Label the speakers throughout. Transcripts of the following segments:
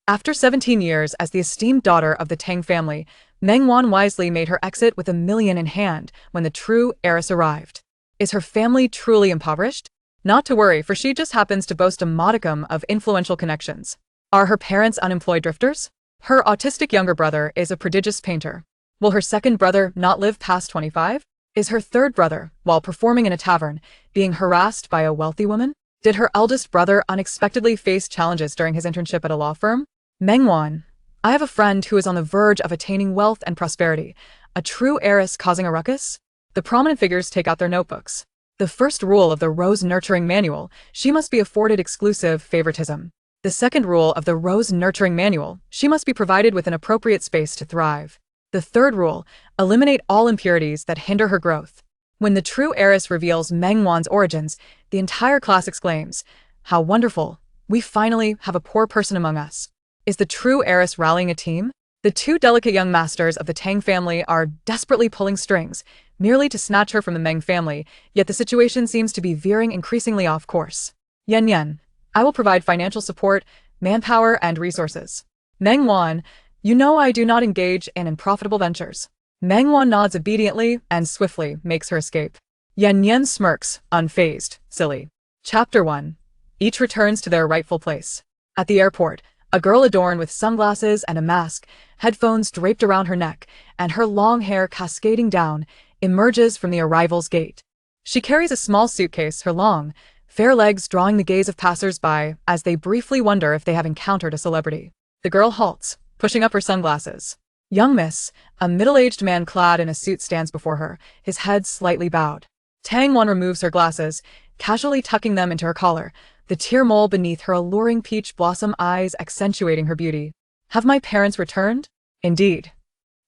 Speaker 1: After 17 years as the esteemed daughter of the Tang family, Meng Wan wisely made her exit with $1 million in hand when the true heiress arrived. Is her family truly impoverished? Not to worry, for she just happens to boast a modicum of influential connections. Are her parents unemployed drifters? Her autistic younger brother is a prodigious painter. Will her second brother not live past 25? Is her third brother, while performing in a tavern, being harassed by a wealthy woman? Did her eldest brother unexpectedly face challenges during his internship at a law firm? Meng Wan, I have a friend who is on the verge of attaining wealth and prosperity. A true heiress causing a ruckus? The prominent figures take out their notebooks. The first rule of the Rose Nurturing Manual, she must be afforded exclusive favoritism. The second rule of the Rose Nurturing Manual, she must be provided with an appropriate space to thrive. The third rule, eliminate all impurities that hinder her growth. When the true heiress reveals Meng Wan's origins, the entire class exclaims, "How wonderful! We finally have a poor person among us." Is the true heiress rallying a team? The two delicate young masters of the Tang family are desperately pulling strings, merely to snatch her from the Meng family, yet the situation seems to be veering increasingly off course. Yen, I will provide financial support, manpower, and resources. Meng Wan, you know I do not engage in unprofitable ventures. Meng Wan nods obediently and swiftly makes her escape. Yen smirks, unfazed, silly. Chapter 1. Each returns to their rightful place. At the airport, a girl adorned with sunglasses and a mask, headphones draped around her neck, and her long hair cascading down, emerges from the arrival's gate. She carries a small suitcase, her long, fair legs drawing the gaze of passers-by as they briefly wonder if they have encountered a celebrity. The girl halts, pushing up her sunglasses. Young miss, a middle-aged man clad in a suit stands before her, his head slightly bowed. Tang Wan removes her glasses, casually tucking them into her collar, the tear mole beneath her alluring peach blossom eyes accentuating her beauty. Have my parents returned? Indeed.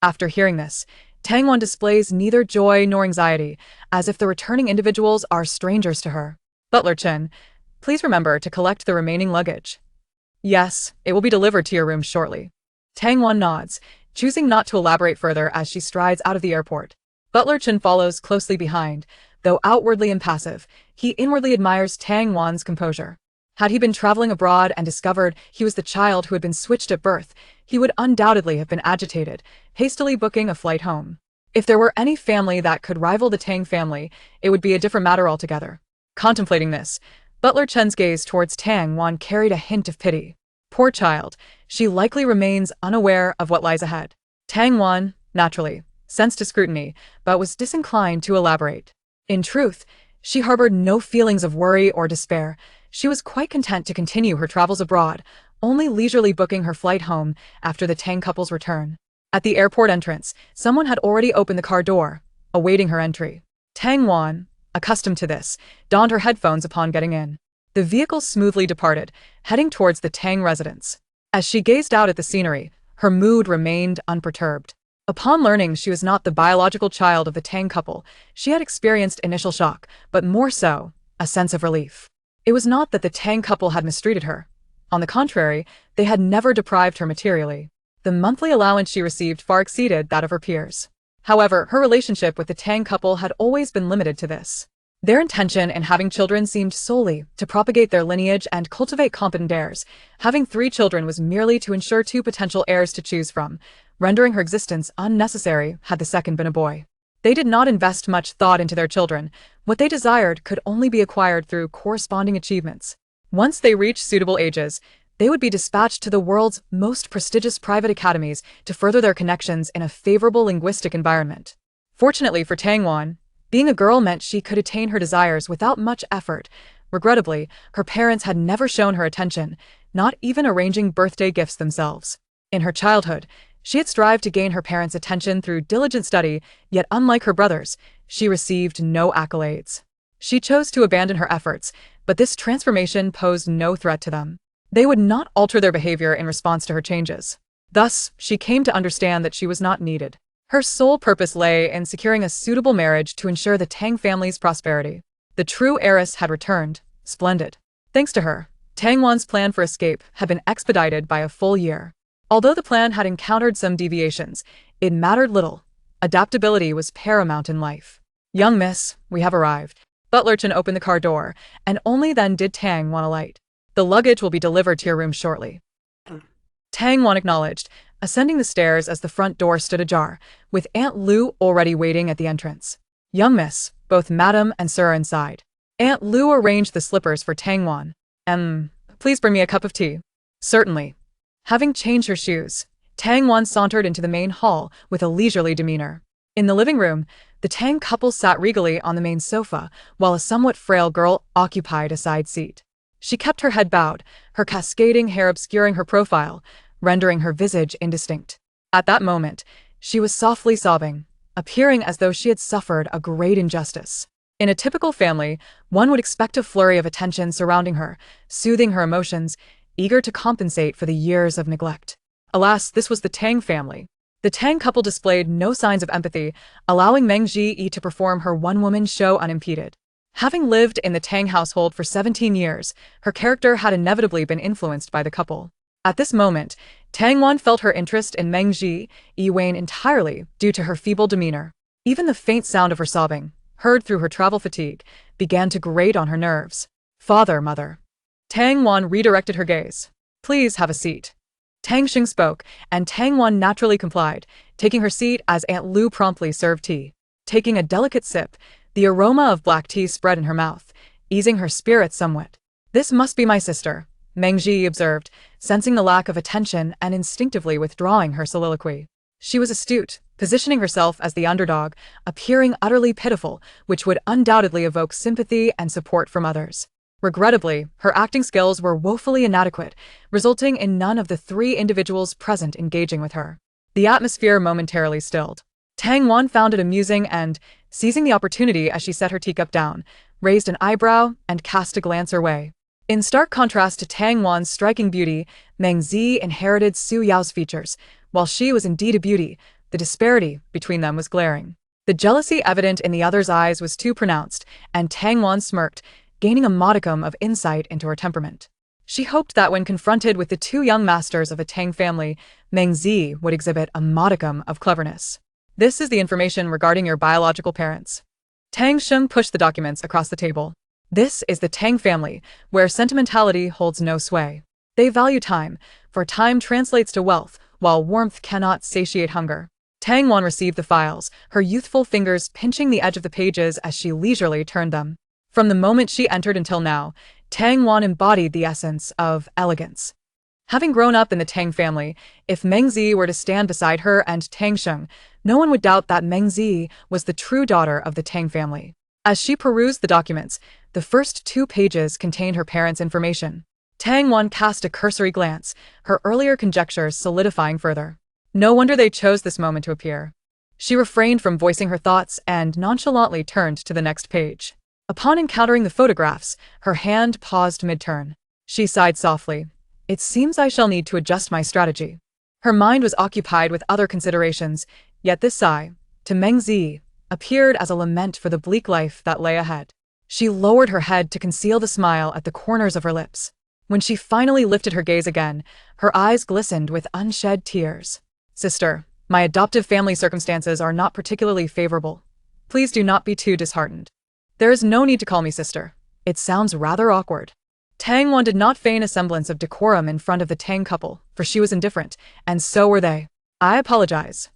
Speaker 1: After hearing this, Tang Wan displays neither joy nor anxiety, as if the returning individuals are strangers to her. Butler Chen, please remember to collect the remaining luggage. Yes, it will be delivered to your room shortly. Tang Wan nods, choosing not to elaborate further as she strides out of the airport. Butler Chen follows closely behind. Though outwardly impassive, he inwardly admires Tang Wan's composure. Had he been traveling abroad and discovered he was the child who had been switched at birth, he would undoubtedly have been agitated, hastily booking a flight home. If there were any family that could rival the Tang family, it would be a different matter altogether. Contemplating this, Butler Chen's gaze towards Tang Wan carried a hint of pity. Poor child, she likely remains unaware of what lies ahead. Tang Wan, naturally, sensed his scrutiny, but was disinclined to elaborate. In truth, she harbored no feelings of worry or despair. She was quite content to continue her travels abroad, only leisurely booking her flight home after the Tang couple's return. At the airport entrance, someone had already opened the car door, awaiting her entry. Tang Wan, accustomed to this, donned her headphones upon getting in. The vehicle smoothly departed, heading towards the Tang residence. As she gazed out at the scenery, her mood remained unperturbed. Upon learning she was not the biological child of the Tang couple, she had experienced initial shock, but more so, a sense of relief. It was not that the Tang couple had mistreated her. On the contrary, they had never deprived her materially. The monthly allowance she received far exceeded that of her peers. However, her relationship with the Tang couple had always been limited to this. Their intention in having children seemed solely to propagate their lineage and cultivate competent heirs. Having 3 children was merely to ensure 2 potential heirs to choose from, rendering her existence unnecessary had the second been a boy. They did not invest much thought into their children. What they desired could only be acquired through corresponding achievements. Once they reached suitable ages, they would be dispatched to the world's most prestigious private academies to further their connections in a favorable linguistic environment. Fortunately for Tang Wan, being a girl meant she could attain her desires without much effort. Regrettably, her parents had never shown her attention, not even arranging birthday gifts themselves. In her childhood, she had strived to gain her parents' attention through diligent study, yet unlike her brothers, she received no accolades. She chose to abandon her efforts, but this transformation posed no threat to them. They would not alter their behavior in response to her changes. Thus, she came to understand that she was not needed. Her sole purpose lay in securing a suitable marriage to ensure the Tang family's prosperity. The true heiress had returned, splendid. Thanks to her, Tang Wan's plan for escape had been expedited by a full year. Although the plan had encountered some deviations, it mattered little. Adaptability was paramount in life. Young miss, we have arrived. Butler Chen opened the car door, and only then did Tang Wan alight. The luggage will be delivered to your room shortly. Tang Wan acknowledged, ascending the stairs as the front door stood ajar, with Aunt Lu already waiting at the entrance. Young miss, both madam and sir are inside. Aunt Lu arranged the slippers for Tang Wan. Please bring me a cup of tea. Certainly. Having changed her shoes, Tang Wan sauntered into the main hall with a leisurely demeanor. In the living room, the Tang couple sat regally on the main sofa, while a somewhat frail girl occupied a side seat. She kept her head bowed, her cascading hair obscuring her profile, rendering her visage indistinct. At that moment, she was softly sobbing, appearing as though she had suffered a great injustice. In a typical family, one would expect a flurry of attention surrounding her, soothing her emotions, eager to compensate for the years of neglect. Alas, this was the Tang family. The Tang couple displayed no signs of empathy, allowing Meng Ji to perform her one-woman show unimpeded. Having lived in the Tang household for 17 years, her character had inevitably been influenced by the couple. At this moment, Tang Wan felt her interest in Meng Ji wane entirely due to her feeble demeanor. Even the faint sound of her sobbing, heard through her travel fatigue, began to grate on her nerves. Father, mother. Tang Wan redirected her gaze. Please have a seat. Tang Xing spoke, and Tang Wan naturally complied, taking her seat as Aunt Lu promptly served tea. Taking a delicate sip, the aroma of black tea spread in her mouth, easing her spirits somewhat. This must be my sister, Meng Ji observed, sensing the lack of attention and instinctively withdrawing her soliloquy. She was astute, positioning herself as the underdog, appearing utterly pitiful, which would undoubtedly evoke sympathy and support from others. Regrettably, her acting skills were woefully inadequate, resulting in none of the three individuals present engaging with her. The atmosphere momentarily stilled. Tang Wan found it amusing and, seizing the opportunity as she set her teacup down, raised an eyebrow and cast a glance her way. In stark contrast to Tang Wan's striking beauty, Meng Zi inherited Su Yao's features. While she was indeed a beauty, the disparity between them was glaring. The jealousy evident in the other's eyes was too pronounced, and Tang Wan smirked, gaining a modicum of insight into her temperament. She hoped that when confronted with the two young masters of a Tang family, Meng Zi would exhibit a modicum of cleverness. This is the information regarding your biological parents. Tang Sheng pushed the documents across the table. This is the Tang family, where sentimentality holds no sway. They value time, for time translates to wealth, while warmth cannot satiate hunger. Tang Wan received the files, her youthful fingers pinching the edge of the pages as she leisurely turned them. From the moment she entered until now, Tang Wan embodied the essence of elegance. Having grown up in the Tang family, if Meng Zi were to stand beside her and Tang Sheng, no one would doubt that Meng Zi was the true daughter of the Tang family. As she perused the documents, the first 2 pages contained her parents' information. Tang Wan cast a cursory glance, her earlier conjectures solidifying further. No wonder they chose this moment to appear. She refrained from voicing her thoughts and nonchalantly turned to the next page. Upon encountering the photographs, her hand paused mid-turn. She sighed softly. It seems I shall need to adjust my strategy. Her mind was occupied with other considerations, yet this sigh, to Meng Zi, appeared as a lament for the bleak life that lay ahead. She lowered her head to conceal the smile at the corners of her lips. When she finally lifted her gaze again, her eyes glistened with unshed tears. Sister, my adoptive family circumstances are not particularly favorable. Please do not be too disheartened. There is no need to call me sister. It sounds rather awkward. Tang Wan did not feign a semblance of decorum in front of the Tang couple, for she was indifferent, and so were they. I apologize.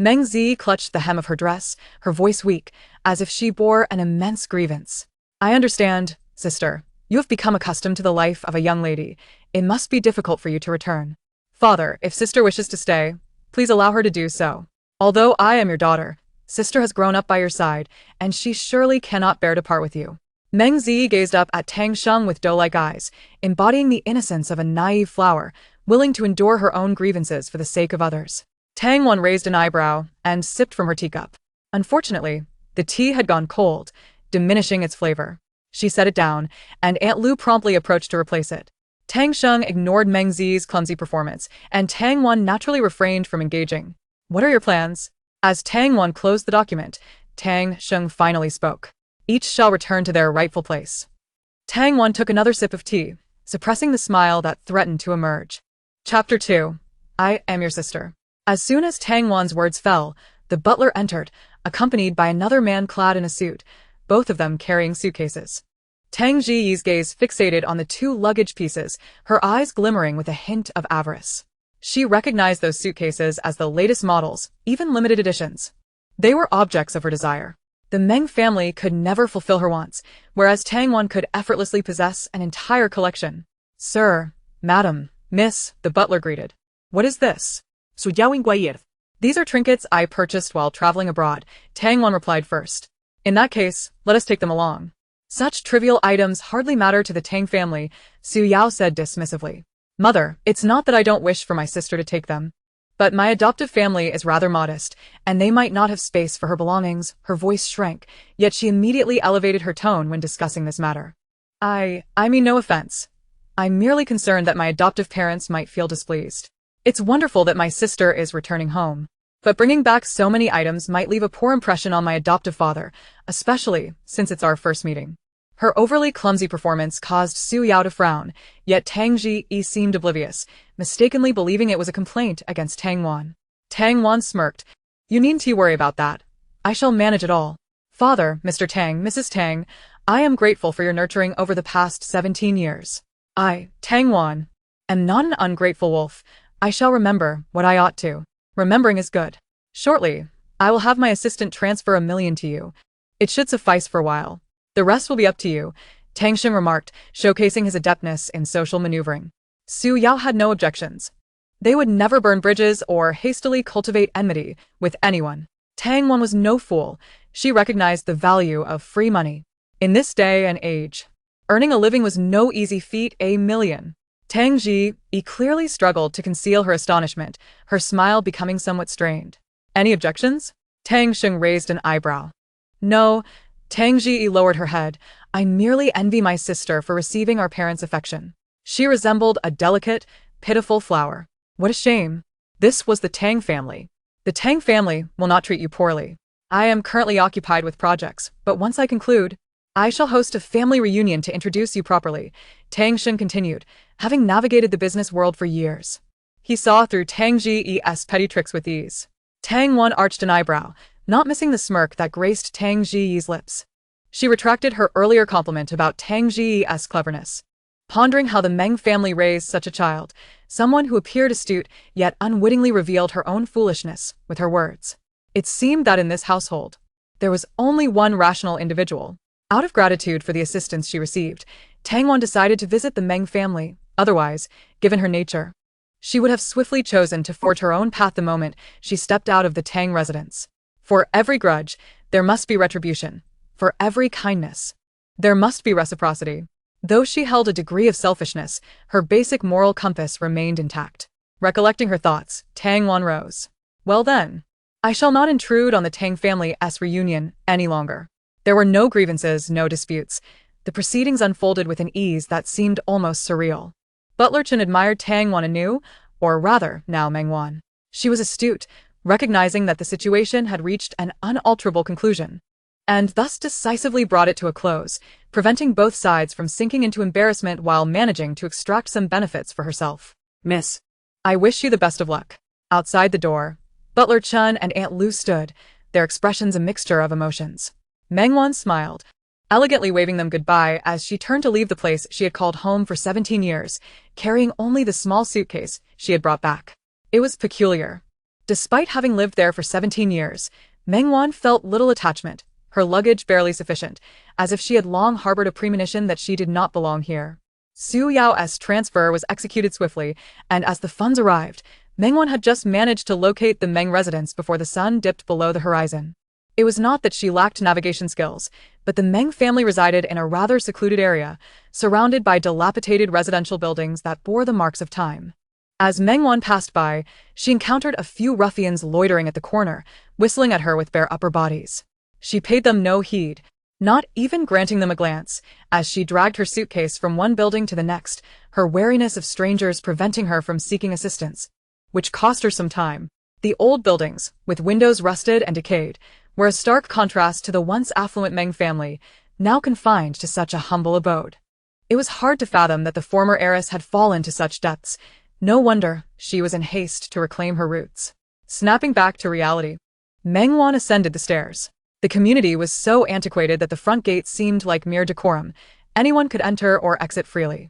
Speaker 1: Meng Zi clutched the hem of her dress, her voice weak, as if she bore an immense grievance. I understand, sister. You have become accustomed to the life of a young lady. It must be difficult for you to return. Father, if sister wishes to stay, please allow her to do so. Although I am your daughter, sister has grown up by your side, and she surely cannot bear to part with you. Meng Zi gazed up at Tang Sheng with doe-like eyes, embodying the innocence of a naive flower, willing to endure her own grievances for the sake of others. Tang Wan raised an eyebrow and sipped from her teacup. Unfortunately, the tea had gone cold, diminishing its flavor. She set it down, and Aunt Lu promptly approached to replace it. Tang Sheng ignored Meng Zi's clumsy performance, and Tang Wan naturally refrained from engaging. What are your plans? As Tang Wan closed the document, Tang Sheng finally spoke. Each shall return to their rightful place. Tang Wan took another sip of tea, suppressing the smile that threatened to emerge. Chapter 2. I am your sister. As soon as Tang Wan's words fell, the butler entered, accompanied by another man clad in a suit, both of them carrying suitcases. Tang Jiyi's gaze fixated on the 2 luggage pieces, her eyes glimmering with a hint of avarice. She recognized those suitcases as the latest models, even limited editions. They were objects of her desire. The Meng family could never fulfill her wants, whereas Tang Wan could effortlessly possess an entire collection. Sir, madam, miss, the butler greeted. What is this? These are trinkets I purchased while traveling abroad, Tang Wan replied first. In that case, let us take them along. Such trivial items hardly matter to the Tang family, Su Yao said dismissively. Mother, it's not that I don't wish for my sister to take them. But my adoptive family is rather modest, and they might not have space for her belongings. Her voice shrank, yet she immediately elevated her tone when discussing this matter. I mean no offense. I'm merely concerned that my adoptive parents might feel displeased. It's wonderful that my sister is returning home. But bringing back so many items might leave a poor impression on my adoptive father, especially since it's our first meeting. Her overly clumsy performance caused Su Yao to frown, yet Tang Ji seemed oblivious, mistakenly believing it was a complaint against Tang Wan. Tang Wan smirked. You needn't worry about that. I shall manage it all. Father, Mr. Tang, Mrs. Tang, I am grateful for your nurturing over the past 17 years. I, Tang Wan, am not an ungrateful wolf. I shall remember what I ought to. Remembering is good. Shortly, I will have my assistant transfer $1 million to you. It should suffice for a while. The rest will be up to you, Tang Sheng remarked, showcasing his adeptness in social maneuvering. Su Yao had no objections. They would never burn bridges or hastily cultivate enmity with anyone. Tang Wan was no fool. She recognized the value of free money. In this day and age, earning a living was no easy feat. $1 million. Tang Ji clearly struggled to conceal her astonishment, her smile becoming somewhat strained. Any objections? Tang Sheng raised an eyebrow. No, Tang Ji lowered her head. I merely envy my sister for receiving our parents' affection. She resembled a delicate, pitiful flower. What a shame. This was the Tang family. The Tang family will not treat you poorly. I am currently occupied with projects, but once I conclude, I shall host a family reunion to introduce you properly, Tang Sheng continued, having navigated the business world for years. He saw through Tang Ji's petty tricks with ease. Tang Wan arched an eyebrow, not missing the smirk that graced Tang Ji's lips. She retracted her earlier compliment about Tang Ji's cleverness. Pondering how the Meng family raised such a child, someone who appeared astute yet unwittingly revealed her own foolishness with her words. It seemed that in this household, there was only one rational individual. Out of gratitude for the assistance she received, Tang Wan decided to visit the Meng family. Otherwise, given her nature, she would have swiftly chosen to forge her own path the moment she stepped out of the Tang residence. For every grudge, there must be retribution. For every kindness, there must be reciprocity. Though she held a degree of selfishness, her basic moral compass remained intact. Recollecting her thoughts, Tang Wan rose. Well then, I shall not intrude on the Tang family's reunion any longer. There were no grievances, no disputes. The proceedings unfolded with an ease that seemed almost surreal. Butler Chen admired Tang Wan anew, or rather, now Meng Wan. She was astute, recognizing that the situation had reached an unalterable conclusion, and thus decisively brought it to a close, preventing both sides from sinking into embarrassment while managing to extract some benefits for herself. Miss, I wish you the best of luck. Outside the door, Butler Chen and Aunt Lu stood, their expressions a mixture of emotions. Meng Wan smiled, elegantly waving them goodbye as she turned to leave the place she had called home for 17 years, carrying only the small suitcase she had brought back. It was peculiar. Despite having lived there for 17 years, Meng Wan felt little attachment, her luggage barely sufficient, as if she had long harbored a premonition that she did not belong here. Su Yao's transfer was executed swiftly, and as the funds arrived, Meng Wan had just managed to locate the Meng residence before the sun dipped below the horizon. It was not that she lacked navigation skills, but the Meng family resided in a rather secluded area, surrounded by dilapidated residential buildings that bore the marks of time. As Meng Wan passed by, she encountered a few ruffians loitering at the corner, whistling at her with bare upper bodies. She paid them no heed, not even granting them a glance, as she dragged her suitcase from one building to the next, her wariness of strangers preventing her from seeking assistance, which cost her some time. The old buildings, with windows rusted and decayed, were a stark contrast to the once affluent Meng family, now confined to such a humble abode. It was hard to fathom that the former heiress had fallen to such depths. No wonder she was in haste to reclaim her roots. Snapping back to reality, Meng Wan ascended the stairs. The community was so antiquated that the front gate seemed like mere decorum. Anyone could enter or exit freely.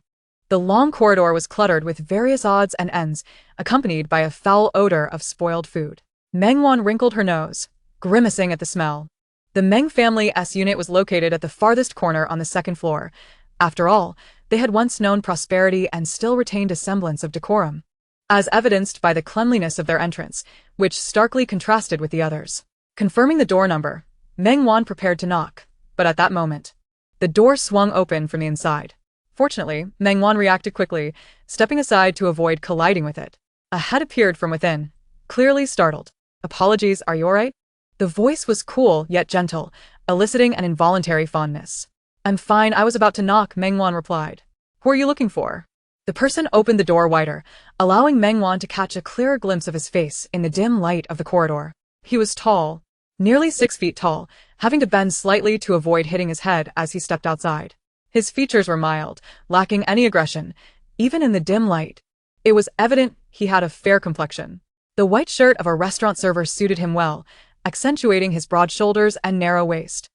Speaker 1: The long corridor was cluttered with various odds and ends, accompanied by a foul odor of spoiled food. Meng Wan wrinkled her nose, grimacing at the smell. The Meng family's unit was located at the farthest corner on the second floor. After all, they had once known prosperity and still retained a semblance of decorum, as evidenced by the cleanliness of their entrance, which starkly contrasted with the others. Confirming the door number, Meng Wan prepared to knock, but at that moment, the door swung open from the inside. Fortunately, Meng Wan reacted quickly, stepping aside to avoid colliding with it. A head appeared from within, clearly startled. "Apologies, are you alright?" The voice was cool yet gentle, eliciting an involuntary fondness. "I'm fine, I was about to knock," Meng Wan replied. "Who are you looking for?" The person opened the door wider, allowing Meng Wan to catch a clearer glimpse of his face in the dim light of the corridor. He was tall, nearly 6 feet tall, having to bend slightly to avoid hitting his head as he stepped outside. His features were mild, lacking any aggression, even in the dim light. It was evident he had a fair complexion. The white shirt of a restaurant server suited him well, accentuating his broad shoulders and narrow waist,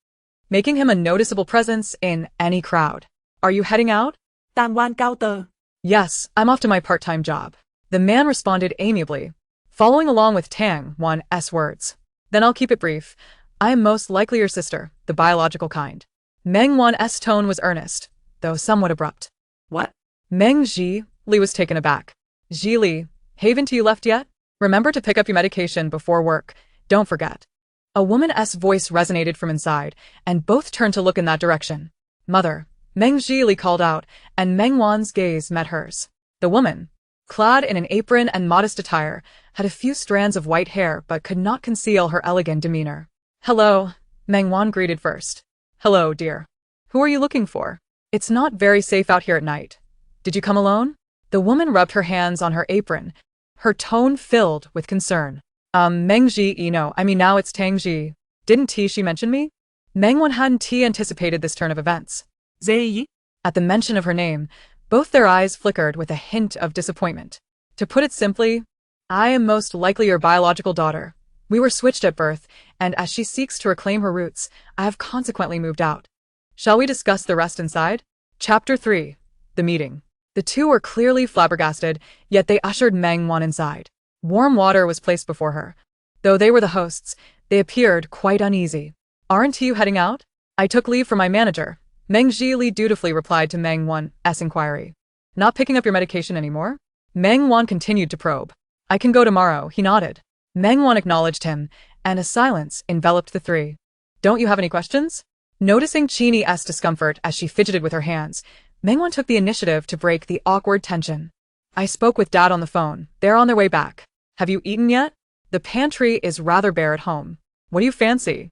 Speaker 1: making him a noticeable presence in any crowd. "Are you heading out?"
Speaker 2: Tang Wan counter.
Speaker 1: "Yes, I'm off to my part-time job." The man responded amiably, following along with Tang Wan's words. "Then I'll keep it brief. I am most likely your sister, the biological kind." Meng Wan's tone was earnest, though somewhat abrupt.
Speaker 2: "What?"
Speaker 1: Meng Ji Li was taken aback. "Ji Li, haven't you left yet? Remember to pick up your medication before work. Don't forget." A woman's voice resonated from inside, and both turned to look in that direction. "Mother," Meng Ji Li called out, and Meng Wan's gaze met hers. The woman, clad in an apron and modest attire, had a few strands of white hair but could not conceal her elegant demeanor. "Hello," Meng Wan greeted first. "Hello, dear. Who are you looking for? It's not very safe out here at night. Did you come alone?" The woman rubbed her hands on her apron, her tone filled with concern. Meng Ji, now it's Tang Ji. Didn't she mention me?" Meng Wan hadn't anticipated this turn of events.
Speaker 2: Zhe.
Speaker 1: At the mention of her name, both their eyes flickered with a hint of disappointment. "To put it simply, I am most likely your biological daughter. We were switched at birth, and as she seeks to reclaim her roots, I have consequently moved out. Shall we discuss the rest inside?" Chapter 3. The Meeting. The two were clearly flabbergasted, yet they ushered Meng Wan inside. Warm water was placed before her. Though they were the hosts, they appeared quite uneasy. "Aren't you heading out?" "I took leave from my manager," Meng Ji Li dutifully replied to Meng Wan's inquiry. "Not picking up your medication anymore?" Meng Wan continued to probe. "I can go tomorrow," he nodded. Meng Wan acknowledged him, and a silence enveloped the three. "Don't you have any questions?" Noticing Chini's discomfort as she fidgeted with her hands, Meng Wan took the initiative to break the awkward tension. "I spoke with Dad on the phone. They're on their way back. Have you eaten yet? The pantry is rather bare at home. What do you fancy?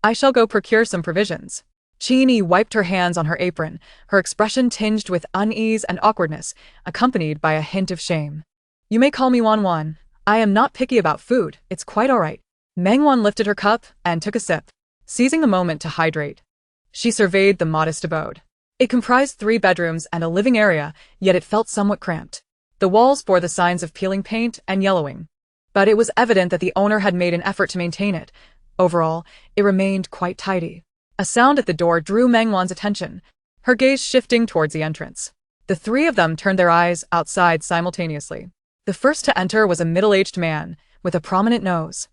Speaker 1: I shall go procure some provisions." Chini wiped her hands on her apron, her expression tinged with unease and awkwardness, accompanied by a hint of shame. "You may call me Wan Wan. I am not picky about food, it's quite alright." Meng Wan lifted her cup and took a sip, seizing the moment to hydrate. She surveyed the modest abode. It comprised 3 bedrooms and a living area, yet it felt somewhat cramped. The walls bore the signs of peeling paint and yellowing, but it was evident that the owner had made an effort to maintain it. Overall, it remained quite tidy. A sound at the door drew Meng Wan's attention, her gaze shifting towards the entrance. The 3 of them turned their eyes outside simultaneously. The first to enter was a middle-aged man, with a prominent nose.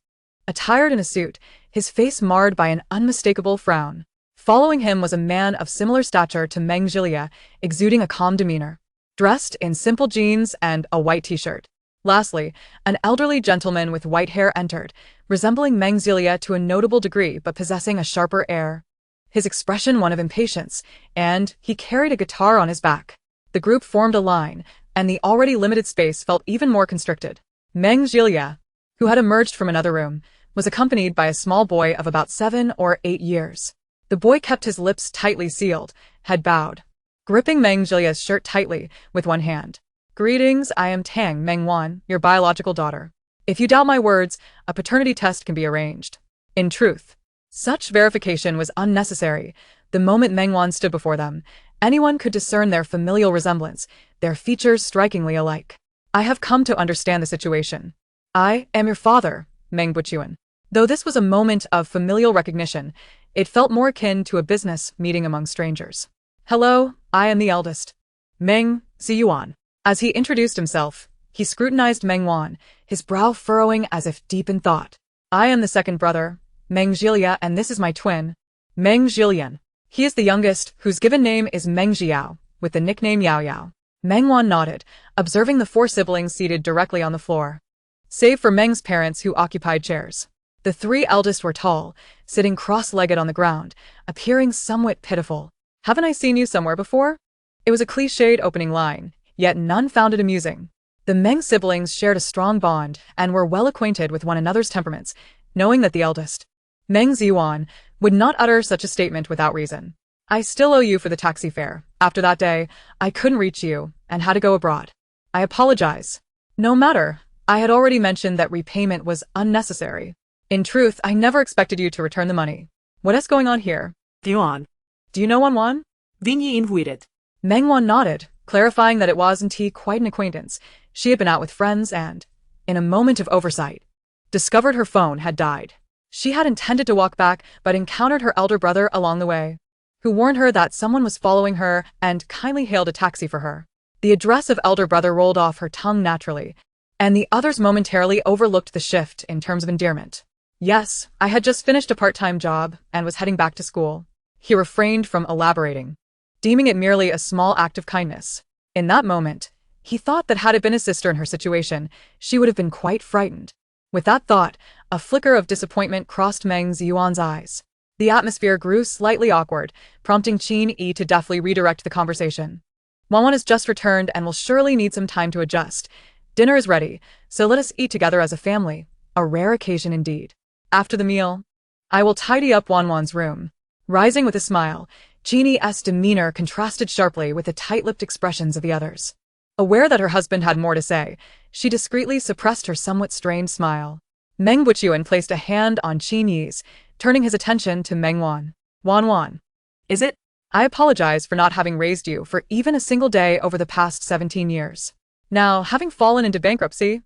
Speaker 1: Attired in a suit, his face marred by an unmistakable frown. Following him was a man of similar stature to Meng Jilia, exuding a calm demeanor, dressed in simple jeans and a white t-shirt. Lastly, an elderly gentleman with white hair entered, resembling Meng Jilia to a notable degree but possessing a sharper air. His expression one of impatience, and he carried a guitar on his back. The group formed a line, and the already limited space felt even more constricted. Meng Jilia, who had emerged from another room, was accompanied by a small boy of about 7 or 8 years. The boy kept his lips tightly sealed, head bowed, gripping Meng Jilia's shirt tightly with one hand. "Greetings, I am Tang Meng Wan, your biological daughter. If you doubt my words, a paternity test can be arranged." In truth, such verification was unnecessary. The moment Meng Wan stood before them, anyone could discern their familial resemblance, their features strikingly alike. "I have come to understand the situation. I am your father, Meng Buchuan." Though this was a moment of familial recognition, it felt more akin to a business meeting among strangers. "Hello, I am the eldest, Meng Ziyuan. As he introduced himself, he scrutinized Meng Wan, his brow furrowing as if deep in thought. I am the second brother, Meng Jilia, and this is my twin, Meng Jilian. He is the youngest, whose given name is Meng Jiao, with the nickname Yao Yao. Meng Wan nodded, observing the 4 siblings seated directly on the floor. Save for Meng's parents who occupied chairs. The 3 eldest were tall, sitting cross-legged on the ground, appearing somewhat pitiful. Haven't I seen you somewhere before? It was a cliched opening line, yet none found it amusing. The Meng siblings shared a strong bond and were well acquainted with one another's temperaments, knowing that the eldest, Meng Ziyuan, would not utter such a statement without reason. I still owe you for the taxi fare. After that day, I couldn't reach you and had to go abroad. I apologize. No matter, I had already mentioned that repayment was unnecessary. In truth, I never expected you to return the money. What is going on here?
Speaker 2: Yuan.
Speaker 1: Do you know Wan?
Speaker 2: Vinyi invited.
Speaker 1: Meng Wan nodded, clarifying that it wasn't quite an acquaintance. She had been out with friends and, in a moment of oversight, discovered her phone had died. She had intended to walk back but encountered her elder brother along the way, who warned her that someone was following her and kindly hailed a taxi for her. The address of elder brother rolled off her tongue naturally, and the others momentarily overlooked the shift in terms of endearment. Yes, I had just finished a part-time job and was heading back to school. He refrained from elaborating, deeming it merely a small act of kindness. In that moment, he thought that had it been his sister in her situation, she would have been quite frightened. With that thought, a flicker of disappointment crossed Meng Ziyuan's eyes. The atmosphere grew slightly awkward, prompting Qin Yi to deftly redirect the conversation. Wan has just returned and will surely need some time to adjust. Dinner is ready, so let us eat together as a family. A rare occasion indeed. After the meal, I will tidy up Wan's room. Rising with a smile, Qin Yi's demeanor contrasted sharply with the tight-lipped expressions of the others. Aware that her husband had more to say, she discreetly suppressed her somewhat strained smile. Meng Buchuan placed a hand on Qin Yi's, turning his attention to Meng Wan. Wan.
Speaker 2: Is it?
Speaker 1: I apologize for not having raised you for even a single day over the past 17 years. Now, having fallen into bankruptcy,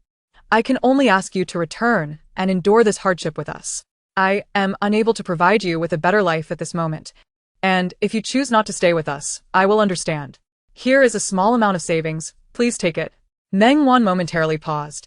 Speaker 1: I can only ask you to return and endure this hardship with us. I am unable to provide you with a better life at this moment, and if you choose not to stay with us, I will understand. Here is a small amount of savings, please take it. Meng Wan momentarily paused,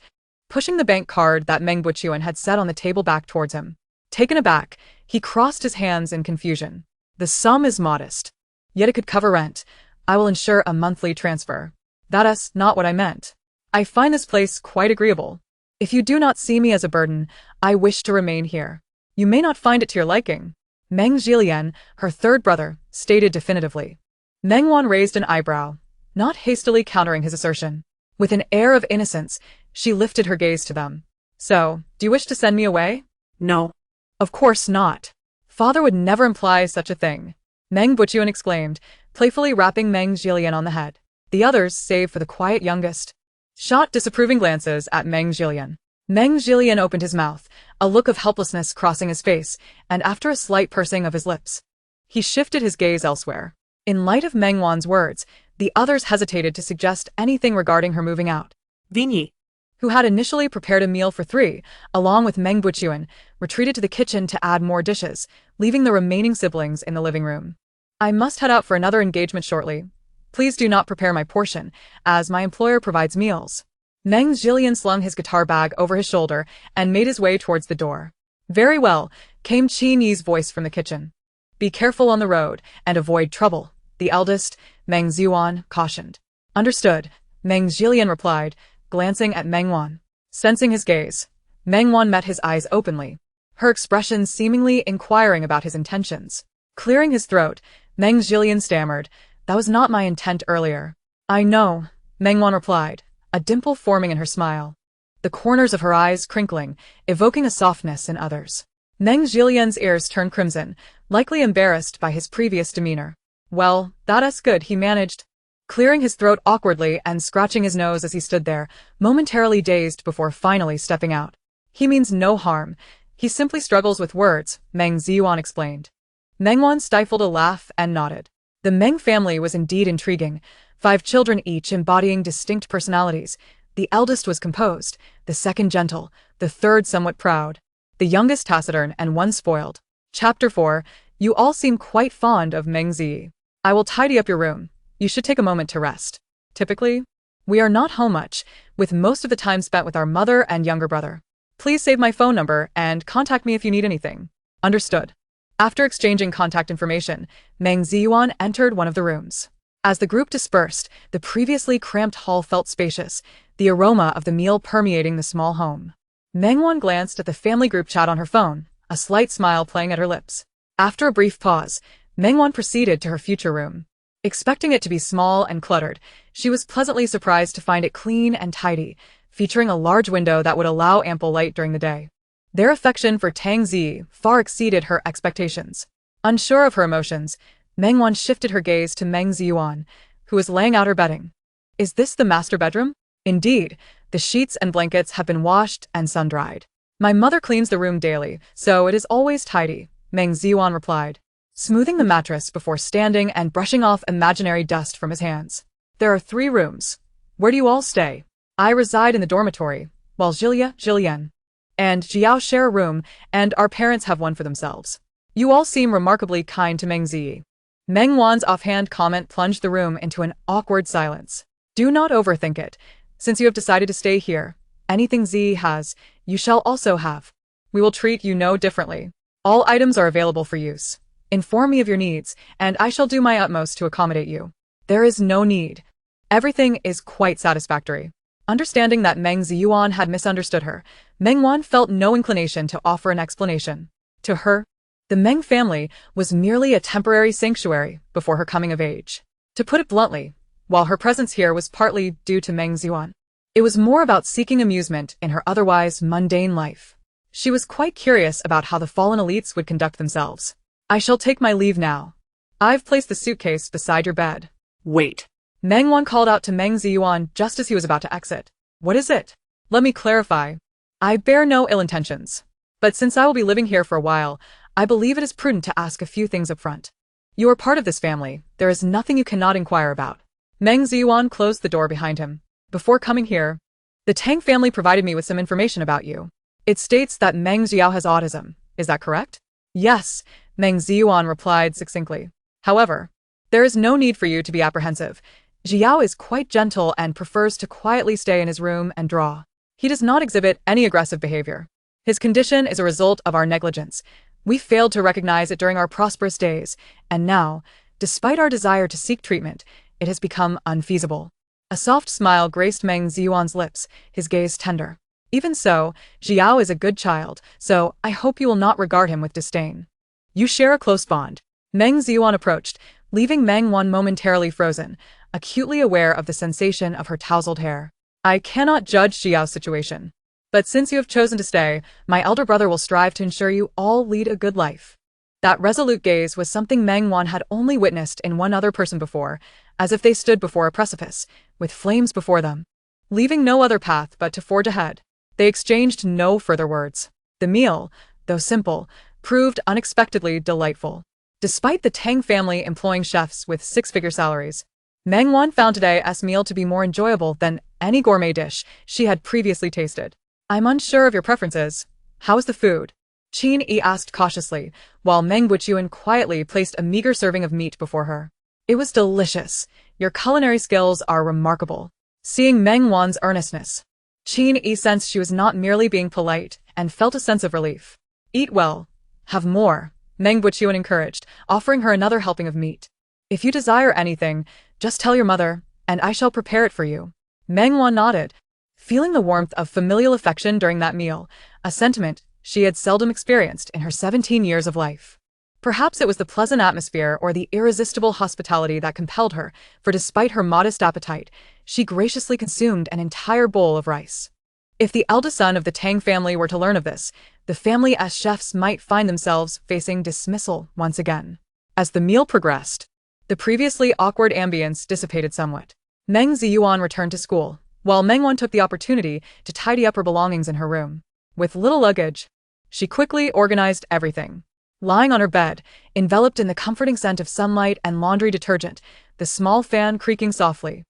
Speaker 1: pushing the bank card that Meng Buchuan had set on the table back towards him. Taken aback, he crossed his hands in confusion. The sum is modest, yet it could cover rent. I will ensure a monthly transfer. That is not what I meant. I find this place quite agreeable. If you do not see me as a burden, I wish to remain here. You may not find it to your liking. Meng Jilian, her third brother, stated definitively. Meng Wan raised an eyebrow, not hastily countering his assertion. With an air of innocence, she lifted her gaze to them. So, do you wish to send me away?
Speaker 2: No.
Speaker 1: Of course not. Father would never imply such a thing. Meng Buchuan exclaimed, playfully rapping Meng Jilian on the head. The others, save for the quiet youngest, shot disapproving glances at Meng Jilian. Meng Jilian opened his mouth, a look of helplessness crossing his face, and after a slight pursing of his lips, he shifted his gaze elsewhere. In light of Meng Wan's words, the others hesitated to suggest anything regarding her moving out.
Speaker 2: Vinyi,
Speaker 1: who had initially prepared a meal for 3, along with Meng Buchuan, retreated to the kitchen to add more dishes, leaving the remaining siblings in the living room. I must head out for another engagement shortly. Please do not prepare my portion, as my employer provides meals. Meng Jilian slung his guitar bag over his shoulder and made his way towards the door. Very well, came Qin Yi's voice from the kitchen. Be careful on the road and avoid trouble, the eldest, Meng Ziyuan, cautioned. Understood, Meng Jilian replied, glancing at Meng Wan. Sensing his gaze, Meng Wan met his eyes openly, her expression seemingly inquiring about his intentions. Clearing his throat, Meng Jilian stammered, that was not my intent earlier. I know, Meng Wan replied, a dimple forming in her smile, the corners of her eyes crinkling, evoking a softness in others. Meng Jilian's ears turned crimson, likely embarrassed by his previous demeanor. Well, that's good, he managed, clearing his throat awkwardly and scratching his nose as he stood there, momentarily dazed before finally stepping out. He means no harm. He simply struggles with words, Meng Ziyuan explained. Meng Wan stifled a laugh and nodded. The Meng family was indeed intriguing, 5 children each embodying distinct personalities. The eldest was composed, the second gentle, the third somewhat proud, the youngest taciturn and one spoiled. Chapter 4, you all seem quite fond of Meng Zi. I will tidy up your room. You should take a moment to rest. Typically, we are not home much, with most of the time spent with our mother and younger brother. Please save my phone number and contact me if you need anything. Understood. After exchanging contact information, Meng Wan entered one of the rooms. As the group dispersed, the previously cramped hall felt spacious, the aroma of the meal permeating the small home. Meng Wan glanced at the family group chat on her phone, a slight smile playing at her lips. After a brief pause, Meng Wan proceeded to her future room. Expecting it to be small and cluttered, she was pleasantly surprised to find it clean and tidy, featuring a large window that would allow ample light during the day. Their affection for Tang far exceeded her expectations. Unsure of her emotions, Meng Wan shifted her gaze to Meng Wan, who was laying out her bedding. Is this the master bedroom? Indeed, the sheets and blankets have been washed and sun-dried. My mother cleans the room daily, so it is always tidy, Meng Wan replied, smoothing the mattress before standing and brushing off imaginary dust from his hands. There are 3 rooms. Where do you all stay? I reside in the dormitory, while Jillian, and Jiao share a room, and our parents have one for themselves. You all seem remarkably kind to Meng Zi. Meng Wan's offhand comment plunged the room into an awkward silence. Do not overthink it. Since you have decided to stay here, anything Zi has, you shall also have. We will treat you no differently. All items are available for use. Inform me of your needs, and I shall do my utmost to accommodate you. There is no need. Everything is quite satisfactory. Understanding that Meng Wan had misunderstood her, Meng Wan felt no inclination to offer an explanation. To her, the Meng family was merely a temporary sanctuary before her coming of age. To put it bluntly, while her presence here was partly due to Meng Wan, it was more about seeking amusement in her otherwise mundane life. She was quite curious about how the fallen elites would conduct themselves. I shall take my leave now. I've placed the suitcase beside your bed.
Speaker 2: Wait.
Speaker 1: Meng Wan called out to Meng Wan just as he was about to exit. What is it? Let me clarify. I bear no ill intentions. But since I will be living here for a while, I believe it is prudent to ask a few things up front. You are part of this family. There is nothing you cannot inquire about. Meng Wan closed the door behind him. Before coming here, the Tang family provided me with some information about you. It states that Meng Jiao has autism. Is that correct? Yes, Meng Wan replied succinctly. However, there is no need for you to be apprehensive. Jiao is quite gentle and prefers to quietly stay in his room and draw. He does not exhibit any aggressive behavior. His condition is a result of our negligence. We failed to recognize it during our prosperous days, and now, despite our desire to seek treatment, it has become unfeasible. A soft smile graced Meng Wan's lips, his gaze tender. Even so, Jiao is a good child, so I hope you will not regard him with disdain. You share a close bond. Meng Wan approached, leaving Meng Wan momentarily frozen, acutely aware of the sensation of her tousled hair. I cannot judge Jiao's situation. But since you have chosen to stay, my elder brother will strive to ensure you all lead a good life. That resolute gaze was something Meng Wan had only witnessed in one other person before, as if they stood before a precipice, with flames before them. Leaving no other path but to forge ahead, they exchanged no further words. The meal, though simple, proved unexpectedly delightful. Despite the Tang family employing chefs with 6-figure salaries, Meng Wan found today's meal to be more enjoyable than any gourmet dish she had previously tasted. I'm unsure of your preferences. How is the food? Qin Yi asked cautiously, while Meng Wan quietly placed a meager serving of meat before her. It was delicious. Your culinary skills are remarkable. Seeing Meng Wan's earnestness, Qin Yi sensed she was not merely being polite and felt a sense of relief. Eat well. Have more, Meng Wan encouraged, offering her another helping of meat. If you desire anything, just tell your mother, and I shall prepare it for you. Meng Wan nodded, feeling the warmth of familial affection during that meal, a sentiment she had seldom experienced in her 17 years of life. Perhaps it was the pleasant atmosphere or the irresistible hospitality that compelled her, for despite her modest appetite, she graciously consumed an entire bowl of rice. If the eldest son of the Tang family were to learn of this, the family as chefs might find themselves facing dismissal once again. As the meal progressed, the previously awkward ambience dissipated somewhat. Meng Wan returned to school, while Meng Wan took the opportunity to tidy up her belongings in her room. With little luggage, she quickly organized everything. Lying on her bed, enveloped in the comforting scent of sunlight and laundry detergent, the small fan creaking softly,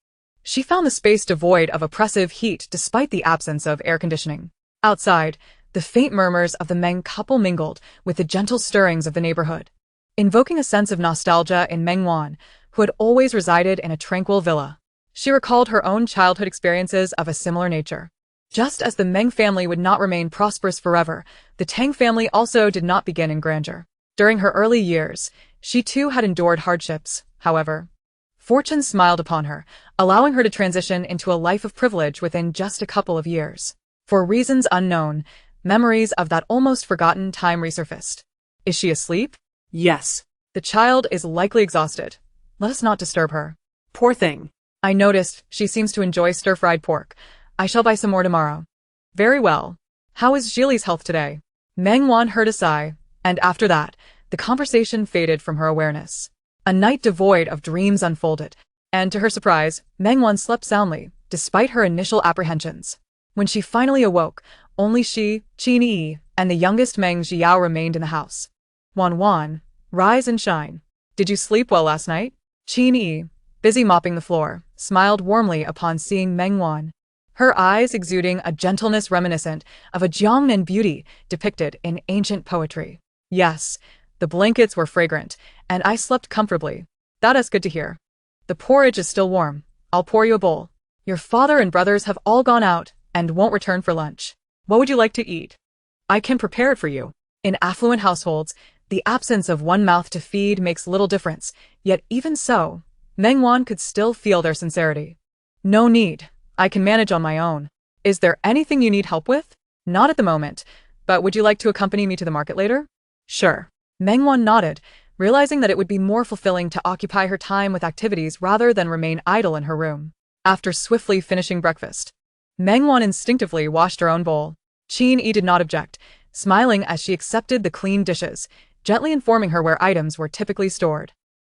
Speaker 1: she found the space devoid of oppressive heat despite the absence of air conditioning. Outside, the faint murmurs of the Meng couple mingled with the gentle stirrings of the neighborhood, invoking a sense of nostalgia in Meng Wan, who had always resided in a tranquil villa. She recalled her own childhood experiences of a similar nature. Just as the Meng family would not remain prosperous forever, the Tang family also did not begin in grandeur. During her early years, she too had endured hardships. However, fortune smiled upon her, allowing her to transition into a life of privilege within just a couple of years. For reasons unknown, memories of that almost forgotten time resurfaced. Is she asleep?
Speaker 2: Yes.
Speaker 1: The child is likely exhausted. Let us not disturb her.
Speaker 2: Poor thing.
Speaker 1: I noticed she seems to enjoy stir-fried pork. I shall buy some more tomorrow. Very well. How is Jili's health today? Meng Wan heard a sigh, and after that, the conversation faded from her awareness. A night devoid of dreams unfolded, and to her surprise, Meng Wan slept soundly, despite her initial apprehensions. When she finally awoke, only she, Qin Yi, and the youngest Meng Jiao remained in the house. Wan, rise and shine. Did you sleep well last night? Qin Yi, busy mopping the floor, smiled warmly upon seeing Meng Wan. Her eyes exuding a gentleness reminiscent of a Jiangnan beauty depicted in ancient poetry. Yes, the blankets were fragrant, and I slept comfortably. That is good to hear. The porridge is still warm. I'll pour you a bowl. Your father and brothers have all gone out and won't return for lunch. What would you like to eat? I can prepare it for you. In affluent households, the absence of one mouth to feed makes little difference, yet even so, Meng Wan could still feel their sincerity. No need. I can manage on my own. Is there anything you need help with? Not at the moment, but would you like to accompany me to the market later? Sure. Meng Wan nodded, realizing that it would be more fulfilling to occupy her time with activities rather than remain idle in her room. After swiftly finishing breakfast, Meng Wan instinctively washed her own bowl. Qin Yi did not object, smiling as she accepted the clean dishes, gently informing her where items were typically stored.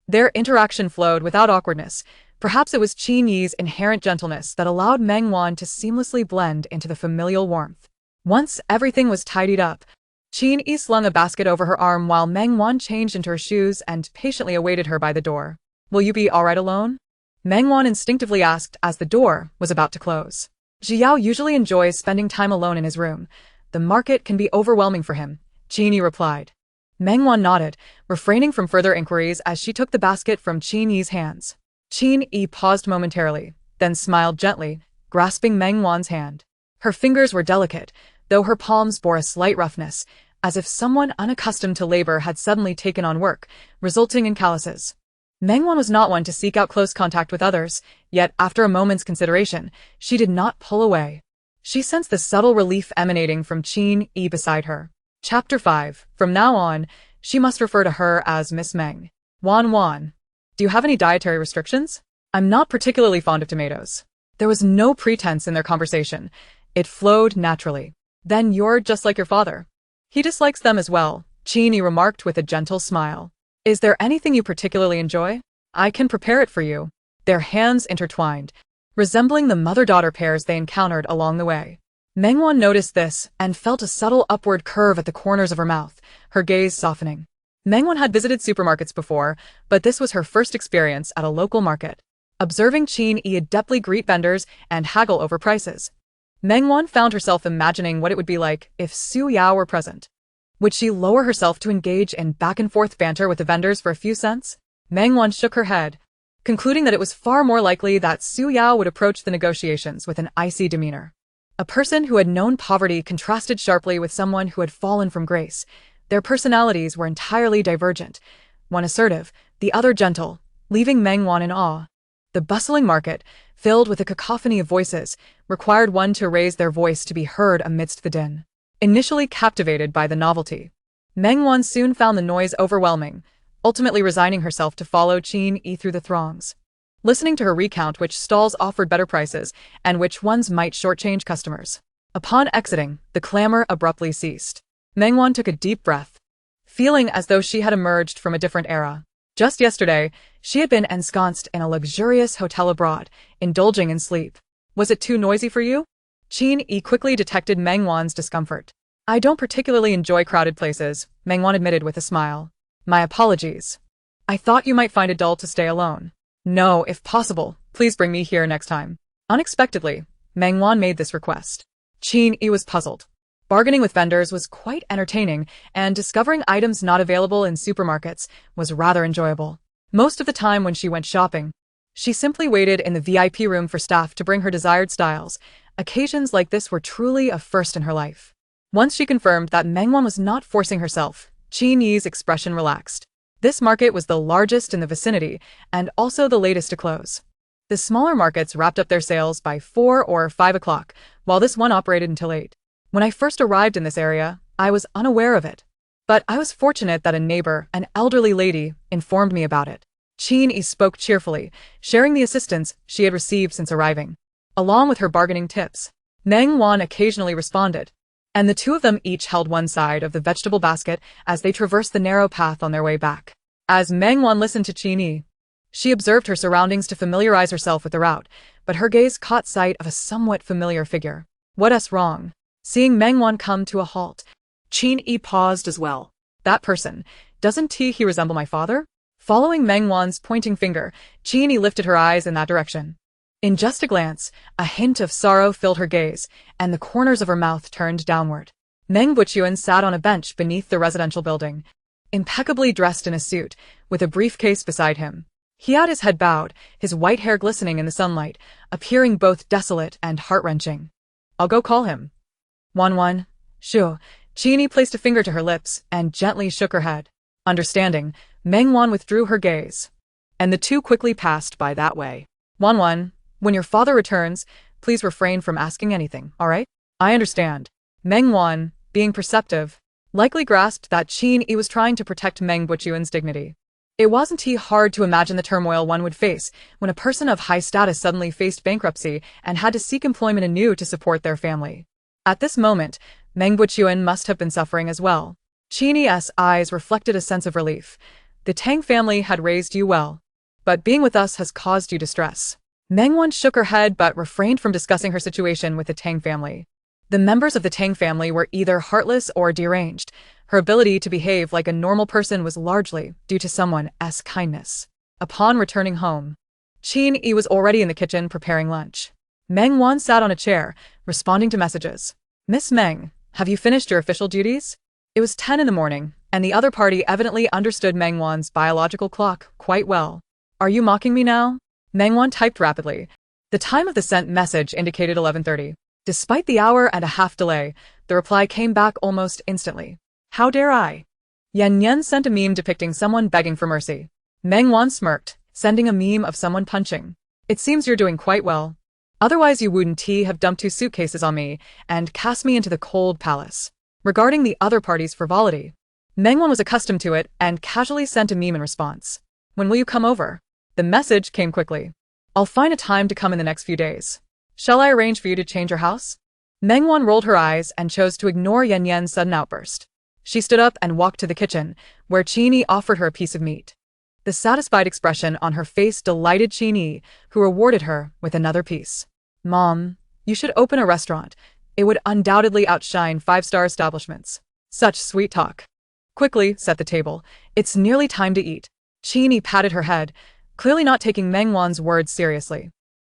Speaker 1: Their interaction flowed without awkwardness. Perhaps it was Qin Yi's inherent gentleness that allowed Meng Wan to seamlessly blend into the familial warmth. Once everything was tidied up, Qin Yi slung a basket over her arm while Meng Wan changed into her shoes and patiently awaited her by the door. Will you be all right alone? Meng Wan instinctively asked as the door was about to close. Jiao usually enjoys spending time alone in his room. The market can be overwhelming for him, Qin Yi replied. Meng Wan nodded, refraining from further inquiries as she took the basket from Qin Yi's hands. Qin Yi paused momentarily, then smiled gently, grasping Meng Wan's hand. Her fingers were delicate, though her palms bore a slight roughness, as if someone unaccustomed to labor had suddenly taken on work, resulting in calluses. Meng Wan was not one to seek out close contact with others, yet after a moment's consideration, she did not pull away. She sensed the subtle relief emanating from Qin Yi beside her. Chapter 5. From now on, she must refer to her as Miss Meng. Wan. Do you have any dietary restrictions? I'm not particularly fond of tomatoes. There was no pretense in their conversation. It flowed naturally. Then you're just like your father. He dislikes them as well, Qin Yi remarked with a gentle smile. Is there anything you particularly enjoy? I can prepare it for you. Their hands intertwined, resembling the mother-daughter pairs they encountered along the way. Meng Wan noticed this and felt a subtle upward curve at the corners of her mouth, her gaze softening. Meng Wan had visited supermarkets before, but this was her first experience at a local market. Observing Qin Yi adeptly greet vendors and haggle over prices, Meng Wan found herself imagining what it would be like if Su Yao were present. Would she lower herself to engage in back-and-forth banter with the vendors for a few cents? Meng Wan shook her head, concluding that it was far more likely that Su Yao would approach the negotiations with an icy demeanor. A person who had known poverty contrasted sharply with someone who had fallen from grace. Their personalities were entirely divergent, one assertive, the other gentle, leaving Meng Wan in awe. The bustling market, filled with a cacophony of voices, required one to raise their voice to be heard amidst the din. Initially captivated by the novelty, Meng Wan soon found the noise overwhelming, ultimately resigning herself to follow Qin Yi through the throngs. Listening to her recount which stalls offered better prices and which ones might shortchange customers. Upon exiting, the clamor abruptly ceased. Meng Wan took a deep breath, feeling as though she had emerged from a different era. Just yesterday, she had been ensconced in a luxurious hotel abroad, indulging in sleep. Was it too noisy for you? Qin Yi quickly detected Meng Wan's discomfort. I don't particularly enjoy crowded places, Meng Wan admitted with a smile. My apologies. I thought you might find it dull to stay alone. No, if possible, please bring me here next time. Unexpectedly, Meng Wan made this request. Qin Yi was puzzled. Bargaining with vendors was quite entertaining, and discovering items not available in supermarkets was rather enjoyable. Most of the time when she went shopping, She simply waited in the VIP room for staff to bring her desired styles. Occasions like this were truly a first in her life. Once she confirmed that Meng Wan was not forcing herself, Qin Yi's expression relaxed. This market was the largest in the vicinity and also the latest to close. The smaller markets wrapped up their sales by 4 or 5 o'clock, while this one operated until 8. When I first arrived in this area, I was unaware of it. But I was fortunate that a neighbor, an elderly lady, informed me about it. Qin Yi spoke cheerfully, sharing the assistance she had received since arriving, along with her bargaining tips. Meng Wan occasionally responded, and the two of them each held one side of the vegetable basket as they traversed the narrow path on their way back. As Meng Wan listened to Qin Yi, she observed her surroundings to familiarize herself with the route, but her gaze caught sight of a somewhat familiar figure. What's wrong? Seeing Meng Wan come to a halt,
Speaker 2: Qin Yi paused as well.
Speaker 1: That person, doesn't he resemble my father? Following Meng Wan's pointing finger, Qin Yi lifted her eyes in that direction. In just a glance, a hint of sorrow filled her gaze, and the corners of her mouth turned downward. Meng Buchuan sat on a bench beneath the residential building, impeccably dressed in a suit, with a briefcase beside him. He had his head bowed, his white hair glistening in the sunlight, appearing both desolate and heart-wrenching. I'll go call him. Wan, Shu. Qin Yi placed a finger to her lips and gently shook her head. Understanding, Meng Wan withdrew her gaze, and the two quickly passed by that way. Wan, when your father returns, please refrain from asking anything, all right? I understand. Meng Wan, being perceptive, likely grasped that Qin Yi was trying to protect Meng Buchuan's dignity. It wasn't hard to imagine the turmoil one would face when a person of high status suddenly faced bankruptcy and had to seek employment anew to support their family. At this moment, Meng Buchuan must have been suffering as well. Qin Yi's eyes reflected a sense of relief. The Tang family had raised you well, but being with us has caused you distress. Meng Wan shook her head but refrained from discussing her situation with the Tang family. The members of the Tang family were either heartless or deranged. Her ability to behave like a normal person was largely due to someone's kindness. Upon returning home, Qin Yi was already in the kitchen preparing lunch. Meng Wan sat on a chair, responding to messages. Miss Meng, have you finished your official duties? It was 10 in the morning, and the other party evidently understood Meng Wan's biological clock quite well. Are you mocking me now? Meng Wan typed rapidly. The time of the sent message indicated 11:30. Despite the hour-and-a-half delay, the reply came back almost instantly. How dare I? Yan sent a meme depicting someone begging for mercy. Meng Wan smirked, sending a meme of someone punching. It seems you're doing quite well. Otherwise you wouldn't have dumped 2 suitcases on me and cast me into the cold palace. Regarding the other party's frivolity, Meng Wan was accustomed to it and casually sent a meme in response. When will you come over? The message came quickly. I'll find a time to come in the next few days. Shall I arrange for you to change your house? Meng Wan rolled her eyes and chose to ignore Yan's sudden outburst. She stood up and walked to the kitchen, where Qin Yi offered her a piece of meat. The satisfied expression on her face delighted Qin Yi, who rewarded her with another piece. Mom, you should open a restaurant. It would undoubtedly outshine 5-star establishments. Such sweet talk. Quickly, set the table. It's nearly time to eat. Qin Yi patted her head, clearly not taking Meng Wan's words seriously.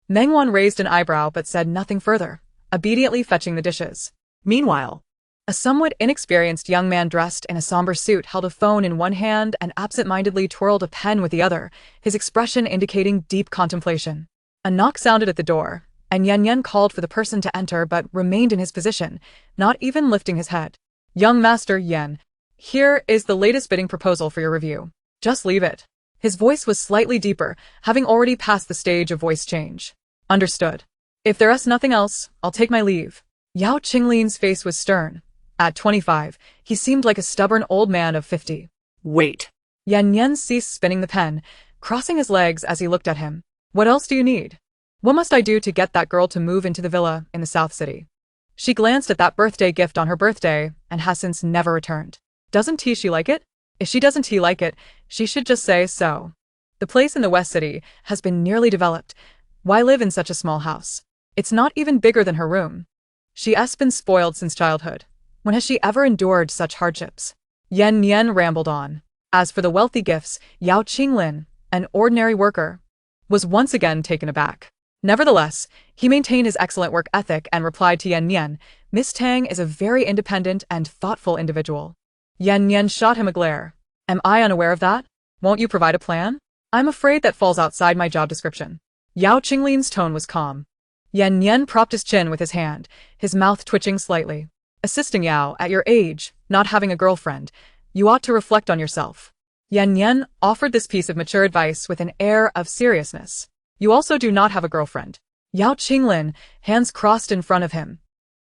Speaker 1: Meng Wan raised an eyebrow but said nothing further, obediently fetching the dishes.
Speaker 2: Meanwhile,
Speaker 1: a somewhat inexperienced young man dressed in a somber suit held a phone in one hand and absent-mindedly twirled a pen with the other, his expression indicating deep contemplation. A knock sounded at the door, and Yan called for the person to enter but remained in his position, not even lifting his head. Young Master Yan, here is the latest bidding proposal for your review. Just leave it. His voice was slightly deeper, having already passed the stage of voice change. Understood. If there's nothing else, I'll take my leave. Yao Qinglin's face was stern. At 25, he seemed like a stubborn old man of 50.
Speaker 2: Wait.
Speaker 1: Yan ceased spinning the pen, crossing his legs as he looked at him. What else do you need? What must I do to get that girl to move into the villa in the South City? She glanced at that birthday gift on her birthday and has since never returned. Doesn't she like it? If she doesn't like it, she should just say so. The place in the West City has been nearly developed. Why live in such a small house? It's not even bigger than her room. She's been spoiled since childhood. When has she ever endured such hardships? Yan rambled on. As for the wealthy gifts, Yao Qinglin, an ordinary worker, was once again taken aback. Nevertheless, he maintained his excellent work ethic and replied to Yan, Miss Tang is a very independent and thoughtful individual. Yan shot him a glare. Am I unaware of that? Won't you provide a plan? I'm afraid that falls outside my job description. Yao Qinglin's tone was calm. Yan Yan propped his chin with his hand, his mouth twitching slightly. Assisting Yao, at your age, not having a girlfriend, you ought to reflect on yourself. Yan Yan offered this piece of mature advice with an air of seriousness. You also do not have a girlfriend. Yao Qinglin, hands crossed in front of him,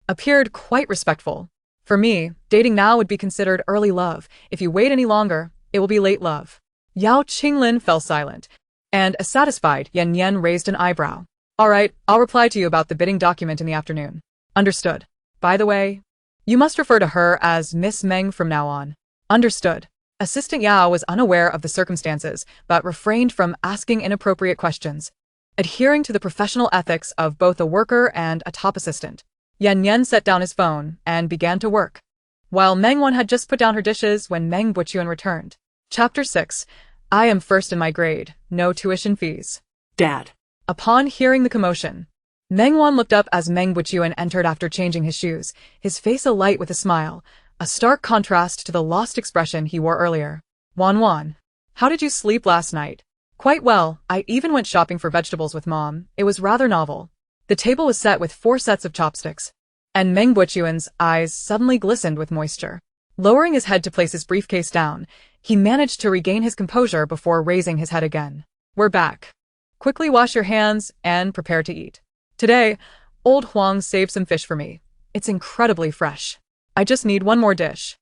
Speaker 1: appeared quite respectful. For me, dating now would be considered early love. If you wait any longer, it will be late love. Yao Qinglin fell silent, and a satisfied Yan Yan raised an eyebrow. All right, I'll reply to you about the bidding document in the afternoon. Understood. By the way, you must refer to her as Miss Meng from now on. Understood. Assistant Yao was unaware of the circumstances, but refrained from asking inappropriate questions, adhering to the professional ethics of both a worker and a top assistant. Yan Yan set down his phone and began to work, while Meng Wan had just put down her dishes when Meng Buchuan returned. Chapter 6. I am first in my grade. No tuition fees.
Speaker 2: Dad.
Speaker 1: Upon hearing the commotion, Meng Wan looked up as Meng Buchuan entered after changing his shoes, his face alight with a smile, a stark contrast to the lost expression he wore earlier. Wan, how did you sleep last night? Quite well. I even went shopping for vegetables with Mom. It was rather novel. The table was set with 4 sets of chopsticks, and Meng Buchuan's eyes suddenly glistened with moisture. Lowering his head to place his briefcase down, he managed to regain his composure before raising his head again. We're back. Quickly wash your hands and prepare to eat. Today, old Huang saved some fish for me. It's incredibly fresh. I just need one more dish.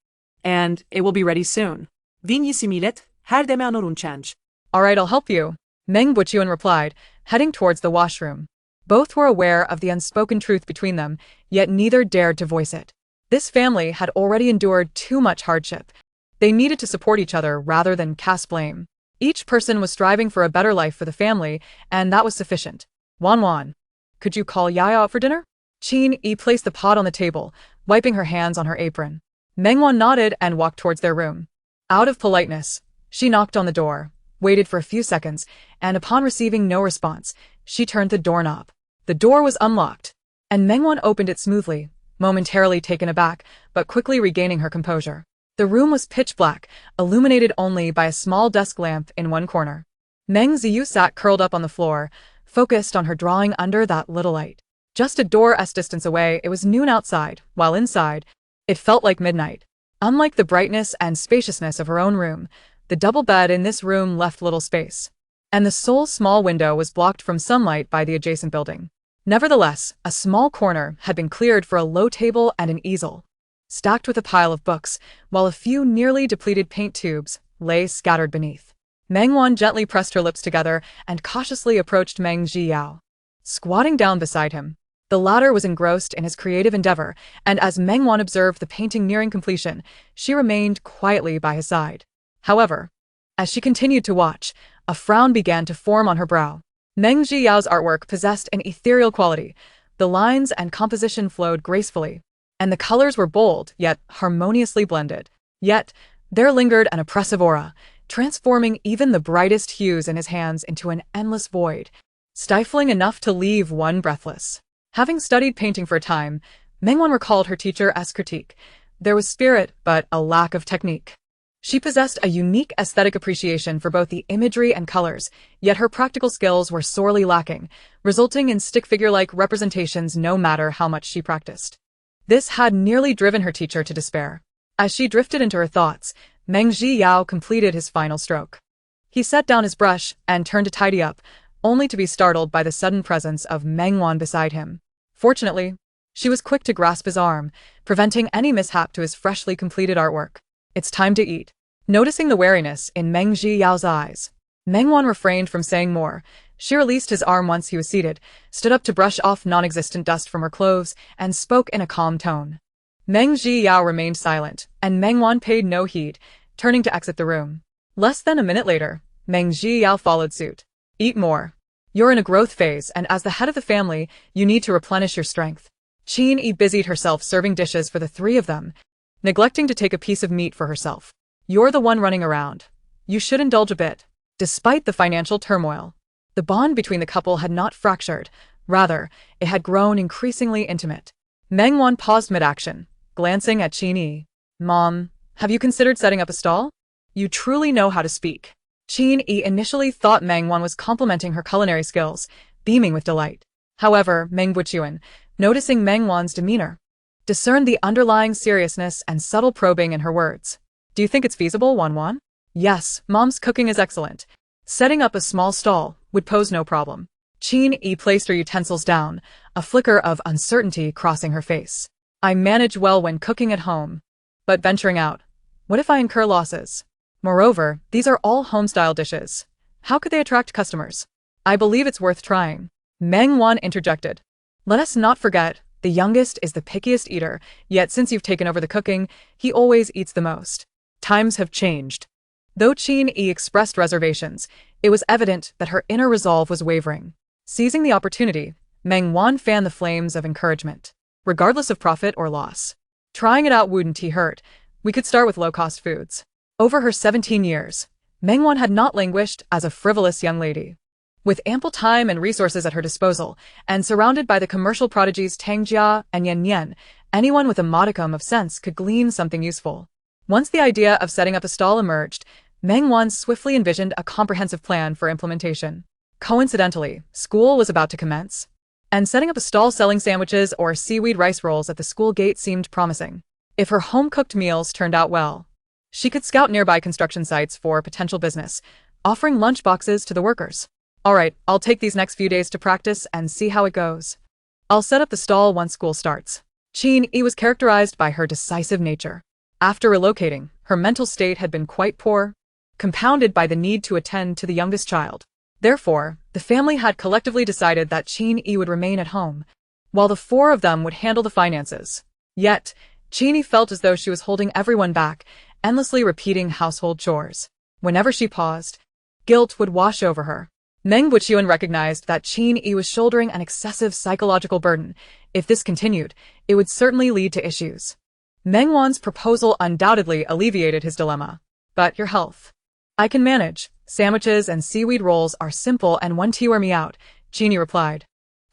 Speaker 2: And it will be ready soon. Vinyi similet, her deme anorun change.
Speaker 1: All right, I'll help you, Meng Buchuan replied, heading towards the washroom. Both were aware of the unspoken truth between them, yet neither dared to voice it. This family had already endured too much hardship. They needed to support each other rather than cast blame. Each person was striving for a better life for the family, and that was sufficient. Wan, could you call Yaya out for dinner? Qin Yi placed the pot on the table, wiping her hands on her apron. Meng Wan nodded and walked towards their room. Out of politeness, she knocked on the door, waited for a few seconds, and upon receiving no response, she turned the doorknob. The door was unlocked, and Meng Wan opened it smoothly, momentarily taken aback, but quickly regaining her composure. The room was pitch black, illuminated only by a small desk lamp in one corner. Meng Ziyu sat curled up on the floor, focused on her drawing under that little light. Just a door's distance away, it was noon outside, while inside, it felt like midnight. Unlike the brightness and spaciousness of her own room, the double bed in this room left little space, and the sole small window was blocked from sunlight by the adjacent building. Nevertheless, a small corner had been cleared for a low table and an easel, stacked with a pile of books, while a few nearly depleted paint tubes lay scattered beneath. Meng Wan gently pressed her lips together and cautiously approached Meng Zhiyao, squatting down beside him. The latter was engrossed in his creative endeavor, and as Meng Wan observed the painting nearing completion, she remained quietly by his side. However, as she continued to watch, a frown began to form on her brow. Meng Zhiyao's artwork possessed an ethereal quality. The lines and composition flowed gracefully, and the colors were bold, yet harmoniously blended. Yet, there lingered an oppressive aura, transforming even the brightest hues in his hands into an endless void, stifling enough to leave one breathless. Having studied painting for a time, Meng Wan recalled her teacher's critique. There was spirit, but a lack of technique. She possessed a unique aesthetic appreciation for both the imagery and colors, yet her practical skills were sorely lacking, resulting in stick figure-like representations no matter how much she practiced. This had nearly driven her teacher to despair. As she drifted into her thoughts, Meng Zhiyao completed his final stroke. He set down his brush and turned to tidy up, only to be startled by the sudden presence of Meng Wan beside him. Fortunately, she was quick to grasp his arm, preventing any mishap to his freshly completed artwork. It's time to eat. Noticing the wariness in Meng Zhiyao's eyes, Meng Wan refrained from saying more. She released his arm once he was seated, stood up to brush off non-existent dust from her clothes, and spoke in a calm tone. Meng Zhiyao remained silent, and Meng Wan paid no heed, turning to exit the room. Less than a minute later, Meng Zhiyao followed suit. Eat more. You're in a growth phase, and as the head of the family, you need to replenish your strength. Qin Yi busied herself serving dishes for the 3 of them, neglecting to take a piece of meat for herself. You're the one running around. You should indulge a bit. Despite the financial turmoil, the bond between the couple had not fractured. Rather, it had grown increasingly intimate. Meng Wan paused mid-action, glancing at Qin Yi. Mom, have you considered setting up a stall? You truly know how to speak. Qin initially thought Meng Wan was complimenting her culinary skills, beaming with delight. However, Meng Buchuan, noticing Meng Wan's demeanor, discerned the underlying seriousness and subtle probing in her words. Do you think it's feasible, Wan? Yes, Mom's cooking is excellent. Setting up a small stall would pose no problem. Qin placed her utensils down, a flicker of uncertainty crossing her face. I manage well when cooking at home. But venturing out, what if I incur losses? Moreover, these are all home-style dishes. How could they attract customers? I believe it's worth trying. Meng Wan interjected. Let us not forget, the youngest is the pickiest eater, yet since you've taken over the cooking, he always eats the most. Times have changed. Though Qin expressed reservations, it was evident that her inner resolve was wavering. Seizing the opportunity, Meng Wan fanned the flames of encouragement. Regardless of profit or loss, trying it out wouldn't hurt. We could start with low-cost foods. Over her 17 years, Meng Wan had not languished as a frivolous young lady. With ample time and resources at her disposal, and surrounded by the commercial prodigies Tang and Yan, anyone with a modicum of sense could glean something useful. Once the idea of setting up a stall emerged, Meng Wan swiftly envisioned a comprehensive plan for implementation. Coincidentally, school was about to commence, and setting up a stall selling sandwiches or seaweed rice rolls at the school gate seemed promising. If her home-cooked meals turned out well, she could scout nearby construction sites for potential business, offering lunch boxes to the workers. All right, I'll take these next few days to practice and see how it goes. I'll set up the stall once school starts. Qin was characterized by her decisive nature. After relocating, her mental state had been quite poor, compounded by the need to attend to the youngest child. Therefore, the family had collectively decided that Qin would remain at home, while the four of them would handle the finances. Yet, Qin felt as though she was holding everyone back, endlessly repeating household chores. Whenever she paused, guilt would wash over her. Meng Buchuan recognized that Qin was shouldering an excessive psychological burden. If this continued, it would certainly lead to issues. Meng Wan's proposal undoubtedly alleviated his dilemma. But your health? I can manage. Sandwiches and seaweed rolls are simple and won't wear me out, Qin replied.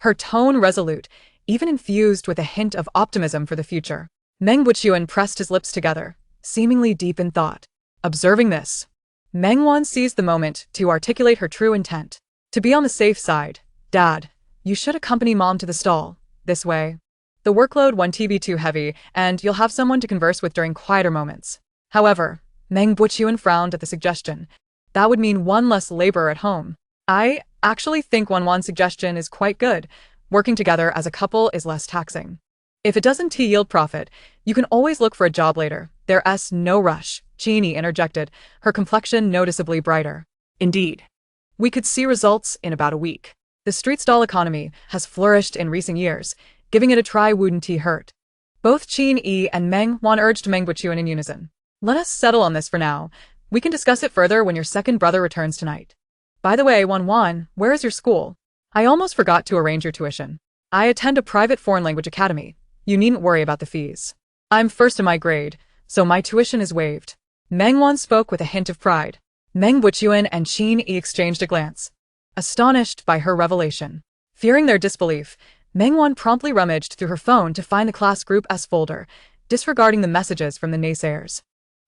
Speaker 1: Her tone resolute, even infused with a hint of optimism for the future. Meng Buchuan pressed his lips together, seemingly deep in thought. Observing this, Meng Wan seized the moment to articulate her true intent. To be on the safe side, Dad, you should accompany Mom to the stall. This way, the workload won't be too heavy, and you'll have someone to converse with during quieter moments. However, Meng Buchuan frowned at the suggestion. That would mean one less labor at home. I actually think Wan's suggestion is quite good. Working together as a couple is less taxing. If it doesn't yield profit, you can always look for a job later. There's no rush, Qin interjected, her complexion noticeably brighter. Indeed. We could see results in about a week. The street stall economy has flourished in recent years. Giving it a try wouldn't hurt. Both Qin and Meng Wan urged Meng Buchuan in unison. Let us settle on this for now. We can discuss it further when your second brother returns tonight. By the way, Wan, where is your school? I almost forgot to arrange your tuition. I attend a private foreign language academy. You needn't worry about the fees. I'm first in my grade, so my tuition is waived. Meng Wan spoke with a hint of pride. Meng Buchuan and Qin exchanged a glance, astonished by her revelation. Fearing their disbelief, Meng Wan promptly rummaged through her phone to find the class group S folder, disregarding the messages from the naysayers.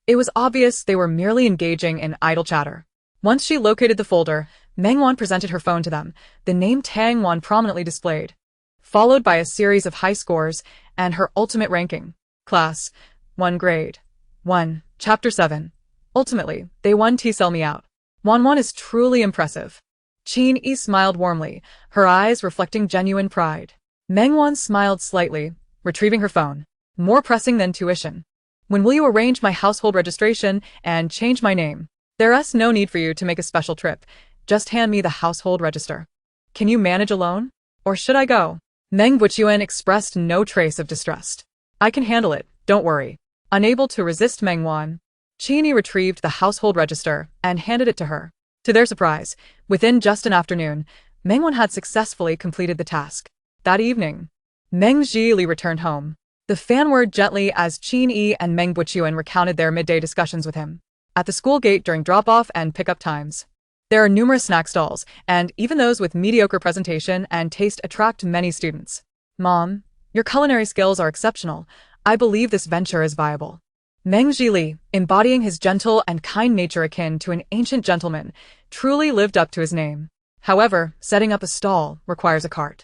Speaker 1: It was obvious they were merely engaging in idle chatter. Once she located the folder, Meng Wan presented her phone to them, the name Tang prominently displayed, followed by a series of high scores and her ultimate ranking. Class 1 Grade 1 Chapter 7. Ultimately, they won to sell me out. Wan is truly impressive. Qin smiled warmly, her eyes reflecting genuine pride. Meng Wan smiled slightly, retrieving her phone. More pressing than tuition. When will you arrange my household registration and change my name? There's no need for you to make a special trip. Just hand me the household register. Can you manage alone? Or should I go? Meng Buchuan expressed no trace of distrust. I can handle it, don't worry. Unable to resist Meng Wan, Qin retrieved the household register and handed it to her. To their surprise, within just an afternoon, Meng Wan had successfully completed the task. That evening, Meng Zhili returned home. The fan whirred gently as Qin and Meng Buchuan recounted their midday discussions with him. At the school gate during drop-off and pick-up times, there are numerous snack stalls, and even those with mediocre presentation and taste attract many students. Mom, your culinary skills are exceptional. I believe this venture is viable. Meng Zhili, embodying his gentle and kind nature akin to an ancient gentleman, truly lived up to his name. However, setting up a stall requires a cart.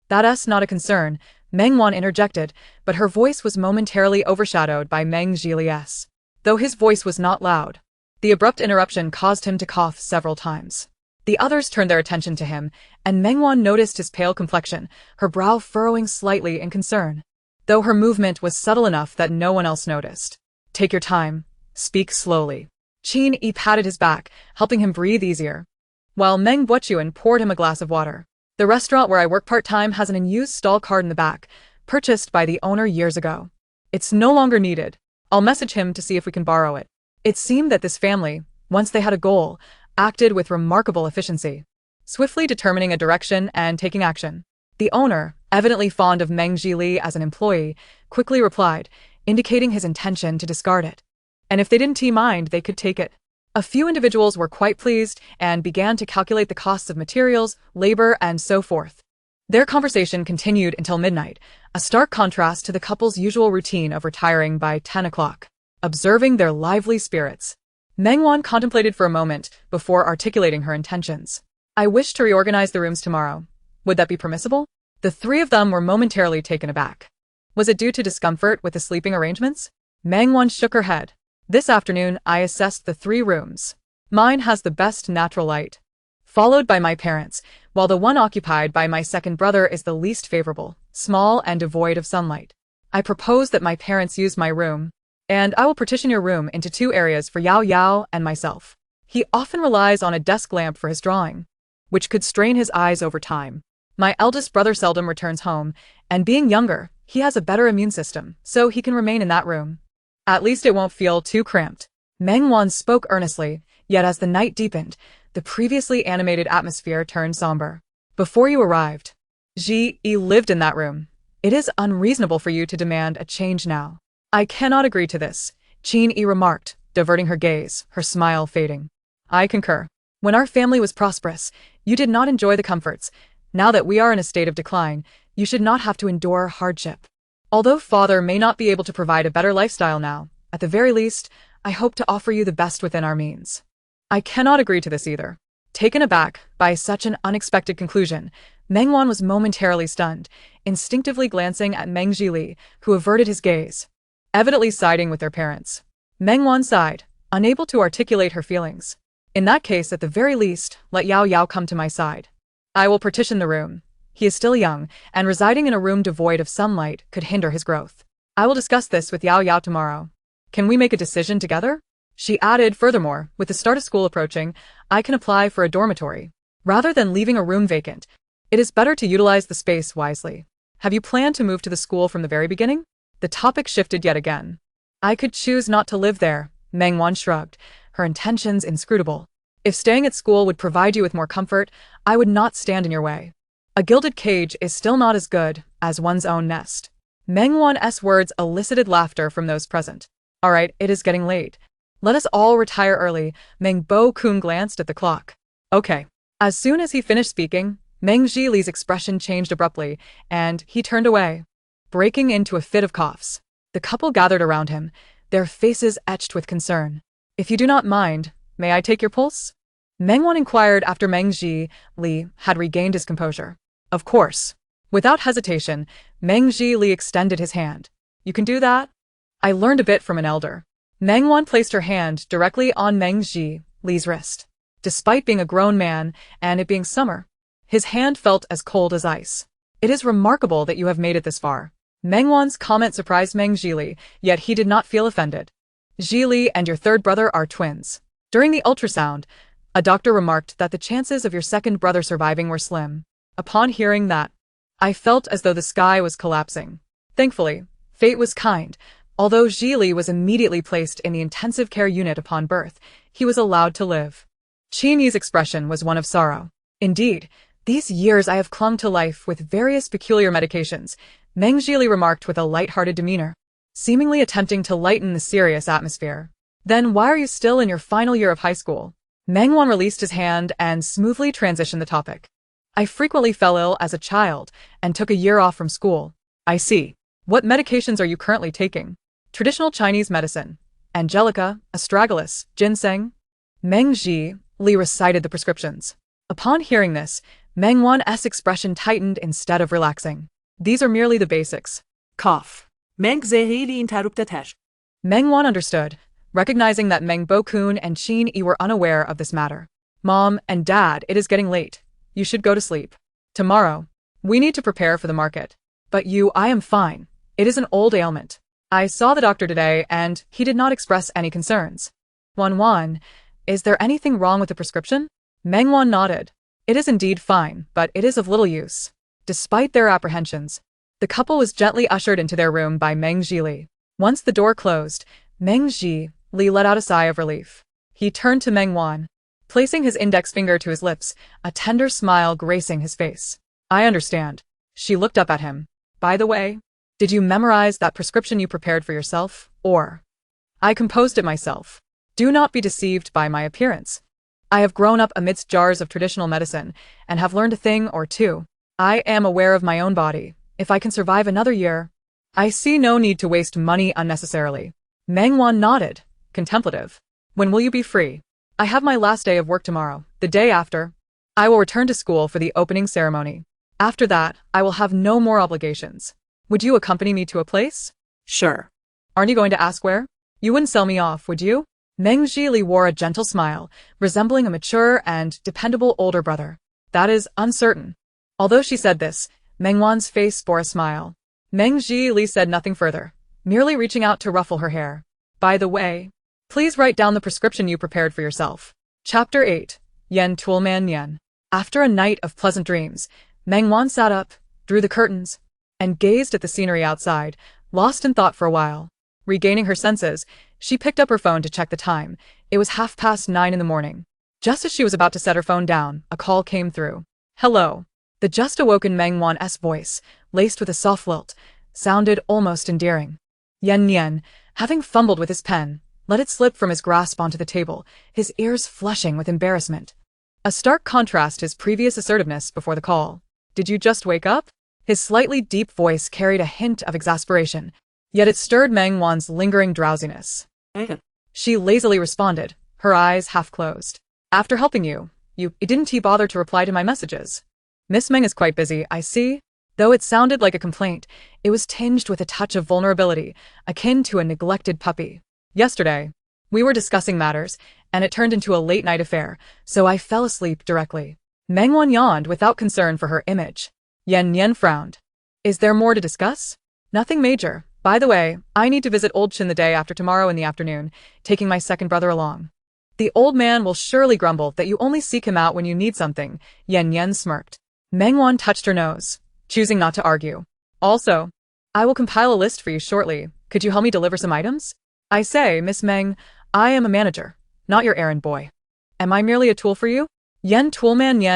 Speaker 1: That's not a concern, Meng Wan interjected, but her voice was momentarily overshadowed by Meng Zhili's. Though his voice was not loud, the abrupt interruption caused him to cough several times. The others turned their attention to him, and Meng Wan noticed his pale complexion, her brow furrowing slightly in concern, though her movement was subtle enough that no one else noticed. Take your time. Speak slowly. Qin Yi patted his back, helping him breathe easier, while Meng Buochuan poured him a glass of water. The restaurant where I work part-time has an unused stall card in the back, purchased by the owner years ago. It's no longer needed. I'll message him to see if we can borrow it. It seemed that this family, once they had a goal, acted with remarkable efficiency, swiftly determining a direction and taking action. The owner, evidently fond of Meng Zhili as an employee, quickly replied, indicating his intention to discard it. And if they didn't mind, they could take it. A few individuals were quite pleased and began to calculate the costs of materials, labor, and so forth. Their conversation continued until midnight, a stark contrast to the couple's usual routine of retiring by 10 o'clock. Observing their lively spirits, Meng Wan contemplated for a moment before articulating her intentions. I wish to reorganize the rooms tomorrow. Would that be permissible? The three of them were momentarily taken aback. Was it due to discomfort with the sleeping arrangements? Meng Wan shook her head. This afternoon, I assessed the 3 rooms. Mine has the best natural light, followed by my parents', while the one occupied by my second brother is the least favorable, small and devoid of sunlight. I propose that my parents use my room, and I will partition your room into 2 areas for Yao Yao and myself. He often relies on a desk lamp for his drawing, which could strain his eyes over time. My eldest brother seldom returns home, and being younger, he has a better immune system, so he can remain in that room. At least it won't feel too cramped. Meng Wan spoke earnestly, yet as the night deepened, the previously animated atmosphere turned somber. Before you arrived, Ji Yi lived in that room. It is unreasonable for you to demand a change now. I cannot agree to this, Qin Yi remarked, diverting her gaze, her smile fading. I concur. When our family was prosperous, you did not enjoy the comforts. Now that we are in a state of decline, you should not have to endure hardship. Although father may not be able to provide a better lifestyle now, at the very least, I hope to offer you the best within our means. I cannot agree to this either. Taken aback by such an unexpected conclusion, Meng Wan was momentarily stunned, instinctively glancing at Meng Zhili, who averted his gaze, evidently siding with their parents. Meng Wan sighed, unable to articulate her feelings. In that case, at the very least, let Yao Yao come to my side. I will partition the room. He is still young, and residing in a room devoid of sunlight could hinder his growth. I will discuss this with Yao Yao tomorrow. Can we make a decision together? She added, furthermore, with the start of school approaching, I can apply for a dormitory. Rather than leaving a room vacant, it is better to utilize the space wisely. Have you planned to move to the school from the very beginning? The topic shifted yet again. I could choose not to live there, Meng Wan shrugged, her intentions inscrutable. If staying at school would provide you with more comfort, I would not stand in your way. A gilded cage is still not as good as one's own nest. Meng Wan's words elicited laughter from those present. All right, it is getting late. Let us all retire early. Meng Bo-kun glanced at the clock. Okay. As soon as he finished speaking, Meng Zhili's expression changed abruptly, and he turned away, breaking into a fit of coughs. The couple gathered around him, their faces etched with concern. If you do not mind, may I take your pulse? Meng Wan inquired after Meng Zhili had regained his composure. Of course. Without hesitation, Meng Zhili extended his hand. You can do that? I learned a bit from an elder. Meng Wan placed her hand directly on Meng Zhili's wrist. Despite being a grown man, and it being summer, his hand felt as cold as ice. It is remarkable that you have made it this far. Meng Wan's comment surprised Meng Zhili, yet he did not feel offended. Zhili and your third brother are twins. During the ultrasound, a doctor remarked that the chances of your second brother surviving were slim. Upon hearing that, I felt as though the sky was collapsing. Thankfully, fate was kind. Although Zhili was immediately placed in the intensive care unit upon birth, he was allowed to live. Qin Yi's expression was one of sorrow. Indeed, these years I have clung to life with various peculiar medications, Meng Zhili remarked with a light-hearted demeanor, seemingly attempting to lighten the serious atmosphere. Then why are you still in your final year of high school? Meng Wan released his hand and smoothly transitioned the topic. I frequently fell ill as a child and took a year off from school. I see. What medications are you currently taking? traditional Chinese medicine, angelica, astragalus, ginseng. Meng Li recited the prescriptions. Upon hearing this, Meng Wan's expression tightened instead of relaxing. These are merely the basics.
Speaker 2: Cough. Meng zehili interrupted.
Speaker 1: Meng Wan understood, recognizing that Meng Bo-kun and Qin Yi were unaware of this matter. Mom and Dad, it is getting late. You should go to sleep. Tomorrow, we need to prepare for the market. But I am fine. It is an old ailment. I saw the doctor today and he did not express any concerns. Wan, is there anything wrong with the prescription? Meng Wan nodded. It is indeed fine, but it is of little use. Despite their apprehensions, the couple was gently ushered into their room by Meng Li. Once the door closed, Meng Li let out a sigh of relief. He turned to Meng Wan, placing his index finger to his lips, a tender smile gracing his face. I understand. She looked up at him. By the way, did you memorize that prescription you prepared for yourself, or? I composed it myself. Do not be deceived by my appearance. I have grown up amidst jars of traditional medicine, and have learned a thing or two. I am aware of my own body. If I can survive another year, I see no need to waste money unnecessarily. Meng Wan nodded, contemplative. When will you be free? I have my last day of work tomorrow. The day after, I will return to school for the opening ceremony. After that, I will have no more obligations. Would you accompany me to a place?
Speaker 2: Sure.
Speaker 1: Aren't you going to ask where? You wouldn't sell me off, would you? Meng Li wore a gentle smile, resembling a mature and dependable older brother. That is uncertain. Although she said this, Meng Wan's face bore a smile. Meng Li said nothing further, merely reaching out to ruffle her hair. By the way, please write down the prescription you prepared for yourself. Chapter 8. Yen Tuolman Yen. After a night of pleasant dreams, Meng Wan sat up, drew the curtains, and gazed at the scenery outside, lost in thought for a while. Regaining her senses, she picked up her phone to check the time. It was 9:30 in the morning. Just as she was about to set her phone down, a call came through. Hello. The just-awoken Meng Wan's voice, laced with a soft lilt, sounded almost endearing. Yen, having fumbled with his pen, let it slip from his grasp onto the table, his ears flushing with embarrassment. A stark contrast to his previous assertiveness before the call. Did you just wake up? His slightly deep voice carried a hint of exasperation, yet it stirred Meng Wan's lingering drowsiness. She lazily responded, her eyes half closed. After helping you, didn't bother to reply to my messages? Miss Meng is quite busy, I see. Though it sounded like a complaint, it was tinged with a touch of vulnerability, akin to a neglected puppy. Yesterday, we were discussing matters, and it turned into a late-night affair, so I fell asleep directly. Meng Wan yawned without concern for her image. Yen frowned. Is there more to discuss? Nothing major. By the way, I need to visit Old Chin the day after tomorrow in the afternoon, taking my second brother along. The old man will surely grumble that you only seek him out when you need something, Yen smirked. Meng Wan touched her nose, choosing not to argue. Also, I will compile a list for you shortly. Could you help me deliver some items? I say, Miss Meng, I am a manager, not your errand boy. Am I merely a tool for you? Yen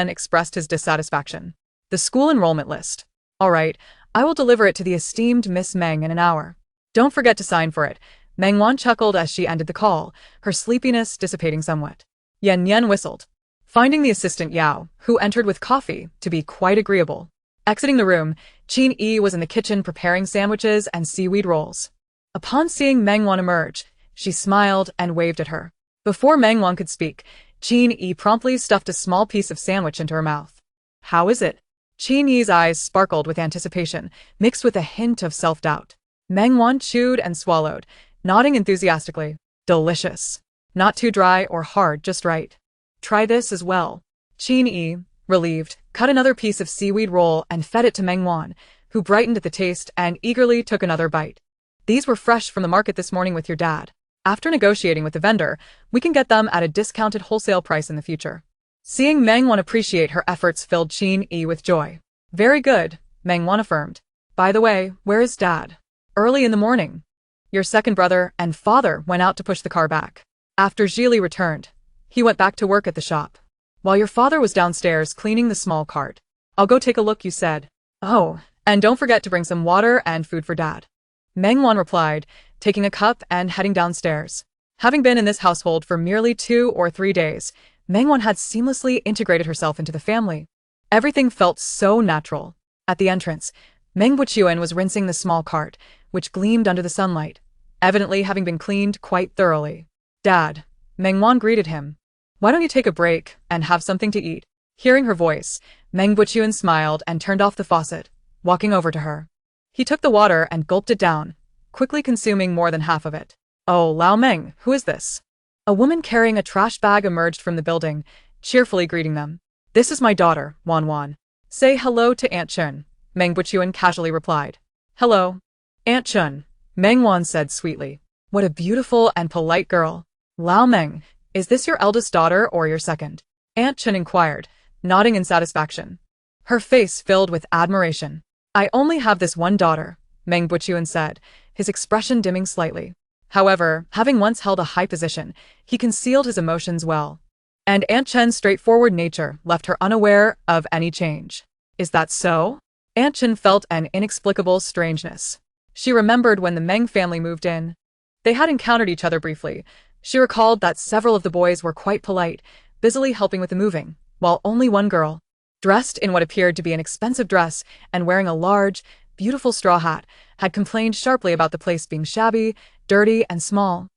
Speaker 1: expressed his dissatisfaction. The school enrollment list. All right, I will deliver it to the esteemed Miss Meng in an hour. Don't forget to sign for it. Meng Wan chuckled as she ended the call, her sleepiness dissipating somewhat. Yen whistled, finding the assistant Yao, who entered with coffee, to be quite agreeable. Exiting the room, Qin Yi was in the kitchen preparing sandwiches and seaweed rolls. Upon seeing Meng Wan emerge, she smiled and waved at her. Before Meng Wan could speak, Qin Yi promptly stuffed a small piece of sandwich into her mouth. How is it? Qin Yi's eyes sparkled with anticipation, mixed with a hint of self-doubt. Meng Wan chewed and swallowed, nodding enthusiastically. Delicious. Not too dry or hard, just right. Try this as well. Qin Yi, relieved, cut another piece of seaweed roll and fed it to Meng Wan, who brightened at the taste and eagerly took another bite. These were fresh from the market this morning with your dad. After negotiating with the vendor, we can get them at a discounted wholesale price in the future. Seeing Meng Wan appreciate her efforts filled Qin Yi with joy. Very good, Meng Wan affirmed. By the way, where is Dad? Early in the morning. Your second brother and father went out to push the car back. After Zhili returned, he went back to work at the shop. While your father was downstairs cleaning the small cart. I'll go take a look, you said. Oh, and don't forget to bring some water and food for Dad. Meng Wan replied, taking a cup and heading downstairs. Having been in this household for merely 2 or 3 days, Meng Wan had seamlessly integrated herself into the family. Everything felt so natural. At the entrance, Meng Buqian was rinsing the small cart, which gleamed under the sunlight. evidently having been cleaned quite thoroughly. "Dad," Meng Wan greeted him. "Why don't you take a break and have something to eat?" Hearing her voice, Meng Buchuan smiled and turned off the faucet, walking over to her. He took the water and gulped it down, quickly consuming more than half of it. "Oh, Lao Meng, who is this?" A woman carrying a trash bag emerged from the building, cheerfully greeting them. "This is my daughter, Wan Wan. Say hello to Aunt Chun," Meng Buchuan casually replied. "Hello, Aunt Chun," Meng Wan said sweetly. "What a beautiful and polite girl. Lao Meng, is this your eldest daughter or your second?" Aunt Chun inquired, nodding in satisfaction. Her face filled with admiration. "I only have this one daughter," Meng Buchuan said, his expression dimming slightly. However, having once held a high position, he concealed his emotions well. And Aunt Chen's straightforward nature left her unaware of any change. "Is that so?" Aunt Chen felt an inexplicable strangeness. She remembered when the Meng family moved in. They had encountered each other briefly. She recalled that several of the boys were quite polite, busily helping with the moving, while only one girl, dressed in what appeared to be an expensive dress and wearing a large, beautiful straw hat, had complained sharply about the place being shabby, dirty, and small.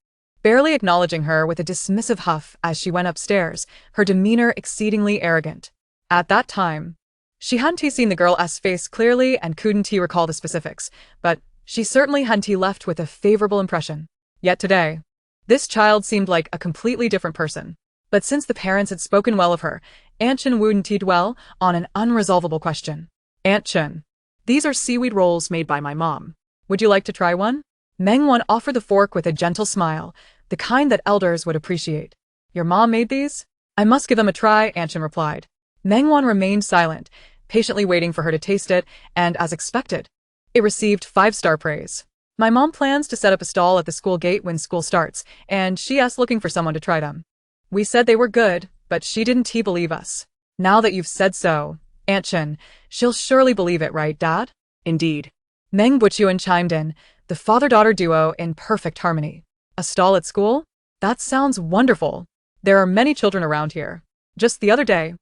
Speaker 1: Barely acknowledging her with a dismissive huff as she went upstairs, her demeanor exceedingly arrogant. At that time, she hadn't seen the girl's face clearly and couldn't recall the specifics, but she certainly hadn't left with a favorable impression. Yet today, this child seemed like a completely different person. But since the parents had spoken well of her, Aunt Chen wouldn't dwell on an unresolvable question. "Aunt Chen, these are seaweed rolls made by my mom. Would you like to try one?" Meng Wan offered the fork with a gentle smile, the kind that elders would appreciate. "Your mom made these?" "I must give them a try," Aunt Chen replied. Meng Wan remained silent, patiently waiting for her to taste it, and as expected, it received 5-star praise. "My mom plans to set up a stall at the school gate when school starts, and she asked looking for someone to try them. We said they were good, but she didn't believe us. Now that you've said so, Aunt Chen, she'll surely believe it, right, Dad?" "Indeed." Meng Buchuan chimed in, the father-daughter duo in perfect harmony. "A stall at school? That sounds wonderful. There are many children around here. Just the other day,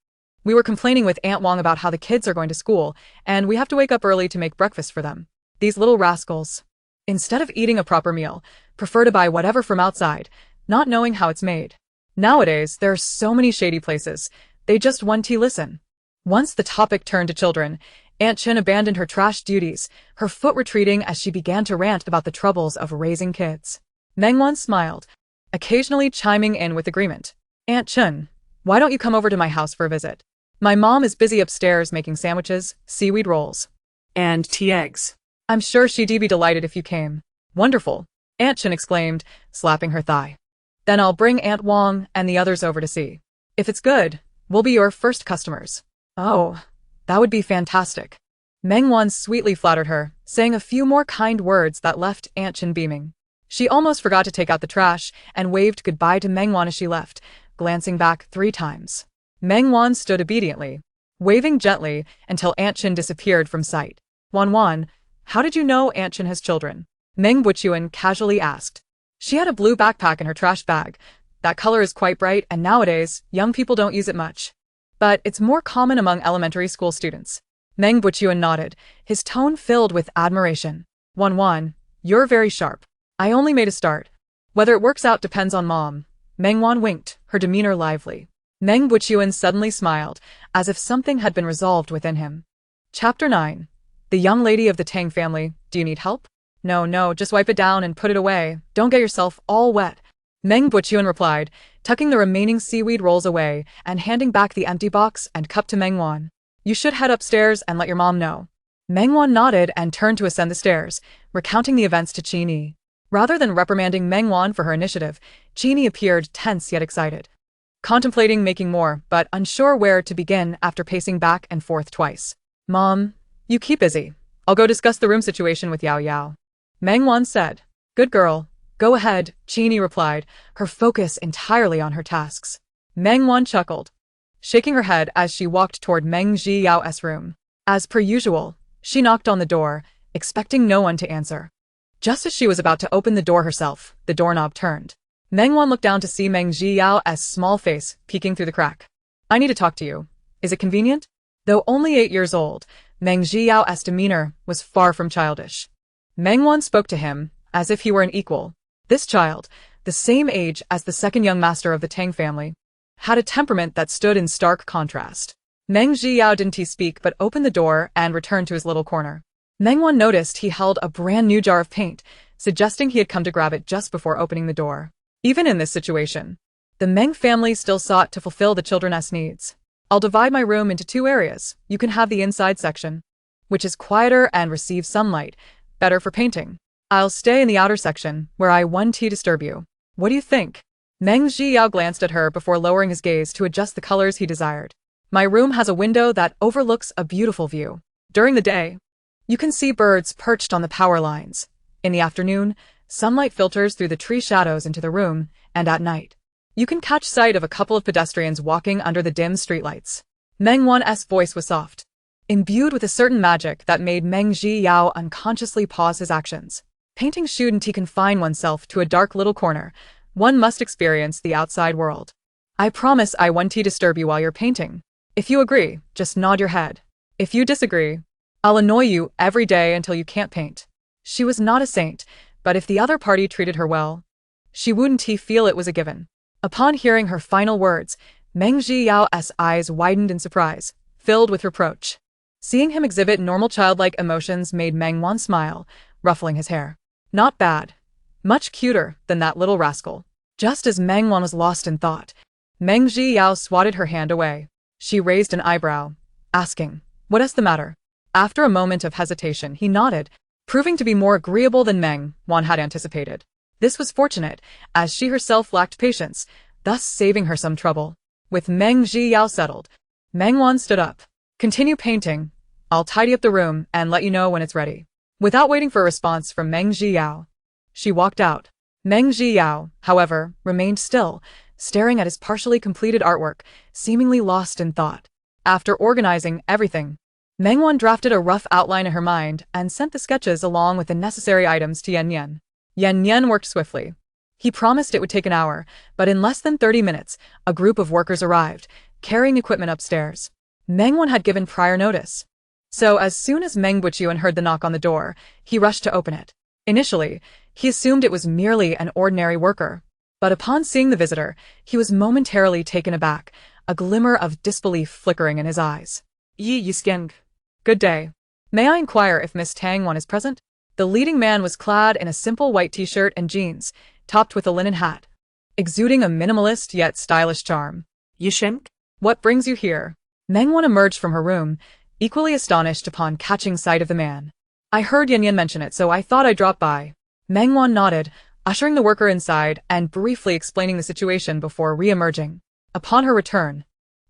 Speaker 1: we were complaining with Aunt Wang about how the kids are going to school, and we have to wake up early to make breakfast for them. These little rascals, instead of eating a proper meal, prefer to buy whatever from outside, not knowing how it's made. Nowadays, there are so many shady places. They just want to listen." Once the topic turned to children, Aunt Chen abandoned her trash duties, her foot retreating as she began to rant about the troubles of raising kids. Meng Wan smiled, occasionally chiming in with agreement. "Aunt Chen, why don't you come over to my house for a visit? My mom is busy upstairs making sandwiches, seaweed rolls,
Speaker 2: And tea eggs.
Speaker 1: I'm sure she'd be delighted if you came." "Wonderful," Aunt Chen exclaimed, slapping her thigh. "Then I'll bring Aunt Wang and the others over to see. If it's good, we'll be your first customers." "Oh, that would be fantastic." Meng Wan sweetly flattered her, saying a few more kind words that left Aunt Chen beaming. She almost forgot to take out the trash and waved goodbye to Meng Wan as she left, glancing back 3 times. Meng Wan stood obediently, waving gently until Aunt Chen disappeared from sight. "Wan Wan, how did you know Aunt Chen has children?" Meng Buchuan casually asked. "She had a blue backpack in her trash bag. That color is quite bright, and nowadays, young people don't use it much. But it's more common among elementary school students." Meng Buchuan nodded, his tone filled with admiration. "Wan Wan, you're very sharp. I only made a start. Whether it works out depends on Mom." Meng Wan winked, her demeanor lively. Meng Buchuan suddenly smiled, as if something had been resolved within him. Chapter 9. The young lady of the Tang family. "Do you need help?" No, just wipe it down and put it away. Don't get yourself all wet." Meng Buchuan replied, tucking the remaining seaweed rolls away and handing back the empty box and cup to Meng Wan. "You should head upstairs and let your mom know." Meng Wan nodded and turned to ascend the stairs, recounting the events to Qini. Rather than reprimanding Meng Wan for her initiative, Qini appeared tense yet excited, contemplating making more, but unsure where to begin after pacing back and forth twice. "Mom, you keep busy. I'll go discuss the room situation with Yao Yao," Meng Wan said. "Good girl. Go ahead," Qini replied, her focus entirely on her tasks. Meng Wan chuckled, shaking her head as she walked toward Meng Yao's room. As per usual, she knocked on the door, expecting no one to answer. Just as she was about to open the door herself, the doorknob turned. Meng Wan looked down to see Meng Yao's small face peeking through the crack. "I need to talk to you. Is it convenient?" Though only 8 years old, Meng Yao's demeanor was far from childish. Meng Wan spoke to him, as if he were an equal. This child, the same age as the second young master of the Tang family, had a temperament that stood in stark contrast. Meng Zhiyao didn't speak but opened the door and returned to his little corner. Meng Wan noticed he held a brand new jar of paint, suggesting he had come to grab it just before opening the door. Even in this situation, the Meng family still sought to fulfill the children's needs. I'll divide my room into 2 areas. You can have the inside section, which is quieter and receives sunlight, better for painting. I'll stay in the outer section, where I won't disturb you. What do you think? Meng Zhiyao glanced at her before lowering his gaze to adjust the colors he desired. My room has a window that overlooks a beautiful view. During the day, you can see birds perched on the power lines. In the afternoon, sunlight filters through the tree shadows into the room, and at night, you can catch sight of a couple of pedestrians walking under the dim streetlights. Meng Wan's voice was soft, imbued with a certain magic that made Meng Zhiyao unconsciously pause his actions. Painting shouldn't confine oneself to a dark little corner. One must experience the outside world. I promise I won't disturb you while you're painting. If you agree, just nod your head. If you disagree, I'll annoy you every day until you can't paint. She was not a saint, but if the other party treated her well, she wouldn't feel it was a given. Upon hearing her final words, Meng Zhiyao's eyes widened in surprise, filled with reproach. Seeing him exhibit normal childlike emotions made Meng Wan smile, ruffling his hair. Not bad. Much cuter than that little rascal. Just as Meng Wan was lost in thought, Meng Zhiyao swatted her hand away. She raised an eyebrow, asking, "What is the matter?" After a moment of hesitation, he nodded, proving to be more agreeable than Meng Wan had anticipated. This was fortunate, as she herself lacked patience, thus saving her some trouble. With Meng Zhiyao settled, Meng Wan stood up. "Continue painting. I'll tidy up the room and let you know when it's ready." Without waiting for a response from Meng Zhiyao, she walked out. Meng Zhiyao, however, remained still, staring at his partially completed artwork, seemingly lost in thought. After organizing everything, Meng Wan drafted a rough outline in her mind and sent the sketches along with the necessary items to Yan Yan. Yan Yan worked swiftly. He promised it would take an hour, but in less than 30 minutes, a group of workers arrived, carrying equipment upstairs. Meng Wan had given prior notice. So as soon as Meng Buqian heard the knock on the door, he rushed to open it. Initially, he assumed it was merely an ordinary worker, but upon seeing the visitor, he was momentarily taken aback, a glimmer of disbelief flickering in his eyes. "Yi. Good day. May I inquire if Miss Tang Wan is present?" The leading man was clad in a simple white t-shirt and jeans, topped with a linen hat, exuding a minimalist yet stylish charm.
Speaker 2: Yisheng?
Speaker 1: "What brings you here?" Meng Wan emerged from her room, equally astonished upon catching sight of the man. "I heard Yan Yan mention it, so I thought I'd drop by." Meng Wan nodded, ushering the worker inside and briefly explaining the situation before re-emerging. Upon her return,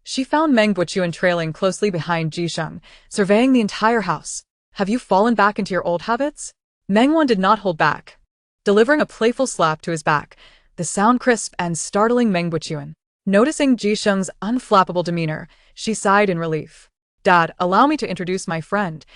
Speaker 1: she found Meng Buqian trailing closely behind Ji Sheng, surveying the entire house. "Have you fallen back into your old habits?" Meng Wan did not hold back, delivering a playful slap to his back, the sound crisp and startling Meng Buqian. Noticing Ji Sheng's unflappable demeanor, she sighed in relief. "Dad, allow me to introduce my friend,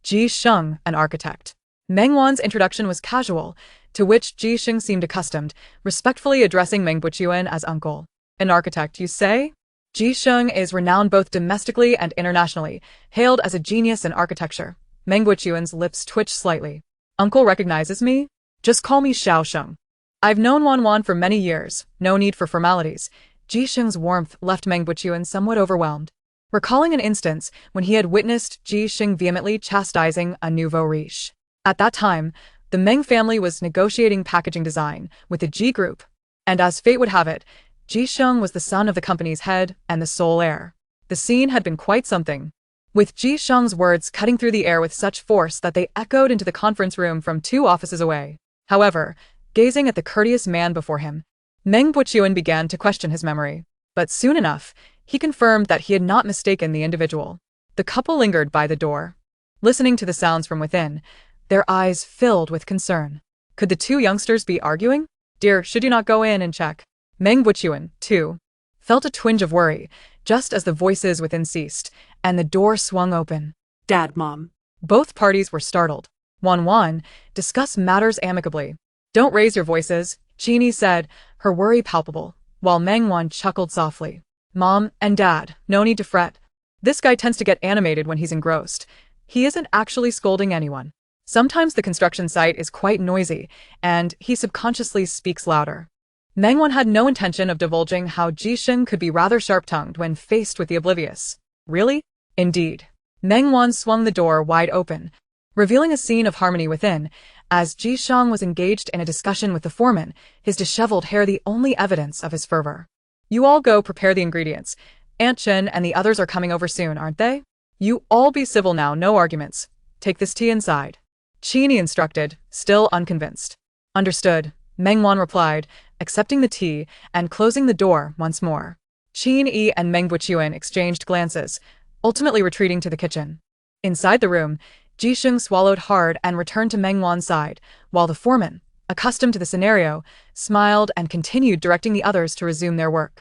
Speaker 1: Ji Sheng, an architect." Meng Wan's introduction was casual, to which Ji Sheng seemed accustomed, respectfully addressing Meng Buqian as uncle. "An architect, you say?" Ji Sheng is renowned both domestically and internationally, hailed as a genius in architecture. Meng Buqian's lips twitched slightly. "Uncle recognizes me? Just call me Xiao Sheng. I've known Wan for many years, no need for formalities." Ji Sheng's warmth left Meng Buqian somewhat overwhelmed, recalling an instance when he had witnessed Ji Sheng vehemently chastising a nouveau riche. At that time, the Meng family was negotiating packaging design with the Ji Group, and as fate would have it, Ji Sheng was the son of the company's head and the sole heir. The scene had been quite something, with Ji Sheng's words cutting through the air with such force that they echoed into the conference room from 2 offices away. However, gazing at the courteous man before him, Meng Buqian began to question his memory, but soon enough, he confirmed that he had not mistaken the individual. The couple lingered by the door, listening to the sounds from within, their eyes filled with concern. Could the 2 youngsters be arguing? "Dear, should you not go in and check?" Meng Buqian, too, felt a twinge of worry, just as the voices within ceased, and the door swung open.
Speaker 2: "Dad, Mom."
Speaker 1: Both parties were startled. Wan, discuss matters amicably. "Don't raise your voices," Chini said, her worry palpable, while Meng Wan chuckled softly. "Mom and Dad, no need to fret. This guy tends to get animated when he's engrossed. He isn't actually scolding anyone." Sometimes the construction site is quite noisy, and he subconsciously speaks louder. Meng Wan had no intention of divulging how Jisheng could be rather sharp-tongued when faced with the oblivious. Really? Indeed. Meng Wan swung the door wide open, revealing a scene of harmony within, as Jisheng was engaged in a discussion with the foreman, his disheveled hair the only evidence of his fervor. You all go prepare the ingredients. Aunt Chen and the others are coming over soon, aren't they? You all be civil now, no arguments. Take this tea inside. Qini instructed, still unconvinced. Understood, Meng Wan replied, accepting the tea and closing the door once more. Qini and Meng Wuqian exchanged glances, ultimately retreating to the kitchen. Inside the room, Jisheng swallowed hard and returned to Meng Wan's side, while the foreman, accustomed to the scenario, smiled and continued directing the others to resume their work.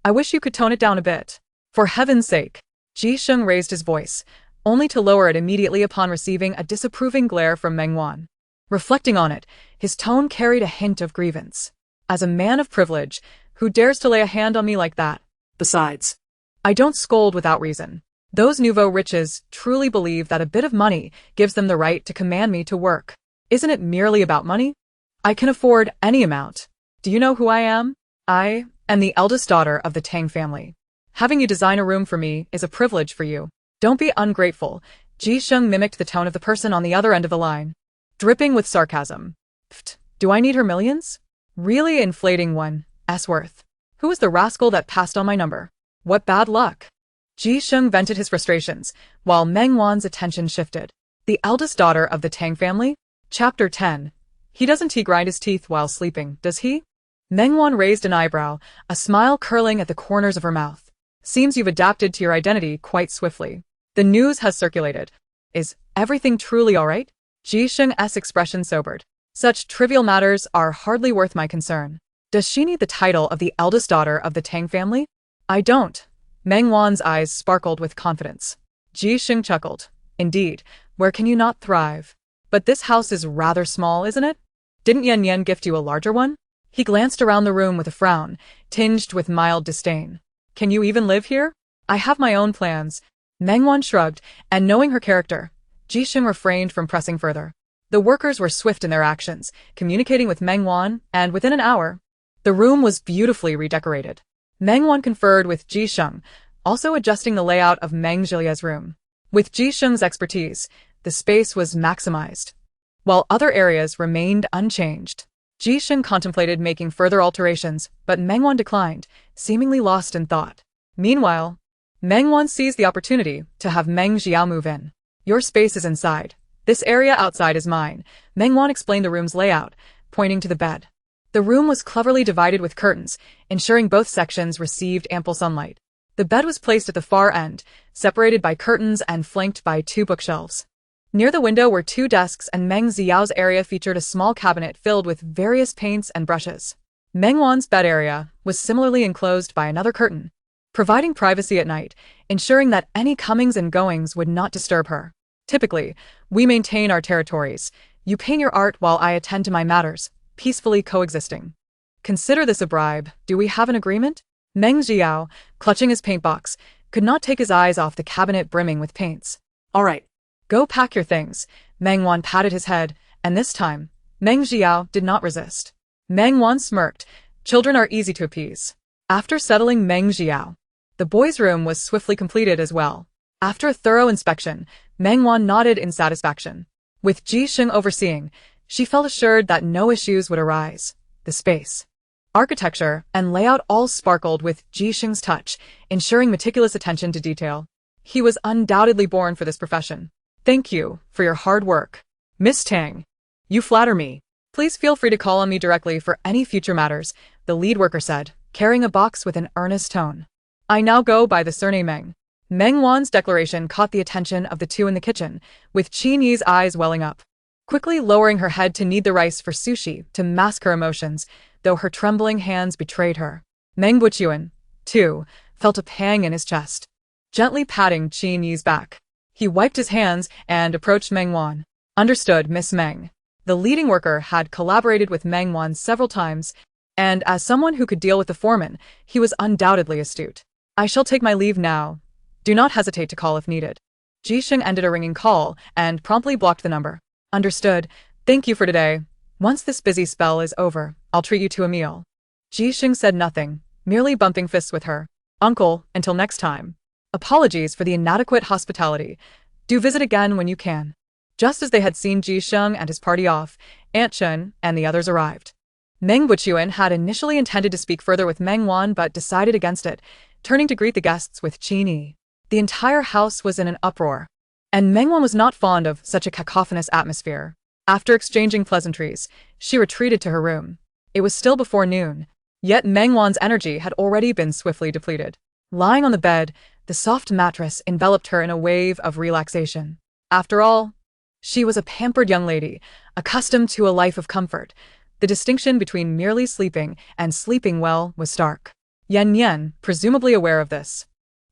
Speaker 1: I wish you could tone it down a bit. For heaven's sake. Jisheng raised his voice, only to lower it immediately upon receiving a disapproving glare from Meng Wan. Reflecting on it, his tone carried a hint of grievance. As a man of privilege, who dares to lay a hand on me like that?
Speaker 2: Besides,
Speaker 1: I don't scold without reason. Those nouveau riches truly believe that a bit of money gives them the right to command me to work. Isn't it merely about money? I can afford any amount. Do you know who I am? I am the eldest daughter of the Tang family. Having you design a room for me is a privilege for you. Don't be ungrateful. Jisheng mimicked the tone of the person on the other end of the line, dripping with sarcasm. Pfft, do I need her millions? Really inflating one's worth. Who is the rascal that passed on my number? What bad luck. Jisheng vented his frustrations, while Meng Wan's attention shifted. The eldest daughter of the Tang family? Chapter 10. He doesn't grind his teeth while sleeping, does he? Meng Wan raised an eyebrow, a smile curling at the corners of her mouth. Seems you've adapted to your identity quite swiftly. The news has circulated. Is everything truly all right? Jisheng's expression sobered. Such trivial matters are hardly worth my concern. Does she need the title of the eldest daughter of the Tang family? I don't. Meng Wan's eyes sparkled with confidence. Jisheng chuckled. Indeed, where can you not thrive? But this house is rather small, isn't it? Didn't Yan Yan gift you a larger one? He glanced around the room with a frown, tinged with mild disdain. Can you even live here? I have my own plans. Meng Wan shrugged, and knowing her character, Jisheng refrained from pressing further. The workers were swift in their actions, communicating with Meng Wan, and within an hour, the room was beautifully redecorated. Meng Wan conferred with Jisheng, also adjusting the layout of Meng Jilia's room. With Jisheng's expertise, the space was maximized, while other areas remained unchanged. Jisheng contemplated making further alterations, but Meng Wan declined, seemingly lost in thought. Meanwhile, Meng Wan seized the opportunity to have Meng Jiao move in. Your space is inside. This area outside is mine, Meng Wan explained the room's layout, pointing to the bed. The room was cleverly divided with curtains, ensuring both sections received ample sunlight. The bed was placed at the far end, separated by curtains and flanked by 2 bookshelves. Near the window were 2 desks, and Meng Xiao's area featured a small cabinet filled with various paints and brushes. Meng Wan's bed area was similarly enclosed by another curtain, providing privacy at night, ensuring that any comings and goings would not disturb her. Typically, we maintain our territories. You paint your art while I attend to my matters, peacefully coexisting. Consider this a bribe. Do we have an agreement? Meng Jiao, clutching his paint box, could not take his eyes off the cabinet brimming with paints. All right. Go pack your things. Meng Wan patted his head, and this time, Meng Jiao did not resist. Meng Wan smirked. Children are easy to appease. After settling Meng Jiao, the boys' room was swiftly completed as well. After a thorough inspection, Meng Wan nodded in satisfaction. With Jisheng overseeing, she felt assured that no issues would arise. The space, architecture, and layout all sparkled with Jisheng's touch, ensuring meticulous attention to detail. He was undoubtedly born for this profession. Thank you for your hard work. Miss Tang, you flatter me. Please feel free to call on me directly for any future matters, the lead worker said, carrying a box with an earnest tone. I now go by the surname Meng. Meng Wan's declaration caught the attention of the 2 in the kitchen, with Qin Yi's eyes welling up. Quickly lowering her head to knead the rice for sushi to mask her emotions, though her trembling hands betrayed her. Meng Wuqian, too, felt a pang in his chest. Gently patting Qin Yi's back, he wiped his hands and approached Meng Wan. Understood, Miss Meng. The leading worker had collaborated with Meng Wan several times, and as someone who could deal with the foreman, he was undoubtedly astute. I shall take my leave now. Do not hesitate to call if needed. Jisheng ended a ringing call and promptly blocked the number. Understood. Thank you for today. Once this busy spell is over, I'll treat you to a meal. Ji Xing said nothing, merely bumping fists with her. Uncle, until next time. Apologies for the inadequate hospitality. Do visit again when you can. Just as they had seen Ji Xing and his party off, Aunt Chen and the others arrived. Meng Wuchuan had initially intended to speak further with Meng Wan but decided against it, turning to greet the guests with Qin Yi. The entire house was in an uproar, and Meng Wan was not fond of such a cacophonous atmosphere. After exchanging pleasantries, she retreated to her room. It was still before noon, yet Meng Wan's energy had already been swiftly depleted. Lying on the bed, the soft mattress enveloped her in a wave of relaxation. After all, she was a pampered young lady, accustomed to a life of comfort. The distinction between merely sleeping and sleeping well was stark. Yan Yan, presumably aware of this,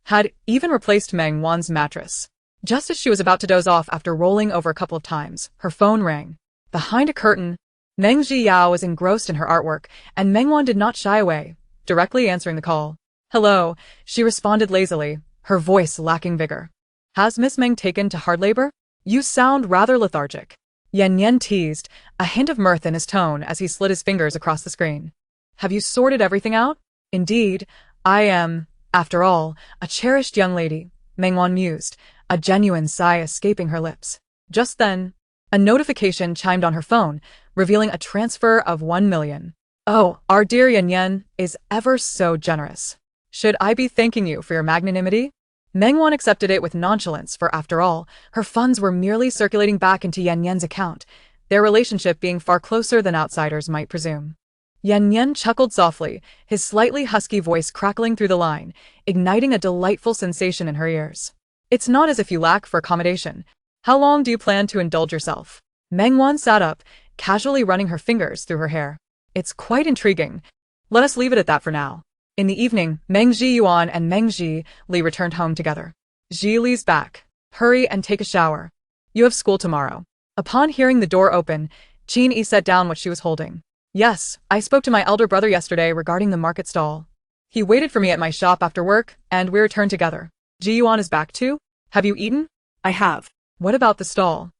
Speaker 1: had even replaced Meng Wan's mattress. Just as she was about to doze off after rolling over a couple of times, her phone rang. Behind a curtain, Meng Zhiyao was engrossed in her artwork, and Meng Wan did not shy away, directly answering the call. Hello, she responded lazily, her voice lacking vigor. Has Miss Meng taken to hard labor? You sound rather lethargic. Yan Yan teased, a hint of mirth in his tone as he slid his fingers across the screen. Have you sorted everything out? Indeed, I am, after all, a cherished young lady, Meng Wan mused, a genuine sigh escaping her lips. Just then, a notification chimed on her phone, revealing a transfer of 1 million. Oh, our dear Yan Yan is ever so generous. Should I be thanking you for your magnanimity? Meng Wan accepted it with nonchalance, for after all, her funds were merely circulating back into Yan Yan's account, their relationship being far closer than outsiders might presume. Yan Yan chuckled softly, his slightly husky voice crackling through the line, igniting a delightful sensation in her ears. It's not as if you lack for accommodation. How long do you plan to indulge yourself? Meng Wan sat up, casually running her fingers through her hair. It's quite intriguing. Let us leave it at that for now. In the evening, Meng Zhiyuan and Meng Zhi Li returned home together. Zhi Li's back. Hurry and take a shower. You have school tomorrow. Upon hearing the door open, Qin Yi set down what she was holding. Yes, I spoke to my elder brother yesterday regarding the market stall. He waited for me at my shop after work, and we returned together. Zhiyuan is back too? Have you eaten?
Speaker 2: I have.
Speaker 1: What about the stall?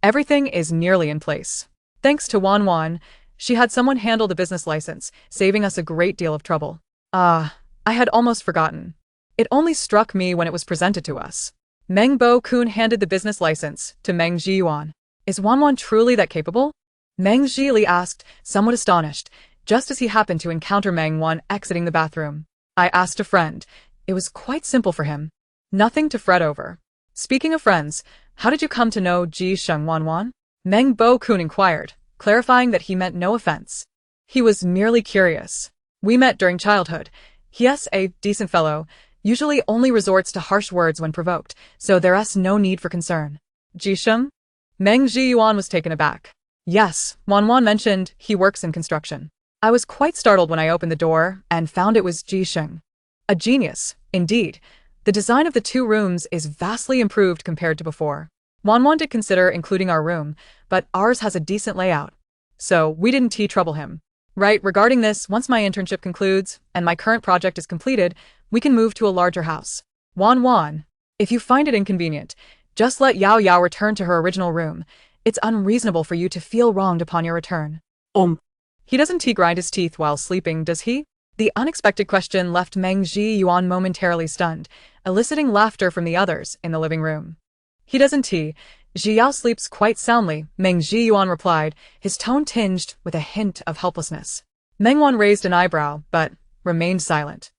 Speaker 1: Everything is nearly in place. Thanks to Wan Wan, she had someone handle the business license, saving us a great deal of trouble. I had almost forgotten. It only struck me when it was presented to us. Meng Bo-kun handed the business license to Meng Zhiyuan. Is Wan Wan truly that capable? Meng Zhili asked, somewhat astonished, just as he happened to encounter Meng Wan exiting the bathroom. I asked a friend. It was quite simple for him. Nothing to fret over. Speaking of friends, how did you come to know Ji Sheng Wan Wan? Meng Bo-kun inquired, clarifying that he meant no offense. He was merely curious. We met during childhood. He's a decent fellow, usually only resorts to harsh words when provoked, so there's no need for concern. Ji Sheng? Meng Zhiyuan was taken aback. Yes, Wan Wan mentioned he works in construction. I was quite startled when I opened the door and found it was Ji Sheng. A genius, indeed. The design of the two rooms is vastly improved compared to before. Wan Wan did consider including our room, but ours has a decent layout. So we didn't trouble him. Right, regarding this, once my internship concludes and my current project is completed, we can move to a larger house. Wan Wan, if you find it inconvenient, just let Yao Yao return to her original room. It's unreasonable for you to feel wronged upon your return. He doesn't grind his teeth while sleeping, does he? The unexpected question left Meng Zhiyuan momentarily stunned, eliciting laughter from the others in the living room. He doesn't Zhiyao sleeps quite soundly, Meng Zhiyuan replied, his tone tinged with a hint of helplessness. Meng Wan raised an eyebrow, but remained silent.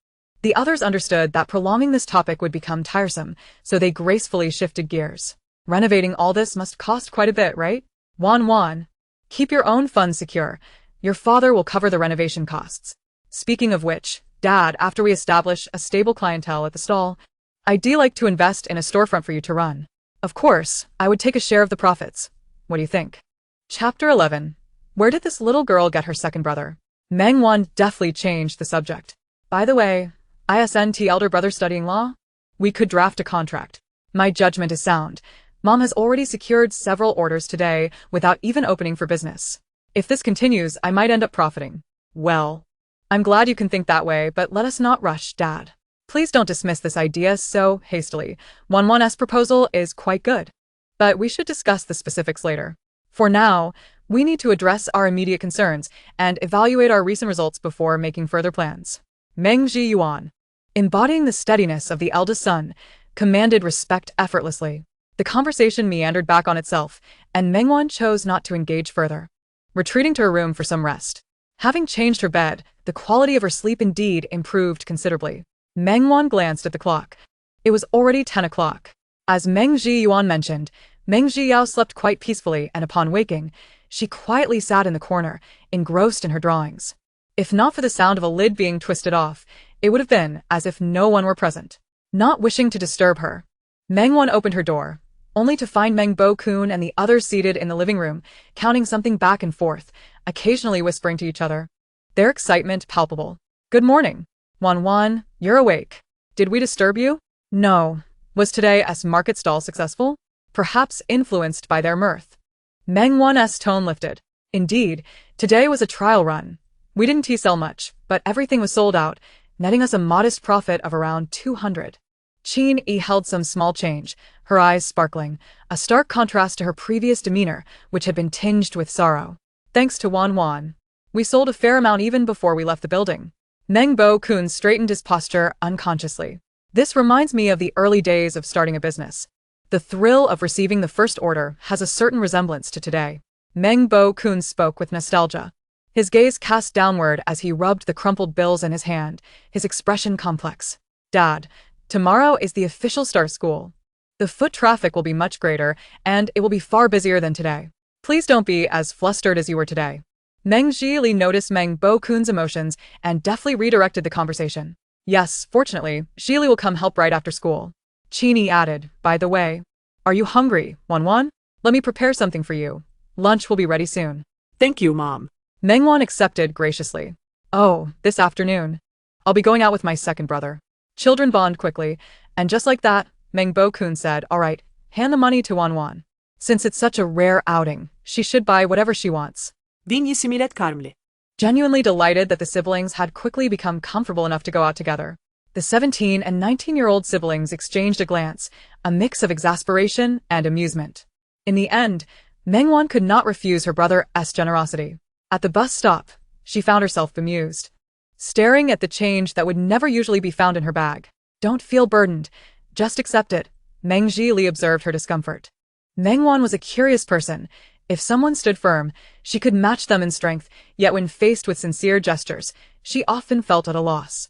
Speaker 1: The others understood that prolonging this topic would become tiresome, so they gracefully shifted gears. Renovating all this must cost quite a bit, right? Wan Wan, keep your own funds secure. Your father will cover the renovation costs. Speaking of which, Dad, after we establish a stable clientele at the stall, I'd like to invest in a storefront for you to run. Of course, I would take a share of the profits. What do you think? Chapter 11. Where did this little girl get her second brother? Meng Wan deftly changed the subject. By the way, isn't elder brother studying law? We could draft a contract. My judgment is sound. Mom has already secured several orders today without even opening for business. If this continues, I might end up profiting. Well, I'm glad you can think that way, but let us not rush, Dad. Please don't dismiss this idea so hastily. Wan Wan's proposal is quite good. But we should discuss the specifics later. For now, we need to address our immediate concerns and evaluate our recent results before making further plans. Meng Yuan, embodying the steadiness of the eldest son, commanded respect effortlessly. The conversation meandered back on itself, and Meng Wan chose not to engage further, retreating to her room for some rest. Having changed her bed, the quality of her sleep indeed improved considerably. Meng Wan glanced at the clock. It was already 10 o'clock. As Meng Yuan mentioned, Meng Yao slept quite peacefully, and upon waking, she quietly sat in the corner, engrossed in her drawings. If not for the sound of a lid being twisted off, it would have been as if no one were present. Not wishing to disturb her, Meng Wan opened her door, only to find Meng Bo-kun and the others seated in the living room, counting something back and forth, occasionally whispering to each other. Their excitement palpable. "Good morning. Wan, you're awake. Did we disturb you?" "No." Was today's market stall successful? Perhaps influenced by their mirth. Meng Wan's tone lifted. "Indeed, today was a trial run. We didn't sell much, but everything was sold out, netting us a modest profit of around 200. Qin Yi held some small change, her eyes sparkling, a stark contrast to her previous demeanor, which had been tinged with sorrow. "Thanks to Wan, we sold a fair amount even before we left the building." Meng Bo-kun straightened his posture unconsciously. "This reminds me of the early days of starting a business. The thrill of receiving the first order has a certain resemblance to today." Meng Bo-kun spoke with nostalgia. His gaze cast downward as he rubbed the crumpled bills in his hand, his expression complex. "Dad, tomorrow is the official start school. The foot traffic will be much greater, and it will be far busier than today. Please don't be as flustered as you were today." Meng Zhili noticed Meng Bo-kun's emotions and deftly redirected the conversation. "Yes, fortunately, Zhili will come help right after school." Qin added, "By the way, are you hungry, Wan? Let me prepare something for you. Lunch will be ready soon."
Speaker 2: Thank you, Mom.
Speaker 1: Meng Wan accepted graciously. "Oh, this afternoon. I'll be going out with my second brother." Children bond quickly, and just like that, Meng Bo-kun said, "All right, hand the money to Wan. Since it's such a rare outing, she should buy whatever she wants."
Speaker 2: Din yisimilet karmli.
Speaker 1: Genuinely delighted that the siblings had quickly become comfortable enough to go out together. The 17 and 19-year-old siblings exchanged a glance, a mix of exasperation and amusement. In the end, Meng Wan could not refuse her brother's generosity. At the bus stop, she found herself bemused, staring at the change that would never usually be found in her bag. "Don't feel burdened, just accept it," Meng Zhili observed her discomfort. Meng Wan was a curious person. If someone stood firm, she could match them in strength, yet when faced with sincere gestures, she often felt at a loss.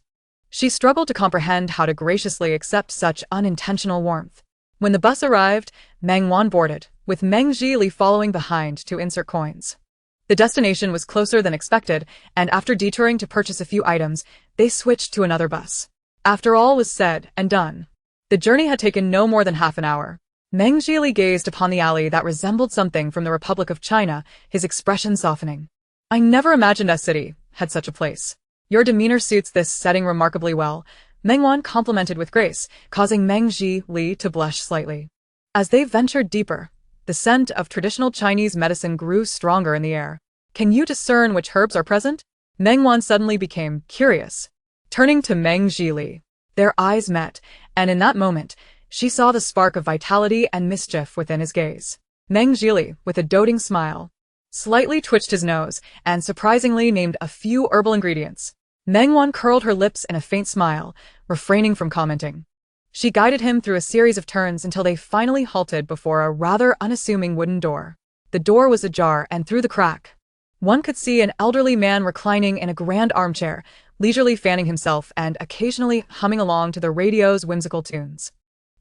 Speaker 1: She struggled to comprehend how to graciously accept such unintentional warmth. When the bus arrived, Meng Wan boarded, with Meng Zhili following behind to insert coins. The destination was closer than expected, and after detouring to purchase a few items, they switched to another bus. After all was said and done, the journey had taken no more than half an hour. Meng Zhili gazed upon the alley that resembled something from the Republic of China, his expression softening. "I never imagined a city had such a place. Your demeanor suits this setting remarkably well," Meng Wan complimented with grace, causing Meng Zhili to blush slightly. As they ventured deeper, the scent of traditional Chinese medicine grew stronger in the air. "Can you discern which herbs are present?" Meng Wan suddenly became curious. Turning to Meng Zhili, their eyes met, and in that moment, she saw the spark of vitality and mischief within his gaze. Meng Zhili, with a doting smile, slightly twitched his nose and surprisingly named a few herbal ingredients. Meng Wan curled her lips in a faint smile, refraining from commenting. She guided him through a series of turns until they finally halted before a rather unassuming wooden door. The door was ajar, and through the crack, one could see an elderly man reclining in a grand armchair, leisurely fanning himself and occasionally humming along to the radio's whimsical tunes.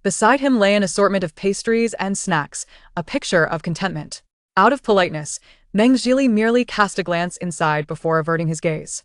Speaker 1: Beside him lay an assortment of pastries and snacks, a picture of contentment. Out of politeness, Meng Zhili merely cast a glance inside before averting his gaze,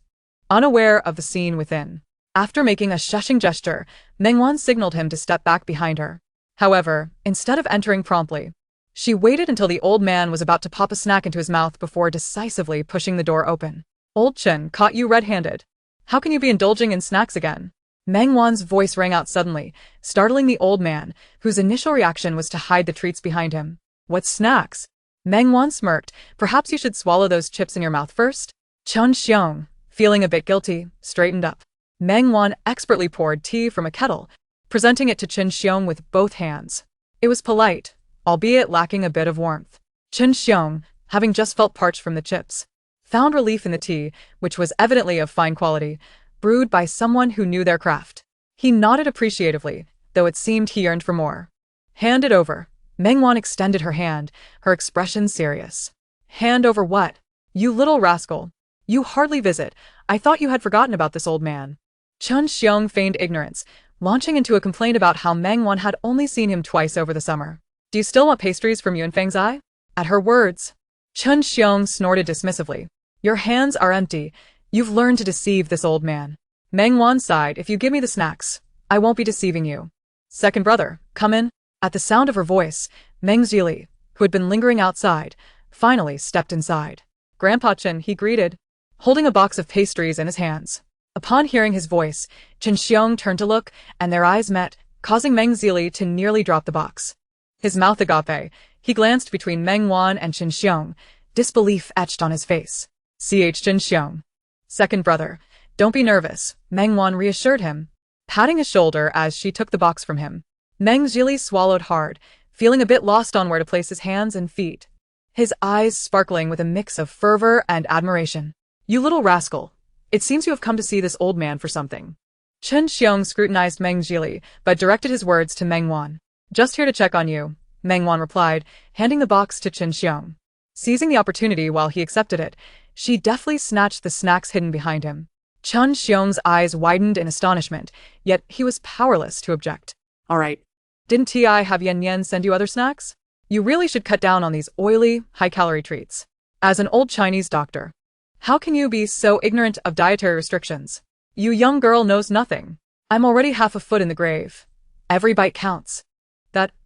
Speaker 1: unaware of the scene within. After making a shushing gesture, Meng Wan signaled him to step back behind her. However, instead of entering promptly, she waited until the old man was about to pop a snack into his mouth before decisively pushing the door open. "Old Chen caught you red-handed. How can you be indulging in snacks again?" Meng Wan's voice rang out suddenly, startling the old man, whose initial reaction was to hide the treats behind him. "What snacks?" Meng Wan smirked. "Perhaps you should swallow those chips in your mouth first?" Chen Xiong, feeling a bit guilty, straightened up. Meng Wan expertly poured tea from a kettle, presenting it to Chen Xiong with both hands. It was polite, albeit lacking a bit of warmth. Chen Xiong, having just felt parched from the chips. Found relief in the tea, which was evidently of fine quality, brewed by someone who knew their craft. He nodded appreciatively, though it seemed he yearned for more. Hand it over. Meng Wan extended her hand, her expression serious. Hand over what? You little rascal. You hardly visit. I thought you had forgotten about this old man. Chun Xiong feigned ignorance, launching into a complaint about how Meng Wan had only seen him twice over the summer. Do you still want pastries from Yunfeng's eye? At her words, Chun Xiong snorted dismissively. Your hands are empty. You've learned to deceive this old man. Meng Wan sighed. If you give me the snacks, I won't be deceiving you. Second brother, come in. At the sound of her voice, Meng Zili, who had been lingering outside, finally stepped inside. Grandpa Chen, he greeted, holding a box of pastries in his hands. Upon hearing his voice, Chen Xiong turned to look, and their eyes met, causing Meng Zili to nearly drop the box. His mouth agape, he glanced between Meng Wan and Chen Xiong, disbelief etched on his face. Ch Chen Xiong. Second brother, don't be nervous, Meng Wan reassured him, patting his shoulder as she took the box from him. Meng Zili swallowed hard, feeling a bit lost on where to place his hands and feet, his eyes sparkling with a mix of fervor and admiration. You little rascal. It seems you have come to see this old man for something. Chen Xiong scrutinized Meng Zili, but directed his words to Meng Wan. Just here to check on you, Meng Wan replied, handing the box to Chen Xiong. Seizing the opportunity while he accepted it, she deftly snatched the snacks hidden behind him. Chen Xiong's eyes widened in astonishment, yet he was powerless to object.
Speaker 2: All right.
Speaker 1: Didn't T.I. have Yen Yen send you other snacks? You really should cut down on these oily, high-calorie treats. As an old Chinese doctor, how can you be so ignorant of dietary restrictions? You young girl knows nothing. I'm already half a foot in the grave. Every bite counts.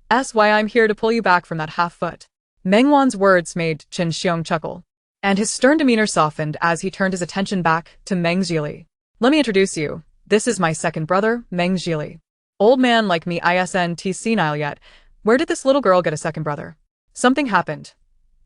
Speaker 1: That's why I'm here to pull you back from that half foot. Meng Wan's words made Chen Xiong chuckle, and his stern demeanor softened as he turned his attention back to Meng Zili. Let me introduce you. This is my second brother, Meng Zili. Old man like me isn't senile yet. Where did this little girl get a second brother? Something happened.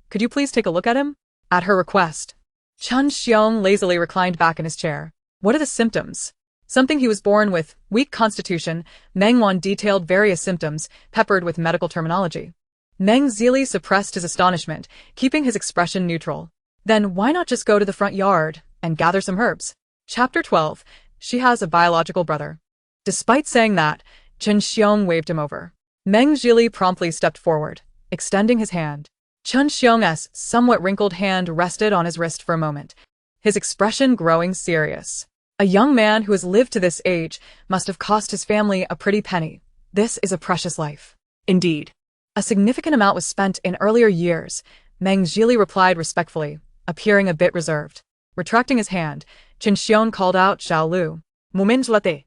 Speaker 1: Could you please take a look at him? At her request, Chun Xiong lazily reclined back in his chair. What are the symptoms? Something he was born with, weak constitution. Meng Wan detailed various symptoms, peppered with medical terminology. Meng Zili suppressed his astonishment, keeping his expression neutral. Then why not just go to the front yard and gather some herbs? Chapter 12. She has a biological brother. Despite saying that, Chen Xiong waved him over. Meng Zili promptly stepped forward, extending his hand. Chen Xiong's somewhat wrinkled hand rested on his wrist for a moment, his expression growing serious. A young man who has lived to this age must have cost his family a pretty penny. This is a precious life.
Speaker 2: Indeed.
Speaker 1: A significant amount was spent in earlier years, Meng Zili replied respectfully, appearing a bit reserved. Retracting his hand, Chen Xiong called out Xiao Lu. Moment latte.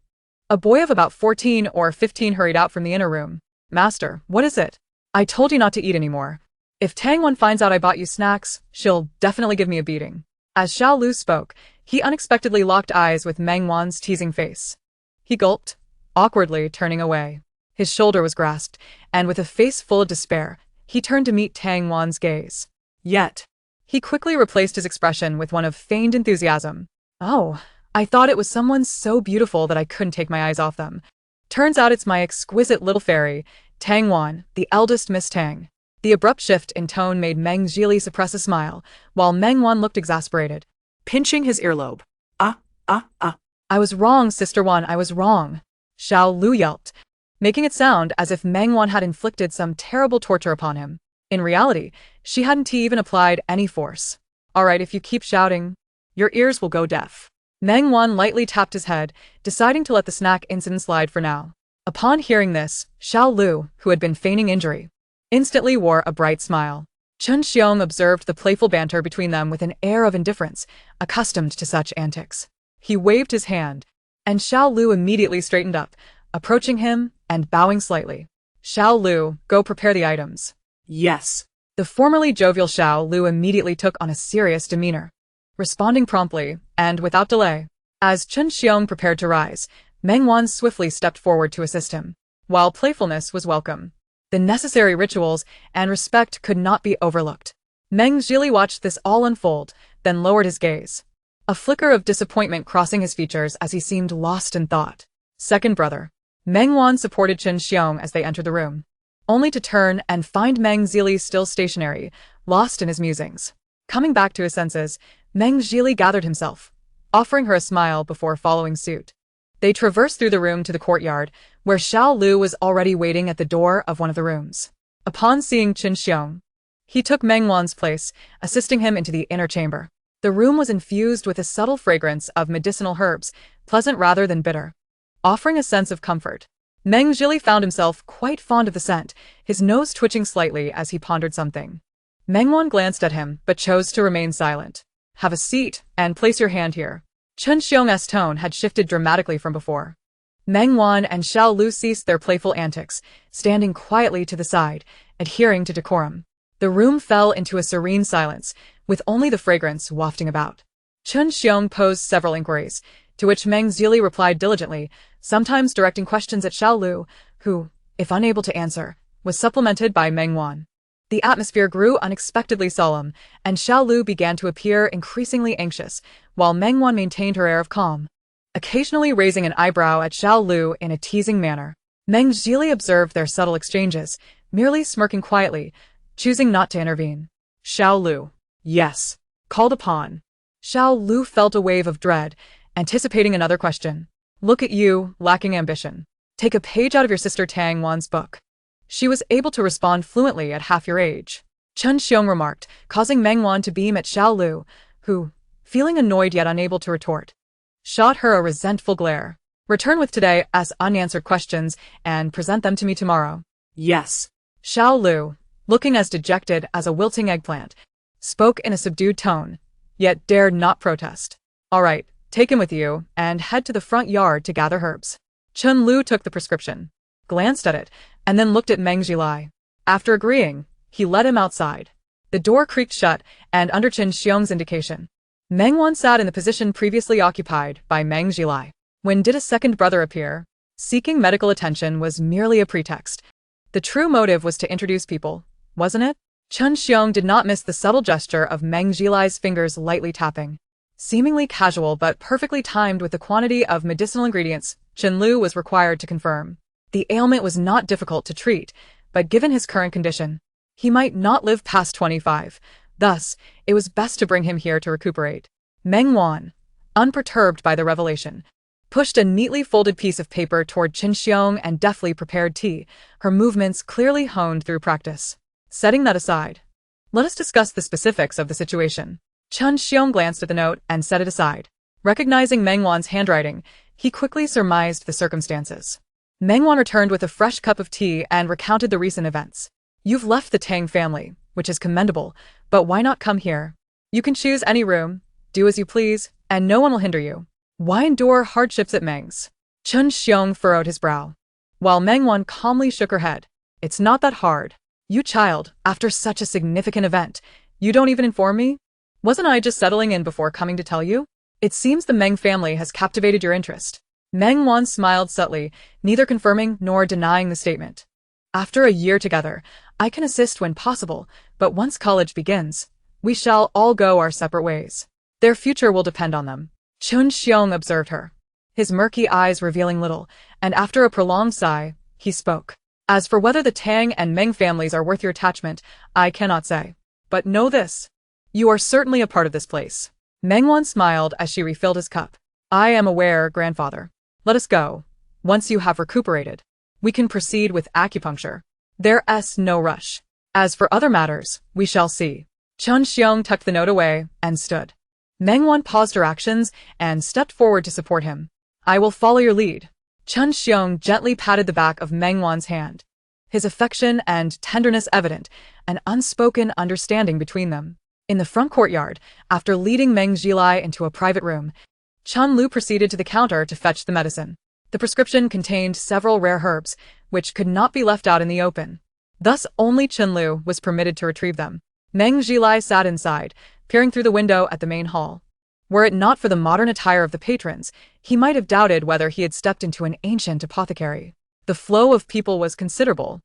Speaker 1: A boy of about 14 or 15 hurried out from the inner room. Master, what is it? I told you not to eat anymore. If Tang Wan finds out I bought you snacks, she'll definitely give me a beating. As Xiao Lu spoke, he unexpectedly locked eyes with Meng Wan's teasing face. He gulped, awkwardly turning away. His shoulder was grasped, and with a face full of despair, he turned to meet Tang Wan's gaze. Yet, he quickly replaced his expression with one of feigned enthusiasm. Oh, I thought it was someone so beautiful that I couldn't take my eyes off them. Turns out it's my exquisite little fairy, Tang Wan, the eldest Miss Tang. The abrupt shift in tone made Meng Zili suppress a smile, while Meng Wan looked exasperated.
Speaker 2: Pinching his earlobe.
Speaker 1: I was wrong, Sister Wan, I was wrong. Xiao Lu yelped, making it sound as if Meng Wan had inflicted some terrible torture upon him. In reality, she hadn't even applied any force. All right, if you keep shouting, your ears will go deaf. Meng Wan lightly tapped his head, deciding to let the snack incident slide for now. Upon hearing this, Xiao Lu, who had been feigning injury, instantly wore a bright smile. Chen Xiong observed the playful banter between them with an air of indifference, accustomed to such antics. He waved his hand, and Xiao Lu immediately straightened up, approaching him and bowing slightly. Xiao Lu, go prepare the items.
Speaker 2: Yes.
Speaker 1: The formerly jovial Xiao Lu immediately took on a serious demeanor, responding promptly and without delay. As Chen Xiong prepared to rise, Meng Wan swiftly stepped forward to assist him. While playfulness was welcome, the necessary rituals and respect could not be overlooked. Meng Zili watched this all unfold, then lowered his gaze, a flicker of disappointment crossing his features as he seemed lost in thought. Second brother. Meng Wan supported Chen Xiong as they entered the room. only to turn and find Meng Zili still stationary, lost in his musings. Coming back to his senses, Meng Zili gathered himself, offering her a smile before following suit. They traversed through the room to the courtyard, where Xiao Lu was already waiting at the door of one of the rooms. Upon seeing Qin Xiong, he took Meng Wan's place, assisting him into the inner chamber. The room was infused with a subtle fragrance of medicinal herbs, pleasant rather than bitter, offering a sense of comfort. Meng Zili found himself quite fond of the scent, his nose twitching slightly as he pondered something. Meng Wan glanced at him but chose to remain silent. "Have a seat, and place your hand here." Qin Xiong's tone had shifted dramatically from before. Meng Wan and Xiao Lu ceased their playful antics, standing quietly to the side, adhering to decorum. The room fell into a serene silence, with only the fragrance wafting about. Qin Xiong posed several inquiries, to which Meng Zili replied diligently, sometimes directing questions at Xiao Lu, who, if unable to answer, was supplemented by Meng Wan. The atmosphere grew unexpectedly solemn, and Xiao Lu began to appear increasingly anxious, while Meng Wan maintained her air of calm, occasionally raising an eyebrow at Xiao Lu in a teasing manner. Meng Zili observed their subtle exchanges, merely smirking quietly, choosing not to intervene. "Xiao Lu." "Yes." Called upon. Xiao Lu felt a wave of dread, anticipating another question. "Look at you, lacking ambition. Take a page out of your sister Tang Wan's book. She was able to respond fluently at half your age." Qin Xiong remarked, causing Meng Wan to beam at Xiao Lu, who, feeling annoyed yet unable to retort, shot her a resentful glare. "Return with today's unanswered questions and present them to me tomorrow."
Speaker 2: Yes.
Speaker 1: Xiao Lu, looking as dejected as a wilting eggplant, spoke in a subdued tone, yet dared not protest. "All right, take him with you, and head to the front yard to gather herbs." Qin Lu took the prescription, glanced at it, and then looked at Meng Zili. After agreeing, he led him outside. The door creaked shut, and under Qin Xiong's indication, Meng Wan sat in the position previously occupied by Meng Zili. When did a second brother appear? Seeking medical attention was merely a pretext. The true motive was to introduce people, wasn't it? Qin Xiong did not miss the subtle gesture of Meng Zili's fingers lightly tapping. Seemingly casual but perfectly timed with the quantity of medicinal ingredients Qin Lu was required to confirm. The ailment was not difficult to treat, but given his current condition, he might not live past 25. Thus, it was best to bring him here to recuperate. Meng Wan, unperturbed by the revelation, pushed a neatly folded piece of paper toward Qin Xiong and deftly prepared tea, her movements clearly honed through practice. Setting that aside, let us discuss the specifics of the situation. Qin Xiong glanced at the note and set it aside. Recognizing Meng Wan's handwriting, he quickly surmised the circumstances. Meng Wan returned with a fresh cup of tea and recounted the recent events. "You've left the Tang family, which is commendable, but why not come here? You can choose any room, do as you please, and no one will hinder you. Why endure hardships at Meng's?" Qin Xiong furrowed his brow, while Meng Wan calmly shook her head. "It's not that hard. You child, after such a significant event, you don't even inform me? Wasn't I just settling in before coming to tell you? It seems the Meng family has captivated your interest." Meng Wan smiled subtly, neither confirming nor denying the statement. "After a year together, I can assist when possible, but once college begins, we shall all go our separate ways. Their future will depend on them." Qin Xiong observed her, his murky eyes revealing little, and after a prolonged sigh, he spoke. "As for whether the Tang and Meng families are worth your attachment, I cannot say. But know this. You are certainly a part of this place." Meng Wan smiled as she refilled his cup. "I am aware, grandfather. Let us go. Once you have recuperated, we can proceed with acupuncture. There's no rush. As for other matters, we shall see." Qin Xiong tucked the note away and stood. Meng Wan paused her actions and stepped forward to support him. "I will follow your lead." Qin Xiong gently patted the back of Meng Wan's hand, his affection and tenderness evident, an unspoken understanding between them. In the front courtyard, after leading Meng Zili into a private room, Qin Lu proceeded to the counter to fetch the medicine. The prescription contained several rare herbs, which could not be left out in the open. Thus only Qin Lu was permitted to retrieve them. Meng Zili sat inside, peering through the window at the main hall. Were it not for the modern attire of the patrons, he might have doubted whether he had stepped into an ancient apothecary. The flow of people was considerable.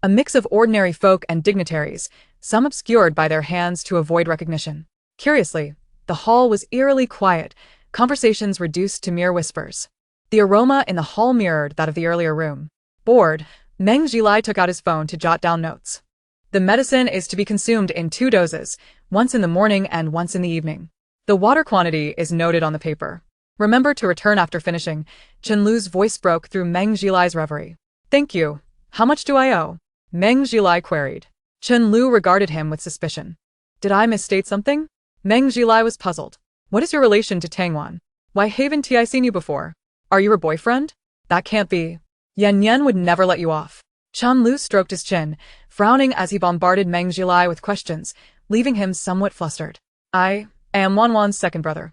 Speaker 1: A mix of ordinary folk and dignitaries, some obscured by their hands to avoid recognition. Curiously, the hall was eerily quiet, conversations reduced to mere whispers. The aroma in the hall mirrored that of the earlier room. Bored, Meng Jilai took out his phone to jot down notes. The medicine is to be consumed in 2 doses, once in the morning and once in the evening. The water quantity is noted on the paper. Remember to return after finishing. Chenlu's voice broke through Meng Jilai's reverie. Thank you. How much do I owe? Meng Jilai queried. Chenlu regarded him with suspicion. Did I misstate something? Meng Jilai was puzzled. What is your relation to Tang Wan? Why haven't I seen you before? Are you her boyfriend? That can't be. Yan would never let you off. Chenlu stroked his chin, frowning as he bombarded Meng Jilai with questions, leaving him somewhat flustered. I am Wan's second brother.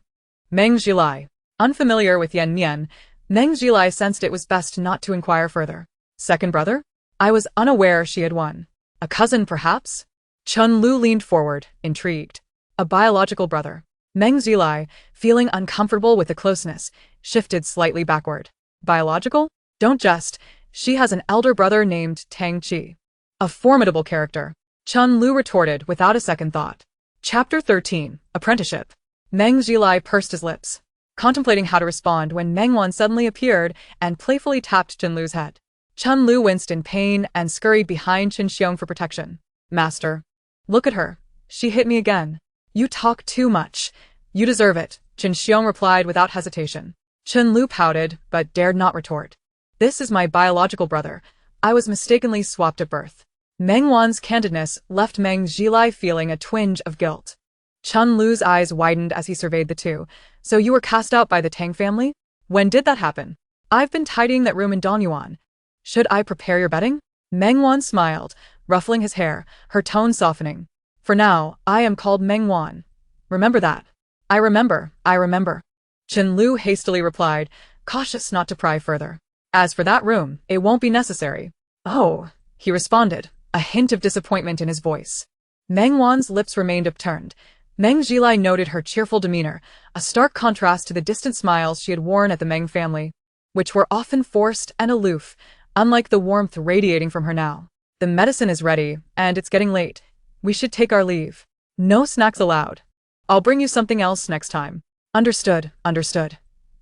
Speaker 1: Meng Jilai. Unfamiliar with Yan, Meng Jilai sensed it was best not to inquire further. Second brother? I was unaware she had one. A cousin, perhaps? Chenlu leaned forward, intrigued. A biological brother. Meng Jilai, feeling uncomfortable with the closeness, shifted slightly backward. Biological? Don't jest. She has an elder brother named Tang. A formidable character. Chenlu retorted without a second thought. Chapter 13. Apprenticeship. Meng Jilai pursed his lips, contemplating how to respond when Meng Wan suddenly appeared and playfully tapped Chenlu's head. Chenlu winced in pain and scurried behind Qin Xiong for protection. Master. Look at her. She hit me again. You talk too much. You deserve it, Qin Xiong replied without hesitation. Chenlu pouted, but dared not retort. This is my biological brother. I was mistakenly swapped at birth. Meng Wan's candidness left Meng Jilai feeling a twinge of guilt. Chenlu's eyes widened as he surveyed the two. So you were cast out by the Tang family? When did that happen? I've been tidying that room in Donyuan. Should I prepare your bedding? Meng Wan smiled, ruffling his hair, her tone softening. For now, I am called Meng Wan. Remember that. I remember. Chenlu hastily replied, cautious not to pry further. As for that room, it won't be necessary. Oh, he responded, a hint of disappointment in his voice. Meng Wan's lips remained upturned. Meng Jilai noted her cheerful demeanor, a stark contrast to the distant smiles she had worn at the Meng family, which were often forced and aloof, unlike the warmth radiating from her now. The medicine is ready, and it's getting late. We should take our leave. No snacks allowed. I'll bring you something else next time. Understood.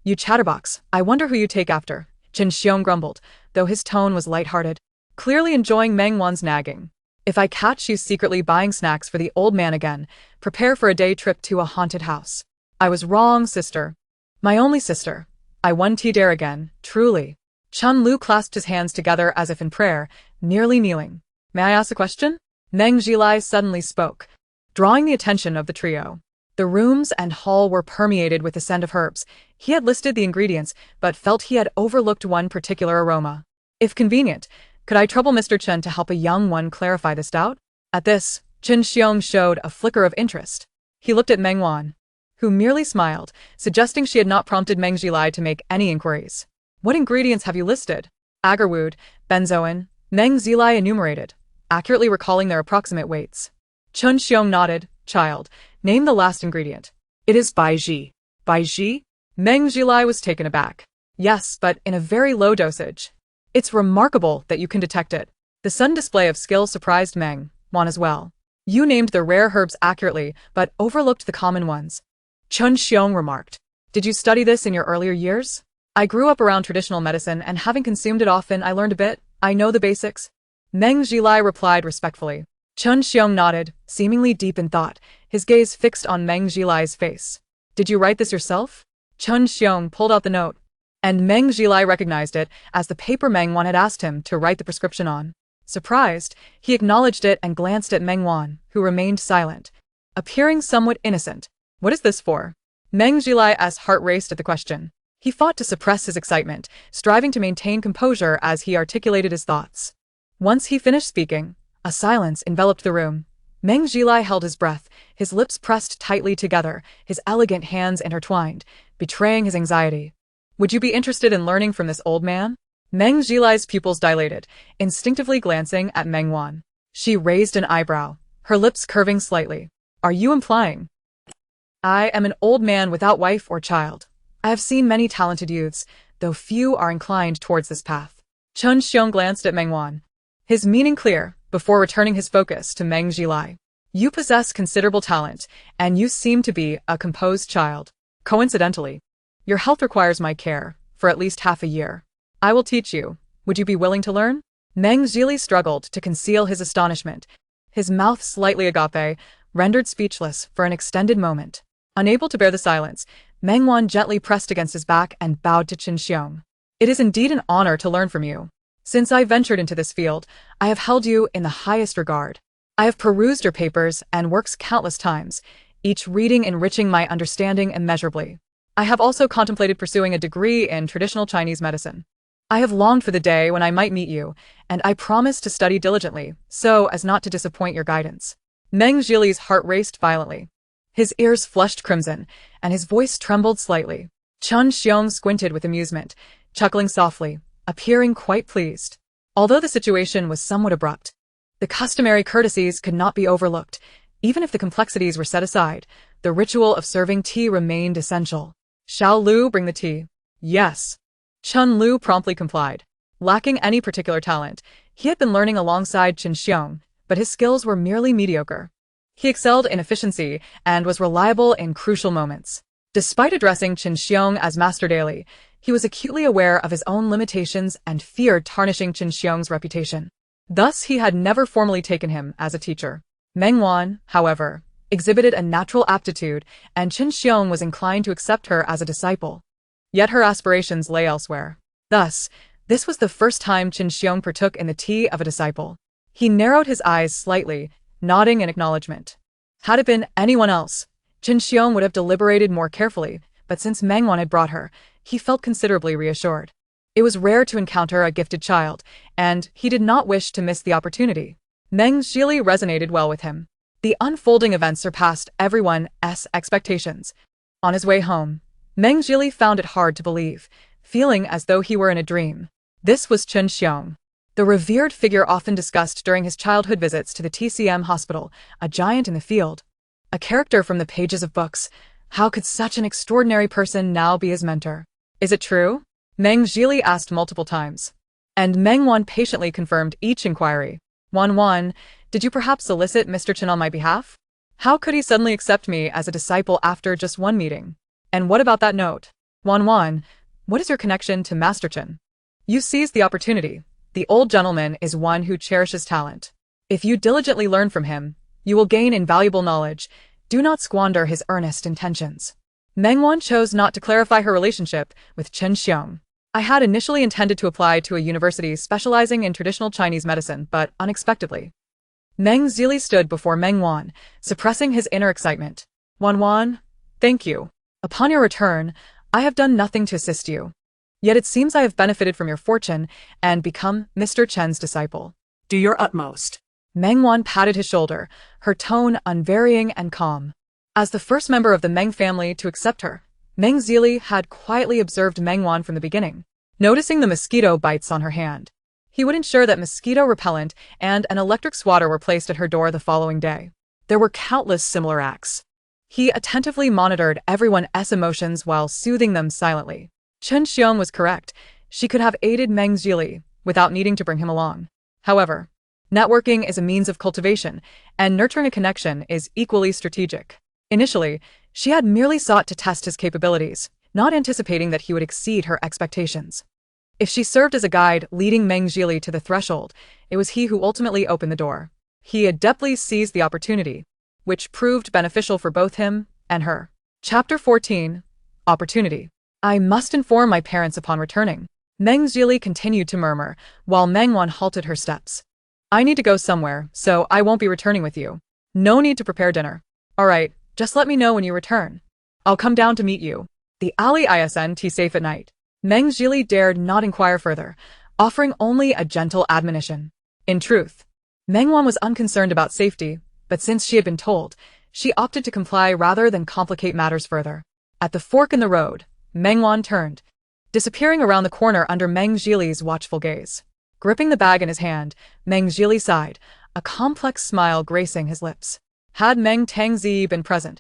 Speaker 1: You chatterbox, I wonder who you take after. Qin Xiong grumbled, though his tone was light-hearted, clearly enjoying Meng Wan's nagging. If I catch you secretly buying snacks for the old man again, prepare for a day trip to a haunted house. I was wrong, sister. My only sister. I won't dare again, truly. Chenlu clasped his hands together as if in prayer, nearly kneeling. May I ask a question? Meng Jilai suddenly spoke, drawing the attention of the trio. The rooms and hall were permeated with the scent of herbs. He had listed the ingredients, but felt he had overlooked one particular aroma. If convenient, could I trouble Mr. Chen to help a young one clarify this doubt? At this, Qin Xiong showed a flicker of interest. He looked at Meng Wan, who merely smiled, suggesting she had not prompted Meng Jilai to make any inquiries. What ingredients have you listed? Agarwood, benzoin, Meng Jilai enumerated, accurately recalling their approximate weights. Qin Xiong nodded. Child, name the last ingredient. It is Baiji. Baiji? Meng Jilai was taken aback. Yes, but in a very low dosage. It's remarkable that you can detect it. The sudden display of skill surprised Meng Wan as well. You named the rare herbs accurately, but overlooked the common ones. Qin Xiong remarked. Did you study this in your earlier years? I grew up around traditional medicine, and having consumed it often, I learned a bit. I know the basics. Meng Jilai replied respectfully. Qin Xiong nodded, seemingly deep in thought, his gaze fixed on Meng Jilai's face. Did you write this yourself? Qin Xiong pulled out the note, and Meng Jilai recognized it as the paper Meng Wan had asked him to write the prescription on. Surprised, he acknowledged it and glanced at Meng Wan, who remained silent, appearing somewhat innocent. What is this for? Meng Jilai's heart raced at the question. He fought to suppress his excitement, striving to maintain composure as he articulated his thoughts. Once he finished speaking, a silence enveloped the room. Meng Jilai held his breath, his lips pressed tightly together, his elegant hands intertwined, betraying his anxiety. Would you be interested in learning from this old man? Meng Jilai's pupils dilated, instinctively glancing at Meng Wan. She raised an eyebrow, her lips curving slightly. Are you implying? I am an old man without wife or child. I have seen many talented youths, though few are inclined towards this path. Qin Xiong glanced at Meng Wan, his meaning clear, before returning his focus to Meng Jilai. You possess considerable talent, and you seem to be a composed child. Coincidentally, your health requires my care, for at least half a year. I will teach you. Would you be willing to learn? Meng Zhili struggled to conceal his astonishment, his mouth slightly agape, rendered speechless for an extended moment. Unable to bear the silence, Meng Wan gently pressed against his back and bowed to Qin Xiong. It is indeed an honor to learn from you. Since I ventured into this field, I have held you in the highest regard. I have perused your papers and works countless times, each reading enriching my understanding immeasurably. I have also contemplated pursuing a degree in traditional Chinese medicine. I have longed for the day when I might meet you, and I promise to study diligently, so as not to disappoint your guidance. Meng Zhili's heart raced violently. His ears flushed crimson, and his voice trembled slightly. Qin Xiong squinted with amusement, chuckling softly, appearing quite pleased. Although the situation was somewhat abrupt, the customary courtesies could not be overlooked. Even if the complexities were set aside, the ritual of serving tea remained essential. Shall Lu bring the tea? Yes. Chun Lu promptly complied. Lacking any particular talent, he had been learning alongside Qin Xiong, but his skills were merely mediocre. He excelled in efficiency and was reliable in crucial moments. Despite addressing Qin Xiong as master daily, he was acutely aware of his own limitations and feared tarnishing Qin Xiong's reputation. Thus, he had never formally taken him as a teacher. Meng Wan, however, exhibited a natural aptitude, and Qin Xiong was inclined to accept her as a disciple. Yet her aspirations lay elsewhere. Thus, this was the first time Qin Xiong partook in the tea of a disciple. He narrowed his eyes slightly, nodding in acknowledgement. Had it been anyone else, Qin Xiong would have deliberated more carefully, but since Meng Wan had brought her, he felt considerably reassured. It was rare to encounter a gifted child, and he did not wish to miss the opportunity. Meng Zhili resonated well with him. The unfolding events surpassed everyone's expectations. On his way home, Meng Zhili found it hard to believe, feeling as though he were in a dream. This was Qin Xiong, the revered figure often discussed during his childhood visits to the TCM hospital, a giant in the field. A character from the pages of books. How could such an extraordinary person now be his mentor? Is it true? Meng Zhili asked multiple times. And Meng Wan patiently confirmed each inquiry. Wan, did you perhaps solicit Mr. Qin on my behalf? How could he suddenly accept me as a disciple after just one meeting? And what about that note? Wan, what is your connection to Master Qin? You seized the opportunity. The old gentleman is one who cherishes talent. If you diligently learn from him, you will gain invaluable knowledge. Do not squander his earnest intentions. Meng Wan chose not to clarify her relationship with Qin Xiong. I had initially intended to apply to a university specializing in traditional Chinese medicine, but unexpectedly. Meng Zhili stood before Meng Wan, suppressing his inner excitement. Wan, thank you. Upon your return, I have done nothing to assist you. Yet it seems I have benefited from your fortune and become Mr. Chen's disciple.
Speaker 2: Do your utmost.
Speaker 1: Meng Wan patted his shoulder, her tone unvarying and calm. As the first member of the Meng family to accept her, Meng Zhili had quietly observed Meng Wan from the beginning, noticing the mosquito bites on her hand. He would ensure that mosquito repellent and an electric swatter were placed at her door the following day. There were countless similar acts. He attentively monitored everyone's emotions while soothing them silently. Qin Xiong was correct. She could have aided Meng Zhili without needing to bring him along. However, networking is a means of cultivation, and nurturing a connection is equally strategic. Initially, she had merely sought to test his capabilities, not anticipating that he would exceed her expectations. If she served as a guide leading Meng Zhili to the threshold, it was he who ultimately opened the door. He adeptly seized the opportunity, which proved beneficial for both him and her. Chapter 14. Opportunity. I must inform my parents upon returning. Meng Zhili continued to murmur, while Meng Wan halted her steps. I need to go somewhere, so I won't be returning with you. No need to prepare dinner. All right, just let me know when you return. I'll come down to meet you. The alley isn't safe at night. Meng Zhili dared not inquire further, offering only a gentle admonition. In truth, Meng Wan was unconcerned about safety, but since she had been told, she opted to comply rather than complicate matters further. At the fork in the road, Meng Wan turned, disappearing around the corner under Meng Zhili's watchful gaze. Gripping the bag in his hand, Meng Zhili sighed, a complex smile gracing his lips. Had Meng Tangzi been present,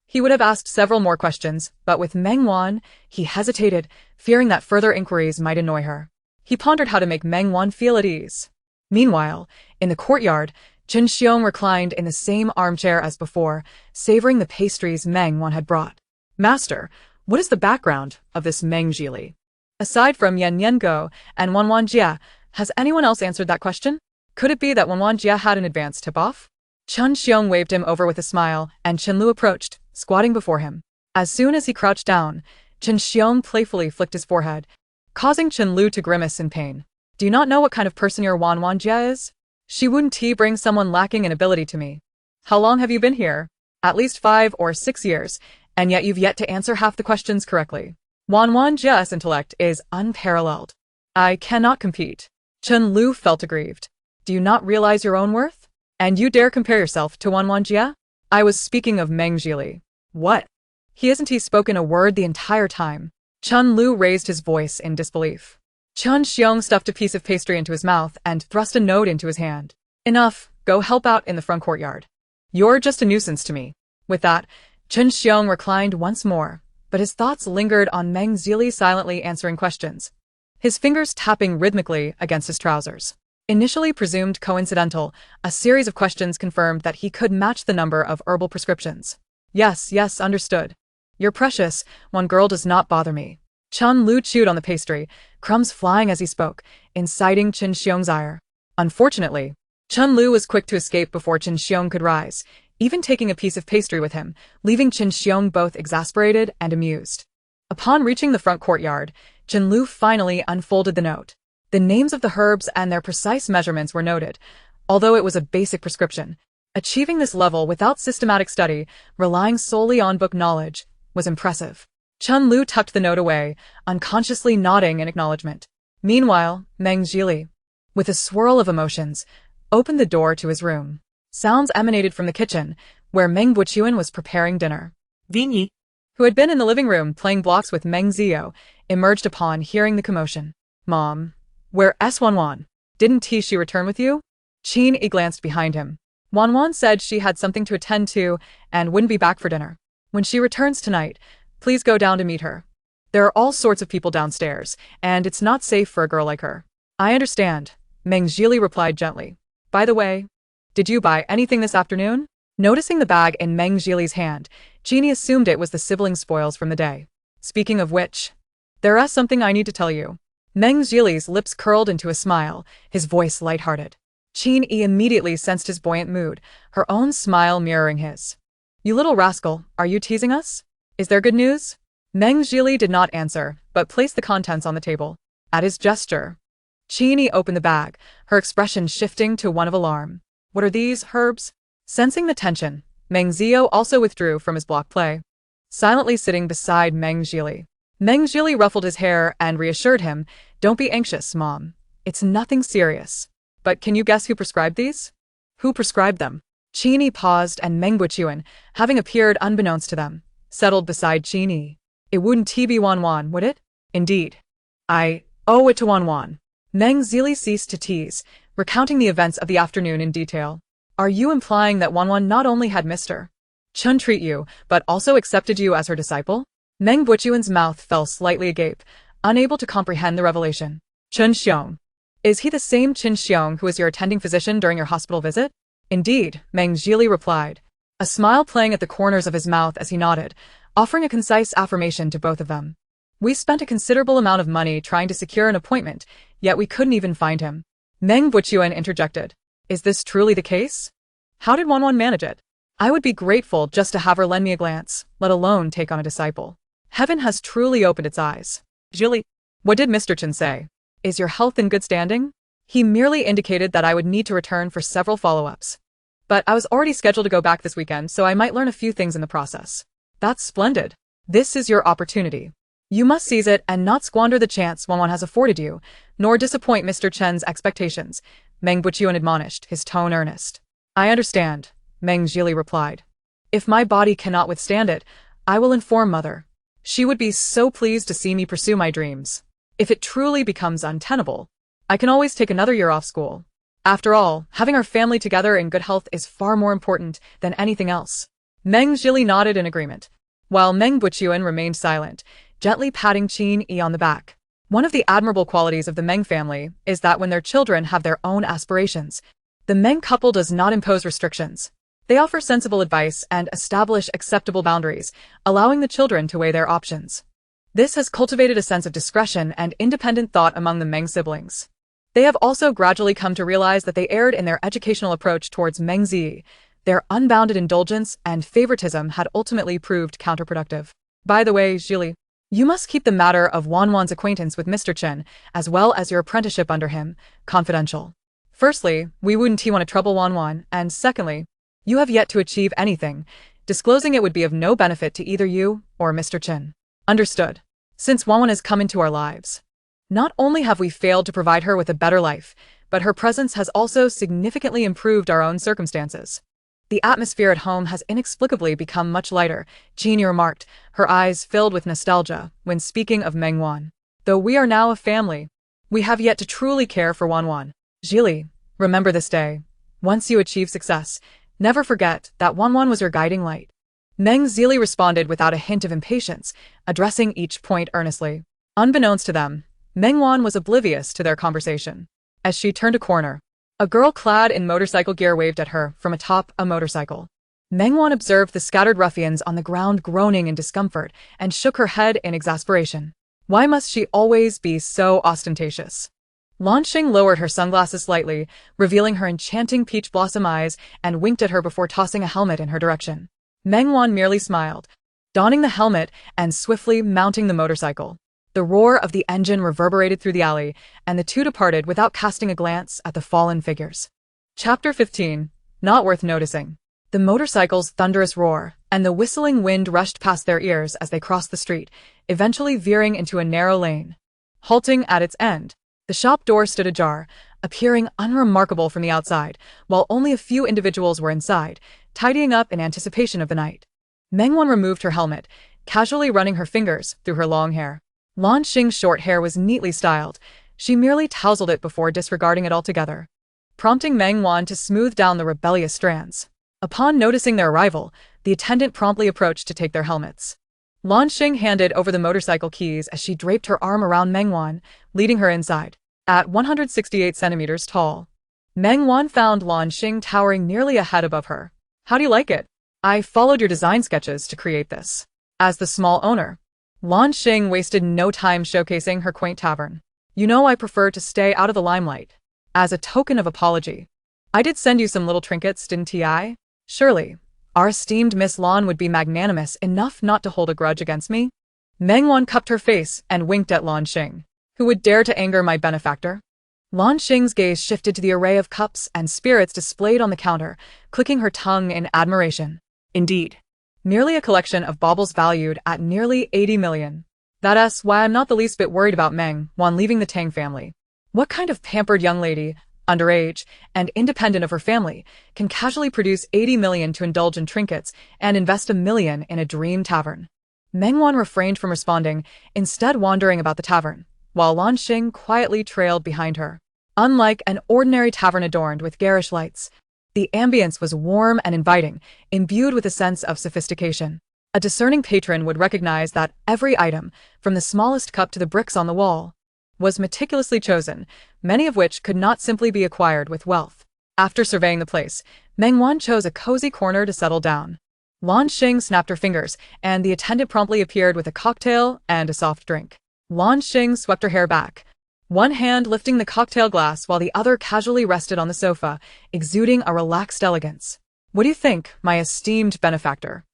Speaker 1: he would have asked several more questions, but with Meng Wan, he hesitated, fearing that further inquiries might annoy her. He pondered how to make Meng Wan feel at ease. Meanwhile, in the courtyard, Qin Xiong reclined in the same armchair as before, savoring the pastries Meng Wan had brought. Master, what is the background of this Meng Zhili? Aside from Yan Go and Wan Jia, Has anyone else answered that question? Could it be that Wan Jia had an advance tip-off? Chen Xiong waved him over with a smile, and Chen Lu approached, squatting before him. As soon as he crouched down, Chen Xiong playfully flicked his forehead, causing Chen Lu to grimace in pain. Do you not know what kind of person your Wan Jia is? She wouldn't bring someone lacking in ability to me. How long have you been here? At least 5 or 6 years, and yet you've yet to answer half the questions correctly. Wan Jia's intellect is unparalleled. I cannot compete. Chen Lu felt aggrieved. Do you not realize your own worth? And you dare compare yourself to Wan Jia? I was speaking of Meng Jili. What? He hasn't spoken a word the entire time. Chen Lu raised his voice in disbelief. Chen Xiong stuffed a piece of pastry into his mouth and thrust a note into his hand. Enough, go help out in the front courtyard. You're just a nuisance to me. With that, Chen Xiong reclined once more, but his thoughts lingered on Meng Jili silently answering questions, his fingers tapping rhythmically against his trousers. Initially presumed coincidental, a series of questions confirmed that he could match the number of herbal prescriptions. Yes, understood. You're precious, one girl does not bother me. Chen Lu chewed on the pastry, crumbs flying as he spoke, inciting Chen Xiong's ire. Unfortunately, Chen Lu was quick to escape before Chen Xiong could rise, even taking a piece of pastry with him, leaving Chen Xiong both exasperated and amused. Upon reaching the front courtyard, Chen Lu finally unfolded the note. The names of the herbs and their precise measurements were noted, although it was a basic prescription. Achieving this level without systematic study, relying solely on book knowledge, was impressive. Chen Lu tucked the note away, unconsciously nodding in acknowledgement. Meanwhile, Meng Jili, with a swirl of emotions, opened the door to his room. Sounds emanated from the kitchen, where Meng Buqian was preparing dinner.
Speaker 2: Vinyi,
Speaker 1: Who had been in the living room playing blocks with Meng Zio, emerged upon hearing the commotion. Mom, where's Wan? Didn't she return with you? Qin Yi glanced behind him. Wan said she had something to attend to and wouldn't be back for dinner. When she returns tonight, please go down to meet her. There are all sorts of people downstairs, and it's not safe for a girl like her. I understand, Meng Jili replied gently. By the way, did you buy anything this afternoon? Noticing the bag in Meng Jili's hand, Qin Yi assumed it was the sibling spoils from the day. Speaking of which, there is something I need to tell you. Meng Jili's lips curled into a smile, his voice lighthearted. Qin Yi immediately sensed his buoyant mood, her own smile mirroring his. You little rascal, are you teasing us? Is there good news? Meng Jili did not answer, but placed the contents on the table. At his gesture, Qin Yi opened the bag, her expression shifting to one of alarm. What are these herbs? Sensing the tension, Meng Zio also withdrew from his block play, silently sitting beside Meng Jili. Meng Jili ruffled his hair and reassured him, Don't be anxious, Mom. It's nothing serious. But can you guess who prescribed these? Who prescribed them? Qin Yi paused and Meng Buqian, having appeared unbeknownst to them, settled beside Qin Yi. It wouldn't be Wan, would it? Indeed. I owe it to Wan. Meng Jili ceased to tease, recounting the events of the afternoon in detail. Are you implying that Wan not only had Mr. Chen treat you, but also accepted you as her disciple? Meng Buqian's mouth fell slightly agape, unable to comprehend the revelation. Chen Xiong. Is he the same Chen Xiong who was your attending physician during your hospital visit? Indeed, Meng Jili replied, a smile playing at the corners of his mouth as he nodded, offering a concise affirmation to both of them. We spent a considerable amount of money trying to secure an appointment, yet we couldn't even find him. Meng Buqian interjected. Is this truly the case? How did Wan manage it? I would be grateful just to have her lend me a glance, let alone take on a disciple. Heaven has truly opened its eyes.
Speaker 2: Jili,
Speaker 1: What did Mr. Chen say? Is your health in good standing? He merely indicated that I would need to return for several follow-ups. But I was already scheduled to go back this weekend, so I might learn a few things in the process. That's splendid. This is your opportunity. You must seize it and not squander the chance Wan has afforded you, nor disappoint Mr. Chen's expectations, Meng Buqian admonished, his tone earnest. I understand, Meng Jili replied. If my body cannot withstand it, I will inform Mother. She would be so pleased to see me pursue my dreams. If it truly becomes untenable, I can always take another year off school. After all, having our family together in good health is far more important than anything else. Meng Jili nodded in agreement, while Meng Buqian remained silent, gently patting Qin Yi on the back. One of the admirable qualities of the Meng family is that when their children have their own aspirations, the Meng couple does not impose restrictions. They offer sensible advice and establish acceptable boundaries, allowing the children to weigh their options. This has cultivated a sense of discretion and independent thought among the Meng siblings. They have also gradually come to realize that they erred in their educational approach towards Meng Zi. Their unbounded indulgence and favoritism had ultimately proved counterproductive. By the way, Zhili, you must keep the matter of Wan's acquaintance with Mr. Chen, as well as your apprenticeship under him, confidential. Firstly, we wouldn't want to trouble Wan, and secondly, you have yet to achieve anything. Disclosing it would be of no benefit to either you or Mr. Chen. Understood. Since Wan has come into our lives, not only have we failed to provide her with a better life, but her presence has also significantly improved our own circumstances. The atmosphere at home has inexplicably become much lighter, Jeannie remarked, her eyes filled with nostalgia, when speaking of Meng Wan. Though we are now a family, we have yet to truly care for Wan. Zhili, remember this day. Once you achieve success, never forget that Wan was your guiding light. Meng Zili responded without a hint of impatience, addressing each point earnestly. Unbeknownst to them, Meng Wan was oblivious to their conversation. As she turned a corner, a girl clad in motorcycle gear waved at her from atop a motorcycle. Meng Wan observed the scattered ruffians on the ground groaning in discomfort and shook her head in exasperation. Why must she always be so ostentatious? Lanxing lowered her sunglasses slightly, revealing her enchanting peach blossom eyes, and winked at her before tossing a helmet in her direction. Meng Wan merely smiled, donning the helmet and swiftly mounting the motorcycle. The roar of the engine reverberated through the alley, and the two departed without casting a glance at the fallen figures. Chapter 15. Not worth noticing. The motorcycle's thunderous roar and the whistling wind rushed past their ears as they crossed the street, eventually veering into a narrow lane. Halting at its end, the shop door stood ajar, appearing unremarkable from the outside, while only a few individuals were inside, tidying up in anticipation of the night. Meng Wan removed her helmet, casually running her fingers through her long hair. Lanxing's short hair was neatly styled. She merely tousled it before disregarding it altogether, prompting Meng Wan to smooth down the rebellious strands. Upon noticing their arrival, the attendant promptly approached to take their helmets. Lanxing handed over the motorcycle keys as she draped her arm around Meng Wan, leading her inside. At 168 centimeters tall, Meng Wan found Lanxing towering nearly a head above her. How do you like it? I followed your design sketches to create this. As the small owner, Lanxing wasted no time showcasing her quaint tavern. You know I prefer to stay out of the limelight. As a token of apology, I did send you some little trinkets, didn't I? Surely, our esteemed Miss Lan would be magnanimous enough not to hold a grudge against me. Meng Wan cupped her face and winked at Lanxing. Who would dare to anger my benefactor? Lanxing's gaze shifted to the array of cups and spirits displayed on the counter, clicking her tongue in admiration. Indeed. Merely a collection of baubles valued at nearly 80 million. That's why I'm not the least bit worried about Meng Wan leaving the Tang family. What kind of pampered young lady, underage, and independent of her family, can casually produce 80 million to indulge in trinkets and invest $1 million in a dream tavern? Meng Wan refrained from responding, instead wandering about the tavern, while Lanxing quietly trailed behind her. Unlike an ordinary tavern adorned with garish lights, the ambience was warm and inviting, imbued with a sense of sophistication. A discerning patron would recognize that every item, from the smallest cup to the bricks on the wall, was meticulously chosen, many of which could not simply be acquired with wealth. After surveying the place, Meng Wan chose a cozy corner to settle down. Lanxing snapped her fingers, and the attendant promptly appeared with a cocktail and a soft drink. Lanxing swept her hair back, one hand lifting the cocktail glass while the other casually rested on the sofa, exuding a relaxed elegance. What do you think, my esteemed benefactor?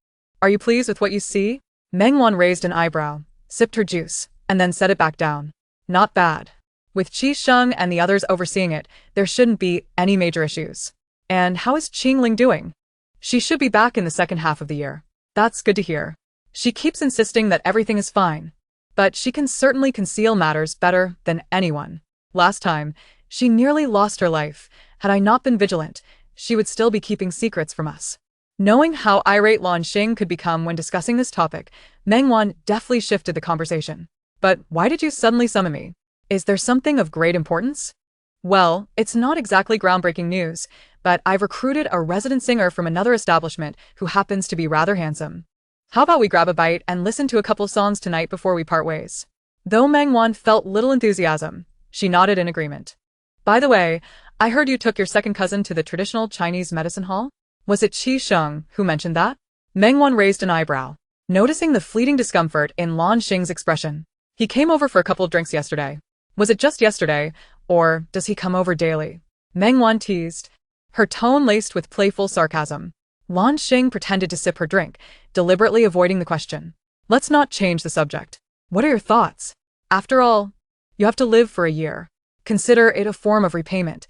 Speaker 1: Are you pleased with what you see? Meng Wan raised an eyebrow, sipped her juice, and then set it back down. Not bad. With Qi Sheng and the others overseeing it, there shouldn't be any major issues. And how is Qingling doing? She should be back in the second half of the year. That's good to hear. She keeps insisting that everything is fine, but she can certainly conceal matters better than anyone. Last time, she nearly lost her life. Had I not been vigilant, she would still be keeping secrets from us. Knowing how irate Lanxing could become when discussing this topic, Meng Wan deftly shifted the conversation. But why did you suddenly summon me? Is there something of great importance? Well, it's not exactly groundbreaking news, but I've recruited a resident singer from another establishment who happens to be rather handsome. How about we grab a bite and listen to a couple songs tonight before we part ways? Though Meng Wan felt little enthusiasm, she nodded in agreement. By the way, I heard you took your second cousin to the traditional Chinese medicine hall? Was it Qi Sheng who mentioned that? Meng Wan raised an eyebrow, noticing the fleeting discomfort in Lanxing's expression. He came over for a couple of drinks yesterday. Was it just yesterday, Or does he come over daily? Meng Wan teased, her tone laced with playful sarcasm. Lan Xing pretended to sip her drink, deliberately avoiding the question. Let's not change the subject. What are your thoughts? After all, you have to live for a year. Consider it a form of repayment.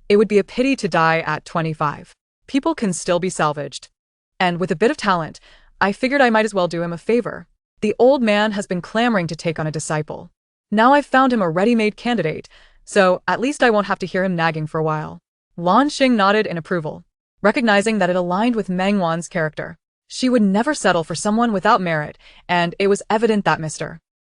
Speaker 1: It would be a pity to die at 25. People can still be salvaged. And with a bit of talent, I figured I might as well do him a favor. The old man has been clamoring to take on a disciple. Now I've found him a ready-made candidate, so at least I won't have to hear him nagging for a while. Lan Xing nodded in approval, recognizing that it aligned with Meng Wan's character. She would never settle for someone without merit, and it was evident that Mr.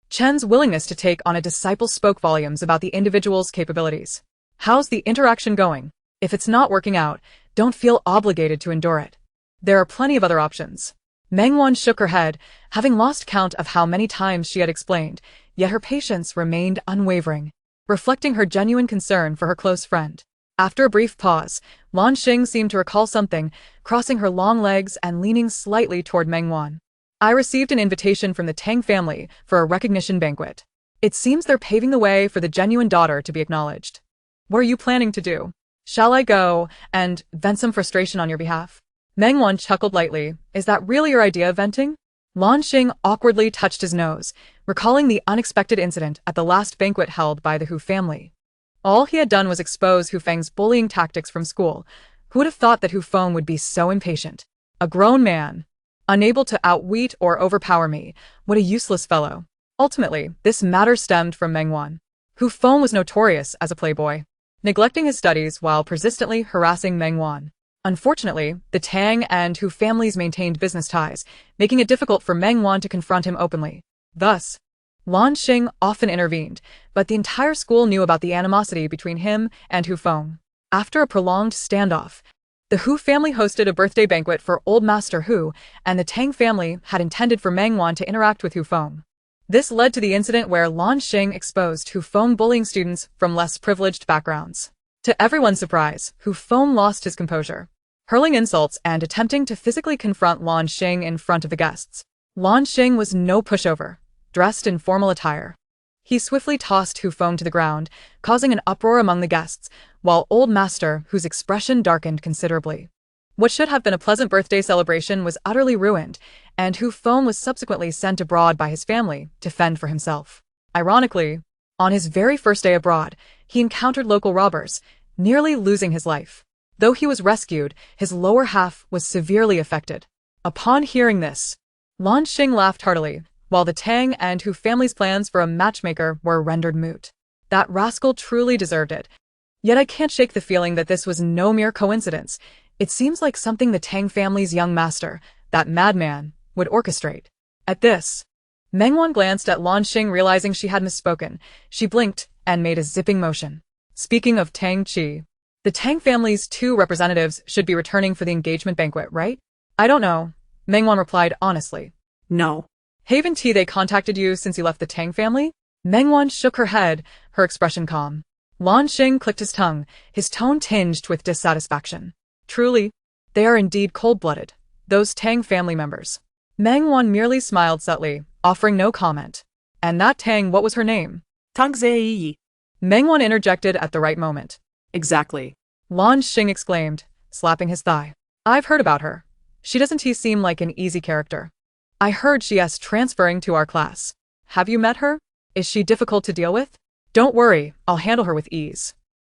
Speaker 1: Chen's willingness to take on a disciple spoke volumes about the individual's capabilities. How's the interaction going? If it's not working out, don't feel obligated to endure it. There are plenty of other options. Meng Wan shook her head, having lost count of how many times she had explained, yet her patience remained unwavering, reflecting her genuine concern for her close friend. After a brief pause, Lan Xing seemed to recall something, crossing her long legs and leaning slightly toward Meng Wan. I received an invitation from the Tang family for a recognition banquet. It seems they're paving the way for the genuine daughter to be acknowledged. What are you planning to do? Shall I go and vent some frustration on your behalf? Meng Wan chuckled lightly. Is that really your idea of venting? Lan Xing awkwardly touched his nose, recalling the unexpected incident at the last banquet held by the Hu family. All he had done was expose Hu Feng's bullying tactics from school. Who would have thought that Hu Feng would be so impatient? A grown man, unable to outwit or overpower me. What a useless fellow. Ultimately, this matter stemmed from Meng Wan. Hu Feng was notorious as a playboy, neglecting his studies while persistently harassing Meng Wan. Unfortunately, the Tang and Hu families maintained business ties, making it difficult for Meng Wan to confront him openly. Thus, Lan Xing often intervened, but the entire school knew about the animosity between him and Hu Feng. After a prolonged standoff, the Hu family hosted a birthday banquet for Old Master Hu, and the Tang family had intended for Meng Wan to interact with Hu Feng. This led to the incident where Lan Xing exposed Hu Feng bullying students from less privileged backgrounds. To everyone's surprise, Hu Feng lost his composure, hurling insults and attempting to physically confront Lan Xing in front of the guests. Lan Xing was no pushover, dressed in formal attire. He swiftly tossed Hu Feng to the ground, causing an uproar among the guests, while Old Master Hu's expression darkened considerably. What should have been a pleasant birthday celebration was utterly ruined, and Hu Feng was subsequently sent abroad by his family to fend for himself. Ironically, on his very first day abroad, he encountered local robbers, nearly losing his life. Though he was rescued, his lower half was severely affected. Upon hearing this, Lan Xing laughed heartily, while the Tang and Hu family's plans for a matchmaker were rendered moot. That rascal truly deserved it. Yet I can't shake the feeling that this was no mere coincidence. It seems like something the Tang family's young master, that madman, would orchestrate. At this, Meng Wan glanced at Lan Xing, realizing she had misspoken. She blinked and made a zipping motion. Speaking of Tang Qi, the Tang family's 2 representatives should be returning for the engagement banquet, right? I don't know, Meng Wan replied honestly.
Speaker 2: No.
Speaker 1: Haven't they contacted you since you left the Tang family? Meng Wan shook her head, her expression calm. Lan Xing clicked his tongue, his tone tinged with dissatisfaction. Truly, they are indeed cold-blooded, those Tang family members. Meng Wan merely smiled subtly, offering no comment. And that Tang, what was her name?
Speaker 2: Tang Zei.
Speaker 1: Meng Wan interjected at the right moment.
Speaker 2: Exactly.
Speaker 1: Lan Xing exclaimed, slapping his thigh. I've heard about her. She doesn't seem like an easy character. I heard she is transferring to our class. Have you met her? Is she difficult to deal with? Don't worry, I'll handle her with ease.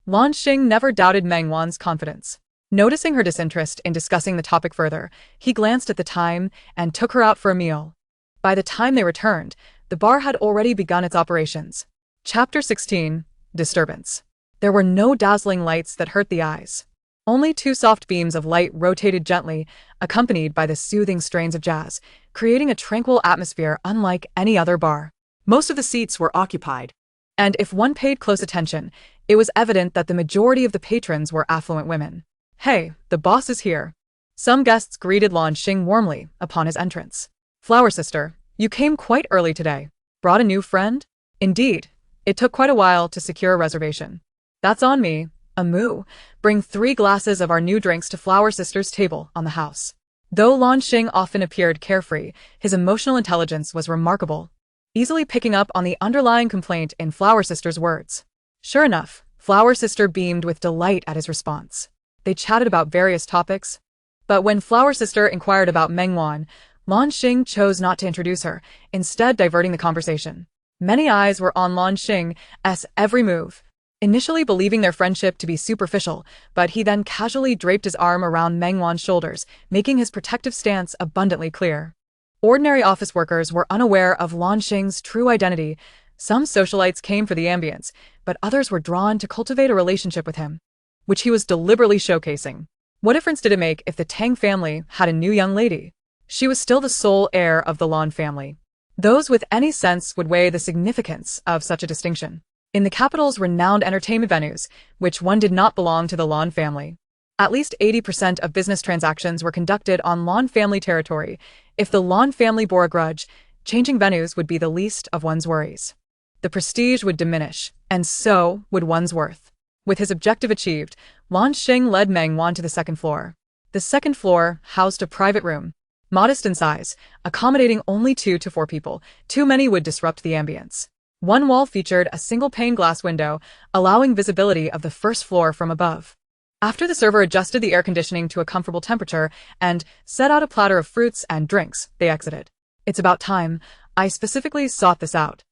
Speaker 1: Lan Xing never doubted Meng Wan's confidence. Noticing her disinterest in discussing the topic further, he glanced at the time and took her out for a meal. By the time they returned, the bar had already begun its operations. Chapter 16. Disturbance. There were no dazzling lights that hurt the eyes. Only 2 soft beams of light rotated gently, accompanied by the soothing strains of jazz, creating a tranquil atmosphere unlike any other bar.
Speaker 2: Most of the seats were occupied,
Speaker 1: and if one paid close attention, it was evident that the majority of the patrons were affluent women. Hey, the boss is here. Some guests greeted Lan Xing warmly upon his entrance. Flower sister, you came quite early today. Brought a new friend? Indeed. It took quite a while to secure a reservation. That's on me. Amu, bring 3 glasses of our new drinks to Flower Sister's table on the house. Though Lan Xing often appeared carefree, his emotional intelligence was remarkable, easily picking up on the underlying complaint in Flower Sister's words. Sure enough, Flower Sister beamed with delight at his response. They chatted about various topics. But when Flower Sister inquired about Meng Wan, Lan Xing chose not to introduce her, instead diverting the conversation. Many eyes were on Lan Xing's every move, initially believing their friendship to be superficial, but he then casually draped his arm around Meng Wan's shoulders, making his protective stance abundantly clear. Ordinary office workers were unaware of Lan Xing's true identity. Some socialites came for the ambience, but others were drawn to cultivate a relationship with him, which he was deliberately showcasing. What difference did it make if the Tang family had a new young lady? She was still the sole heir of the Lan family. Those with any sense would weigh the significance of such a distinction. In the capital's renowned entertainment venues, which one did not belong to the Lan family, at least 80% of business transactions were conducted on Lan family territory. If the Lan family bore a grudge, changing venues would be the least of one's worries. The prestige would diminish, and so would one's worth. With his objective achieved, Lan Xing led Meng Wan to the second floor. The second floor housed a private room, modest in size, accommodating only 2 to 4 people. Too many would disrupt the ambience. One wall featured a single pane glass window, allowing visibility of the first floor from above. After the server adjusted the air conditioning to a comfortable temperature and set out a platter of fruits and drinks, they exited. It's about time. I specifically sought this out.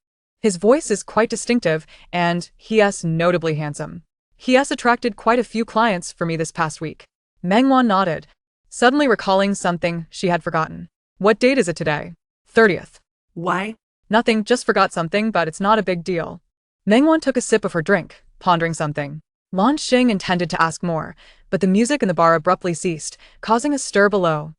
Speaker 1: His voice is quite distinctive, and he's notably handsome. He has attracted quite a few clients for me this past week. Meng Wan nodded, suddenly recalling something she had forgotten. What date is it today? 30th.
Speaker 2: Why?
Speaker 1: Nothing, just forgot something, but it's not a big deal. Meng Wan took a sip of her drink, pondering something. Lan Xing intended to ask more, but the music in the bar abruptly ceased, causing a stir below.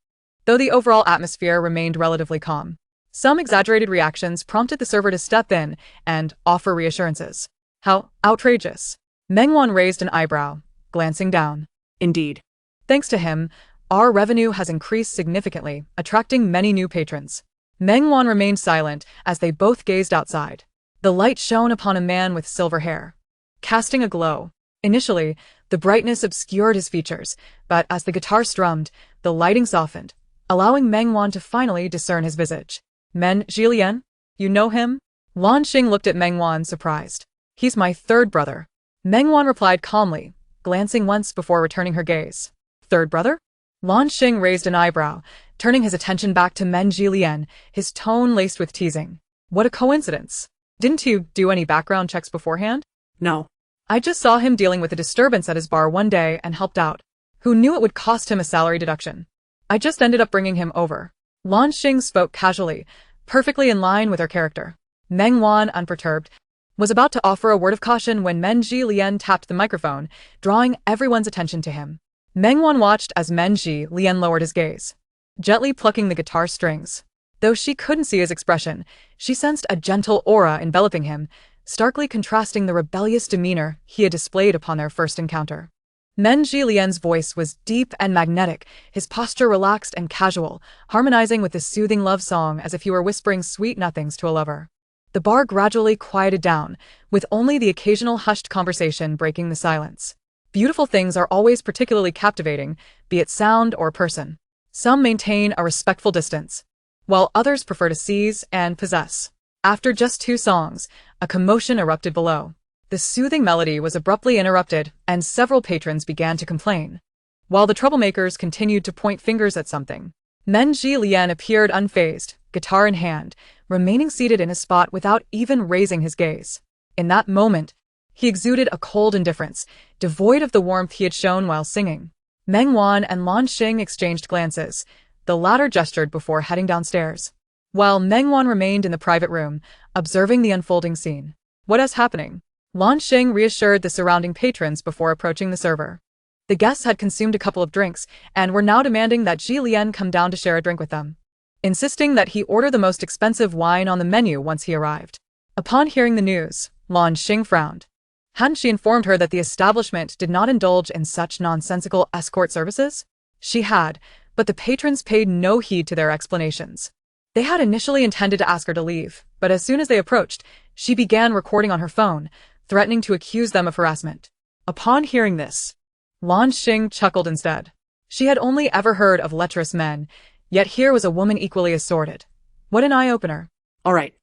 Speaker 1: Though the overall atmosphere remained relatively calm, some exaggerated reactions prompted the server to step in and offer reassurances. How outrageous! Meng Wan raised an eyebrow, glancing down.
Speaker 2: Indeed.
Speaker 1: Thanks to him, our revenue has increased significantly, attracting many new patrons. Meng Wan remained silent as they both gazed outside. The light shone upon a man with silver hair, casting a glow. Initially, the brightness obscured his features, but as the guitar strummed, the lighting softened, allowing Meng Wan to finally discern his visage. Men Jilian? You know him? Lan Xing looked at Meng Wan, surprised. He's my third brother. Meng Wan replied calmly, glancing once before returning her gaze. Third brother? Lan Xing raised an eyebrow, turning his attention back to Men Jilian, his tone laced with teasing. What a coincidence. Didn't you do any background checks beforehand?
Speaker 2: No.
Speaker 1: I just saw him dealing with a disturbance at his bar one day and helped out. Who knew it would cost him a salary deduction? I just ended up bringing him over. Lan Xing spoke casually, perfectly in line with her character. Meng Wan, unperturbed, was about to offer a word of caution when Men Jilian tapped the microphone, drawing everyone's attention to him. Meng Wan watched as Men Jilian lowered his gaze, gently plucking the guitar strings. Though she couldn't see his expression, she sensed a gentle aura enveloping him, starkly contrasting the rebellious demeanor he had displayed upon their first encounter. Men Jilian's voice was deep and magnetic, his posture relaxed and casual, harmonizing with the soothing love song as if he were whispering sweet nothings to a lover. The bar gradually quieted down, with only the occasional hushed conversation breaking the silence. Beautiful things are always particularly captivating, be it sound or person. Some maintain a respectful distance, while others prefer to seize and possess. After just 2 songs, a commotion erupted below. The soothing melody was abruptly interrupted, and several patrons began to complain, while the troublemakers continued to point fingers at something. Men Jilian appeared unfazed, guitar in hand, remaining seated in his spot without even raising his gaze. In that moment, he exuded a cold indifference, devoid of the warmth he had shown while singing. Meng Wan and Lan Xing exchanged glances. The latter gestured before heading downstairs, while Meng Wan remained in the private room, observing the unfolding scene. What is happening? Lan Xing reassured the surrounding patrons before approaching the server. The guests had consumed a couple of drinks and were now demanding that Jilian come down to share a drink with them, insisting that he order the most expensive wine on the menu once he arrived. Upon hearing the news, Lan Xing frowned. Hadn't she informed her that the establishment did not indulge in such nonsensical escort services? She had, but the patrons paid no heed to their explanations. They had initially intended to ask her to leave, but as soon as they approached, she began recording on her phone, threatening to accuse them of harassment. Upon hearing this, Lan Xing chuckled instead. She had only ever heard of lecherous men, yet here was a woman equally as sordid. What an eye-opener.
Speaker 2: All right.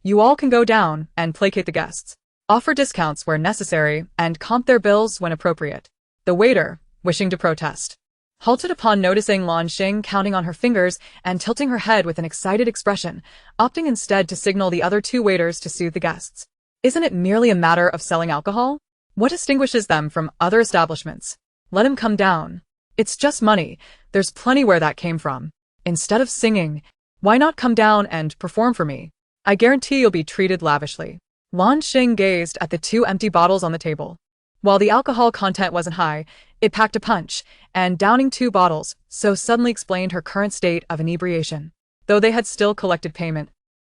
Speaker 1: You all can go down and placate the guests. offer discounts where necessary, and comp their bills when appropriate. The waiter, wishing to protest, halted upon noticing Lan Xing counting on her fingers and tilting her head with an excited expression, opting instead to signal the other two waiters to soothe the guests. Isn't it merely a matter of selling alcohol? What distinguishes them from other establishments? Let him come down. It's just money. There's plenty where that came from. Instead of singing, why not come down and perform for me? I guarantee you'll be treated lavishly. Lan Xing gazed at the two empty bottles on the table. While the alcohol content wasn't high, it packed a punch, and downing 2 bottles so suddenly explained her current state of inebriation. Though they had still collected payment,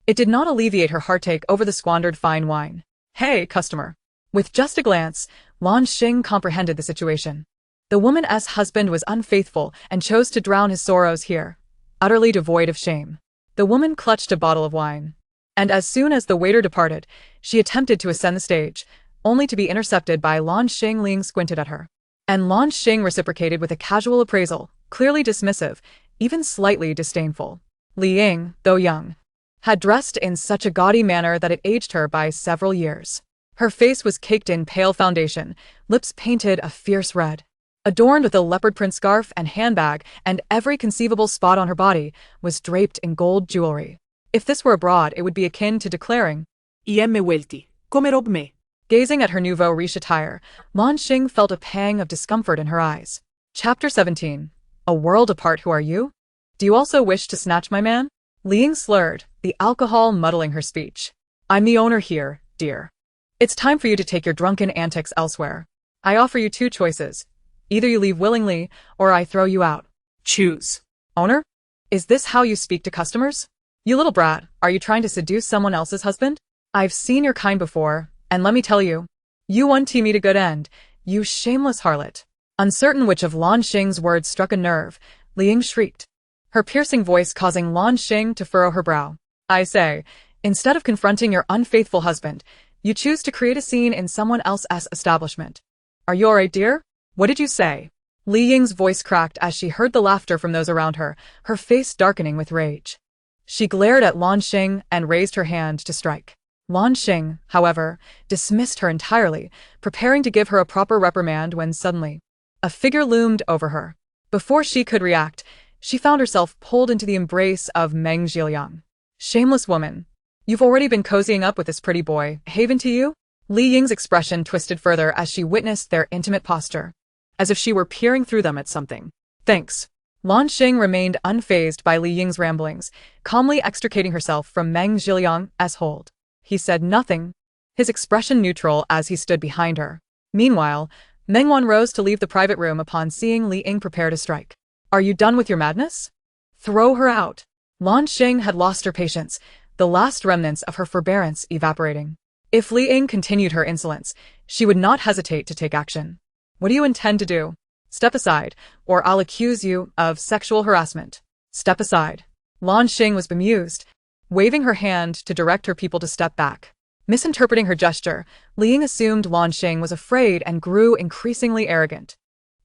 Speaker 1: it did not alleviate her heartache over the squandered fine wine. Hey, customer. With just a glance, Lan Xing comprehended the situation. The woman's husband was unfaithful and chose to drown his sorrows here, utterly devoid of shame. The woman clutched a bottle of wine, and as soon as the waiter departed, she attempted to ascend the stage, only to be intercepted by Lan Xing. Ling squinted at her, and Lan Xing reciprocated with a casual appraisal, clearly dismissive, even slightly disdainful. Li Ying, though young, had dressed in such a gaudy manner that it aged her by several years. Her face was caked in pale foundation, lips painted a fierce red. Adorned with a leopard print scarf and handbag, and every conceivable spot on her body was draped in gold jewelry. If this were abroad, it would be akin to declaring,
Speaker 2: Iemme welti, come rob me.
Speaker 1: Gazing at her nouveau riche attire, Lan Xing felt a pang of discomfort in her eyes. Chapter 17. A world apart. Who are you? Do you also wish to snatch my man? Li Ying slurred, the alcohol muddling her speech. I'm the owner here, dear. It's time for you to take your drunken antics elsewhere. I offer you 2 choices. Either you leave willingly, or I throw you out.
Speaker 2: Choose.
Speaker 1: Owner? Is this how you speak to customers? You little brat, are you trying to seduce someone else's husband? I've seen your kind before, and let me tell you, you won't meet a good end, you shameless harlot. Uncertain which of Lan Xing's words struck a nerve, Li Ying shrieked, her piercing voice causing Lan Xing to furrow her brow. I say, instead of confronting your unfaithful husband, you choose to create a scene in someone else's establishment. Are you alright, dear? What did you say? Li Ying's voice cracked as she heard the laughter from those around her, her face darkening with rage. She glared at Lan Xing and raised her hand to strike. Lan Xing, however, dismissed her entirely, preparing to give her a proper reprimand when suddenly a figure loomed over her. Before she could react, she found herself pulled into the embrace of Meng Wan. Shameless woman. You've already been cozying up with this pretty boy, haven to you? Li Ying's expression twisted further as she witnessed their intimate posture, as if she were peering through them at something. Thanks. Lan Xing remained unfazed by Li Ying's ramblings, calmly extricating herself from Meng Wan's hold. He said nothing, his expression neutral as he stood behind her. Meanwhile, Meng Wan rose to leave the private room upon seeing Li Ying prepare to strike. Are you done with your madness? Throw her out. Lan Xing had lost her patience, the last remnants of her forbearance evaporating. If Li Ying continued her insolence, she would not hesitate to take action. What do you intend to do? Step aside, or I'll accuse you of sexual harassment. Step aside. Lan Xing was bemused, waving her hand to direct her people to step back. Misinterpreting her gesture, Li Ying assumed Lan Xing was afraid and grew increasingly arrogant.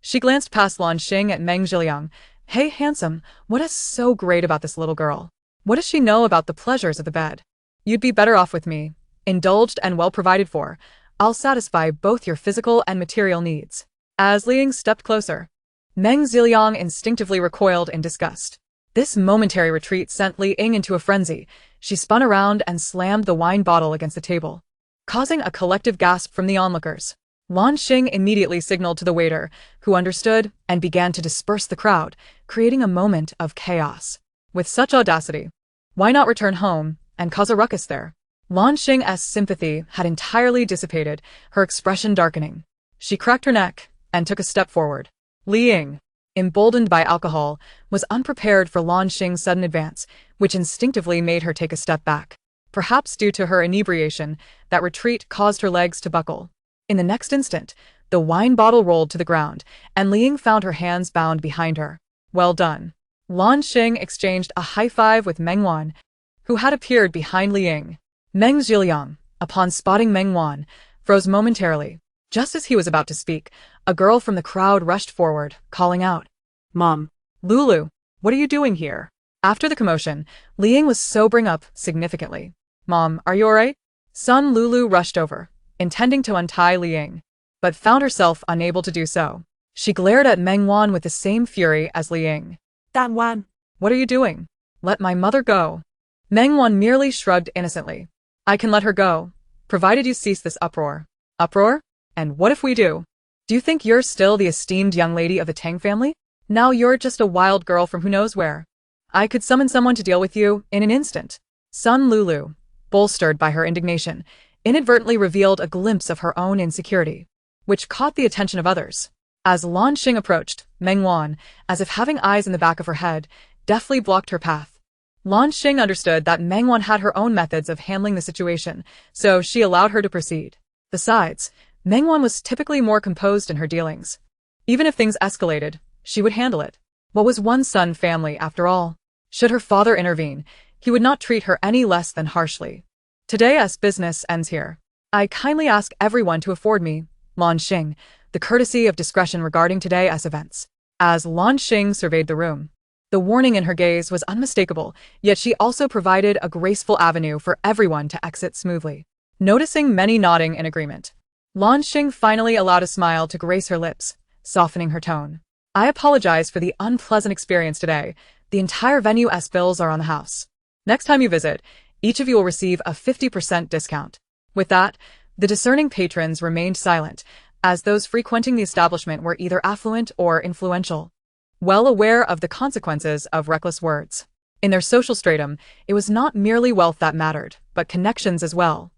Speaker 1: She glanced past Lan Xing at Meng Wan. Hey, handsome, what is so great about this little girl? What does she know about the pleasures of the bed? You'd be better off with me, indulged and well provided for. I'll satisfy both your physical and material needs. As Li Ying stepped closer, Meng Wan instinctively recoiled in disgust. This momentary retreat sent Li Ying into a frenzy. She spun around and slammed the wine bottle against the table, causing a collective gasp from the onlookers. Lan Xing immediately signaled to the waiter, who understood and began to disperse the crowd, creating a moment of chaos. With such audacity, why not return home and cause a ruckus there? Lan Xing's sympathy had entirely dissipated, her expression darkening. She cracked her neck and took a step forward. Li Ying, emboldened by alcohol, was unprepared for Lan Xing's sudden advance, which instinctively made her take a step back. Perhaps due to her inebriation, that retreat caused her legs to buckle. In the next instant, the wine bottle rolled to the ground, and Li Ying found her hands bound behind her. Well done. Lan Xing exchanged a high five with Meng Wan, who had appeared behind Li Ying. Meng Wan, upon spotting Meng Wan, froze momentarily. Just as he was about to speak, a girl from the crowd rushed forward, calling out, Mom. Lulu, what are you doing here? After the commotion, Li Ying was sobering up significantly. Mom, are you alright? Son Lulu rushed over, intending to untie Li Ying, but found herself unable to do so. She glared at Meng Wan with the same fury as Li Ying.
Speaker 2: Tang Wan.
Speaker 1: What are you doing? Let my mother go. Meng Wan merely shrugged innocently. I can let her go, provided you cease this uproar. Uproar? And what if we do? Do you think you're still the esteemed young lady of the Tang family? Now you're just a wild girl from who knows where. I could summon someone to deal with you in an instant. Sun Lulu, bolstered by her indignation, inadvertently revealed a glimpse of her own insecurity, which caught the attention of others. As Lan Xing approached, Meng Wan, as if having eyes in the back of her head, deftly blocked her path. Lan Xing understood that Meng Wan had her own methods of handling the situation, so she allowed her to proceed. Besides, Meng Wan was typically more composed in her dealings. Even if things escalated, she would handle it. What was one Sun family, after all? Should her father intervene, he would not treat her any less than harshly. Today's business ends here. I kindly ask everyone to afford me, Lan Xing, the courtesy of discretion regarding today's events. As Lan Xing surveyed the room, the warning in her gaze was unmistakable, yet she also provided a graceful avenue for everyone to exit smoothly. Noticing many nodding in agreement, Lan Xing finally allowed a smile to grace her lips, softening her tone. I apologize for the unpleasant experience today. The entire venue's bills are on the house. Next time you visit, each of you will receive a 50% discount. With that, the discerning patrons remained silent, as those frequenting the establishment were either affluent or influential, well aware of the consequences of reckless words. In their social stratum, it was not merely wealth that mattered, but connections as well.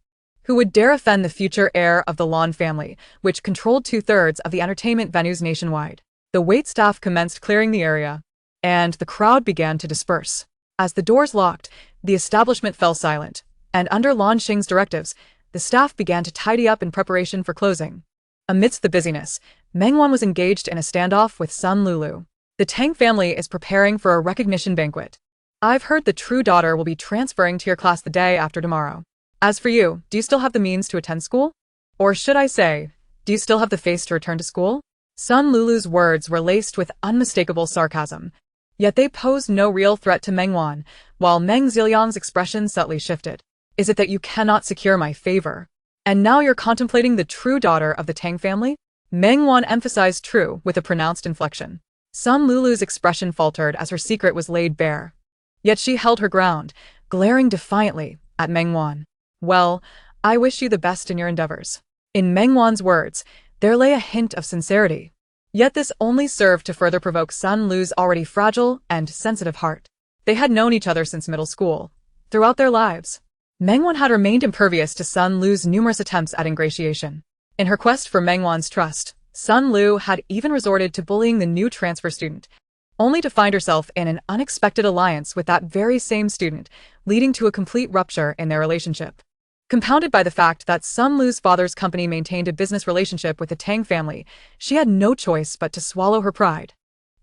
Speaker 1: Who would dare offend the future heir of the Lan family, which controlled 2/3 of the entertainment venues nationwide? The waitstaff commenced clearing the area, and the crowd began to disperse. As the doors locked, the establishment fell silent, and under Lan Xing's directives, the staff began to tidy up in preparation for closing. Amidst the busyness, Meng Wan was engaged in a standoff with Sun Lulu. The Tang family is preparing for a recognition banquet. I've heard the true daughter will be transferring to your class the day after tomorrow. As for you, do you still have the means to attend school? Or should I say, do you still have the face to return to school? Sun Lulu's words were laced with unmistakable sarcasm, yet they posed no real threat to Meng Wan, while Meng Ziliang's expression subtly shifted. Is it that you cannot secure my favor? And now you're contemplating the true daughter of the Tang family? Meng Wan emphasized true with a pronounced inflection. Sun Lulu's expression faltered as her secret was laid bare. Yet she held her ground, glaring defiantly at Meng Wan. Well, I wish you the best in your endeavors. In Meng Wan's words, there lay a hint of sincerity. Yet this only served to further provoke Sun Lu's already fragile and sensitive heart. They had known each other since middle school. Throughout their lives, Meng Wan had remained impervious to Sun Lu's numerous attempts at ingratiation. In her quest for Meng Wan's trust, Sun Lu had even resorted to bullying the new transfer student, only to find herself in an unexpected alliance with that very same student, leading to a complete rupture in their relationship. Compounded by the fact that Sun Lu's father's company maintained a business relationship with the Tang family, she had no choice but to swallow her pride.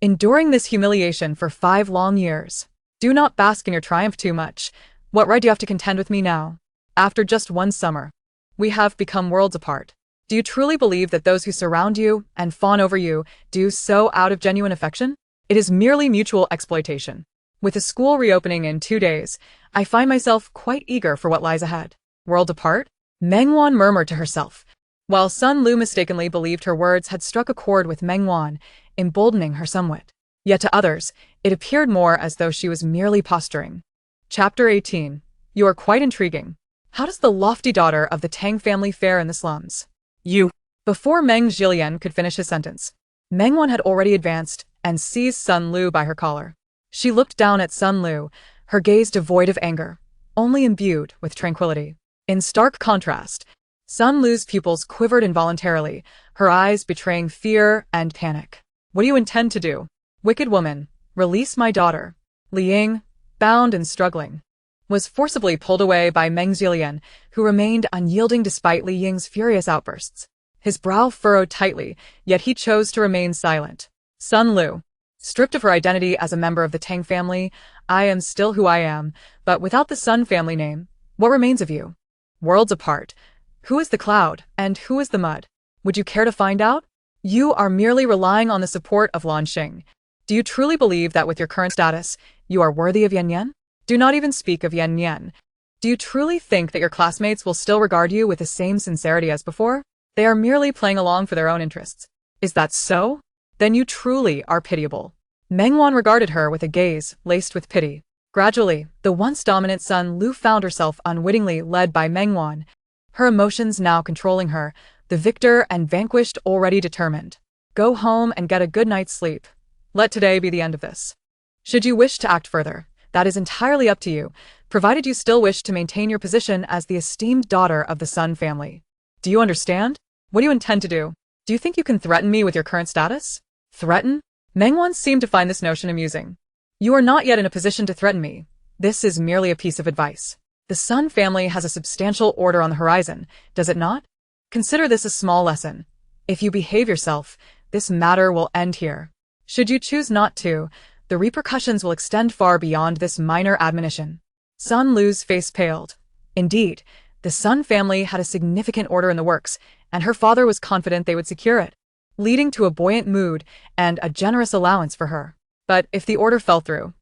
Speaker 1: Enduring this humiliation for 5 long years. Do not bask in your triumph too much. What right do you have to contend with me now? After just 1 summer, we have become worlds apart. Do you truly believe that those who surround you and fawn over you do so out of genuine affection? It is merely mutual exploitation. With the school reopening in 2 days, I find myself quite eager for what lies ahead. World apart? Meng Wan murmured to herself, while Sun Lu mistakenly believed her words had struck a chord with Meng Wan, emboldening her somewhat. Yet to others, it appeared more as though she was merely posturing. Chapter 18. You are quite intriguing. How does the lofty daughter of the Tang family fare in the slums? You. Before Meng Zilian could finish his sentence, Meng Wan had already advanced and seized Sun Lu by her collar. She looked down at Sun Lu, her gaze devoid of anger, only imbued with tranquility. In stark contrast, Sun Lu's pupils quivered involuntarily, her eyes betraying fear and panic. What do you intend to do? Wicked woman, release my daughter. Li Ying, bound and struggling, was forcibly pulled away by Meng Zilian, who remained unyielding despite Li Ying's furious outbursts. His brow furrowed tightly, yet he chose to remain silent. Sun Lu, stripped of her identity as a member of the Tang family, I am still who I am, but without the Sun family name, what remains of you? Worlds apart. Who is the cloud, and who is the mud? Would you care to find out? You are merely relying on the support of Lan Xing. Do you truly believe that with your current status, you are worthy of Yan Yan? Do not even speak of Yan Yan. Do you truly think that your classmates will still regard you with the same sincerity as before? They are merely playing along for their own interests. Is that so? Then you truly are pitiable. Meng Wan regarded her with a gaze laced with pity. Gradually, the once dominant Sun Lu found herself unwittingly led by Meng Wan, her emotions now controlling her, the victor and vanquished already determined. Go home and get a good night's sleep. Let today be the end of this. Should you wish to act further, that is entirely up to you, provided you still wish to maintain your position as the esteemed daughter of the Sun family. Do you understand? What do you intend to do? Do you think you can threaten me with your current status? Threaten? Meng Wan seemed to find this notion amusing. You are not yet in a position to threaten me. This is merely a piece of advice. The Sun family has a substantial order on the horizon, does it not? Consider this a small lesson. If you behave yourself, this matter will end here. Should you choose not to, the repercussions will extend far beyond this minor admonition. Sun Lu's face paled. Indeed, the Sun family had a significant order in the works, and her father was confident they would secure it, leading to a buoyant mood and a generous allowance for her. But if the order fell through,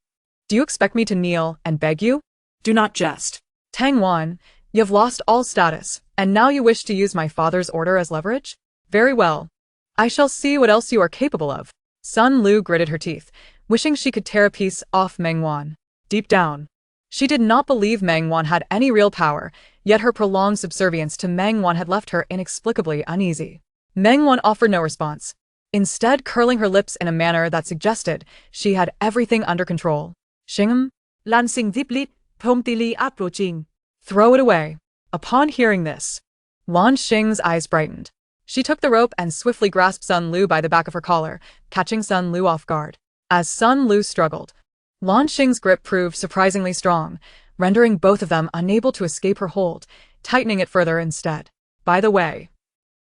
Speaker 1: do you expect me to kneel and beg you?
Speaker 2: Do not jest.
Speaker 1: Tang Wan, you've lost all status, and now you wish to use my father's order as leverage? Very well. I shall see what else you are capable of. Sun Lu gritted her teeth, wishing she could tear a piece off Meng Wan. Deep down, she did not believe Meng Wan had any real power, yet her prolonged subservience to Meng Wan had left her inexplicably uneasy. Meng Wan offered no response, instead curling her lips in a manner that suggested she had everything under control. Shingham?
Speaker 2: Lansing diplit, promptly approaching.
Speaker 1: Throw it away. Upon hearing this, Lan Xing's eyes brightened. She took the rope and swiftly grasped Sun Lu by the back of her collar, catching Sun Lu off guard. As Sun Lu struggled, Lan Xing's grip proved surprisingly strong, rendering both of them unable to escape her hold, tightening it further instead. By the way,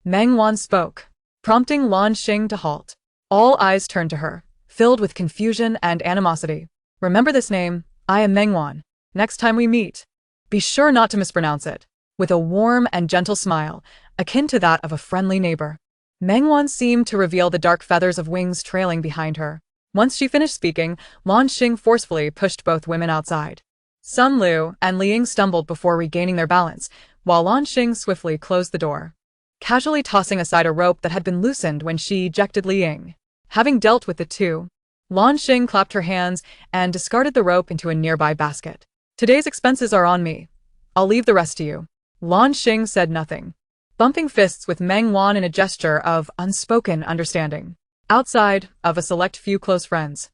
Speaker 1: Meng Wan spoke, prompting Lan Xing to halt. All eyes turned to her, filled with confusion and animosity. Remember this name, I am Meng Wan. Next time we meet, be sure not to mispronounce it. With a warm and gentle smile, akin to that of a friendly neighbor, Meng Wan seemed to reveal the dark feathers of wings trailing behind her. Once she finished speaking, Lan Xing forcefully pushed both women outside. Sun Lu and Liang stumbled before regaining their balance, while Lan Xing swiftly closed the door, casually tossing aside a rope that had been loosened when she ejected Liang. Having dealt with the two, Lan Xing clapped her hands and discarded the rope into a nearby basket. Today's expenses are on me. I'll leave the rest to you. Lan Xing said nothing, bumping fists with Meng Wan in a gesture of unspoken understanding. Outside of a select few close friends,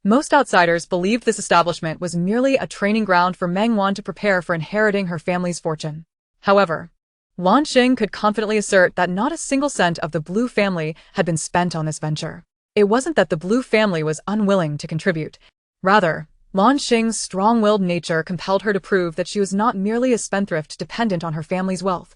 Speaker 1: most outsiders believed this establishment was merely a training ground for Meng Wan to prepare for inheriting her family's fortune. However, Lan Xing could confidently assert that not a single cent of the Blue family had been spent on this venture. It wasn't that the Blue family was unwilling to contribute. Rather, Lan Xing's strong-willed nature compelled her to prove that she was not merely a spendthrift dependent on her family's wealth.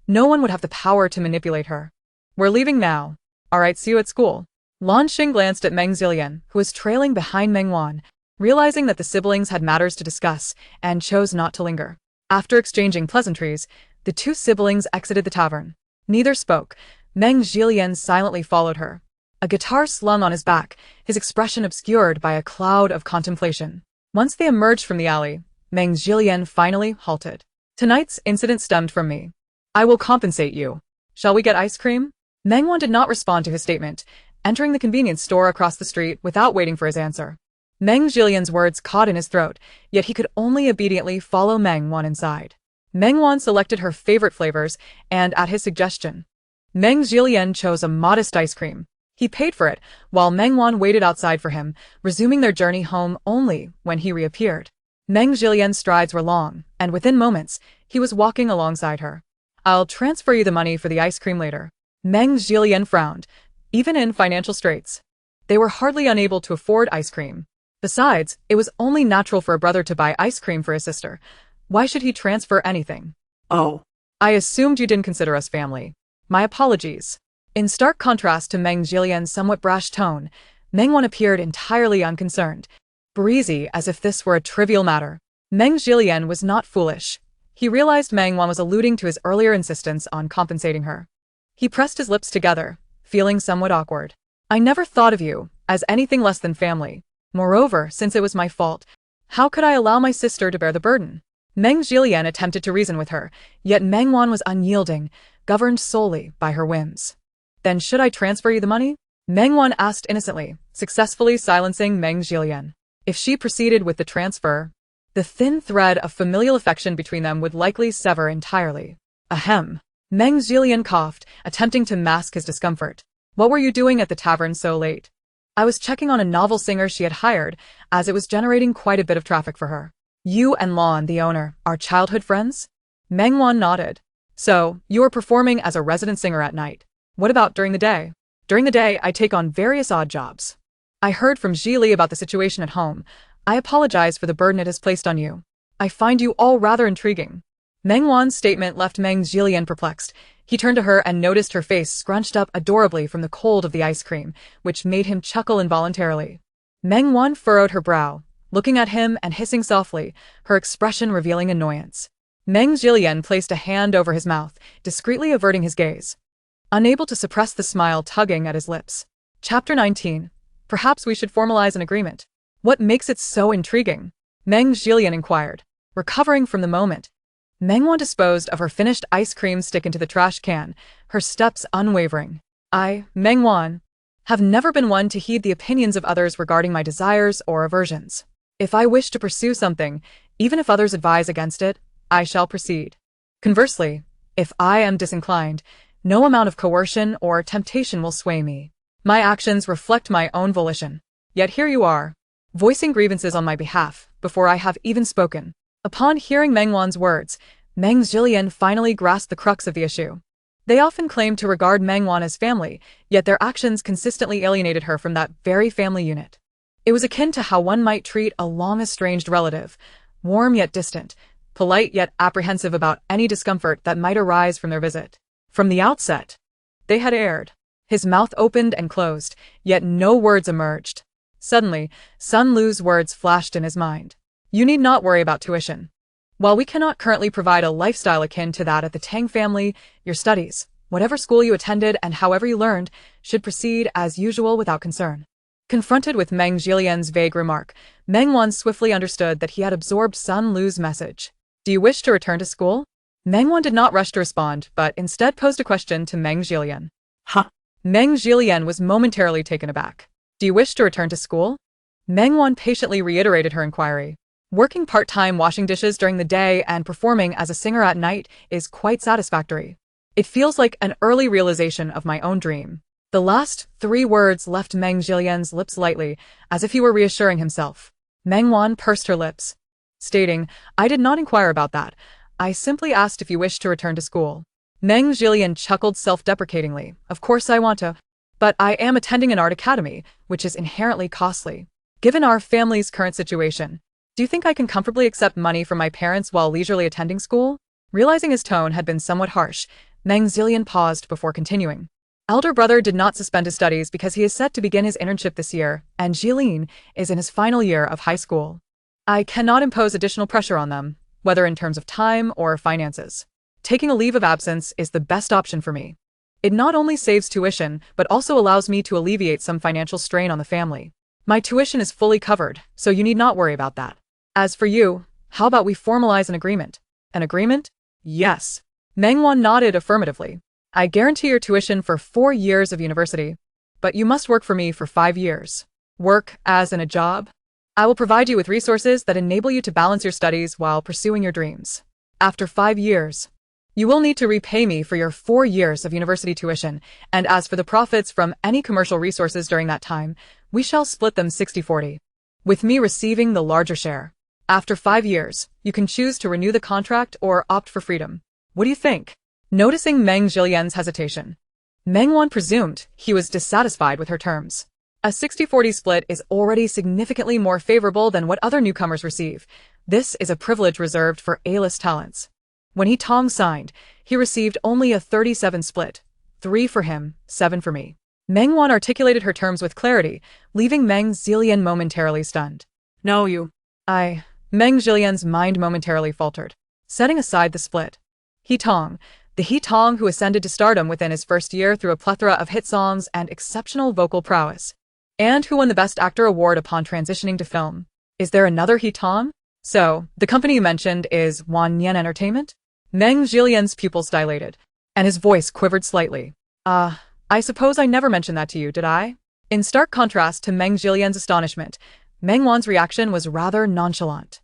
Speaker 1: No one would have the power to manipulate her. We're leaving now. All right, see you at school. Lan Xing glanced at Meng Zilian, who was trailing behind Meng Wan, realizing that the siblings had matters to discuss, and chose not to linger. After exchanging pleasantries, the two siblings exited the tavern. Neither spoke. Meng Zilian silently followed her, a guitar slung on his back, his expression obscured by a cloud of contemplation. Once they emerged from the alley, Meng Zilian finally halted. Tonight's incident stemmed from me. I will compensate you. Shall we get ice cream? Meng Wan did not respond to his statement, entering the convenience store across the street without waiting for his answer. Meng Zilian's words caught in his throat, yet he could only obediently follow Meng Wan inside. Meng Wan selected her favorite flavors, and at his suggestion, Meng Zilian chose a modest ice cream. He paid for it, while Meng Wan waited outside for him, resuming their journey home only when he reappeared. Meng Zilian's strides were long, and within moments, he was walking alongside her. I'll transfer you the money for the ice cream later. Meng Zilian frowned. Even in financial straits, they were hardly unable to afford ice cream. Besides, it was only natural for a brother to buy ice cream for his sister. Why should he transfer anything?
Speaker 2: Oh.
Speaker 1: I assumed you didn't consider us family. My apologies. In stark contrast to Meng Zilian's somewhat brash tone, Meng Wan appeared entirely unconcerned, breezy as if this were a trivial matter. Meng Zilian was not foolish. He realized Meng Wan was alluding to his earlier insistence on compensating her. He pressed his lips together, feeling somewhat awkward. I never thought of you as anything less than family. Moreover, since it was my fault, how could I allow my sister to bear the burden? Meng Jilian attempted to reason with her, yet Meng Wan was unyielding, governed solely by her whims. Then should I transfer you the money? Meng Wan asked innocently, successfully silencing Meng Jilian. If she proceeded with the transfer, the thin thread of familial affection between them would likely sever entirely. Ahem. Meng Jilian coughed, attempting to mask his discomfort. What were you doing at the tavern so late? I was checking on a novel singer she had hired, as it was generating quite a bit of traffic for her. You and Lon, the owner, are childhood friends? Meng Wan nodded. So, you are performing as a resident singer at night. What about during the day? During the day, I take on various odd jobs. I heard from Ji Li about the situation at home. I apologize for the burden it has placed on you. I find you all rather intriguing. Meng Wan's statement left Meng Jilian perplexed. He turned to her and noticed her face scrunched up adorably from the cold of the ice cream, which made him chuckle involuntarily. Meng Wan furrowed her brow, looking at him and hissing softly, her expression revealing annoyance. Meng Jilian placed a hand over his mouth, discreetly averting his gaze, unable to suppress the smile tugging at his lips. Chapter 19. Perhaps we should formalize an agreement. What makes it so intriguing? Meng Jilian inquired. Recovering from the moment, Meng Wan disposed of her finished ice cream stick into the trash can, her steps unwavering. I, Meng Wan, have never been one to heed the opinions of others regarding my desires or aversions. If I wish to pursue something, even if others advise against it, I shall proceed. Conversely, if I am disinclined, no amount of coercion or temptation will sway me. My actions reflect my own volition. Yet here you are, voicing grievances on my behalf, before I have even spoken. Upon hearing Meng Wan's words, Meng Jilian finally grasped the crux of the issue. They often claimed to regard Meng Wan as family, yet their actions consistently alienated her from that very family unit. It was akin to how one might treat a long-estranged relative, warm yet distant, polite yet apprehensive about any discomfort that might arise from their visit. From the outset, they had erred. His mouth opened and closed, yet no words emerged. Suddenly, Sun Lu's words flashed in his mind. You need not worry about tuition. While we cannot currently provide a lifestyle akin to that at the Tang family, your studies, whatever school you attended and however you learned, should proceed as usual without concern. Confronted with Meng Jilian's vague remark, Meng Wan swiftly understood that he had absorbed Sun Lu's message. Do you wish to return to school? Meng Wan did not rush to respond, but instead posed a question to Meng Jilian.
Speaker 2: Huh?
Speaker 1: Meng Jilian was momentarily taken aback. Do you wish to return to school? Meng Wan patiently reiterated her inquiry. Working part-time washing dishes during the day and performing as a singer at night is quite satisfactory. It feels like an early realization of my own dream. The last 3 words left Meng Jilian's lips lightly, as if he were reassuring himself. Meng Wan pursed her lips, stating, I did not inquire about that. I simply asked if you wished to return to school. Meng Jilian chuckled self-deprecatingly. Of course I want to. But I am attending an art academy, which is inherently costly. Given our family's current situation, do you think I can comfortably accept money from my parents while leisurely attending school? Realizing his tone had been somewhat harsh, Meng Jilian paused before continuing. Elder brother did not suspend his studies because he is set to begin his internship this year, and Jilin is in his final year of high school. I cannot impose additional pressure on them, whether in terms of time or finances. Taking a leave of absence is the best option for me. It not only saves tuition, but also allows me to alleviate some financial strain on the family. My tuition is fully covered, so you need not worry about that. As for you, how about we formalize an agreement? An agreement? Yes. Meng Wan nodded affirmatively. I guarantee your tuition for 4 years of university, but you must work for me for 5 years. Work as in a job? I will provide you with resources that enable you to balance your studies while pursuing your dreams. After 5 years, you will need to repay me for your 4 years of university tuition, and as for the profits from any commercial resources during that time, we shall split them 60-40, with me receiving the larger share. After 5 years, you can choose to renew the contract or opt for freedom. What do you think? Noticing Meng Jilian's hesitation, Meng Wan presumed he was dissatisfied with her terms. A 60-40 split is already significantly more favorable than what other newcomers receive. This is a privilege reserved for A-list talents. When Tang signed, he received only a 37 split, 3 for him, 7 for me. Meng Wan articulated her terms with clarity, leaving Meng Jilian momentarily stunned.
Speaker 2: No, you.
Speaker 1: Meng Jilian's mind momentarily faltered. Setting aside the split, Tang, the Tang who ascended to stardom within his first year through a plethora of hit songs and exceptional vocal prowess, and who won the Best Actor award upon transitioning to film. Is there another Tang? So, the company you mentioned is Wan Nian Entertainment? Meng Jilian's pupils dilated, and his voice quivered slightly. I suppose I never mentioned that to you, did I? In stark contrast to Meng Jilian's astonishment, Meng Wan's reaction was rather nonchalant.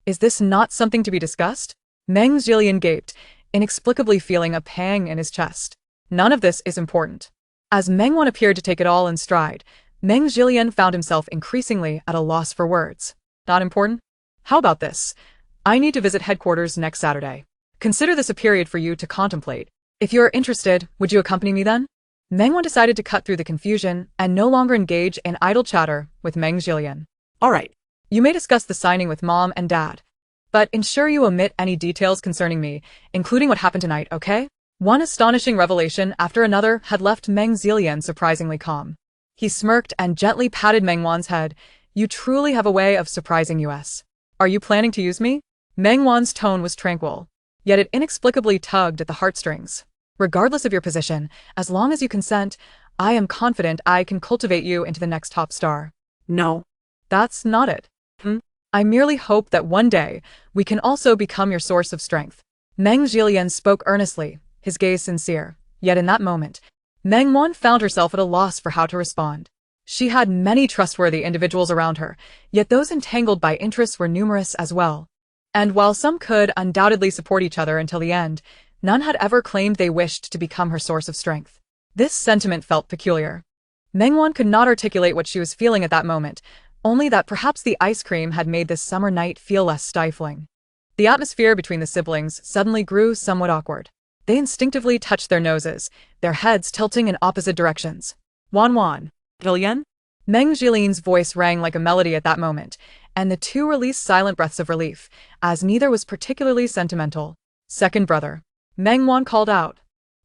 Speaker 1: Is this not something to be discussed? Meng Jilian gaped, inexplicably feeling a pang in his chest. None of this is important. As Meng Wan appeared to take it all in stride, Meng Jilian found himself increasingly at a loss for words. Not important? How about this? I need to visit headquarters next Saturday. Consider this a period for you to contemplate. If you're interested, would you accompany me then? Meng Wan decided to cut through the confusion and no longer engage in idle chatter with Meng Jilian.
Speaker 2: All right.
Speaker 1: You may discuss the signing with Mom and Dad, but ensure you omit any details concerning me, including what happened tonight, okay? One astonishing revelation after another had left Meng Jilian surprisingly calm. He smirked and gently patted Meng Wan's head. You truly have a way of surprising us. Are you planning to use me? Meng Wan's tone was tranquil, yet it inexplicably tugged at the heartstrings. Regardless of your position, as long as you consent, I am confident I can cultivate you into the next top star.
Speaker 2: No.
Speaker 1: That's not it. I merely hope that one day we can also become your source of strength. Meng Jilian spoke earnestly, his gaze sincere. Yet in that moment, Meng Wan found herself at a loss for how to respond. She had many trustworthy individuals around her, yet those entangled by interests were numerous as well. And while some could undoubtedly support each other until the end, none had ever claimed they wished to become her source of strength. This sentiment felt peculiar. Meng Wan could not articulate what she was feeling at that moment, only that perhaps the ice cream had made this summer night feel less stifling. The atmosphere between the siblings suddenly grew somewhat awkward. They instinctively touched their noses, their heads tilting in opposite directions. Wan.
Speaker 2: Jilian?
Speaker 1: Meng Jilian's voice rang like a melody at that moment, and the two released silent breaths of relief, as neither was particularly sentimental. Second brother. Meng Wan called out,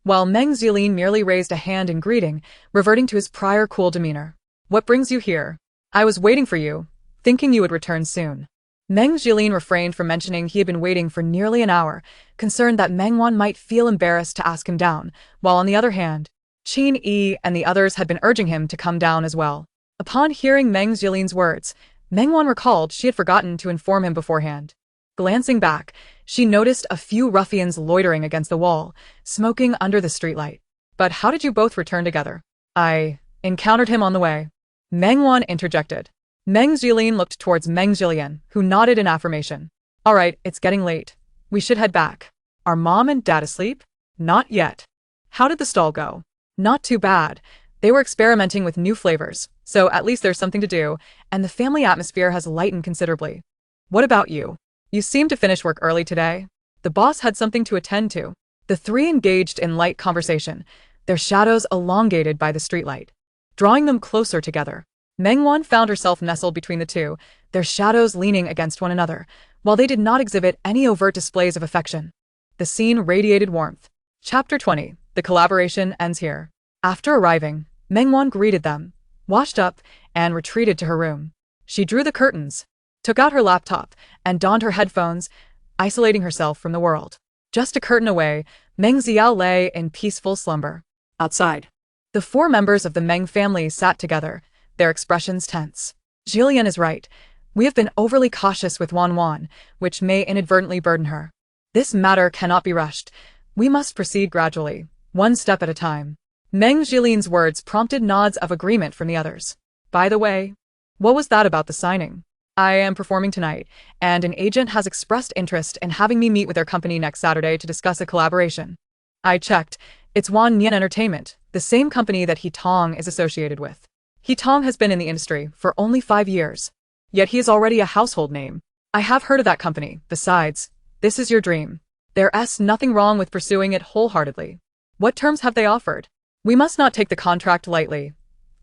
Speaker 1: while Meng Jilian merely raised a hand in greeting, reverting to his prior cool demeanor. What brings you here? I was waiting for you, thinking you would return soon. Meng Jilian refrained from mentioning he had been waiting for nearly an hour, concerned that Meng Wan might feel embarrassed to ask him down, while on the other hand, Qin Yi and the others had been urging him to come down as well. Upon hearing Meng Jilian's words, Meng Wan recalled she had forgotten to inform him beforehand. Glancing back, she noticed a few ruffians loitering against the wall, smoking under the streetlight. But how did you both return together? I encountered him on the way. Meng Wan interjected. Meng Jilian looked towards Meng Jilian, who nodded in affirmation. All right, it's getting late. We should head back. Are Mom and Dad asleep? Not yet. How did the stall go? Not too bad. They were experimenting with new flavors, so at least there's something to do, and the family atmosphere has lightened considerably. What about you? You seem to finish work early today. The boss had something to attend to. The three engaged in light conversation, their shadows elongated by the streetlight, drawing them closer together. Meng Wan found herself nestled between the two, their shadows leaning against one another, while they did not exhibit any overt displays of affection. The scene radiated warmth. Chapter 20. The collaboration ends here. After arriving, Meng Wan greeted them, washed up, and retreated to her room. She drew the curtains, took out her laptop, and donned her headphones, isolating herself from the world. Just a curtain away, Meng Xiao lay in peaceful slumber.
Speaker 2: Outside.
Speaker 1: The four members of the Meng family sat together, their expressions tense. Jilian is right. We have been overly cautious with Wan, which may inadvertently burden her. This matter cannot be rushed. We must proceed gradually, one step at a time. Meng Jilian's words prompted nods of agreement from the others. By the way, what was that about the signing? I am performing tonight, and an agent has expressed interest in having me meet with their company next Saturday to discuss a collaboration. I checked. It's Wan Nian Entertainment, the same company that Tang is associated with. Tang has been in the industry for only 5 years, yet he is already a household name. I have heard of that company. Besides, this is your dream. There's nothing wrong with pursuing it wholeheartedly. What terms have they offered? We must not take the contract lightly.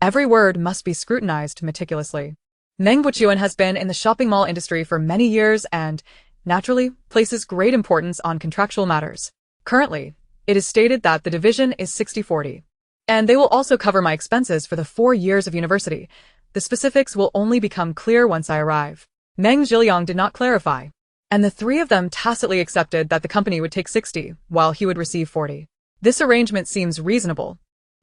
Speaker 1: Every word must be scrutinized meticulously. Meng Wuchuan has been in the shopping mall industry for many years and, naturally, places great importance on contractual matters. Currently, it is stated that the division is 60-40. And they will also cover my expenses for the 4 years of university. The specifics will only become clear once I arrive. Meng Jiliang did not clarify, and the three of them tacitly accepted that the company would take 60, while he would receive 40. This arrangement seems reasonable,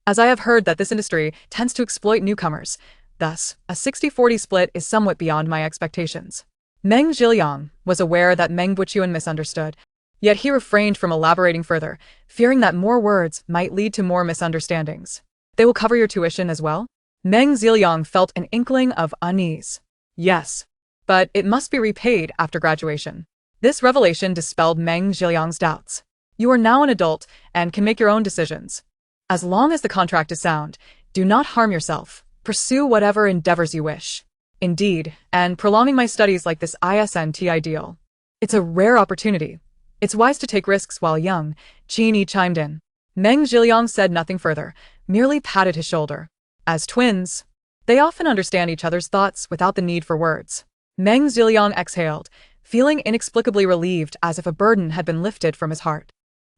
Speaker 1: as I have heard that this industry tends to exploit newcomers. Thus, a 60-40 split is somewhat beyond my expectations. Meng Zhiliang was aware that Meng Buqian misunderstood, yet he refrained from elaborating further, fearing that more words might lead to more misunderstandings. They will cover your tuition as well? Meng Zhiliang felt an inkling of unease. Yes, but it must be repaid after graduation. This revelation dispelled Meng Zhiliang's doubts. You are now an adult and can make your own decisions. As long as the contract is sound, do not harm yourself. Pursue whatever endeavors you wish. Indeed, and prolonging my studies like this isn't ideal. It's a rare opportunity. It's wise to take risks while young, Qin Yi chimed in. Meng Zhiliang said nothing further, merely patted his shoulder. As twins, they often understand each other's thoughts without the need for words. Meng Zhiliang exhaled, feeling inexplicably relieved as if a burden had been lifted from his heart.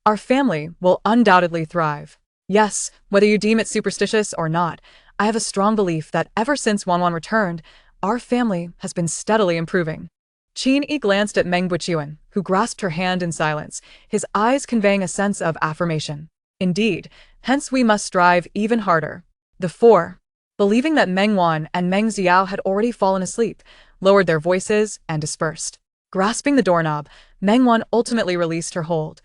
Speaker 1: Our family will undoubtedly thrive. Yes, whether you deem it superstitious or not, I have a strong belief that ever since Wan returned, our family has been steadily improving. Qin Yi glanced at Meng Buqian, who grasped her hand in silence, his eyes conveying a sense of affirmation. Indeed, hence we must strive even harder. The four, believing that Meng Wan and Meng Xiao had already fallen asleep, lowered their voices and dispersed. Grasping the doorknob, Meng Wan ultimately released her hold,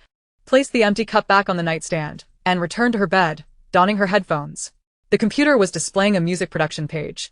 Speaker 1: placed the empty cup back on the nightstand, and returned to her bed, donning her headphones. The computer was displaying a music production page.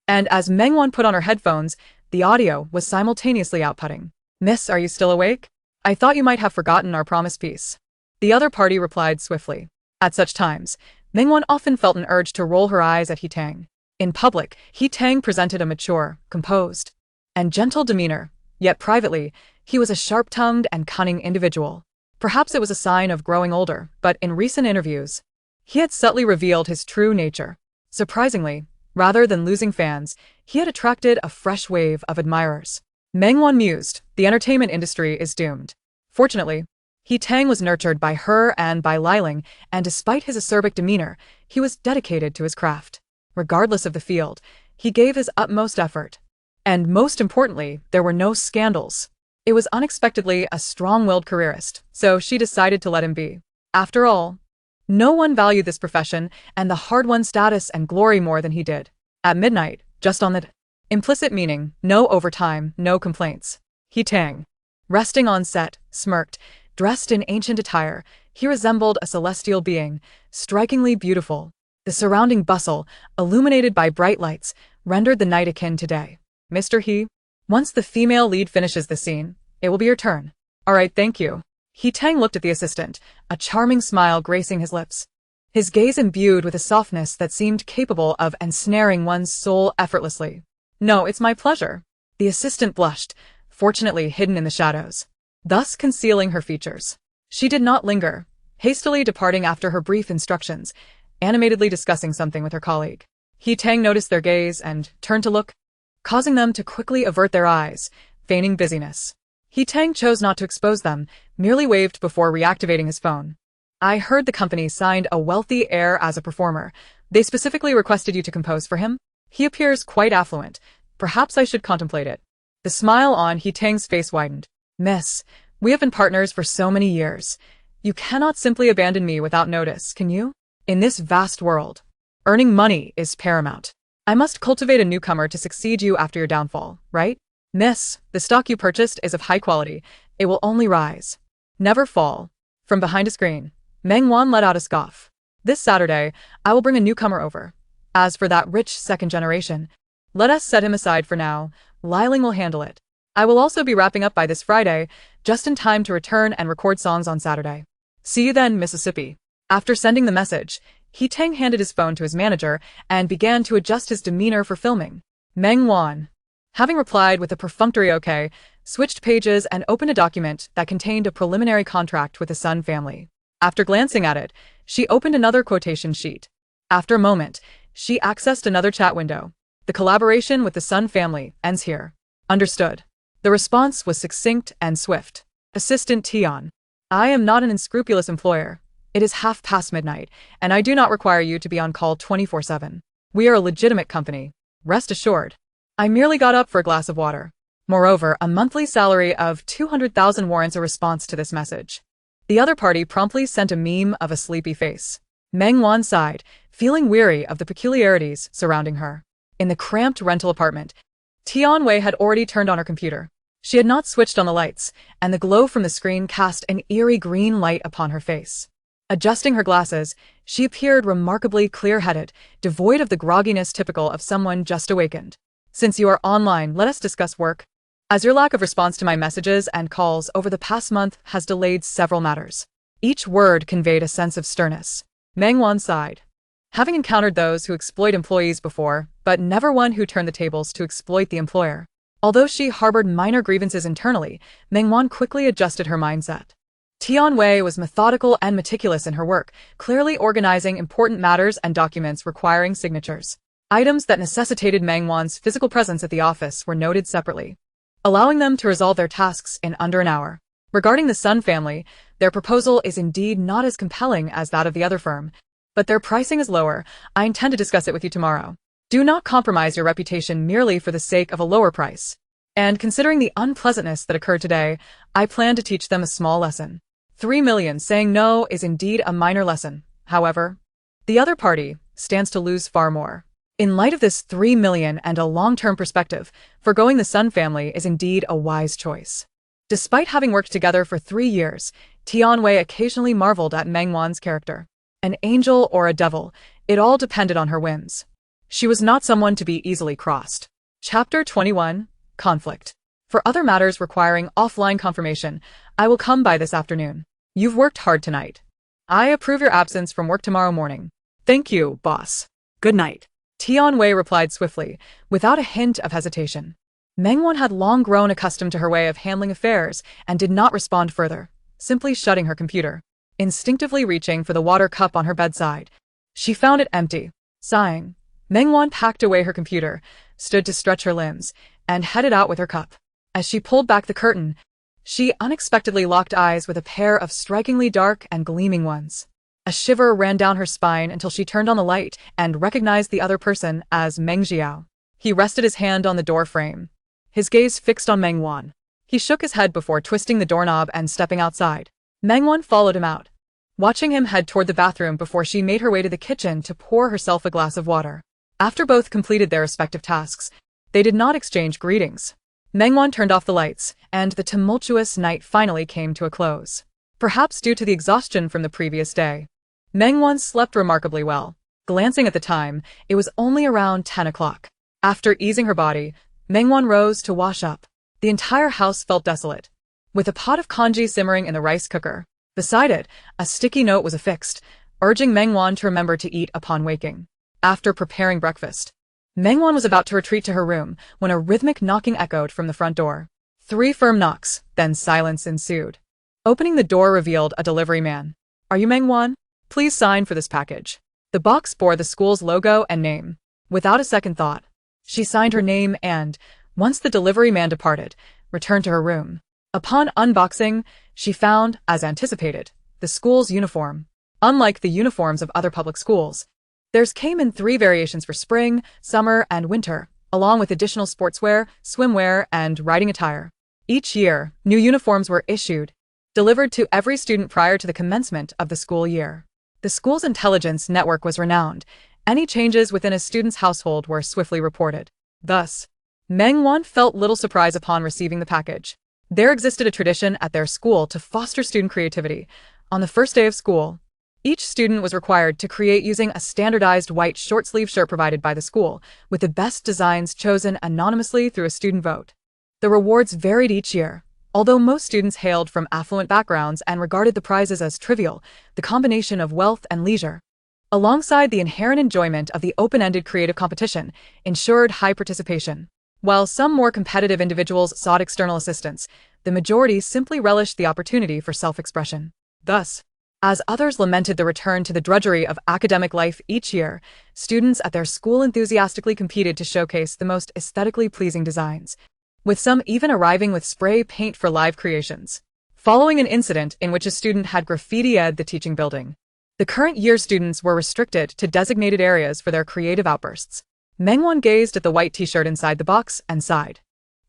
Speaker 1: And as Meng Wan put on her headphones, the audio was simultaneously outputting. Miss, are you still awake? I thought you might have forgotten our promise piece. The other party replied swiftly. At such times, Meng Wan often felt an urge to roll her eyes at He Tang. In public, He Tang presented a mature, composed, and gentle demeanor, yet privately, he was a sharp-tongued and cunning individual. Perhaps it was a sign of growing older, but in recent interviews, he had subtly revealed his true nature. Surprisingly, rather than losing fans, he had attracted a fresh wave of admirers. Meng Wan mused, the entertainment industry is doomed. Fortunately, He Tang was nurtured by her and by Liling, and despite his acerbic demeanor, he was dedicated to his craft. Regardless of the field, he gave his utmost effort. And most importantly, there were no scandals. It was unexpectedly a strong-willed careerist, so she decided to let him be. After all, no one valued this profession and the hard-won status and glory more than he did. At midnight, just on the implicit meaning, no overtime, no complaints. He Tang, resting on set, smirked. Dressed in ancient attire, he resembled a celestial being, strikingly beautiful. The surrounding bustle, illuminated by bright lights, rendered the night akin to day. Mr. He, once the female lead finishes the scene, it will be your turn. All right, thank you. He Tang looked at the assistant, a charming smile gracing his lips. His gaze imbued with a softness that seemed capable of ensnaring one's soul effortlessly. No, it's my pleasure. The assistant blushed, fortunately hidden in the shadows, thus concealing her features. She did not linger, hastily departing after her brief instructions, animatedly discussing something with her colleague. He Tang noticed their gaze and turned to look, causing them to quickly avert their eyes, feigning busyness. He Tang chose not to expose them, merely waved before reactivating his phone. I heard the company signed a wealthy heir as a performer. They specifically requested you to compose for him? He appears quite affluent. Perhaps I should contemplate it. The smile on He Tang's face widened. Miss, we have been partners for so many years. You cannot simply abandon me without notice, can you? In this vast world, earning money is paramount. I must cultivate a newcomer to succeed you after your downfall, right? Miss, the stock you purchased is of high quality. It will only rise, never fall. From behind a screen, Meng Wan let out a scoff. This Saturday, I will bring a newcomer over. As for that rich second generation, let us set him aside for now. Liling will handle it. I will also be wrapping up by this Friday, just in time to return and record songs on Saturday. See you then, Mississippi. After sending the message, He Tang handed his phone to his manager and began to adjust his demeanor for filming. Meng Wan, having replied with a perfunctory okay, switched pages and opened a document that contained a preliminary contract with the Sun family. After glancing at it, she opened another quotation sheet. After a moment, she accessed another chat window. The collaboration with the Sun family ends here. Understood. The response was succinct and swift. Assistant Tian, I am not an unscrupulous employer. It is midnight, and I do not require you to be on call 24/7. We are a legitimate company. Rest assured. I merely got up for a glass of water. Moreover, a monthly salary of 200,000 warrants a response to this message. The other party promptly sent a meme of a sleepy face. Meng Wan sighed, feeling weary of the peculiarities surrounding her. In the cramped rental apartment, Tian Wei had already turned on her computer. She had not switched on the lights, and the glow from the screen cast an eerie green light upon her face. Adjusting her glasses, she appeared remarkably clear-headed, devoid of the grogginess typical of someone just awakened. Since you are online, let us discuss work. As your lack of response to my messages and calls over the past month has delayed several matters. Each word conveyed a sense of sternness. Meng Wan sighed. Having encountered those who exploit employees before, but never one who turned the tables to exploit the employer. Although she harbored minor grievances internally, Meng Wan quickly adjusted her mindset. Tian Wei was methodical and meticulous in her work, clearly organizing important matters and documents requiring signatures. Items that necessitated Meng Wan's physical presence at the office were noted separately, allowing them to resolve their tasks in under an hour. Regarding the Sun family, their proposal is indeed not as compelling as that of the other firm, but their pricing is lower. I intend to discuss it with you tomorrow. Do not compromise your reputation merely for the sake of a lower price. And considering the unpleasantness that occurred today, I plan to teach them a small lesson. 3 million saying no is indeed a minor lesson. However, the other party stands to lose far more. In light of this 3 million and a long-term perspective, forgoing the Sun family is indeed a wise choice. Despite having worked together for 3 years, Tian Wei occasionally marveled at Meng Wan's character. An angel or a devil, it all depended on her whims. She was not someone to be easily crossed. Chapter 21, Conflict. For other matters requiring offline confirmation, I will come by this afternoon. You've worked hard tonight. I approve your absence from work tomorrow morning. Thank you, boss.
Speaker 2: Good night.
Speaker 1: Tian Wei replied swiftly, without a hint of hesitation. Meng Wan had long grown accustomed to her way of handling affairs and did not respond further, simply shutting her computer. Instinctively reaching for the water cup on her bedside, she found it empty. Sighing, Meng Wan packed away her computer, stood to stretch her limbs, and headed out with her cup. As she pulled back the curtain, she unexpectedly locked eyes with a pair of strikingly dark and gleaming ones. A shiver ran down her spine until she turned on the light and recognized the other person as Meng Jiao. He rested his hand on the door frame, his gaze fixed on Meng Wan. He shook his head before twisting the doorknob and stepping outside. Meng Wan followed him out, watching him head toward the bathroom before she made her way to the kitchen to pour herself a glass of water. After both completed their respective tasks, they did not exchange greetings. Meng Wan turned off the lights, and the tumultuous night finally came to a close. Perhaps due to the exhaustion from the previous day, Meng Wan slept remarkably well. Glancing at the time, it was only around 10 o'clock. After easing her body, Meng Wan rose to wash up. The entire house felt desolate, with a pot of congee simmering in the rice cooker. Beside it, a sticky note was affixed, urging Meng Wan to remember to eat upon waking. After preparing breakfast, Meng Wan was about to retreat to her room when a rhythmic knocking echoed from the front door. 3 firm knocks, then silence ensued. Opening the door revealed a delivery man. Are you Meng Wan? Please sign for this package. The box bore the school's logo and name. Without a second thought, she signed her name and, once the delivery man departed, returned to her room. Upon unboxing, she found, as anticipated, the school's uniform. Unlike the uniforms of other public schools, theirs came in 3 variations for spring, summer, and winter, along with additional sportswear, swimwear, and riding attire. Each year, new uniforms were issued, delivered to every student prior to the commencement of the school year. The school's intelligence network was renowned. Any changes within a student's household were swiftly reported. Thus, Meng Wan felt little surprise upon receiving the package. There existed a tradition at their school to foster student creativity. On the first day of school, each student was required to create using a standardized white short-sleeve shirt provided by the school, with the best designs chosen anonymously through a student vote. The rewards varied each year. Although most students hailed from affluent backgrounds and regarded the prizes as trivial, the combination of wealth and leisure, alongside the inherent enjoyment of the open-ended creative competition, ensured high participation. While some more competitive individuals sought external assistance, the majority simply relished the opportunity for self-expression. Thus, as others lamented the return to the drudgery of academic life each year, students at their school enthusiastically competed to showcase the most aesthetically pleasing designs, with some even arriving with spray paint for live creations. Following an incident in which a student had graffitied the teaching building, the current year students were restricted to designated areas for their creative outbursts. Meng Wan gazed at the white t-shirt inside the box and sighed.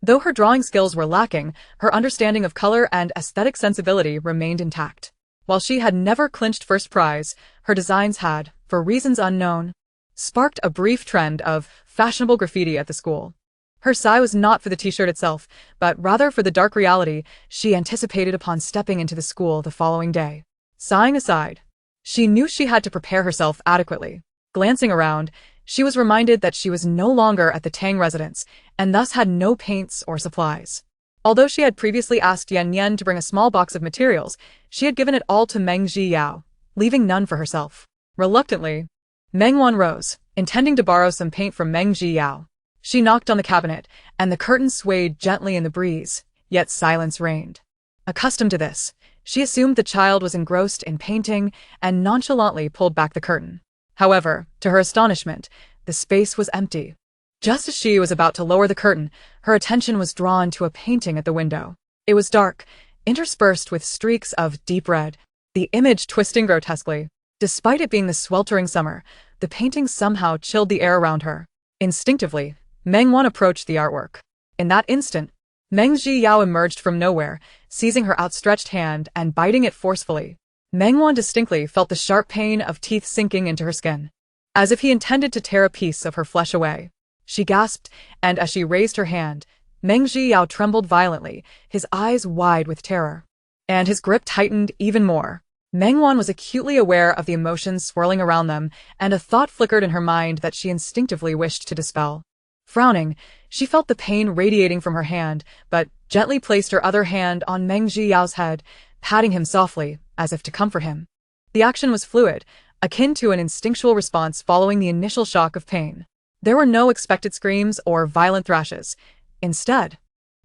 Speaker 1: Though her drawing skills were lacking, her understanding of color and aesthetic sensibility remained intact. While she had never clinched first prize, her designs had, for reasons unknown, sparked a brief trend of fashionable graffiti at the school. Her sigh was not for the t-shirt itself, but rather for the dark reality she anticipated upon stepping into the school the following day. Sighing aside, she knew she had to prepare herself adequately. Glancing around, she was reminded that she was no longer at the Tang residence, and thus had no paints or supplies. Although she had previously asked Yan Yan to bring a small box of materials, she had given it all to Meng Yao, leaving none for herself. Reluctantly, Meng Wan rose, intending to borrow some paint from Meng Yao. She knocked on the cabinet, and the curtain swayed gently in the breeze, yet silence reigned. Accustomed to this, she assumed the child was engrossed in painting and nonchalantly pulled back the curtain. However, to her astonishment, the space was empty. Just as she was about to lower the curtain, her attention was drawn to a painting at the window. It was dark, interspersed with streaks of deep red, the image twisting grotesquely. Despite it being the sweltering summer, the painting somehow chilled the air around her. Instinctively, Meng Wan approached the artwork. In that instant, Meng Yao emerged from nowhere, seizing her outstretched hand and biting it forcefully. Meng Wan distinctly felt the sharp pain of teeth sinking into her skin, as if he intended to tear a piece of her flesh away. She gasped, and as she raised her hand, Meng Yao trembled violently, his eyes wide with terror. And his grip tightened even more. Meng Wan was acutely aware of the emotions swirling around them, and a thought flickered in her mind that she instinctively wished to dispel. Frowning, she felt the pain radiating from her hand, but gently placed her other hand on Meng Yao's head, patting him softly, as if to comfort him. The action was fluid, akin to an instinctual response following the initial shock of pain. There were no expected screams or violent thrashes. Instead,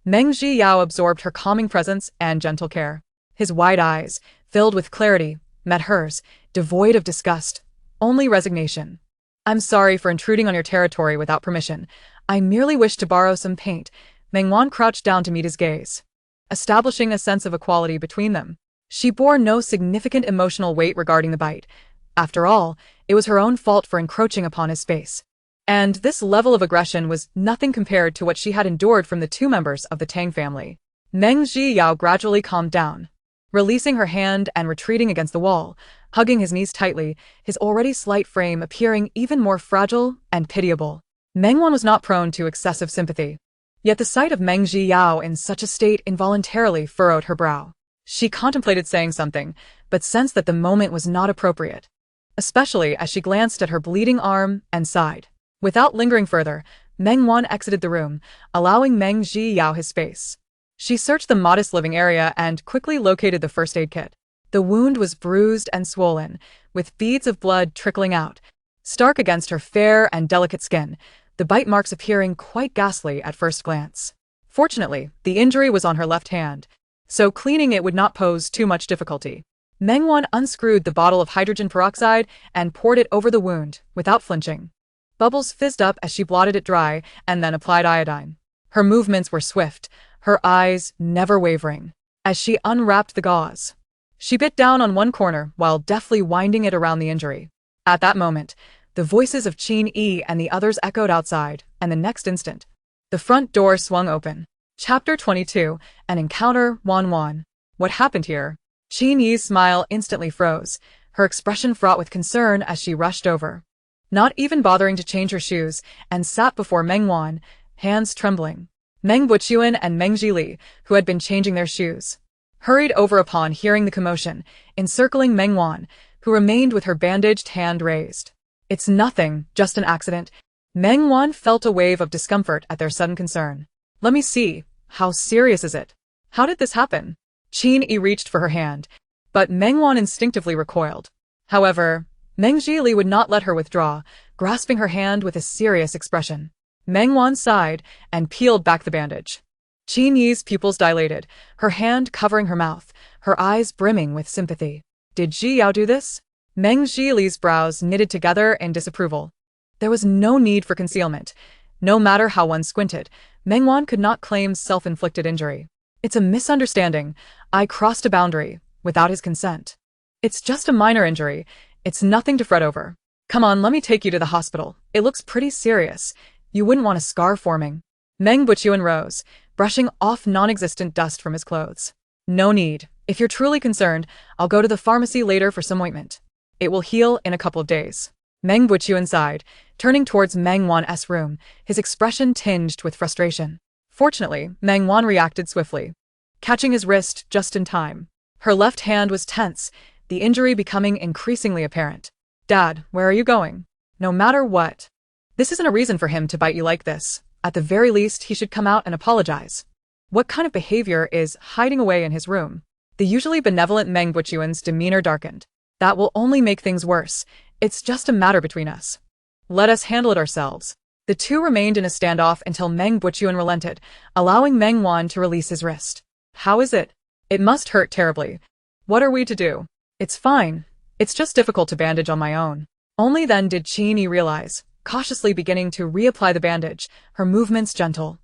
Speaker 1: Meng Yao absorbed her calming presence and gentle care. His wide eyes, filled with clarity, met hers, devoid of disgust, only resignation. "I'm sorry for intruding on your territory without permission. I merely wished to borrow some paint." Meng Wan crouched down to meet his gaze, establishing a sense of equality between them. She bore no significant emotional weight regarding the bite. After all, it was her own fault for encroaching upon his space. And this level of aggression was nothing compared to what she had endured from the two members of the Tang family. Meng Yao gradually calmed down, releasing her hand and retreating against the wall, hugging his knees tightly, his already slight frame appearing even more fragile and pitiable. Meng Wan was not prone to excessive sympathy. Yet the sight of Meng Yao in such a state involuntarily furrowed her brow. She contemplated saying something, but sensed that the moment was not appropriate, especially as she glanced at her bleeding arm and sighed. Without lingering further, Meng Wan exited the room, allowing Meng Yao his space. She searched the modest living area and quickly located the first aid kit. The wound was bruised and swollen, with beads of blood trickling out. Stark against her fair and delicate skin, the bite marks appearing quite ghastly at first glance. Fortunately, the injury was on her left hand, so cleaning it would not pose too much difficulty. Meng Wan unscrewed the bottle of hydrogen peroxide and poured it over the wound, without flinching. Bubbles fizzed up as she blotted it dry and then applied iodine. Her movements were swift, her eyes never wavering. As she unwrapped the gauze, she bit down on one corner while deftly winding it around the injury. At that moment, the voices of Qin Yi and the others echoed outside, and the next instant, the front door swung open. Chapter 22, An Encounter, Wan. What happened here? Qin Yi's smile instantly froze, her expression fraught with concern as she rushed over, not even bothering to change her shoes, and sat before Meng Wan, hands trembling. Meng Buchuan and Meng Jili, who had been changing their shoes, hurried over upon hearing the commotion, encircling Meng Wan, who remained with her bandaged hand raised. "It's nothing, just an accident." Meng Wan felt a wave of discomfort at their sudden concern. "Let me see, how serious is it? How did this happen?" Qin Yi reached for her hand, but Meng Wan instinctively recoiled. However, Meng Jili would not let her withdraw, grasping her hand with a serious expression. Meng Wan sighed and peeled back the bandage. Qin Yi's pupils dilated, her hand covering her mouth, her eyes brimming with sympathy. "Did Ji Yao do this?" Meng Jili's brows knitted together in disapproval. There was no need for concealment. No matter how one squinted, Meng Wan could not claim self-inflicted injury. "It's a misunderstanding. I crossed a boundary, without his consent. It's just a minor injury. It's nothing to fret over. Come on, let me take you to the hospital. It looks pretty serious. You wouldn't want a scar forming." Meng Buchuan rose, brushing off non-existent dust from his clothes. "No need. If you're truly concerned, I'll go to the pharmacy later for some ointment. It will heal in a couple of days." Meng Wuqian sighed, turning towards Meng Wan's room, his expression tinged with frustration. Fortunately, Meng Wan reacted swiftly, catching his wrist just in time. Her left hand was tense, the injury becoming increasingly apparent. Dad, where are you going? No matter what. This isn't a reason for him to bite you like this. At the very least, he should come out and apologize. What kind of behavior is hiding away in his room? The usually benevolent Meng Wuqian's demeanor darkened. That will only make things worse. It's just a matter between us. Let us handle it ourselves. The two remained in a standoff until Meng Wuqian relented, allowing Meng Wan to release his wrist. How is it? It must hurt terribly. What are we to do? It's fine. It's just difficult to bandage on my own. Only then did Qin realize, cautiously beginning to reapply the bandage, her movements gentle,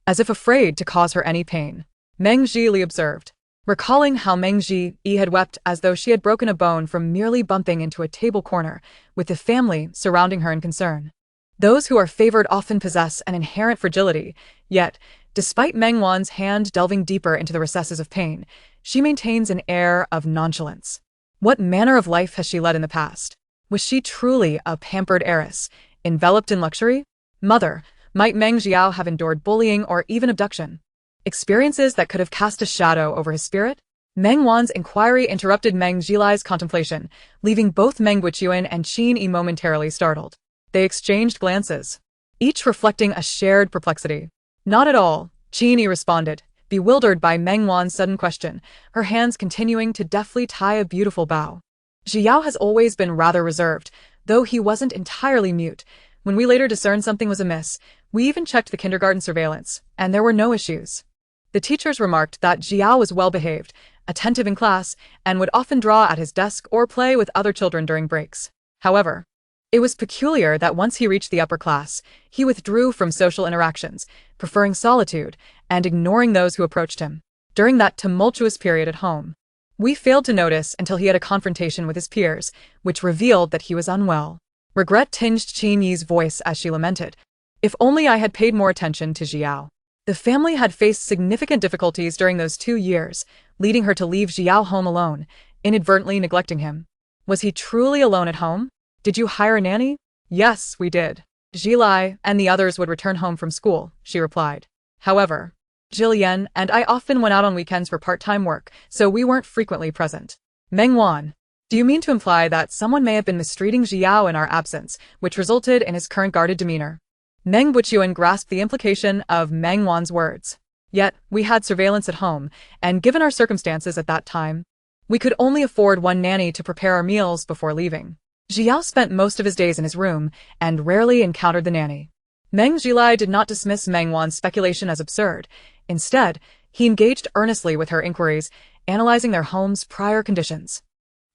Speaker 1: as if afraid to cause her any pain. Meng Zhili observed, recalling how Meng Zhi had wept as though she had broken a bone from merely bumping into a table corner, with the family surrounding her in concern. Those who are favored often possess an inherent fragility, yet, despite Meng Wan's hand delving deeper into the recesses of pain, she maintains an air of nonchalance. What manner of life has she led in the past? Was she truly a pampered heiress, enveloped in luxury? Mother, might Meng Xiao have endured bullying or even abduction? Experiences that could have cast a shadow over his spirit? Meng Wan's inquiry interrupted Meng Zhilai's contemplation, leaving both Meng Wuqian and Qin momentarily startled. They exchanged glances, each reflecting a shared perplexity. Not at all, Qin responded, bewildered by Meng Wan's sudden question, her hands continuing to deftly tie a beautiful bow. Xiao has always been rather reserved, though he wasn't entirely mute. When we later discerned something was amiss, we even checked the kindergarten surveillance, and there were no issues. The teachers remarked that Xiao was well-behaved, attentive in class, and would often draw at his desk or play with other children during breaks. However, it was peculiar that once he reached the upper class, he withdrew from social interactions, preferring solitude and ignoring those who approached him. During that tumultuous period at home, we failed to notice until he had a confrontation with his peers, which revealed that he was unwell. Regret tinged Qin Yi's voice as she lamented, if only I had paid more attention to Xiao. The family had faced significant difficulties during those 2 years, leading her to leave Xiao home alone, inadvertently neglecting him. Was he truly alone at home? Did you hire a nanny? Yes, we did. Zhilai and the others would return home from school, she replied. However, Jillian and I often went out on weekends for part-time work, so we weren't frequently present. Meng Wan, do you mean to imply that someone may have been mistreating Xiao in our absence, which resulted in his current guarded demeanor? Meng Wuqian grasped the implication of Meng Wan's words. Yet, we had surveillance at home, and given our circumstances at that time, we could only afford one nanny to prepare our meals before leaving. Xiao spent most of his days in his room, and rarely encountered the nanny. Meng Zhilai did not dismiss Meng Wan's speculation as absurd. Instead, he engaged earnestly with her inquiries, analyzing their home's prior conditions.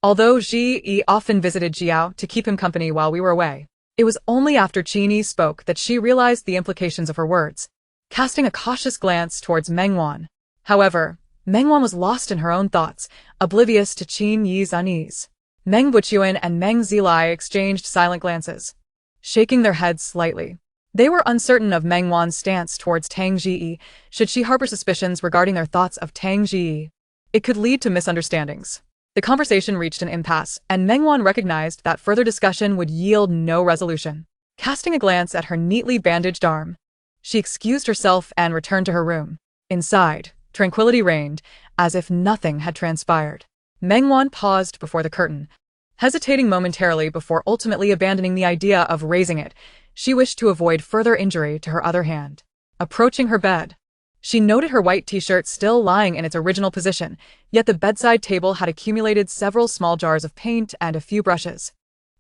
Speaker 1: Although Yi often visited Xiao to keep him company while we were away, it was only after Qin spoke that she realized the implications of her words, casting a cautious glance towards Meng Wan. However, Meng Wan was lost in her own thoughts, oblivious to Qin Yi's unease. Meng Wuqian and Meng Zhilai exchanged silent glances, shaking their heads slightly. They were uncertain of Meng Wan's stance towards Tang Ji. Should she harbor suspicions regarding their thoughts of Tang Ji, it could lead to misunderstandings. The conversation reached an impasse, and Meng Wan recognized that further discussion would yield no resolution. Casting a glance at her neatly bandaged arm, she excused herself and returned to her room. Inside, tranquility reigned, as if nothing had transpired. Meng Wan paused before the curtain, hesitating momentarily before ultimately abandoning the idea of raising it. She wished to avoid further injury to her other hand. Approaching her bed, she noted her white t-shirt still lying in its original position, yet the bedside table had accumulated several small jars of paint and a few brushes,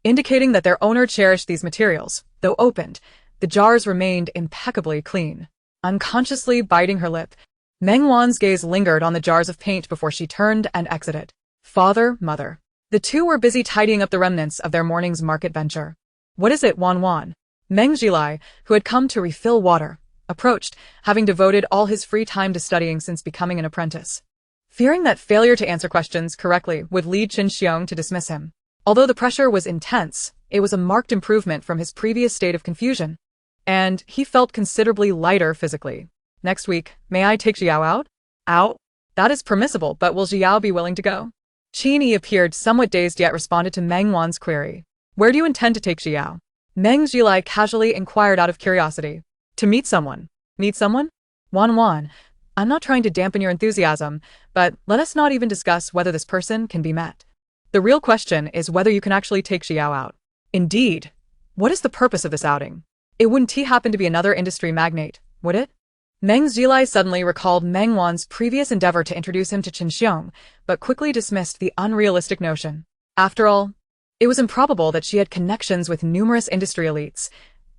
Speaker 1: indicating that their owner cherished these materials. Though opened, the jars remained impeccably clean. Unconsciously biting her lip, Meng Wan's gaze lingered on the jars of paint before she turned and exited. Father, mother. The two were busy tidying up the remnants of their morning's market venture. What is it, Wan? Meng Zhilai, who had come to refill water, approached, having devoted all his free time to studying since becoming an apprentice. Fearing that failure to answer questions correctly would lead Qin Xiong to dismiss him. Although the pressure was intense, it was a marked improvement from his previous state of confusion, and he felt considerably lighter physically. Next week, may I take Xiao out? Out? That is permissible, but will Xiao be willing to go? Qin appeared somewhat dazed yet responded to Meng Wan's query. Where do you intend to take Xiao? Meng Zhilai casually inquired out of curiosity. To meet someone. Meet someone? Wan, I'm not trying to dampen your enthusiasm, but let us not even discuss whether this person can be met. The real question is whether you can actually take Xiao out. Indeed. What is the purpose of this outing? It wouldn't happen to be another industry magnate, would it? Meng Zhilai suddenly recalled Meng Wan's previous endeavor to introduce him to Chen Xiong, but quickly dismissed the unrealistic notion. After all, it was improbable that she had connections with numerous industry elites.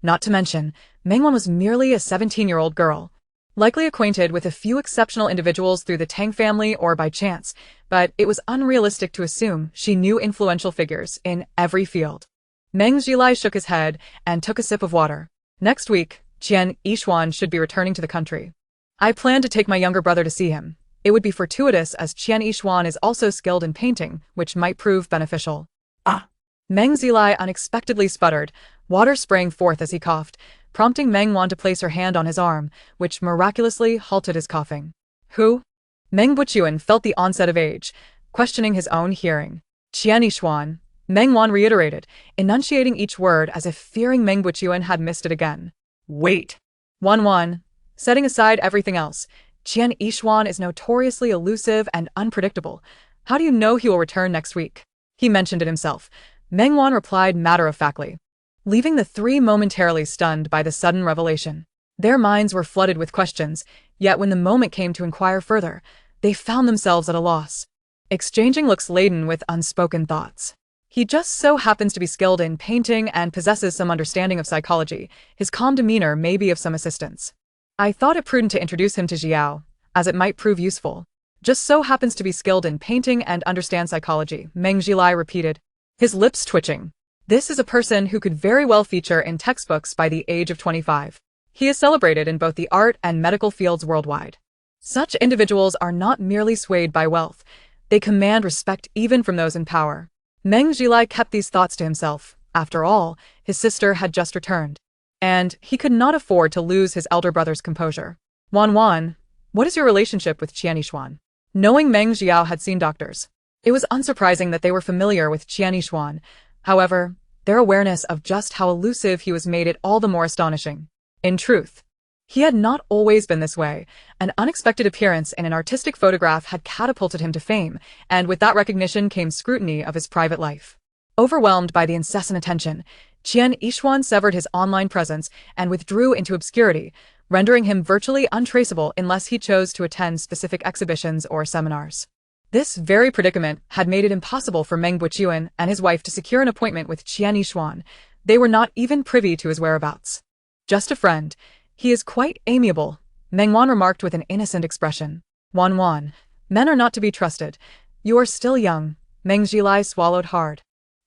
Speaker 1: Not to mention, Meng Wan was merely a 17-year-old girl, likely acquainted with a few exceptional individuals through the Tang family or by chance, but it was unrealistic to assume she knew influential figures in every field. Meng Zhilai shook his head and took a sip of water. Next week, Qian Yishuan should be returning to the country. I plan to take my younger brother to see him. It would be fortuitous as Qian Yishuan is also skilled in painting, which might prove beneficial.
Speaker 2: Ah!
Speaker 1: Meng Zhilai unexpectedly sputtered. Water sprang forth as he coughed, prompting Meng Wan to place her hand on his arm, which miraculously halted his coughing. Who? Meng Buchuan felt the onset of age, questioning his own hearing. Qian Yishuan, Meng Wan reiterated, enunciating each word as if fearing Meng Buchuan had missed it again. Wait. Wan, setting aside everything else, Qian Yishuan is notoriously elusive and unpredictable. How do you know he will return next week? He mentioned it himself. Meng Wan replied matter-of-factly, leaving the three momentarily stunned by the sudden revelation. Their minds were flooded with questions, yet when the moment came to inquire further, they found themselves at a loss, exchanging looks laden with unspoken thoughts. He just so happens to be skilled in painting and possesses some understanding of psychology. His calm demeanor may be of some assistance. I thought it prudent to introduce him to Xiao, as it might prove useful. Just so happens to be skilled in painting and understand psychology, Meng Zhilai repeated, his lips twitching. This is a person who could very well feature in textbooks by the age of 25. He is celebrated in both the art and medical fields worldwide. Such individuals are not merely swayed by wealth. They command respect even from those in power. Meng Zhilai kept these thoughts to himself. After all, his sister had just returned, and he could not afford to lose his elder brother's composure. Wan, what is your relationship with Qian Yishuan? Knowing Meng Zhiao had seen doctors, it was unsurprising that they were familiar with Qian Yishuan. However, their awareness of just how elusive he was made it all the more astonishing. In truth, he had not always been this way. An unexpected appearance in an artistic photograph had catapulted him to fame, and with that recognition came scrutiny of his private life. Overwhelmed by the incessant attention, Qian Yishuan severed his online presence and withdrew into obscurity, rendering him virtually untraceable unless he chose to attend specific exhibitions or seminars. This very predicament had made it impossible for Meng Buchuan and his wife to secure an appointment with Qian Yishuan. They were not even privy to his whereabouts. Just a friend. He is quite amiable, Meng Wan remarked with an innocent expression. Wan, men are not to be trusted. You are still young. Meng Zhilai swallowed hard,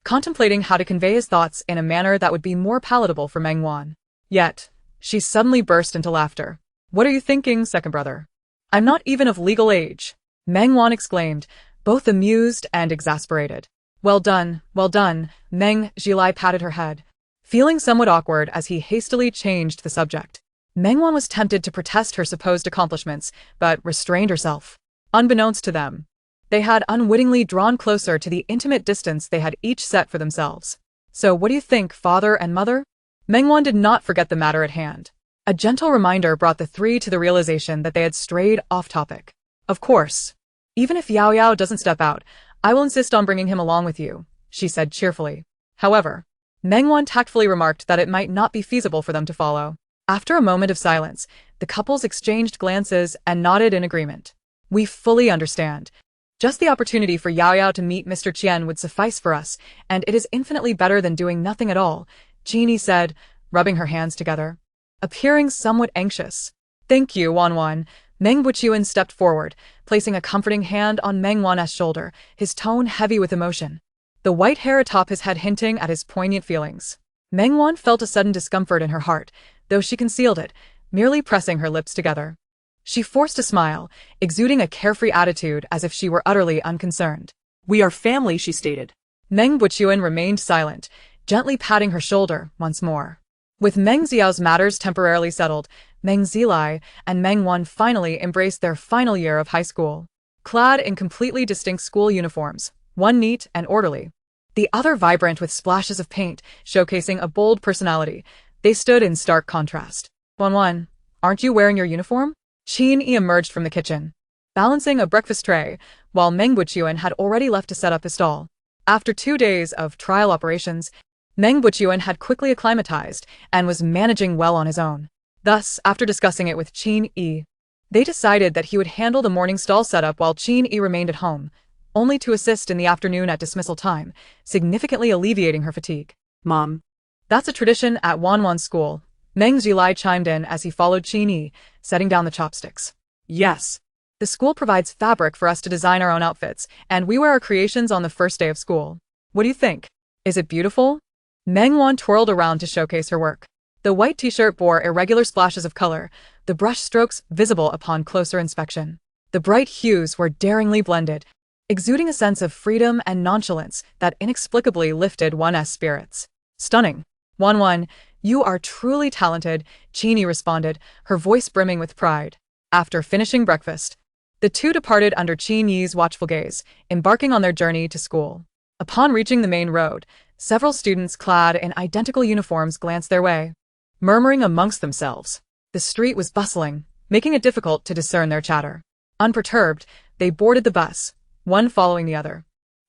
Speaker 1: contemplating how to convey his thoughts in a manner that would be more palatable for Meng Wan. Yet, she suddenly burst into laughter. What are you thinking, second brother? I'm not even of legal age, Meng Wan exclaimed, both amused and exasperated. Well done, Meng Zhilai patted her head, feeling somewhat awkward as he hastily changed the subject. Meng Wan was tempted to protest her supposed accomplishments, but restrained herself. Unbeknownst to them, they had unwittingly drawn closer to the intimate distance they had each set for themselves. So what do you think, father and mother? Meng Wan did not forget the matter at hand. A gentle reminder brought the three to the realization that they had strayed off topic. Of course. Even if Yao doesn't step out, I will insist on bringing him along with you, she said cheerfully. However, Meng Wan tactfully remarked that it might not be feasible for them to follow. After a moment of silence, the couples exchanged glances and nodded in agreement. We fully understand. Just the opportunity for Yao to meet Mr. Qian would suffice for us, and it is infinitely better than doing nothing at all, Jeannie said, rubbing her hands together, appearing somewhat anxious. Thank you, Wan. Meng Buchuan stepped forward, placing a comforting hand on Meng Wan's shoulder, his tone heavy with emotion, the white hair atop his head hinting at his poignant feelings. Meng Wan felt a sudden discomfort in her heart, though she concealed it, merely pressing her lips together. She forced a smile, exuding a carefree attitude as if she were utterly unconcerned.
Speaker 2: We are family, she stated.
Speaker 1: Meng Buchuan remained silent, gently patting her shoulder once more. With Meng Xiao's matters temporarily settled, Meng Zhilai and Meng Wan finally embraced their final year of high school. Clad in completely distinct school uniforms, one neat and orderly, the other vibrant with splashes of paint, showcasing a bold personality. They stood in stark contrast. Wan, aren't you wearing your uniform? Qin Yi emerged from the kitchen, balancing a breakfast tray, while Meng Wuqian had already left to set up his stall. After 2 days of trial operations, Meng Wuqian had quickly acclimatized and was managing well on his own. Thus, after discussing it with Qin Yi, they decided that he would handle the morning stall setup while Qin Yi remained at home, only to assist in the afternoon at dismissal time, significantly alleviating her fatigue.
Speaker 2: Mom.
Speaker 1: That's a tradition at Wanwan's school. Meng Zhilai chimed in as he followed Qin Yi, setting down the chopsticks.
Speaker 2: Yes.
Speaker 1: The school provides fabric for us to design our own outfits, and we wear our creations on the first day of school. What do you think? Is it beautiful? Meng Wan twirled around to showcase her work. The white t-shirt bore irregular splashes of color, the brush strokes visible upon closer inspection. The bright hues were daringly blended, exuding a sense of freedom and nonchalance that inexplicably lifted one's spirits. Stunning. Wan, you are truly talented, Qin Yi responded, her voice brimming with pride. After finishing breakfast, the two departed under Qin Yi's watchful gaze, embarking on their journey to school. Upon reaching the main road, several students clad in identical uniforms glanced their way, murmuring amongst themselves. The street was bustling, making it difficult to discern their chatter. Unperturbed, they boarded the bus, one following the other.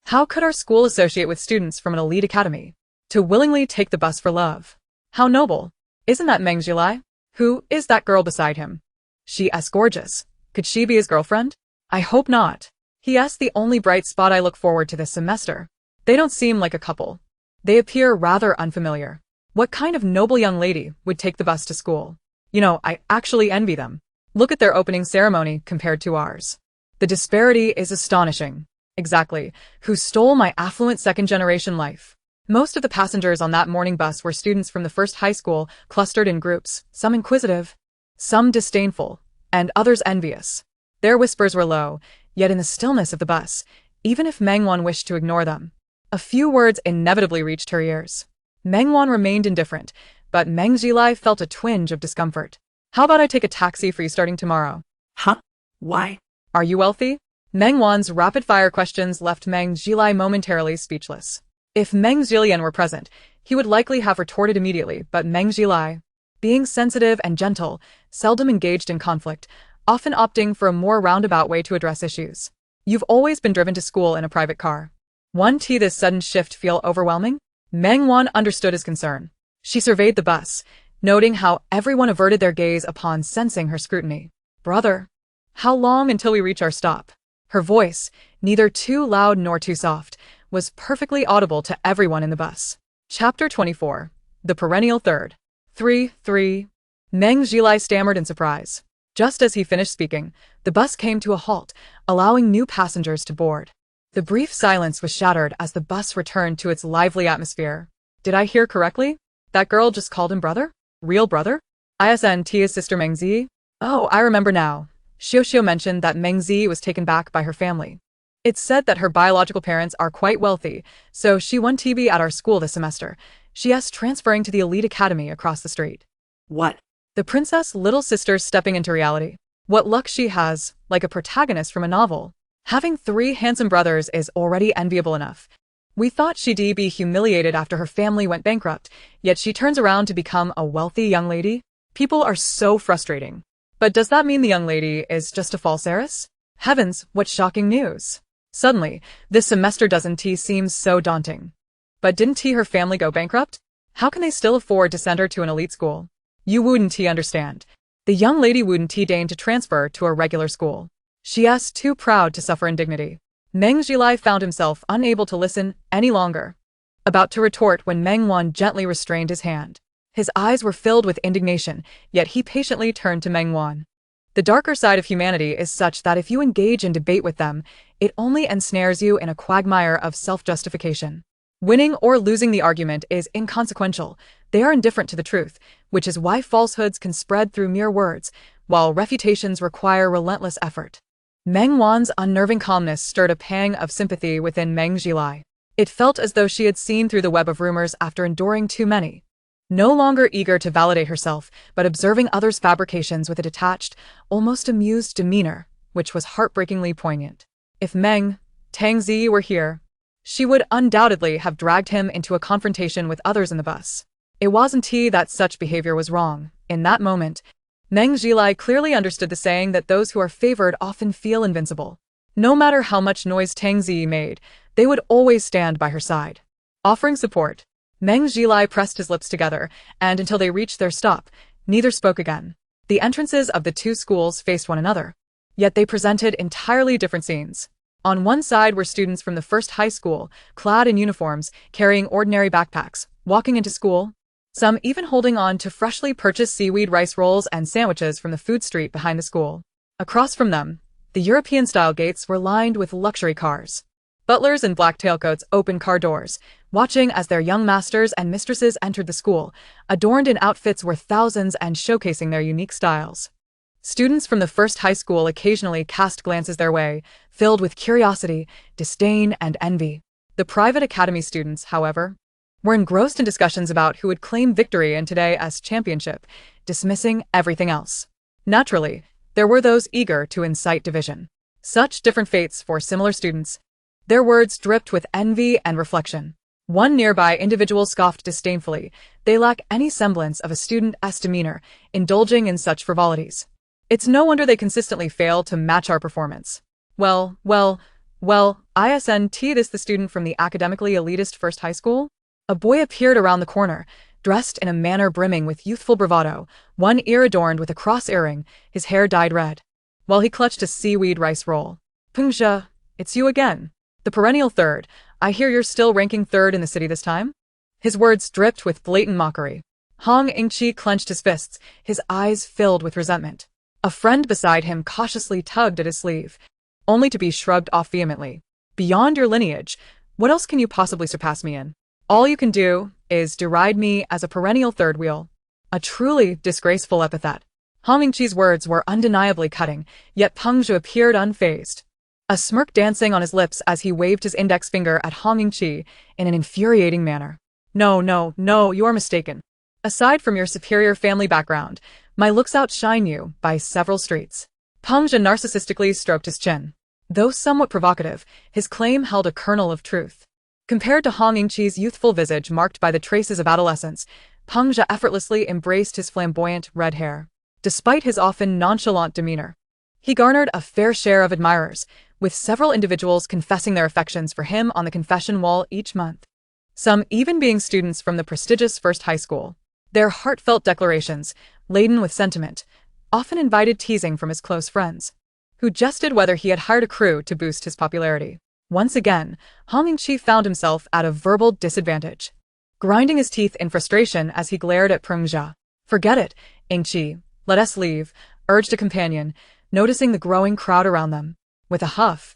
Speaker 1: How could our school associate with students from an elite academy? To willingly take the bus for love. How noble. Isn't that Meng Zhilai? Who is that girl beside him? She is gorgeous. Could she be his girlfriend? I hope not. He is the only bright spot I look forward to this semester. They don't seem like a couple. They appear rather unfamiliar. What kind of noble young lady would take the bus to school? I actually envy them. Look at their opening ceremony compared to ours. The disparity is astonishing. Exactly. Who stole my affluent second-generation life? Most of the passengers on that morning bus were students from the first high school, clustered in groups, some inquisitive, some disdainful, and others envious. Their whispers were low, yet in the stillness of the bus, even if Meng Wan wished to ignore them, a few words inevitably reached her ears. Meng Wan remained indifferent, but Meng Zhilai felt a twinge of discomfort. How about I take a taxi for you starting tomorrow?
Speaker 2: Huh? Why?
Speaker 1: Are you wealthy? Meng Wan's rapid-fire questions left Meng Zhilai momentarily speechless. If Meng Zhilian were present, he would likely have retorted immediately, but Meng Zhilai, being sensitive and gentle, seldom engaged in conflict, often opting for a more roundabout way to address issues. You've always been driven to school in a private car. Won't this sudden shift feel overwhelming? Meng Wan understood his concern. She surveyed the bus, noting how everyone averted their gaze upon sensing her scrutiny. Brother, how long until we reach our stop? Her voice, neither too loud nor too soft, was perfectly audible to everyone in the bus. Chapter 24. The Perennial Third. 3. Meng Zhilai stammered in surprise. Just as he finished speaking, the bus came to a halt, allowing new passengers to board. The brief silence was shattered as the bus returned to its lively atmosphere. Did I hear correctly? That girl just called him brother? Real brother? Tia's sister Meng Zi? Oh, I remember now. Xiao mentioned that Meng Zi was taken back by her family. It's said that her biological parents are quite wealthy, so she won TB at our school this semester. She is transferring to the elite academy across the street.
Speaker 2: What?
Speaker 1: The princess' little sister stepping into reality. What luck she has, like a protagonist from a novel. Having 3 handsome brothers is already enviable enough. We thought she'd be humiliated after her family went bankrupt, yet she turns around to become a wealthy young lady? People are so frustrating. But does that mean the young lady is just a false heiress? Heavens, what shocking news. Suddenly, this semester doesn't seem so daunting. But didn't her family go bankrupt? How can they still afford to send her to an elite school? You wouldn't understand. The young lady wouldn't deign to transfer to a regular school. She is too proud to suffer indignity. Meng Zhilai found himself unable to listen any longer. About to retort when Meng Wan gently restrained his hand. His eyes were filled with indignation, yet he patiently turned to Meng Wan. The darker side of humanity is such that if you engage in debate with them, it only ensnares you in a quagmire of self-justification. Winning or losing the argument is inconsequential. They are indifferent to the truth, which is why falsehoods can spread through mere words, while refutations require relentless effort. Meng Wan's unnerving calmness stirred a pang of sympathy within Meng Zhilai. It felt as though she had seen through the web of rumors after enduring too many. No longer eager to validate herself, but observing others' fabrications with a detached, almost amused demeanor, which was heartbreakingly poignant. If Tang Zi were here, she would undoubtedly have dragged him into a confrontation with others in the bus. It wasn't that such behavior was wrong. In that moment, Meng Jilai clearly understood the saying that those who are favored often feel invincible. No matter how much noise Tang Zi made, they would always stand by her side. Offering support, Meng Jilai pressed his lips together, and until they reached their stop, neither spoke again. The entrances of the two schools faced one another, yet they presented entirely different scenes. On one side were students from the first high school, clad in uniforms, carrying ordinary backpacks, walking into school, some even holding on to freshly purchased seaweed rice rolls and sandwiches from the food street behind the school. Across from them, the European-style gates were lined with luxury cars. Butlers in black tailcoats opened car doors, watching as their young masters and mistresses entered the school, adorned in outfits worth thousands and showcasing their unique styles. Students from the first high school occasionally cast glances their way, filled with curiosity, disdain, and envy. The private academy students, however, were engrossed in discussions about who would claim victory in today's championship, dismissing everything else. Naturally, there were those eager to incite division. Such different fates for similar students. Their words dripped with envy and reflection. One nearby individual scoffed disdainfully. They lack any semblance of a student's demeanor, indulging in such frivolities. It's no wonder they consistently fail to match our performance. Well, isn't this the student from the academically elitist first high school? A boy appeared around the corner, dressed in a manner brimming with youthful bravado, one ear adorned with a cross earring, his hair dyed red, while he clutched a seaweed rice roll. Pengzhe, it's you again. The perennial third. I hear you're still ranking third in the city this time? His words dripped with blatant mockery. Hong Yingqi clenched his fists, his eyes filled with resentment. A friend beside him cautiously tugged at his sleeve, only to be shrugged off vehemently. Beyond your lineage, what else can you possibly surpass me in? All you can do is deride me as a perennial third wheel. A truly disgraceful epithet. Hong Yingqi's words were undeniably cutting, yet Pengzhe appeared unfazed, a smirk dancing on his lips as he waved his index finger at Hong Yingqi in an infuriating manner. No, you are mistaken. Aside from your superior family background, my looks outshine you by several streets. Pengzhe narcissistically stroked his chin. Though somewhat provocative, his claim held a kernel of truth. Compared to Hong Yingqi's youthful visage marked by the traces of adolescence, Pengzhe effortlessly embraced his flamboyant red hair. Despite his often nonchalant demeanor, he garnered a fair share of admirers, with several individuals confessing their affections for him on the confession wall each month. Some even being students from the prestigious first high school. Their heartfelt declarations, laden with sentiment, often invited teasing from his close friends, who jested whether he had hired a crew to boost his popularity. Once again, Hong Yingqi found himself at a verbal disadvantage, grinding his teeth in frustration as he glared at Pengzhe. Forget it, Yingqi, let us leave, urged a companion, noticing the growing crowd around them. With a huff,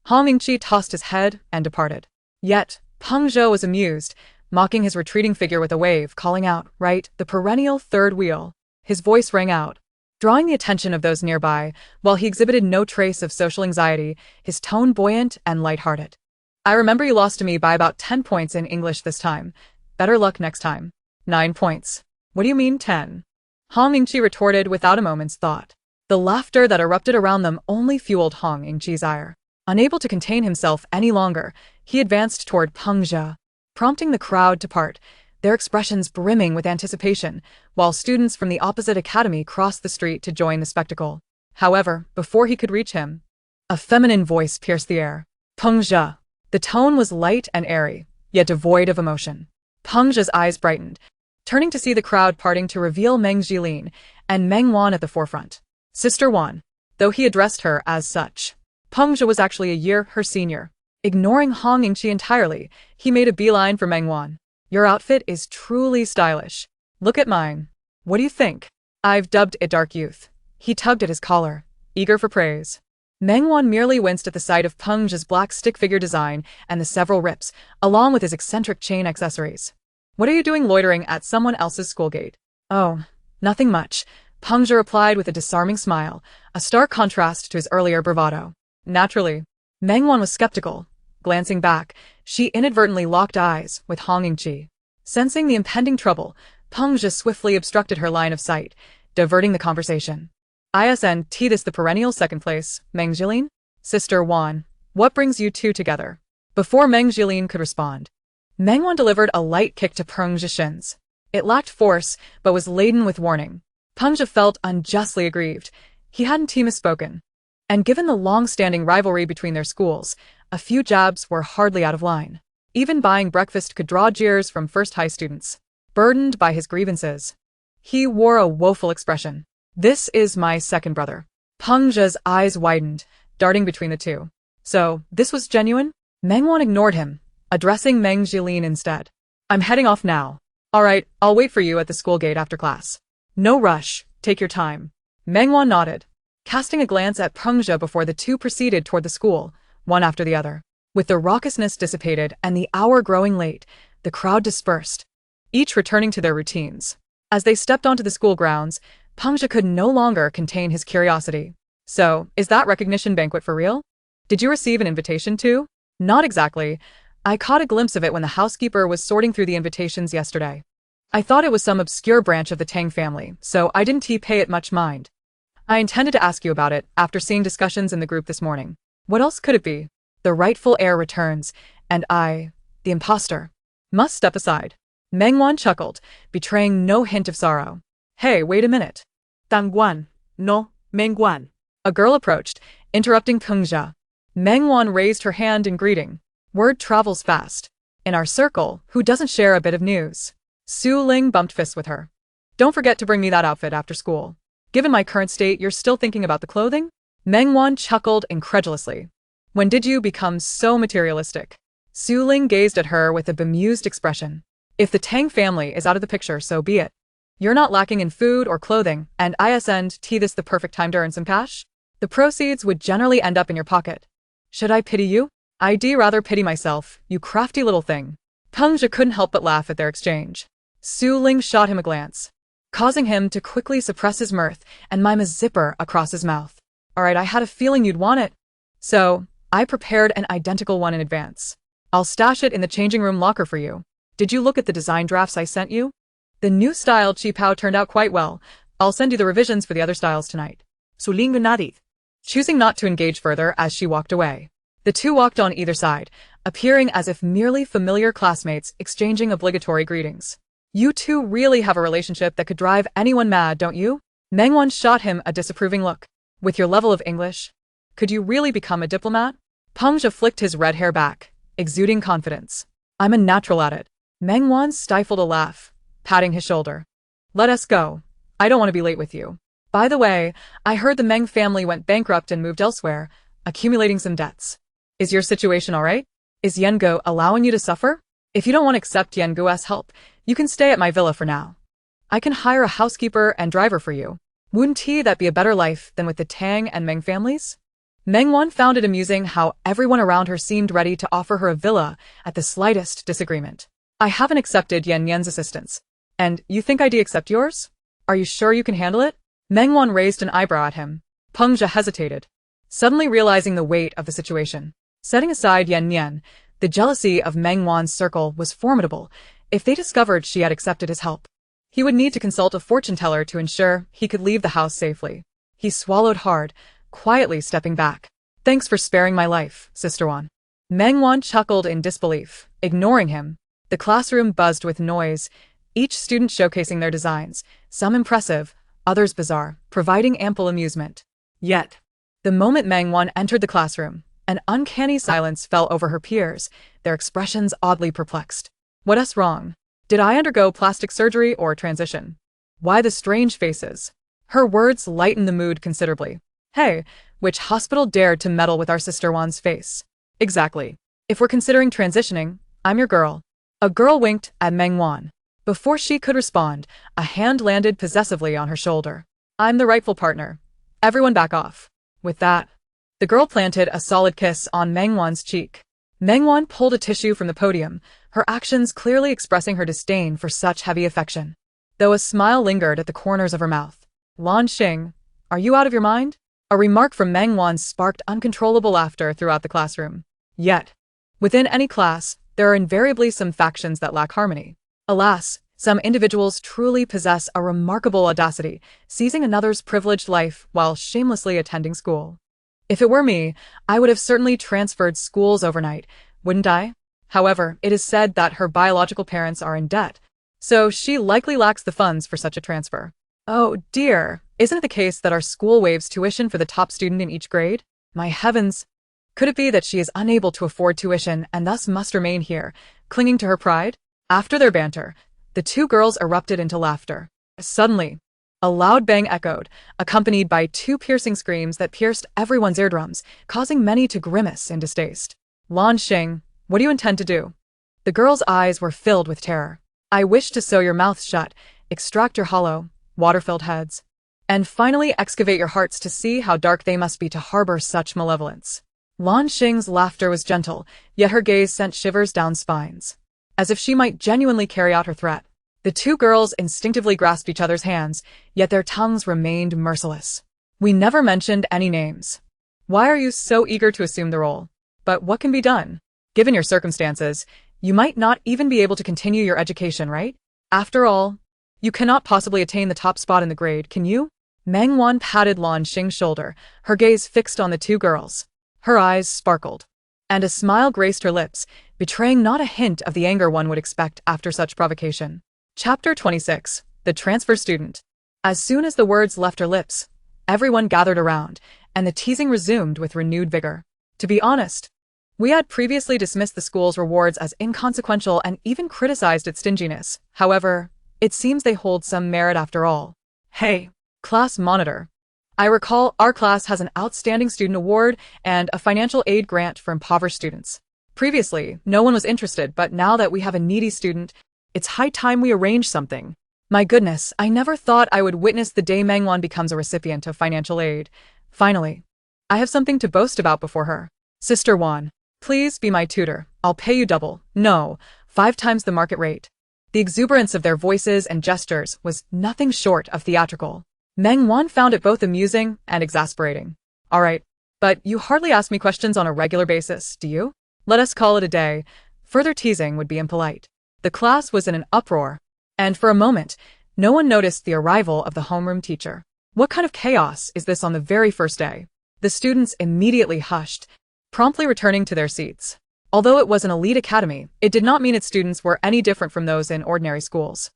Speaker 1: Hong Yingqi tossed his head and departed. Yet, Pengzhe was amused, mocking his retreating figure with a wave, calling out, "Right, the perennial third wheel." His voice rang out, drawing the attention of those nearby, while he exhibited no trace of social anxiety, his tone buoyant and lighthearted. I remember you lost to me by about 10 points in English this time. Better luck next time. 9 points. What do you mean 10? Hong Yingqi retorted without a moment's thought. The laughter that erupted around them only fueled Hong Yingqi's ire. Unable to contain himself any longer, he advanced toward Pengzhe, prompting the crowd to part, their expressions brimming with anticipation, while students from the opposite academy crossed the street to join the spectacle. However, before he could reach him, a feminine voice pierced the air. Pengzhe. The tone was light and airy, yet devoid of emotion. Pengzhe's eyes brightened, turning to see the crowd parting to reveal Meng Jilin and Meng Wan at the forefront. Sister Wan. Though he addressed her as such, Pengzhe was actually a year her senior. Ignoring Hong Yingqi entirely, he made a beeline for Meng Wan. Your outfit is truly stylish. Look at mine. What do you think? I've dubbed it dark youth. He tugged at his collar, eager for praise. Meng Wan merely winced at the sight of Pengzhe's black stick figure design and the several rips, along with his eccentric chain accessories. What are you doing loitering at someone else's school gate? Oh, nothing much, Pengzhe replied with a disarming smile, a stark contrast to his earlier bravado. Naturally, Meng Wan was skeptical. Glancing back, she inadvertently locked eyes with Hong Yingqi. Sensing the impending trouble, Pengzhe swiftly obstructed her line of sight, diverting the conversation. Isn't this the perennial second place, Meng Jilin? Sister Wan, what brings you two together? Before Meng Jilin could respond, Meng Wan delivered a light kick to Peng Zhe's shins. It lacked force, but was laden with warning. Peng Zhe felt unjustly aggrieved. He hadn't misspoken. And given the long-standing rivalry between their schools, a few jabs were hardly out of line. Even buying breakfast could draw jeers from first-high students. Burdened by his grievances, he wore a woeful expression. "This is my second brother." Peng Zhe's eyes widened, darting between the two. So, this was genuine? Meng Wan ignored him, addressing Meng Jilin instead. "I'm heading off now. Alright, I'll wait for you at the school gate after class." "No rush, take your time." Meng Wan nodded, casting a glance at Peng Zhe before the two proceeded toward the school, one after the other. With the raucousness dissipated and the hour growing late, the crowd dispersed, each returning to their routines. As they stepped onto the school grounds, Peng Zhe could no longer contain his curiosity. "So, is that recognition banquet for real? Did you receive an invitation too?" "Not exactly. I caught a glimpse of it when the housekeeper was sorting through the invitations yesterday. I thought it was some obscure branch of the Tang family, so I didn't pay it much mind. I intended to ask you about it after seeing discussions in the group this morning. What else could it be? The rightful heir returns, and I, the imposter, must step aside." Meng Wan chuckled, betraying no hint of sorrow. "Hey, wait a minute."
Speaker 2: Tang Guan. No, Meng Wan.
Speaker 1: A girl approached, interrupting Peng Zhe. Meng Wan raised her hand in greeting. "Word travels fast. In our circle, who doesn't share a bit of news?" Su Ling bumped fists with her. "Don't forget to bring me that outfit after school. Given my current state, you're still thinking about the clothing?" Meng Wan chuckled incredulously. "When did you become so materialistic?" Su Ling gazed at her with a bemused expression. "If the Tang family is out of the picture, so be it. You're not lacking in food or clothing, and isn't this the perfect time to earn some cash? The proceeds would generally end up in your pocket. Should I pity you? I'd rather pity myself, you crafty little thing." Peng Zhe couldn't help but laugh at their exchange. Su Ling shot him a glance, causing him to quickly suppress his mirth and mime a zipper across his mouth. "Alright, I had a feeling you'd want it. So, I prepared an identical one in advance. I'll stash it in the changing room locker for you. Did you look at the design drafts I sent you? The new style Chi Pao turned out quite well. I'll send you the revisions for the other styles tonight."
Speaker 2: Su Ling nodded,
Speaker 1: choosing not to engage further as she walked away. The two walked on either side, appearing as if merely familiar classmates exchanging obligatory greetings. "You two really have a relationship that could drive anyone mad, don't you?" Meng Wan shot him a disapproving look. "With your level of English, could you really become a diplomat?" Peng Zhe flicked his red hair back, exuding confidence. "I'm a natural at it." Meng Wan stifled a laugh, patting his shoulder. "Let us go. I don't want to be late with you. By the way, I heard the Meng family went bankrupt and moved elsewhere, accumulating some debts. Is your situation alright? Is Yengo allowing you to suffer? If you don't want to accept Yengo's help, you can stay at my villa for now. I can hire a housekeeper and driver for you. Wouldn't that be a better life than with the Tang and Meng families?" Meng Wan found it amusing how everyone around her seemed ready to offer her a villa at the slightest disagreement. "I haven't accepted Yen's assistance. And you think I'd accept yours? Are you sure you can handle it?" Meng Wan raised an eyebrow at him. Peng Zhe hesitated, suddenly realizing the weight of the situation. Setting aside Yan, the jealousy of Meng Wan's circle was formidable. If they discovered she had accepted his help, he would need to consult a fortune teller to ensure he could leave the house safely. He swallowed hard, quietly stepping back. "Thanks for sparing my life, Sister Wan." Meng Wan chuckled in disbelief, ignoring him. The classroom buzzed with noise, each student showcasing their designs, some impressive, others bizarre, providing ample amusement. Yet, the moment Meng Wan entered the classroom, an uncanny silence fell over her peers, their expressions oddly perplexed. "What's wrong? Did I undergo plastic surgery or transition? Why the strange faces?" Her words lightened the mood considerably. "Hey, which hospital dared to meddle with our Sister Wan's face?" "Exactly. If we're considering transitioning, I'm your girl." A girl winked at Meng Wan. Before she could respond, a hand landed possessively on her shoulder. "I'm the rightful partner. Everyone back off." With that, the girl planted a solid kiss on Meng Wan's cheek. Meng Wan pulled a tissue from the podium, her actions clearly expressing her disdain for such heavy affection. Though a smile lingered at the corners of her mouth. "Lan Xing, are you out of your mind?" A remark from Meng Wan sparked uncontrollable laughter throughout the classroom. Yet, within any class, there are invariably some factions that lack harmony. Alas, some individuals truly possess a remarkable audacity, seizing another's privileged life while shamelessly attending school. If it were me, I would have certainly transferred schools overnight, wouldn't I? However, it is said that her biological parents are in debt, so she likely lacks the funds for such a transfer. Oh dear, isn't it the case that our school waives tuition for the top student in each grade? My heavens! Could it be that she is unable to afford tuition and thus must remain here, clinging to her pride? After their banter, the two girls erupted into laughter. Suddenly, a loud bang echoed, accompanied by two piercing screams that pierced everyone's eardrums, causing many to grimace in distaste. Lan Xing, what do you intend to do? The girl's eyes were filled with terror. I wish to sew your mouths shut, extract your hollow, water-filled heads, and finally excavate your hearts to see how dark they must be to harbor such malevolence. Lan Xing's laughter was gentle, yet her gaze sent shivers down spines. As if she might genuinely carry out her threat. The two girls instinctively grasped each other's hands, yet their tongues remained merciless. We never mentioned any names. Why are you so eager to assume the role? But what can be done? Given your circumstances, you might not even be able to continue your education, right? After all, you cannot possibly attain the top spot in the grade, can you? Meng Wan patted Lan Xing's shoulder, her gaze fixed on the two girls. Her eyes sparkled, and a smile graced her lips, betraying not a hint of the anger one would expect after such provocation. Chapter 26. The Transfer Student. As soon as the words left her lips, everyone gathered around, and the teasing resumed with renewed vigor. To be honest, we had previously dismissed the school's rewards as inconsequential and even criticized its stinginess. However, it seems they hold some merit after all. Hey, class monitor. I recall our class has an Outstanding Student Award and a financial aid grant for impoverished students. Previously, no one was interested, but now that we have a needy student, it's high time we arrange something. My goodness, I never thought I would witness the day Meng Wan becomes a recipient of financial aid. Finally, I have something to boast about before her. Sister Wan, please be my tutor. I'll pay you double, no, 5 times the market rate. The exuberance of their voices and gestures was nothing short of theatrical. Meng Wan found it both amusing and exasperating. All right, but you hardly ask me questions on a regular basis, do you? Let us call it a day. Further teasing would be impolite. The class was in an uproar, and for a moment, no one noticed the arrival of the homeroom teacher. What kind of chaos is this on the very first day? The students immediately hushed, promptly returning to their seats. Although it was an elite academy, it did not mean its students were any different from those in ordinary schools.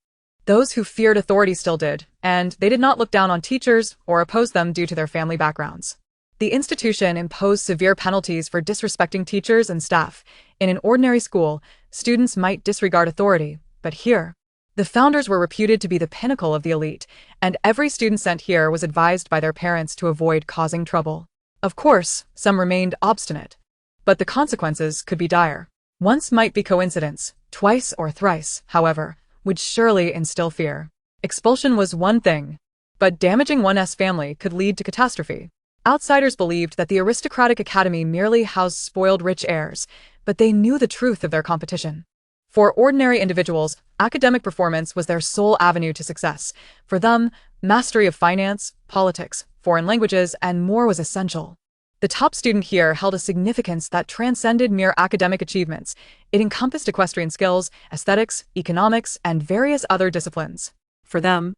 Speaker 1: Those who feared authority still did, and they did not look down on teachers or oppose them due to their family backgrounds. The institution imposed severe penalties for disrespecting teachers and staff. In an ordinary school, students might disregard authority, but here, the founders were reputed to be the pinnacle of the elite, and every student sent here was advised by their parents to avoid causing trouble. Of course, some remained obstinate, but the consequences could be dire. Once might be coincidence, twice or thrice, however, would surely instill fear. Expulsion was one thing, but damaging one's family could lead to catastrophe. Outsiders believed that the aristocratic academy merely housed spoiled rich heirs, but they knew the truth of their competition. For ordinary individuals, academic performance was their sole avenue to success. For them, mastery of finance, politics, foreign languages, and more was essential. The top student here held a significance that transcended mere academic achievements. It encompassed equestrian skills, aesthetics, economics, and various other disciplines. For them,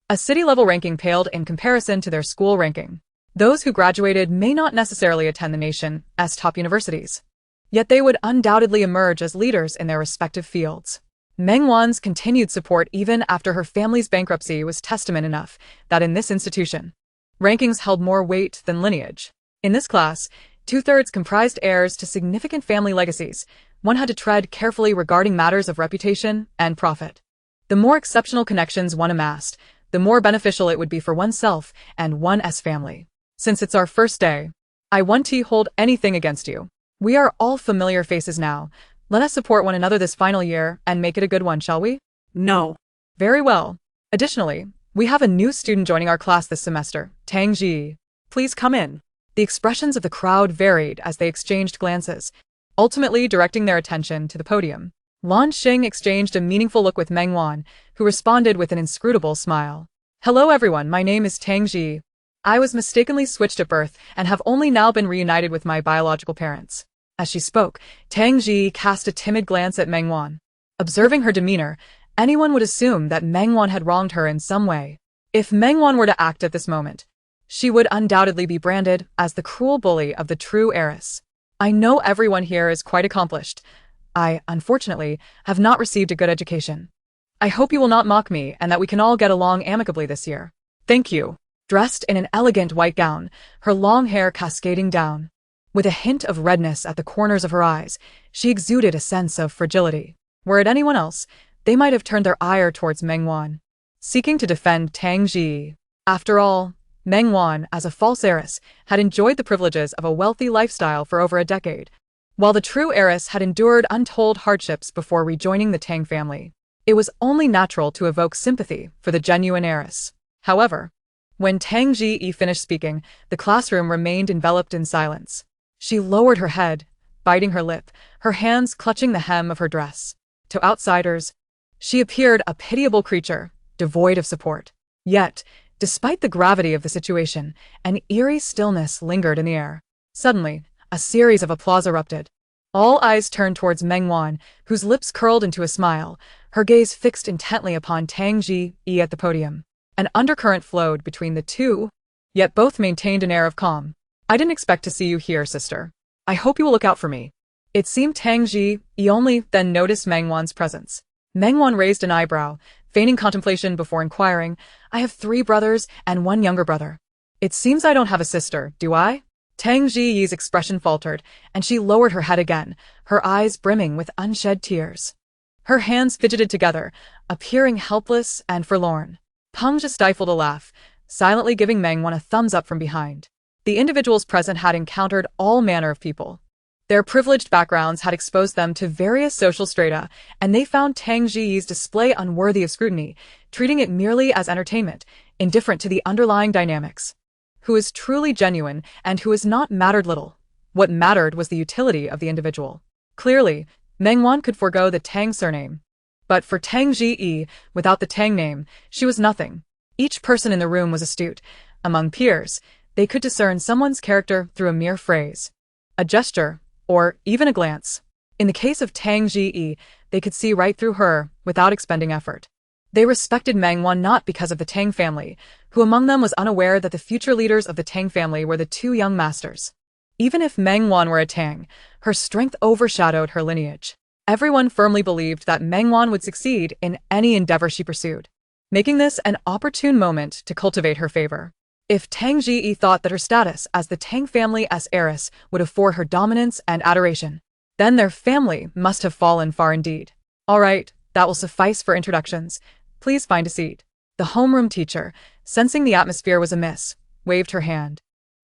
Speaker 1: a city-level ranking paled in comparison to their school ranking. Those who graduated may not necessarily attend the nation's top universities, yet they would undoubtedly emerge as leaders in their respective fields. Meng Wan's continued support even after her family's bankruptcy was testament enough that in this institution, rankings held more weight than lineage. In this class, 2/3 comprised heirs to significant family legacies. One had to tread carefully regarding matters of reputation and profit. The more exceptional connections one amassed, the more beneficial it would be for oneself and one's family. Since it's our first day, I won't hold anything against you. We are all familiar faces now. Let us support one another this final year and make it a good one, shall we?
Speaker 2: No.
Speaker 1: Very well. Additionally, we have a new student joining our class this semester, Tang. Please come in. The expressions of the crowd varied as they exchanged glances, ultimately directing their attention to the podium. Lan Xing exchanged a meaningful look with Meng Wan, who responded with an inscrutable smile. Hello everyone, my name is Tang. I was mistakenly switched at birth and have only now been reunited with my biological parents. As she spoke, Tang cast a timid glance at Meng Wan. Observing her demeanor, anyone would assume that Meng Wan had wronged her in some way. If Meng Wan were to act at this moment, she would undoubtedly be branded as the cruel bully of the true heiress. I know everyone here is quite accomplished. I, unfortunately, have not received a good education. I hope you will not mock me and that we can all get along amicably this year. Thank you. Dressed in an elegant white gown, her long hair cascading down. With a hint of redness at the corners of her eyes, she exuded a sense of fragility. Were it anyone else, they might have turned their ire towards Meng Wan, seeking to defend Tang Ji. After all, Meng Wan, as a false heiress, had enjoyed the privileges of a wealthy lifestyle for over a decade, while the true heiress had endured untold hardships before rejoining the Tang family. It was only natural to evoke sympathy for the genuine heiress. However, when Tang Ji finished speaking, the classroom remained enveloped in silence. She lowered her head, biting her lip, her hands clutching the hem of her dress. To outsiders, she appeared a pitiable creature, devoid of support. Yet, despite the gravity of the situation, an eerie stillness lingered in the air. Suddenly, a series of applause erupted. All eyes turned towards Meng Wan, whose lips curled into a smile, her gaze fixed intently upon Tang Ji at the podium. An undercurrent flowed between the two, yet both maintained an air of calm. I didn't expect to see you here, sister. I hope you will look out for me. It seemed Tang Ji only then noticed Meng Wan's presence. Meng Wan raised an eyebrow, feigning contemplation before inquiring, I have 3 brothers and 1 younger brother. It seems I don't have a sister, do I? Tang Ji's expression faltered, and she lowered her head again, her eyes brimming with unshed tears. Her hands fidgeted together, appearing helpless and forlorn. Peng just stifled a laugh, silently giving Meng Wan a thumbs up from behind. The individuals present had encountered all manner of people. Their privileged backgrounds had exposed them to various social strata, and they found Tang Ji's display unworthy of scrutiny, treating it merely as entertainment, indifferent to the underlying dynamics. Who is truly genuine and who is not mattered little. What mattered was the utility of the individual. Clearly, Meng Wan could forego the Tang surname. But for Tang Ji, without the Tang name, she was nothing. Each person in the room was astute. Among peers, they could discern someone's character through a mere phrase, a gesture, or even a glance. In the case of Tang Ji, they could see right through her without expending effort. They respected Meng Wan not because of the Tang family, who among them was unaware that the future leaders of the Tang family were the 2 young masters. Even if Meng Wan were a Tang, her strength overshadowed her lineage. Everyone firmly believed that Meng Wan would succeed in any endeavor she pursued, making this an opportune moment to cultivate her favor. If Tang Ji thought that her status as the Tang family's heiress would afford her dominance and adoration, then their family must have fallen far indeed. All right, that will suffice for introductions. Please find a seat. The homeroom teacher, sensing the atmosphere was amiss, waved her hand,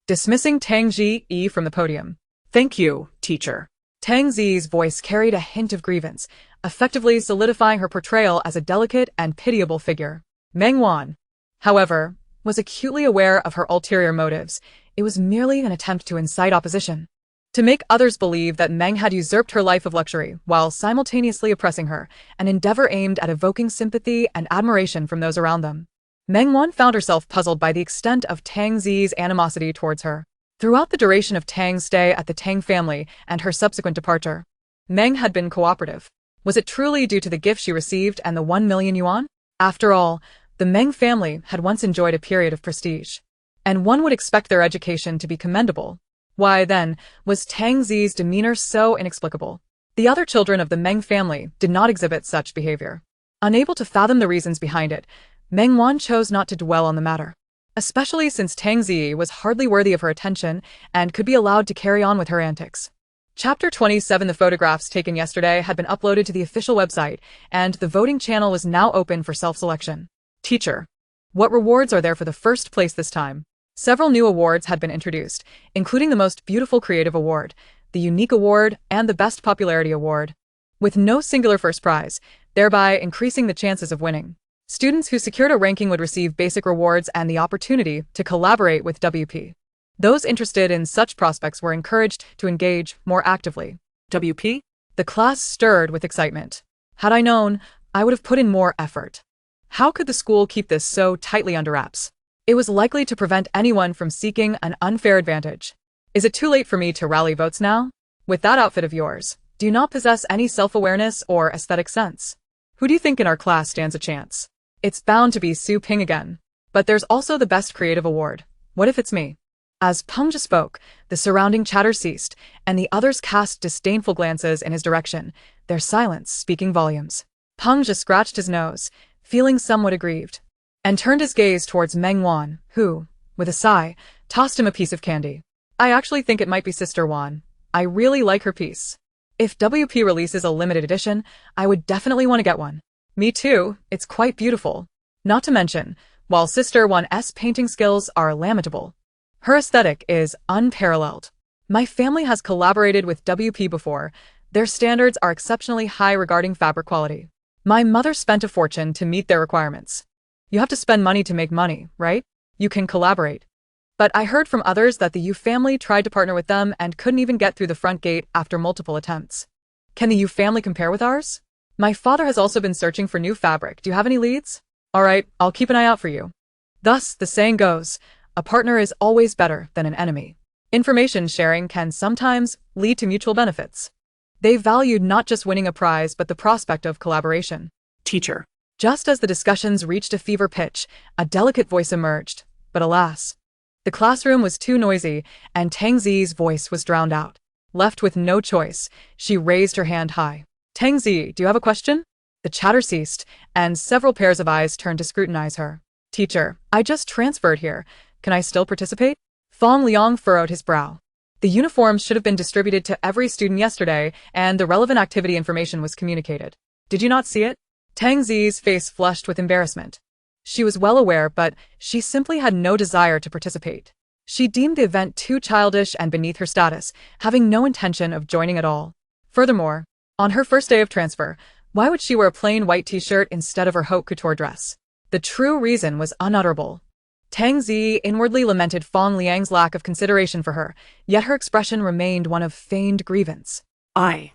Speaker 1: dismissing Tang Ji from the podium.
Speaker 2: Thank you, teacher.
Speaker 1: Tang Zi's voice carried a hint of grievance, effectively solidifying her portrayal as a delicate and pitiable figure. Meng Wan, however, was acutely aware of her ulterior motives. It was merely an attempt to incite opposition, to make others believe that Meng had usurped her life of luxury while simultaneously oppressing her, an endeavor aimed at evoking sympathy and admiration from those around them. Meng Wan found herself puzzled by the extent of Tang Zi's animosity towards her. Throughout the duration of Tang's stay at the Tang family and her subsequent departure, Meng had been cooperative. Was it truly due to the gift she received and the 1 million yuan? After all, the Meng family had once enjoyed a period of prestige, and one would expect their education to be commendable. Why, then, was Tang Zi's demeanor so inexplicable? The other children of the Meng family did not exhibit such behavior. Unable to fathom the reasons behind it, Meng Wan chose not to dwell on the matter, especially since Tang Zi was hardly worthy of her attention and could be allowed to carry on with her antics. Chapter 27. The photographs taken yesterday had been uploaded to the official website, and the voting channel was now open for self-selection. Teacher, what rewards are there for the first place this time? Several new awards had been introduced, including the Most Beautiful Creative Award, the Unique Award, and the Best Popularity Award, with no singular first prize, thereby increasing the chances of winning. Students who secured a ranking would receive basic rewards and the opportunity to collaborate with WP. Those interested in such prospects were encouraged to engage more actively.
Speaker 2: WP?
Speaker 1: The class stirred with excitement. Had I known, I would have put in more effort. How could the school keep this so tightly under wraps? It was likely to prevent anyone from seeking an unfair advantage. Is it too late for me to rally votes now? With that outfit of yours, do you not possess any self-awareness or aesthetic sense? Who do you think in our class stands a chance? It's bound to be Su Ping again. But there's also the Best Creative Award. What if it's me? As Peng spoke, the surrounding chatter ceased, and the others cast disdainful glances in his direction, their silence speaking volumes. Peng scratched his nose, feeling somewhat aggrieved, and turned his gaze towards Meng Wan, who, with a sigh, tossed him a piece of candy. I actually think it might be Sister Wan. I really like her piece. If WP releases a limited edition, I would definitely want to get one. Me too, it's quite beautiful. Not to mention, while Sister Wan's painting skills are lamentable, her aesthetic is unparalleled. My family has collaborated with WP before. Their standards are exceptionally high regarding fabric quality. My mother spent a fortune to meet their requirements. You have to spend money to make money, right? You can collaborate. But I heard from others that the Yu family tried to partner with them and couldn't even get through the front gate after multiple attempts. Can the Yu family compare with ours? My father has also been searching for new fabric. Do you have any leads? Alright, I'll keep an eye out for you. Thus, the saying goes, a partner is always better than an enemy. Information sharing can sometimes lead to mutual benefits. They valued not just winning a prize but the prospect of collaboration.
Speaker 2: Teacher.
Speaker 1: Just as the discussions reached a fever pitch, a delicate voice emerged. But alas, the classroom was too noisy, and Tang Zi's voice was drowned out. Left with no choice, she raised her hand high. Tang Zi, do you have a question? The chatter ceased, and several pairs of eyes turned to scrutinize her. Teacher, I just transferred here. Can I still participate? Fong Liang furrowed his brow. The uniforms should have been distributed to every student yesterday, and the relevant activity information was communicated. Did you not see it? Tang Zi's face flushed with embarrassment. She was well aware, but she simply had no desire to participate. She deemed the event too childish and beneath her status, having no intention of joining at all. Furthermore, on her first day of transfer, why would she wear a plain white t-shirt instead of her haute couture dress? The true reason was unutterable. Tang Zi inwardly lamented Fong Liang's lack of consideration for her, yet her expression remained one of feigned grievance. I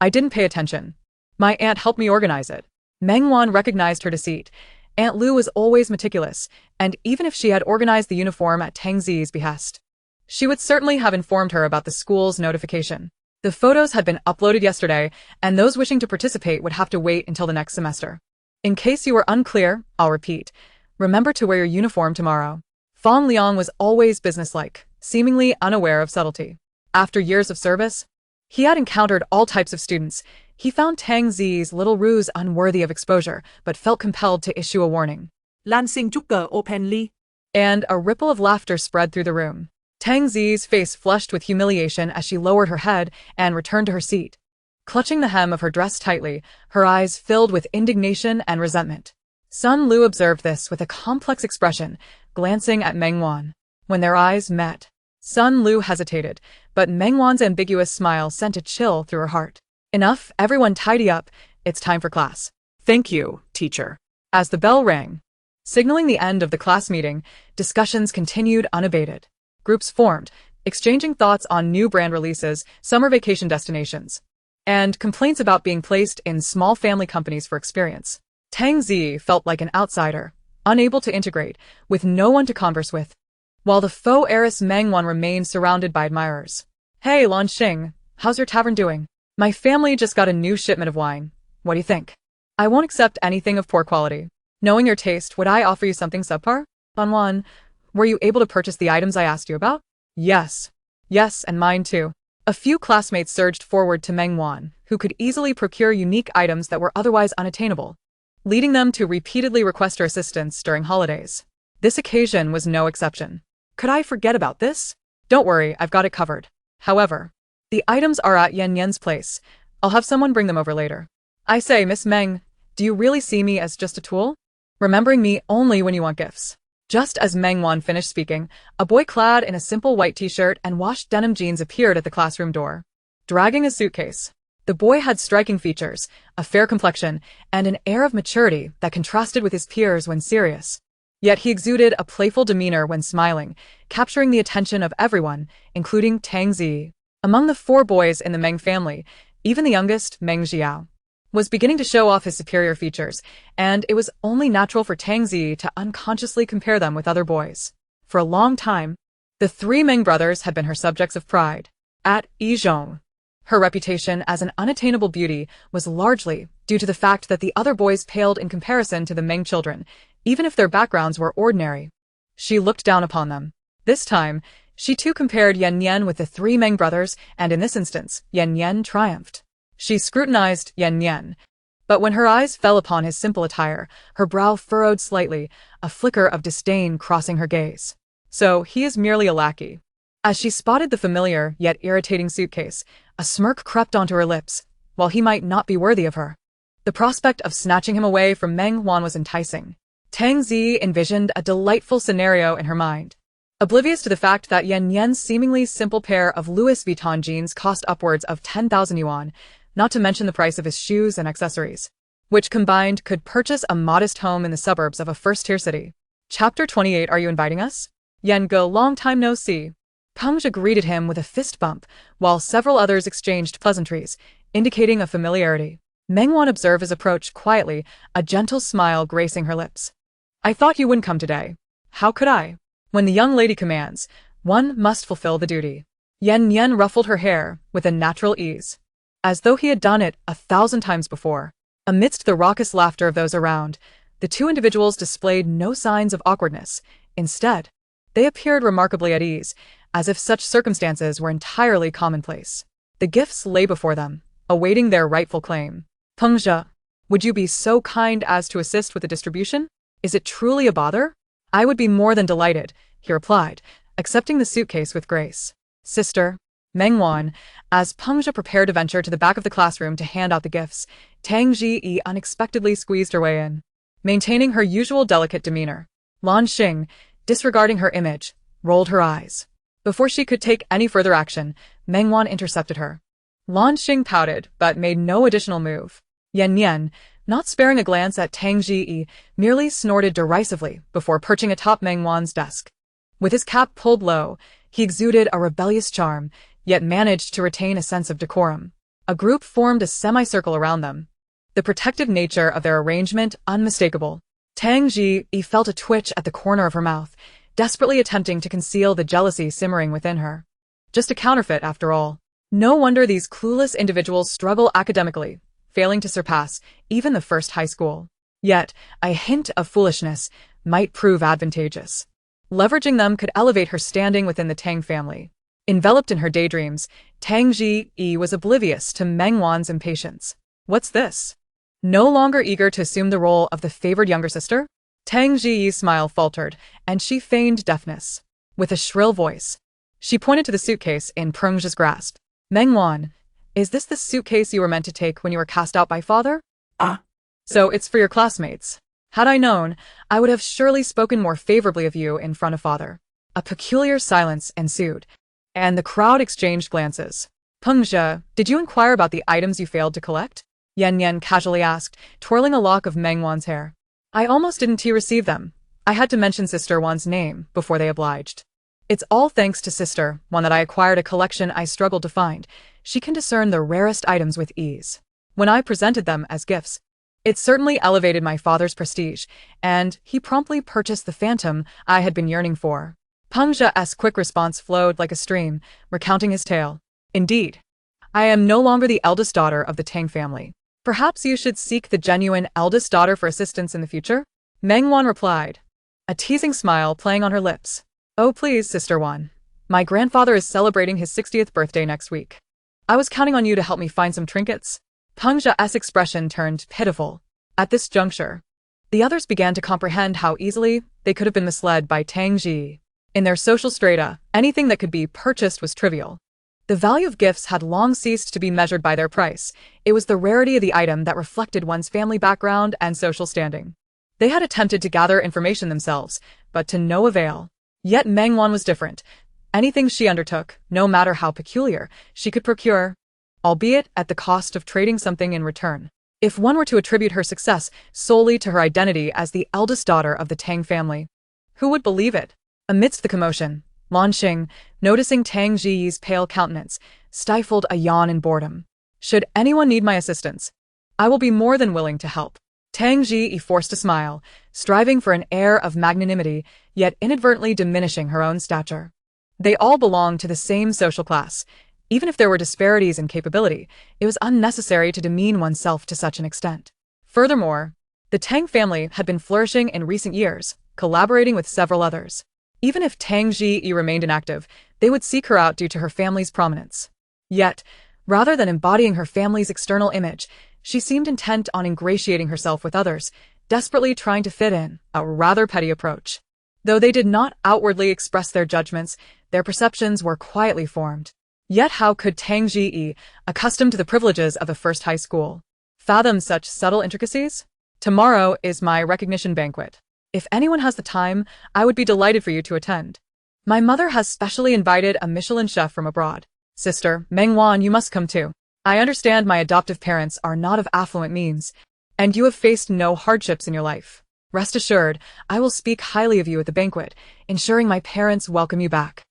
Speaker 1: didn't pay attention. My aunt helped me organize it. Meng Wan recognized her deceit. Aunt Lu was always meticulous, and even if she had organized the uniform at Tang Zi's behest, she would certainly have informed her about the school's notification. The photos had been uploaded yesterday, and those wishing to participate would have to wait until the next semester. In case you were unclear, I'll repeat. Remember to wear your uniform tomorrow. Fong Liang was always businesslike, seemingly unaware of subtlety. After years of service, he had encountered all types of students. He found Tang Zi's little ruse unworthy of exposure, but felt compelled to issue a warning.
Speaker 2: Lansing Chukka openly.
Speaker 1: And a ripple of laughter spread through the room. Tang Zi's face flushed with humiliation as she lowered her head and returned to her seat. Clutching the hem of her dress tightly, her eyes filled with indignation and resentment. Sun Lu observed this with a complex expression, glancing at Meng Wan. When their eyes met, Sun Lu hesitated, but Meng Wan's ambiguous smile sent a chill through her heart. Enough, everyone tidy up. It's time for class.
Speaker 2: Thank you, teacher.
Speaker 1: As the bell rang, signaling the end of the class meeting, discussions continued unabated. Groups formed, exchanging thoughts on new brand releases, summer vacation destinations, and complaints about being placed in small family companies for experience. Tang Zi felt like an outsider, unable to integrate, with no one to converse with, while the faux heiress Meng Wan remained surrounded by admirers. Hey, Lan Xing, how's your tavern doing? My family just got a new shipment of wine. What do you think? I won't accept anything of poor quality. Knowing your taste, would I offer you something subpar? Lan Wan, were you able to purchase the items I asked you about? Yes. Yes, and mine too. A few classmates surged forward to Meng Wan, who could easily procure unique items that were otherwise unattainable, leading them to repeatedly request her assistance during holidays. This occasion was no exception. Could I forget about this? Don't worry, I've got it covered. However, the items are at Yan Yan's place. I'll have someone bring them over later. I say, Miss Meng, do you really see me as just a tool? Remembering me only when you want gifts. Just as Meng Wan finished speaking, a boy clad in a simple white t-shirt and washed denim jeans appeared at the classroom door, dragging a suitcase. The boy had striking features, a fair complexion, and an air of maturity that contrasted with his peers when serious. Yet he exuded a playful demeanor when smiling, capturing the attention of everyone, including Tang Zi. Among the 4 boys in the Meng family, even the youngest, Meng Jiao, was beginning to show off his superior features, and it was only natural for Tang Zi to unconsciously compare them with other boys. For a long time, the 3 Meng brothers had been her subjects of pride. At Yizhong, her reputation as an unattainable beauty was largely due to the fact that the other boys paled in comparison to the Meng children, even if their backgrounds were ordinary. She looked down upon them. This time, She too compared Yan Yan with the three Meng brothers, and in this instance, Yan Yan triumphed. She scrutinized Yan Yan, but when her eyes fell upon his simple attire, her brow furrowed slightly, a flicker of disdain crossing her gaze. So, he is merely a lackey. As she spotted the familiar yet irritating suitcase, a smirk crept onto her lips. While he might not be worthy of her, the prospect of snatching him away from Meng Wan was enticing. Tang Zi envisioned a delightful scenario in her mind. Oblivious to the fact that Yan Yan's seemingly simple pair of Louis Vuitton jeans cost upwards of 10,000 yuan, not to mention the price of his shoes and accessories, which combined could purchase a modest home in the suburbs of a first-tier city. Chapter 28. Are you inviting us? Yan Ge, long time no see. Peng Zhe greeted him with a fist bump, while several others exchanged pleasantries, indicating a familiarity. Meng Wan observed his approach quietly, a gentle smile gracing her lips. I thought you wouldn't come today. How could I? When the young lady commands, one must fulfill the duty. Yan Yan ruffled her hair with a natural ease, as though he had done it 1,000 times before. Amidst the raucous laughter of those around, the two individuals displayed no signs of awkwardness. Instead, they appeared remarkably at ease, as if such circumstances were entirely commonplace. The gifts lay before them, awaiting their rightful claim. Peng Zhe, would you be so kind as to assist with the distribution? Is it truly a bother? I would be more than delighted, he replied, accepting the suitcase with grace. Sister, Meng Wan, as Peng Zhe prepared to venture to the back of the classroom to hand out the gifts, Tang Ji unexpectedly squeezed her way in. Maintaining her usual delicate demeanor, Lan Xing, disregarding her image, rolled her eyes. Before she could take any further action, Meng Wan intercepted her. Lan Xing pouted, but made no additional move. Yan Yan, not sparing a glance at Tang Ji, merely snorted derisively before perching atop Meng Wan's desk. With his cap pulled low, he exuded a rebellious charm, yet managed to retain a sense of decorum. A group formed a semicircle around them, the protective nature of their arrangement unmistakable. Tang Ji felt a twitch at the corner of her mouth, desperately attempting to conceal the jealousy simmering within her. Just a counterfeit, after all. No wonder these clueless individuals struggle academically, failing to surpass even the first high school. Yet, a hint of foolishness might prove advantageous. Leveraging them could elevate her standing within the Tang family. Enveloped in her daydreams, Tang Ji was oblivious to Meng Wan's impatience. What's this? No longer eager to assume the role of the favored younger sister? Tang Ji's smile faltered, and she feigned deafness. With a shrill voice, she pointed to the suitcase in Peng Zhe's grasp. Meng Wan, is this the suitcase you were meant to take when you were cast out by father?
Speaker 2: Ah.
Speaker 1: So it's for your classmates. Had I known, I would have surely spoken more favorably of you in front of father. A peculiar silence ensued, and the crowd exchanged glances. Peng Zhe, did you inquire about the items you failed to collect? Yan Yan casually asked, twirling a lock of Meng Wan's hair. I almost didn't receive them. I had to mention Sister Wan's name before they obliged. It's all thanks to Sister Wan that I acquired a collection I struggled to find. She can discern the rarest items with ease. When I presented them as gifts, it certainly elevated my father's prestige, and he promptly purchased the phantom I had been yearning for. Peng Zhe's quick response flowed like a stream, recounting his tale. Indeed, I am no longer the eldest daughter of the Tang family. Perhaps you should seek the genuine eldest daughter for assistance in the future? Meng Wan replied, a teasing smile playing on her lips. Oh please, Sister Wan. My grandfather is celebrating his 60th birthday next week. I was counting on you to help me find some trinkets. Peng Zhe's expression turned pitiful. At this juncture, the others began to comprehend how easily they could have been misled by Tang Ji. In their social strata, anything that could be purchased was trivial. The value of gifts had long ceased to be measured by their price. It was the rarity of the item that reflected one's family background and social standing. They had attempted to gather information themselves, but to no avail. Yet Meng Wan was different. Anything she undertook, no matter how peculiar, she could procure, albeit at the cost of trading something in return. If one were to attribute her success solely to her identity as the eldest daughter of the Tang family, who would believe it? Amidst the commotion, Lan Xing, noticing Tang Ji's pale countenance, stifled a yawn in boredom. Should anyone need my assistance, I will be more than willing to help. Tang Ji forced a smile, striving for an air of magnanimity, yet inadvertently diminishing her own stature. They all belonged to the same social class. Even if there were disparities in capability, it was unnecessary to demean oneself to such an extent. Furthermore, the Tang family had been flourishing in recent years, collaborating with several others. Even if Tang Ji remained inactive, they would seek her out due to her family's prominence. Yet, rather than embodying her family's external image, she seemed intent on ingratiating herself with others, desperately trying to fit in, a rather petty approach. Though they did not outwardly express their judgments, their perceptions were quietly formed. Yet how could Tang Ji, accustomed to the privileges of the first high school, fathom such subtle intricacies? Tomorrow is my recognition banquet. If anyone has the time, I would be delighted for you to attend. My mother has specially invited a Michelin chef from abroad. Sister, Meng Wan, you must come too. I understand my adoptive parents are not of affluent means, and you have faced no hardships in your life. Rest assured, I will speak highly of you at the banquet, ensuring my parents welcome you back.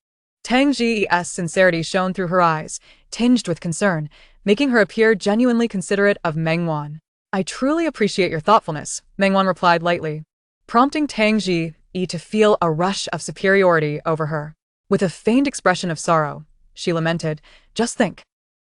Speaker 1: Tang Ji's sincerity shone through her eyes, tinged with concern, making her appear genuinely considerate of Meng Wan. I truly appreciate your thoughtfulness, Meng Wan replied lightly, prompting Tang Ji to feel a rush of superiority over her. With a feigned expression of sorrow, she lamented, just think.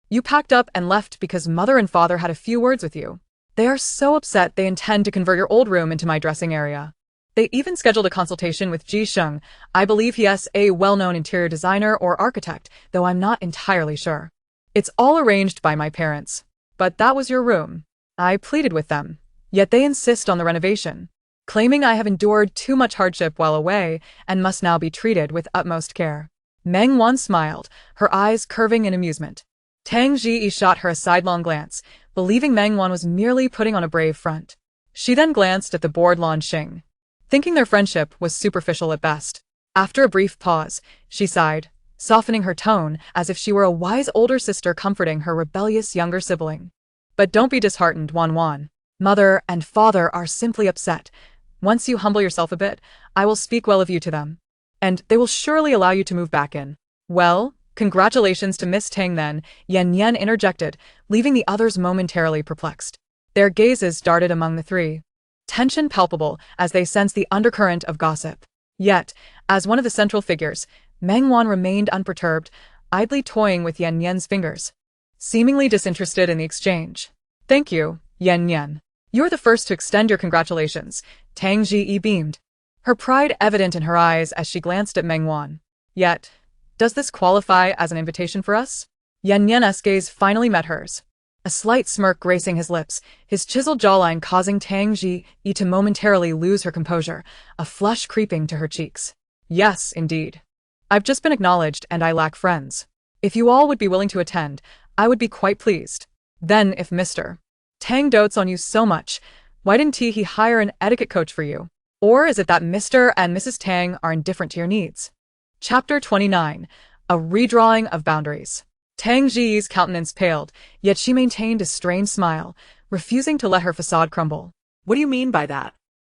Speaker 1: You packed up and left because mother and father had a few words with you. They are so upset they intend to convert your old room into my dressing area. They even scheduled a consultation with Ji Sheng. I believe he is a well-known interior designer or architect, though I'm not entirely sure. It's all arranged by my parents. But that was your room. I pleaded with them, yet they insist on the renovation, claiming I have endured too much hardship while away and must now be treated with utmost care. Meng Wan smiled, her eyes curving in amusement. Tang Ji shot her a sidelong glance, believing Meng Wan was merely putting on a brave front. She then glanced at the bored Lan Xing, thinking their friendship was superficial at best. After a brief pause, she sighed, softening her tone as if she were a wise older sister comforting her rebellious younger sibling. But don't be disheartened, Wan Wan. Mother and father are simply upset. Once you humble yourself a bit, I will speak well of you to them. And they will surely allow you to move back in. Well, congratulations to Miss Tang then, Yan Yan interjected, leaving the others momentarily perplexed. Their gazes darted among the three, tension palpable as they sensed the undercurrent of gossip. Yet, as one of the central figures, Meng Wan remained unperturbed, idly toying with Yan Yan's fingers, seemingly disinterested in the exchange. Thank you, Yan Yan. You're the first to extend your congratulations, Tang Ji beamed, her pride evident in her eyes as she glanced at Meng Wan. Yet, does this qualify as an invitation for us? Yan Yan's gaze finally met hers, a slight smirk gracing his lips, his chiseled jawline causing Tang Ji to momentarily lose her composure, a flush creeping to her cheeks. Yes, indeed. I've just been acknowledged and I lack friends. If you all would be willing to attend, I would be quite pleased. Then if Mr. Tang dotes on you so much, why didn't he hire an etiquette coach for you? Or is it that Mr. and Mrs. Tang are indifferent to your needs? Chapter 29. A Redrawing of Boundaries. Tang Ji's countenance paled, yet she maintained a strained smile, refusing to let her facade crumble.
Speaker 2: What do you mean by that?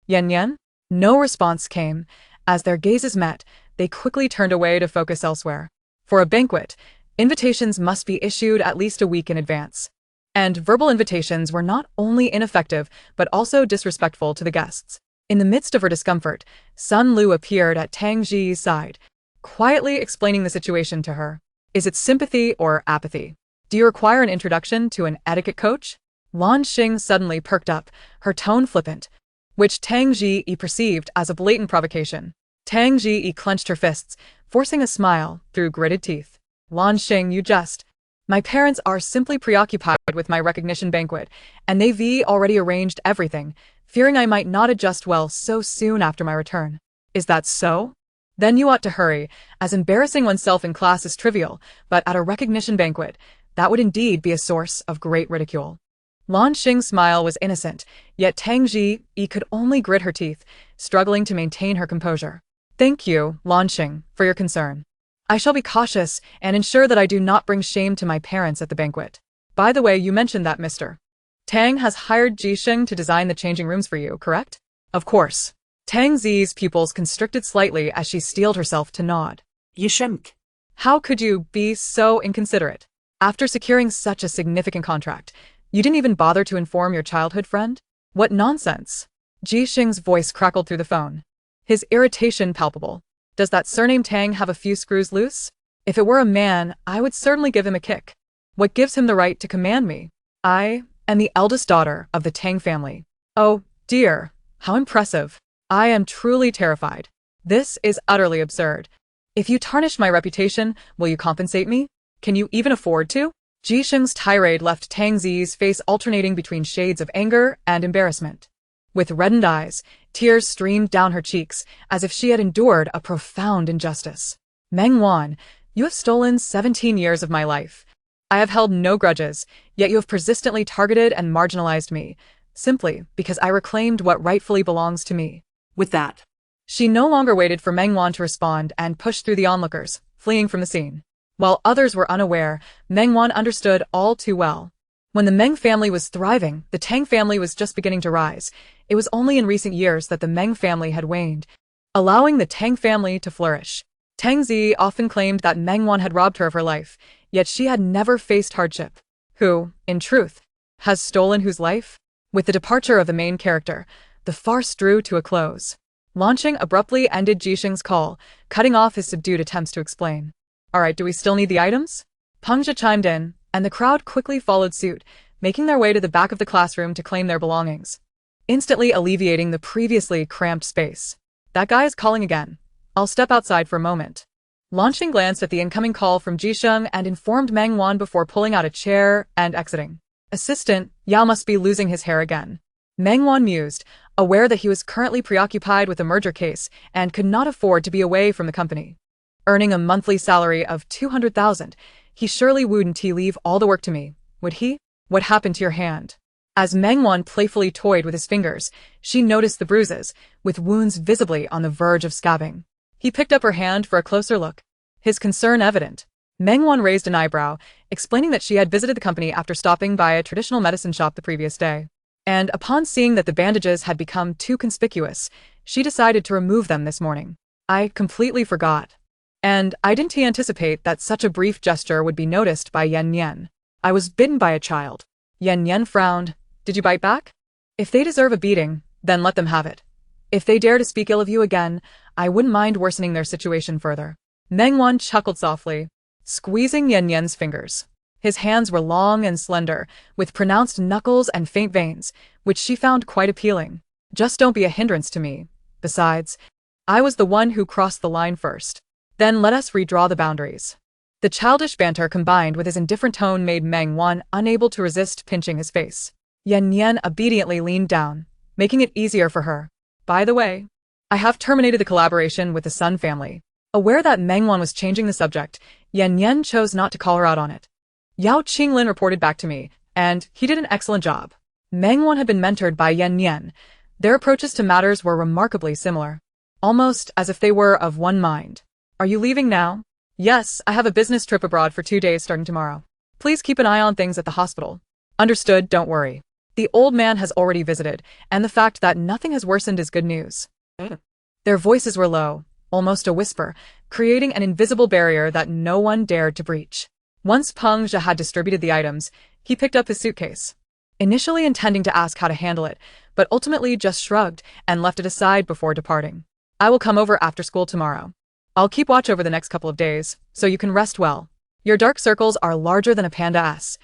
Speaker 1: Yan Yan? No response came. As their gazes met, they quickly turned away to focus elsewhere. For a banquet, invitations must be issued at least a week in advance. And verbal invitations were not only ineffective, but also disrespectful to the guests. In the midst of her discomfort, Sun Lu appeared at Tang Ji's side, quietly explaining the situation to her. Is it sympathy or apathy? Do you require an introduction to an etiquette coach? Lan Xing suddenly perked up, her tone flippant, which Tang Ji perceived as a blatant provocation. Tang Ji clenched her fists, forcing a smile through gritted teeth. Lan Xing, you just... My parents are simply preoccupied with my recognition banquet, and they've already arranged everything, fearing I might not adjust well so soon after my return. Is that so? Then you ought to hurry, as embarrassing oneself in class is trivial, but at a recognition banquet, that would indeed be a source of great ridicule. Lan Xing's smile was innocent, yet Tang Ji could only grit her teeth, struggling to maintain her composure. Thank you, Lan Xing, for your concern. I shall be cautious and ensure that I do not bring shame to my parents at the banquet. By the way, you mentioned that Mr. Tang has hired Ji Sheng to design the changing rooms for you, correct? Of course. Tang Zi's pupils constricted slightly as she steeled herself to nod.
Speaker 2: Yishemk.
Speaker 1: How could you be so inconsiderate? After securing such a significant contract, you didn't even bother to inform your childhood friend? What nonsense! Ji Sheng's voice crackled through the phone, his irritation palpable. Does that surname Tang have a few screws loose? If it were a man, I would certainly give him a kick. What gives him the right to command me? I am the eldest daughter of the Tang family. Oh, dear, how impressive. I am truly terrified. This is utterly absurd. If you tarnish my reputation, will you compensate me? Can you even afford to? Jisheng's tirade left Tang Zi's face alternating between shades of anger and embarrassment. With reddened eyes, tears streamed down her cheeks as if she had endured a profound injustice. Meng Wan, you have stolen 17 years of my life. I have held no grudges, yet you have persistently targeted and marginalized me, simply because I reclaimed what rightfully belongs to me.
Speaker 2: With that,
Speaker 1: She no longer waited for Meng Wan to respond and pushed through the onlookers, fleeing from the scene. While others were unaware, Meng Wan understood all too well. When the Meng family was thriving, the Tang family was just beginning to rise. It was only in recent years that the Meng family had waned, allowing the Tang family to flourish. Tang Zi often claimed that Meng Wan had robbed her of her life, yet she had never faced hardship. Who, in truth, has stolen whose life? With the departure of the main character, the farce drew to a close. Launching abruptly ended Jisheng's call, cutting off his subdued attempts to explain. Alright, do we still need the items? Pengzhe chimed in, and the crowd quickly followed suit, making their way to the back of the classroom to claim their belongings, instantly alleviating the previously cramped space. That guy is calling again. I'll step outside for a moment. Launching glanced at the incoming call from Jisheng and informed Meng Wan before pulling out a chair and exiting. Assistant, Yao must be losing his hair again. Meng Wan mused, aware that he was currently preoccupied with a merger case and could not afford to be away from the company. Earning a monthly salary of 200,000, he surely wouldn't leave all the work to me, would he? What happened to your hand? As Meng Wan playfully toyed with his fingers, she noticed the bruises, with wounds visibly on the verge of scabbing. He picked up her hand for a closer look, his concern evident. Meng Wan raised an eyebrow, explaining that she had visited the company after stopping by a traditional medicine shop the previous day. And upon seeing that the bandages had become too conspicuous, she decided to remove them this morning. I completely forgot. And I didn't anticipate that such a brief gesture would be noticed by Yan Yan. I was bitten by a child. Yan Yan frowned. Did you bite back? If they deserve a beating, then let them have it. If they dare to speak ill of you again, I wouldn't mind worsening their situation further. Meng Wan chuckled softly, squeezing Yan Yan's fingers. His hands were long and slender, with pronounced knuckles and faint veins, which she found quite appealing. Just don't be a hindrance to me. Besides, I was the one who crossed the line first. Then let us redraw the boundaries. The childish banter combined with his indifferent tone made Meng Wan unable to resist pinching his face. Yan Yan obediently leaned down, making it easier for her. By the way, I have terminated the collaboration with the Sun family. Aware that Meng Wan was changing the subject, Yan Yan chose not to call her out on it. Yao Qinglin reported back to me, and he did an excellent job. Meng Wan had been mentored by Yan Yan. Their approaches to matters were remarkably similar, almost as if they were of one mind. Are you leaving now? Yes, I have a business trip abroad for 2 days starting tomorrow. Please keep an eye on things at the hospital. Understood, don't worry. The old man has already visited, and the fact that nothing has worsened is good news. Their voices were low, almost a whisper, creating an invisible barrier that no one dared to breach. Once Pengzhe had distributed the items, he picked up his suitcase, initially intending to ask how to handle it, but ultimately just shrugged and left it aside before departing. I will come over after school tomorrow. I'll keep watch over the next couple of days, so you can rest well. Your dark circles are larger than a panda ass.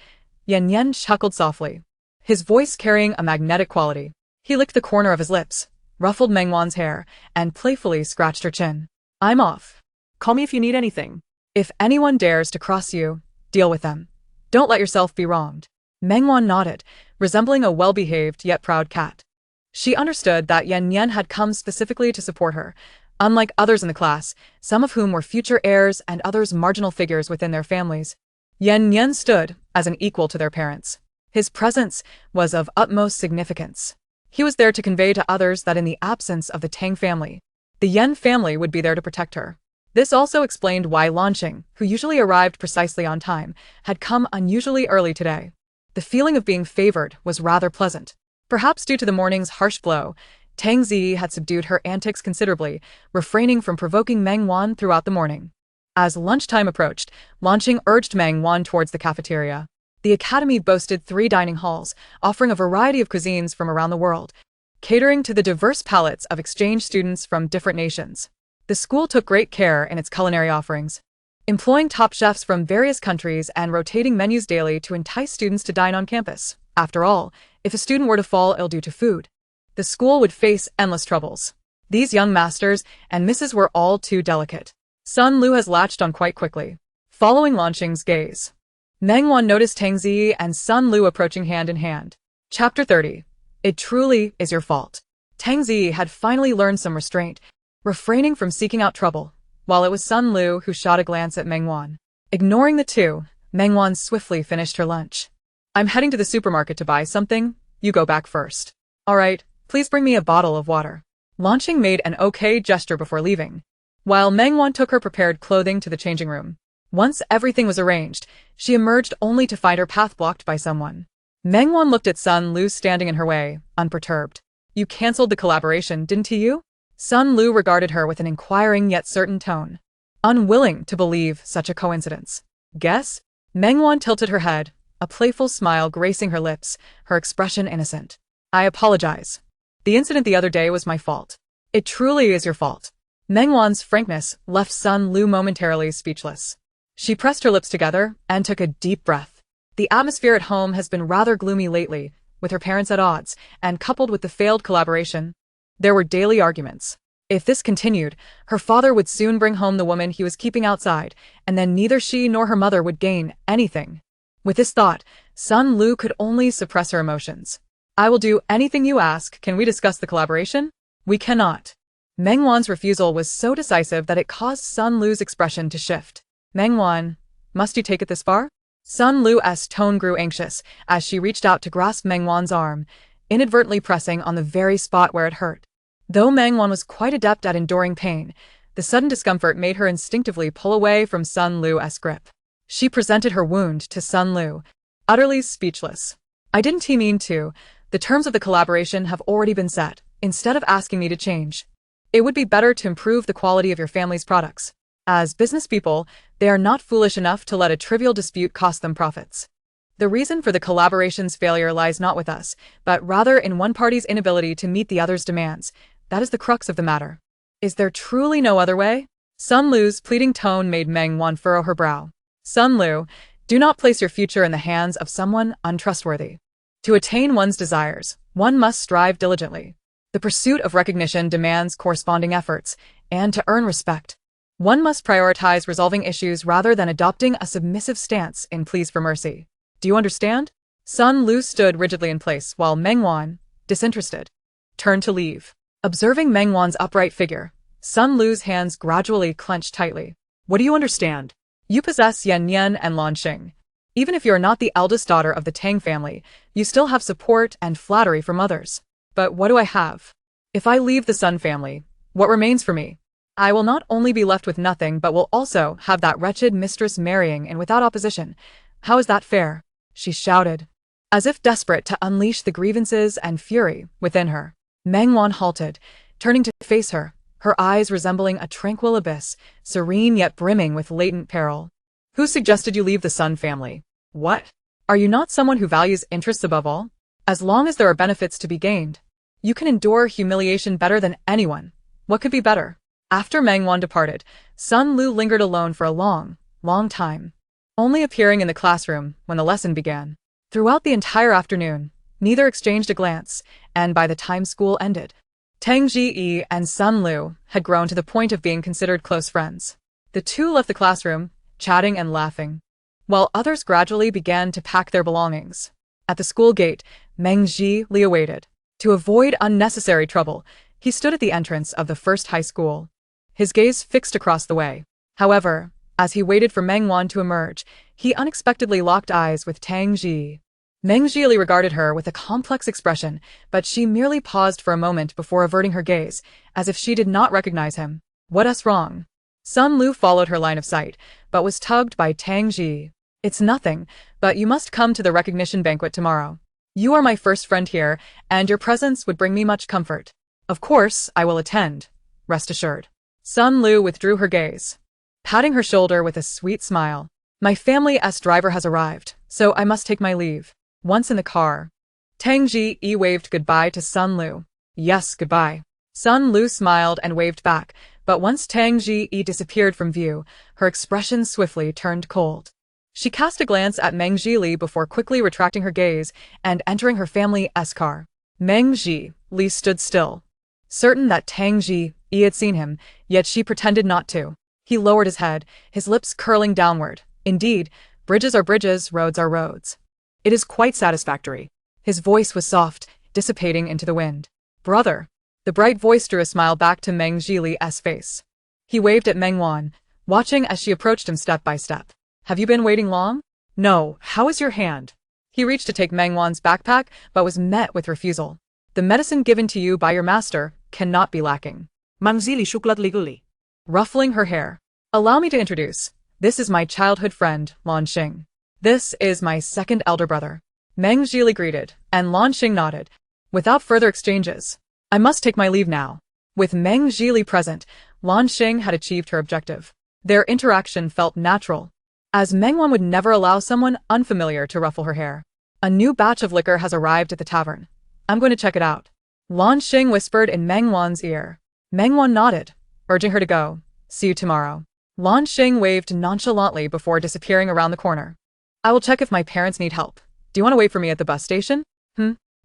Speaker 1: Yan Yan chuckled softly, his voice carrying a magnetic quality. He licked the corner of his lips, ruffled Meng Wan's hair, and playfully scratched her chin. I'm off.
Speaker 2: Call me if you need anything.
Speaker 1: If anyone dares to cross you, deal with them. Don't let yourself be wronged. Meng Wan nodded, resembling a well-behaved yet proud cat. She understood that Yan Yan had come specifically to support her, unlike others in the class, some of whom were future heirs and others marginal figures within their families. Yan Yan stood as an equal to their parents. His presence was of utmost significance. He was there to convey to others that in the absence of the Tang family, the Yan family would be there to protect her. This also explained why Lanqing, who usually arrived precisely on time, had come unusually early today. The feeling of being favored was rather pleasant. Perhaps due to the morning's harsh blow, Tang Zi had subdued her antics considerably, refraining from provoking Meng Wan throughout the morning. As lunchtime approached, Lanqing urged Meng Wan towards the cafeteria. The academy boasted 3 dining halls, offering a variety of cuisines from around the world, catering to the diverse palates of exchange students from different nations. The school took great care in its culinary offerings, employing top chefs from various countries and rotating menus daily to entice students to dine on campus. After all, if a student were to fall ill due to food, the school would face endless troubles. These young masters and misses were all too delicate. Sun Lu has latched on quite quickly. Following Lanqing's gaze, Meng Wan noticed Tang Zi and Sun Lu approaching hand in hand. Chapter 30. It truly is your fault. Tang Zi had finally learned some restraint, refraining from seeking out trouble, while it was Sun Lu who shot a glance at Meng Wan. Ignoring the two, Meng Wan swiftly finished her lunch. I'm heading to the supermarket to buy something. You go back first. All right, please bring me a bottle of water. Lanqing made an okay gesture before leaving, while Meng Wan took her prepared clothing to the changing room. Once everything was arranged, she emerged only to find her path blocked by someone. Meng Wan looked at Sun Lu standing in her way, unperturbed. You cancelled the collaboration, didn't you? Sun Lu regarded her with an inquiring yet certain tone, unwilling to believe such a coincidence. Guess? Meng Wan tilted her head, a playful smile gracing her lips, her expression innocent. I apologize. The incident the other day was my fault. It truly is your fault. Meng Wan's frankness left Sun Lu momentarily speechless. She pressed her lips together and took a deep breath. The atmosphere at home has been rather gloomy lately, with her parents at odds, and coupled with the failed collaboration, there were daily arguments. If this continued, her father would soon bring home the woman he was keeping outside, and then neither she nor her mother would gain anything. With this thought, Sun Lu could only suppress her emotions. I will do anything you ask. Can we discuss the collaboration? We cannot. Meng Wan's refusal was so decisive that it caused Sun Lu's expression to shift. Meng Wan, must you take it this far? Sun Lu's tone grew anxious as she reached out to grasp Meng Wan's arm, inadvertently pressing on the very spot where it hurt. Though Meng Wan was quite adept at enduring pain, the sudden discomfort made her instinctively pull away from Sun Lu's grip. She presented her wound to Sun Lu, utterly speechless. I didn't mean to. The terms of the collaboration have already been set. Instead of asking me to change, it would be better to improve the quality of your family's products. As business people, they are not foolish enough to let a trivial dispute cost them profits. The reason for the collaboration's failure lies not with us, but rather in one party's inability to meet the other's demands. That is the crux of the matter. Is there truly no other way? Sun Lu's pleading tone made Meng Wan furrow her brow. Sun Lu, do not place your future in the hands of someone untrustworthy. To attain one's desires, one must strive diligently. The pursuit of recognition demands corresponding efforts, and to earn respect, one must prioritize resolving issues rather than adopting a submissive stance in pleas for mercy. Do you understand? Sun Lu stood rigidly in place while Meng Wan, disinterested, turned to leave. Observing Meng Wan's upright figure, Sun Lu's hands gradually clenched tightly. What do you understand? You possess Yan Yan and Lanqing. Even if you are not the eldest daughter of the Tang family, you still have support and flattery from others. But what do I have? If I leave the Sun family, what remains for me? I will not only be left with nothing but will also have that wretched mistress marrying and without opposition. How is that fair? She shouted, as if desperate to unleash the grievances and fury within her. Meng Wan halted, turning to face her, her eyes resembling a tranquil abyss, serene yet brimming with latent peril. Who suggested you leave the Sun family? What? Are you not someone who values interests above all? As long as there are benefits to be gained, you can endure humiliation better than anyone. What could be better? After Meng Wan departed, Sun Lu lingered alone for a long time, only appearing in the classroom when the lesson began. Throughout the entire afternoon, neither exchanged a glance, and by the time school ended, Tang Ji and Sun Lu had grown to the point of being considered close friends. The two left the classroom, chatting and laughing, while others gradually began to pack their belongings. At the school gate, Meng Ji awaited. To avoid unnecessary trouble, he stood at the entrance of the first high school, his gaze fixed across the way. However, as he waited for Meng Wan to emerge, he unexpectedly locked eyes with Tang Ji. Meng Ji regarded her with a complex expression, but she merely paused for a moment before averting her gaze, as if she did not recognize him. What's wrong? Sun Lu followed her line of sight, but was tugged by Tang Ji. It's nothing, but you must come to the recognition banquet tomorrow. You are my first friend here, and your presence would bring me much comfort. Of course, I will attend, rest assured. Sun Lu withdrew her gaze, patting her shoulder with a sweet smile. My family's driver has arrived, so I must take my leave. Once in the car, Tang Ji waved goodbye to Sun Lu. Yes, goodbye. Sun Lu smiled and waved back, but once Tang Ji disappeared from view, her expression swiftly turned cold. She cast a glance at Meng Ji before quickly retracting her gaze and entering her family's car. Meng Ji stood still, certain that Tang Ji had seen him, yet she pretended not to. He lowered his head, his lips curling downward. Indeed, bridges are bridges, roads are roads.
Speaker 2: It is quite satisfactory.
Speaker 1: His voice was soft, dissipating into the wind. Brother. The bright voice drew a smile back to Meng Jili's face. He waved at Meng Wan, watching as she approached him step by step. Have you been waiting long?
Speaker 2: No, how is your hand?
Speaker 1: He reached to take Meng Wan's backpack, but was met with refusal. The medicine given to you by your master cannot be lacking.
Speaker 2: Mang Zili shuklat legally.
Speaker 1: Ruffling her hair. Allow me to introduce. This is my childhood friend, Lan Xing. This is my second elder brother. Meng Jili greeted, and Lan Xing nodded. Without further exchanges, I must take my leave now. With Meng Jili present, Lan Xing had achieved her objective. Their interaction felt natural, as Meng Wan would never allow someone unfamiliar to ruffle her hair. A new batch of liquor has arrived at the tavern. I'm going to check it out. Lan Xing whispered in Meng Wan's ear. Meng Wan nodded, urging her to go. See you tomorrow. Lan Xing waved nonchalantly before disappearing around the corner. I will check if my parents need help. Do you want to wait for me at the bus station?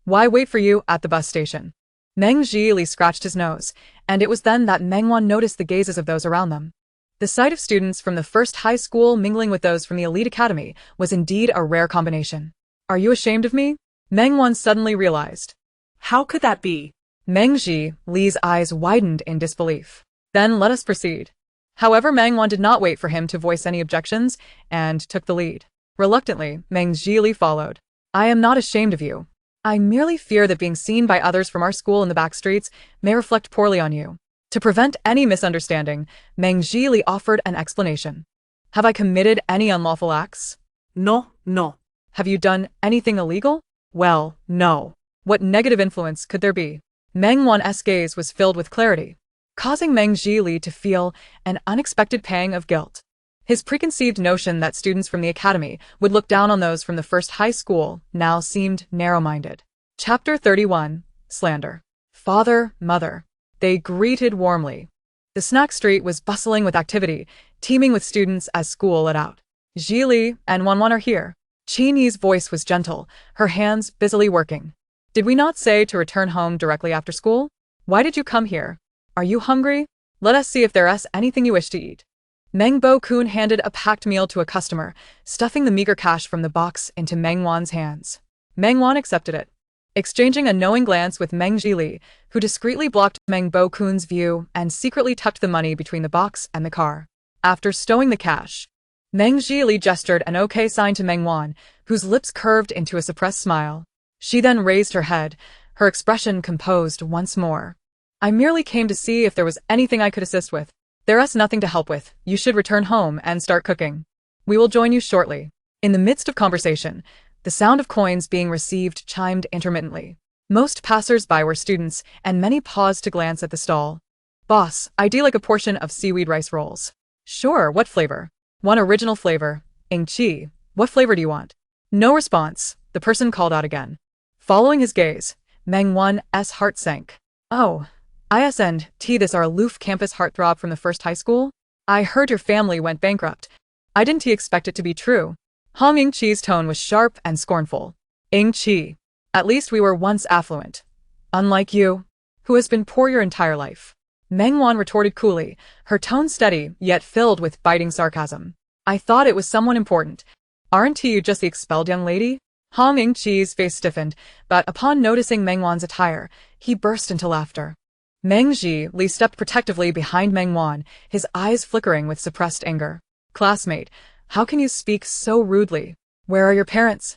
Speaker 1: Why wait for you at the bus station? Meng Jili scratched his nose, and it was then that Meng Wan noticed the gazes of those around them. The sight of students from the first high school mingling with those from the elite academy was indeed a rare combination. Are you ashamed of me? Meng Wan suddenly realized.
Speaker 2: How could that be?
Speaker 1: Meng Jili's eyes widened in disbelief. Then let us proceed. However, Meng Wan did not wait for him to voice any objections, and took the lead. Reluctantly, Meng Jili followed. I am not ashamed of you. I merely fear that being seen by others from our school in the back streets may reflect poorly on you. To prevent any misunderstanding, Meng Jili offered an explanation. Have I committed any unlawful acts?
Speaker 2: No.
Speaker 1: Have you done anything illegal? Well, no. What negative influence could there be? Meng Wan's gaze was filled with clarity, causing Meng Jili to feel an unexpected pang of guilt. His preconceived notion that students from the academy would look down on those from the first high school now seemed narrow-minded. Chapter 31. Slander. Father, mother. They greeted warmly. The snack street was bustling with activity, teeming with students as school let out. Jili and Wan are here. Qini's voice was gentle, her hands busily working. Did we not say to return home directly after school? Why did you come here? Are you hungry? Let us see if there is anything you wish to eat. Meng Bo-kun handed a packed meal to a customer, stuffing the meager cash from the box into Meng Wan's hands. Meng Wan accepted it, exchanging a knowing glance with Meng Jili, who discreetly blocked Meng Bo-kun's view and secretly tucked the money between the box and the car. After stowing the cash, Meng Jili gestured an okay sign to Meng Wan, whose lips curved into a suppressed smile. She then raised her head, her expression composed once more. I merely came to see if there was anything I could assist with. There is nothing to help with. You should return home and start cooking. We will join you shortly. In the midst of conversation, the sound of coins being received chimed intermittently. Most passers-by were students, and many paused to glance at the stall. Boss, I'd like a portion of seaweed rice rolls. Sure, what flavor? One original flavor. Chi. What flavor do you want? No response. The person called out again. Following his gaze, Meng Wan's heart sank. Oh. Isn't this our aloof campus heartthrob from the first high school? I heard your family went bankrupt. I didn't expect it to be true. Hong Chi's tone was sharp and scornful. Chi. At least we were once affluent. Unlike you, who has been poor your entire life. Meng Wan retorted coolly, her tone steady yet filled with biting sarcasm. I thought it was someone important. Aren't you just the expelled young lady? Hong Chi's face stiffened, but upon noticing Meng Wan's attire, he burst into laughter. Meng Jili stepped protectively behind Meng Wan, his eyes flickering with suppressed anger. Classmate, how can you speak so rudely? Where are your parents?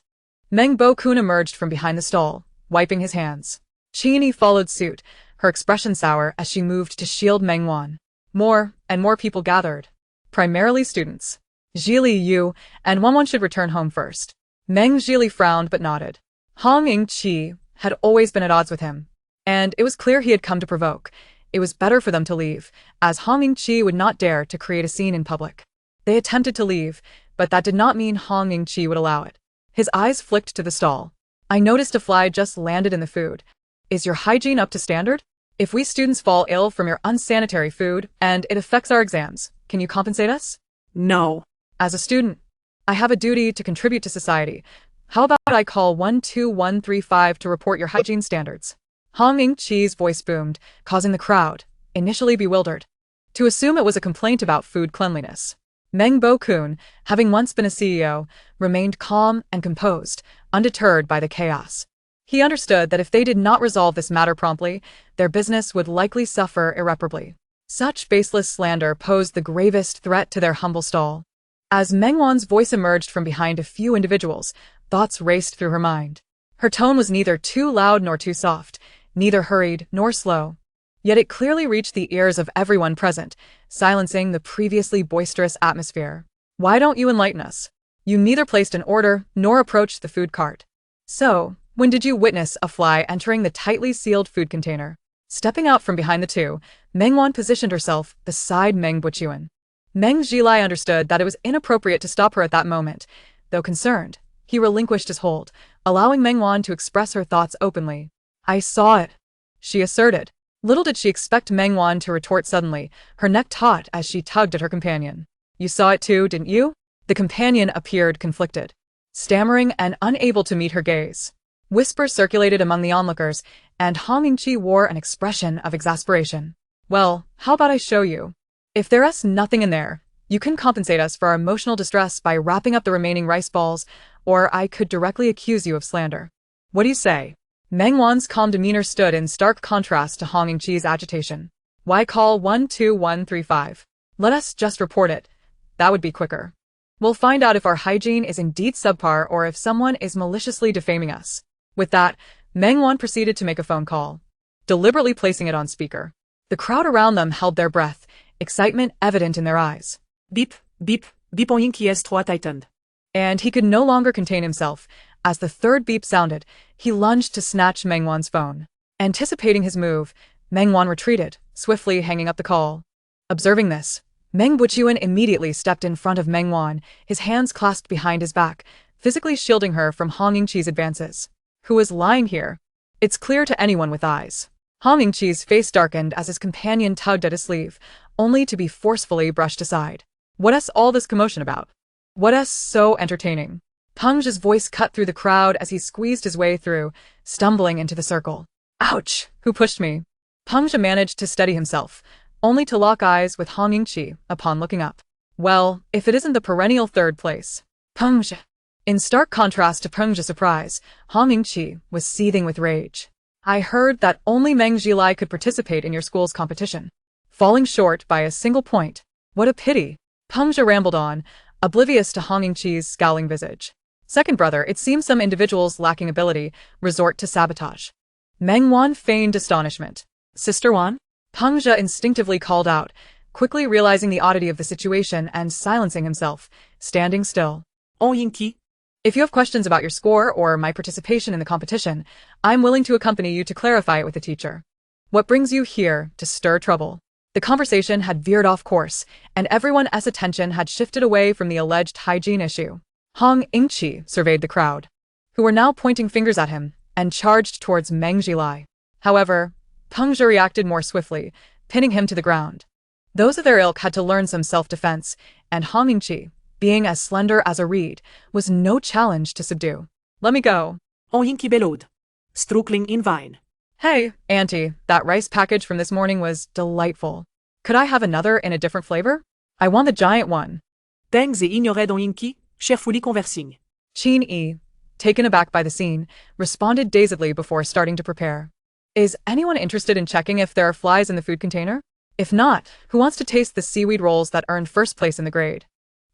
Speaker 1: Meng Bo-kun emerged from behind the stall, wiping his hands. Qini followed suit, her expression sour as she moved to shield Meng Wan. More and more people gathered. Primarily students. Jili, you and Wan should return home first. Meng Jili frowned but nodded. Hong Chi had always been at odds with him, and it was clear he had come to provoke. It was better for them to leave, as Hong Chi would not dare to create a scene in public. They attempted to leave, but that did not mean Hong Chi would allow it. His eyes flicked to the stall. I noticed a fly just landed in the food. Is your hygiene up to standard? If we students fall ill from your unsanitary food, and it affects our exams, can you compensate us?
Speaker 2: No.
Speaker 1: As a student, I have a duty to contribute to society. How about I call 12135 to report your hygiene standards? Hong Ing-chi's voice boomed, causing the crowd, initially bewildered, to assume it was a complaint about food cleanliness. Meng Bo-kun, having once been a CEO, remained calm and composed, undeterred by the chaos. He understood that if they did not resolve this matter promptly, their business would likely suffer irreparably. Such baseless slander posed the gravest threat to their humble stall. As Meng Wan's voice emerged from behind a few individuals, thoughts raced through her mind. Her tone was neither too loud nor too soft, neither hurried nor slow. Yet it clearly reached the ears of everyone present, silencing the previously boisterous atmosphere. Why don't you enlighten us? You neither placed an order nor approached the food cart. So, when did you witness a fly entering the tightly sealed food container? Stepping out from behind the two, Meng Wan positioned herself beside Meng Buchuan. Meng Zhilai understood that it was inappropriate to stop her at that moment. Though concerned, he relinquished his hold, allowing Meng Wan to express her thoughts openly. I saw it, she asserted. Little did she expect Meng Wan to retort suddenly, her neck taut as she tugged at her companion. You saw it too, didn't you? The companion appeared conflicted, stammering and unable to meet her gaze. Whispers circulated among the onlookers, and Hong Ing-chi wore an expression of exasperation. Well, how about I show you? If there's nothing in there, you can compensate us for our emotional distress by wrapping up the remaining rice balls, or I could directly accuse you of slander. What do you say? Meng Wan's calm demeanor stood in stark contrast to Hong Ing-chi's agitation. Why call 12135? Let us just report it. That would be quicker. We'll find out if our hygiene is indeed subpar or if someone is maliciously defaming us. With that, Meng Wan proceeded to make a phone call, deliberately placing it on speaker. The crowd around them held their breath, excitement evident in their eyes.
Speaker 2: Beep, beep, beep on years.Then. tightened.
Speaker 1: And he could no longer contain himself. As the third beep sounded, he lunged to snatch Meng Wan's phone. Anticipating his move, Meng Wan retreated, swiftly hanging up the call. Observing this, Meng Buchuan immediately stepped in front of Meng Wan, his hands clasped behind his back, physically shielding her from Hong Ing-chi's advances. Who is lying here? It's clear to anyone with eyes. Hong Ing-chi's face darkened as his companion tugged at his sleeve, only to be forcefully brushed aside. What's all this commotion about? What's so entertaining? Peng's voice cut through the crowd as he squeezed his way through, stumbling into the circle. Ouch! Who pushed me? Peng managed to steady himself, only to lock eyes with Hong Ing-chi upon looking up. Well, if it isn't the perennial third place. Peng. In stark contrast to Peng's surprise, Hong Ing-chi was seething with rage. I heard that only Meng Zhilai could participate in your school's competition, falling short by a single point. What a pity. Peng rambled on, oblivious to Hong Ing-chi's scowling visage. Second brother, it seems some individuals lacking ability resort to sabotage. Meng Wan feigned astonishment. Sister Wan? Peng instinctively called out, quickly realizing the oddity of the situation and silencing himself, standing still.
Speaker 2: On Yinki.
Speaker 1: If you have questions about your score or my participation in the competition, I'm willing to accompany you to clarify it with the teacher. What brings you here to stir trouble? The conversation had veered off course, and everyone's attention had shifted away from the alleged hygiene issue. Hong Ing-chi surveyed the crowd, who were now pointing fingers at him, and charged towards Meng Zhilai. However, Peng reacted more swiftly, pinning him to the ground. Those of their ilk had to learn some self-defense, and Hong Ing-chi, being as slender as a reed, was no challenge to subdue. Let me go.
Speaker 2: On Yinki bellowed, struggling in vain.
Speaker 1: Hey, Auntie, that rice package from this morning was delightful. Could I have another in a different flavor? I want the giant one.
Speaker 2: Tang ignorait on Yinki, cheerfully conversing.
Speaker 1: Chin E, taken aback by the scene, responded dazedly before starting to prepare. Is anyone interested in checking if there are flies in the food container? If not, who wants to taste the seaweed rolls that earned first place in the grade?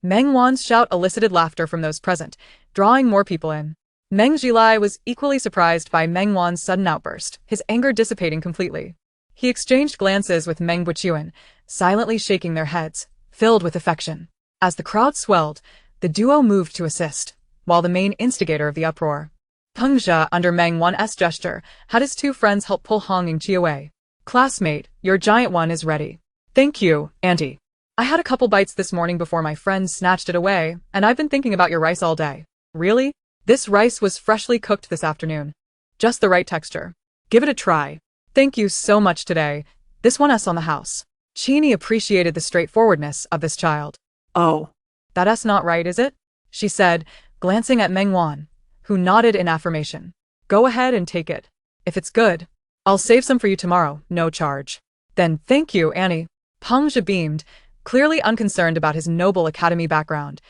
Speaker 1: Meng Wan's shout elicited laughter from those present, drawing more people in. Meng Zhilai was equally surprised by Meng Wan's sudden outburst, his anger dissipating completely. He exchanged glances with Meng Buchuan, silently shaking their heads, filled with affection. As the crowd swelled, the duo moved to assist, while the main instigator of the uproar, Peng Zhe, under Meng Wan's gesture, had his two friends help pull Hong Ing-chi away. Classmate, your giant one is ready. Thank you, Auntie. I had a couple bites this morning before my friends snatched it away, and I've been thinking about your rice all day. Really? This rice was freshly cooked this afternoon. Just the right texture. Give it a try. Thank you so much today. This one's on the house. Chini appreciated the straightforwardness of this child.
Speaker 2: Oh.
Speaker 1: That's not right, is it? She said, glancing at Meng Wan, who nodded in affirmation. Go ahead and take it. If it's good, I'll save some for you tomorrow, no charge. Then thank you, Annie. Peng Zhe beamed, clearly unconcerned about his noble academy background,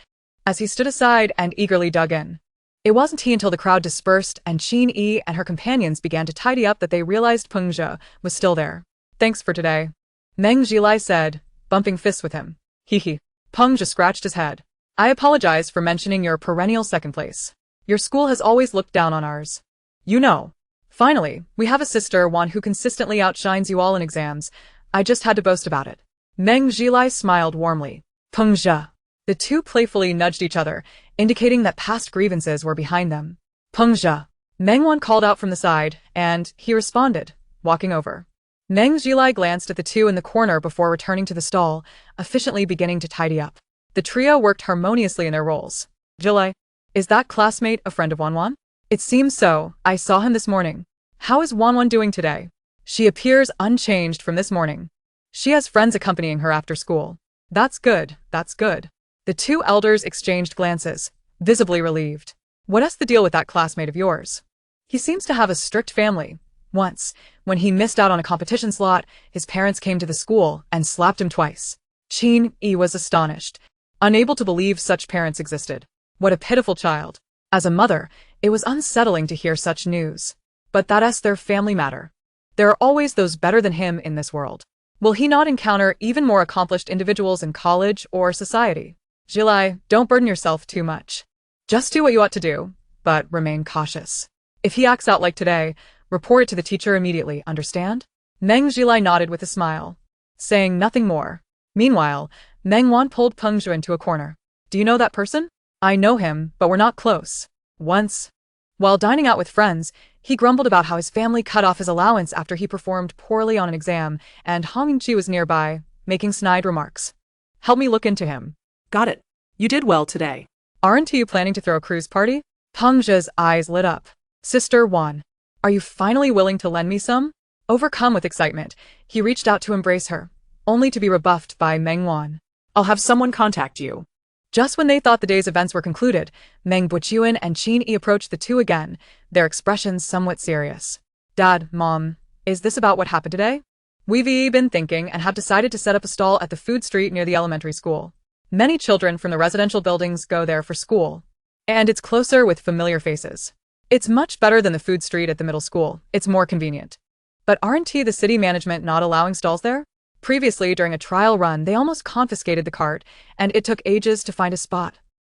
Speaker 1: as he stood aside and eagerly dug in. It wasn't until the crowd dispersed and Qin Yi and her companions began to tidy up that they realized Peng Zhe was still there. Thanks for today, Meng Zhilai said, bumping fists with him. Hee. Peng Zhe scratched his head. I apologize for mentioning your perennial second place. Your school has always looked down on ours. You know. Finally, we have a sister, one who consistently outshines you all in exams. I just had to boast about it. Meng Zhilai smiled warmly. Peng Zhe. The two playfully nudged each other, indicating that past grievances were behind them. Peng Zhe. Meng Wan called out from the side, and he responded, walking over. Meng Zhilai glanced at the two in the corner before returning to the stall, efficiently beginning to tidy up. The trio worked harmoniously in their roles. Zhilai, is that classmate a friend of Wan? It seems so. I saw him this morning. How is Wan doing today? She appears unchanged from this morning. She has friends accompanying her after school. That's good, that's good. The two elders exchanged glances, visibly relieved. What's the deal with that classmate of yours? He seems to have a strict family. Once, when he missed out on a competition slot, his parents came to the school and slapped him twice. Qin Yi was astonished, unable to believe such parents existed. What a pitiful child. As a mother, it was unsettling to hear such news. But that's their family matter. There are always those better than him in this world. Will he not encounter even more accomplished individuals in college or society? Zhilai, don't burden yourself too much. Just do what you ought to do, but remain cautious. If he acts out like today, report it to the teacher immediately, understand? Meng Zhilai nodded with a smile, saying nothing more. Meanwhile, Meng Wan pulled Peng Zhe into a corner. Do you know that person? I know him, but we're not close. Once, while dining out with friends, he grumbled about how his family cut off his allowance after he performed poorly on an exam, and Hongqi was nearby, making snide remarks. Help me look into him.
Speaker 2: Got it. You did well today.
Speaker 1: Aren't you planning to throw a cruise party? Peng Zhe's eyes lit up. Sister Wan, are you finally willing to lend me some? Overcome with excitement, he reached out to embrace her, only to be rebuffed by Meng Wan.
Speaker 2: I'll have someone contact you.
Speaker 1: Just when they thought the day's events were concluded, Meng Buchuan and Qin Yi approached the two again, their expressions somewhat serious. Dad, Mom, is this about what happened today? We've been thinking and have decided to set up a stall at the food street near the elementary school. Many children from the residential buildings go there for school, and it's closer with familiar faces. It's much better than the food street at the middle school. It's more convenient. But aren't the city management not allowing stalls there? Previously, during a trial run, they almost confiscated the cart, and it took ages to find a spot.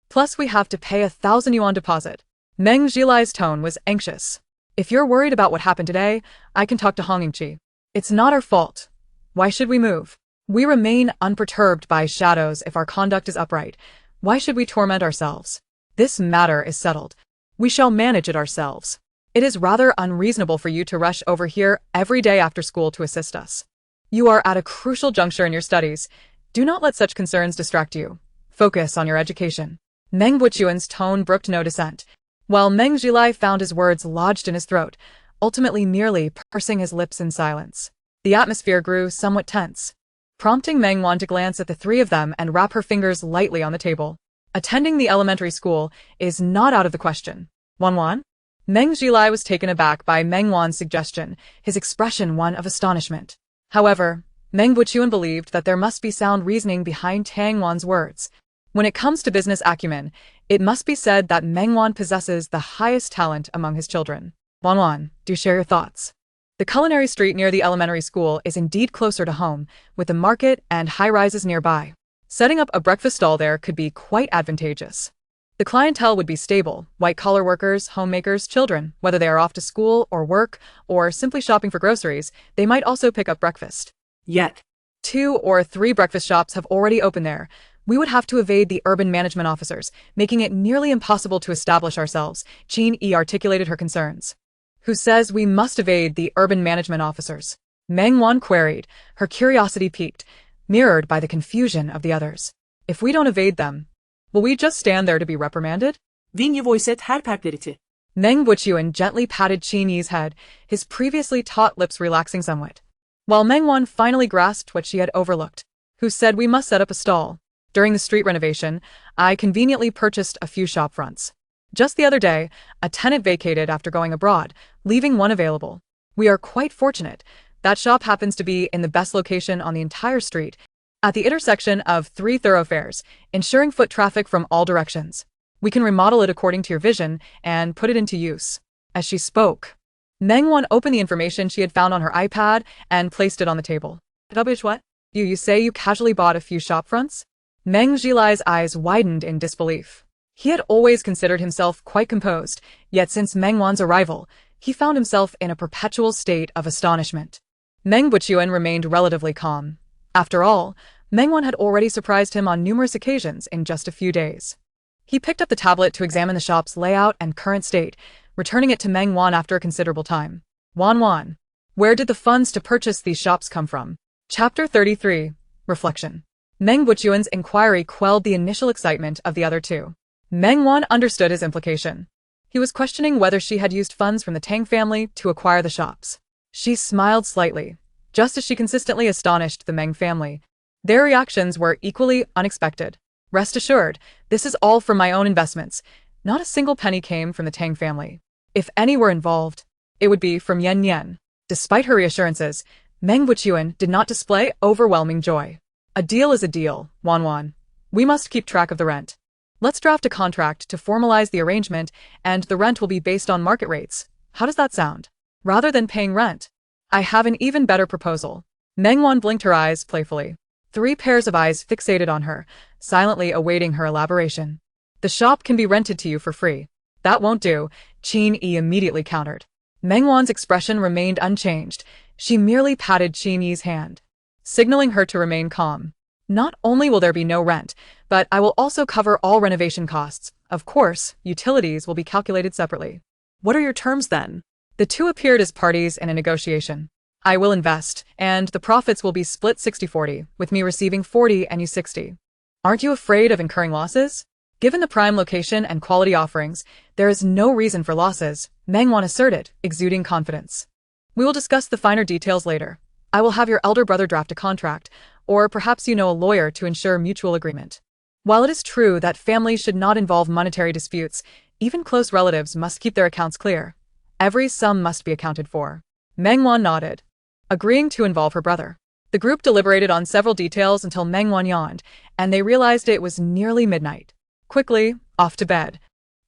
Speaker 1: Plus, we have to pay 1,000 yuan deposit. Meng Zhilai's tone was anxious. If you're worried about what happened today, I can talk to Hongqi. It's not our fault. Why should we move? We remain unperturbed by shadows if our conduct is upright. Why should we torment ourselves? This matter is settled. We shall manage it ourselves. It is rather unreasonable for you to rush over here every day after school to assist us. You are at a crucial juncture in your studies. Do not let such concerns distract you. Focus on your education. Meng Buchuan's tone brooked no dissent, while Meng Zhilai found his words lodged in his throat, ultimately merely pursing his lips in silence. The atmosphere grew somewhat tense, prompting Meng Wan to glance at the three of them and wrap her fingers lightly on the table. Attending the elementary school is not out of the question. Wan? Meng Zhilai was taken aback by Meng Wan's suggestion, his expression one of astonishment. However, Meng Buchuan believed that there must be sound reasoning behind Tang Wan's words. When it comes to business acumen, it must be said that Meng Wan possesses the highest talent among his children. Wan, do share your thoughts. The culinary street near the elementary school is indeed closer to home, with the market and high-rises nearby. Setting up a breakfast stall there could be quite advantageous. The clientele would be stable, white-collar workers, homemakers, children, whether they are off to school or work, or simply shopping for groceries, they might also pick up breakfast.
Speaker 2: Yet,
Speaker 1: 2 or 3 breakfast shops have already opened there. We would have to evade the urban management officers, making it nearly impossible to establish ourselves. Qin Yi articulated her concerns. Who says we must evade the urban management officers? Meng Wan queried, her curiosity piqued, mirrored by the confusion of the others. If we don't evade them, will we just stand there to be reprimanded?
Speaker 2: Din voiced her perplexity.
Speaker 1: Meng Buchuan gently patted Qin Yi's head, his previously taut lips relaxing somewhat. While Meng Wan finally grasped what she had overlooked. Who said we must set up a stall? During the street renovation, I conveniently purchased a few shop fronts. Just the other day, a tenant vacated after going abroad, leaving one available. We are quite fortunate. That shop happens to be in the best location on the entire street, at the intersection of 3 thoroughfares, ensuring foot traffic from all directions. We can remodel it according to your vision and put it into use." As she spoke, Meng Wan opened the information she had found on her iPad and placed it on the table. "Rubbish what? You say you casually bought a few shopfronts?" Meng Jilai's eyes widened in disbelief. He had always considered himself quite composed, yet since Meng Wan's arrival, he found himself in a perpetual state of astonishment. Meng Buchuan remained relatively calm. After all, Meng Wan had already surprised him on numerous occasions in just a few days. He picked up the tablet to examine the shop's layout and current state, returning it to Meng Wan after a considerable time. Wan, where did the funds to purchase these shops come from?" Chapter 33. Reflection. Meng Buchuan's inquiry quelled the initial excitement of the other two. Meng Wan understood his implication. He was questioning whether she had used funds from the Tang family to acquire the shops. She smiled slightly, just as she consistently astonished the Meng family. Their reactions were equally unexpected. "Rest assured, this is all from my own investments. Not a single penny came from the Tang family. If any were involved, it would be from Yen." Despite her reassurances, Meng Buchuan did not display overwhelming joy. "A deal is a deal, Wan. We must keep track of the rent. Let's draft a contract to formalize the arrangement, and the rent will be based on market rates. How does that sound? Rather than paying rent, I have an even better proposal." Meng Wan blinked her eyes playfully. 3 pairs of eyes fixated on her, silently awaiting her elaboration. "The shop can be rented to you for free." "That won't do," Qin Yi immediately countered. Meng Wan's expression remained unchanged. She merely patted Qin Yi's hand, signaling her to remain calm. "Not only will there be no rent, but I will also cover all renovation costs. Of course, utilities will be calculated separately."
Speaker 2: What are your terms then?
Speaker 1: The two appeared as parties in a negotiation. "I will invest, and the profits will be split 60-40, with me receiving 40 and you 60. Aren't you afraid of incurring losses?" "Given the prime location and quality offerings, there is no reason for losses," Meng Wan asserted, exuding confidence. "We will discuss the finer details later. I will have your elder brother draft a contract, or perhaps you know a lawyer to ensure mutual agreement. While it is true that families should not involve monetary disputes, even close relatives must keep their accounts clear. Every sum must be accounted for." Meng Wan nodded, agreeing to involve her brother. The group deliberated on several details until Meng Wan yawned, and they realized it was nearly midnight. Quickly, off to bed.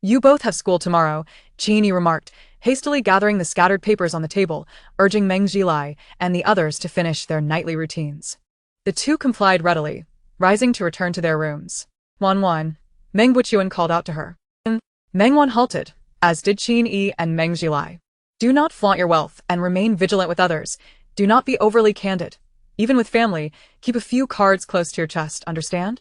Speaker 1: "You both have school tomorrow," Qin Yi remarked, hastily gathering the scattered papers on the table, urging Meng Jilai and the others to finish their nightly routines. The two complied readily, rising to return to their rooms. Wan, Meng Buchuan called out to her. Meng Wan halted, as did Qin Yi and Meng Jilai. "Do not flaunt your wealth and remain vigilant with others. Do not be overly candid. Even with family, keep a few cards close to your chest, understand?"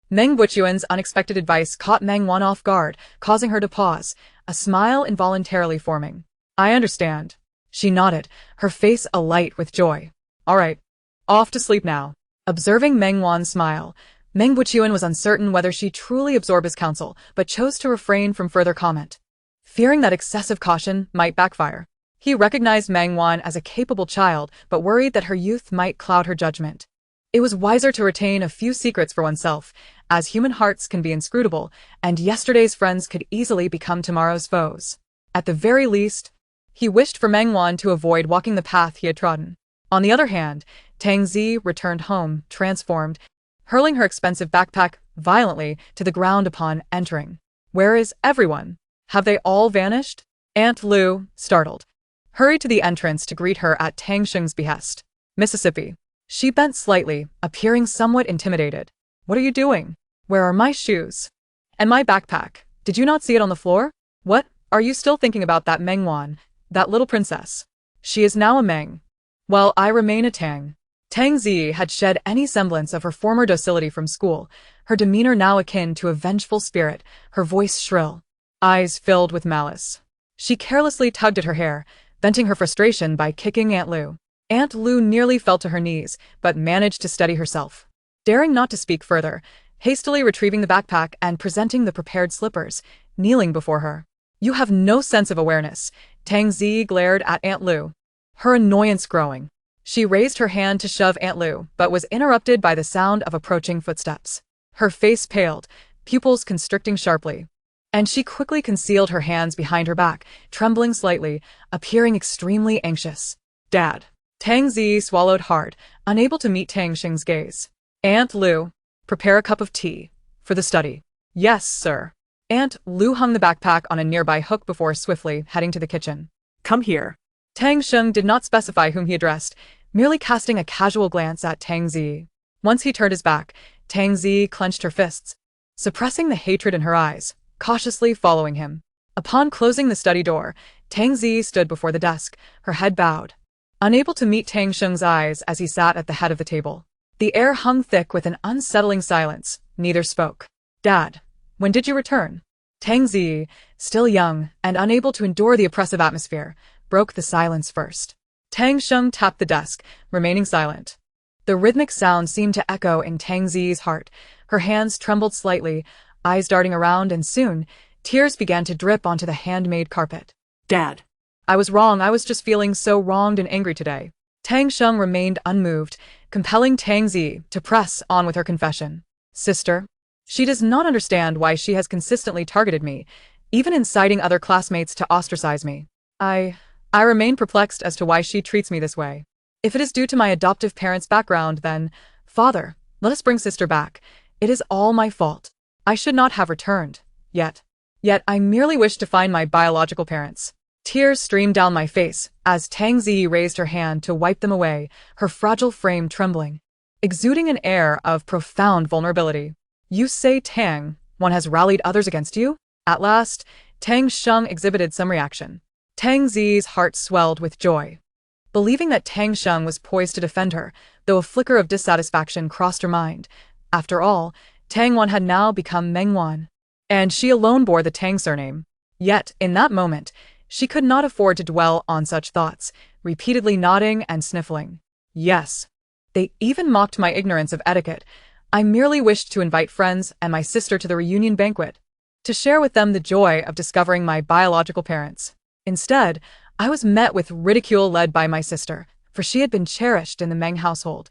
Speaker 1: Meng Buchuan's unexpected advice caught Meng Wan off guard, causing her to pause, a smile involuntarily forming. "I understand." She nodded, her face alight with joy. "All right. Off to sleep now." Observing Meng Wan's smile, Meng Buchuan was uncertain whether she truly absorbed his counsel, but chose to refrain from further comment, fearing that excessive caution might backfire. He recognized Meng Wan as a capable child, but worried that her youth might cloud her judgment. It was wiser to retain a few secrets for oneself, as human hearts can be inscrutable, and yesterday's friends could easily become tomorrow's foes. At the very least, he wished for Meng Wan to avoid walking the path he had trodden. On the other hand, Tang Zi returned home, transformed, hurling her expensive backpack violently to the ground upon entering. "Where is everyone? Have they all vanished?" Aunt Lu, startled, hurried to the entrance to greet her at Tang Sheng's behest. "Mississippi." She bent slightly, appearing somewhat intimidated. "What are you doing? Where are my shoes? And my backpack? Did you not see it on the floor? What, are you still thinking about that Meng Wan, that little princess? She is now a Meng, while I remain a Tang." Tang Zi had shed any semblance of her former docility from school, her demeanor now akin to a vengeful spirit, her voice shrill, eyes filled with malice. She carelessly tugged at her hair, venting her frustration by kicking Aunt Lu. Aunt Lu nearly fell to her knees, but managed to steady herself. Daring not to speak further, hastily retrieving the backpack and presenting the prepared slippers, kneeling before her. "You have no sense of awareness," Tang Zi glared at Aunt Lu, her annoyance growing. She raised her hand to shove Aunt Lu, but was interrupted by the sound of approaching footsteps. Her face paled, pupils constricting sharply. And she quickly concealed her hands behind her back, trembling slightly, appearing extremely anxious. Dad. Tang Zi swallowed hard, unable to meet Tang Xing's gaze. Aunt Lu, prepare a cup of tea. For the study. Yes, sir. Aunt Lu hung the backpack on a nearby hook before swiftly heading to the kitchen.
Speaker 2: Come here.
Speaker 1: Tang Xing did not specify whom he addressed, merely casting a casual glance at Tang Zi. Once he turned his back, Tang Zi clenched her fists, suppressing the hatred in her eyes, cautiously following him. Upon closing the study door, Tang Zi stood before the desk, her head bowed, unable to meet Tang Xing's eyes as he sat at the head of the table. The air hung thick with an unsettling silence. Neither spoke. Dad, when did you return? Tang Zi, still young and unable to endure the oppressive atmosphere, broke the silence first. Tang Xing tapped the desk, remaining silent. The rhythmic sound seemed to echo in Tang Zi's heart. Her hands trembled slightly, eyes darting around, and soon, tears began to drip onto the handmade carpet.
Speaker 2: Dad.
Speaker 1: I was wrong. I was just feeling so wronged and angry today. Tang Xing remained unmoved, compelling Tang Zi to press on with her confession. Sister, she does not understand why she has consistently targeted me, even inciting other classmates to ostracize me. I remain perplexed as to why she treats me this way. If it is due to my adoptive parents' background, then, Father, let us bring sister back. It is all my fault. I should not have returned. Yet I merely wish to find my biological parents. Tears streamed down my face as Tang Zi raised her hand to wipe them away, her fragile frame trembling, exuding an air of profound vulnerability. You say, Tang, one has rallied others against you? At last, Tang Xing exhibited some reaction. Tang Zi's heart swelled with joy, believing that Tang Xing was poised to defend her, though a flicker of dissatisfaction crossed her mind. After all, Tang Wan had now become Meng Wan, and she alone bore the Tang surname. Yet, in that moment, she could not afford to dwell on such thoughts, repeatedly nodding and sniffling. Yes. They even mocked my ignorance of etiquette. I merely wished to invite friends and my sister to the reunion banquet, to share with them the joy of discovering my biological parents. Instead, I was met with ridicule led by my sister, for she had been cherished in the Meng household,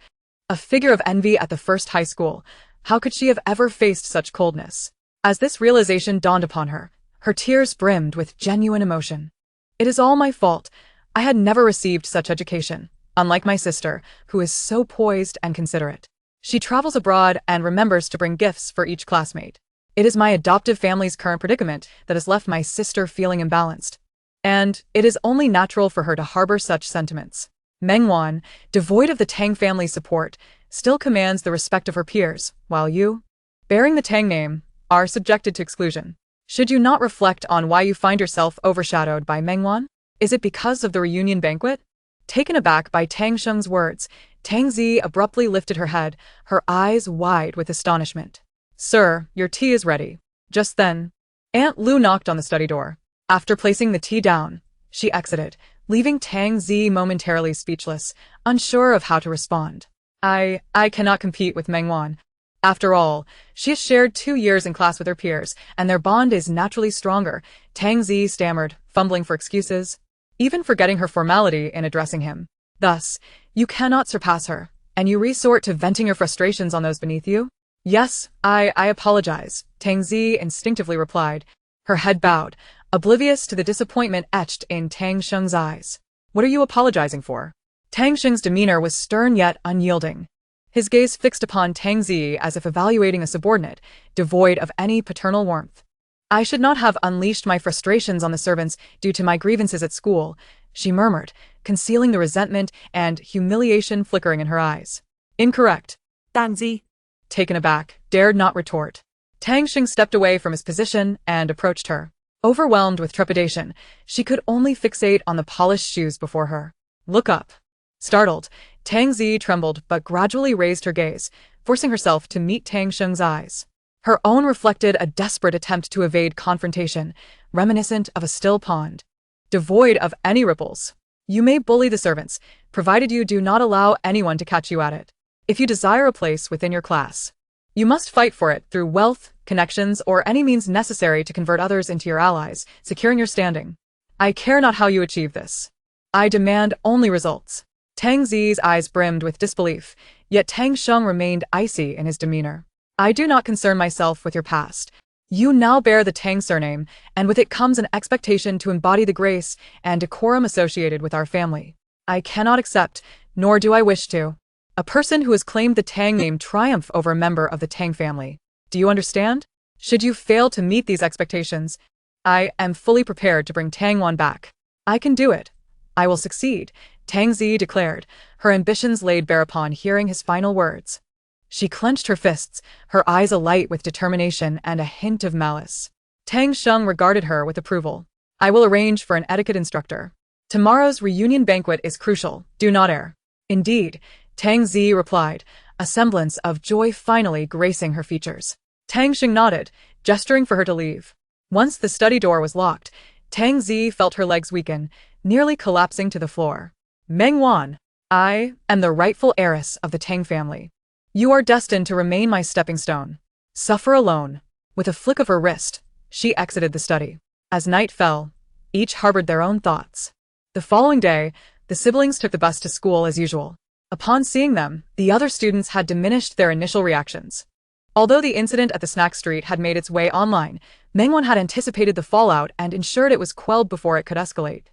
Speaker 1: a figure of envy at the first high school. How could she have ever faced such coldness? As this realization dawned upon her, her tears brimmed with genuine emotion. It is all my fault. I had never received such education, unlike my sister, who is so poised and considerate. She travels abroad and remembers to bring gifts for each classmate. It is my adoptive family's current predicament that has left my sister feeling imbalanced, and it is only natural for her to harbor such sentiments. Meng Wan, devoid of the Tang family's support, still commands the respect of her peers, while you, bearing the Tang name, are subjected to exclusion. Should you not reflect on why you find yourself overshadowed by Meng Wan? Is it because of the reunion banquet? Taken aback by Tang Xing's words, Tang Zi abruptly lifted her head, her eyes wide with astonishment. Sir, your tea is ready. Just then, Aunt Lu knocked on the study door. After placing the tea down, she exited, leaving Tang Zi momentarily speechless, unsure of how to respond. I cannot compete with Meng Wan. After all, she has shared 2 years in class with her peers, and their bond is naturally stronger. Tang Zi stammered, fumbling for excuses, even forgetting her formality in addressing him. Thus, you cannot surpass her, and you resort to venting your frustrations on those beneath you? Yes, I apologize, Tang Zi instinctively replied, her head bowed, oblivious to the disappointment etched in Tang Xing's eyes. What are you apologizing for? Tang Xing's demeanor was stern yet unyielding, his gaze fixed upon Tang Zi as if evaluating a subordinate, devoid of any paternal warmth. I should not have unleashed my frustrations on the servants due to my grievances at school, she murmured, concealing the resentment and humiliation flickering in her eyes. Incorrect.
Speaker 2: Tang Zi,
Speaker 1: taken aback, dared not retort. Tang Xing stepped away from his position and approached her. Overwhelmed with trepidation, she could only fixate on the polished shoes before her. Look up. Startled, Tang Zi trembled but gradually raised her gaze, forcing herself to meet Tang Xing's eyes. Her own reflected a desperate attempt to evade confrontation, reminiscent of a still pond, devoid of any ripples. You may bully the servants, provided you do not allow anyone to catch you at it. If you desire a place within your class, you must fight for it through wealth, connections, or any means necessary to convert others into your allies, securing your standing. I care not how you achieve this. I demand only results. Tang Zi's eyes brimmed with disbelief, yet Tang Xing remained icy in his demeanor. I do not concern myself with your past. You now bear the Tang surname, and with it comes an expectation to embody the grace and decorum associated with our family. I cannot accept, nor do I wish to. A person who has claimed the Tang name triumph over a member of the Tang family. Do you understand? Should you fail to meet these expectations, I am fully prepared to bring Tang Wan back. I can do it. I will succeed, Tang Zi declared, her ambitions laid bare upon hearing his final words. She clenched her fists, her eyes alight with determination and a hint of malice. Tang Sheng regarded her with approval. I will arrange for an etiquette instructor. Tomorrow's reunion banquet is crucial, do not err. Indeed, Tang Zi replied, a semblance of joy finally gracing her features. Tang Sheng nodded, gesturing for her to leave. Once the study door was locked, Tang Zi felt her legs weaken, nearly collapsing to the floor. Meng Wan, I am the rightful heiress of the Tang family. You are destined to remain my stepping stone. Suffer alone. With a flick of her wrist, she exited the study. As night fell, each harbored their own thoughts. The following day, the siblings took the bus to school as usual. Upon seeing them, the other students had diminished their initial reactions. Although the incident at the snack street had made its way online, Meng Wan had anticipated the fallout and ensured it was quelled before it could escalate.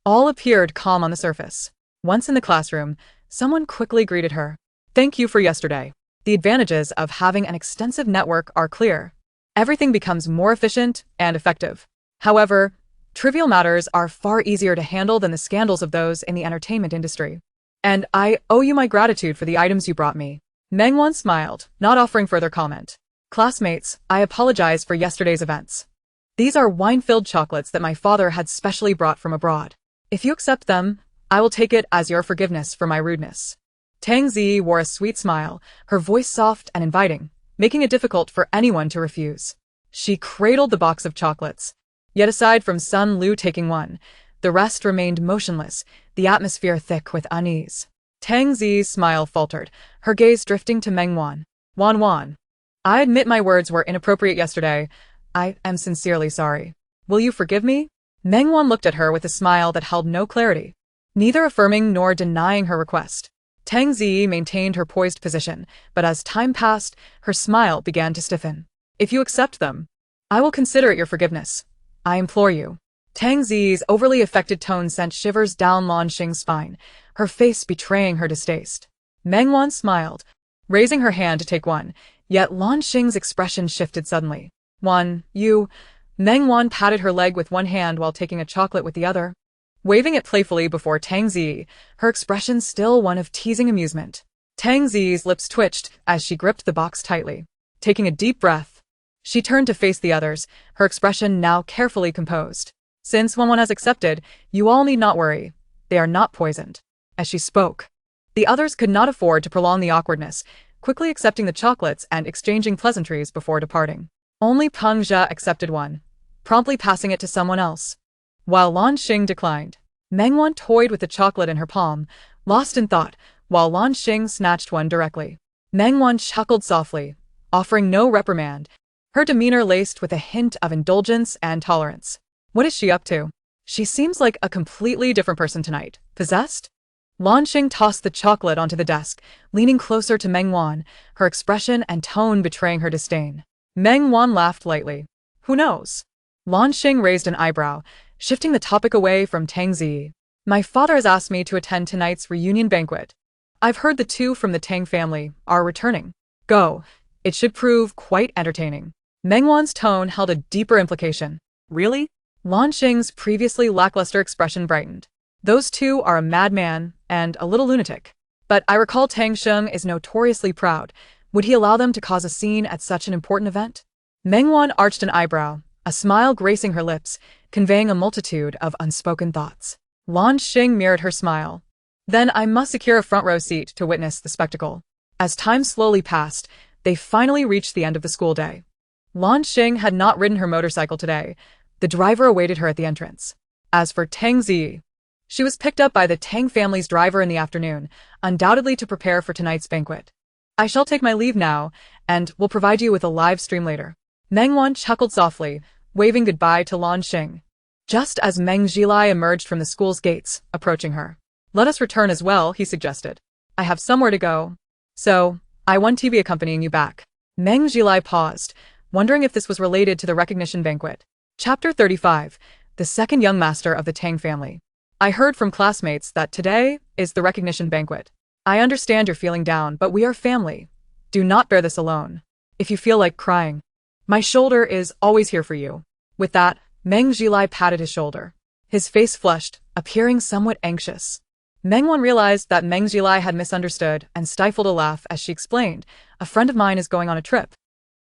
Speaker 1: All appeared calm on the surface. Once in the classroom, someone quickly greeted her. Thank you for yesterday. The advantages of having an extensive network are clear. Everything becomes more efficient and effective. However, trivial matters are far easier to handle than the scandals of those in the entertainment industry. And I owe you my gratitude for the items you brought me. Meng Wan smiled, not offering further comment. Classmates, I apologize for yesterday's events. These are wine-filled chocolates that my father had specially brought from abroad. If you accept them, I will take it as your forgiveness for my rudeness. Tang Zi wore a sweet smile, her voice soft and inviting, making it difficult for anyone to refuse. She cradled the box of chocolates. Yet aside from Sun Lu taking one, the rest remained motionless, the atmosphere thick with unease. Tang Zi's smile faltered, her gaze drifting to Meng Wan. Wan, I admit my words were inappropriate yesterday. I am sincerely sorry. Will you forgive me? Meng Wan looked at her with a smile that held no clarity, neither affirming nor denying her request. Tang Zi maintained her poised position, but as time passed, her smile began to stiffen. If you accept them, I will consider it your forgiveness. I implore you. Tang Zi's overly affected tone sent shivers down Lan Xing's spine, her face betraying her distaste. Meng Wan smiled, raising her hand to take one, yet Lan Xing's expression shifted suddenly. You. Meng Wan patted her leg with one hand while taking a chocolate with the other, waving it playfully before Tang Zi, her expression still one of teasing amusement. Tang Zi's lips twitched as she gripped the box tightly. Taking a deep breath, she turned to face the others, her expression now carefully composed. Since Wan has accepted, you all need not worry. They are not poisoned. As she spoke, the others could not afford to prolong the awkwardness, quickly accepting the chocolates and exchanging pleasantries before departing. Only Peng Zhe accepted one, promptly passing it to someone else. While Lan Xing declined, Meng Wan toyed with the chocolate in her palm, lost in thought, while Lan Xing snatched one directly. Meng Wan chuckled softly, offering no reprimand, her demeanor laced with a hint of indulgence and tolerance. What is she up to? She seems like a completely different person tonight. Possessed? Lan Xing tossed the chocolate onto the desk, leaning closer to Meng Wan, her expression and tone betraying her disdain. Meng Wan laughed lightly. Who knows? Lan Xing raised an eyebrow, shifting the topic away from Tang Zi. My father has asked me to attend tonight's reunion banquet. I've heard the two from the Tang family are returning. Go. It should prove quite entertaining. Meng Wan's tone held a deeper implication. Really? Lan Xing's previously lackluster expression brightened. Those two are a madman and a little lunatic. But I recall Tang Sheng is notoriously proud. Would he allow them to cause a scene at such an important event? Meng Wan arched an eyebrow, a smile gracing her lips, conveying a multitude of unspoken thoughts. Lan Xing mirrored her smile. Then I must secure a front-row seat to witness the spectacle. As time slowly passed, they finally reached the end of the school day. Lan Xing had not ridden her motorcycle today. The driver awaited her at the entrance. As for Tang Zi, she was picked up by the Tang family's driver in the afternoon, undoubtedly to prepare for tonight's banquet. I shall take my leave now, and will provide you with a live stream later. Meng Wan chuckled softly, waving goodbye to Lan Xing. Just as Meng Zhilai emerged from the school's gates, approaching her. Let us return as well, he suggested. I have somewhere to go. So, I want to be accompanying you back. Meng Zhilai paused, wondering if this was related to the recognition banquet. Chapter 35. The second young master of the Tang family. I heard from classmates that today is the recognition banquet. I understand you're feeling down, but we are family. Do not bear this alone. If you feel like crying, my shoulder is always here for you. With that, Meng Jilai patted his shoulder. His face flushed, appearing somewhat anxious. Meng Wan realized that Meng Jilai had misunderstood and stifled a laugh as she explained, "A friend of mine is going on a trip,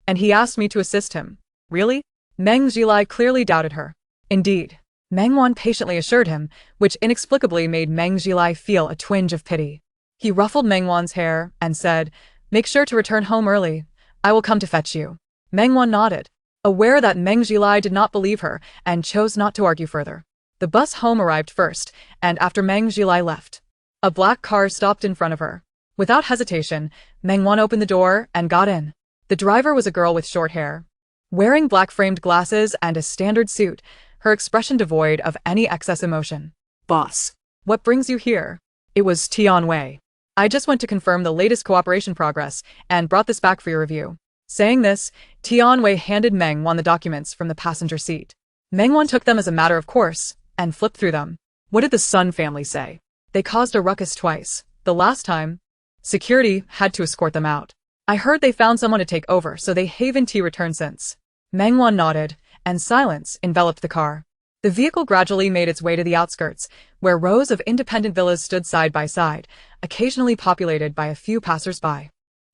Speaker 1: and he asked me to assist him." Really? Meng Jilai clearly doubted her. Indeed. Meng Wan patiently assured him, which inexplicably made Meng Jilai feel a twinge of pity. He ruffled Meng Wan's hair and said, "Make sure to return home early. I will come to fetch you." Meng Wan nodded, aware that Meng Jilai did not believe her and chose not to argue further. The bus home arrived first, and after Meng Jilai left, a black car stopped in front of her. Without hesitation, Meng Wan opened the door and got in. The driver was a girl with short hair. Wearing black-framed glasses and a standard suit, her expression devoid of any excess emotion.
Speaker 2: Boss.
Speaker 1: "What brings you here?" It was Tian Wei. "I just went to confirm the latest cooperation progress and brought this back for your review." Saying this, Tian Wei handed Meng Wan the documents from the passenger seat. Meng Wan took them as a matter of course and flipped through them. What did the Sun family say? They caused a ruckus twice. The last time, security had to escort them out. I heard they found someone to take over, so they haven't returned since. Meng Wan nodded, and silence enveloped the car. The vehicle gradually made its way to the outskirts, where rows of independent villas stood side by side, occasionally populated by a few passers-by.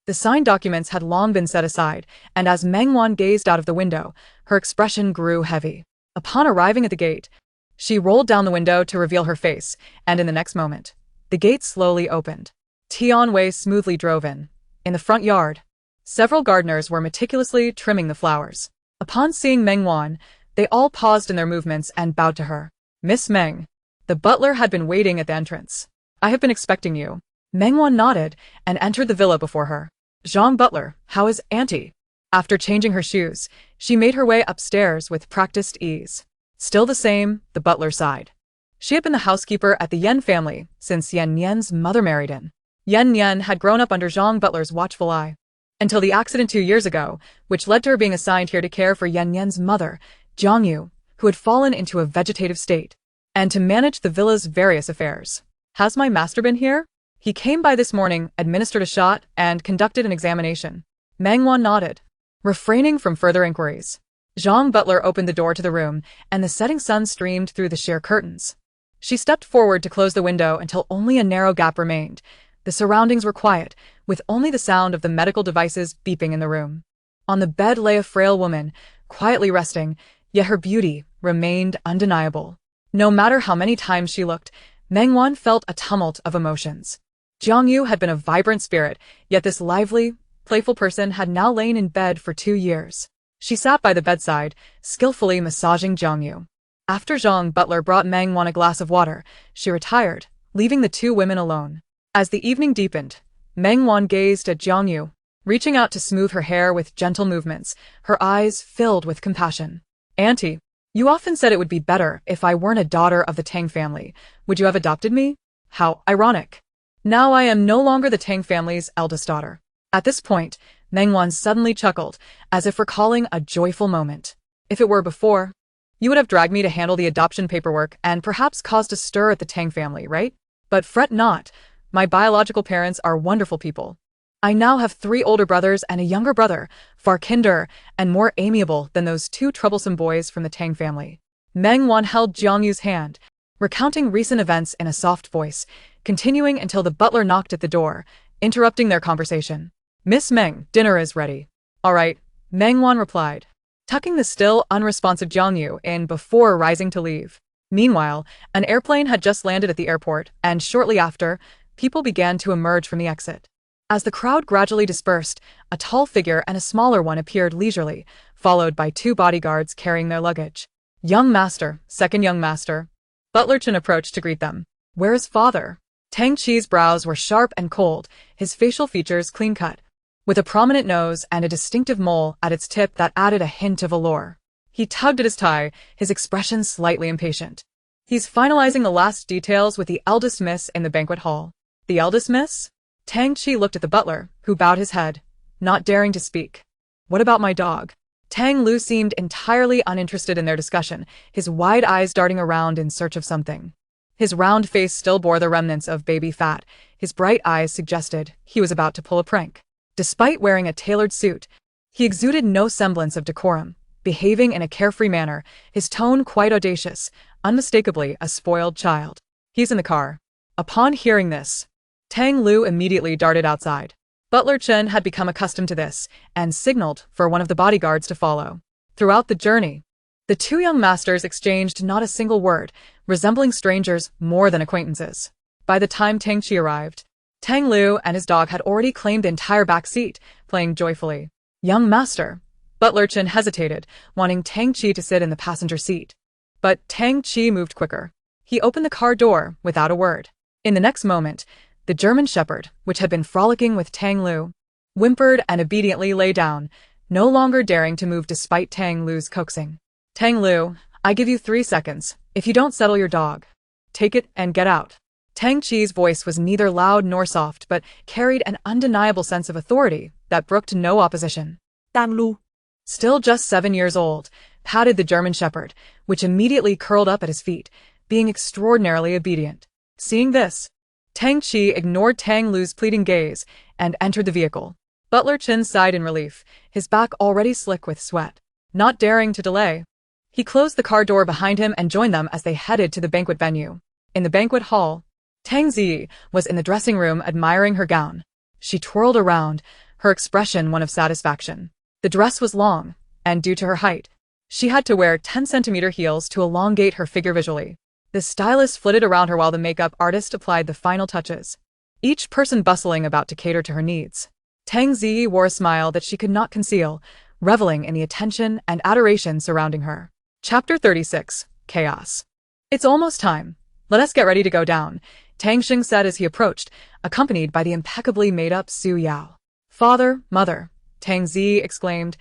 Speaker 1: The signed documents had long been set aside, and as Meng Wan gazed out of the window, her expression grew heavy. Upon arriving at the gate, she rolled down the window to reveal her face, and in the next moment, the gate slowly opened. Tian Wei smoothly drove in. In the front yard, several gardeners were meticulously trimming the flowers. Upon seeing Meng Wan, they all paused in their movements and bowed to her. "Miss Meng." The butler had been waiting at the entrance. "I have been expecting you." Meng Wan nodded and entered the villa before her. "Zhang Butler, how is Auntie?" After changing her shoes, she made her way upstairs with practiced ease. "Still the same," the butler sighed. She had been the housekeeper at the Yan family since Yan Yan's mother married in. Yan Yan had grown up under Zhang Butler's watchful eye. Until the accident 2 years ago, which led to her being assigned here to care for Yan Yan's mother, Jiang Yu, who had fallen into a vegetative state, and to manage the villa's various affairs. "Has my master been here?" "He came by this morning, administered a shot, and conducted an examination." Meng Wan nodded, refraining from further inquiries. Zhang Butler opened the door to the room, and the setting sun streamed through the sheer curtains. She stepped forward to close the window until only a narrow gap remained. The surroundings were quiet, with only the sound of the medical devices beeping in the room. On the bed lay a frail woman, quietly resting, yet her beauty remained undeniable. No matter how many times she looked, Meng Wan felt a tumult of emotions. Jiang Yu had been a vibrant spirit, yet this lively, playful person had now lain in bed for 2 years. She sat by the bedside, skillfully massaging Jiang Yu. After Zhang Butler brought Meng Wan a glass of water, she retired, leaving the two women alone. As the evening deepened, Meng Wan gazed at Jiang Yu, reaching out to smooth her hair with gentle movements, her eyes filled with compassion. "Auntie, you often said it would be better if I weren't a daughter of the Tang family. Would you have adopted me? How ironic. Now I am no longer the Tang family's eldest daughter." At this point, Meng Wan suddenly chuckled, as if recalling a joyful moment. "If it were before, you would have dragged me to handle the adoption paperwork and perhaps caused a stir at the Tang family, right? But fret not. My biological parents are wonderful people. I now have 3 older brothers and a younger brother, far kinder and more amiable than those 2 troublesome boys from the Tang family." Meng Wan held Jiang Yu's hand, recounting recent events in a soft voice, continuing until the butler knocked at the door, interrupting their conversation. "Miss Meng, dinner is ready." "All right," Meng Wan replied, tucking the still unresponsive Jiang Yu in before rising to leave. Meanwhile, an airplane had just landed at the airport, and shortly after, people began to emerge from the exit. As the crowd gradually dispersed, a tall figure and a smaller one appeared leisurely, followed by 2 bodyguards carrying their luggage. "Young master, second young master." Butler Chen approached to greet them. "Where is father?" Tang Chi's brows were sharp and cold, his facial features clean-cut, with a prominent nose and a distinctive mole at its tip that added a hint of allure. He tugged at his tie, his expression slightly impatient. "He's finalizing the last details with the eldest miss in the banquet hall." "The eldest miss?" Tang Chi looked at the butler, who bowed his head, not daring to speak. "What about my dog?" Tang Lu seemed entirely uninterested in their discussion, his wide eyes darting around in search of something. His round face still bore the remnants of baby fat. His bright eyes suggested he was about to pull a prank. Despite wearing a tailored suit, he exuded no semblance of decorum, behaving in a carefree manner, his tone quite audacious, unmistakably a spoiled child. He's in the car. Upon hearing this, Tang Lu immediately darted outside. Butler Chen had become accustomed to this and signaled for one of the bodyguards to follow. Throughout the journey, the two young masters exchanged not a single word, resembling strangers more than acquaintances. By the time Tang Chi arrived, Tang Lu and his dog had already claimed the entire back seat, playing joyfully. Young master. Butler Chen hesitated, wanting Tang Chi to sit in the passenger seat. But Tang Chi moved quicker. He opened the car door without a word. In the next moment, the German shepherd, which had been frolicking with Tang Lu, whimpered and obediently lay down, no longer daring to move despite Tang Lu's coaxing. Tang Lu, I give you 3 seconds. If you don't settle your dog, take it and get out. Tang Chi's voice was neither loud nor soft but carried an undeniable sense of authority that brooked no opposition.
Speaker 2: Tang Lu,
Speaker 1: Still just 7 years old, patted the German shepherd, which immediately curled up at his feet, being extraordinarily obedient. Seeing this, Tang Chi ignored Tang Lu's pleading gaze and entered the vehicle. Butler Chen sighed in relief, his back already slick with sweat. Not daring to delay, he closed the car door behind him and joined them as they headed to the banquet venue. In the banquet hall, Tang Zi was in the dressing room admiring her gown. She twirled around, her expression one of satisfaction. The dress was long, and due to her height, she had to wear 10-centimeter heels to elongate her figure visually. The stylist flitted around her while the makeup artist applied the final touches, each person bustling about to cater to her needs. Tang Zi wore a smile that she could not conceal, reveling in the attention and adoration surrounding her. Chapter 36. Chaos. It's almost time. Let us get ready to go down, Tang Xing said as he approached, accompanied by the impeccably made-up Su Yao. Father, mother, Tang Zi exclaimed,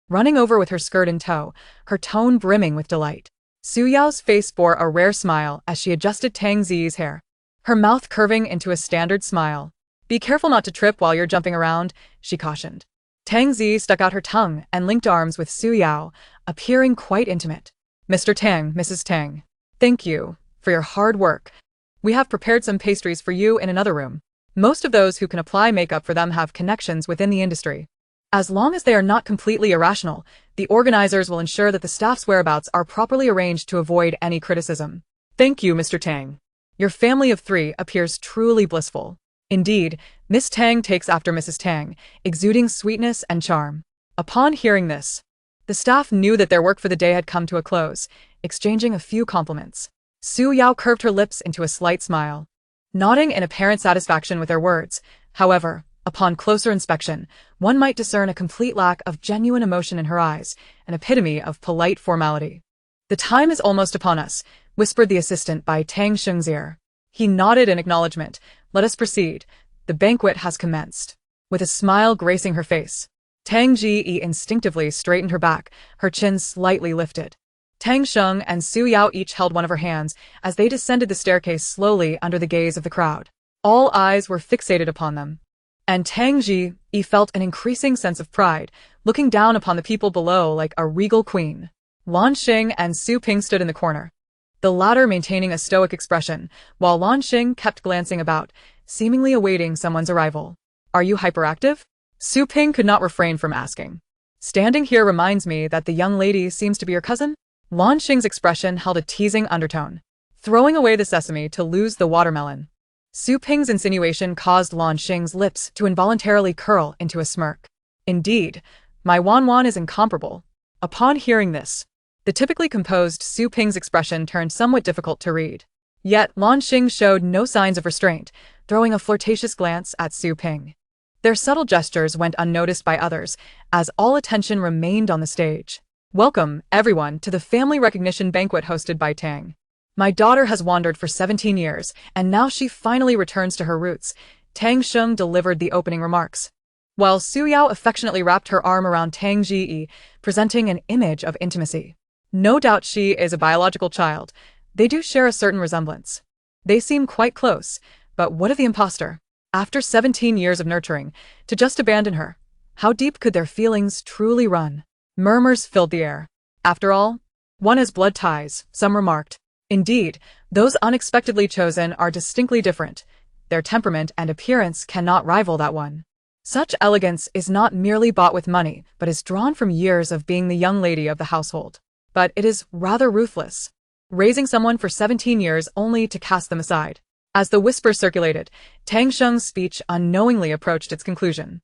Speaker 1: running over with her skirt in tow, her tone brimming with delight. Su Yao's face bore a rare smile as she adjusted Tang Zi's hair, her mouth curving into a standard smile. Be careful not to trip while you're jumping around, she cautioned. Tang Zi stuck out her tongue and linked arms with Su Yao, appearing quite intimate. Mr. Tang, Mrs. Tang, thank you for your hard work. We have prepared some pastries for you in another room. Most of those who can apply makeup for them have connections within the industry. As long as they are not completely irrational, the organizers will ensure that the staff's whereabouts are properly arranged to avoid any criticism. Thank you, Mr. Tang. Your family of 3 appears truly blissful. Indeed, Miss Tang takes after Mrs. Tang, exuding sweetness and charm. Upon hearing this, the staff knew that their work for the day had come to a close, exchanging a few compliments. Su Yao curved her lips into a slight smile, nodding in apparent satisfaction with their words. However, upon closer inspection, one might discern a complete lack of genuine emotion in her eyes, an epitome of polite formality. The time is almost upon us, whispered the assistant by Tang Xing's ear. He nodded in acknowledgement. Let us proceed. The banquet has commenced. With a smile gracing her face, Tang Ji instinctively straightened her back, her chin slightly lifted. Tang Sheng and Su Yao each held one of her hands as they descended the staircase slowly under the gaze of the crowd. All eyes were fixated upon them. And Tang Ji felt an increasing sense of pride, looking down upon the people below like a regal queen. Lan Xing and Su Ping stood in the corner, the latter maintaining a stoic expression, while Lan Xing kept glancing about, seemingly awaiting someone's arrival. Are you hyperactive? Su Ping could not refrain from asking. Standing here reminds me that the young lady seems to be your cousin? Lan Xing's expression held a teasing undertone, throwing away the sesame to lose the watermelon. Su Ping's insinuation caused Lan Xing's lips to involuntarily curl into a smirk. Indeed, my Wan is incomparable. Upon hearing this, the typically composed Su Ping's expression turned somewhat difficult to read. Yet Lan Xing showed no signs of restraint, throwing a flirtatious glance at Su Ping. Their subtle gestures went unnoticed by others, as all attention remained on the stage. Welcome, everyone, to the family recognition banquet hosted by Tang. My daughter has wandered for 17 years, and now she finally returns to her roots. Tang Sheng delivered the opening remarks, while Su Yao affectionately wrapped her arm around Tang Ji, presenting an image of intimacy. No doubt she is a biological child. They do share a certain resemblance. They seem quite close, but what of the imposter? After 17 years of nurturing, to just abandon her, how deep could their feelings truly run? Murmurs filled the air. After all, one has blood ties, some remarked. Indeed, those unexpectedly chosen are distinctly different. Their temperament and appearance cannot rival that one. Such elegance is not merely bought with money, but is drawn from years of being the young lady of the household. But it is rather ruthless, raising someone for 17 years only to cast them aside. As the whisper circulated, Tang Sheng's speech unknowingly approached its conclusion.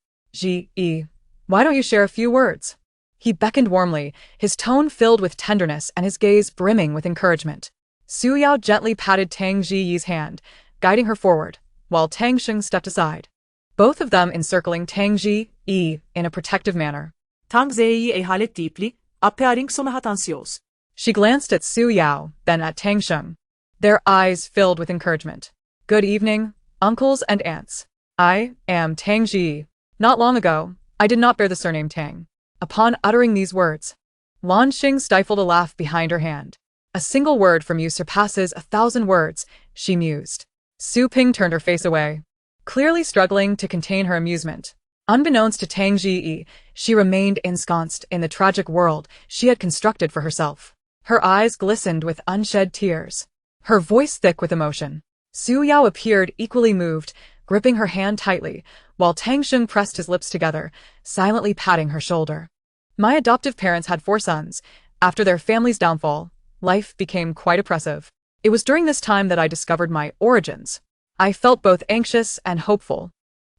Speaker 1: Why don't you share a few words? He beckoned warmly, his tone filled with tenderness and his gaze brimming with encouragement. Su Yao gently patted Tang Jiyi's hand, guiding her forward, while Tang Sheng stepped aside, both of them encircling Tang Ji in a protective manner.
Speaker 2: Tang Ziyi ehalet deeply, ape aring somahat ansios.
Speaker 1: She glanced at Su Yao, then at Tang Sheng, their eyes filled with encouragement. Good evening, uncles and aunts. I am Tang Ji. Not long ago, I did not bear the surname Tang. Upon uttering these words, Lan Xing stifled a laugh behind her hand. A single word from you surpasses 1,000 words, she mused. Su Ping turned her face away, clearly struggling to contain her amusement. Unbeknownst to Tang Ji, she remained ensconced in the tragic world she had constructed for herself. Her eyes glistened with unshed tears, her voice thick with emotion. Su Yao appeared equally moved, gripping her hand tightly, while Tang Sheng pressed his lips together, silently patting her shoulder. My adoptive parents had 4 sons. After their family's downfall, life became quite oppressive. It was during this time that I discovered my origins. I felt both anxious and hopeful.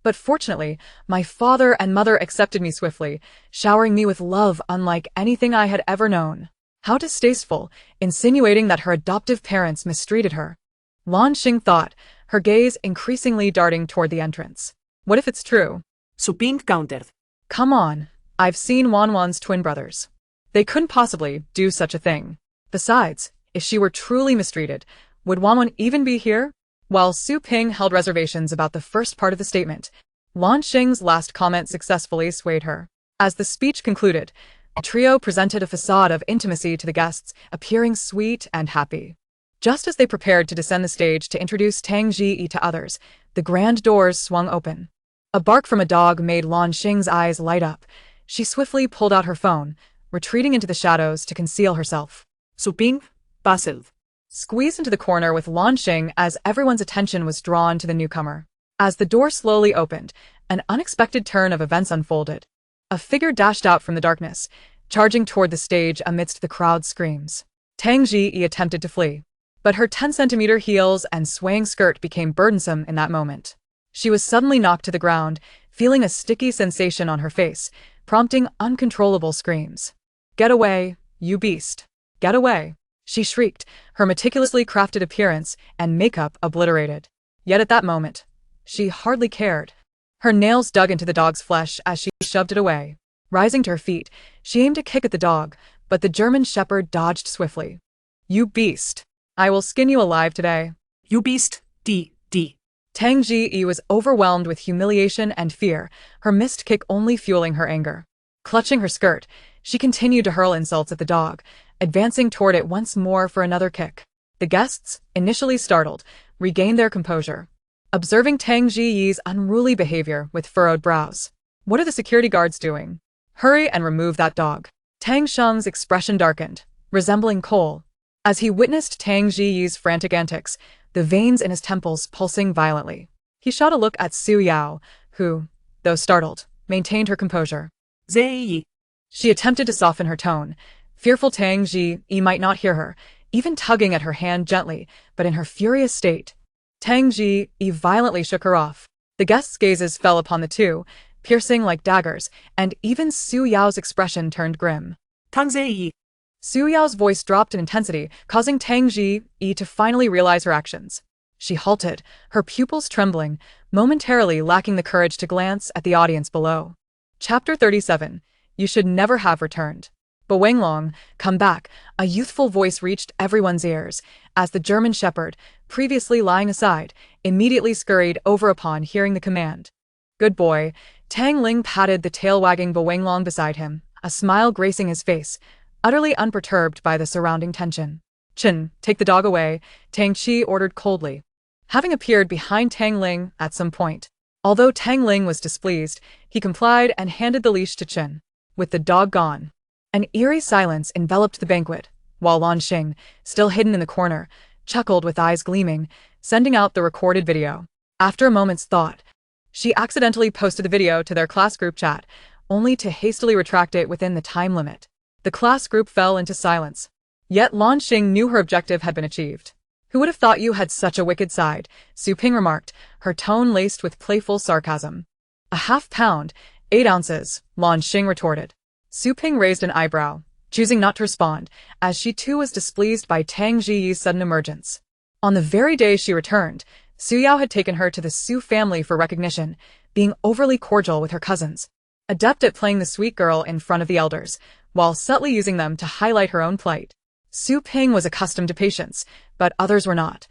Speaker 1: But fortunately, my father and mother accepted me swiftly, showering me with love unlike anything I had ever known. How distasteful, insinuating that her adoptive parents mistreated her. Lan Xing thought, her gaze increasingly darting toward the entrance. What if it's true?
Speaker 2: Su Ping countered.
Speaker 1: Come on, I've seen Wan's twin brothers. They couldn't possibly do such a thing. Besides, if she were truly mistreated, would Wan even be here? While Su Ping held reservations about the first part of the statement, Lan Xing's last comment successfully swayed her. As the speech concluded, the trio presented a facade of intimacy to the guests, appearing sweet and happy. Just as they prepared to descend the stage to introduce Tang Ji to others, the grand doors swung open. A bark from a dog made Lan Xing's eyes light up. She swiftly pulled out her phone, retreating into the shadows to conceal herself.
Speaker 2: Su Ping, Basil.
Speaker 1: Squeezed into the corner with Lan Xing as everyone's attention was drawn to the newcomer. As the door slowly opened, an unexpected turn of events unfolded. A figure dashed out from the darkness, charging toward the stage amidst the crowd's screams. Tang Ji attempted to flee, but her 10-centimeter heels and swaying skirt became burdensome in that moment. She was suddenly knocked to the ground, feeling a sticky sensation on her face, prompting uncontrollable screams. "Get away, you beast! Get away!" she shrieked, her meticulously crafted appearance and makeup obliterated. Yet at that moment, she hardly cared. Her nails dug into the dog's flesh as she shoved it away. Rising to her feet, she aimed a kick at the dog, but the German shepherd dodged swiftly. "You beast! I will skin you alive today."
Speaker 2: You beast, D.
Speaker 1: Tang Ji was overwhelmed with humiliation and fear, her missed kick only fueling her anger. Clutching her skirt, she continued to hurl insults at the dog, advancing toward it once more for another kick. The guests, initially startled, regained their composure, observing Tang Ji's unruly behavior with furrowed brows. "What are the security guards doing? Hurry and remove that dog." Tang Sheng's expression darkened, resembling coal. As he witnessed Tang Ji's frantic antics, the veins in his temples pulsing violently. He shot a look at Su Yao, who, though startled, maintained her composure.
Speaker 2: Ziyi.
Speaker 1: She attempted to soften her tone, fearful Tang Ji might not hear her, even tugging at her hand gently, but in her furious state, Tang Ji violently shook her off. The guests' gazes fell upon the two, piercing like daggers, and even Su Yao's expression turned grim.
Speaker 2: Tang Ziyi.
Speaker 1: Su Yao's voice dropped in intensity, causing Tang Ji to finally realize her actions. She halted, her pupils trembling, momentarily lacking the courage to glance at the audience below. Chapter 37. You should never have returned. But Wenglong, come back, a youthful voice reached everyone's ears, as the German shepherd, previously lying aside, immediately scurried over upon hearing the command. Good boy. Tang Ling patted the tail-wagging Wenglong beside him, a smile gracing his face, utterly unperturbed by the surrounding tension. Chen, take the dog away, Tang Chi ordered coldly. Having appeared behind Tang Ling at some point, although Tang Ling was displeased, he complied and handed the leash to Chen. With the dog gone, An eerie silence enveloped the banquet, while Lan Xing, still hidden in the corner, chuckled with eyes gleaming, sending out the recorded video. After a moment's thought, she accidentally posted the video to their class group chat, only to hastily retract it within the time limit. The class group fell into silence. Yet Lan Xing knew her objective had been achieved. "Who would have thought you had such a wicked side?" Su Ping remarked, her tone laced with playful sarcasm. "A half-pound, 8 ounces," Lan Xing retorted. Su Ping raised an eyebrow, choosing not to respond, as she too was displeased by Tang Jiyi's sudden emergence. On the very day she returned, Su Yao had taken her to the Su family for recognition, being overly cordial with her cousins, adept at playing the sweet girl in front of the elders, while subtly using them to highlight her own plight. Su Ping was accustomed to patience, but others were not.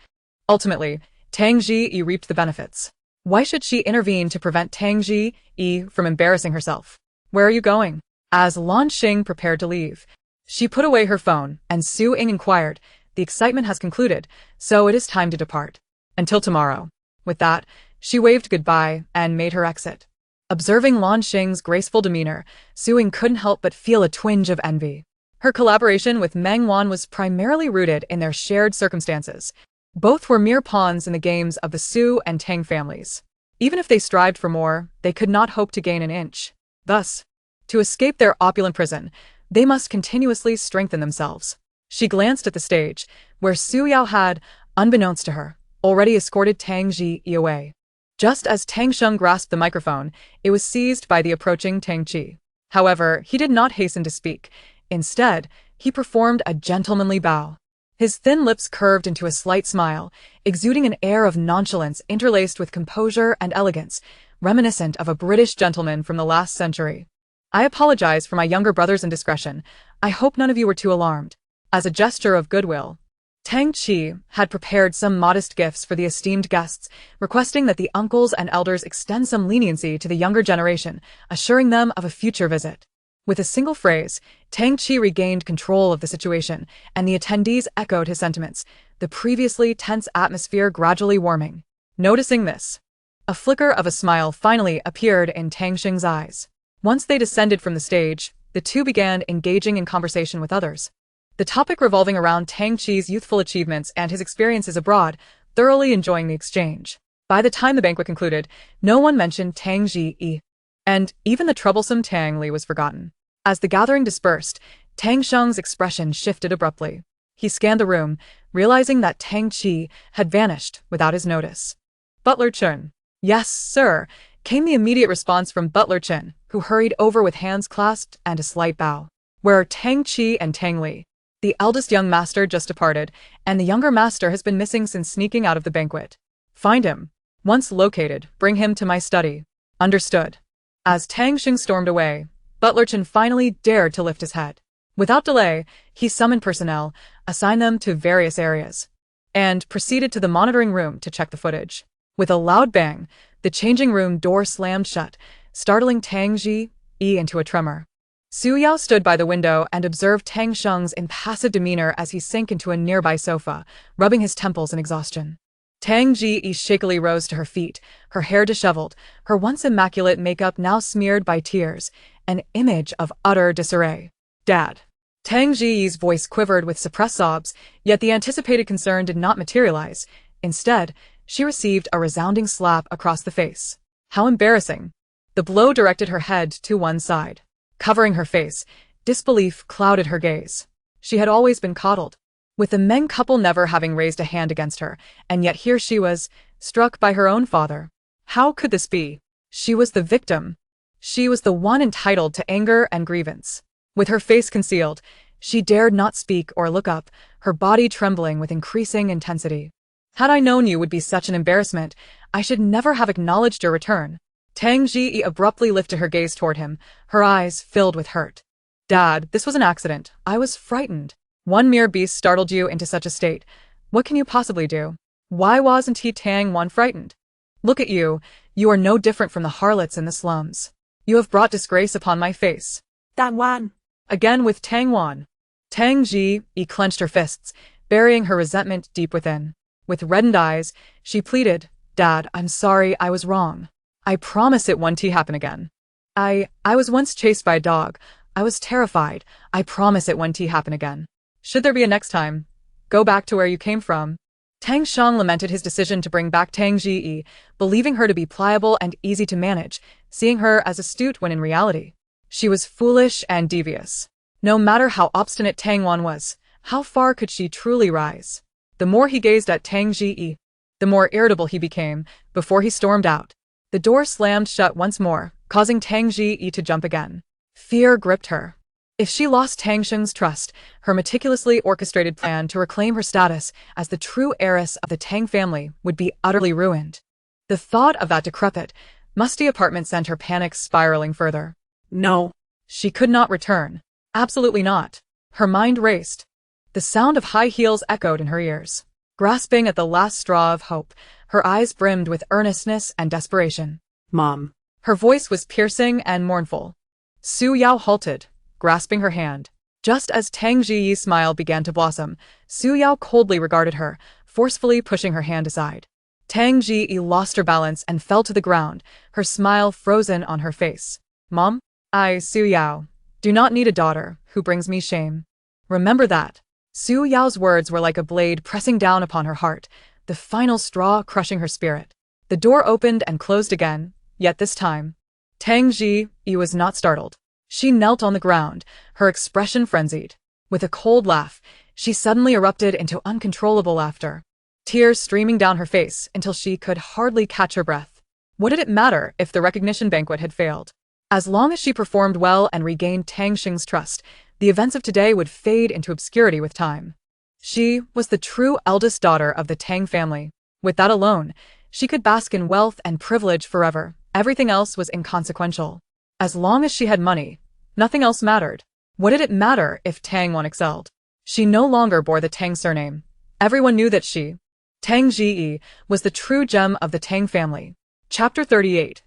Speaker 1: Ultimately, Tang Jiyi reaped the benefits. Why should she intervene to prevent Tang Jiyi from embarrassing herself? "Where are you going?" As Lan Xing prepared to leave, she put away her phone, and Su Ying inquired, "The excitement has concluded, so it is time to depart. Until tomorrow." With that, she waved goodbye and made her exit. Observing Lan Xing's graceful demeanor, Su Ying couldn't help but feel a twinge of envy. Her collaboration with Meng Wan was primarily rooted in their shared circumstances. Both were mere pawns in the games of the Su and Tang families. Even if they strived for more, they could not hope to gain an inch. Thus, to escape their opulent prison, they must continuously strengthen themselves. She glanced at the stage, where Su Yao had, unbeknownst to her, already escorted Tang Jiyi away. Just as Tang Sheng grasped the microphone, it was seized by the approaching Tang Qi. However, he did not hasten to speak. Instead, he performed a gentlemanly bow. His thin lips curved into a slight smile, exuding an air of nonchalance interlaced with composure and elegance, reminiscent of a British gentleman from the last century. "I apologize for my younger brother's indiscretion. I hope none of you were too alarmed." As a gesture of goodwill, Tang Qi had prepared some modest gifts for the esteemed guests, requesting that the uncles and elders extend some leniency to the younger generation, assuring them of a future visit. With a single phrase, Tang Qi regained control of the situation, and the attendees echoed his sentiments, the previously tense atmosphere gradually warming. Noticing this, a flicker of a smile finally appeared in Tang Xing's eyes. Once they descended from the stage, the two began engaging in conversation with others. The topic revolving around Tang Qi's youthful achievements and his experiences abroad, thoroughly enjoying the exchange. By the time the banquet concluded, no one mentioned Tang Jiyi, and even the troublesome Tang Li was forgotten. As the gathering dispersed, Tang Sheng's expression shifted abruptly. He scanned the room, realizing that Tang Qi had vanished without his notice. "Butler Chen." "Yes, sir," came the immediate response from Butler Chen, who hurried over with hands clasped and a slight bow. "Where are Tang Qi and Tang Li?" "The eldest young master just departed, and the younger master has been missing since sneaking out of the banquet." "Find him. Once located, bring him to my study." "Understood." As Tang Xing stormed away, Butler Chen finally dared to lift his head. Without delay, he summoned personnel, assigned them to various areas, and proceeded to the monitoring room to check the footage. With a loud bang, the changing room door slammed shut, startling Tang Jiyi into a tremor. Su Yao stood by the window and observed Tang Sheng's impassive demeanor as he sank into a nearby sofa, rubbing his temples in exhaustion. Tang Jiyi shakily rose to her feet, her hair disheveled, her once immaculate makeup now smeared by tears, an image of utter disarray. "Dad." Tang Jiyi's voice quivered with suppressed sobs, yet the anticipated concern did not materialize. Instead, she received a resounding slap across the face. How embarrassing. The blow directed her head to one side. Covering her face, disbelief clouded her gaze. She had always been coddled, with the Meng couple never having raised a hand against her, and yet here she was, struck by her own father. How could this be? She was the victim. She was the one entitled to anger and grievance. With her face concealed, she dared not speak or look up, her body trembling with increasing intensity. "Had I known you would be such an embarrassment, I should never have acknowledged your return." Tang Jiyi abruptly lifted her gaze toward him, her eyes filled with hurt. "Dad, this was an accident. I was frightened." "One mere beast startled you into such a state. What can you possibly do?" "Why wasn't he Tang Wan frightened? Look at you. You are no different from the harlots in the slums. You have brought disgrace upon my face."
Speaker 2: Tang Wan.
Speaker 1: Again with Tang Wan. Tang Jiyi clenched her fists, burying her resentment deep within. With reddened eyes, she pleaded, "Dad, I'm sorry, I was wrong. I promise it won't happen again. I was once chased by a dog. I was terrified. I promise it won't happen again. Should there be a next time, go back to where you came from. Tang Shang lamented his decision to bring back Tang Ji, believing her to be pliable and easy to manage, seeing her as astute when in reality she was foolish and devious. No matter how obstinate Tang Wan was, how far could she truly rise? The more he gazed at Tang Ji, the more irritable he became. Before he stormed out, the door slammed shut once more, causing Tang Ji to jump again. Fear gripped her. If she lost Tang Sheng's trust, her meticulously orchestrated plan to reclaim her status as the true heiress of the Tang family would be utterly ruined. The thought of that decrepit, musty apartment sent her panic spiraling further.
Speaker 2: No.
Speaker 1: She could not return. Absolutely not. Her mind raced. The sound of high heels echoed in her ears. Grasping at the last straw of hope, her eyes brimmed with earnestness and desperation.
Speaker 2: Mom.
Speaker 1: Her voice was piercing and mournful. Su Yao halted, grasping her hand. Just as Tang Jiyi's smile began to blossom, Su Yao coldly regarded her, forcefully pushing her hand aside. Tang Jiyi lost her balance and fell to the ground, her smile frozen on her face. Mom? I, Su Yao, do not need a daughter who brings me shame. Remember that. Su Yao's words were like a blade pressing down upon her heart, the final straw crushing her spirit. The door opened and closed again, yet this time, Tang Ji was not startled. She knelt on the ground, her expression frenzied. With a cold laugh, she suddenly erupted into uncontrollable laughter, tears streaming down her face until she could hardly catch her breath. What did it matter if the recognition banquet had failed? As long as she performed well and regained Tang Xing's trust, the events of today would fade into obscurity with time. She was the true eldest daughter of the Tang family. With that alone, she could bask in wealth and privilege forever. Everything else was inconsequential. As long as she had money, nothing else mattered. What did it matter if Tang Wan excelled? She no longer bore the Tang surname. Everyone knew that she, Tang Ji, was the true gem of the Tang family. Chapter 38.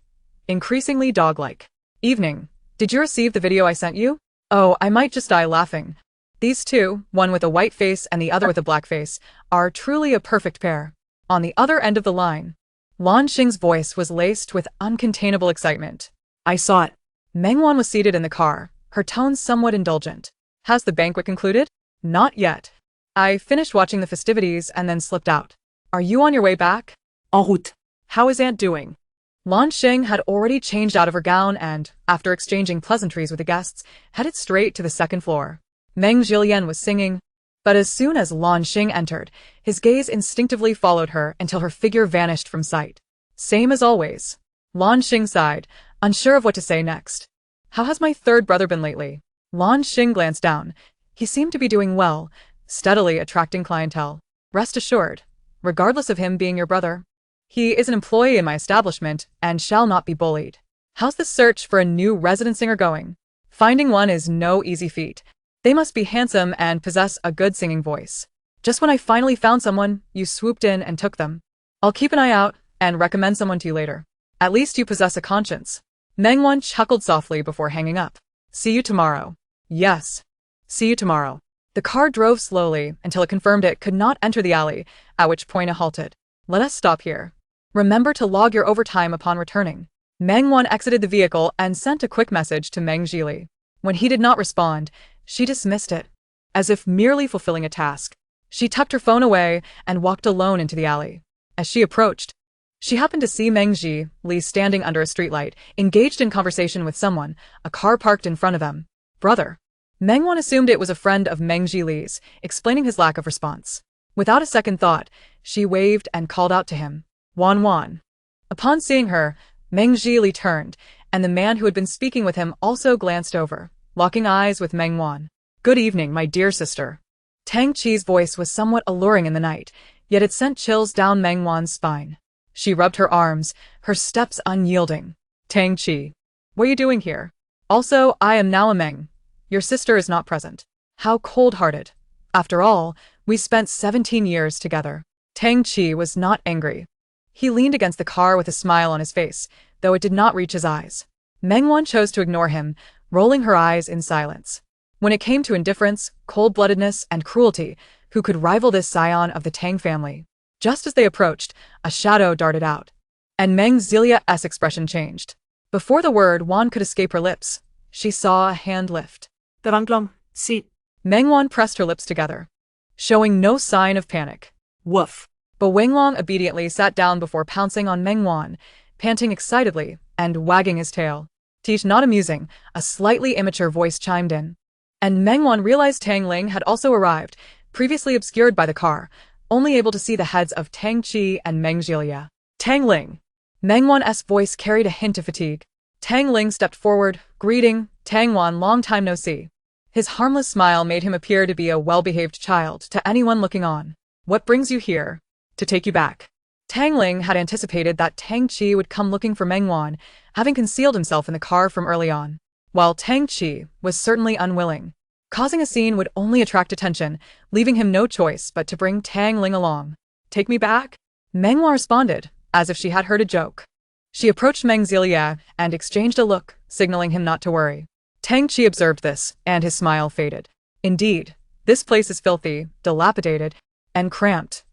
Speaker 1: Increasingly dog-like. Evening. Did you receive the video I sent you? Oh, I might just die laughing. These two, one with a white face and the other with a black face, are truly a perfect pair. On the other end of the line, Lan Xing's voice was laced with uncontainable excitement. I saw it. Meng Wan was seated in the car, her tone somewhat indulgent. Has the banquet concluded? Not yet. I finished watching the festivities and then slipped out. Are you on your way back?
Speaker 2: En route.
Speaker 1: How is Aunt doing? Lan Xing had already changed out of her gown and, after exchanging pleasantries with the guests, headed straight to the second floor. Meng Jilian was singing, but as soon as Lan Xing entered, his gaze instinctively followed her until her figure vanished from sight. Same as always. Lan Xing sighed, unsure of what to say next. How has my third brother been lately? Lan Xing glanced down. He seemed to be doing well, steadily attracting clientele. Rest assured, regardless of him being your brother, he is an employee in my establishment and shall not be bullied. How's the search for a new resident singer going? Finding one is no easy feat. They must be handsome and possess a good singing voice. Just when I finally found someone, you swooped in and took them. I'll keep an eye out and recommend someone to you later. At least you possess a conscience. Meng Wan chuckled softly before hanging up. See you tomorrow. Yes. See you tomorrow. The car drove slowly until it confirmed it could not enter the alley, at which point it halted. Let us stop here. Remember to log your overtime upon returning. Meng Wan exited the vehicle and sent a quick message to Meng Jili. When he did not respond, she dismissed it, as if merely fulfilling a task. She tucked her phone away and walked alone into the alley. As she approached, she happened to see Meng Jili standing under a streetlight, engaged in conversation with someone, a car parked in front of them. Brother. Meng Wan assumed it was a friend of Meng Jili's, explaining his lack of response. Without a second thought, she waved and called out to him. Wan Wan. Upon seeing her, Meng Jili turned, and the man who had been speaking with him also glanced over, locking eyes with Meng Wan. Good evening, my dear sister. Tang Qi's voice was somewhat alluring in the night, yet it sent chills down Meng Wan's spine. She rubbed her arms, her steps unyielding. Tang Qi. What are you doing here? Also, I am now a Meng. Your sister is not present. How cold-hearted. After all, we spent 17 years together. Tang Qi was not angry. He leaned against the car with a smile on his face, though it did not reach his eyes. Meng Wan chose to ignore him, rolling her eyes in silence. When it came to indifference, cold-bloodedness, and cruelty, who could rival this scion of the Tang family? Just as they approached, a shadow darted out, and Meng Zilia's expression changed. Before the word Wan could escape her lips, she saw a hand lift.
Speaker 2: Taranglong, sit.
Speaker 1: Meng Wan pressed her lips together, showing no sign of panic.
Speaker 2: Woof.
Speaker 1: But Wenglong obediently sat down before pouncing on Meng Wan, panting excitedly and wagging his tail. Teach not amusing, a slightly immature voice chimed in. And Meng Wan realized Tang Ling had also arrived, previously obscured by the car, only able to see the heads of Tang Qi and Meng Jilia. Tang Ling. Meng Wan's voice carried a hint of fatigue. Tang Ling stepped forward, greeting, Tang Wan, long time no see. His harmless smile made him appear to be a well-behaved child to anyone looking on. What brings you here? To take you back. Tang Ling had anticipated that Tang Qi would come looking for Meng Wan, having concealed himself in the car from early on. While Tang Qi was certainly unwilling. Causing a scene would only attract attention, leaving him no choice but to bring Tang Ling along. Take me back? Meng Wan responded, as if she had heard a joke. She approached Meng Zilia and exchanged a look, signaling him not to worry. Tang Qi observed this, and his smile faded. Indeed, this place is filthy, dilapidated, and cramped.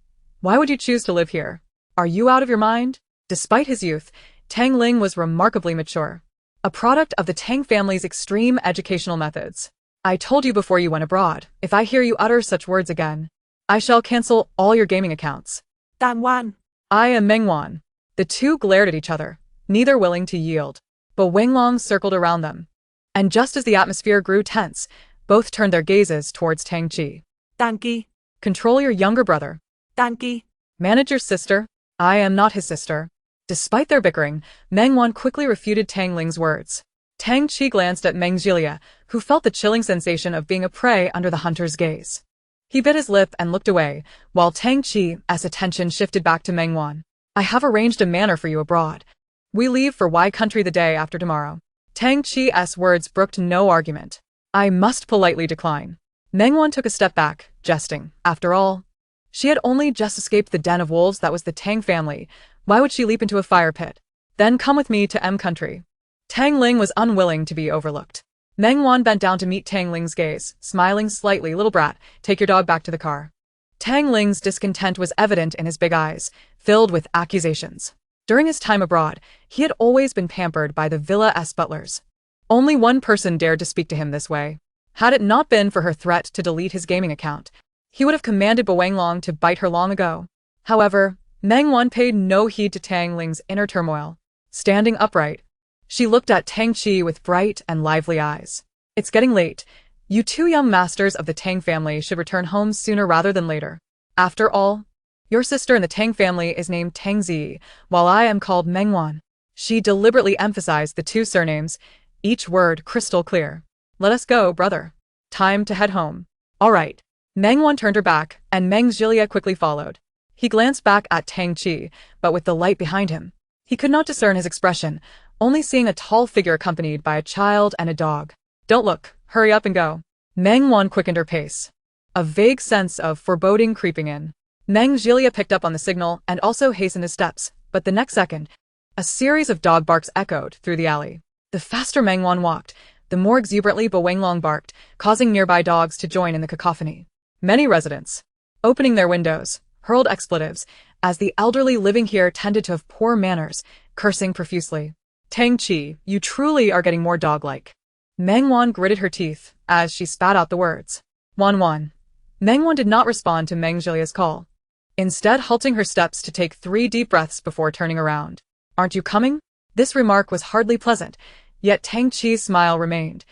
Speaker 1: Why would you choose to live here? Are you out of your mind? Despite his youth, Tang Ling was remarkably mature. A product of the Tang family's extreme educational methods. I told you before you went abroad, if I hear you utter such words again, I shall cancel all your gaming accounts.
Speaker 2: Tang Wan.
Speaker 1: I am Meng Wan. The two glared at each other, neither willing to yield. But Wenglong circled around them. And just as the atmosphere grew tense, both turned their gazes towards Tang Qi.
Speaker 2: Tang Qi.
Speaker 1: Control your younger brother.
Speaker 2: Tang Qi.
Speaker 1: Manage your sister. I am not his sister. Despite their bickering, Meng Wan quickly refuted Tang Ling's words. Tang Qi glanced at Meng Jilia, who felt the chilling sensation of being a prey under the hunter's gaze. He bit his lip and looked away, while Tang Qi's attention shifted back to Meng Wan. I have arranged a manor for you abroad. We leave for Y country the day after tomorrow. Tang Qi's words brooked no argument. I must politely decline. Meng Wan took a step back, jesting. After all, she had only just escaped the den of wolves that was the Tang family. Why would she leap into a fire pit? Then come with me to M country. Tang Ling was unwilling to be overlooked. Meng Wan bent down to meet Tang Ling's gaze, smiling slightly. Little brat, take your dog back to the car. Tang Ling's discontent was evident in his big eyes, filled with accusations. During his time abroad, he had always been pampered by the Villa's butlers. Only one person dared to speak to him this way. Had it not been for her threat to delete his gaming account, he would have commanded Wenglong to bite her long ago. However, Meng Wan paid no heed to Tang Ling's inner turmoil. Standing upright, she looked at Tang Qi with bright and lively eyes. It's getting late. You two young masters of the Tang family should return home sooner rather than later. After all, your sister in the Tang family is named Tang Zi, while I am called Meng Wan. She deliberately emphasized the two surnames, each word crystal clear. Let us go, brother. Time to head home. All right. Meng Wan turned her back, and Meng Jilia quickly followed. He glanced back at Tang Qi, but with the light behind him, he could not discern his expression, only seeing a tall figure accompanied by a child and a dog. Don't look, hurry up and go. Meng Wan quickened her pace. A vague sense of foreboding creeping in. Meng Jilia picked up on the signal and also hastened his steps, but the next second, a series of dog barks echoed through the alley. The faster Meng Wan walked, the more exuberantly Wenglong barked, causing nearby dogs to join in the cacophony. Many residents, opening their windows, hurled expletives, as the elderly living here tended to have poor manners, cursing profusely. Tang Qi, you truly are getting more dog-like. Meng Wan gritted her teeth as she spat out the words. Wan. Meng Wan did not respond to Meng Jilia's call, instead halting her steps to take 3 deep breaths before turning around. Aren't you coming? This remark was hardly pleasant, yet Tang Qi's smile remained,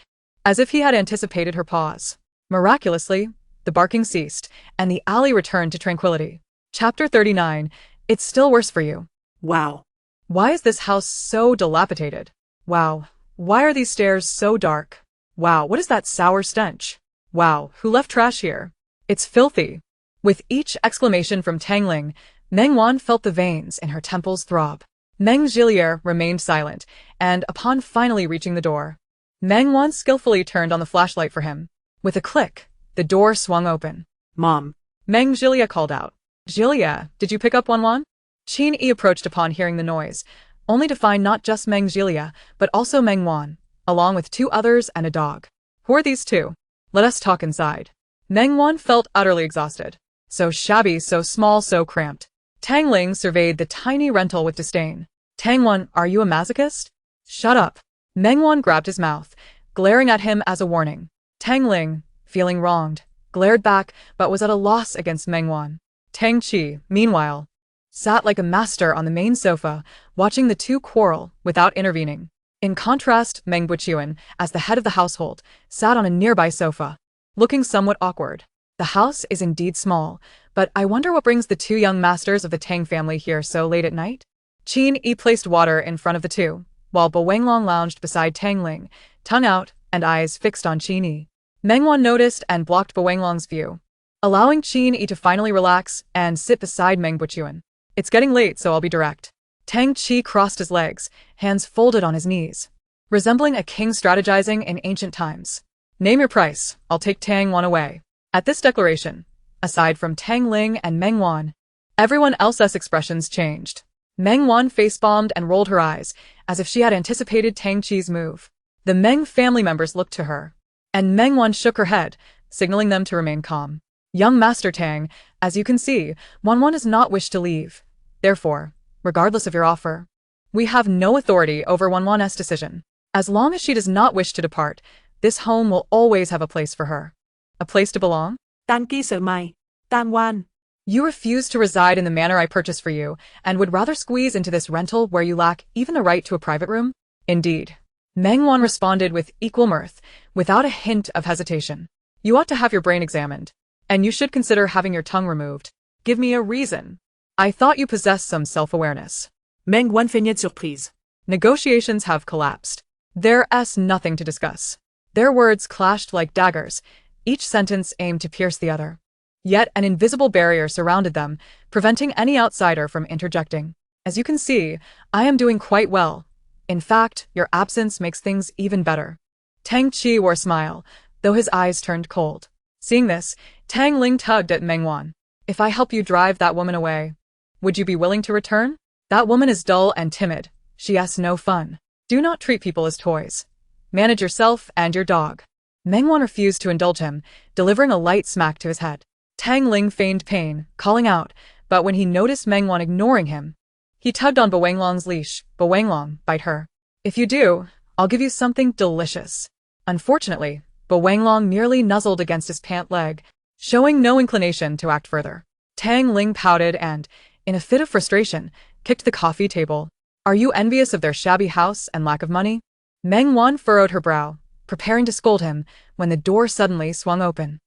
Speaker 1: as if he had anticipated her pause. Miraculously, the barking ceased, and the alley returned to tranquility. Chapter 39, It's Still Worse for You.
Speaker 2: Wow.
Speaker 1: Why is this house so dilapidated? Wow. Why are these stairs so dark? Wow, what is that sour stench? Wow, who left trash here? It's filthy. With each exclamation from Tang Ling, Meng Wan felt the veins in her temples throb. Meng Jilia remained silent, and upon finally reaching the door, Meng Wan skillfully turned on the flashlight for him. With a click, the door swung open.
Speaker 2: Mom.
Speaker 1: Meng Jilia called out. Jilia, did you pick up Wan? Qin Yi approached upon hearing the noise, only to find not just Meng Jilia, but also Meng Wan, along with 2 others and a dog. Who are these 2? Let us talk inside. Meng Wan felt utterly exhausted. So shabby, so small, so cramped. Tang Ling surveyed the tiny rental with disdain. Tang Wan, are you a masochist? Shut up. Meng Wan grabbed his mouth, glaring at him as a warning. Tang Ling, feeling wronged, glared back but was at a loss against Meng Wan. Tang Qi, meanwhile, sat like a master on the main sofa, watching the two quarrel without intervening. In contrast, Meng Buqian, as the head of the household, sat on a nearby sofa, looking somewhat awkward. The house is indeed small, but I wonder what brings the two young masters of the Tang family here so late at night? Qin Yi placed water in front of the two, while Bo Wenglong lounged beside Tang Ling, tongue out and eyes fixed on Qin Yi. Meng Wan noticed and blocked Bo Wenglong's view, allowing Qin Yi to finally relax and sit beside Meng Buqian. It's getting late, so I'll be direct. Tang Qi crossed his legs, hands folded on his knees, resembling a king strategizing in ancient times. Name your price, I'll take Tang Wan away. At this declaration, aside from Tang Ling and Meng Wan, everyone else's expressions changed. Meng Wan face-bombed and rolled her eyes, as if she had anticipated Tang Qi's move. The Meng family members looked to her, and Meng Wan shook her head, signaling them to remain calm. Young Master Tang, as you can see, Wan does not wish to leave. Therefore, regardless of your offer, we have no authority over Wan's decision. As long as she does not wish to depart, this home will always have a place for her. A place to belong?
Speaker 2: Tan Ki sợ mày. Tan Wan.
Speaker 1: You refuse to reside in the manor I purchased for you, and would rather squeeze into this rental where you lack even the right to a private room? Indeed. Meng Wan responded with equal mirth, without a hint of hesitation. You ought to have your brain examined, and you should consider having your tongue removed. Give me a reason. I thought you possessed some self-awareness.
Speaker 2: Meng Wan feigned surprise.
Speaker 1: Negotiations have collapsed. There's nothing to discuss. Their words clashed like daggers, each sentence aimed to pierce the other. Yet an invisible barrier surrounded them, preventing any outsider from interjecting. As you can see, I am doing quite well. In fact, your absence makes things even better. Tang Qi wore a smile, though his eyes turned cold. Seeing this, Tang Ling tugged at Meng Wan. If I help you drive that woman away, would you be willing to return? That woman is dull and timid. She has no fun. Do not treat people as toys. Manage yourself and your dog. Meng Wan refused to indulge him, delivering a light smack to his head. Tang Ling feigned pain, calling out, but when he noticed Meng Wan ignoring him, he tugged on Bo Wenglong's leash. Bo Wenglong, bite her. If you do, I'll give you something delicious. Unfortunately, Bo Wenglong merely nuzzled against his pant leg, showing no inclination to act further. Tang Ling pouted and, in a fit of frustration, kicked the coffee table. Are you envious of their shabby house and lack of money? Meng Wan furrowed her brow, preparing to scold him, when the door suddenly swung open.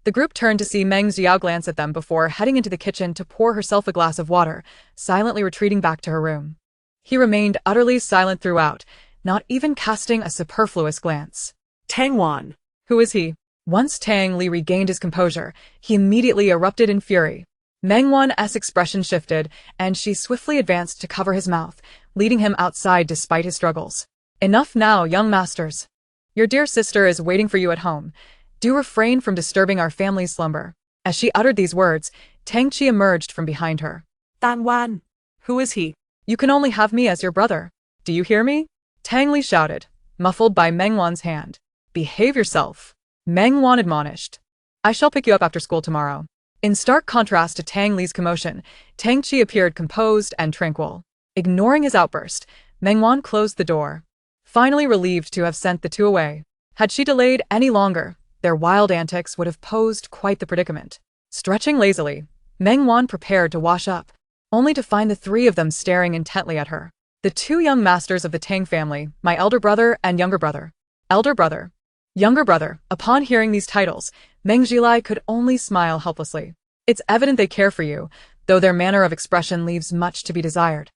Speaker 1: The group turned to see Meng Xiao glance at them before heading into the kitchen to pour herself a glass of water, silently retreating back to her room. He remained utterly silent throughout, not even casting a superfluous glance.
Speaker 2: Tang Wan.
Speaker 1: Who is he? Once Tang Li regained his composure, he immediately erupted in fury. Meng Wan's expression shifted, and she swiftly advanced to cover his mouth, leading him outside despite his struggles. Enough now, young masters. Your dear sister is waiting for you at home. Do refrain from disturbing our family's slumber. As she uttered these words, Tang Qi emerged from behind her.
Speaker 2: Tan Wan. Who is he?
Speaker 1: You can only have me as your brother. Do you hear me? Tang Li shouted, muffled by Meng Wan's hand. Behave yourself. Meng Wan admonished. I shall pick you up after school tomorrow. In stark contrast to Tang Li's commotion, Tang Qi appeared composed and tranquil. Ignoring his outburst, Meng Wan closed the door, finally relieved to have sent the two away. Had she delayed any longer, their wild antics would have posed quite the predicament. Stretching lazily, Meng Wan prepared to wash up, only to find the three of them staring intently at her. The two young masters of the Tang family, my elder brother and younger brother. Elder brother. Younger brother. Upon hearing these titles, Meng Zhilai could only smile helplessly. It's evident they care for you, though their manner of expression leaves much to be desired.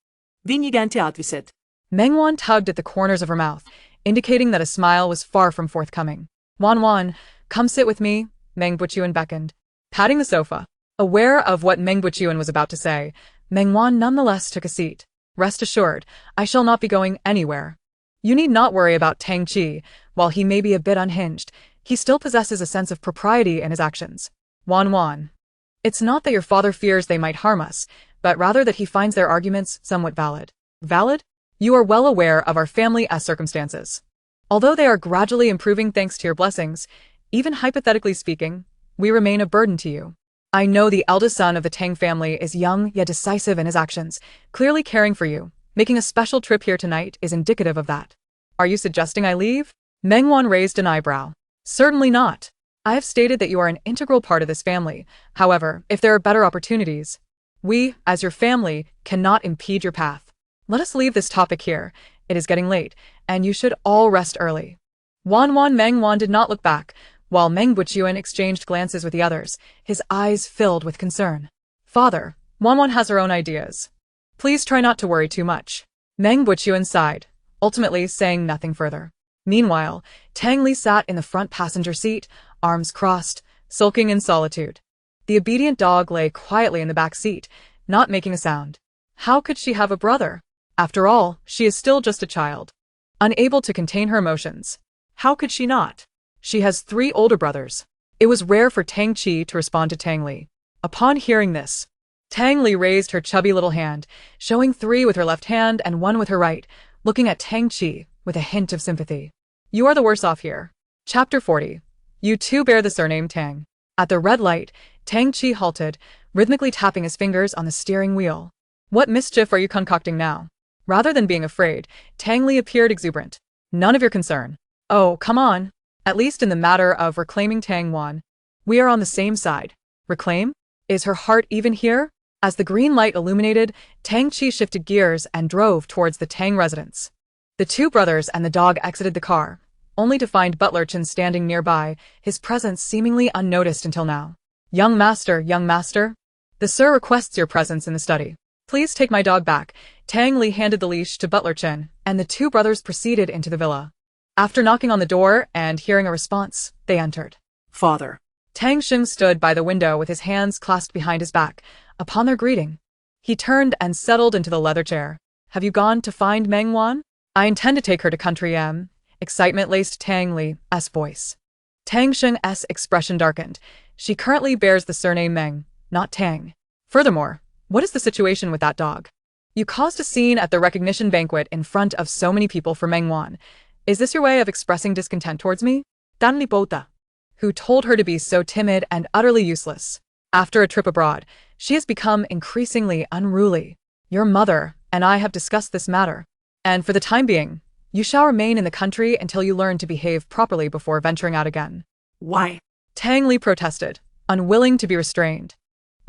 Speaker 2: Vignigante adviset.
Speaker 1: Meng Wan tugged at the corners of her mouth, indicating that a smile was far from forthcoming. Wan, come sit with me, Meng Buqian beckoned, patting the sofa. Aware of what Meng Buqian was about to say, Meng Wan nonetheless took a seat. Rest assured, I shall not be going anywhere. You need not worry about Tang Qi. While he may be a bit unhinged, he still possesses a sense of propriety in his actions. Wan. It's not that your father fears they might harm us, but rather that he finds their arguments somewhat valid. Valid? You are well aware of our family's circumstances. Although they are gradually improving thanks to your blessings, even hypothetically speaking, we remain a burden to you. I know the eldest son of the Tang family is young yet decisive in his actions, clearly caring for you. Making a special trip here tonight is indicative of that. Are you suggesting I leave? Meng Wan raised an eyebrow. Certainly not. I have stated that you are an integral part of this family. However, if there are better opportunities, we, as your family, cannot impede your path. Let us leave this topic here. It is getting late, and you should all rest early. Meng Wan did not look back, while Meng Buchuan exchanged glances with the others, his eyes filled with concern. Father, Wan has her own ideas. Please try not to worry too much. Meng Buchuan sighed, ultimately saying nothing further. Meanwhile, Tang Li sat in the front passenger seat, arms crossed, sulking in solitude. The obedient dog lay quietly in the back seat, not making a sound. How could she have a brother? After all, she is still just a child. Unable to contain her emotions. How could she not? She has 3 older brothers. It was rare for Tang Chi to respond to Tang Li. Upon hearing this, Tang Li raised her chubby little hand, showing 3 with her left hand and 1 with her right, looking at Tang Chi with a hint of sympathy. You are the worse off here. Chapter 40. You too bear the surname Tang. At the red light, Tang Chi halted, rhythmically tapping his fingers on the steering wheel. What mischief are you concocting now? Rather than being afraid, Tang Li appeared exuberant. None of your concern. Oh, come on. At least in the matter of reclaiming Tang Wan, we are on the same side. Reclaim? Is her heart even here? As the green light illuminated, Tang Chi shifted gears and drove towards the Tang residence. The 2 brothers and the dog exited the car, only to find Butler Chen standing nearby, his presence seemingly unnoticed until now. Young master, the sir requests your presence in the study. Please take my dog back. Tang Li handed the leash to Butler Chen, and the 2 brothers proceeded into the villa. After knocking on the door and hearing a response, they entered.
Speaker 2: Father.
Speaker 1: Tang Sheng stood by the window with his hands clasped behind his back. Upon their greeting, he turned and settled into the leather chair. Have you gone to find Meng Wan? I intend to take her to Country M. Excitement laced Tang Li's voice. Tang Sheng's expression darkened. She currently bears the surname Meng, not Tang. Furthermore, what is the situation with that dog? You caused a scene at the recognition banquet in front of so many people for Meng Wan. Is this your way of expressing discontent towards me? Dan Lipota, who told her to be so timid and utterly useless. After a trip abroad, she has become increasingly unruly. Your mother and I have discussed this matter, and for the time being, you shall remain in the country until you learn to behave properly before venturing out again.
Speaker 2: Why?
Speaker 1: Tang Li protested, unwilling to be restrained.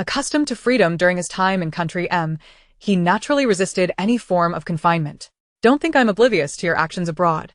Speaker 1: Accustomed to freedom during his time in Country M, he naturally resisted any form of confinement. Don't think I'm oblivious to your actions abroad.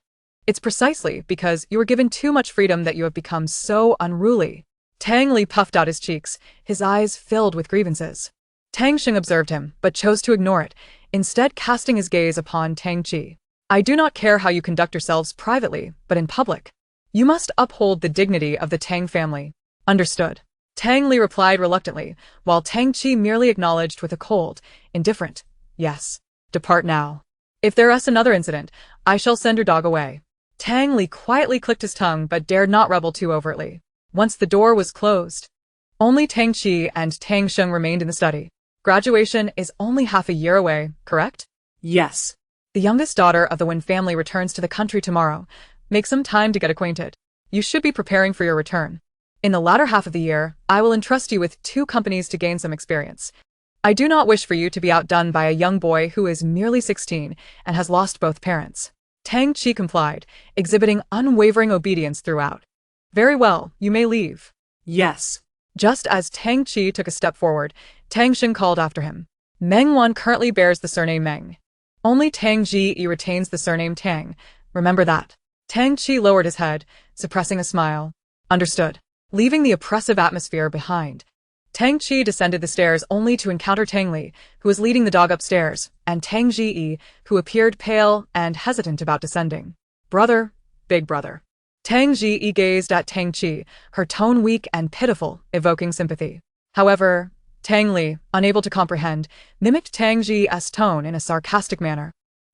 Speaker 1: It's precisely because you were given too much freedom that you have become so unruly. Tang Li puffed out his cheeks, his eyes filled with grievances. Tang Sheng observed him, but chose to ignore it, instead casting his gaze upon Tang Chi. I do not care how you conduct yourselves privately, but in public, you must uphold the dignity of the Tang family. Understood. Tang Li replied reluctantly, while Tang Chi merely acknowledged with a cold, indifferent, yes. Depart now. If there is another incident, I shall send your dog away. Tang Li quietly clicked his tongue but dared not rebel too overtly. Once the door was closed, only Tang Chi and Tang Sheng remained in the study. Graduation is only half a year away, correct?
Speaker 2: Yes.
Speaker 1: The youngest daughter of the Wen family returns to the country tomorrow. Make some time to get acquainted. You should be preparing for your return. In the latter half of the year, I will entrust you with 2 companies to gain some experience. I do not wish for you to be outdone by a young boy who is merely 16 and has lost both parents. Tang Chi complied, exhibiting unwavering obedience throughout. Very well, you may leave.
Speaker 2: Yes.
Speaker 1: Just as Tang Chi took a step forward, Tang Sheng called after him. Meng Wan currently bears the surname Meng. Only Tang Ji retains the surname Tang. Remember that. Tang Chi lowered his head, suppressing a smile. Understood. Leaving the oppressive atmosphere behind, Tang Chi descended the stairs only to encounter Tang Li, who was leading the dog upstairs, and Tang Ji, who appeared pale and hesitant about descending. Brother, big brother. Tang Ji gazed at Tang Chi, her tone weak and pitiful, evoking sympathy. However, Tang Li, unable to comprehend, mimicked Tang Ji's tone in a sarcastic manner,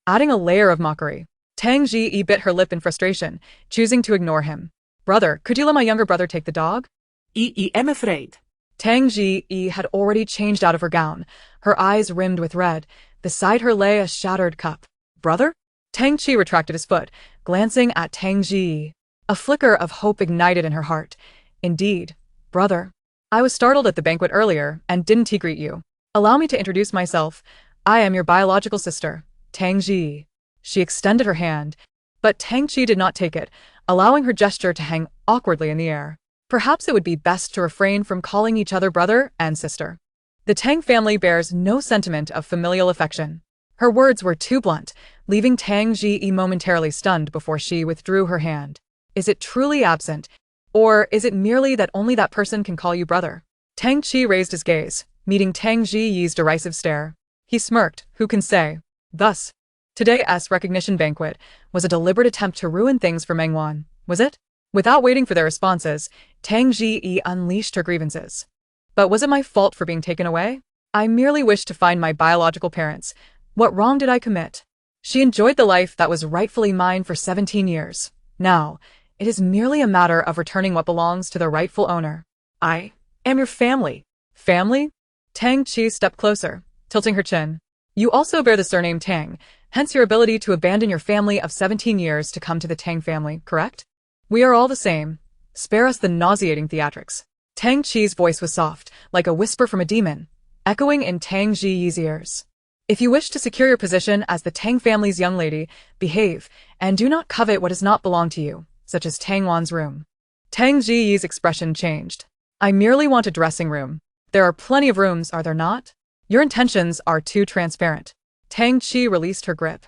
Speaker 1: adding a layer of mockery. Tang Ji bit her lip in frustration, choosing to ignore him. Brother, could you let my younger brother take the dog?
Speaker 2: I'm afraid.
Speaker 1: Tang Ji had already changed out of her gown, her eyes rimmed with red. Beside her lay a shattered cup. Brother? Tang Chi retracted his foot, glancing at Tang Ji. A flicker of hope ignited in her heart. Indeed, brother. I was startled at the banquet earlier, and didn't he greet you? Allow me to introduce myself. I am your biological sister, Tang Ji. She extended her hand, but Tang Chi did not take it, allowing her gesture to hang awkwardly in the air. Perhaps it would be best to refrain from calling each other brother and sister. The Tang family bears no sentiment of familial affection. Her words were too blunt, leaving Tang Ji momentarily stunned before she withdrew her hand. Is it truly absent? Or is it merely that only that person can call you brother? Tang Chi raised his gaze, meeting Tang Ji's derisive stare. He smirked, who can say? Thus, today's recognition banquet was a deliberate attempt to ruin things for Meng Wan, was it? Without waiting for their responses, Tang Ji unleashed her grievances. But was it my fault for being taken away? I merely wished to find my biological parents. What wrong did I commit? She enjoyed the life that was rightfully mine for 17 years. Now, it is merely a matter of returning what belongs to the rightful owner. I am your family. Family? Tang Chi stepped closer, tilting her chin. You also bear the surname Tang, hence your ability to abandon your family of 17 years to come to the Tang family, correct? We are all the same. Spare us the nauseating theatrics. Tang Chi's voice was soft, like a whisper from a demon, echoing in Tang Ji's ears. If you wish to secure your position as the Tang family's young lady, behave, and do not covet what does not belong to you, such as Tang Wan's room. Tang Ji's expression changed. I merely want a dressing room. There are plenty of rooms, are there not? Your intentions are too transparent. Tang Chi released her grip,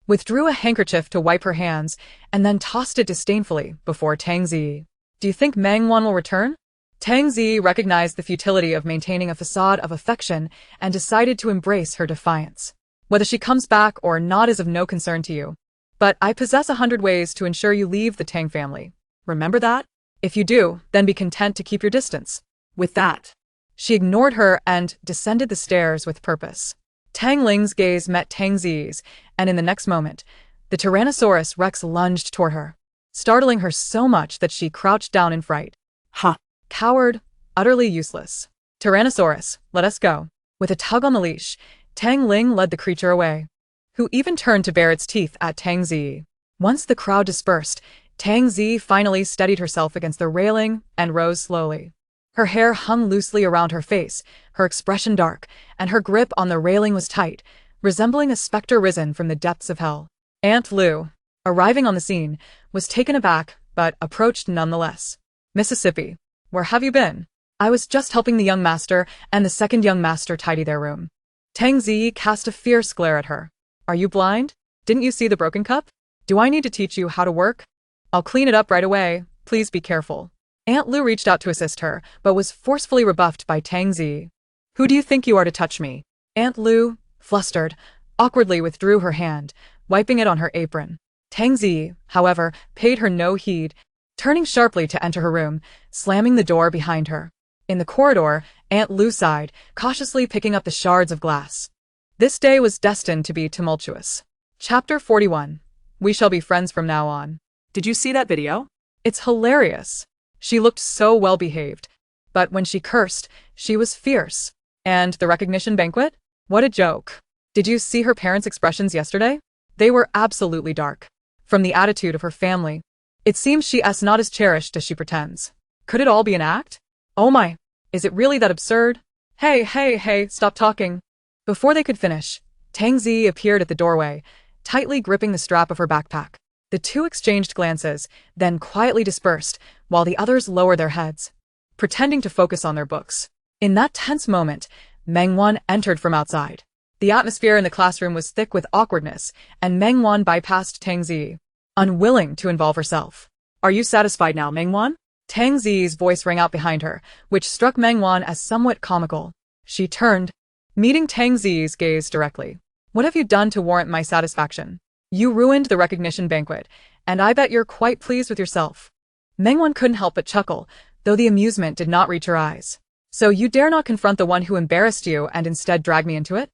Speaker 1: withdrew a handkerchief to wipe her hands, and then tossed it disdainfully before Tang Zi. Do you think Meng Wan will return? Tang Zi recognized the futility of maintaining a facade of affection and decided to embrace her defiance. Whether she comes back or not is of no concern to you. But I possess 100 ways to ensure you leave the Tang family. Remember that? If you do, then be content to keep your distance. With that, she ignored her and descended the stairs with purpose. Tang Ling's gaze met Tang Zi's, and in the next moment, the Tyrannosaurus Rex lunged toward her, startling her so much that she crouched down in fright. Ha! Coward, utterly useless. Tyrannosaurus, let us go. With a tug on the leash, Tang Ling led the creature away, who even turned to bare its teeth at Tang Zi. Once the crowd dispersed, Tang Zi finally steadied herself against the railing and rose slowly. Her hair hung loosely around her face, her expression dark, and her grip on the railing was tight, resembling a specter risen from the depths of hell. Aunt Lu, arriving on the scene, was taken aback, but approached nonetheless. Mississippi, where have you been? I was just helping the young master and the second young master tidy their room. Tang Zi cast a fierce glare at her. Are you blind? Didn't you see the broken cup? Do I need to teach you how to work? I'll clean it up right away. Please be careful. Aunt Lu reached out to assist her, but was forcefully rebuffed by Tang Zi. Who do you think you are to touch me? Aunt Lu, flustered, awkwardly withdrew her hand, wiping it on her apron. Tang Zi, however, paid her no heed, turning sharply to enter her room, slamming the door behind her. In the corridor, Aunt Lu sighed, cautiously picking up the shards of glass. This day was destined to be tumultuous. Chapter 41. We shall be friends from now on.
Speaker 2: Did you see that video?
Speaker 1: It's hilarious. She looked so well behaved, but when she cursed, she was fierce. And the recognition banquet? What a joke. Did you see her parents' expressions yesterday? They were absolutely dark. From the attitude of her family, it seems she's not as cherished as she pretends. Could it all be an act? Oh my, is it really that absurd? Hey, stop talking. Before they could finish, Tang Zi appeared at the doorway, tightly gripping the strap of her backpack. The two exchanged glances, then quietly dispersed, while the others lowered their heads, pretending to focus on their books. In that tense moment, Meng Wan entered from outside. The atmosphere in the classroom was thick with awkwardness, and Meng Wan bypassed Tang Zi, unwilling to involve herself. Are you satisfied now, Meng Wan? Tang Zi's voice rang out behind her, which struck Meng Wan as somewhat comical. She turned, meeting Tang Zi's gaze directly. What have you done to warrant my satisfaction? You ruined the recognition banquet, and I bet you're quite pleased with yourself. Meng Wan couldn't help but chuckle, though the amusement did not reach her eyes. So you dare not confront the one who embarrassed you and instead drag me into it?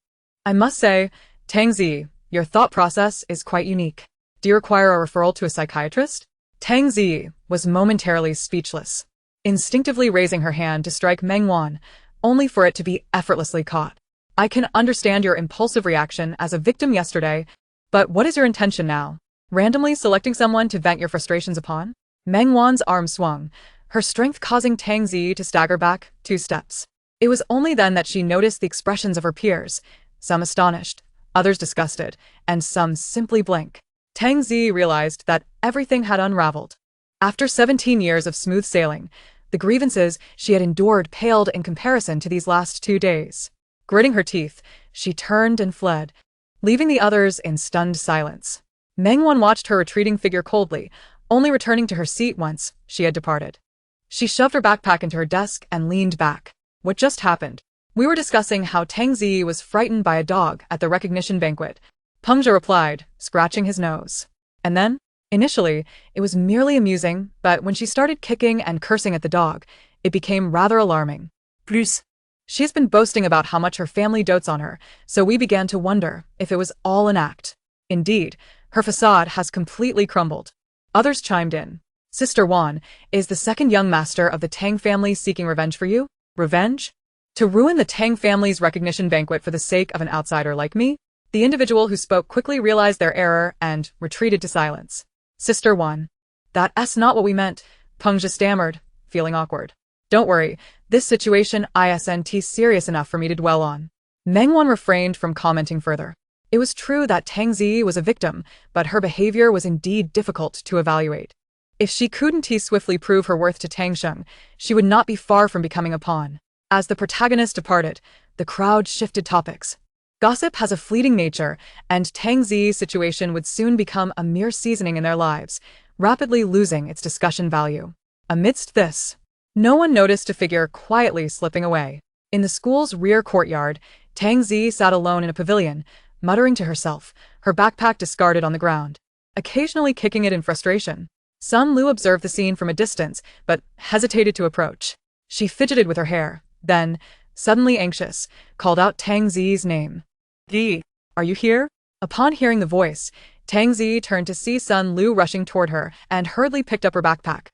Speaker 1: I must say, Tang Zi, your thought process is quite unique. Do you require a referral to a psychiatrist? Tang Zi was momentarily speechless, instinctively raising her hand to strike Meng Wan, only for it to be effortlessly caught. I can understand your impulsive reaction as a victim yesterday, but what is your intention now? Randomly selecting someone to vent your frustrations upon? Meng Wan's arm swung, her strength causing Tang Zi to stagger back 2 steps. It was only then that she noticed the expressions of her peers, some astonished, others disgusted, and some simply blank. Tang Zi realized that everything had unraveled. After 17 years of smooth sailing, the grievances she had endured paled in comparison to these last 2 days. Gritting her teeth, she turned and fled, leaving the others in stunned silence. Meng Wan watched her retreating figure coldly, only returning to her seat once she had departed. She shoved her backpack into her desk and leaned back. What just happened? We were discussing how Tang Zi was frightened by a dog at the recognition banquet. Peng Zhe replied, scratching his nose. And then? Initially, it was merely amusing, but when she started kicking and cursing at the dog, it became rather alarming.
Speaker 2: Plus,
Speaker 1: She has been boasting about how much her family dotes on her, so we began to wonder if it was all an act. Indeed, her facade has completely crumbled. Others chimed in. Sister Wan, is the second young master of the Tang family seeking revenge for you? Revenge? To ruin the Tang family's recognition banquet for the sake of an outsider like me? The individual who spoke quickly realized their error and retreated to silence. Sister Wan. That's not what we meant, Peng Zhe stammered, feeling awkward. Don't worry, this situation isn't serious enough for me to dwell on. Meng Wan refrained from commenting further. It was true that Tang Zi was a victim, but her behavior was indeed difficult to evaluate. If she couldn't swiftly prove her worth to Tang Sheng, she would not be far from becoming a pawn. As the protagonist departed, the crowd shifted topics. Gossip has a fleeting nature, and Tang Zi's situation would soon become a mere seasoning in their lives, rapidly losing its discussion value. Amidst this, no one noticed a figure quietly slipping away. In the school's rear courtyard, Tang Zi sat alone in a pavilion, muttering to herself, her backpack discarded on the ground, occasionally kicking it in frustration. Sun Lu observed the scene from a distance, but hesitated to approach. She fidgeted with her hair, then, suddenly anxious, called out Tang Zi's name. Zi, are you here? Upon hearing the voice, Tang Zi turned to see Sun Lu rushing toward her and hurriedly picked up her backpack,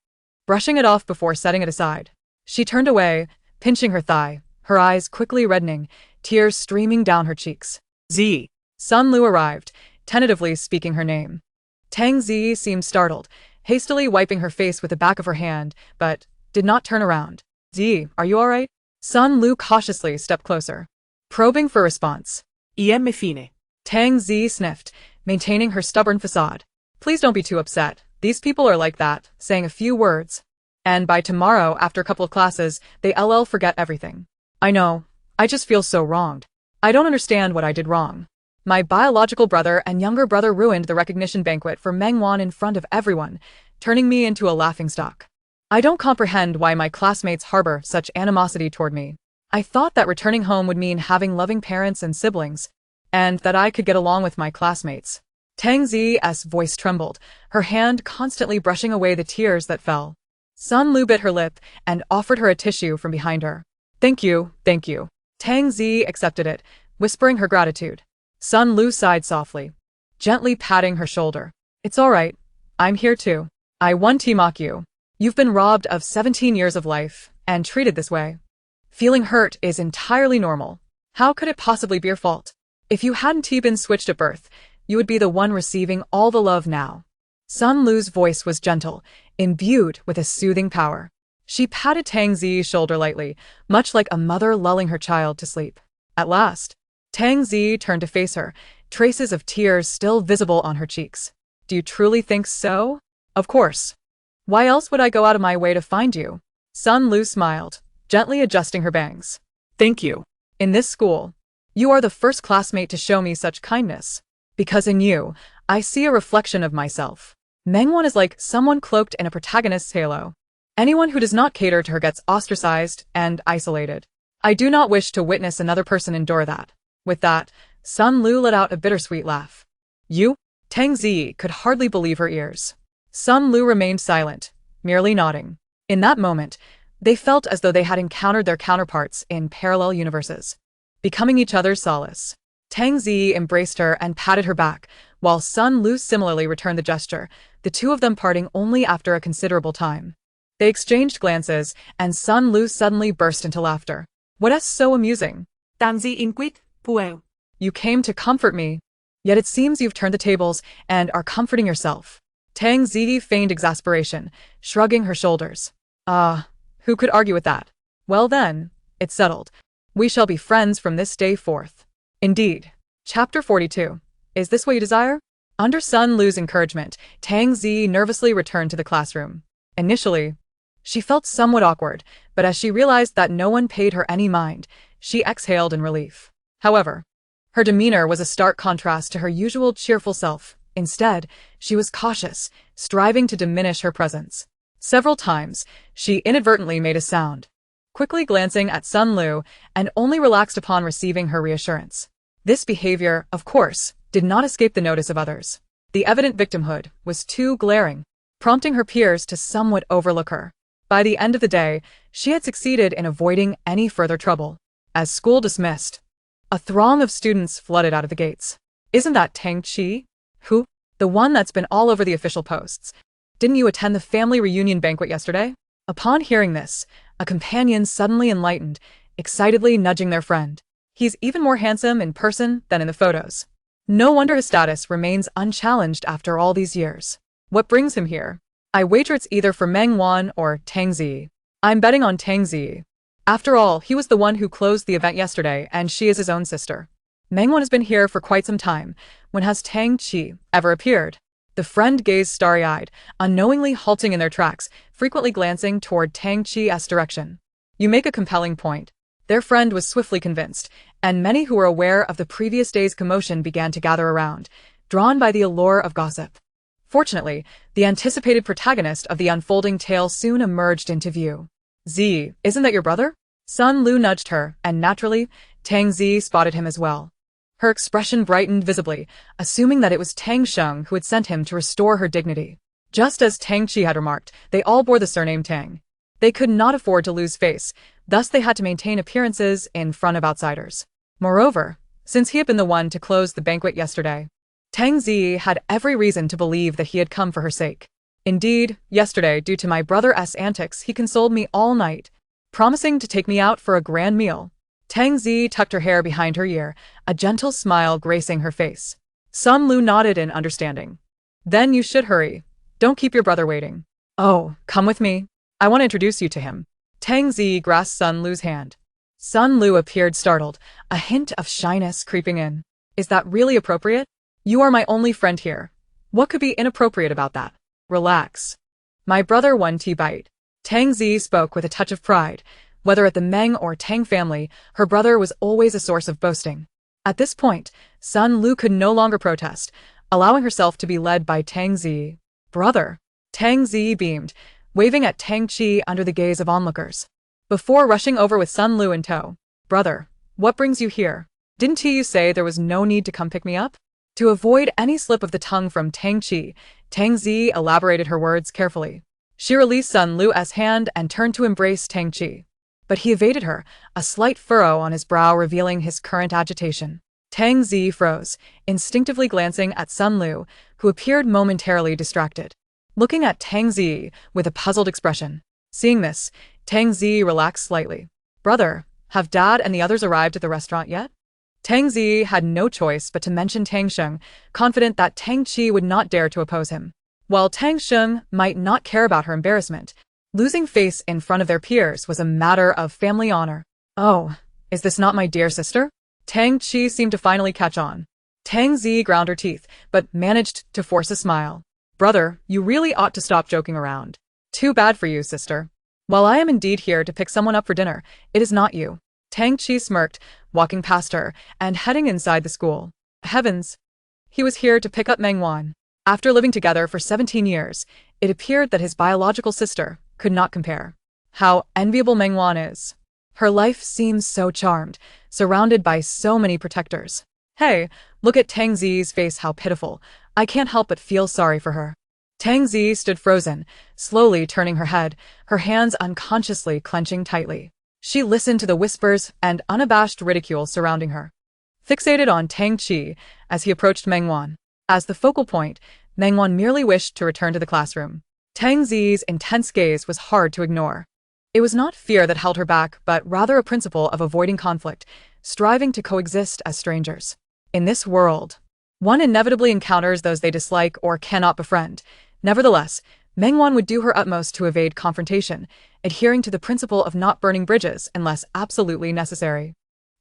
Speaker 1: brushing it off before setting it aside. She turned away, pinching her thigh, her eyes quickly reddening, tears streaming down her cheeks.
Speaker 2: Zi.
Speaker 1: Sun Lu arrived, tentatively speaking her name. Tang Zi seemed startled, hastily wiping her face with the back of her hand, but did not turn around. Zi, are you all right? Sun Lu cautiously stepped closer, probing for response.
Speaker 2: Em fine.
Speaker 1: Tang Zi sniffed, maintaining her stubborn facade. Please don't be too upset. These people are like that, saying a few words. And by tomorrow, after a couple of classes, they forget everything. I know. I just feel so wronged. I don't understand what I did wrong. My biological brother and younger brother ruined the recognition banquet for Meng Wan in front of everyone, turning me into a laughingstock. I don't comprehend why my classmates harbor such animosity toward me. I thought that returning home would mean having loving parents and siblings, and that I could get along with my classmates. Tang Zi's voice trembled, her hand constantly brushing away the tears that fell. Sun Lu bit her lip and offered her a tissue from behind her. Thank you, thank you. Tang Zi accepted it, whispering her gratitude. Sun Lu sighed softly, gently patting her shoulder. It's all right. I'm here too. I won't mock you. You've been robbed of 17 years of life and treated this way. Feeling hurt is entirely normal. How could it possibly be your fault? If you hadn't been switched at birth, you would be the one receiving all the love now. Sun Lu's voice was gentle, imbued with a soothing power. She patted Tang Zi's shoulder lightly, much like a mother lulling her child to sleep. At last, Tang Zi turned to face her, traces of tears still visible on her cheeks. Do you truly think so? Of course. Why else would I go out of my way to find you? Sun Lu smiled, gently adjusting her bangs.
Speaker 2: Thank you.
Speaker 1: In this school, you are the first classmate to show me such kindness. Because in you, I see a reflection of myself. Meng Wan is like someone cloaked in a protagonist's halo. Anyone who does not cater to her gets ostracized and isolated. I do not wish to witness another person endure that. With that, Sun Lu let out a bittersweet laugh. You? Tang Zi could hardly believe her ears. Sun Lu remained silent, merely nodding. In that moment, they felt as though they had encountered their counterparts in parallel universes, becoming each other's solace. Tang Zi embraced her and patted her back, while Sun Lu similarly returned the gesture, the two of them parting only after a considerable time. They exchanged glances, and Sun Lu suddenly burst into laughter. What's so amusing?
Speaker 2: Tang Zi inquit, puel.
Speaker 1: You came to comfort me. Yet it seems you've turned the tables and are comforting yourself. Tang Zi feigned exasperation, shrugging her shoulders. Who could argue with that? Well then, it's settled. We shall be friends from this day forth. Indeed. Chapter 42. Is this what you desire? Under Sun Lu's encouragement, Tang Zi nervously returned to the classroom. Initially, she felt somewhat awkward, but as she realized that no one paid her any mind, she exhaled in relief. However, her demeanor was a stark contrast to her usual cheerful self. Instead, she was cautious, striving to diminish her presence. Several times, she inadvertently made a sound, quickly glancing at Sun Lu, and only relaxed upon receiving her reassurance. This behavior, of course, did not escape the notice of others. The evident victimhood was too glaring, prompting her peers to somewhat overlook her. By the end of the day, she had succeeded in avoiding any further trouble. As school dismissed, a throng of students flooded out of the gates. Isn't that Tang Chi? Who? The one that's been all over the official posts. Didn't you attend the family reunion banquet yesterday? Upon hearing this, a companion suddenly enlightened, excitedly nudging their friend. He's even more handsome in person than in the photos. No wonder his status remains unchallenged after all these years. What brings him here? I wager it's either for Meng Wan or Tang Zi. I'm betting on Tang Zi. After all, he was the one who closed the event yesterday, and she is his own sister. Meng Wan has been here for quite some time. When has Tang Chi ever appeared? The friend gazed starry-eyed, unknowingly halting in their tracks, frequently glancing toward Tang Chi's direction. You make a compelling point. Their friend was swiftly convinced, and many who were aware of the previous day's commotion began to gather around, drawn by the allure of gossip. Fortunately, the anticipated protagonist of the unfolding tale soon emerged into view. Z, isn't that your brother? Sun Lu nudged her, and naturally, Tang Zi spotted him as well. Her expression brightened visibly, assuming that it was Tang Sheng who had sent him to restore her dignity. Just as Tang Chi had remarked, they all bore the surname Tang. They could not afford to lose face, thus they had to maintain appearances in front of outsiders. Moreover, since he had been the one to close the banquet yesterday, Tang Zi had every reason to believe that he had come for her sake. Indeed, yesterday, due to my brother's antics, he consoled me all night, promising to take me out for a grand meal. Tang Zi tucked her hair behind her ear, a gentle smile gracing her face. Sun Lu nodded in understanding. Then you should hurry. Don't keep your brother waiting. Oh, come with me. I want to introduce you to him. Tang Zi grasped Sun Lu's hand. Sun Lu appeared startled, a hint of shyness creeping in. Is that really appropriate? You are my only friend here. What could be inappropriate about that? Relax. My brother one tea bite. Tang Zi spoke with a touch of pride. Whether at the Meng or Tang family, her brother was always a source of boasting. At this point, Sun Lu could no longer protest, allowing herself to be led by Tang Zi. Brother. Tang Zi beamed, waving at Tang Chi under the gaze of onlookers. Before rushing over with Sun Lu in tow. Brother, what brings you here? Didn't you say there was no need to come pick me up? To avoid any slip of the tongue from Tang Chi, Tang Zi elaborated her words carefully. She released Sun Lu's hand and turned to embrace Tang Chi. But he evaded her, a slight furrow on his brow revealing his current agitation. Tang Zi froze, instinctively glancing at Sun Lu, who appeared momentarily distracted. Looking at Tang Zi with a puzzled expression. Seeing this, Tang Zi relaxed slightly. Brother, have Dad and the others arrived at the restaurant yet? Tang Zi had no choice but to mention Tang Sheng, confident that Tang Chi would not dare to oppose him. While Tang Sheng might not care about her embarrassment, losing face in front of their peers was a matter of family honor. Oh, is this not my dear sister? Tang Chi seemed to finally catch on. Tang Zi ground her teeth, but managed to force a smile. Brother, you really ought to stop joking around. Too bad for you, sister. While I am indeed here to pick someone up for dinner, it is not you. Tang Chi smirked, walking past her and heading inside the school. Heavens! He was here to pick up Meng Wan. After living together for 17 years, it appeared that his biological sister could not compare. How enviable Meng Wan is. Her life seems so charmed, surrounded by so many protectors. Hey, look at Tang Zi's face, how pitiful. I can't help but feel sorry for her. Tang Zi stood frozen, slowly turning her head, her hands unconsciously clenching tightly. She listened to the whispers and unabashed ridicule surrounding her, fixated on Tang Chi as he approached Meng Wan. As the focal point, Meng Wan merely wished to return to the classroom. Tang Zi's intense gaze was hard to ignore. It was not fear that held her back, but rather a principle of avoiding conflict, striving to coexist as strangers. In this world, one inevitably encounters those they dislike or cannot befriend. Nevertheless, Meng Wan would do her utmost to evade confrontation, adhering to the principle of not burning bridges unless absolutely necessary.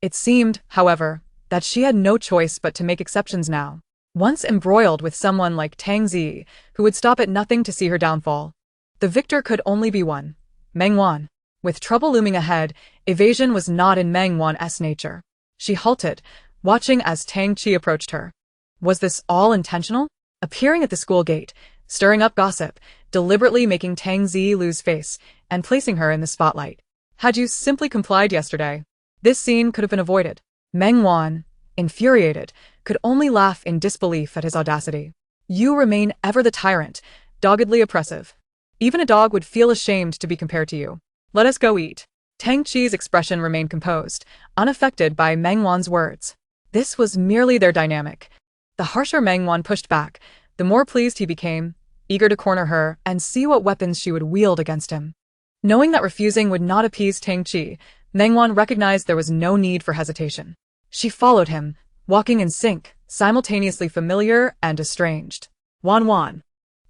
Speaker 1: It seemed, however, that she had no choice but to make exceptions now. Once embroiled with someone like Tang Zi, who would stop at nothing to see her downfall. The victor could only be one. Meng Wan. With trouble looming ahead, evasion was not in Meng Wan's nature. She halted, watching as Tang Chi approached her. Was this all intentional? Appearing at the school gate, stirring up gossip, deliberately making Tang Zi lose face, and placing her in the spotlight. Had you simply complied yesterday, this scene could have been avoided. Meng Wan, infuriated, could only laugh in disbelief at his audacity. You remain ever the tyrant, doggedly oppressive. Even a dog would feel ashamed to be compared to you. Let us go eat. Tang Chi's expression remained composed, unaffected by Meng Wan's words. This was merely their dynamic. The harsher Meng Wan pushed back, the more pleased he became, eager to corner her and see what weapons she would wield against him. Knowing that refusing would not appease Tang Chi, Meng Wan recognized there was no need for hesitation. She followed him, walking in sync, simultaneously familiar and estranged.
Speaker 2: Wan.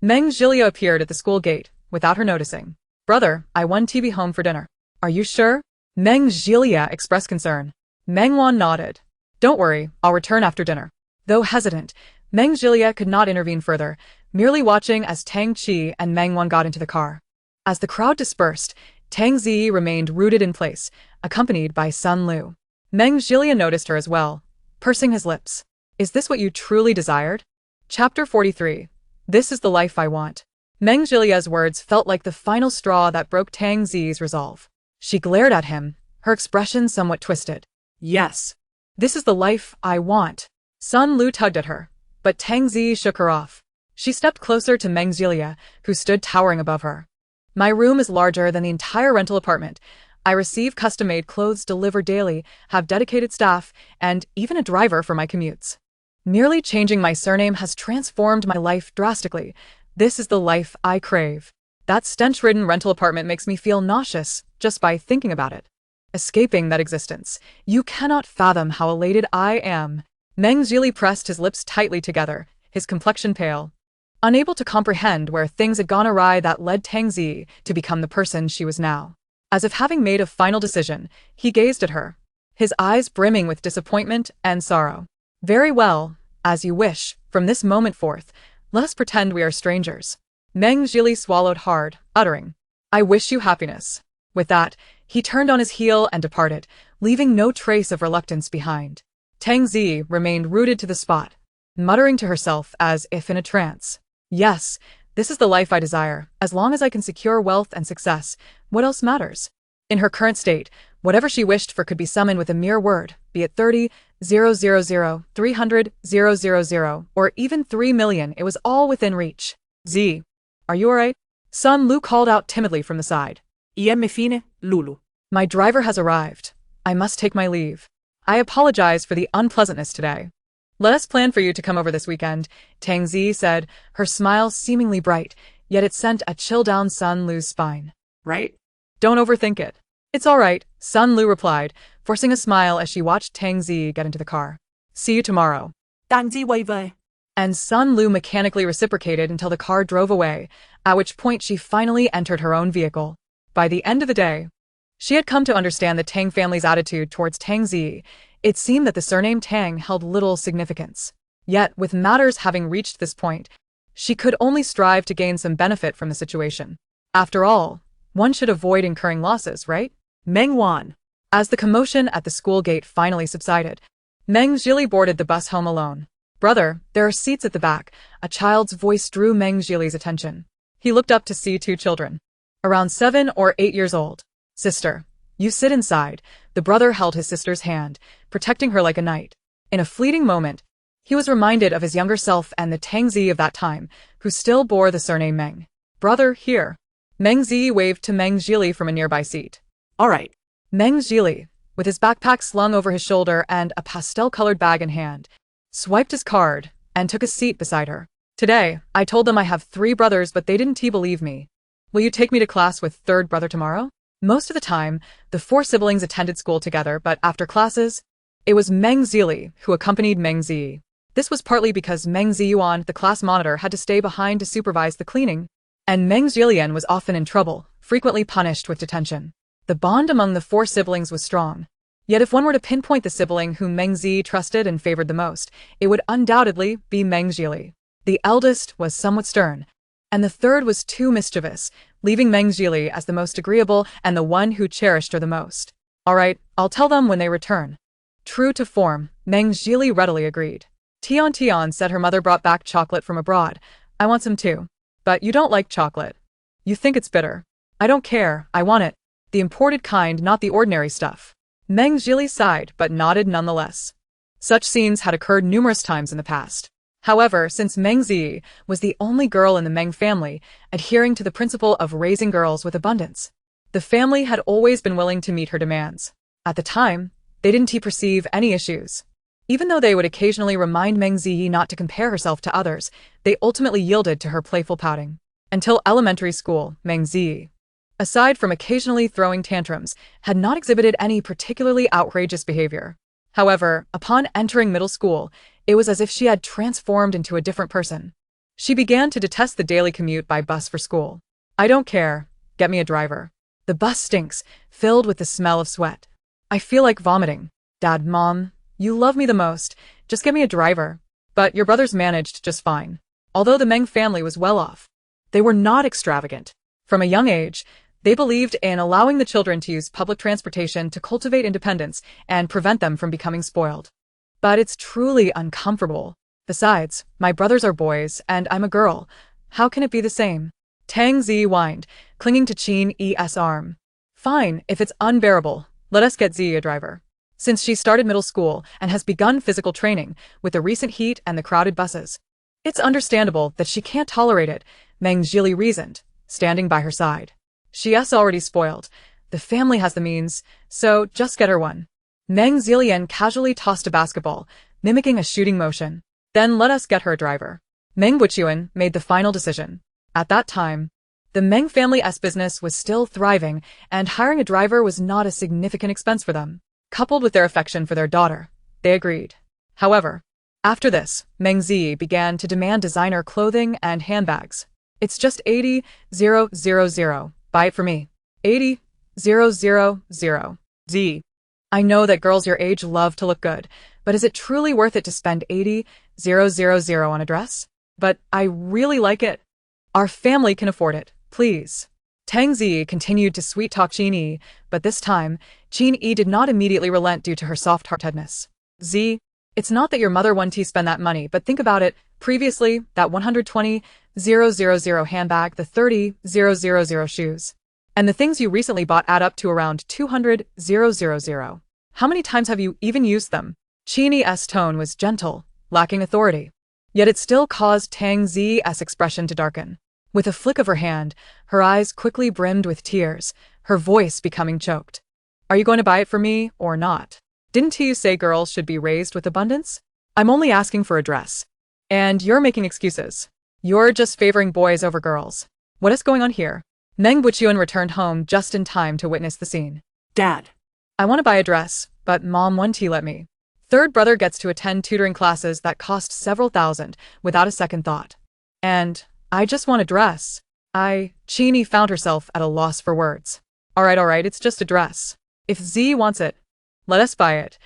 Speaker 1: Meng Jilia appeared at the school gate, without her noticing. Brother, I want to be home for dinner. Are you sure? Meng Jilia expressed concern. Meng Wan nodded. Don't worry, I'll return after dinner. Though hesitant, Meng Jilia could not intervene further, merely watching as Tang Chi and Meng Wan got into the car. As the crowd dispersed, Tang Zi remained rooted in place, accompanied by Sun Lu. Meng Jilia noticed her as well, pursing his lips. Is this what you truly desired? Chapter 43. This is the life I want. Meng Jilia's words felt like the final straw that broke Tang Zi's resolve. She glared at him, her expression somewhat twisted.
Speaker 2: Yes.
Speaker 1: This is the life I want. Sun Lu tugged at her, but Tang Zi shook her off. She stepped closer to Meng Jilia, who stood towering above her. My room is larger than the entire rental apartment. I receive custom-made clothes delivered daily, have dedicated staff, and even a driver for my commutes. Merely changing my surname has transformed my life drastically. This is the life I crave. That stench-ridden rental apartment makes me feel nauseous just by thinking about it. Escaping that existence, you cannot fathom how elated I am. Meng Jili pressed his lips tightly together, his complexion pale. Unable to comprehend where things had gone awry that led Tang Zi to become the person she was now. As if having made a final decision, he gazed at her, his eyes brimming with disappointment and sorrow. Very well, as you wish, from this moment forth, let us pretend we are strangers. Meng Jili swallowed hard, uttering, I wish you happiness. With that, he turned on his heel and departed, leaving no trace of reluctance behind. Tang Zi remained rooted to the spot, muttering to herself as if in a trance. Yes, this is the life I desire. As long as I can secure wealth and success, what else matters? In her current state, whatever she wished for could be summoned with a mere word, be it 30,000, 300,000, or even 3 million, it was all within reach. Z, are you alright? Sun Lu called out timidly from the side.
Speaker 2: Iem fine, Lulu.
Speaker 1: My driver has arrived. I must take my leave. I apologize for the unpleasantness today. Let us plan for you to come over this weekend, Tang Zi said, her smile seemingly bright, yet it sent a chill down Sun Lu's spine.
Speaker 2: Right?
Speaker 1: Don't overthink it. It's all right, Sun Lu replied, forcing a smile as she watched Tang Zi get into the car. See you tomorrow.
Speaker 2: Tang Zi quay về.
Speaker 1: And Sun Lu mechanically reciprocated until the car drove away, at which point she finally entered her own vehicle. By the end of the day, she had come to understand the Tang family's attitude towards Tang Zi. It seemed that the surname Tang held little significance. Yet, with matters having reached this point, she could only strive to gain some benefit from the situation. After all, one should avoid incurring losses, right?
Speaker 2: Meng Wan.
Speaker 1: As the commotion at the school gate finally subsided, Meng Jili boarded the bus home alone. Brother, there are seats at the back. A child's voice drew Meng Jili's attention. He looked up to see two children, around 7 or 8 years old. Sister, you sit inside. The brother held his sister's hand, protecting her like a knight. In a fleeting moment, he was reminded of his younger self and the Tang Zi of that time, who still bore the surname Meng. Brother, here. Meng Zi waved to Meng Jili from a nearby seat.
Speaker 2: All right.
Speaker 1: Meng Jili, with his backpack slung over his shoulder and a pastel-colored bag in hand, swiped his card and took a seat beside her. Today, I told them I have 3 brothers, but they didn't believe me. Will you take me to class with third brother tomorrow? Most of the time, the 4 siblings attended school together, but after classes, it was Meng Zili who accompanied Meng Zi. This was partly because Meng Ziyuan, the class monitor, had to stay behind to supervise the cleaning, and Meng Zilian was often in trouble, frequently punished with detention. The bond among the 4 siblings was strong. Yet if one were to pinpoint the sibling whom Meng Zi trusted and favored the most, it would undoubtedly be Meng Jili. The eldest was somewhat stern, and the third was too mischievous, leaving Meng Jili as the most agreeable and the one who cherished her the most. All right, I'll tell them when they return. True to form, Meng Jili readily agreed. Tian said her mother brought back chocolate from abroad. I want some too. But you don't like chocolate. You think it's bitter. I don't care, I want it. The imported kind, not the ordinary stuff. Meng Jili sighed but nodded nonetheless. Such scenes had occurred numerous times in the past. However, since Meng Zi was the only girl in the Meng family adhering to the principle of raising girls with abundance, the family had always been willing to meet her demands. At the time, they didn't perceive any issues. Even though they would occasionally remind Meng Zi not to compare herself to others, they ultimately yielded to her playful pouting. Until elementary school, Meng Zi, aside from occasionally throwing tantrums, had not exhibited any particularly outrageous behavior. However, upon entering middle school, it was as if she had transformed into a different person. She began to detest the daily commute by bus for school. I don't care, get me a driver. The bus stinks, filled with the smell of sweat. I feel like vomiting. Dad, Mom, you love me the most, just get me a driver. But your brothers managed just fine. Although the Meng family was well off, they were not extravagant. From a young age, they believed in allowing the children to use public transportation to cultivate independence and prevent them from becoming spoiled. But it's truly uncomfortable. Besides, my brothers are boys and I'm a girl. How can it be the same? Tang Zi whined, clinging to Qin Yi's arm. Fine, if it's unbearable, let us get Zi a driver. Since she started middle school and has begun physical training with the recent heat and the crowded buses, it's understandable that she can't tolerate it, Meng Jili reasoned, standing by her side. She's already spoiled. The family has the means, so just get her one. Meng Zilian casually tossed a basketball, mimicking a shooting motion. Then let us get her a driver. Meng Wuchuan made the final decision. At that time, the Meng family's business was still thriving, and hiring a driver was not a significant expense for them. Coupled with their affection for their daughter, they agreed. However, after this, Meng Zi began to demand designer clothing and handbags. It's just 80,000. Buy it for me. 80,000. Z. I know that girls your age love to look good, but is it truly worth it to spend 80,000 on a dress? But I really like it. Our family can afford it, please. Tang Zi continued to sweet-talk Qin Yi, but this time, Qin Yi did not immediately relent due to her soft-heartedness. Zi, it's not that your mother wanted to spend that money, but think about it. Previously, that 120,000 handbag, the 30,000 shoes, and the things you recently bought add up to around 200,000. How many times have you even used them? Qin Yi's tone was gentle, lacking authority. Yet it still caused Tang Zi's expression to darken. With a flick of her hand, her eyes quickly brimmed with tears, her voice becoming choked. Are you going to buy it for me, or not? Didn't you say girls should be raised with abundance? I'm only asking for a dress. And you're making excuses. You're just favoring boys over girls. What is going on here? Meng Wuchuan returned home just in time to witness the scene.
Speaker 2: Dad.
Speaker 1: I want to buy a dress, but Mom won't let me. Third brother gets to attend tutoring classes that cost several thousand without a second thought. And I just want a dress. Qin Yi found herself at a loss for words. All right, it's just a dress. If Z wants it, let us buy it.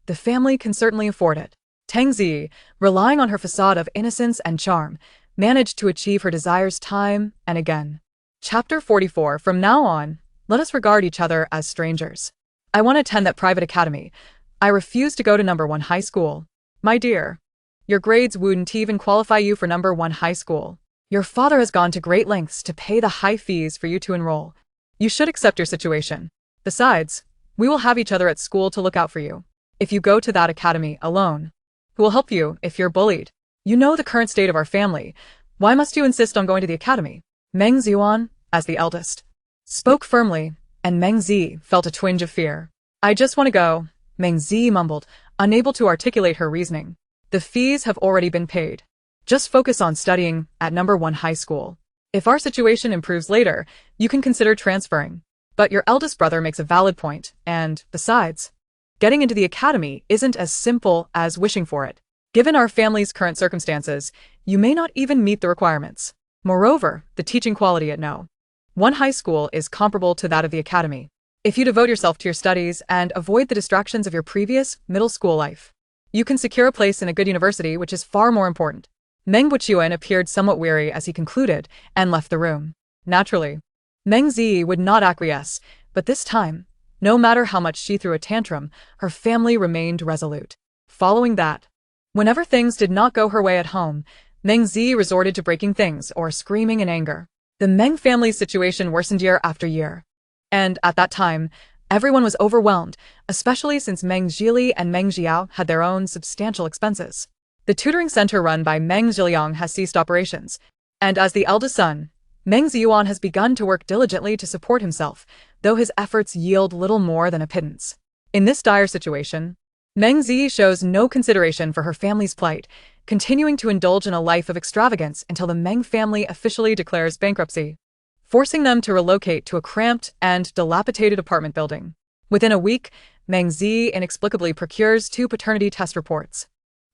Speaker 1: The family can certainly afford it. Tang Zi, relying on her facade of innocence and charm, managed to achieve her desires time and again. Chapter 44. From now on, let us regard each other as strangers. I want to attend that private academy. I refuse to go to number 1 high school. My dear, your grades wouldn't even qualify you for number 1 high school. Your father has gone to great lengths to pay the high fees for you to enroll. You should accept your situation. Besides, we will have each other at school to look out for you. If you go to that academy alone, who will help you if you're bullied? You know the current state of our family. Why must you insist on going to the academy? Meng Ziwan, as the eldest, spoke firmly, and Meng Zi felt a twinge of fear. I just want to go, Meng Zi mumbled, unable to articulate her reasoning. The fees have already been paid. Just focus on studying at number 1 high school. If our situation improves later, you can consider transferring. But your eldest brother makes a valid point, and, besides, getting into the academy isn't as simple as wishing for it. Given our family's current circumstances, you may not even meet the requirements. Moreover, the teaching quality at No. 1 high school is comparable to that of the academy. If you devote yourself to your studies and avoid the distractions of your previous middle school life, you can secure a place in a good university, which is far more important. Meng Wan appeared somewhat weary as he concluded and left the room. Naturally, Meng Zi would not acquiesce, but this time, no matter how much she threw a tantrum, her family remained resolute. Following that, whenever things did not go her way at home, Meng Zi resorted to breaking things or screaming in anger. The Meng family's situation worsened year after year. And at that time, everyone was overwhelmed, especially since Meng Zhili and Meng Jiao had their own substantial expenses. The tutoring center run by Meng Zhiliang has ceased operations, and as the eldest son, Meng Ziyuan has begun to work diligently to support himself, though his efforts yield little more than a pittance. In this dire situation, Meng Zi shows no consideration for her family's plight, continuing to indulge in a life of extravagance until the Meng family officially declares bankruptcy, forcing them to relocate to a cramped and dilapidated apartment building. Within a week, Meng Zi inexplicably procures 2 paternity test reports,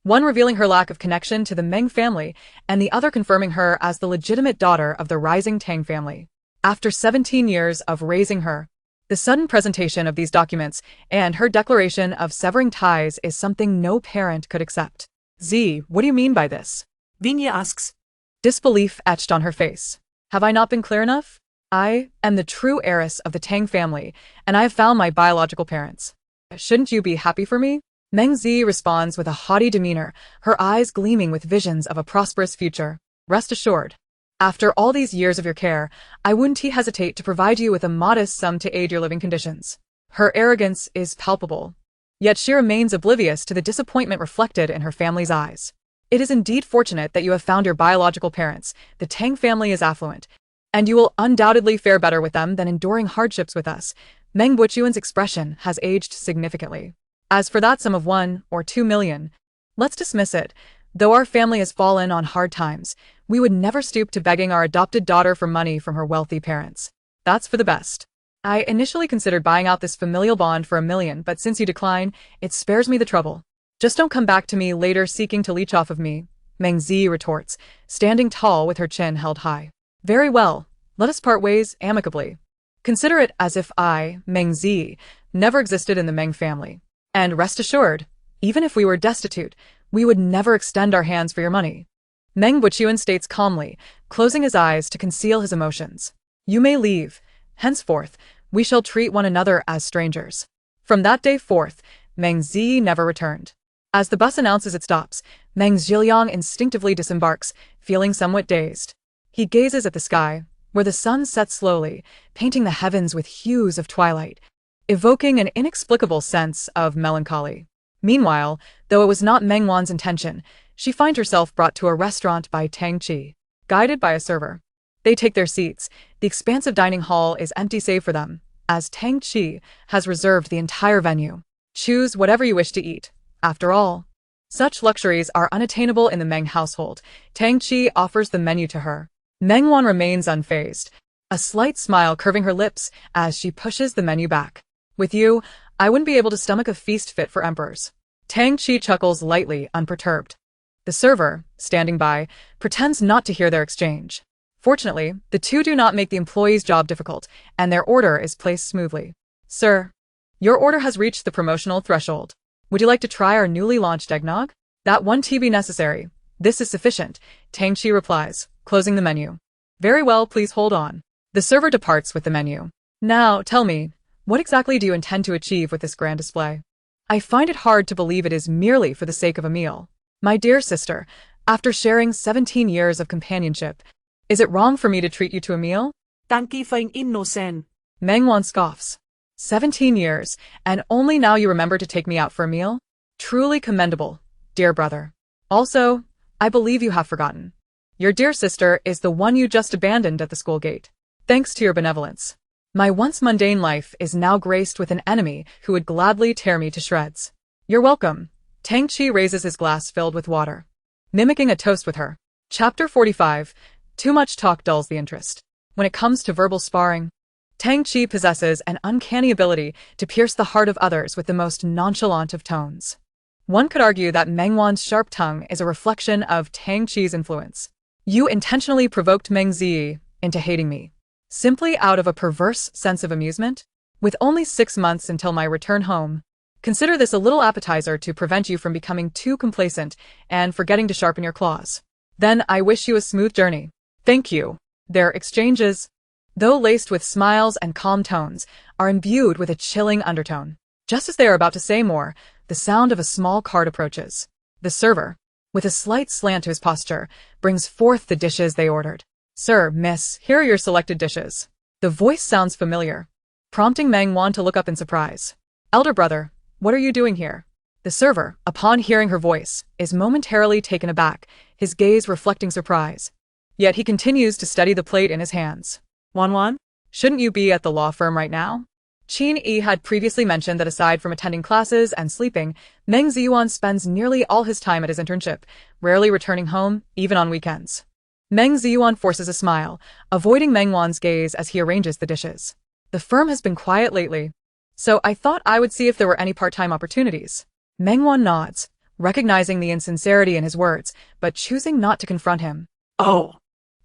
Speaker 1: one revealing her lack of connection to the Meng family and the other confirming her as the legitimate daughter of the rising Tang family. After 17 years of raising her, the sudden presentation of these documents and her declaration of severing ties is something no parent could accept. Z, what do you mean by this?
Speaker 2: Vinya asks.
Speaker 1: Disbelief etched on her face. Have I not been clear enough? I am the true heiress of the Tang family, and I have found my biological parents. Shouldn't you be happy for me? Meng Zi responds with a haughty demeanor, her eyes gleaming with visions of a prosperous future. Rest assured, after all these years of your care, I wouldn't hesitate to provide you with a modest sum to aid your living conditions. Her arrogance is palpable, yet she remains oblivious to the disappointment reflected in her family's eyes. It is indeed fortunate that you have found your biological parents. The Tang family is affluent, and you will undoubtedly fare better with them than enduring hardships with us. Meng Wuchuan's expression has aged significantly. As for that sum of 1 or 2 million, let's dismiss it. Though our family has fallen on hard times, we would never stoop to begging our adopted daughter for money from her wealthy parents. That's for the best. I initially considered buying out this familial bond for 1 million, but since you decline, it spares me the trouble. Just don't come back to me later seeking to leech off of me, Meng Zi retorts, standing tall with her chin held high. Very well, let us part ways amicably. Consider it as if I, Meng Zi, never existed in the Meng family. And rest assured, even if we were destitute, we would never extend our hands for your money. Meng Wuchuan states calmly, closing his eyes to conceal his emotions. You may leave. Henceforth, we shall treat one another as strangers. From that day forth, Meng Zi never returned. As the bus announces it stops, Meng Zhiliang instinctively disembarks, feeling somewhat dazed. He gazes at the sky, where the sun sets slowly, painting the heavens with hues of twilight, evoking an inexplicable sense of melancholy. Meanwhile, though it was not Meng Wan's intention, she finds herself brought to a restaurant by Tang Qi, guided by a server. They take their seats. The expansive dining hall is empty save for them, as Tang Qi has reserved the entire venue. Choose whatever you wish to eat. After all, such luxuries are unattainable in the Meng household. Tang Qi offers the menu to her. Meng Wan remains unfazed, a slight smile curving her lips as she pushes the menu back. With you, I wouldn't be able to stomach a feast fit for emperors. Tang Qi chuckles lightly, unperturbed. The server, standing by, pretends not to hear their exchange. Fortunately, the two do not make the employee's job difficult, and their order is placed smoothly. Sir, your order has reached the promotional threshold. Would you like to try our newly launched eggnog? That won't be necessary. This is sufficient, Tang Qi replies, closing the menu. Very well, please hold on. The server departs with the menu. Now, tell me, what exactly do you intend to achieve with this grand display? I find it hard to believe it is merely for the sake of a meal. My dear sister, after sharing 17 years of companionship, is it wrong for me to treat you to a meal?
Speaker 2: Tang Qi feign innocent.
Speaker 1: Meng Wan scoffs. 17 years, and only now you remember to take me out for a meal? Truly commendable, dear brother. Also, I believe you have forgotten. Your dear sister is the one you just abandoned at the school gate. Thanks to your benevolence, my once mundane life is now graced with an enemy who would gladly tear me to shreds. You're welcome. Tang Qi raises his glass filled with water, mimicking a toast with her. Chapter 45. Too much talk dulls the interest. When it comes to verbal sparring, Tang Qi possesses an uncanny ability to pierce the heart of others with the most nonchalant of tones. One could argue that Meng Wan's sharp tongue is a reflection of Tang Qi's influence. You intentionally provoked Meng Zi into hating me, simply out of a perverse sense of amusement? With only 6 months until my return home, consider this a little appetizer to prevent you from becoming too complacent and forgetting to sharpen your claws. Then I wish you a smooth journey. Thank you. Their exchanges, though laced with smiles and calm tones, are imbued with a chilling undertone. Just as they are about to say more, the sound of a small cart approaches. The server, with a slight slant to his posture, brings forth the dishes they ordered. Sir, miss, here are your selected dishes. The voice sounds familiar, prompting Meng Wan to look up in surprise. Elder brother, what are you doing here? The server, upon hearing her voice, is momentarily taken aback, his gaze reflecting surprise. Yet he continues to steady the plate in his hands.
Speaker 2: Wan?
Speaker 1: Shouldn't you be at the law firm right now? Qin Yi had previously mentioned that aside from attending classes and sleeping, Meng Ziyuan spends nearly all his time at his internship, rarely returning home, even on weekends. Meng Ziyuan forces a smile, avoiding Meng Wan's gaze as he arranges the dishes. The firm has been quiet lately, so I thought I would see if there were any part-time opportunities. Meng Wan nods, recognizing the insincerity in his words, but choosing not to confront him.
Speaker 2: Oh.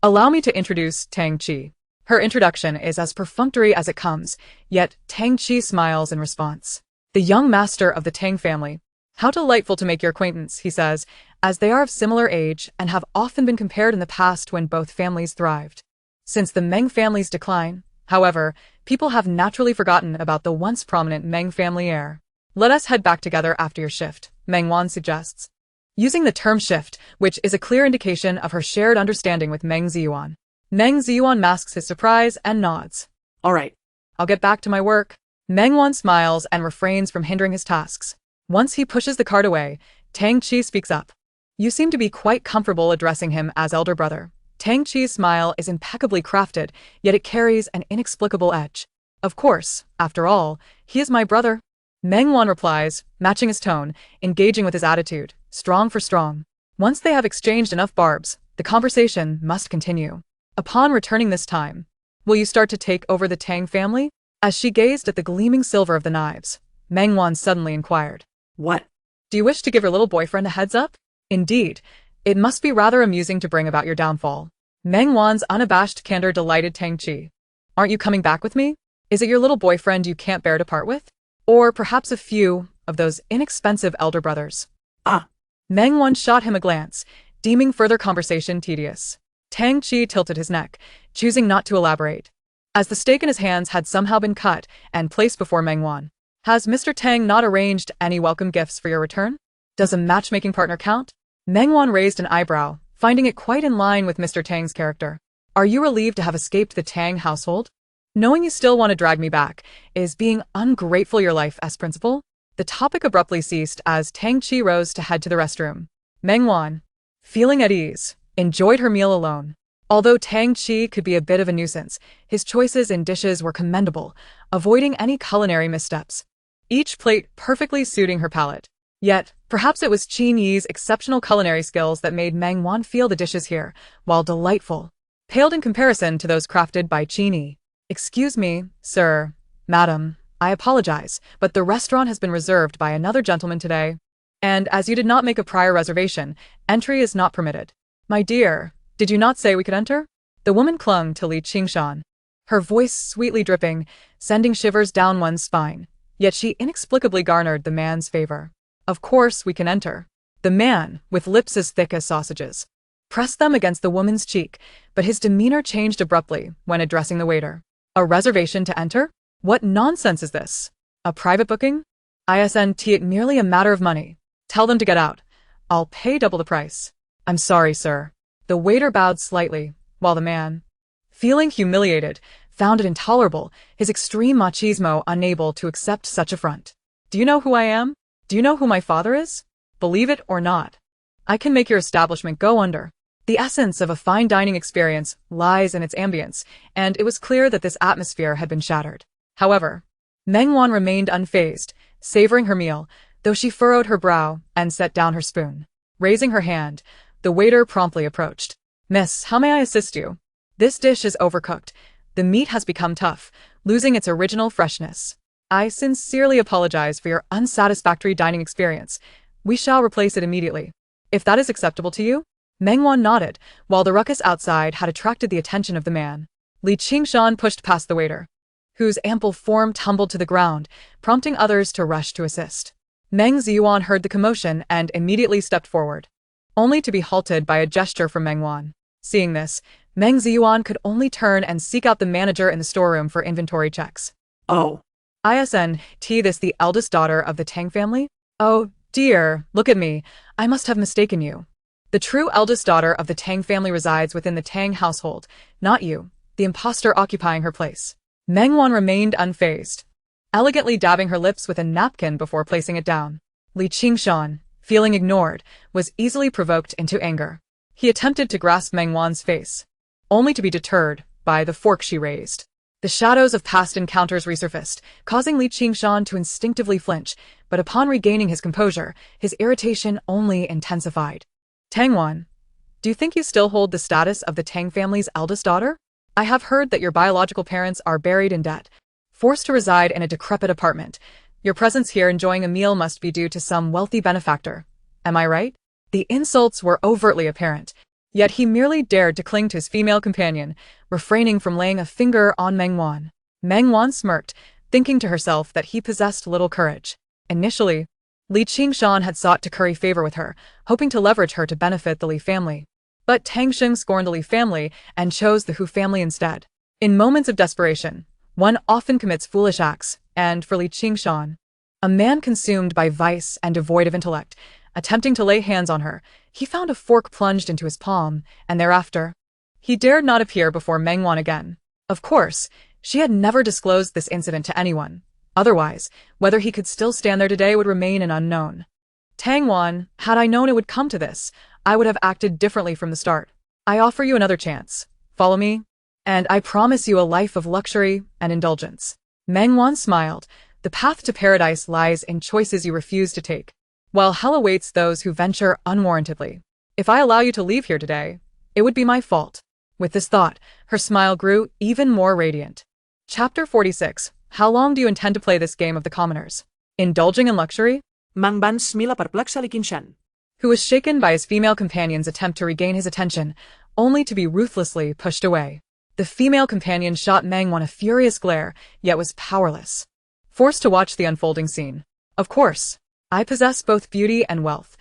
Speaker 1: Allow me to introduce Tang Qi. Her introduction is as perfunctory as it comes, yet Tang Qi smiles in response. The young master of the Tang family. How delightful to make your acquaintance, he says, as they are of similar age and have often been compared in the past when both families thrived. Since the Meng family's decline, however, people have naturally forgotten about the once prominent Meng family heir. Let us head back together after your shift, Meng Wan suggests, using the term shift, which is a clear indication of her shared understanding with Meng Ziyuan. Meng Ziyuan masks his surprise and nods.
Speaker 2: All right.
Speaker 1: I'll get back to my work. Meng Wan smiles and refrains from hindering his tasks. Once he pushes the cart away, Tang Qi speaks up. You seem to be quite comfortable addressing him as elder brother. Tang Qi's smile is impeccably crafted, yet it carries an inexplicable edge. Of course, after all, he is my brother. Meng Wan replies, matching his tone, engaging with his attitude, strong for strong. Once they have exchanged enough barbs, the conversation must continue. Upon returning this time, will you start to take over the Tang family? As she gazed at the gleaming silver of the knives, Meng Wan suddenly inquired.
Speaker 2: What?
Speaker 1: Do you wish to give your little boyfriend a heads up? Indeed, it must be rather amusing to bring about your downfall. Meng Wan's unabashed candor delighted Tang Qi. Aren't you coming back with me? Is it your little boyfriend you can't bear to part with? Or perhaps a few of those inexpensive elder brothers?
Speaker 2: Ah.
Speaker 1: Meng Wan shot him a glance, deeming further conversation tedious. Tang Qi tilted his neck, choosing not to elaborate. As the steak in his hands had somehow been cut and placed before Meng Wan. Has Mr. Tang not arranged any welcome gifts for your return? Does a matchmaking partner count? Meng Wan raised an eyebrow, finding it quite in line with Mr. Tang's character. Are you relieved to have escaped the Tang household? Knowing you still want to drag me back, is being ungrateful your life as principal? The topic abruptly ceased as Tang Qi rose to head to the restroom. Meng Wan, feeling at ease, enjoyed her meal alone. Although Tang Qi could be a bit of a nuisance, his choices in dishes were commendable, avoiding any culinary missteps. Each plate perfectly suiting her palate. Yet, perhaps it was Qin Yi's exceptional culinary skills that made Meng Wan feel the dishes here, while delightful, paled in comparison to those crafted by Qin Yi. Excuse me, sir, madam, I apologize, but the restaurant has been reserved by another gentleman today. And as you did not make a prior reservation, entry is not permitted. My dear, did you not say we could enter? The woman clung to Li Qingshan, her voice sweetly dripping, sending shivers down one's spine. Yet she inexplicably garnered the man's favor. Of course we can enter. The man, with lips as thick as sausages, pressed them against the woman's cheek, but his demeanor changed abruptly when addressing the waiter. A reservation to enter? What nonsense is this? A private booking? Isn't it merely a matter of money? Tell them to get out. I'll pay double the price. I'm sorry, sir. The waiter bowed slightly, while the man, feeling humiliated, found it intolerable, his extreme machismo unable to accept such affront. Do you know who I am? Do you know who my father is? Believe it or not, I can make your establishment go under. The essence of a fine dining experience lies in its ambience, and it was clear that this atmosphere had been shattered. However, Meng Wan remained unfazed, savoring her meal, though she furrowed her brow and set down her spoon. Raising her hand, the waiter promptly approached. Miss, how may I assist you? This dish is overcooked. The meat has become tough, losing its original freshness. I sincerely apologize for your unsatisfactory dining experience. We shall replace it immediately. If that is acceptable to you? Meng Wan nodded, while the ruckus outside had attracted the attention of the man. Li Qingshan pushed past the waiter, whose ample form tumbled to the ground, prompting others to rush to assist. Meng Ziyuan heard the commotion and immediately stepped forward. only to be halted by a gesture from Meng Wan. Seeing this, Meng Ziyuan could only turn and seek out the manager in the storeroom for inventory checks.
Speaker 2: Oh.
Speaker 1: Isn't this the eldest daughter of the Tang family? Oh, dear, look at me. I must have mistaken you. The true eldest daughter of the Tang family resides within the Tang household, not you, the impostor occupying her place. Meng Wan remained unfazed, elegantly dabbing her lips with a napkin before placing it down. Li Qingshan, feeling ignored, was easily provoked into anger. He attempted to grasp Meng Wan's face, only to be deterred by the fork she raised. The shadows of past encounters resurfaced, causing Li Qingshan to instinctively flinch, but upon regaining his composure, his irritation only intensified. Tang Wan, do you think you still hold the status of the Tang family's eldest daughter? I have heard that your biological parents are buried in debt, forced to reside in a decrepit apartment. Your presence here enjoying a meal must be due to some wealthy benefactor. Am I right? The insults were overtly apparent, yet he merely dared to cling to his female companion, refraining from laying a finger on Meng Wan. Meng Wan smirked, thinking to herself that he possessed little courage. Initially, Li Qingshan had sought to curry favor with her, hoping to leverage her to benefit the Li family. But Tang Xing scorned the Li family and chose the Hu family instead. In moments of desperation, one often commits foolish acts, and for Li Qingshan, a man consumed by vice and devoid of intellect, attempting to lay hands on her, he found a fork plunged into his palm, and thereafter, he dared not appear before Meng Wan again. Of course, she had never disclosed this incident to anyone. Otherwise, whether he could still stand there today would remain an unknown. Tang Wan, had I known it would come to this, I would have acted differently from the start. I offer you another chance. Follow me, and I promise you a life of luxury and indulgence. Meng Wan smiled. The path to paradise lies in choices you refuse to take, while hell awaits those who venture unwarrantedly. If I allow you to leave here today, it would be my fault. With this thought, her smile grew even more radiant. Chapter 46. How long do you intend to play this game of the commoners? Indulging in luxury?
Speaker 2: Meng Wan smila perplex sa Li Qingshan,
Speaker 1: who was shaken by his female companion's attempt to regain his attention, only to be ruthlessly pushed away. The female companion shot Meng Wan a furious glare, yet was powerless. Forced to watch the unfolding scene. Of course, I possess both beauty and wealth.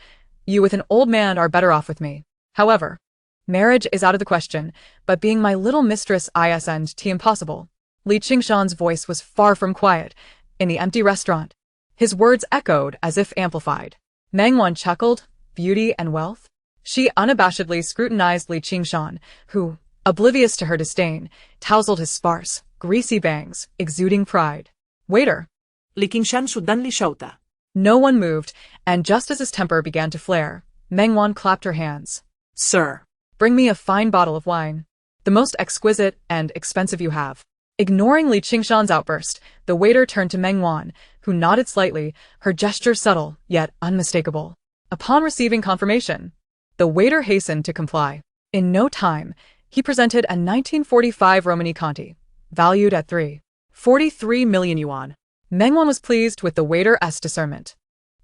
Speaker 1: You with an old man are better off with me. However, marriage is out of the question, but being my little mistress isn't impossible. Li Qingshan's voice was far from quiet. In the empty restaurant, his words echoed as if amplified. Meng Wan chuckled. Beauty and wealth? She unabashedly scrutinized Li Qingshan, who, oblivious to her disdain, tousled his sparse, greasy bangs, exuding pride. Waiter!
Speaker 2: Li Qingshan sudan Li Shouta.
Speaker 1: No one moved, and just as his temper began to flare, Meng Wan clapped her hands.
Speaker 2: Sir.
Speaker 1: Bring me a fine bottle of wine. The most exquisite and expensive you have. Ignoring Li Qingshan's outburst, the waiter turned to Meng Wan, who nodded slightly, her gesture subtle, yet unmistakable. Upon receiving confirmation, the waiter hastened to comply. In no time, he presented a 1945 Romani Conti, valued at 3.43 million yuan. Meng Wan was pleased with the waiter's discernment.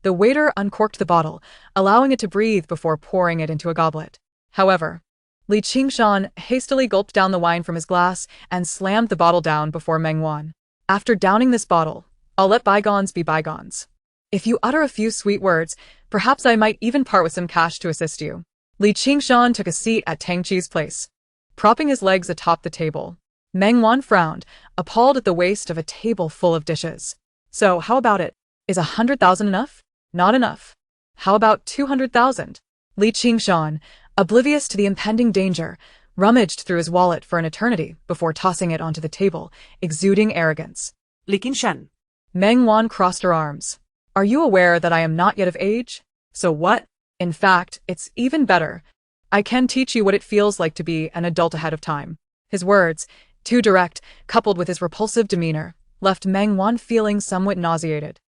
Speaker 1: The waiter uncorked the bottle, allowing it to breathe before pouring it into a goblet. However, Li Qingshan hastily gulped down the wine from his glass and slammed the bottle down before Meng Wan. After downing this bottle, I'll let bygones be bygones. If you utter a few sweet words, perhaps I might even part with some cash to assist you. Li Qingshan took a seat at Tang Chi's place, propping his legs atop the table. Meng Wan frowned, appalled at the waste of a table full of dishes. So, how about it? Is 100,000 enough? Not enough. How about 200,000? Li Qingshan, oblivious to the impending danger, rummaged through his wallet for an eternity before tossing it onto the table, exuding arrogance.
Speaker 2: Li Qingshan.
Speaker 1: Meng Wan crossed her arms. Are you aware that I am not yet of age? So what? In fact, it's even better. I can teach you what it feels like to be an adult ahead of time. His words, too direct, coupled with his repulsive demeanor, left Meng Wan feeling somewhat nauseated.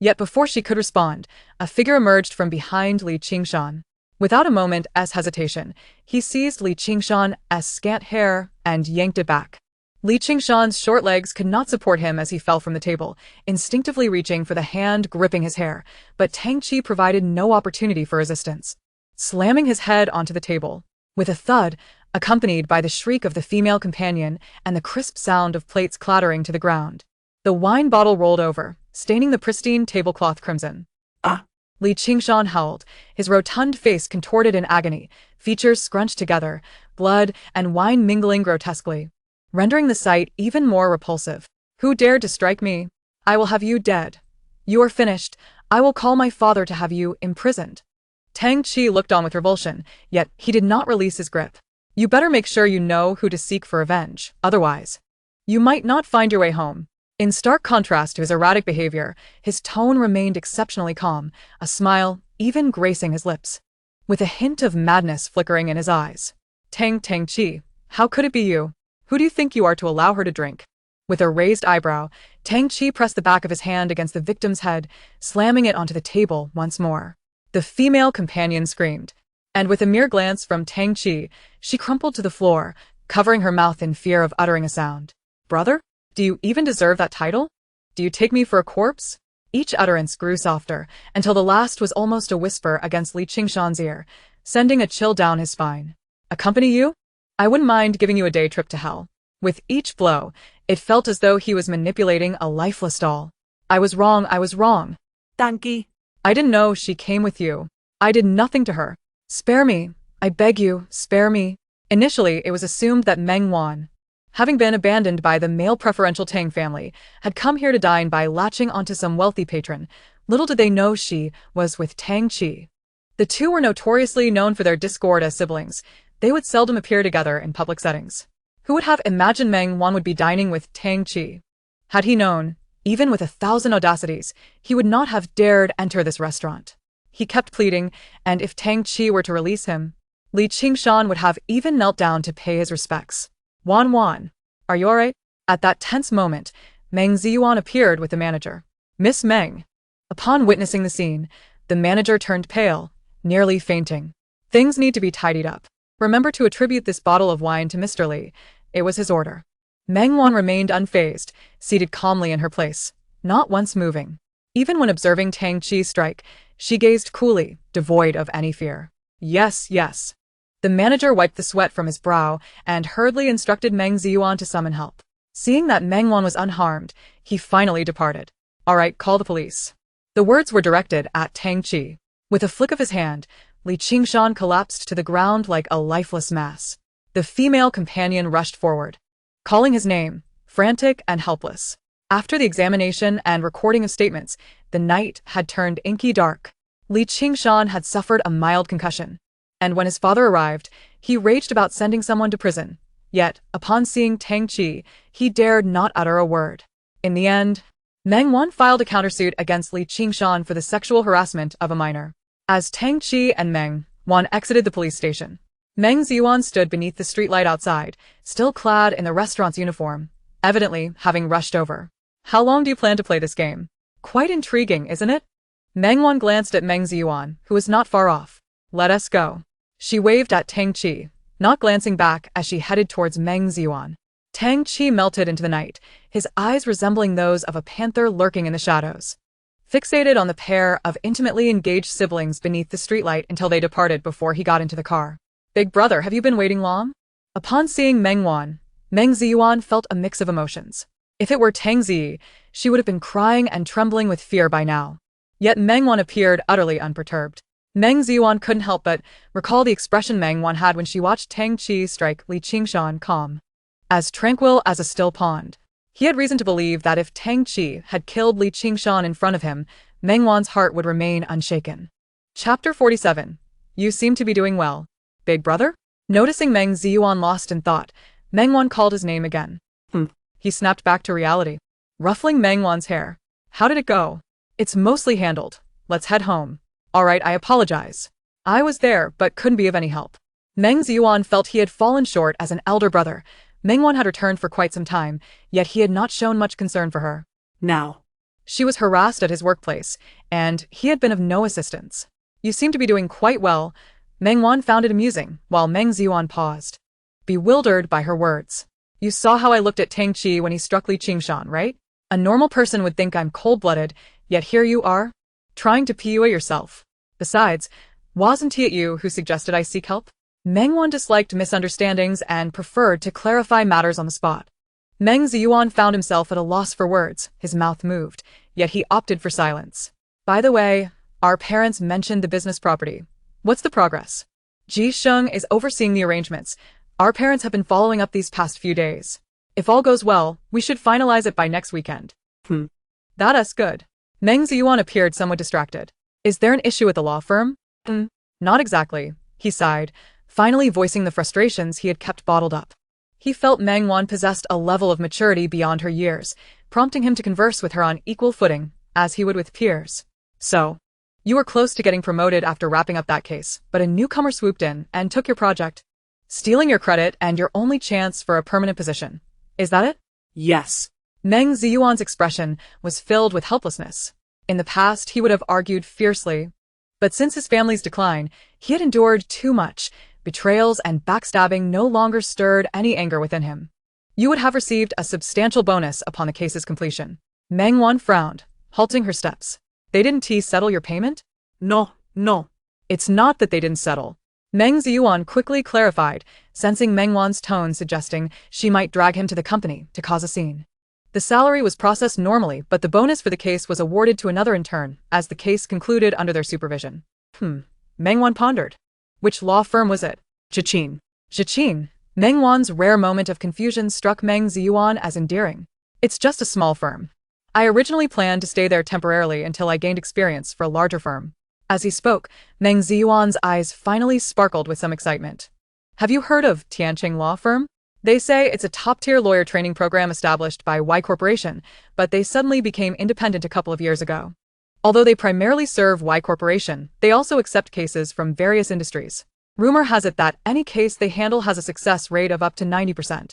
Speaker 1: Yet before she could respond, a figure emerged from behind Li Qingshan. Without a moment's hesitation, he seized Li Qingshan's scant hair and yanked it back. Li Qingshan's short legs could not support him as he fell from the table, instinctively reaching for the hand gripping his hair, but Tang Chi provided no opportunity for resistance. Slamming his head onto the table, with a thud, accompanied by the shriek of the female companion and the crisp sound of plates clattering to the ground, the wine bottle rolled over, staining the pristine tablecloth crimson.
Speaker 2: Ah!
Speaker 1: Li Qingshan howled, his rotund face contorted in agony, features scrunched together, blood and wine mingling grotesquely, rendering the sight even more repulsive. Who dared to strike me? I will have you dead. You are finished. I will call my father to have you imprisoned. Tang Qi looked on with revulsion, yet he did not release his grip. You better make sure you know who to seek for revenge, otherwise you might not find your way home. In stark contrast to his erratic behavior, his tone remained exceptionally calm, a smile even gracing his lips, with a hint of madness flickering in his eyes. Tang Qi, how could it be you? Who do you think you are to allow her to drink? With a raised eyebrow, Tang Qi pressed the back of his hand against the victim's head, slamming it onto the table once more. The female companion screamed, and with a mere glance from Tang Qi, she crumpled to the floor, covering her mouth in fear of uttering a sound. Brother? Do you even deserve that title? Do you take me for a corpse? Each utterance grew softer, until the last was almost a whisper against Li Qingshan's ear, sending a chill down his spine. Accompany you? I wouldn't mind giving you a day trip to hell. With each blow, it felt as though he was manipulating a lifeless doll. I was wrong.
Speaker 2: Tanki.
Speaker 1: I didn't know she came with you. I did nothing to her. Spare me. I beg you, spare me. Initially, it was assumed that Meng Wan, having been abandoned by the male preferential Tang family, had come here to dine by latching onto some wealthy patron. Little did they know she was with Tang Qi. The two were notoriously known for their discord as siblings. They would seldom appear together in public settings. Who would have imagined Meng Wan would be dining with Tang Qi? Had he known, even with 1,000 audacities, he would not have dared enter this restaurant. He kept pleading, and if Tang Qi were to release him, Li Qingshan would have even knelt down to pay his respects. Wan, are you alright? At that tense moment, Meng Ziyuan appeared with the manager. Miss Meng. Upon witnessing the scene, the manager turned pale, nearly fainting. Things need to be tidied up. Remember to attribute this bottle of wine to Mr. Li. It was his order. Meng Wan remained unfazed, seated calmly in her place, not once moving. Even when observing Tang Qi's strike, she gazed coolly, devoid of any fear. Yes. The manager wiped the sweat from his brow and hurriedly instructed Meng Ziyuan to summon help. Seeing that Meng Wan was unharmed, he finally departed. All right, call the police. The words were directed at Tang Qi. With a flick of his hand, Li Qingshan collapsed to the ground like a lifeless mass. The female companion rushed forward, calling his name, frantic and helpless. After the examination and recording of statements, the night had turned inky dark. Li Qingshan had suffered a mild concussion, and when his father arrived, he raged about sending someone to prison. Yet, upon seeing Tang Qi, he dared not utter a word. In the end, Meng Wan filed a countersuit against Li Qingshan for the sexual harassment of a minor. As Tang Qi and Meng Wan exited the police station, Meng Ziyuan stood beneath the streetlight outside, still clad in the restaurant's uniform, evidently having rushed over. How long do you plan to play this game? Quite intriguing, isn't it? Meng Wan glanced at Meng Ziyuan, who was not far off. Let us go. She waved at Tang Qi, not glancing back as she headed towards Meng Ziyuan. Tang Qi melted into the night, his eyes resembling those of a panther lurking in the shadows, fixated on the pair of intimately engaged siblings beneath the streetlight until they departed before he got into the car. Big brother, have you been waiting long? Upon seeing Meng Wan, Meng Ziyuan felt a mix of emotions. If it were Tang Zi, she would have been crying and trembling with fear by now. Yet Meng Wan appeared utterly unperturbed. Meng Ziyuan couldn't help but recall the expression Meng Wan had when she watched Tang Qi strike Li Qingshan, calm, as tranquil as a still pond. He had reason to believe that if Tang Qi had killed Li Qingshan in front of him, Meng Wan's heart would remain unshaken. Chapter 47. You seem to be doing well. Big brother? Noticing Meng Ziyuan lost in thought, Meng Wan called his name again. He snapped back to reality, ruffling Meng Wan's hair. How did it go? It's mostly handled. Let's head home. All right, I apologize. I was there, but couldn't be of any help. Meng Ziyuan felt he had fallen short as an elder brother. Meng Wan had returned for quite some time, yet he had not shown much concern for her.
Speaker 2: Now.
Speaker 1: She was harassed at his workplace, and he had been of no assistance. You seem to be doing quite well. Meng Wan found it amusing, while Meng Ziyuan paused, bewildered by her words. You saw how I looked at Tang Qi when he struck Li Qingshan, right? A normal person would think I'm cold-blooded, yet here you are, trying to PUA yourself. Besides, wasn't it you who suggested I seek help? Meng Wan disliked misunderstandings and preferred to clarify matters on the spot. Meng Ziyuan found himself at a loss for words. His mouth moved, yet he opted for silence. By the way, Our parents mentioned the business property. What's the progress? Ji Sheng is overseeing the arrangements. Our parents have been following up these past few days. If all goes well, we should finalize it by next weekend. That's good. Meng Ziyuan appeared somewhat distracted. Is there an issue with the law firm? Not exactly, he sighed, finally voicing the frustrations he had kept bottled up. He felt Meng Wan possessed a level of maturity beyond her years, prompting him to converse with her on equal footing, as he would with peers. So, you were close to getting promoted after wrapping up that case, but a newcomer swooped in and took your project, stealing your credit and your only chance for a permanent position. Is that it?
Speaker 2: Yes.
Speaker 1: Meng Ziyuan's expression was filled with helplessness. In the past, he would have argued fiercely, but since his family's decline, he had endured too much. Betrayals and backstabbing no longer stirred any anger within him. You would have received a substantial bonus upon the case's completion. Meng Wan frowned, halting her steps. They didn't settle your payment?
Speaker 2: No.
Speaker 1: It's not that they didn't settle. Meng Ziyuan quickly clarified, sensing Meng Wan's tone suggesting she might drag him to the company to cause a scene. The salary was processed normally, but the bonus for the case was awarded to another intern, as the case concluded under their supervision. Meng Wan pondered. Which law firm was it? Zhiqin. Meng Wan's rare moment of confusion struck Meng Ziyuan as endearing. It's just a small firm. I originally planned to stay there temporarily until I gained experience for a larger firm. As he spoke, Meng Ziyuan's eyes finally sparkled with some excitement. Have you heard of Tianqing Law Firm? They say it's a top-tier lawyer training program established by Y Corporation, but they suddenly became independent a couple of years ago. Although they primarily serve Y Corporation, they also accept cases from various industries. Rumor has it that any case they handle has a success rate of up to 90%.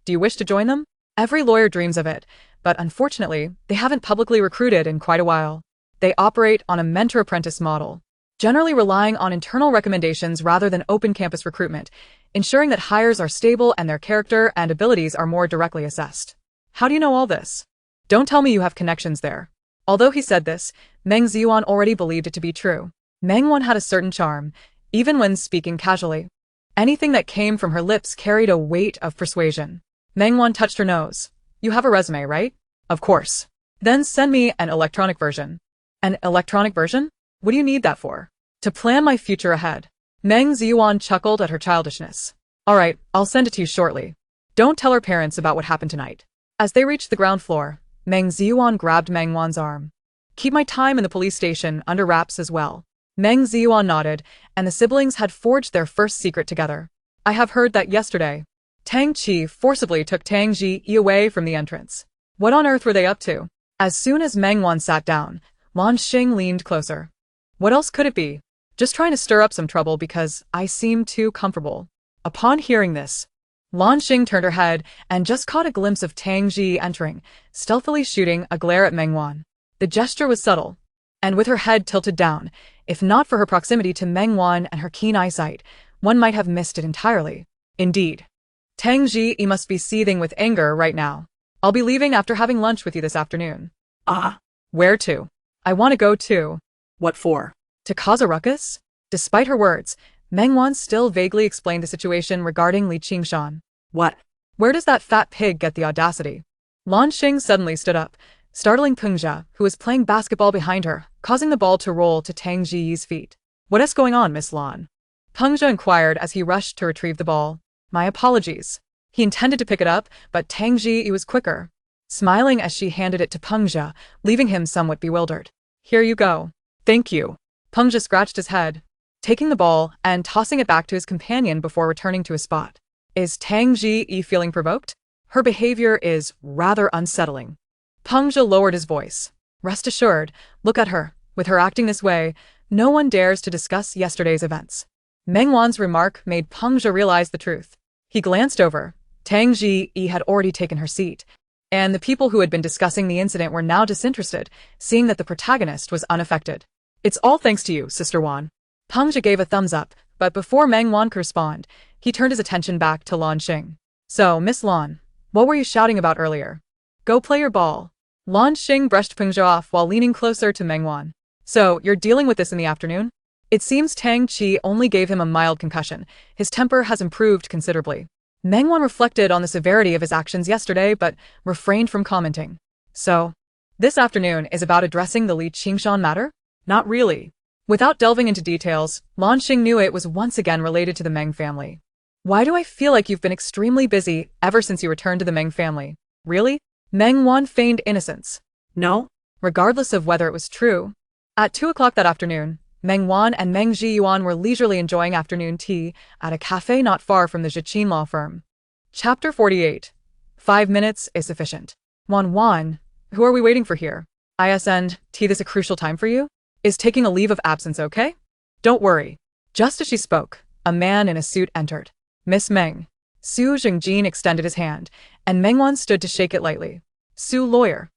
Speaker 1: Do you wish to join them? Every lawyer dreams of it, but unfortunately, they haven't publicly recruited in quite a while. They operate on a mentor-apprentice model, generally relying on internal recommendations rather than open campus recruitment, ensuring that hires are stable and their character and abilities are more directly assessed. How do you know all this? Don't tell me you have connections there. Although he said this, Meng Ziyuan already believed it to be true. Meng Wan had a certain charm, even when speaking casually. Anything that came from her lips carried a weight of persuasion. Meng Wan touched her nose. You have a resume, right? Of course. Then send me an electronic version. An electronic version? What do you need that for? To plan my future ahead. Meng Ziyuan chuckled at her childishness. All right, I'll send it to you shortly. Don't tell her parents about what happened tonight. As they reached the ground floor, Meng Ziyuan grabbed Meng Wan's arm. Keep my time in the police station under wraps as well. Meng Ziyuan nodded, and the siblings had forged their first secret together. I have heard that yesterday, Tang Qi forcibly took Tang Ji away from the entrance. What on earth were they up to? As soon as Meng Wan sat down, Lan Xing leaned closer. What else could it be? Just trying to stir up some trouble because I seem too comfortable. Upon hearing this, Lan Xing turned her head and just caught a glimpse of Tang Ji entering, stealthily shooting a glare at Meng Wan. The gesture was subtle, and with her head tilted down, if not for her proximity to Meng Wan and her keen eyesight, one might have missed it entirely. Indeed. Tang Ji must be seething with anger right now. I'll be leaving after having lunch with you this afternoon. Where to? I want to go too.
Speaker 2: What for?
Speaker 1: To cause a ruckus? Despite her words, Meng Wan still vaguely explained the situation regarding Li Qingshan.
Speaker 2: What?
Speaker 1: Where does that fat pig get the audacity? Lan Xing suddenly stood up, startling Pengzha, who was playing basketball behind her, causing the ball to roll to Tang Ji's feet. What's going on, Miss Lan? Pengzha inquired as he rushed to retrieve the ball. My apologies. He intended to pick it up, but Tang Ji was quicker, smiling as she handed it to Pengzha, leaving him somewhat bewildered. Here you go. Thank you. Pengzha scratched his head, taking the ball and tossing it back to his companion before returning to his spot. Is Tang Ji feeling provoked? Her behavior is rather unsettling. Pengzha lowered his voice. Rest assured, look at her. With her acting this way, no one dares to discuss yesterday's events. Meng Wan's remark made Pengzha realize the truth. He glanced over. Tang Ji had already taken her seat, and the people who had been discussing the incident were now disinterested, seeing that the protagonist was unaffected. It's all thanks to you, Sister Wan. Pengzha gave a thumbs up, but before Meng Wan could respond, he turned his attention back to Lan Xing. So, Miss Lan, what were you shouting about earlier? Go play your ball. Lan Xing brushed Pengzha off while leaning closer to Meng Wan. So, you're dealing with this in the afternoon? It seems Tang Qi only gave him a mild concussion. His temper has improved considerably. Meng Wan reflected on the severity of his actions yesterday but refrained from commenting. So, this afternoon is about addressing the Li Qingshan matter? Not really. Without delving into details, Lan Xing knew it was once again related to the Meng family. Why do I feel like you've been extremely busy ever since you returned to the Meng family? Really? Meng Wan feigned innocence.
Speaker 2: No?
Speaker 1: Regardless of whether it was true. At 2 o'clock that afternoon, Meng Wan and Meng Zhiyuan were leisurely enjoying afternoon tea at a cafe not far from the Zhiqin law firm. Chapter 48. 5 minutes is sufficient. Wan, who are we waiting for here? ISN, this a crucial time for you? Is taking a leave of absence okay? Don't worry. Just as she spoke, a man in a suit entered. Miss Meng. Su Jingjin extended his hand, and Meng Wan stood to shake it lightly. Su lawyer.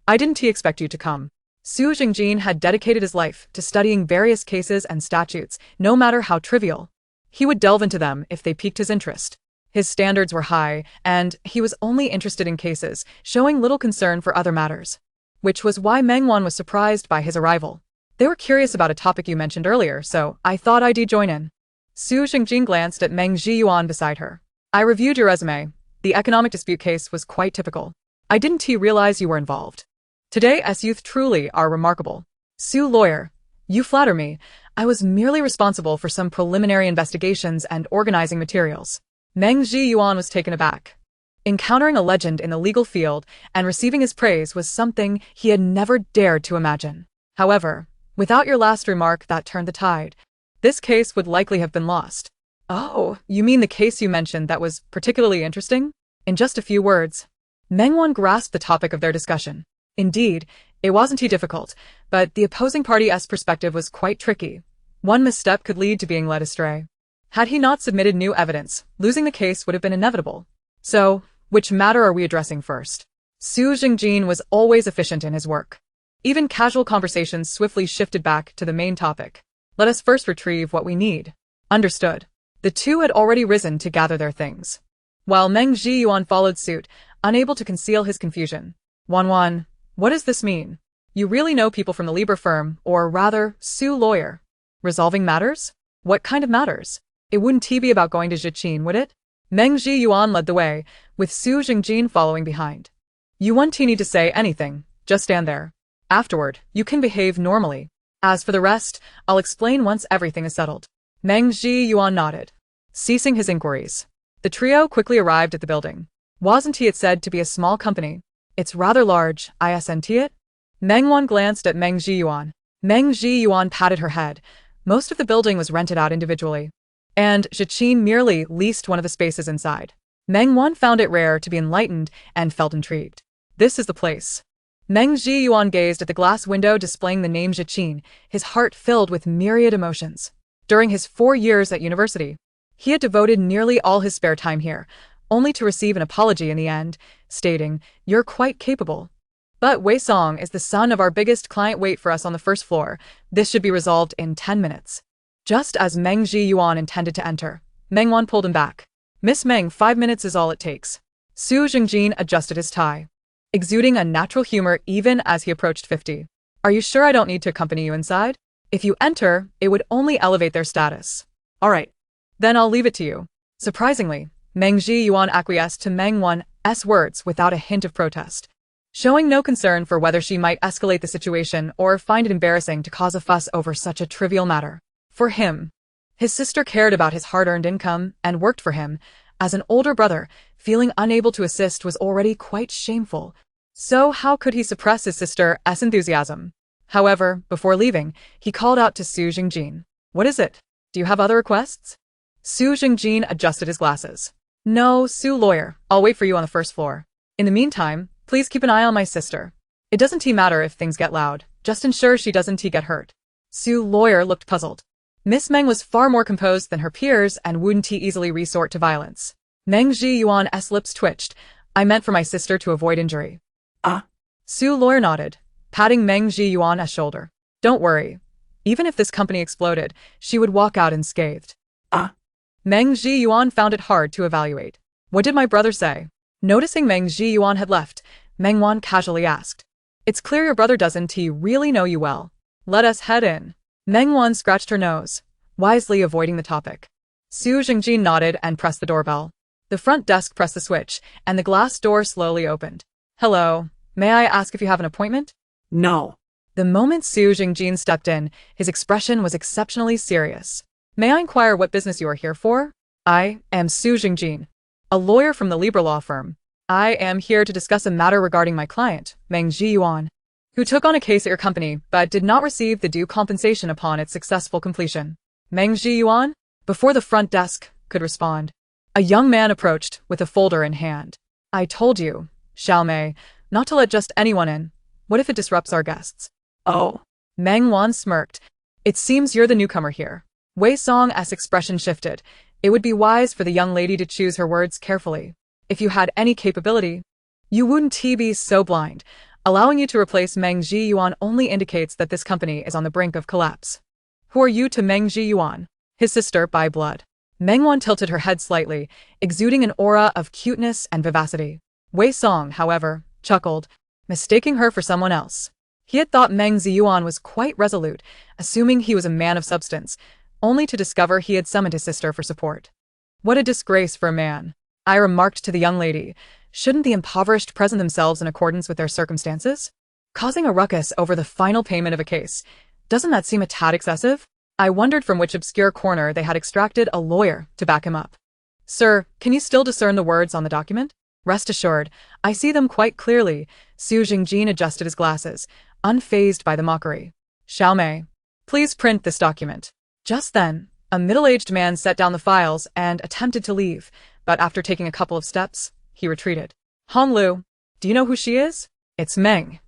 Speaker 1: I didn't expect you to come. Su Jingjin had dedicated his life to studying various cases and statutes, no matter how trivial. He would delve into them if they piqued his interest. His standards were high, and he was only interested in cases, showing little concern for other matters. Which was why Meng Wan was surprised by his arrival. They were curious about a topic you mentioned earlier, so I thought I'd join in. Su Jingjin glanced at Meng Zhiyuan beside her. I reviewed your resume. The economic dispute case was quite typical. I didn't realize you were involved. Today's youth truly are remarkable. Su lawyer, you flatter me. I was merely responsible for some preliminary investigations and organizing materials. Meng Zhiyuan was taken aback. Encountering a legend in the legal field and receiving his praise was something he had never dared to imagine. However, without your last remark that turned the tide, this case would likely have been lost. Oh, you mean the case you mentioned that was particularly interesting? In just a few words, Meng Wan grasped the topic of their discussion. Indeed, it wasn't difficult, but the opposing party's perspective was quite tricky. One misstep could lead to being led astray. Had he not submitted new evidence, losing the case would have been inevitable. So, which matter are we addressing first? Su Jingjin was always efficient in his work. Even casual conversations swiftly shifted back to the main topic. Let us first retrieve what we need. Understood. The two had already risen to gather their things. While Meng Zhiyuan followed suit, unable to conceal his confusion. Wan, what does this mean? You really know people from the Lieber firm, or rather, Su lawyer. Resolving matters? What kind of matters? It wouldn't be about going to Zhiqin, would it? Meng Zhiyuan led the way, with Su Jingjin following behind. You won't need to say anything, just stand there. Afterward, you can behave normally. As for the rest, I'll explain once everything is settled. Meng Zhiyuan nodded. Ceasing his inquiries, the trio quickly arrived at the building. Wasn't it said to be a small company? It's rather large, isn't it? Meng Wan glanced at Meng Zhiyuan. Meng Zhiyuan patted her head. Most of the building was rented out individually, and Zhiqin merely leased one of the spaces inside. Meng Wan found it rare to be enlightened and felt intrigued. This is the place. Meng Zhiyuan gazed at the glass window displaying the name Zhiqin, his heart filled with myriad emotions. During his 4 years at university, he had devoted nearly all his spare time here, only to receive an apology in the end, stating, "You're quite capable. But Wei Song is the son of our biggest client. Wait for us on the first floor. This should be resolved in 10 minutes. Just as Meng Zhiyuan intended to enter, Meng Wan pulled him back. Miss Meng, 5 minutes is all it takes. Su Jingjin adjusted his tie, exuding a natural humor even as he approached 50. Are you sure I don't need to accompany you inside? If you enter, it would only elevate their status. All right. Then I'll leave it to you. Surprisingly, Meng Zhiyuan acquiesced to Meng Wan's words without a hint of protest, showing no concern for whether she might escalate the situation or find it embarrassing to cause a fuss over such a trivial matter. For him, his sister cared about his hard-earned income and worked for him. As an older brother, feeling unable to assist was already quite shameful. So how could he suppress his sister's enthusiasm? However, before leaving, he called out to Su Jingjin. What is it? Do you have other requests? Su Jingjin adjusted his glasses. No, Su lawyer, I'll wait for you on the first floor. In the meantime, please keep an eye on my sister. It doesn't matter if things get loud, just ensure she doesn't get hurt. Su lawyer looked puzzled. Miss Meng was far more composed than her peers and wouldn't easily resort to violence. Meng Zhiyuan's lips twitched. I meant for my sister to avoid injury. Su lawyer nodded, patting Meng Zhiyuan's shoulder. Don't worry. Even if this company exploded, she would walk out unscathed. Meng Zhiyuan found it hard to evaluate. What did my brother say? Noticing Meng Zhiyuan had left, Meng Wan casually asked. It's clear your brother doesn't really know you well. Let us head in. Meng Wan scratched her nose, wisely avoiding the topic. Su Jingjin nodded and pressed the doorbell. The front desk pressed the switch, and the glass door slowly opened. Hello, may I ask if you have an appointment?
Speaker 2: No.
Speaker 1: The moment Su Jingjin stepped in, his expression was exceptionally serious. May I inquire what business you are here for? I am Su Jingjin, a lawyer from the Libra law firm. I am here to discuss a matter regarding my client, Meng Wan, who took on a case at your company but did not receive the due compensation upon its successful completion. Meng Wan? Before the front desk could respond, a young man approached with a folder in hand. I told you, Xiaomei, not to let just anyone in. What if it disrupts our guests?
Speaker 2: Oh.
Speaker 1: Meng Wan smirked. It seems you're the newcomer here. Wei Song's expression shifted. It would be wise for the young lady to choose her words carefully. If you had any capability, you wouldn't be so blind. Allowing you to replace Meng Yuan only indicates that this company is on the brink of collapse. Who are you to Meng Yuan? His sister by blood. Meng Wan tilted her head slightly, exuding an aura of cuteness and vivacity. Wei Song, however, chuckled, mistaking her for someone else. He had thought Meng Yuan was quite resolute, assuming he was a man of substance, only to discover he had summoned his sister for support. What a disgrace for a man, I remarked to the young lady. Shouldn't the impoverished present themselves in accordance with their circumstances? Causing a ruckus over the final payment of a case. Doesn't that seem a tad excessive? I wondered from which obscure corner they had extracted a lawyer to back him up. Sir, can you still discern the words on the document? Rest assured, I see them quite clearly. Su Jingjin adjusted his glasses, unfazed by the mockery. Xiaomei, please print this document. Just then, a middle-aged man set down the files and attempted to leave, but after taking a couple of steps, he retreated. Hong Lu, do you know who she is? It's Meng.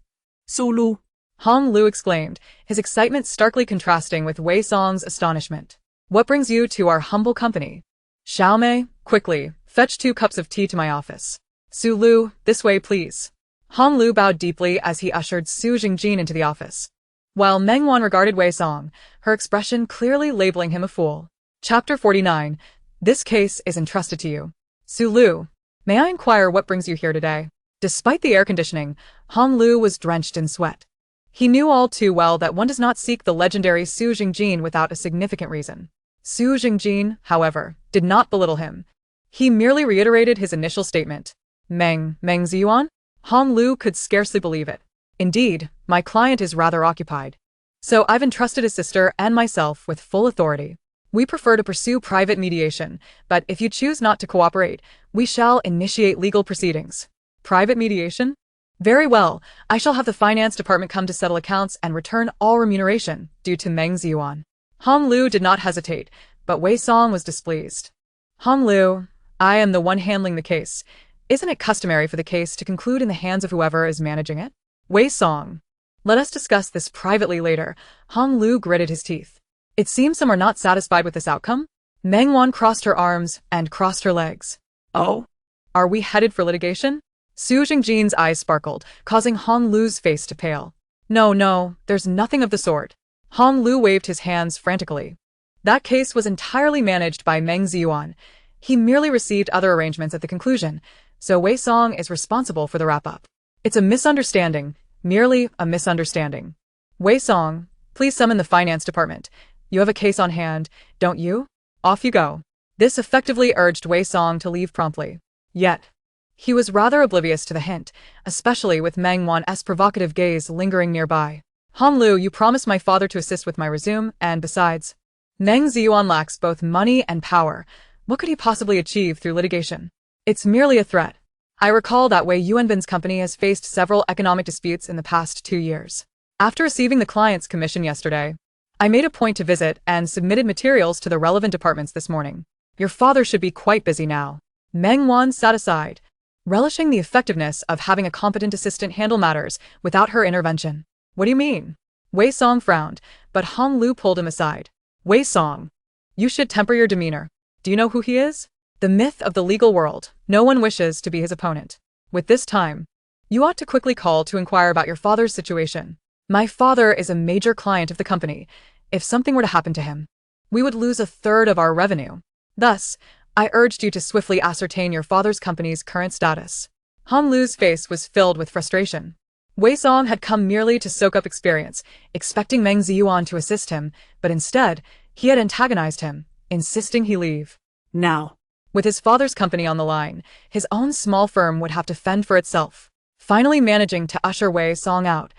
Speaker 2: Su Lu.
Speaker 1: Hong Lu exclaimed, his excitement starkly contrasting with Wei Song's astonishment. What brings you to our humble company? Xiaomei, quickly, fetch 2 cups of tea to my office. Su Lu, this way please. Hong Lu bowed deeply as he ushered Su Jingjin into the office. While Meng Wan regarded Wei Song, her expression clearly labeling him a fool. Chapter 49. This case is entrusted to you. Su Lu, may I inquire what brings you here today? Despite the air conditioning, Hong Lu was drenched in sweat. He knew all too well that one does not seek the legendary Su Jingjin without a significant reason. Su Jingjin, however, did not belittle him. He merely reiterated his initial statement. Meng Yuan? Hong Lu could scarcely believe it. Indeed, my client is rather occupied. So I've entrusted his sister and myself with full authority. We prefer to pursue private mediation, but if you choose not to cooperate, we shall initiate legal proceedings. Private mediation? Very well, I shall have the finance department come to settle accounts and return all remuneration due to Meng Yuan. Hong Lu did not hesitate, but Wei Song was displeased. Hong Lu, I am the one handling the case. Isn't it customary for the case to conclude in the hands of whoever is managing it? Wei Song, let us discuss this privately later. Hong Lu gritted his teeth. It seems some are not satisfied with this outcome. Meng Wan crossed her arms and crossed her legs. Oh? Are we headed for litigation? Su Jingjin's eyes sparkled, causing Hong Lu's face to pale. No, there's nothing of the sort. Hong Lu waved his hands frantically. That case was entirely managed by Meng Yuan. He merely received other arrangements at the conclusion, so Wei Song is responsible for the wrap-up. It's a misunderstanding, merely a misunderstanding. Wei Song, please summon the finance department. You have a case on hand, don't you? Off you go. This effectively urged Wei Song to leave promptly. Yet, he was rather oblivious to the hint, especially with Meng Wan's provocative gaze lingering nearby. Hong Lu, you promised my father to assist with my resume, and besides, Meng Yuan lacks both money and power. What could he possibly achieve through litigation? It's merely a threat. I recall that Wei Yuanbin's company has faced several economic disputes in the past 2 years. After receiving the client's commission yesterday, I made a point to visit and submitted materials to the relevant departments this morning. Your father should be quite busy now. Meng Wan sat aside, relishing the effectiveness of having a competent assistant handle matters without her intervention. What do you mean? Wei Song frowned, but Hong Lu pulled him aside. Wei Song, you should temper your demeanor. Do you know who he is? The myth of the legal world. No one wishes to be his opponent. With this time, you ought to quickly call to inquire about your father's situation. My father is a major client of the company. If something were to happen to him, we would lose 1/3 of our revenue. Thus, I urged you to swiftly ascertain your father's company's current status. Hong Lu's face was filled with frustration. Wei Song had come merely to soak up experience, expecting Meng Yuan to assist him, but instead, he had antagonized him, insisting he leave. Now, with his father's company on the line, his own small firm would have to fend for itself. Finally managing to usher Wei Song out,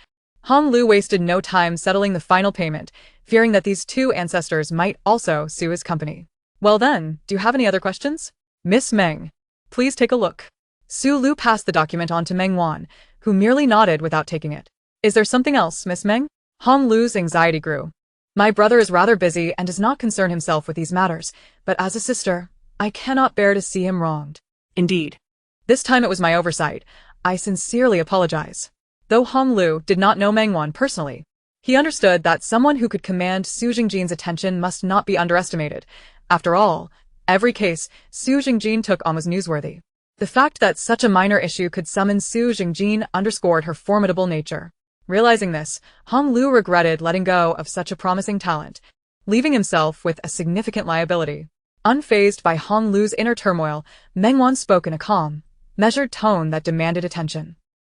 Speaker 1: Hong Lu wasted no time settling the final payment, fearing that these two ancestors might also sue his company. Well then, do you have any other questions? Miss Meng, please take a look. Su Lu passed the document on to Meng Wan, who merely nodded without taking it. Is there something else, Miss Meng? Hong Lu's anxiety grew. My brother is rather busy and does not concern himself with these matters, but as a sister, I cannot bear to see him wronged.
Speaker 2: Indeed.
Speaker 1: This time it was my oversight. I sincerely apologize. Though Hong Lu did not know Meng Wan personally, he understood that someone who could command Su Jingjin's attention must not be underestimated. After all, every case Su Jingjin took on was newsworthy. The fact that such a minor issue could summon Su Jingjin underscored her formidable nature. Realizing this, Hong Lu regretted letting go of such a promising talent, leaving himself with a significant liability. Unfazed by Hong Lu's inner turmoil, Meng Wan spoke in a calm, measured tone that demanded attention.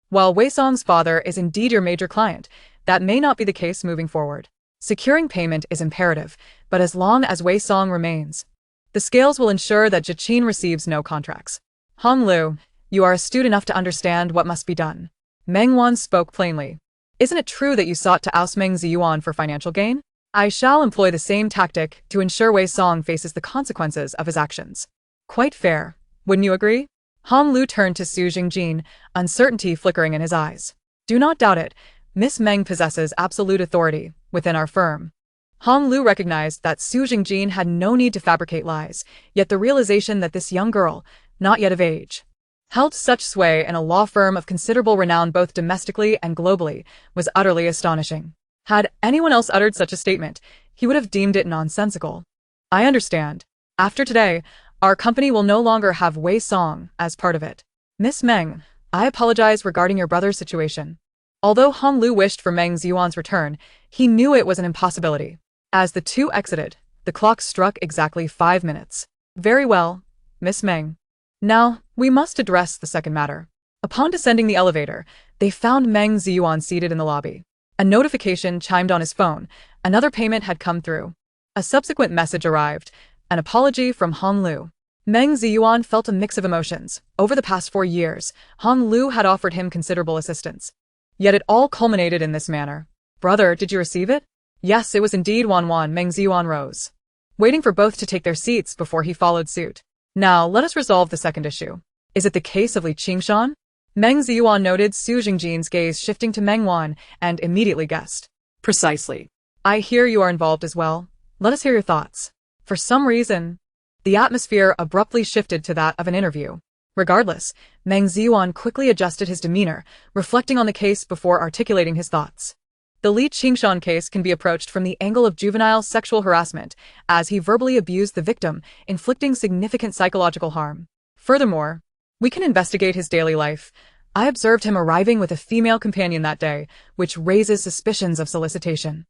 Speaker 1: While Wei Song's father is indeed your major client, that may not be the case moving forward. Securing payment is imperative, but as long as Wei Song remains, the scales will ensure that Jachin receives no contracts. Hong Lu, you are astute enough to understand what must be done. Meng Wan spoke plainly. Isn't it true that you sought to oust Meng Ziyuan for financial gain? I shall employ the same tactic to ensure Wei Song faces the consequences of his actions. Quite fair, wouldn't you agree? Hong Lu turned to Su Jingjin, uncertainty flickering in his eyes. Do not doubt it, Miss Meng possesses absolute authority within our firm. Hong Lu recognized that Su Jingjin had no need to fabricate lies, yet the realization that this young girl, not yet of age, held such sway in a law firm of considerable renown both domestically and globally, was utterly astonishing. Had anyone else uttered such a statement, he would have deemed it nonsensical. I understand. After today, our company will no longer have Wei Song as part of it. Miss Meng, I apologize regarding your brother's situation. Although Hong Lu wished for Meng Ziyuan's return, he knew it was an impossibility. As the two exited, the clock struck exactly 5 minutes. Very well, Miss Meng. Now, we must address the second matter. Upon descending the elevator, they found Meng Ziyuan seated in the lobby. A notification chimed on his phone. Another payment had come through. A subsequent message arrived. An apology from Hong Lu. Meng Ziyuan felt a mix of emotions. Over the past 4 years, Hong Lu had offered him considerable assistance. Yet it all culminated in this manner. Brother, did you receive it? Yes, it was indeed Wan. Meng Ziyuan rose, waiting for both to take their seats before he followed suit. Now, let us resolve the second issue. Is it the case of Li Qingshan? Meng Ziyuan noted Su Jingjin's gaze shifting to Meng Wan and immediately guessed.
Speaker 2: Precisely.
Speaker 1: I hear you are involved as well. Let us hear your thoughts. For some reason, the atmosphere abruptly shifted to that of an interview. Regardless, Meng Ziyuan quickly adjusted his demeanor, reflecting on the case before articulating his thoughts. The Li Qingshan case can be approached from the angle of juvenile sexual harassment, as he verbally abused the victim, inflicting significant psychological harm. Furthermore, we can investigate his daily life. I observed him arriving with a female companion that day, which raises suspicions of solicitation.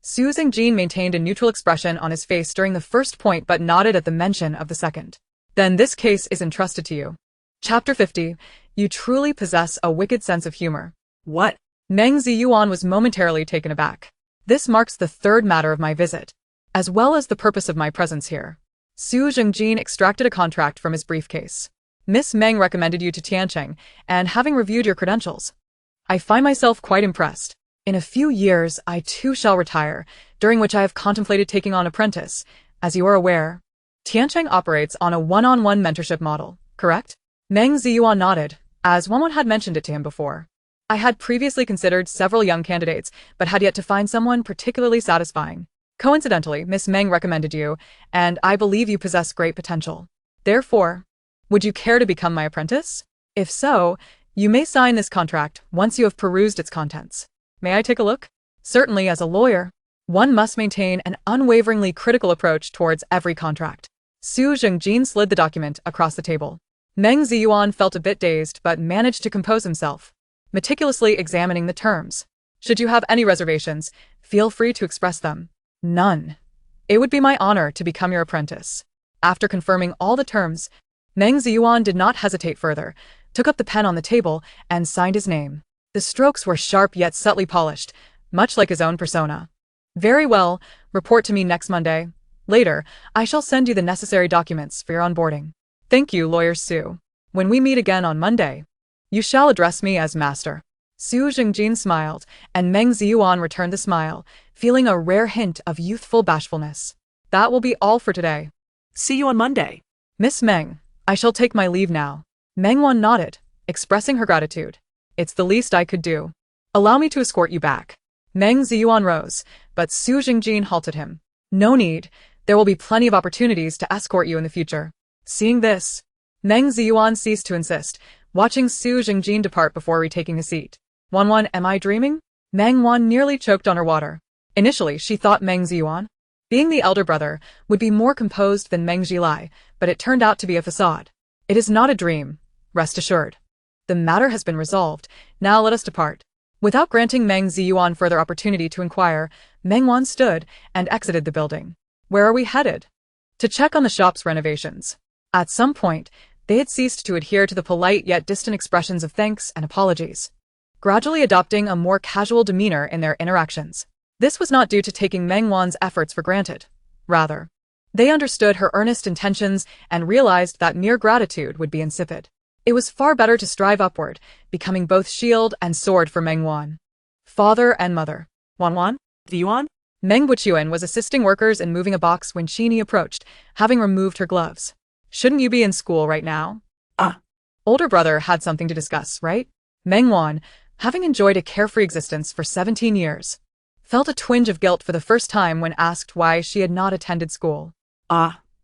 Speaker 1: Su Jingjin maintained a neutral expression on his face during the first point but nodded at the mention of the second. Then this case is entrusted to you. Chapter 50. You truly possess a wicked sense of humor.
Speaker 2: What?
Speaker 1: Meng Ziyuan was momentarily taken aback. This marks the third matter of my visit, as well as the purpose of my presence here. Su Jingjin extracted a contract from his briefcase. Miss Meng recommended you to Tiancheng, and having reviewed your credentials, I find myself quite impressed. In a few years, I too shall retire, during which I have contemplated taking on apprentice. As you are aware, Tiancheng operates on a one-on-one mentorship model, correct? Meng Ziyuan nodded, as Wan had mentioned it to him before. I had previously considered several young candidates, but had yet to find someone particularly satisfying. Coincidentally, Miss Meng recommended you, and I believe you possess great potential. Therefore, would you care to become my apprentice? If so, you may sign this contract once you have perused its contents. May I take a look? Certainly, as a lawyer, one must maintain an unwaveringly critical approach towards every contract. Su Jingjin slid the document across the table. Meng Ziyuan felt a bit dazed but managed to compose himself, meticulously examining the terms. Should you have any reservations, feel free to express them. None. It would be my honor to become your apprentice. After confirming all the terms, Meng Ziyuan did not hesitate further, took up the pen on the table, and signed his name. The strokes were sharp yet subtly polished, much like his own persona. Very well, report to me next Monday. Later, I shall send you the necessary documents for your onboarding. Thank you, Lawyer Su. When we meet again on Monday, you shall address me as Master. Su Jingjin smiled, and Meng Ziyuan returned the smile, feeling a rare hint of youthful bashfulness. That will be all for today.
Speaker 2: See you on Monday.
Speaker 1: Miss Meng, I shall take my leave now. Meng Wan nodded, expressing her gratitude. It's the least I could do. Allow me to escort you back. Meng Ziyuan rose, but Su Jingjin halted him. No need. There will be plenty of opportunities to escort you in the future. Seeing this, Meng Ziyuan ceased to insist, watching Su Jingjin depart before retaking his seat. Wan, am I dreaming? Meng Wan nearly choked on her water. Initially, she thought Meng Ziyuan, being the elder brother, would be more composed than Meng Zhilai, but it turned out to be a facade. It is not a dream, rest assured. The matter has been resolved. Now let us depart. Without granting Meng Ziyuan further opportunity to inquire, Meng Wan stood and exited the building. Where are we headed? To check on the shop's renovations. At some point, they had ceased to adhere to the polite yet distant expressions of thanks and apologies, gradually adopting a more casual demeanor in their interactions. This was not due to taking Meng Wan's efforts for granted. Rather, they understood her earnest intentions and realized that mere gratitude would be insipid. It was far better to strive upward, becoming both shield and sword for Meng Wan. Father and mother. Wan?
Speaker 2: Yuan?
Speaker 1: Meng Wuchuan was assisting workers in moving a box when Qini approached, having removed her gloves. Shouldn't you be in school right now? Older brother had something to discuss, right? Meng Wan, having enjoyed a carefree existence for 17 years, felt a twinge of guilt for the first time when asked why she had not attended school.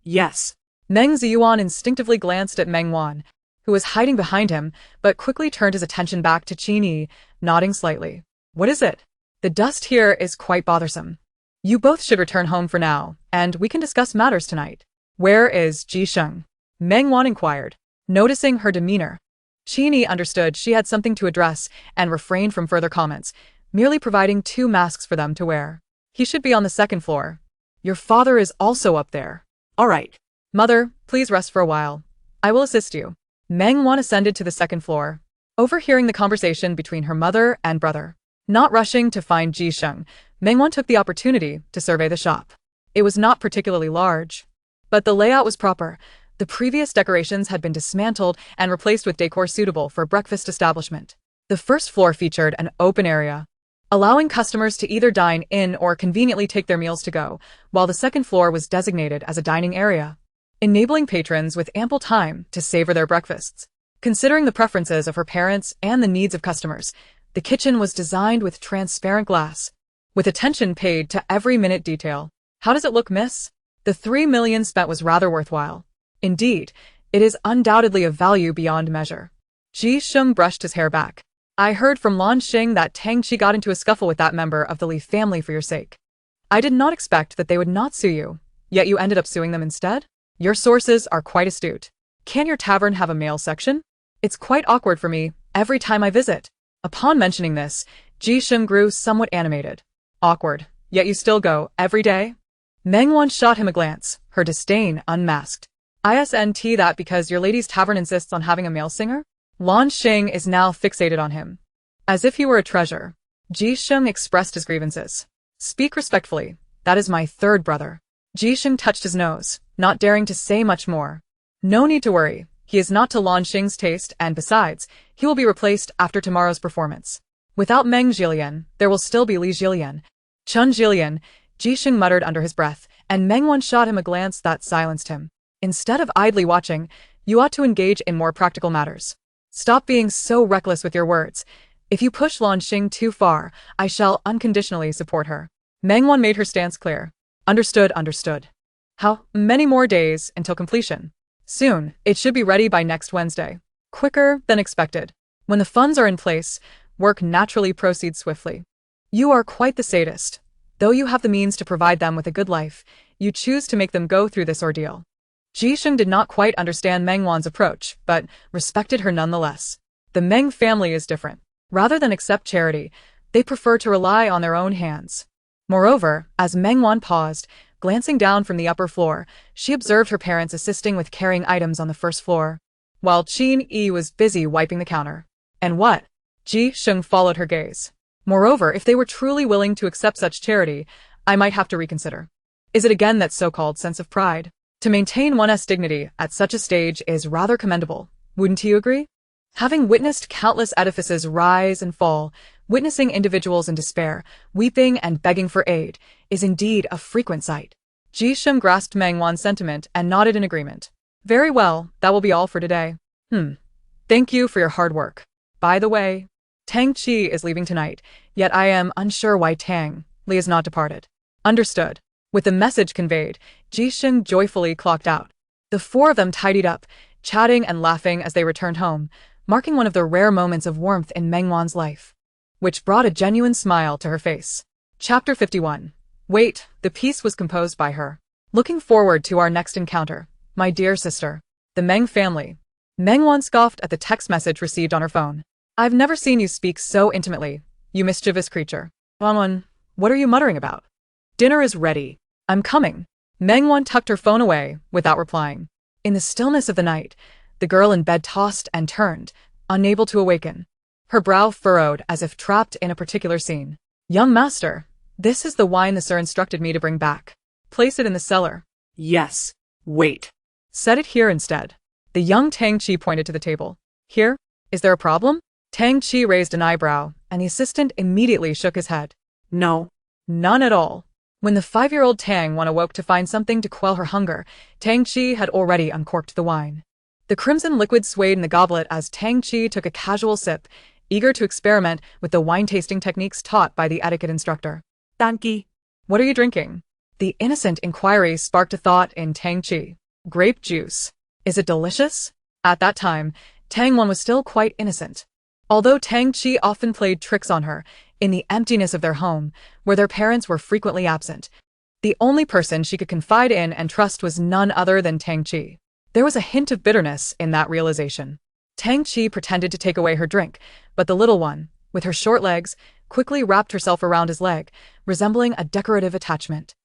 Speaker 2: Yes.
Speaker 1: Meng Ziyuan instinctively glanced at Meng Wan, who was hiding behind him, but quickly turned his attention back to Qini, nodding slightly. What is it? The dust here is quite bothersome. You both should return home for now, and we can discuss matters tonight. Where is Ji Sheng? Meng Wan inquired, noticing her demeanor. Qini understood she had something to address and refrained from further comments, merely providing 2 masks for them to wear. He should be on the 2nd floor. Your father is also up there.
Speaker 2: All right.
Speaker 1: Mother, please rest for a while. I will assist you. Meng Wan ascended to the 2nd floor, overhearing the conversation between her mother and brother. Not rushing to find Ji Sheng, Meng Wan took the opportunity to survey the shop. It was not particularly large, but the layout was proper. The previous decorations had been dismantled and replaced with decor suitable for a breakfast establishment. The 1st floor featured an open area, allowing customers to either dine in or conveniently take their meals to go, while the 2nd floor was designated as a dining area, enabling patrons with ample time to savor their breakfasts. Considering the preferences of her parents and the needs of customers, the kitchen was designed with transparent glass, with attention paid to every minute detail. How does it look, miss? The 3 million spent was rather worthwhile. Indeed, it is undoubtedly of value beyond measure. Ji Sheng brushed his hair back. I heard from Lan Xing that Tang Chi got into a scuffle with that member of the Li family for your sake. I did not expect that they would not sue you, yet you ended up suing them instead? Your sources are quite astute. Can your tavern have a male section? It's quite awkward for me every time I visit. Upon mentioning this, Ji Sheng grew somewhat animated. Awkward, yet you still go every day? Meng Wan shot him a glance, her disdain unmasked. Isn't that because your lady's tavern insists on having a male singer? Lan Xing is now fixated on him. As if he were a treasure. Ji Sheng expressed his grievances. Speak respectfully, that is my 3rd brother. Ji Sheng touched his nose, not daring to say much more. No need to worry, he is not to Lan Xing's taste, and besides, he will be replaced after tomorrow's performance. Without Meng Zhilian, there will still be Li Zhilian. Chun Zhilian, Ji Sheng muttered under his breath, and Meng Wan shot him a glance that silenced him. Instead of idly watching, you ought to engage in more practical matters. Stop being so reckless with your words. If you push Lan Xing too far, I shall unconditionally support her. Meng Wan made her stance clear. Understood. How many more days until completion? Soon, it should be ready by next Wednesday. Quicker than expected. When the funds are in place, work naturally proceeds swiftly. You are quite the sadist. Though you have the means to provide them with a good life, you choose to make them go through this ordeal. Ji Sheng did not quite understand Meng Wan's approach, but respected her nonetheless. The Meng family is different. Rather than accept charity, they prefer to rely on their own hands. Moreover, as Meng Wan paused, glancing down from the upper floor, she observed her parents assisting with carrying items on the 1st floor, while Qin Yi was busy wiping the counter. And what? Ji Sheng followed her gaze. Moreover, if they were truly willing to accept such charity, I might have to reconsider. Is it again that so-called sense of pride? To maintain one's dignity at such a stage is rather commendable, wouldn't you agree? Having witnessed countless edifices rise and fall, witnessing individuals in despair, weeping and begging for aid, is indeed a frequent sight. Ji-shum grasped Meng Wan's sentiment and nodded in agreement. Very well, that will be all for today. Thank you for your hard work. By the way, Tang Chi is leaving tonight, yet I am unsure why Tang Li is not departed. Understood. With the message conveyed, Ji-shum joyfully clocked out. The four of them tidied up, chatting and laughing as they returned home, marking one of the rare moments of warmth in Meng Wan's life, which brought a genuine smile to her face. Chapter 51. Wait, the piece was composed by her. Looking forward to our next encounter, my dear sister. The Meng family. Meng Wan scoffed at the text message received on her phone. I've never seen you speak so intimately, you mischievous creature. Wan, what are you muttering about? Dinner is ready. I'm coming. Meng Wan tucked her phone away without replying. In the stillness of the night, the girl in bed tossed and turned, unable to awaken. Her brow furrowed as if trapped in a particular scene. Young master, this is the wine the sir instructed me to bring back. Place it in the cellar.
Speaker 2: Yes. Wait.
Speaker 1: Set it here instead. The young Tang Chi pointed to the table. Here? Is there a problem? Tang Chi raised an eyebrow, and the assistant immediately shook his head.
Speaker 2: No.
Speaker 1: None at all. When the 5-year-old Tang Wan awoke to find something to quell her hunger, Tang Chi had already uncorked the wine. The crimson liquid swayed in the goblet as Tang Chi took a casual sip, eager to experiment with the wine-tasting techniques taught by the etiquette instructor.
Speaker 2: Danki.
Speaker 1: What are you drinking? The innocent inquiry sparked a thought in Tang Chi. Grape juice. Is it delicious? At that time, Tang Wan was still quite innocent. Although Tang Chi often played tricks on her, in the emptiness of their home, where their parents were frequently absent, the only person she could confide in and trust was none other than Tang Chi. There was a hint of bitterness in that realization. Tang Chi pretended to take away her drink, but the little one, with her short legs, quickly wrapped herself around his leg, resembling a decorative attachment.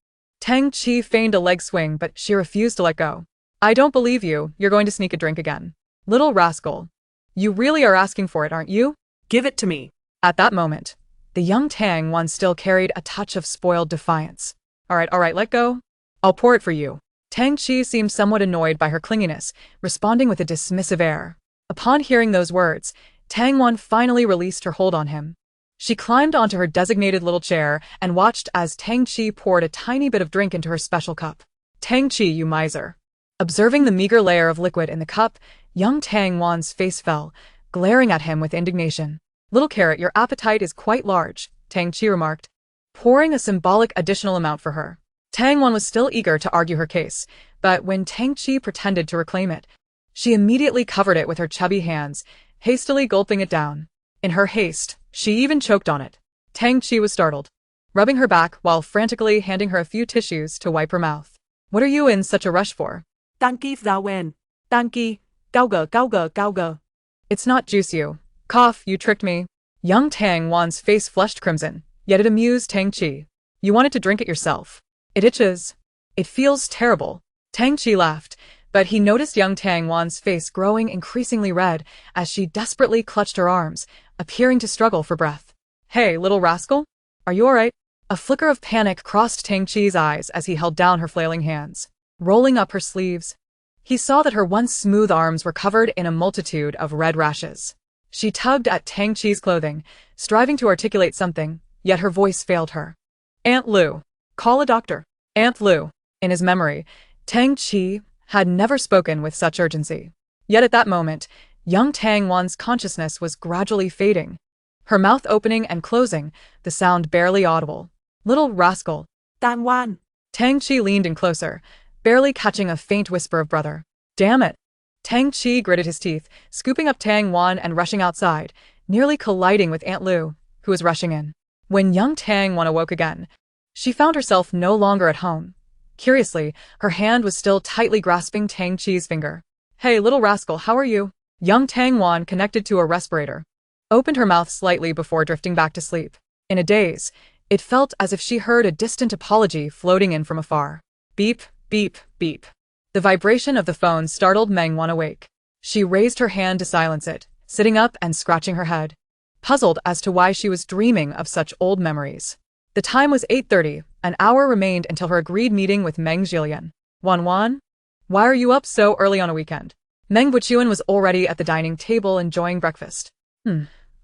Speaker 1: Tang Chi feigned a leg swing, but she refused to let go. I don't believe you, you're going to sneak a drink again. Little rascal. You really are asking for it, aren't you?
Speaker 2: Give it to me.
Speaker 1: At that moment, the young Tang Wan still carried a touch of spoiled defiance. All right, let go. I'll pour it for you. Tang Chi seemed somewhat annoyed by her clinginess, responding with a dismissive air. Upon hearing those words, Tang Wan finally released her hold on him. She climbed onto her designated little chair and watched as Tang Chi poured a tiny bit of drink into her special cup. Tang Chi, you miser. Observing the meager layer of liquid in the cup, young Tang Wan's face fell, glaring at him with indignation. Little carrot, your appetite is quite large, Tang Chi remarked, pouring a symbolic additional amount for her. Tang Wan was still eager to argue her case, but when Tang Chi pretended to reclaim it, she immediately covered it with her chubby hands, hastily gulping it down. In her haste, she even choked on it. Tang Chi was startled, rubbing her back while frantically handing her a few tissues to wipe her mouth. What are you in such a rush for?
Speaker 2: Danki Zawen. Danki. Gauga.
Speaker 1: It's not juice, you. Cough, you tricked me. Young Tang Wan's face flushed crimson, yet it amused Tang Chi. You wanted to drink it yourself. It itches. It feels terrible. Tang Chi laughed, but he noticed young Tang Wan's face growing increasingly red as she desperately clutched her arms, appearing to struggle for breath. Hey, little rascal? Are you alright? A flicker of panic crossed Tang Chi's eyes as he held down her flailing hands, rolling up her sleeves. He saw that her once smooth arms were covered in a multitude of red rashes. She tugged at Tang Chi's clothing, striving to articulate something, yet her voice failed her. Aunt Lu. Call a doctor. Aunt Lu. In his memory, Tang Chi had never spoken with such urgency. Yet at that moment, young Tang Wan's consciousness was gradually fading. Her mouth opening and closing, the sound barely audible. Little rascal.
Speaker 2: Tang Wan.
Speaker 1: Tang Chi leaned in closer, barely catching a faint whisper of brother. Damn it. Tang Chi gritted his teeth, scooping up Tang Wan and rushing outside, nearly colliding with Aunt Lu, who was rushing in. When young Tang Wan awoke again, she found herself no longer at home. Curiously, her hand was still tightly grasping Tang Chi's finger. Hey, little rascal, how are you? Young Tang Wan, connected to a respirator, opened her mouth slightly before drifting back to sleep. In a daze, it felt as if she heard a distant apology floating in from afar. Beep, beep, beep. The vibration of the phone startled Meng Wan awake. She raised her hand to silence it, sitting up and scratching her head, puzzled as to why she was dreaming of such old memories. The time was 8:30, an hour remained until her agreed meeting with Meng Jillian. Wan, why are you up so early on a weekend? Meng Wan was already at the dining table enjoying breakfast.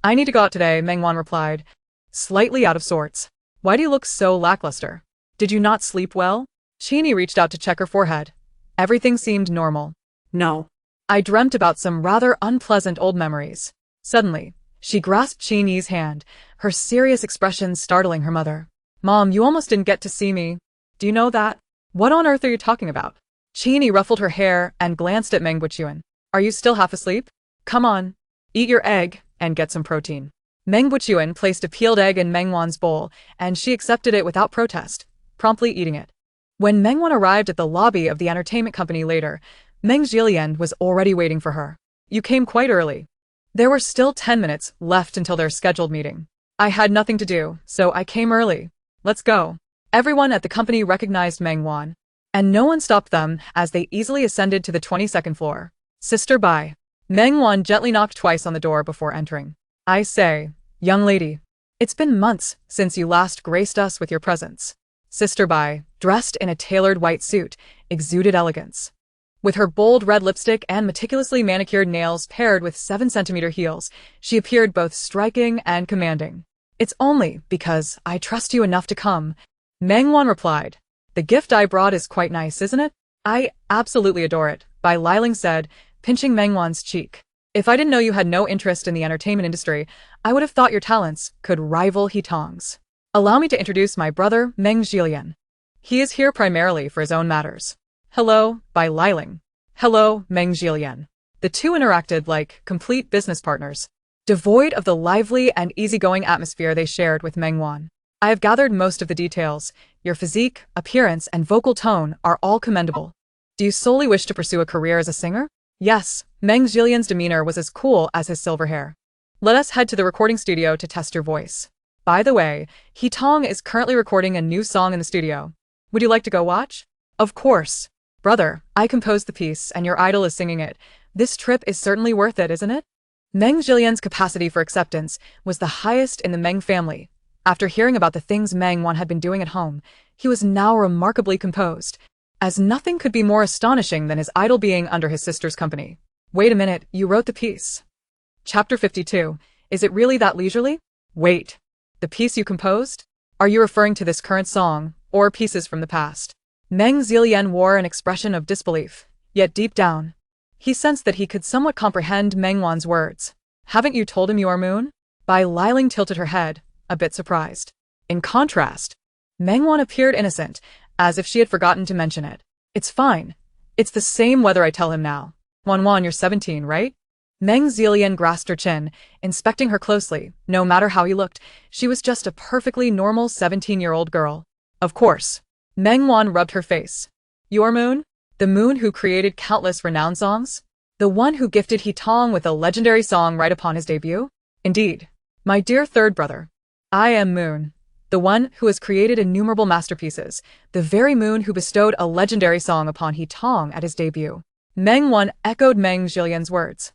Speaker 1: I need to go out today, Meng Wan replied, slightly out of sorts. Why do you look so lackluster? Did you not sleep well? Chini reached out to check her forehead. Everything seemed normal.
Speaker 2: No.
Speaker 1: I dreamt about some rather unpleasant old memories. Suddenly, she grasped Chini's hand, her serious expression startling her mother. Mom, you almost didn't get to see me. Do you know that? What on earth are you talking about? Chini ruffled her hair and glanced at Meng Wan. Are you still half asleep? Come on, eat your egg and get some protein. Meng Wan placed a peeled egg in Meng Wan's bowl, and she accepted it without protest, promptly eating it. When Meng Wan arrived at the lobby of the entertainment company later, Meng Jilian was already waiting for her. You came quite early. There were still 10 minutes left until their scheduled meeting. I had nothing to do, so I came early. Let's go. Everyone at the company recognized Meng Wan, and no one stopped them as they easily ascended to the 22nd floor. Sister, bye. Meng Wan gently knocked twice on the door before entering. I say, young lady, it's been months since you last graced us with your presence. Sister Bai, dressed in a tailored white suit, exuded elegance. With her bold red lipstick and meticulously manicured nails paired with 7-centimeter heels, she appeared both striking and commanding. It's only because I trust you enough to come, Meng Wan replied. The gift I brought is quite nice, isn't it? I absolutely adore it, Bai Liling said, pinching Meng Wan's cheek. If I didn't know you had no interest in the entertainment industry, I would have thought your talents could rival He Tong's. Allow me to introduce my brother, Meng Jilian. He is here primarily for his own matters. Hello, Bai Liling. Hello, Meng Jilian. The two interacted like complete business partners, devoid of the lively and easygoing atmosphere they shared with Meng Wan. I have gathered most of the details. Your physique, appearance, and vocal tone are all commendable. Do you solely wish to pursue a career as a singer? Yes, Meng Jilian's demeanor was as cool as his silver hair. Let us head to the recording studio to test your voice. By the way, He Tong is currently recording a new song in the studio. Would you like to go watch? Of course. Brother, I composed the piece and your idol is singing it. This trip is certainly worth it, isn't it? Meng Jilian's capacity for acceptance was the highest in the Meng family. After hearing about the things Meng Wan had been doing at home, he was now remarkably composed, as nothing could be more astonishing than his idol being under his sister's company. Wait a minute, you wrote the piece. Chapter 52. Is it really that leisurely? Wait. The piece you composed? Are you referring to this current song, or pieces from the past? Meng Jilian wore an expression of disbelief, yet deep down, he sensed that he could somewhat comprehend Meng Wan's words. Haven't you told him you are Moon? Bai Liling tilted her head, a bit surprised. In contrast, Meng Wan appeared innocent, as if she had forgotten to mention it. It's fine. It's the same whether I tell him now. Wan, you're 17, right? Meng Jilian grasped her chin, inspecting her closely. No matter how he looked, she was just a perfectly normal 17-year-old girl. Of course. Meng Wan rubbed her face. Your Moon? The Moon who created countless renowned songs? The one who gifted He Tong with a legendary song right upon his debut? Indeed. My dear third brother. I am Moon. The one who has created innumerable masterpieces, the very Moon who bestowed a legendary song upon He Tong at his debut. Meng Wan echoed Meng Jilian's words.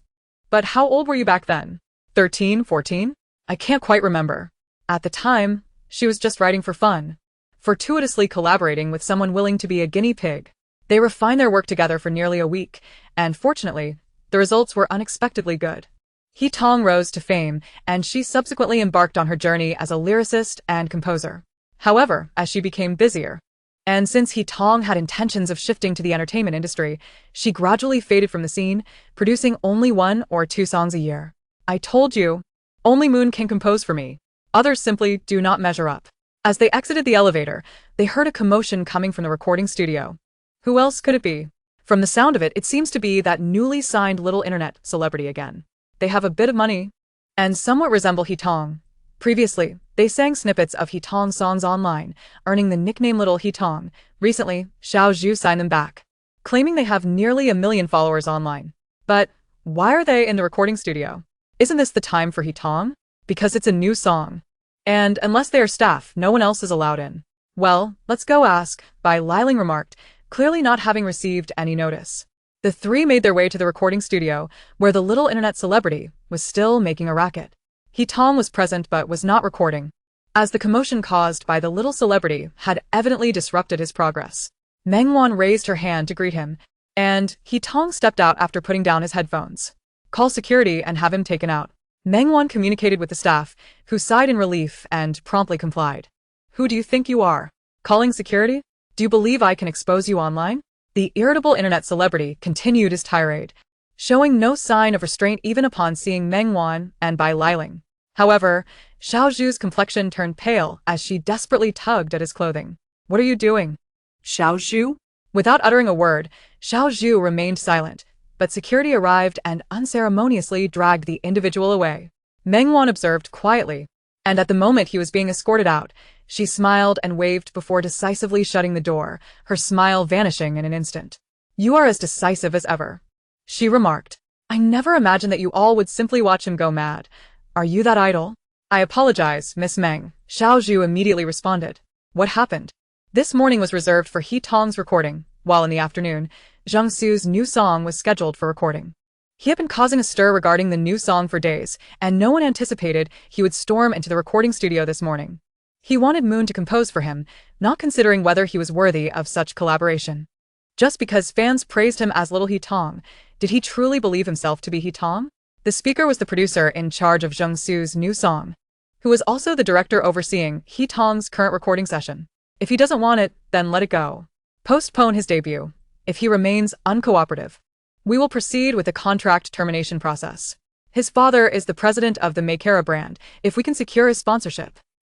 Speaker 1: But how old were you back then? 13, 14? I can't quite remember. At the time, she was just writing for fun, fortuitously collaborating with someone willing to be a guinea pig. They refined their work together for nearly a week, and fortunately, the results were unexpectedly good. He Tong rose to fame, and she subsequently embarked on her journey as a lyricist and composer. However, as she became busier, and since He Tong had intentions of shifting to the entertainment industry, she gradually faded from the scene, producing only 1 or 2 songs a year. I told you, only Moon can compose for me. Others simply do not measure up. As they exited the elevator, they heard a commotion coming from the recording studio. Who else could it be? From the sound of it, it seems to be that newly signed little internet celebrity again. They have a bit of money, and somewhat resemble He Tong. Previously, they sang snippets of He Tong songs online, earning the nickname Little He Tong. Recently, Xiao Zhu signed them back, claiming they have nearly 1 million followers online. But why are they in the recording studio? Isn't this the time for He Tong? Because it's a new song. And unless they are staff, no one else is allowed in. Well, let's go ask, Bai Liling remarked, clearly not having received any notice. The three made their way to the recording studio, where the little internet celebrity was still making a racket. He Tong was present but was not recording, as the commotion caused by the little celebrity had evidently disrupted his progress. Meng Wan raised her hand to greet him, And He Tong stepped out after putting down his headphones. Call security and have him taken out. Meng Wan communicated with the staff, who sighed in relief and promptly complied. Who do you think you are? Calling security? Do you believe I can expose you online? The irritable internet celebrity continued his tirade, showing no sign of restraint even upon seeing Meng Wan and Bai Liling. However, Xiao Zhu's complexion turned pale as she desperately tugged at his clothing. What are you doing?
Speaker 2: Xiao Zhu?
Speaker 1: Without uttering a word, Xiao Zhu remained silent, but security arrived and unceremoniously dragged the individual away. Meng Wan observed quietly, and at the moment he was being escorted out, she smiled and waved before decisively shutting the door, her smile vanishing in an instant. You are as decisive as ever, she remarked. I never imagined that you all would simply watch him go mad. Are you that idle? I apologize, Miss Meng, Xiao Zhu immediately responded. What happened? This morning was reserved for He Tong's recording, while in the afternoon, Zhang Su's new song was scheduled for recording. He had been causing a stir regarding the new song for days, and no one anticipated he would storm into the recording studio this morning. He wanted Moon to compose for him, not considering whether he was worthy of such collaboration. Just because fans praised him as Little He Tong, did he truly believe himself to be He Tong? The speaker was the producer in charge of Zhang Su's new song, who was also the director overseeing He Tong's current recording session. If he doesn't want it, then let it go. Postpone his debut. If he remains uncooperative, we will proceed with the contract termination process. His father is the president of the Makera brand, if we can secure his sponsorship.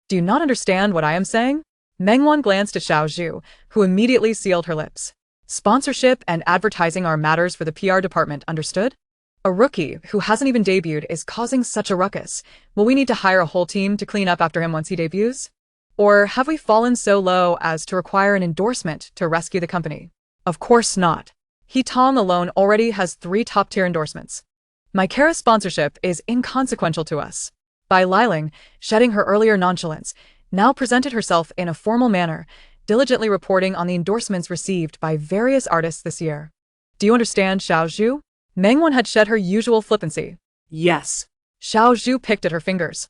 Speaker 1: Do you not understand what I am saying? Meng Wan glanced at Xiao Zhu, who immediately sealed her lips. Sponsorship and advertising are matters for the PR department, understood? A rookie who hasn't even debuted is causing such a ruckus. Will we need to hire a whole team to clean up after him once he debuts? Or have we fallen so low as to require an endorsement to rescue the company? Of course not. He Tong alone already has 3 top-tier endorsements. Makera's sponsorship is inconsequential to us. Bai Liling, shedding her earlier nonchalance, now presented herself in a formal manner, diligently reporting on the endorsements received by various artists this year. Do you understand, Xiao Zhu? Meng Wan had shed her usual flippancy.
Speaker 2: Yes.
Speaker 1: Xiao Zhu picked at her fingers,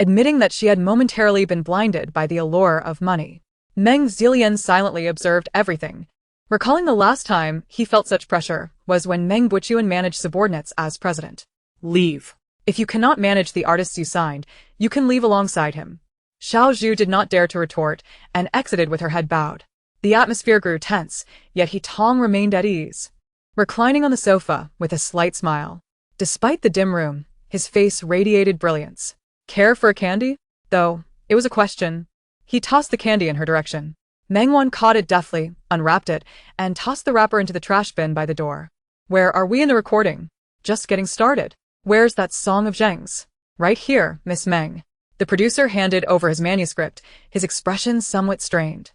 Speaker 1: admitting that she had momentarily been blinded by the allure of money. Meng Zilian silently observed everything, recalling the last time he felt such pressure was when Meng Buchuan managed subordinates as president.
Speaker 2: Leave.
Speaker 1: If you cannot manage the artists you signed, you can leave alongside him. Xiao Zhu did not dare to retort and exited with her head bowed. The atmosphere grew tense, yet He Tong remained at ease, reclining on the sofa with a slight smile. Despite the dim room, his face radiated brilliance. Care for a candy? Though, it was a question. He tossed the candy in her direction. Meng Wan caught it deftly, unwrapped it, and tossed the wrapper into the trash bin by the door. Where are we in the recording? Just getting started. Where's that song of Zheng's? Right here, Miss Meng. The producer handed over his manuscript, his expression somewhat strained.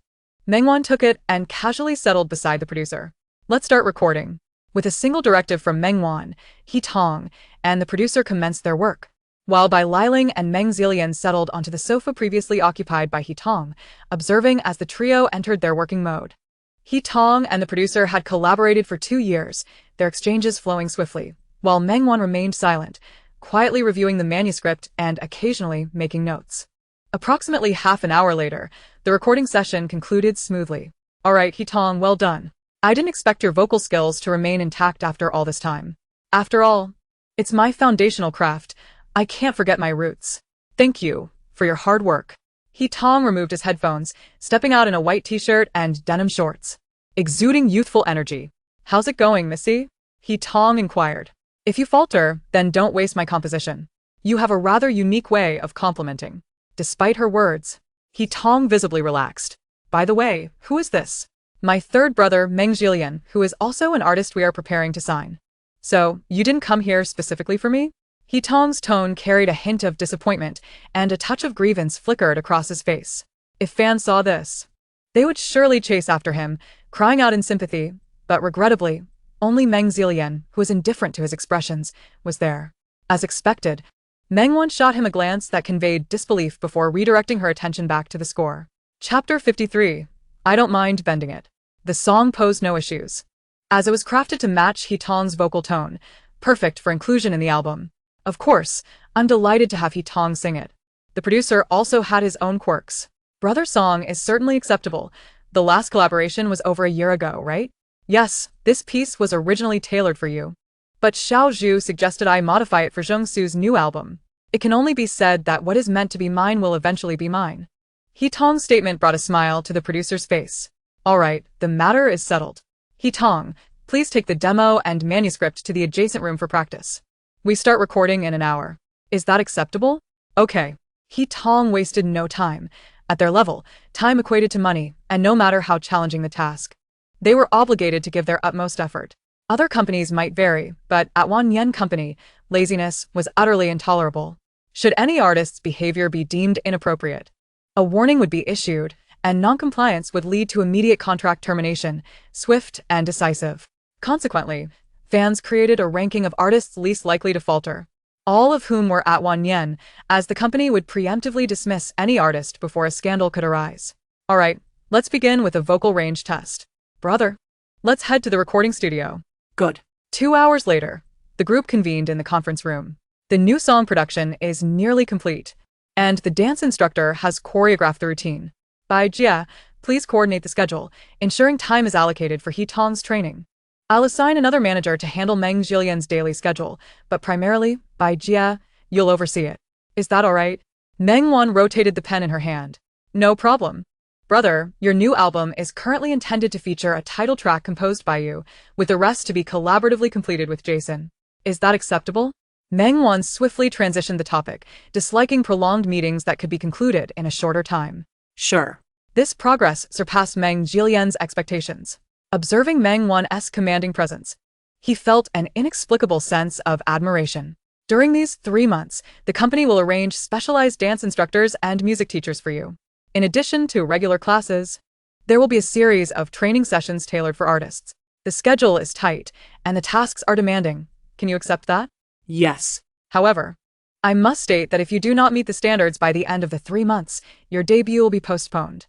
Speaker 1: Meng Wan took it and casually settled beside the producer. Let's start recording. With a single directive from Meng Wan, He Tong, and the producer commenced their work, while Bai Liling and Meng Zilian settled onto the sofa previously occupied by He Tong, observing as the trio entered their working mode. He Tong and the producer had collaborated for 2 years, their exchanges flowing swiftly, while Meng Wan remained silent, quietly reviewing the manuscript and occasionally making notes. Approximately half an hour later, the recording session concluded smoothly. All right, He Tong, well done. I didn't expect your vocal skills to remain intact after all this time. After all, it's my foundational craft. I can't forget my roots. Thank you for your hard work. He Tong removed his headphones, stepping out in a white t-shirt and denim shorts, exuding youthful energy. How's it going, Missy? He Tong inquired. If you falter, then don't waste my composition. You have a rather unique way of complimenting. Despite her words, He Tong visibly relaxed. By the way, who is this? My third brother, Meng Zilian, who is also an artist we are preparing to sign. So, you didn't come here specifically for me? He Tong's tone carried a hint of disappointment, and a touch of grievance flickered across his face. If fans saw this, they would surely chase after him, crying out in sympathy, but regrettably, only Meng Zilian, who was indifferent to his expressions, was there. As expected, Meng Wan shot him a glance that conveyed disbelief before redirecting her attention back to the score. Chapter 53. I don't mind bending it. The song posed no issues, as it was crafted to match He Tong's vocal tone, perfect for inclusion in the album. Of course, I'm delighted to have He Tong sing it. The producer also had his own quirks. Brother song is certainly acceptable. The last collaboration was over a year ago, right? Yes, this piece was originally tailored for you. But Xiao Zhu suggested I modify it for Zheng Su's new album. It can only be said that what is meant to be mine will eventually be mine. He Tong's statement brought a smile to the producer's face. All right, the matter is settled. He Tong, please take the demo and manuscript to the adjacent room for practice. We start recording in an hour. Is that acceptable? Okay. He Tong wasted no time. At their level, time equated to money, and no matter how challenging the task, they were obligated to give their utmost effort. Other companies might vary, but at Wan Yen Company, laziness was utterly intolerable. Should any artist's behavior be deemed inappropriate, a warning would be issued, and noncompliance would lead to immediate contract termination, swift and decisive. Consequently, fans created a ranking of artists least likely to falter, all of whom were at Wan Yen, as the company would preemptively dismiss any artist before a scandal could arise. All right, let's begin with a vocal range test. Brother, let's head to the recording studio.
Speaker 2: Good.
Speaker 1: 2 hours later, the group convened in the conference room. The new song production is nearly complete, and the dance instructor has choreographed the routine. Bai Jia, please coordinate the schedule, ensuring time is allocated for He Tong's training. I'll assign another manager to handle Meng Jilian's daily schedule, but primarily, Bai Jia, you'll oversee it. Is that all right? Meng Wan rotated the pen in her hand. No problem. Brother, your new album is currently intended to feature a title track composed by you, with the rest to be collaboratively completed with Jason. Is that acceptable? Meng Wan swiftly transitioned the topic, disliking prolonged meetings that could be concluded in a shorter time.
Speaker 2: Sure.
Speaker 1: This progress surpassed Meng Jilian's expectations. Observing Meng Wan's commanding presence, he felt an inexplicable sense of admiration. During these 3 months, the company will arrange specialized dance instructors and music teachers for you. In addition to regular classes, there will be a series of training sessions tailored for artists. The schedule is tight, and the tasks are demanding. Can you accept that?
Speaker 2: Yes.
Speaker 1: However, I must state that if you do not meet the standards by the end of the 3 months, your debut will be postponed.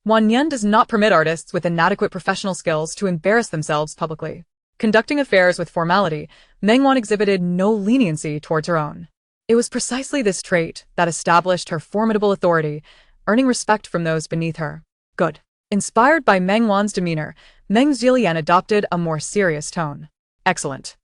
Speaker 1: Wan Yen does not permit artists with inadequate professional skills to embarrass themselves publicly. Conducting affairs with formality, Meng Wan exhibited no leniency towards her own. It was precisely this trait that established her formidable authority, earning respect from those beneath her. Good. Inspired by Meng Wan's demeanor, Meng Jilian adopted a more serious tone. Excellent.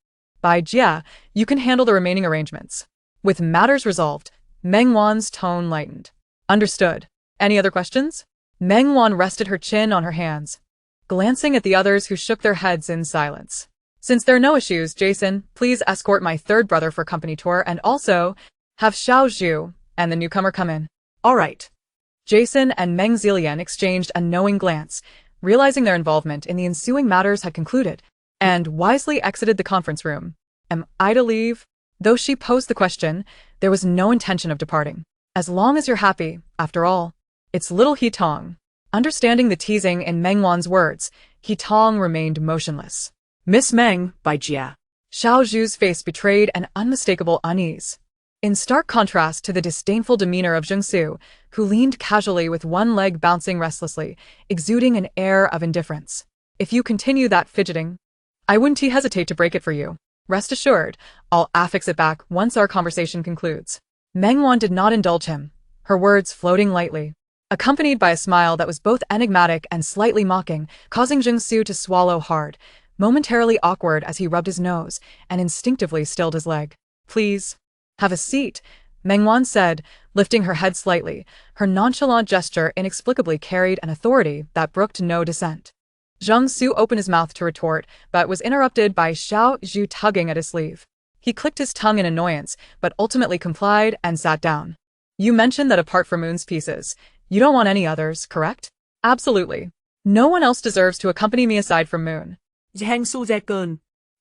Speaker 1: Bai Jia, you can handle the remaining arrangements. With matters resolved, Meng Wan's tone lightened. Understood. Any other questions? Meng Wan rested her chin on her hands, glancing at the others who shook their heads in silence. Since there are no issues, Jason, please escort my third brother for company tour and also have Xiao Zhu and the newcomer come in. All right. Jason and Meng Zilian exchanged a knowing glance, realizing their involvement in the ensuing matters had concluded, and wisely exited the conference room. Am I to leave? Though she posed the question, there was no intention of departing. As long as you're happy, after all. It's little He Tong. Understanding the teasing in Meng Wan's words, He Tong remained motionless.
Speaker 2: Miss Meng, Bai Jia.
Speaker 1: Xiao Zhu's face betrayed an unmistakable unease. In stark contrast to the disdainful demeanor of Zheng Su, who leaned casually with one leg bouncing restlessly, exuding an air of indifference. If you continue that fidgeting, I wouldn't hesitate to break it for you. Rest assured, I'll affix it back once our conversation concludes. Meng Wan did not indulge him, her words floating lightly, accompanied by a smile that was both enigmatic and slightly mocking, causing Zheng Su to swallow hard, momentarily awkward as he rubbed his nose and instinctively stilled his leg. Please, have a seat, Meng Wan said, lifting her head slightly. Her nonchalant gesture inexplicably carried an authority that brooked no dissent. Zheng Su opened his mouth to retort, but was interrupted by Xiao Zhu tugging at his sleeve. He clicked his tongue in annoyance, but ultimately complied and sat down. You mentioned that apart from Moon's pieces, you don't want any others, correct? Absolutely. No one else deserves to accompany me aside from Moon.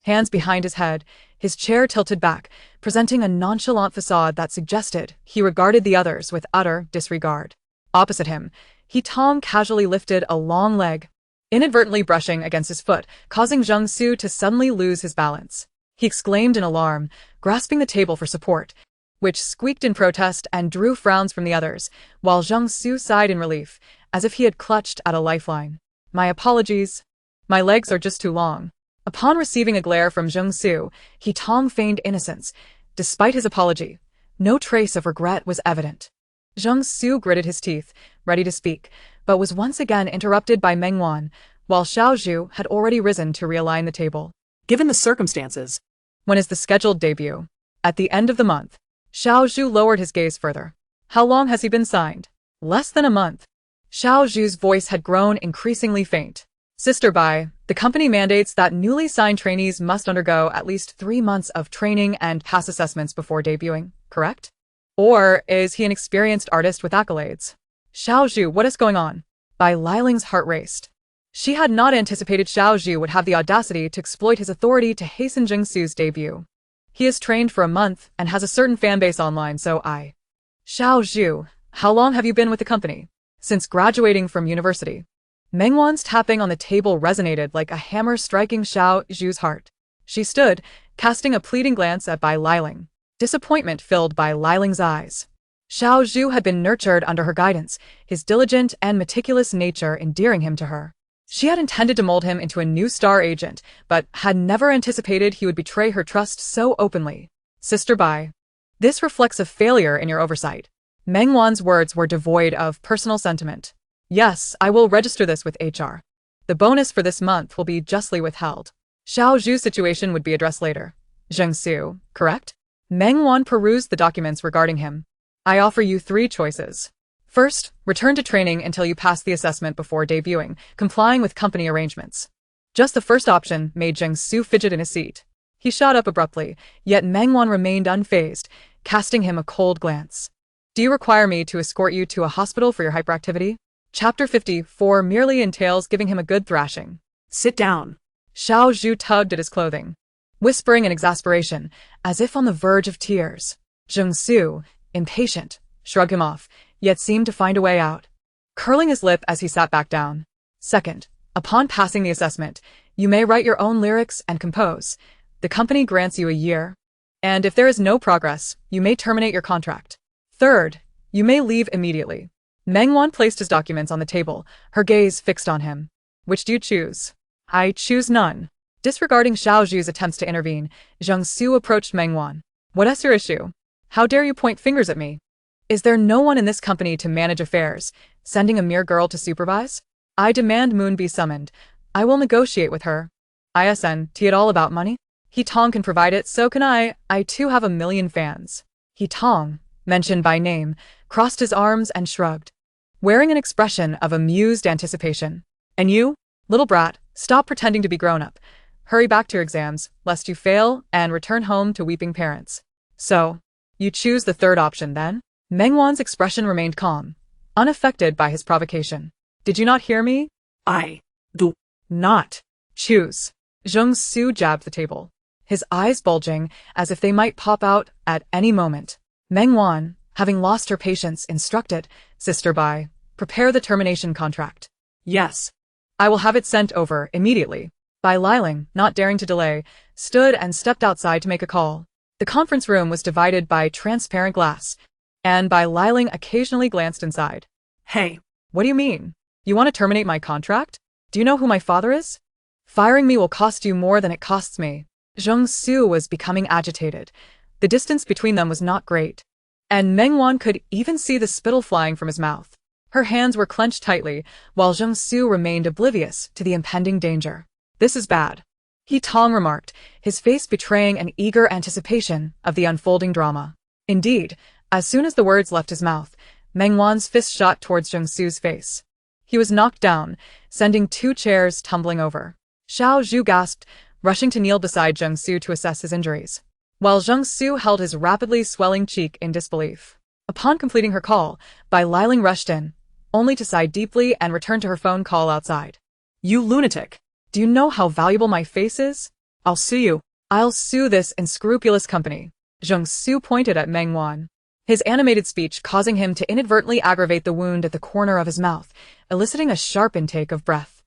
Speaker 1: Hands behind his head, his chair tilted back, presenting a nonchalant facade that suggested he regarded the others with utter disregard. Opposite him, He Tong casually lifted a long leg, inadvertently brushing against his foot, causing Zheng Su to suddenly lose his balance. He exclaimed in alarm, grasping the table for support, which squeaked in protest and drew frowns from the others, while Zheng Su sighed in relief, as if he had clutched at a lifeline. My apologies. My legs are just too long. Upon receiving a glare from Zheng Su, He Tong feigned innocence. Despite his apology, no trace of regret was evident. Zheng Su gritted his teeth, ready to speak, but was once again interrupted by Meng Wan, while Xiao Zhu had already risen to realign the table.
Speaker 2: Given the circumstances,
Speaker 1: When is the scheduled debut? At the end of the month. Xiao Zhu lowered his gaze further. How long has he been signed? Less than a month. Xiao Zhu's voice had grown increasingly faint. Sister Bai, the company mandates that newly signed trainees must undergo at least 3 months of training and pass assessments before debuting, correct? Or is he an experienced artist with accolades? Xiao Zhu, what is going on? Bai Liling's heart raced. She had not anticipated Xiao Zhu would have the audacity to exploit his authority to hasten Jingsu's debut. He is trained for a month and has a certain fanbase online, so Xiao Zhu, how long have you been with the company? Since graduating from university. Meng Wan's tapping on the table resonated like a hammer striking Xiao Zhu's heart. She stood, casting a pleading glance at Bai Liling. Disappointment filled Bai Liling's eyes. Xiao Zhu had been nurtured under her guidance, his diligent and meticulous nature endearing him to her. She had intended to mold him into a new star agent, but had never anticipated he would betray her trust so openly. Sister Bai, this reflects a failure in your oversight. Meng Wan's words were devoid of personal sentiment. Yes, I will register this with HR. The bonus for this month will be justly withheld. Xiao Zhu's situation would be addressed later. Jingsu, correct? Meng Wan perused the documents regarding him. I offer you 3 choices. First, return to training until you pass the assessment before debuting, complying with company arrangements. Just the first option made Jingsu fidget in his seat. He shot up abruptly, yet Meng Wan remained unfazed, casting him a cold glance. Do you require me to escort you to a hospital for your hyperactivity? Chapter 54 merely entails giving him a good thrashing.
Speaker 2: Sit down.
Speaker 1: Xiao Zhu tugged at his clothing, whispering in exasperation, as if on the verge of tears. Jingsu, impatient, shrugged him off, yet seemed to find a way out, curling his lip as he sat back down. Second, upon passing the assessment, you may write your own lyrics and compose. The company grants you a year. And if there is no progress, you may terminate your contract. Third, you may leave immediately. Meng Wan placed his documents on the table, her gaze fixed on him. Which do you choose? I choose none. Disregarding Xiao Zhu's attempts to intervene, Jingsu approached Meng Wan. What is your issue? How dare you point fingers at me? Is there no one in this company to manage affairs, sending a mere girl to supervise? I demand Moon be summoned. I will negotiate with her. ISN, it all about money? He Tang can provide it, so can I. I too have a million fans. He Tang, mentioned by name, crossed his arms and shrugged, wearing an expression of amused anticipation. And you, little brat, stop pretending to be grown up. Hurry back to your exams, lest you fail, and return home to weeping parents. So, you choose the third option then? Meng Wan's expression remained calm, unaffected by his provocation. Did you not hear me?
Speaker 2: I do
Speaker 1: not choose. Jingsu jabbed the table, his eyes bulging as if they might pop out at any moment. Meng Wan, having lost her patience, instructed, Sister Bai, prepare the termination contract.
Speaker 2: Yes.
Speaker 1: I will have it sent over immediately. Bai Liling, not daring to delay, stood and stepped outside to make a call. The conference room was divided by transparent glass, and Bai Liling occasionally glanced inside.
Speaker 2: Hey.
Speaker 1: What do you mean? You want to terminate my contract? Do you know who my father is? Firing me will cost you more than it costs me. Jingsu was becoming agitated. The distance between them was not great, and Meng Wan could even see the spittle flying from his mouth. Her hands were clenched tightly, while Jingsu remained oblivious to the impending danger. This is bad, He Tang remarked, his face betraying an eager anticipation of the unfolding drama. Indeed, as soon as the words left his mouth, Meng Wan's fist shot towards Jingsu's face. He was knocked down, sending 2 chairs tumbling over. Xiao Zhu gasped, rushing to kneel beside Jingsu to assess his injuries, while Jingsu held his rapidly swelling cheek in disbelief. Upon completing her call, Bai Liling rushed in, only to sigh deeply and return to her phone call outside. You lunatic! Do you know how valuable my face is? I'll sue you. I'll sue this unscrupulous company. Jingsu pointed at Meng Wan, his animated speech causing him to inadvertently aggravate the wound at the corner of his mouth, eliciting a sharp intake of breath.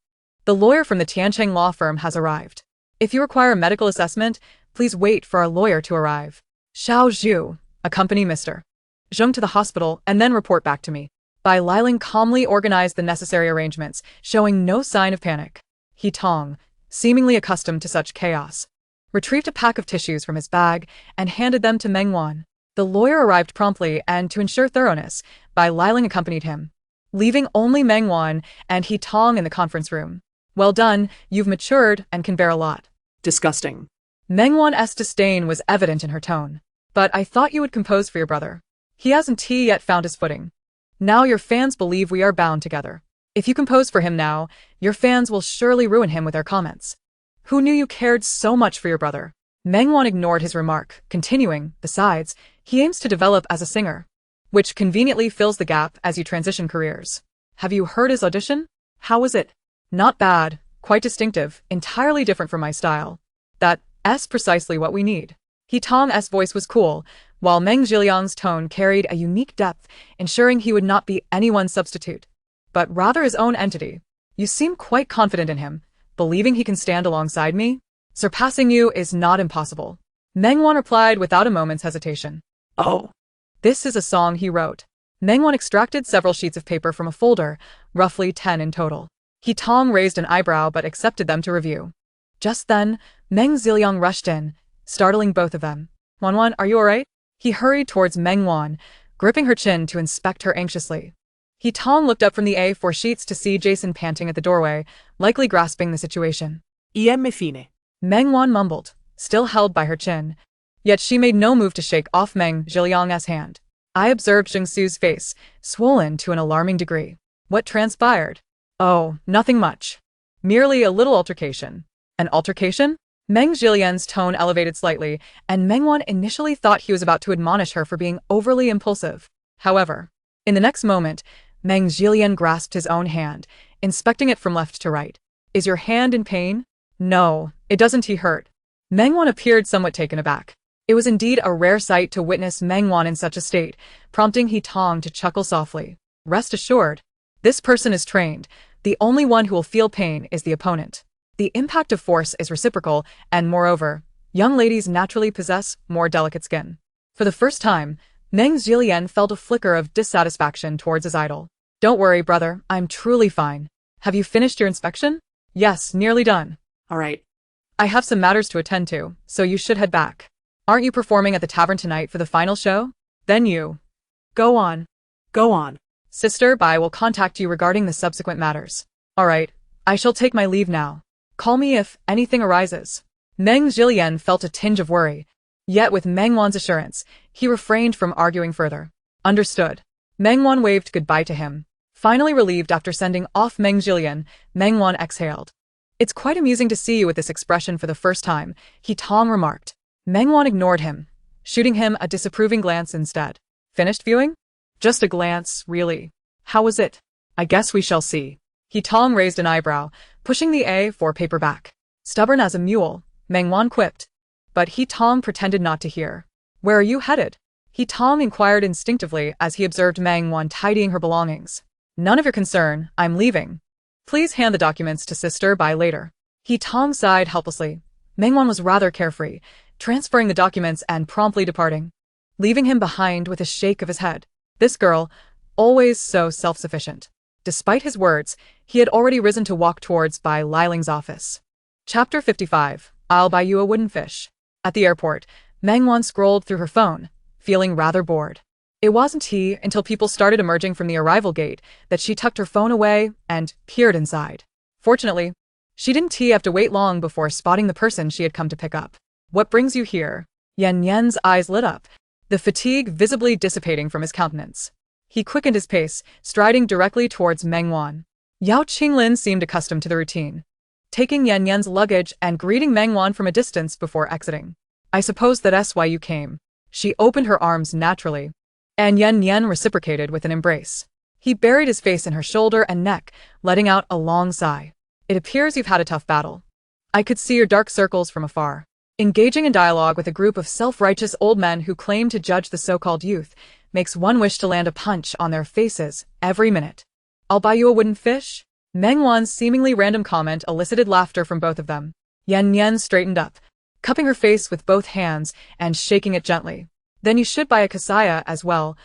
Speaker 1: The lawyer from the Tiancheng law firm has arrived. If you require a medical assessment, please wait for our lawyer to arrive. Xiao Zhu, accompany Mr. Zheng to the hospital and then report back to me. Bai Liling calmly organized the necessary arrangements, showing no sign of panic. He Tang, seemingly accustomed to such chaos, retrieved a pack of tissues from his bag and handed them to Meng Wan. The lawyer arrived promptly, and to ensure thoroughness, Bai Liling accompanied him, leaving only Meng Wan and He Tang in the conference room. Well done, you've matured and can bear a lot.
Speaker 2: Disgusting.
Speaker 1: Meng Wan's disdain was evident in her tone. But I thought you would compose for your brother. He hasn't yet found his footing. Now your fans believe we are bound together. If you compose for him now, your fans will surely ruin him with their comments. Who knew you cared so much for your brother? Meng Wan ignored his remark, continuing, besides, he aims to develop as a singer, which conveniently fills the gap as you transition careers. Have you heard his audition? How was it? Not bad, quite distinctive, entirely different from my style. That's precisely what we need. Tang's voice was cool, while Meng Zhiliang's tone carried a unique depth, ensuring he would not be anyone's substitute, but rather his own entity. You seem quite confident in him, believing he can stand alongside me? Surpassing you is not impossible. Meng Wan replied without a moment's hesitation.
Speaker 2: Oh.
Speaker 1: This is a song he wrote. Meng Wan extracted several sheets of paper from a folder, roughly 10 in total. Tang raised an eyebrow but accepted them to review. Just then, Meng Zhiliang rushed in, startling both of them. Wan, are you alright? He hurried towards Meng Wan, gripping her chin to inspect her anxiously. Tang looked up from the A4 sheets to see Jason panting at the doorway, likely grasping the situation.
Speaker 2: Fine.
Speaker 1: Meng Wan mumbled, still held by her chin. Yet she made no move to shake off Meng Zhiliang's hand. I observed Jingsu's face, swollen to an alarming degree. What transpired? Oh, nothing much. Merely a little altercation. An altercation? Meng Zhiliang's tone elevated slightly, and Meng Wan initially thought he was about to admonish her for being overly impulsive. However, in the next moment, Meng Zhiliang grasped his own hand, inspecting it from left to right. Is your hand in pain? No, it doesn't hurt. Meng Wan appeared somewhat taken aback. It was indeed a rare sight to witness Meng Wan in such a state, prompting Tang to chuckle softly. Rest assured, this person is trained. The only one who will feel pain is the opponent. The impact of force is reciprocal, and moreover, young ladies naturally possess more delicate skin. For the first time, Meng Zhiliang felt a flicker of dissatisfaction towards his idol. Don't worry, brother, I'm truly fine. Have you finished your inspection? Yes, nearly done.
Speaker 2: All right.
Speaker 1: I have some matters to attend to, so you should head back. Aren't you performing at the tavern tonight for the final show? Then you. Go on.
Speaker 2: Go on.
Speaker 1: Sister Bai will contact you regarding the subsequent matters. All right, I shall take my leave now. Call me if anything arises. Meng Zhiliang felt a tinge of worry. Yet with Meng Wan's assurance, he refrained from arguing further. Understood. Meng Wan waved goodbye to him. Finally relieved after sending off Meng Zhiliang, Meng Wan exhaled. It's quite amusing to see you with this expression for the first time, Tang remarked. Meng Wan ignored him, shooting him a disapproving glance instead. Finished viewing? Just a glance, really. How was it? I guess we shall see. Tang raised an eyebrow, pushing the A4 paper back. Stubborn as a mule, Meng Wan quipped. But Tang pretended not to hear. Where are you headed? Tang inquired instinctively as he observed Meng Wan tidying her belongings. None of your concern, I'm leaving. Please hand the documents to Sister Bai later. Tang sighed helplessly. Meng Wan was rather carefree, transferring the documents and promptly departing, leaving him behind with a shake of his head. This girl, always so self-sufficient. Despite his words, he had already risen to walk towards Bai Liling's office. Chapter 55. I'll buy you a wooden fish. At the airport, Meng Wan scrolled through her phone, feeling rather bored. It wasn't until people started emerging from the arrival gate that she tucked her phone away and peered inside. Fortunately, she didn't have to wait long before spotting the person she had come to pick up. What brings you here? Yan's eyes lit up, the fatigue visibly dissipating from his countenance. He quickened his pace, striding directly towards Meng Wan. Yao Qinglin seemed accustomed to the routine, taking Yan's luggage and greeting Meng Wan from a distance before exiting. I suppose that's why you came. She opened her arms naturally, and Yan reciprocated with an embrace. He buried his face in her shoulder and neck, letting out a long sigh. It appears you've had a tough battle. I could see your dark circles from afar. Engaging in dialogue with a group of self-righteous old men who claim to judge the so-called youth makes one wish to land a punch on their faces every minute. I'll buy you a wooden fish? Meng Wan's seemingly random comment elicited laughter from both of them. Yan straightened up, cupping her face with both hands and shaking it gently. Then you should buy a kasaya as well.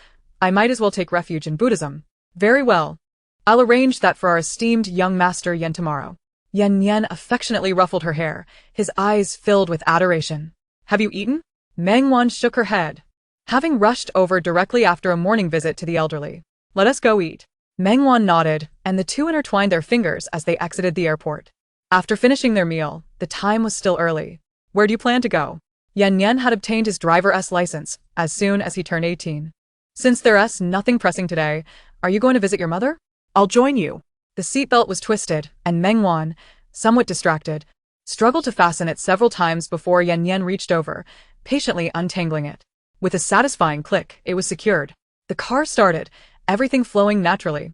Speaker 1: I might as well take refuge in Buddhism. Very well. I'll arrange that for our esteemed young master Yan tomorrow. Yan affectionately ruffled her hair, his eyes filled with adoration. Have you eaten? Meng Wan shook her head, having rushed over directly after a morning visit to the elderly. Let us go eat. Meng Wan nodded, and the two intertwined their fingers as they exited the airport. After finishing their meal, the time was still early. Where do you plan to go? Yan had obtained his driver's license as soon as he turned 18. Since there's nothing pressing today, are you going to visit your mother?
Speaker 2: I'll join you.
Speaker 1: The seatbelt was twisted, and Meng Wan, somewhat distracted, struggled to fasten it several times before Yan reached over, patiently untangling it. With a satisfying click, it was secured. The car started, everything flowing naturally,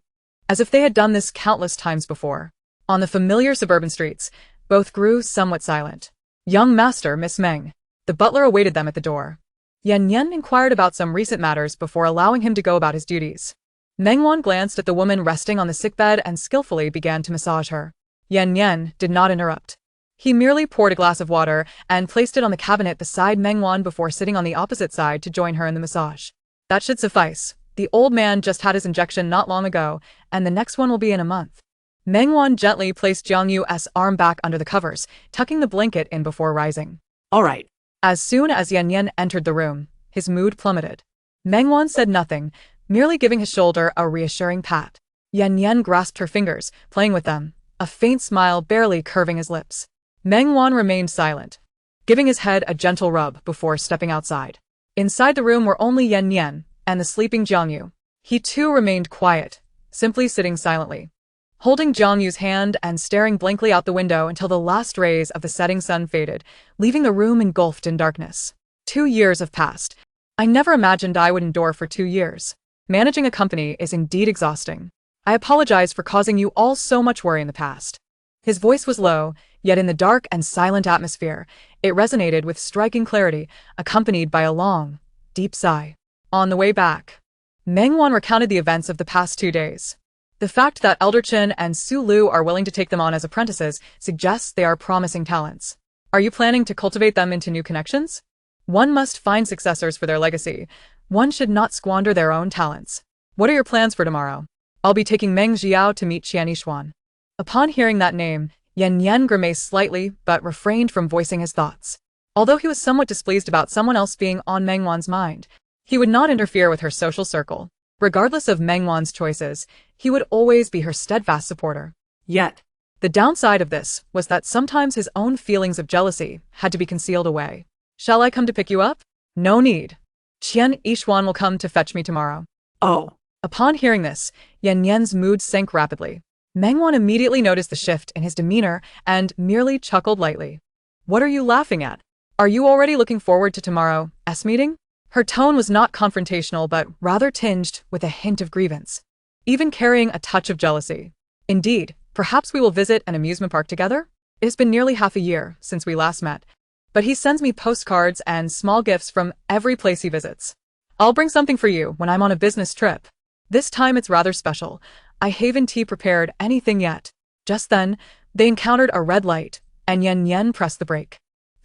Speaker 1: as if they had done this countless times before. On the familiar suburban streets, both grew somewhat silent. Young master, Miss Meng. The butler awaited them at the door. Yan inquired about some recent matters before allowing him to go about his duties. Meng Wan glanced at the woman resting on the sickbed and skillfully began to massage her. Yan did not interrupt. He merely poured a glass of water and placed it on the cabinet beside Meng Wan before sitting on the opposite side to join her in the massage. That should suffice. The old man just had his injection not long ago, and the next one will be in a month. Meng Wan gently placed Jiang Yu's arm back under the covers, tucking the blanket in before rising.
Speaker 2: All right.
Speaker 1: As soon as Yan entered the room, his mood plummeted. Meng Wan said nothing, merely giving his shoulder a reassuring pat. Yan grasped her fingers, playing with them, a faint smile barely curving his lips. Meng Wan remained silent, giving his head a gentle rub before stepping outside. Inside the room were only Yan and the sleeping Jiang Yu. He too remained quiet, simply sitting silently, holding Jiang Yu's hand and staring blankly out the window until the last rays of the setting sun faded, leaving the room engulfed in darkness. 2 years have passed. I never imagined I would endure for 2 years. Managing a company is indeed exhausting. I apologize for causing you all so much worry in the past. His voice was low, yet in the dark and silent atmosphere, it resonated with striking clarity, accompanied by a long, deep sigh. On the way back, Meng Wan recounted the events of the past 2 days. The fact that Elder Chen and Su Lu are willing to take them on as apprentices suggests they are promising talents. Are you planning to cultivate them into new connections? One must find successors for their legacy. One should not squander their own talents. What are your plans for tomorrow? I'll be taking Meng Jiao to meet Qian Yishuan. Upon hearing that name, Yan grimaced slightly but refrained from voicing his thoughts. Although he was somewhat displeased about someone else being on Meng Wan's mind, he would not interfere with her social circle. Regardless of Meng Wan's choices, he would always be her steadfast supporter. Yet, the downside of this was that sometimes his own feelings of jealousy had to be concealed away. Shall I come to pick you up? No need. Qian Yishuan will come to fetch me tomorrow.
Speaker 2: Oh.
Speaker 1: Upon hearing this, Yan's mood sank rapidly. Meng Wan immediately noticed the shift in his demeanor and merely chuckled lightly. What are you laughing at? Are you already looking forward to tomorrow's meeting? Her tone was not confrontational but rather tinged with a hint of grievance, even carrying a touch of jealousy. Indeed, perhaps we will visit an amusement park together? It has been nearly half a year since we last met, but he sends me postcards and small gifts from every place he visits. I'll bring something for you when I'm on a business trip. This time it's rather special. I haven't prepared anything yet. Just then, they encountered a red light, and Yan pressed the brake,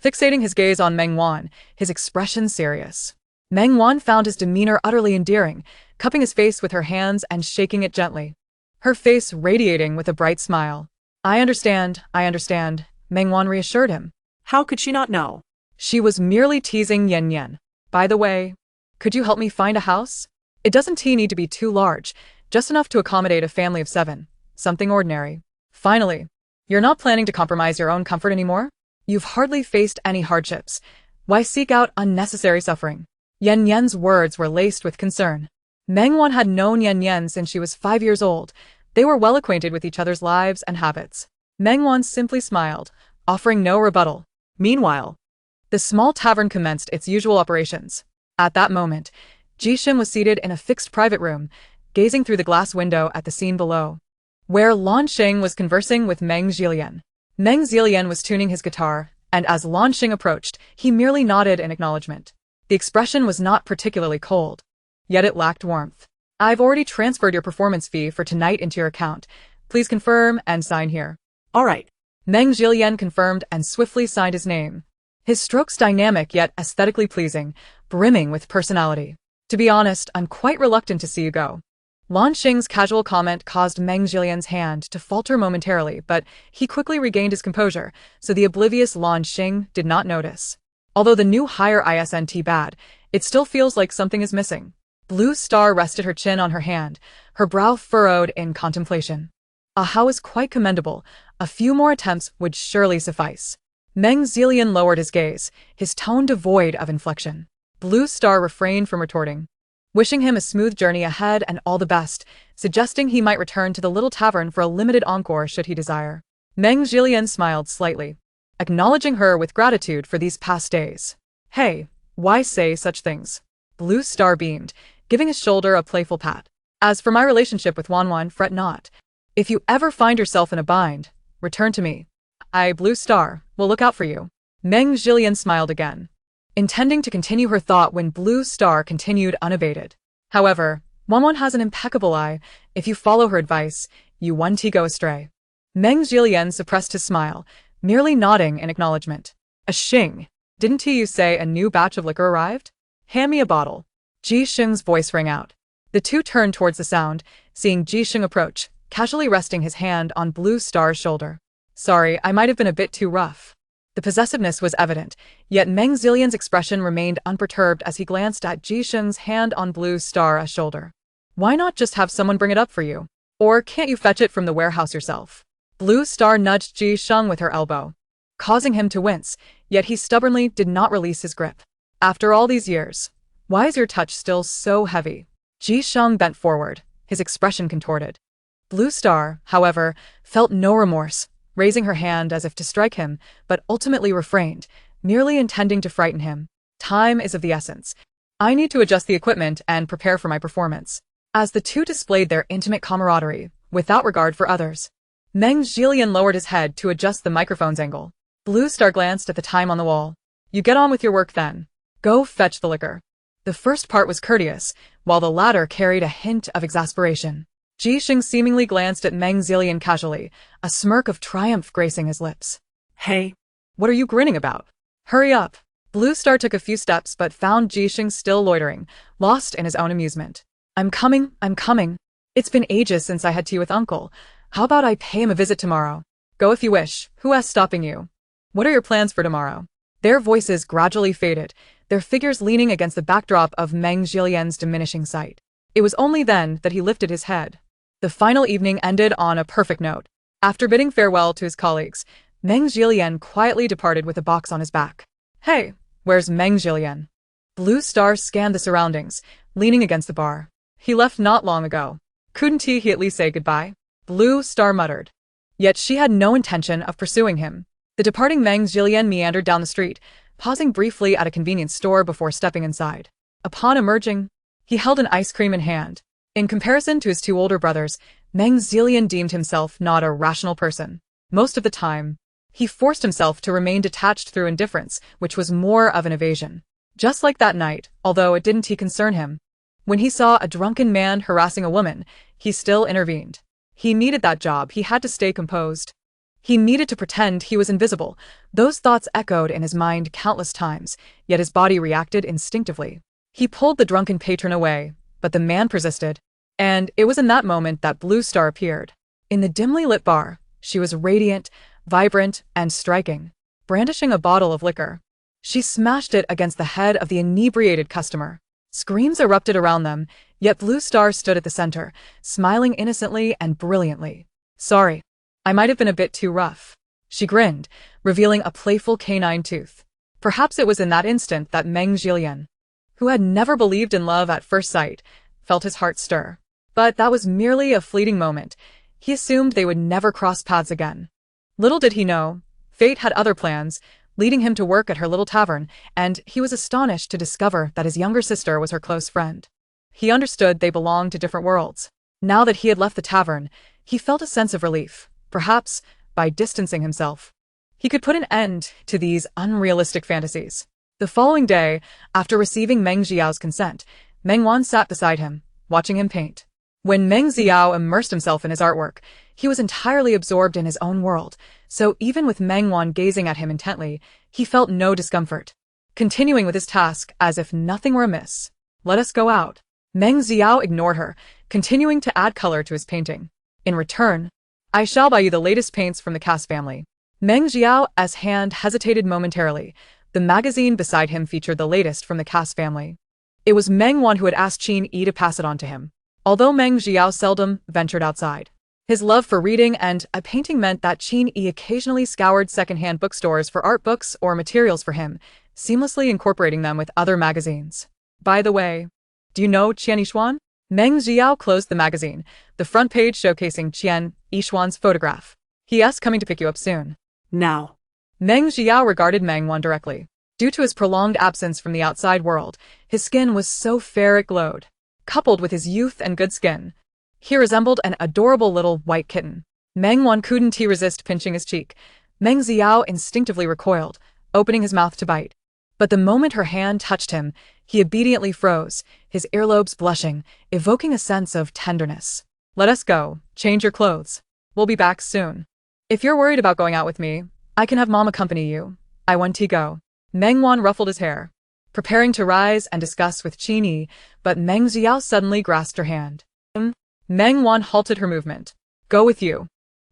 Speaker 1: fixating his gaze on Meng Wan, his expression serious. Meng Wan found his demeanor utterly endearing, cupping his face with her hands and shaking it gently, her face radiating with a bright smile. I understand, Meng Wan reassured him.
Speaker 2: How could she not know?
Speaker 1: She was merely teasing Yan. By the way, could you help me find a house? It doesn't need to be too large, just enough to accommodate a family of 7, something ordinary. Finally, you're not planning to compromise your own comfort anymore? You've hardly faced any hardships. Why seek out unnecessary suffering? Yan's words were laced with concern. Meng Wan had known Yan since she was 5 years old. They were well acquainted with each other's lives and habits. Meng Wan simply smiled, offering no rebuttal.
Speaker 2: Meanwhile,
Speaker 1: the small tavern commenced its usual operations. At that moment, Jishin was seated in a fixed private room, gazing through the glass window at the scene below, where Lan Xing was conversing with Meng Zilian. Meng Zilian was tuning his guitar, and as Lan Xing approached, he merely nodded in acknowledgement. The expression was not particularly cold, yet it lacked warmth. I've already transferred your performance fee for tonight into your account. Please confirm and sign here.
Speaker 2: All right.
Speaker 1: Meng Zilian confirmed and swiftly signed his name. His strokes dynamic yet aesthetically pleasing, brimming with personality. To be honest, I'm quite reluctant to see you go. Lan Xing's casual comment caused Meng Zilian's hand to falter momentarily, but he quickly regained his composure, so the oblivious Lan Xing did not notice. Although the new hire isn't bad, it still feels like something is missing. Blue Star rested her chin on her hand, her brow furrowed in contemplation. Aha was quite commendable. A few more attempts would surely suffice. Meng Zilian lowered his gaze, his tone devoid of inflection. Blue Star refrained from retorting, wishing him a smooth journey ahead and all the best, suggesting he might return to the little tavern for a limited encore should he desire. Meng Zilian smiled slightly, acknowledging her with gratitude for these past days. Hey, why say such things? Blue Star beamed, giving his shoulder a playful pat. As for my relationship with Wan, fret not. If you ever find yourself in a bind, return to me. I, Blue Star, will look out for you. Meng Zilian smiled again, intending to continue her thought when Blue Star continued unabated. However, Wan has an impeccable eye. If you follow her advice, you won't go astray. Meng Zilian suppressed his smile, merely nodding in acknowledgement. A shing. Didn't you say a new batch of liquor arrived? Hand me a bottle. Ji Sheng's voice rang out. The two turned towards the sound, seeing Ji Sheng approach, casually resting his hand on Blue Star's shoulder. Sorry, I might have been a bit too rough. The possessiveness was evident, yet Meng Zilian's expression remained unperturbed as he glanced at Ji Sheng's hand on Blue Star's shoulder. Why not just have someone bring it up for you? Or can't you fetch it from the warehouse yourself? Blue Star nudged Ji Sheng with her elbow, causing him to wince, yet he stubbornly did not release his grip. After all these years, why is your touch still so heavy? Ji Sheng bent forward, his expression contorted. Blue Star, however, felt no remorse, raising her hand as if to strike him, but ultimately refrained, merely intending to frighten him. Time is of the essence. I need to adjust the equipment and prepare for my performance. As the two displayed their intimate camaraderie, without regard for others, Meng Zilian lowered his head to adjust the microphone's angle. Blue Star glanced at the time on the wall. You get on with your work then. Go fetch the liquor. The first part was courteous, while the latter carried a hint of exasperation. Ji Sheng seemingly glanced at Meng Zilian casually, a smirk of triumph gracing his lips. Hey, what are you grinning about? Hurry up. Blue Star took a few steps but found Ji Sheng still loitering, lost in his own amusement. I'm coming. It's been ages since I had tea with Uncle. How about I pay him a visit tomorrow? Go if you wish. Who is stopping you? What are your plans for tomorrow? Their voices gradually faded, their figures leaning against the backdrop of Meng Zilian's diminishing sight. It was only then that he lifted his head. The final evening ended on a perfect note. After bidding farewell to his colleagues, Meng Zilian quietly departed with a box on his back. Hey, where's Meng Zilian? Blue Star scanned the surroundings, leaning against the bar. He left not long ago. Couldn't he at least say goodbye? Blue Star muttered. Yet she had no intention of pursuing him. The departing Meng Zilian meandered down the street, pausing briefly at a convenience store before stepping inside. Upon emerging, he held an ice cream in hand. In comparison to his two older brothers, Meng Zilian deemed himself not a rational person. Most of the time, he forced himself to remain detached through indifference, which was more of an evasion. Just like that night, although it didn't concern him. When he saw a drunken man harassing a woman, he still intervened. He needed that job, he had to stay composed. He needed to pretend he was invisible. Those thoughts echoed in his mind countless times, yet his body reacted instinctively. He pulled the drunken patron away, but the man persisted. And it was in that moment that Blue Star appeared. In the dimly lit bar, she was radiant, vibrant, and striking, brandishing a bottle of liquor. She smashed it against the head of the inebriated customer. Screams erupted around them, yet Blue Star stood at the center, smiling innocently and brilliantly. Sorry, I might have been a bit too rough. She grinned, revealing a playful canine tooth. Perhaps it was in that instant that Meng Zilian, who had never believed in love at first sight, felt his heart stir. But that was merely a fleeting moment. He assumed they would never cross paths again. Little did he know, fate had other plans, leading him to work at her little tavern, and he was astonished to discover that his younger sister was her close friend. He understood they belonged to different worlds. Now that he had left the tavern, he felt a sense of relief. Perhaps, by distancing himself, he could put an end to these unrealistic fantasies. The following day, after receiving Meng Xiao's consent, Meng Wan sat beside him, watching him paint. When Meng Xiao immersed himself in his artwork, he was entirely absorbed in his own world, so even with Meng Wan gazing at him intently, he felt no discomfort. Continuing with his task as if nothing were amiss. Let us go out. Meng Xiao ignored her, continuing to add color to his painting. In return, I shall buy you the latest paints from the Cass family. Meng Xiao's hand hesitated momentarily. The magazine beside him featured the latest from the Cass family. It was Meng Wan who had asked Qin Yi to pass it on to him. Although Meng Xiao seldom ventured outside, His love for reading and a painting meant that Qin occasionally scoured secondhand bookstores for art books or materials for him, seamlessly incorporating them with other magazines. By the way, do you know Qian Yishuan? Meng Jiao closed the magazine, the front page showcasing Qian Yishuan's photograph. He.S. coming to pick you up soon.
Speaker 2: Now.
Speaker 1: Meng Jiao regarded Meng Wan directly. Due to his prolonged absence from the outside world, his skin was so fair it glowed. Coupled with his youth and good skin, he resembled an adorable little white kitten. Meng Wan couldn't resist pinching his cheek. Meng Jiao instinctively recoiled, opening his mouth to bite. But the moment her hand touched him, he obediently froze, his earlobes blushing, evoking a sense of tenderness. Let us go, change your clothes. We'll be back soon. If you're worried about going out with me, I can have Mom accompany you. I want to go. Meng Wan ruffled his hair, preparing to rise and discuss with Qin, but Meng Jiao suddenly grasped her hand. Meng Wan halted her movement. Go with you.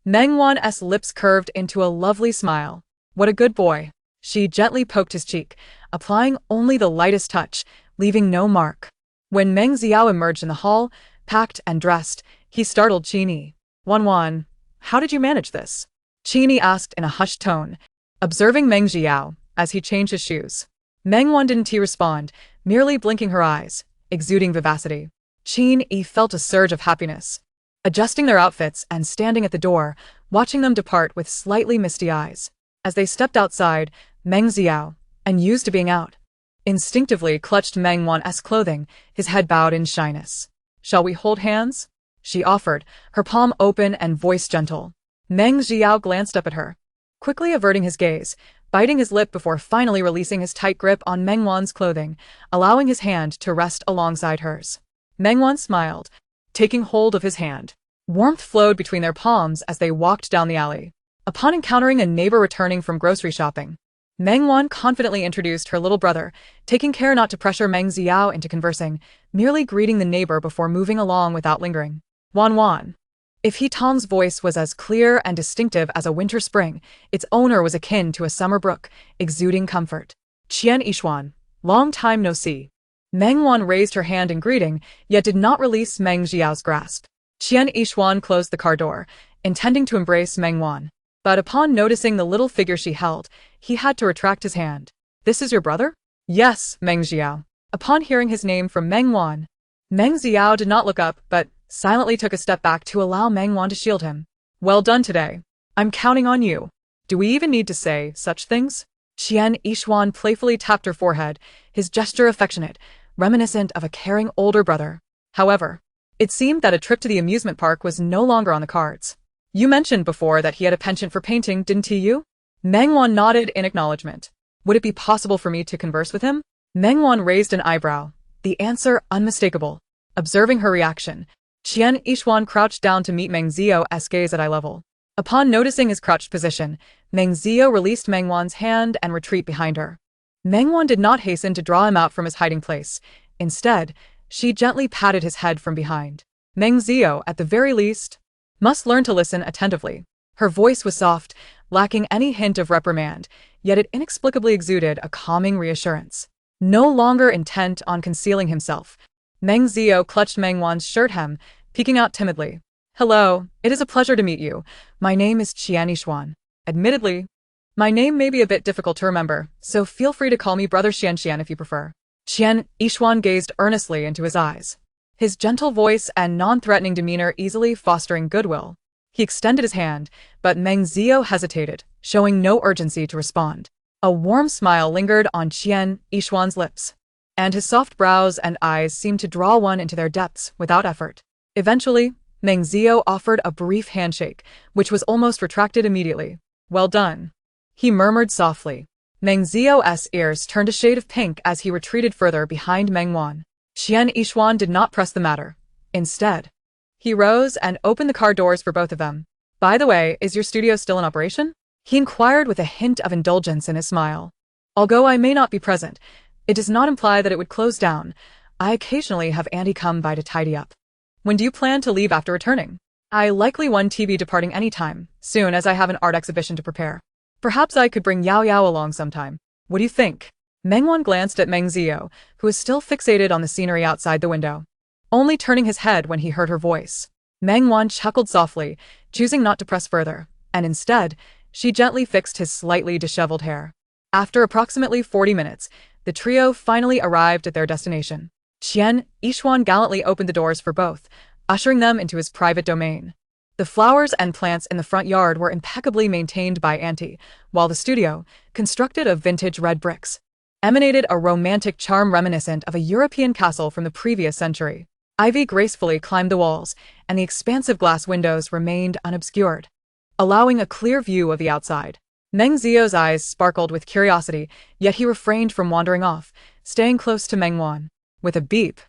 Speaker 1: Meng Wan's lips curved into a lovely smile. What a good boy. She gently poked his cheek, applying only the lightest touch, leaving no mark. When Meng Jiao emerged in the hall, packed and dressed, he startled Qin. Wan, how did you manage this? Qin asked in a hushed tone, observing Meng Jiao as he changed his shoes. Meng Wan didn't respond, merely blinking her eyes, exuding vivacity. Qin felt a surge of happiness. Adjusting their outfits and standing at the door, watching them depart with slightly misty eyes. As they stepped outside, Meng Jiao, unused to being out, instinctively clutched Meng Wan's clothing, his head bowed in shyness. Shall we hold hands? She offered, her palm open and voice gentle. Meng Jiao glanced up at her, quickly averting his gaze, biting his lip before finally releasing his tight grip on Meng Wan's clothing, allowing his hand to rest alongside hers. Meng Wan smiled, taking hold of his hand. Warmth flowed between their palms as they walked down the alley. Upon encountering a neighbor returning from grocery shopping, Meng Wan confidently introduced her little brother, taking care not to pressure Meng Jiao into conversing, merely greeting the neighbor before moving along without lingering. Wan. If Tang's voice was as clear and distinctive as a winter spring, its owner was akin to a summer brook, exuding comfort. Qian Yishuan, long time no see. Meng Wan raised her hand in greeting, yet did not release Meng Jiao's grasp. Qian Yishuan closed the car door, intending to embrace Meng Wan. But upon noticing the little figure she held, he had to retract his hand. This is your brother? Yes, Meng Jiao. Upon hearing his name from Meng Wan, Meng Jiao did not look up, but silently took a step back to allow Meng Wan to shield him. Well done today. I'm counting on you. Do we even need to say such things? Qian Yishuan playfully tapped her forehead, his gesture affectionate, reminiscent of a caring older brother. However, it seemed that a trip to the amusement park was no longer on the cards. You mentioned before that he had a penchant for painting, didn't you? Meng Wan nodded in acknowledgement. Would it be possible for me to converse with him? Meng Wan raised an eyebrow, the answer unmistakable. Observing her reaction, Qian Yishuan crouched down to meet Meng Zio's gaze at eye level. Upon noticing his crouched position, Meng Zio released Meng Wan's hand and retreat behind her. Meng Wan did not hasten to draw him out from his hiding place. Instead, she gently patted his head from behind. Meng Zio, at the very least, must learn to listen attentively. Her voice was soft, lacking any hint of reprimand, yet it inexplicably exuded a calming reassurance. No longer intent on concealing himself, Meng Zio clutched Meng Wan's shirt hem, peeking out timidly. Hello, it is a pleasure to meet you. My name is Qian Yishuan. Admittedly, my name may be a bit difficult to remember, so feel free to call me Brother Xian if you prefer. Qian Yishuan gazed earnestly into his eyes, his gentle voice and non-threatening demeanor easily fostering goodwill. He extended his hand, but Meng Zio hesitated, showing no urgency to respond. A warm smile lingered on Qian Yishuan's lips, and his soft brows and eyes seemed to draw one into their depths without effort. Eventually, Meng Zio offered a brief handshake, which was almost retracted immediately. Well done, he murmured softly. Meng Zio's ears turned a shade of pink as he retreated further behind Meng Wan. Qian Yishuan did not press the matter. Instead, he rose and opened the car doors for both of them. By the way, is your studio still in operation? He inquired with a hint of indulgence in his smile. Although I may not be present, it does not imply that it would close down. I occasionally have Andy come by to tidy up. When do you plan to leave after returning? I likely want to be departing anytime, soon as I have an art exhibition to prepare. Perhaps I could bring Yao Yao along sometime. What do you think? Meng Wan glanced at Meng Zio, who was still fixated on the scenery outside the window, only turning his head when he heard her voice. Meng Wan chuckled softly, choosing not to press further, and instead, she gently fixed his slightly disheveled hair. After approximately 40 minutes, the trio finally arrived at their destination. Qian Yishuan gallantly opened the doors for both, ushering them into his private domain. The flowers and plants in the front yard were impeccably maintained by Auntie, while the studio, constructed of vintage red bricks, emanated a romantic charm reminiscent of a European castle from the previous century. Ivy gracefully climbed the walls, and the expansive glass windows remained unobscured, allowing a clear view of the outside. Meng Zio's eyes sparkled with curiosity, yet he refrained from wandering off, staying close to Meng Wan. With a beep,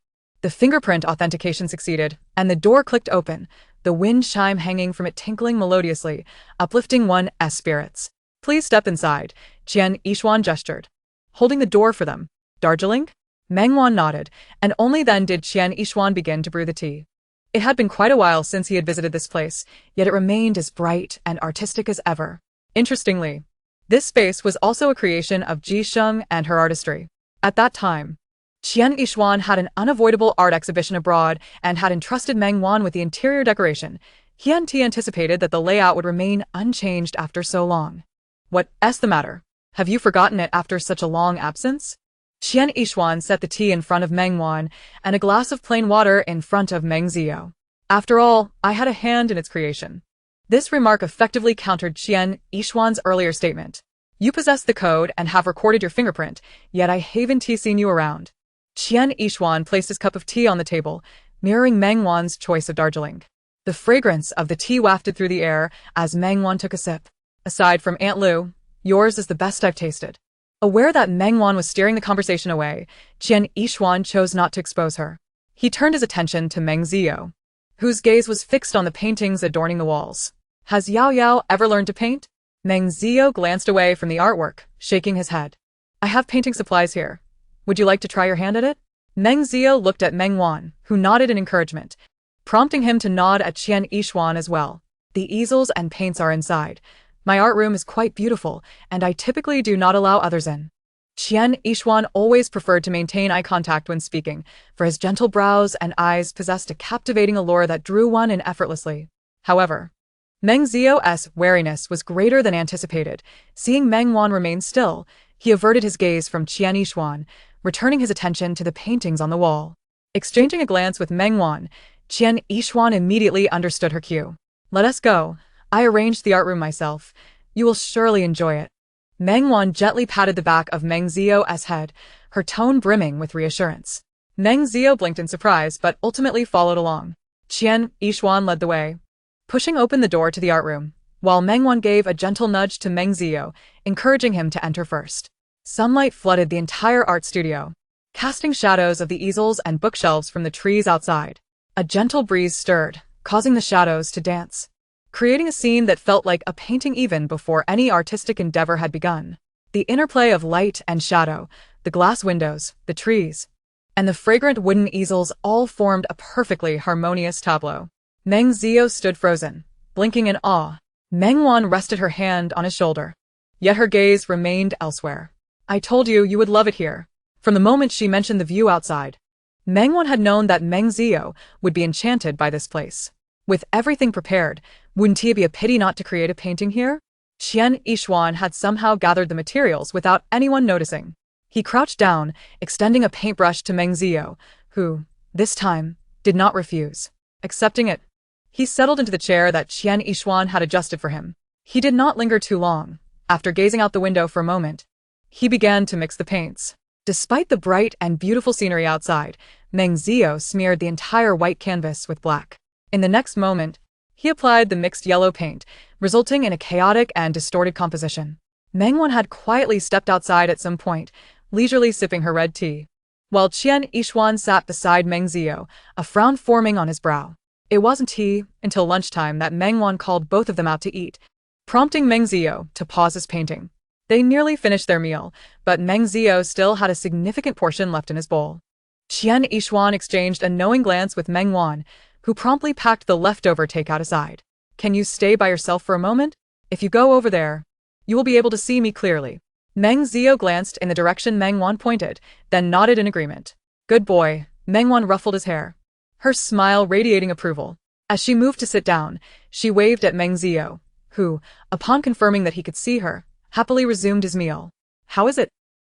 Speaker 1: the fingerprint authentication succeeded, and the door clicked open, the wind chime hanging from it tinkling melodiously, uplifting one's spirits. "Please step inside," Qian Yishuan gestured, holding the door for them. "Darjeeling?" Meng Wan nodded, and only then did Qian Yishuan begin to brew the tea. It had been quite a while since he had visited this place, yet it remained as bright and artistic as ever. Interestingly, this space was also a creation of Ji Sheng and her artistry. At that time, Qian Yishuan had an unavoidable art exhibition abroad and had entrusted Meng Wan with the interior decoration. He anticipated that the layout would remain unchanged after so long. "What's the matter? Have you forgotten it after such a long absence?" Qian Yishuan set the tea in front of Meng Wan and a glass of plain water in front of Meng Zio. "After all, I had a hand in its creation." This remark effectively countered Qian Yishuan's earlier statement. "You possess the code and have recorded your fingerprint, yet I haven't seen you around." Qian Yishuan placed his cup of tea on the table, mirroring Meng Wan's choice of Darjeeling. The fragrance of the tea wafted through the air as Meng Wan took a sip. "Aside from Aunt Lu, yours is the best I've tasted." Aware that Meng Wan was steering the conversation away, Qian Yishuan chose not to expose her. He turned his attention to Meng Zio, whose gaze was fixed on the paintings adorning the walls. "Has Yao Yao ever learned to paint?" Meng Zio glanced away from the artwork, shaking his head. "I have painting supplies here. Would you like to try your hand at it?" Meng Zio looked at Meng Wan, who nodded in encouragement, prompting him to nod at Qian Yishuan as well. "The easels and paints are inside. My art room is quite beautiful, and I typically do not allow others in." Qian Yishuan always preferred to maintain eye contact when speaking, for his gentle brows and eyes possessed a captivating allure that drew one in effortlessly. However, Meng Zio's wariness was greater than anticipated. Seeing Meng Wan remain still, he averted his gaze from Qian Yishuan, returning his attention to the paintings on the wall. Exchanging a glance with Meng Wan, Qian Yishuan immediately understood her cue. "Let us go. I arranged the art room myself. You will surely enjoy it." Meng Wan gently patted the back of Meng Zio's head, her tone brimming with reassurance. Meng Zio blinked in surprise but ultimately followed along. Qian Yishuan led the way, pushing open the door to the art room, while Meng Wan gave a gentle nudge to Meng Zio, encouraging him to enter first. Sunlight flooded the entire art studio, casting shadows of the easels and bookshelves from the trees outside. A gentle breeze stirred, causing the shadows to dance, creating a scene that felt like a painting even before any artistic endeavor had begun. The interplay of light and shadow, the glass windows, the trees, and the fragrant wooden easels all formed a perfectly harmonious tableau. Meng Zio stood frozen, blinking in awe. Meng Wan rested her hand on his shoulder, yet her gaze remained elsewhere. "I told you you would love it here." From the moment she mentioned the view outside, Meng Wan had known that Meng Zio would be enchanted by this place. With everything prepared, wouldn't it be a pity not to create a painting here? Qian Yishuan had somehow gathered the materials without anyone noticing. He crouched down, extending a paintbrush to Meng Zio, who, this time, did not refuse. Accepting it, he settled into the chair that Qian Yishuan had adjusted for him. He did not linger too long. After gazing out the window for a moment, he began to mix the paints. Despite the bright and beautiful scenery outside, Meng Zio smeared the entire white canvas with black. In the next moment, he applied the mixed yellow paint, resulting in a chaotic and distorted composition. Meng Wan had quietly stepped outside at some point, leisurely sipping her red tea, while Qian Yishuan sat beside Meng Zio, a frown forming on his brow. It wasn't tea until lunchtime that Meng Wan called both of them out to eat, prompting Meng Zio to pause his painting. They nearly finished their meal, but Meng Zio still had a significant portion left in his bowl. Qian Yishuan exchanged a knowing glance with Meng Wan, who promptly packed the leftover takeout aside. "Can you stay by yourself for a moment? If you go over there, you will be able to see me clearly." Meng Zio glanced in the direction Meng Wan pointed, then nodded in agreement. "Good boy." Meng Wan ruffled his hair, her smile radiating approval. As she moved to sit down, she waved at Meng Zio, who, upon confirming that he could see her, happily resumed his meal. How is it?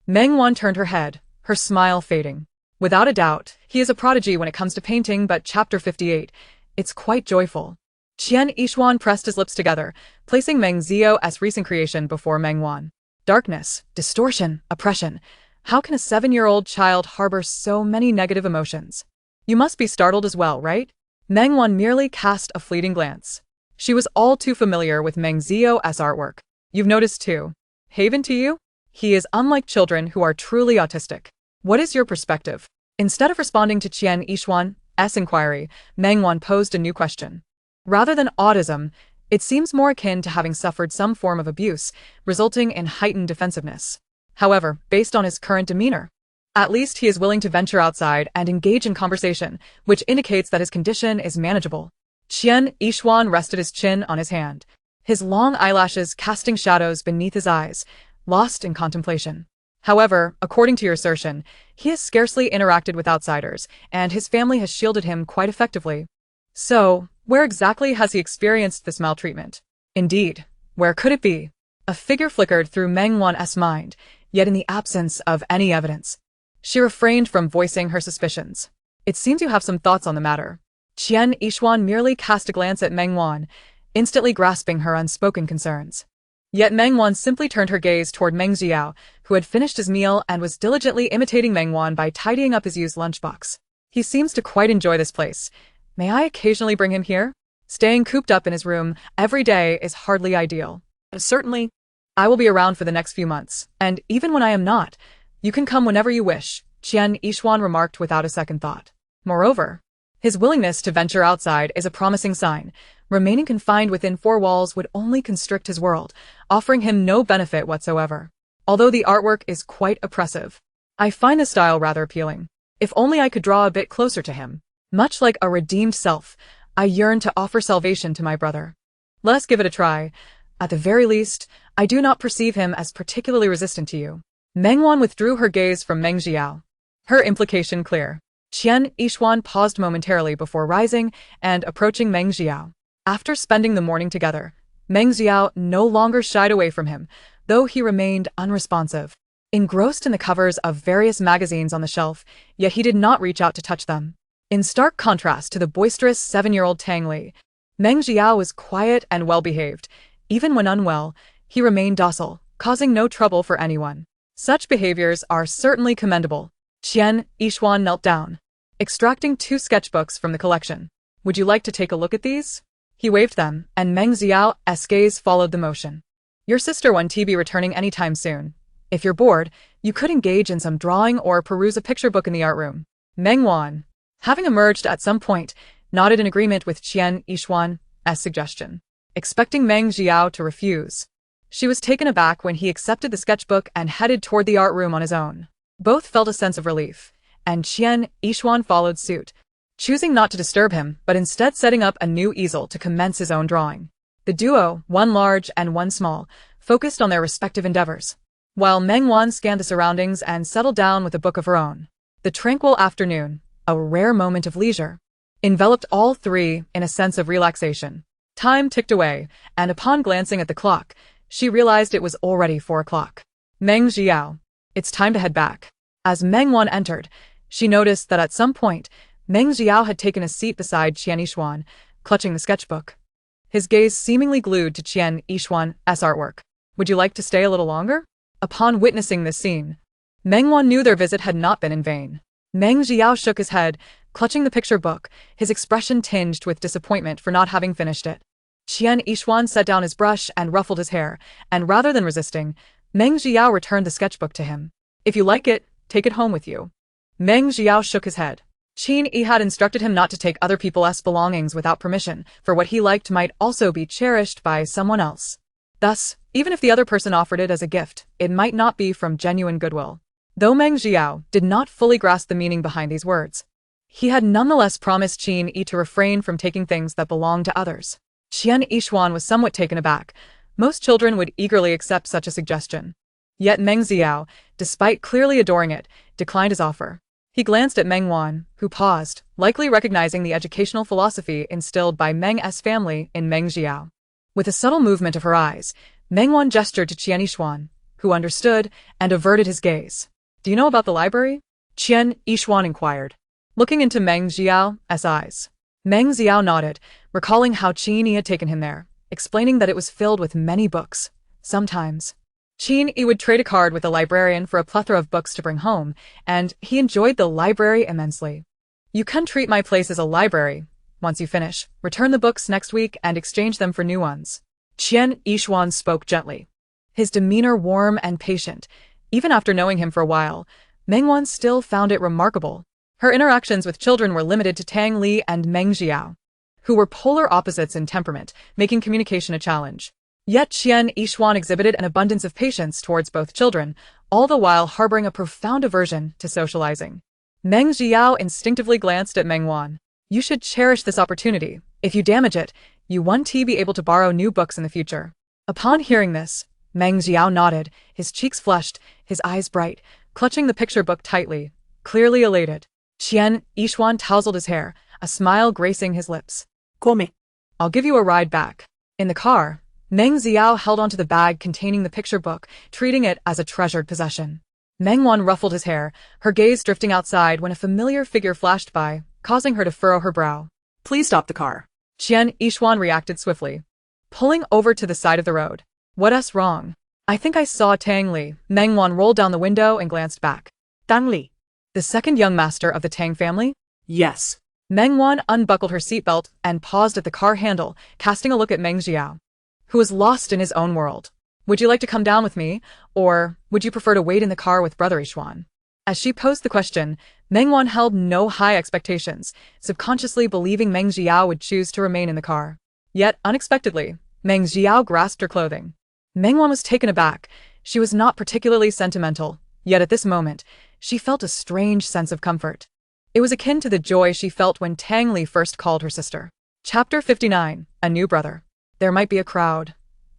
Speaker 1: Meng Wan turned her head, her smile fading. Without a doubt, he is a prodigy when it comes to painting, but chapter 58, it's quite joyful. Qian Yishuan pressed his lips together, placing Meng Zio's recent creation before Meng Wan. Darkness, distortion, oppression. How can a 7-year-old child harbor so many negative emotions? You must be startled as well, right? Meng Wan merely cast a fleeting glance. She was all too familiar with Meng Zio's artwork. You've noticed too. Haven to you? He is unlike children who are truly autistic. What is your perspective? Instead of responding to Qian Yishuan's inquiry, Meng Wan posed a new question. Rather than autism, it seems more akin to having suffered some form of abuse, resulting in heightened defensiveness. However, based on his current demeanor, at least he is willing to venture outside and engage in conversation, which indicates that his condition is manageable. Qian Yishuan rested his chin on his hand, his long eyelashes casting shadows beneath his eyes, lost in contemplation. However, according to your assertion, he has scarcely interacted with outsiders, and his family has shielded him quite effectively. So, where exactly has he experienced this maltreatment? Indeed, where could it be? A figure flickered through Meng Wan's mind, yet in the absence of any evidence, she refrained from voicing her suspicions. It seems you have some thoughts on the matter. Qian Yishuan merely cast a glance at Meng Wan, instantly grasping her unspoken concerns. Yet Meng Wan simply turned her gaze toward Meng Jiao, who had finished his meal and was diligently imitating Meng Wan by tidying up his used lunchbox. He seems to quite enjoy this place. May I occasionally bring him here? Staying cooped up in his room every day is hardly ideal. Certainly. I will be around for the next few months, and even when I am not, you can come whenever you wish, Qian Yishuan remarked without a second thought. Moreover, his willingness to venture outside is a promising sign. Remaining confined within 4 walls would only constrict his world, offering him no benefit whatsoever. Although the artwork is quite oppressive, I find the style rather appealing. If only I could draw a bit closer to him. Much like a redeemed self, I yearn to offer salvation to my brother. Let us give it a try. At the very least, I do not perceive him as particularly resistant to you. Meng Wan withdrew her gaze from Meng Jiao. Her implication clear. Qian Yishuan paused momentarily before rising and approaching Meng Jiao. After spending the morning together, Meng Jiao no longer shied away from him, though he remained unresponsive. Engrossed in the covers of various magazines on the shelf, yet he did not reach out to touch them. In stark contrast to the boisterous 7-year-old Tang Li, Meng Jiao was quiet and well-behaved. Even when unwell, he remained docile, causing no trouble for anyone. Such behaviors are certainly commendable. Qian Yishuan knelt down, extracting 2 sketchbooks from the collection. Would you like to take a look at these? He waved them, and Meng Ziao's gaze followed the motion. Your sister won't be returning anytime soon. If you're bored, you could engage in some drawing or peruse a picture book in the art room. Meng Wan, having emerged at some point, nodded in agreement with Qian Yishuan's suggestion, expecting Meng Jiao to refuse. She was taken aback when he accepted the sketchbook and headed toward the art room on his own. Both felt a sense of relief, and Qian Yishuan followed suit, choosing not to disturb him but instead setting up a new easel to commence his own drawing. The duo, one large and one small, focused on their respective endeavors, while Meng Wan scanned the surroundings and settled down with a book of her own. The tranquil afternoon, a rare moment of leisure, enveloped all 3 in a sense of relaxation. Time ticked away, and upon glancing at the clock, she realized it was already 4 o'clock. Meng Jiao, it's time to head back. As Meng Wan entered, she noticed that at some point, Meng Jiao had taken a seat beside Qian Yishuan, clutching the sketchbook. His gaze seemingly glued to Qian Yishuan's artwork. Would you like to stay a little longer? Upon witnessing this scene, Meng Wan knew their visit had not been in vain. Meng Jiao shook his head, clutching the picture book, his expression tinged with disappointment for not having finished it. Qian Yishuan set down his brush and ruffled his hair, and rather than resisting, Meng Jiao returned the sketchbook to him. If you like it, take it home with you. Meng Jiao shook his head. Qin Yi had instructed him not to take other people's belongings without permission, for what he liked might also be cherished by someone else. Thus, even if the other person offered it as a gift, it might not be from genuine goodwill. Though Meng Jiao did not fully grasp the meaning behind these words, he had nonetheless promised Qin Yi to refrain from taking things that belonged to others. Qian Yishuan was somewhat taken aback. Most children would eagerly accept such a suggestion. Yet Meng Jiao, despite clearly adoring it, declined his offer. He glanced at Meng Wan, who paused, likely recognizing the educational philosophy instilled by Meng's family in Meng Jiao. With a subtle movement of her eyes, Meng Wan gestured to Qian Yishuan, who understood and averted his gaze. Do you know about the library? Qian Yishuan inquired, looking into Meng Jiao's eyes. Meng Jiao nodded, recalling how Qin Yi had taken him there, explaining that it was filled with many books. Sometimes, Qin Yi would trade a card with the librarian for a plethora of books to bring home, and he enjoyed the library immensely. You can treat my place as a library. Once you finish, return the books next week and exchange them for new ones. Qian Yishuan spoke gently, his demeanor warm and patient. Even after knowing him for a while, Meng Wan still found it remarkable. Her interactions with children were limited to Tang Li and Meng Jiao, who were polar opposites in temperament, making communication a challenge. Yet Qian Yishuan exhibited an abundance of patience towards both children, all the while harboring a profound aversion to socializing. Meng Jiao instinctively glanced at Meng Wan. You should cherish this opportunity. If you damage it, you won't be able to borrow new books in the future. Upon hearing this, Meng Jiao nodded, his cheeks flushed, his eyes bright, clutching the picture book tightly, clearly elated. Qian Yishuan tousled his hair, a smile gracing his lips.
Speaker 2: Come.
Speaker 1: I'll give you a ride back. In the car, Meng Jiao held onto the bag containing the picture book, treating it as a treasured possession. Meng Wan ruffled his hair, her gaze drifting outside when a familiar figure flashed by, causing her to furrow her brow.
Speaker 2: Please stop the car.
Speaker 1: Qian Yishuan reacted swiftly, pulling over to the side of the road. What's wrong? I think I saw Tang Li. Meng Wan rolled down the window and glanced back.
Speaker 2: Tang Li.
Speaker 1: The second young master of the Tang family?
Speaker 2: Yes.
Speaker 1: Meng Wan unbuckled her seatbelt and paused at the car handle, casting a look at Meng Jiao, who was lost in his own world. Would you like to come down with me, or would you prefer to wait in the car with Brother Yishuan? As she posed the question, Meng Wan held no high expectations, subconsciously believing Meng Jiao would choose to remain in the car. Yet, unexpectedly, Meng Jiao grasped her clothing. Meng Wan was taken aback. She was not particularly sentimental, yet at this moment, she felt a strange sense of comfort. It was akin to the joy she felt when Tang Li first called her sister. Chapter 59, A New Brother. There might be a crowd.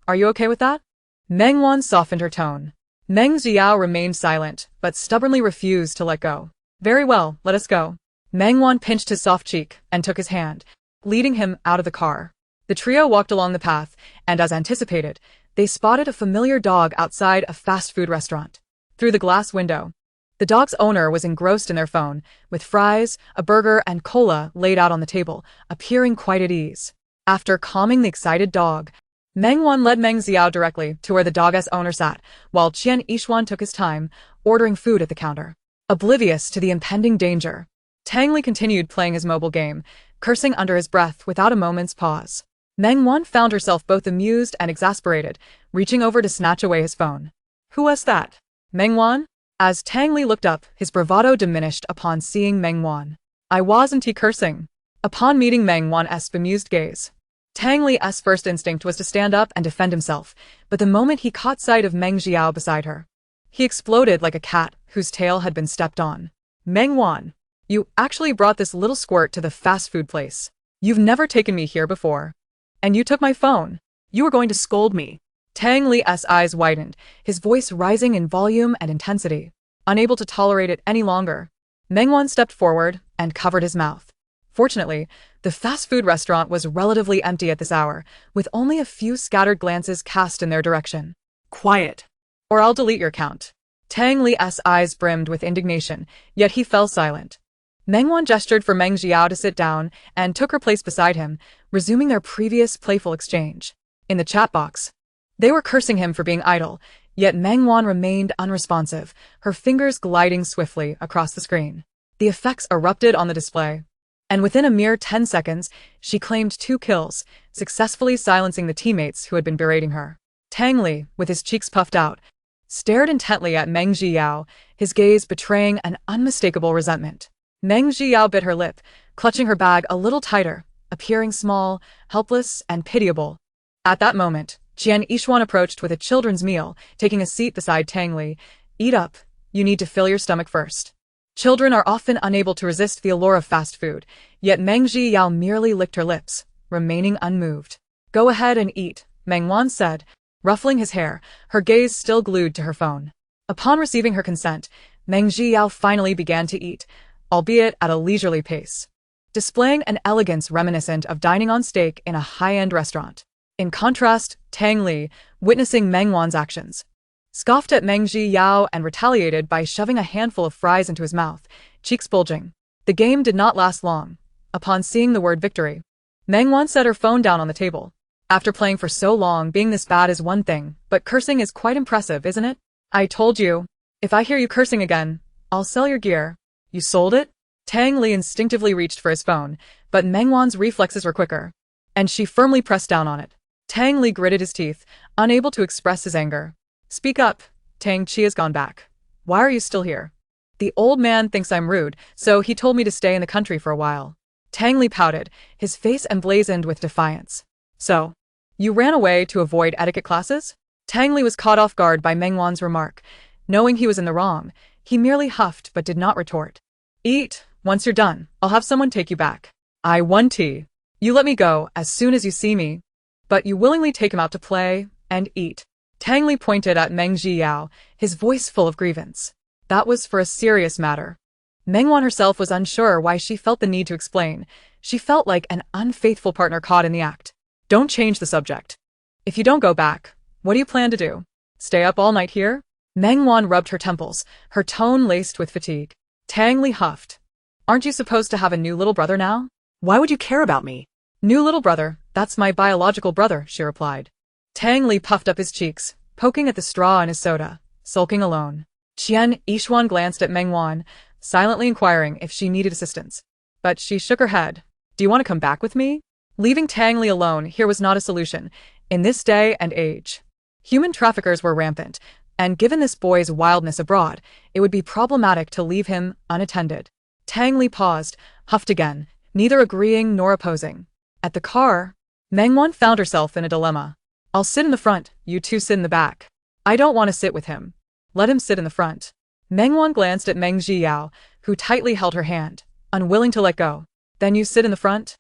Speaker 1: Are you okay with that? Meng Wan softened her tone. Meng Jiao remained silent, but stubbornly refused to let go. Very well, let us go. Meng Wan pinched his soft cheek and took his hand, leading him out of the car. The trio walked along the path, and as anticipated, they spotted a familiar dog outside a fast food restaurant. Through the glass window, the dog's owner was engrossed in their phone, with fries, a burger, and cola laid out on the table, appearing quite at ease. After calming the excited dog, Meng Wan led Meng Jiao directly to where the dog's owner sat, while Qian Yishuan took his time, ordering food at the counter. Oblivious to the impending danger, Tang Li continued playing his mobile game, cursing under his breath without a moment's pause. Meng Wan found herself both amused and exasperated, reaching over to snatch away his phone. Who was that? Meng Wan? As Tang Li looked up, his bravado diminished upon seeing Meng Wan. I wasn't cursing. Upon meeting Meng Wan's bemused gaze, Tang Li's first instinct was to stand up and defend himself, but the moment he caught sight of Meng Jiao beside her, he exploded like a cat whose tail had been stepped on. Meng Wan, you actually brought this little squirt to the fast food place. You've never taken me here before. And you took my phone.
Speaker 2: You were going to scold me.
Speaker 1: Tang Li's eyes widened, his voice rising in volume and intensity. Unable to tolerate it any longer, Meng Wan stepped forward and covered his mouth. Fortunately, the fast food restaurant was relatively empty at this hour, with only a few scattered glances cast in their direction.
Speaker 2: Quiet.
Speaker 1: Or I'll delete your account. Tang Li's eyes brimmed with indignation, yet he fell silent. Meng Wan gestured for Meng Jiao to sit down and took her place beside him, resuming their previous playful exchange. In the chat box, they were cursing him for being idle, yet Meng Wan remained unresponsive, her fingers gliding swiftly across the screen. The effects erupted on the display, and within a mere 10 seconds, she claimed 2 kills, successfully silencing the teammates who had been berating her. Tang Li, with his cheeks puffed out, stared intently at Meng Jiao, his gaze betraying an unmistakable resentment. Meng Jiao bit her lip, clutching her bag a little tighter, appearing small, helpless, and pitiable. At that moment, Qian Yishuan approached with a children's meal, taking a seat beside Tang Li. Eat up, you need to fill your stomach first. Children are often unable to resist the allure of fast food, yet Meng Jiao merely licked her lips, remaining unmoved. Go ahead and eat, Meng Wan said, ruffling his hair, her gaze still glued to her phone. Upon receiving her consent, Meng Jiao finally began to eat, albeit at a leisurely pace, displaying an elegance reminiscent of dining on steak in a high-end restaurant. In contrast, Tang Li, witnessing Meng Wan's actions, scoffed at Meng Yao and retaliated by shoving a handful of fries into his mouth, cheeks bulging. The game did not last long. Upon seeing the word victory, Meng Wan set her phone down on the table. After playing for so long, being this bad is one thing, but cursing is quite impressive, isn't it? I told you. If I hear you cursing again, I'll sell your gear. You sold it? Tang Li instinctively reached for his phone, but Meng Wan's reflexes were quicker, and she firmly pressed down on it. Tang Li gritted his teeth, unable to express his anger. Speak up. Tang Chi has gone back. Why are you still here? The old man thinks I'm rude, so he told me to stay in the country for a while. Tang Li pouted, his face emblazoned with defiance. So, you ran away to avoid etiquette classes? Tang Li was caught off guard by Meng Wan's remark. Knowing he was in the wrong, he merely huffed but did not retort. Eat. Once you're done, I'll have someone take you back. I won tea. You let me go as soon as you see me. But you willingly take him out to play and eat. Tang Li pointed at Meng Yao, his voice full of grievance. That was for a serious matter. Meng Wan herself was unsure why she felt the need to explain. She felt like an unfaithful partner caught in the act. Don't change the subject. If you don't go back, what do you plan to do? Stay up all night here? Meng Wan rubbed her temples, her tone laced with fatigue. Tang Li huffed. Aren't you supposed to have a new little brother now?
Speaker 2: Why would you care about me?
Speaker 1: New little brother, that's my biological brother, she replied. Tang Li puffed up his cheeks, poking at the straw in his soda, sulking alone. Qian Yishuan glanced at Meng Wan, silently inquiring if she needed assistance. But she shook her head. Do you want to come back with me? Leaving Tang Li alone here was not a solution. In this day and age, human traffickers were rampant, and given this boy's wildness abroad, it would be problematic to leave him unattended. Tang Li paused, huffed again, neither agreeing nor opposing. At the car, Meng Wan found herself in a dilemma. I'll sit in the front, you two sit in the back. I don't want to sit with him. Let him sit in the front. Meng Wan glanced at Meng Yao, who tightly held her hand, unwilling to let go. Then you sit in the front?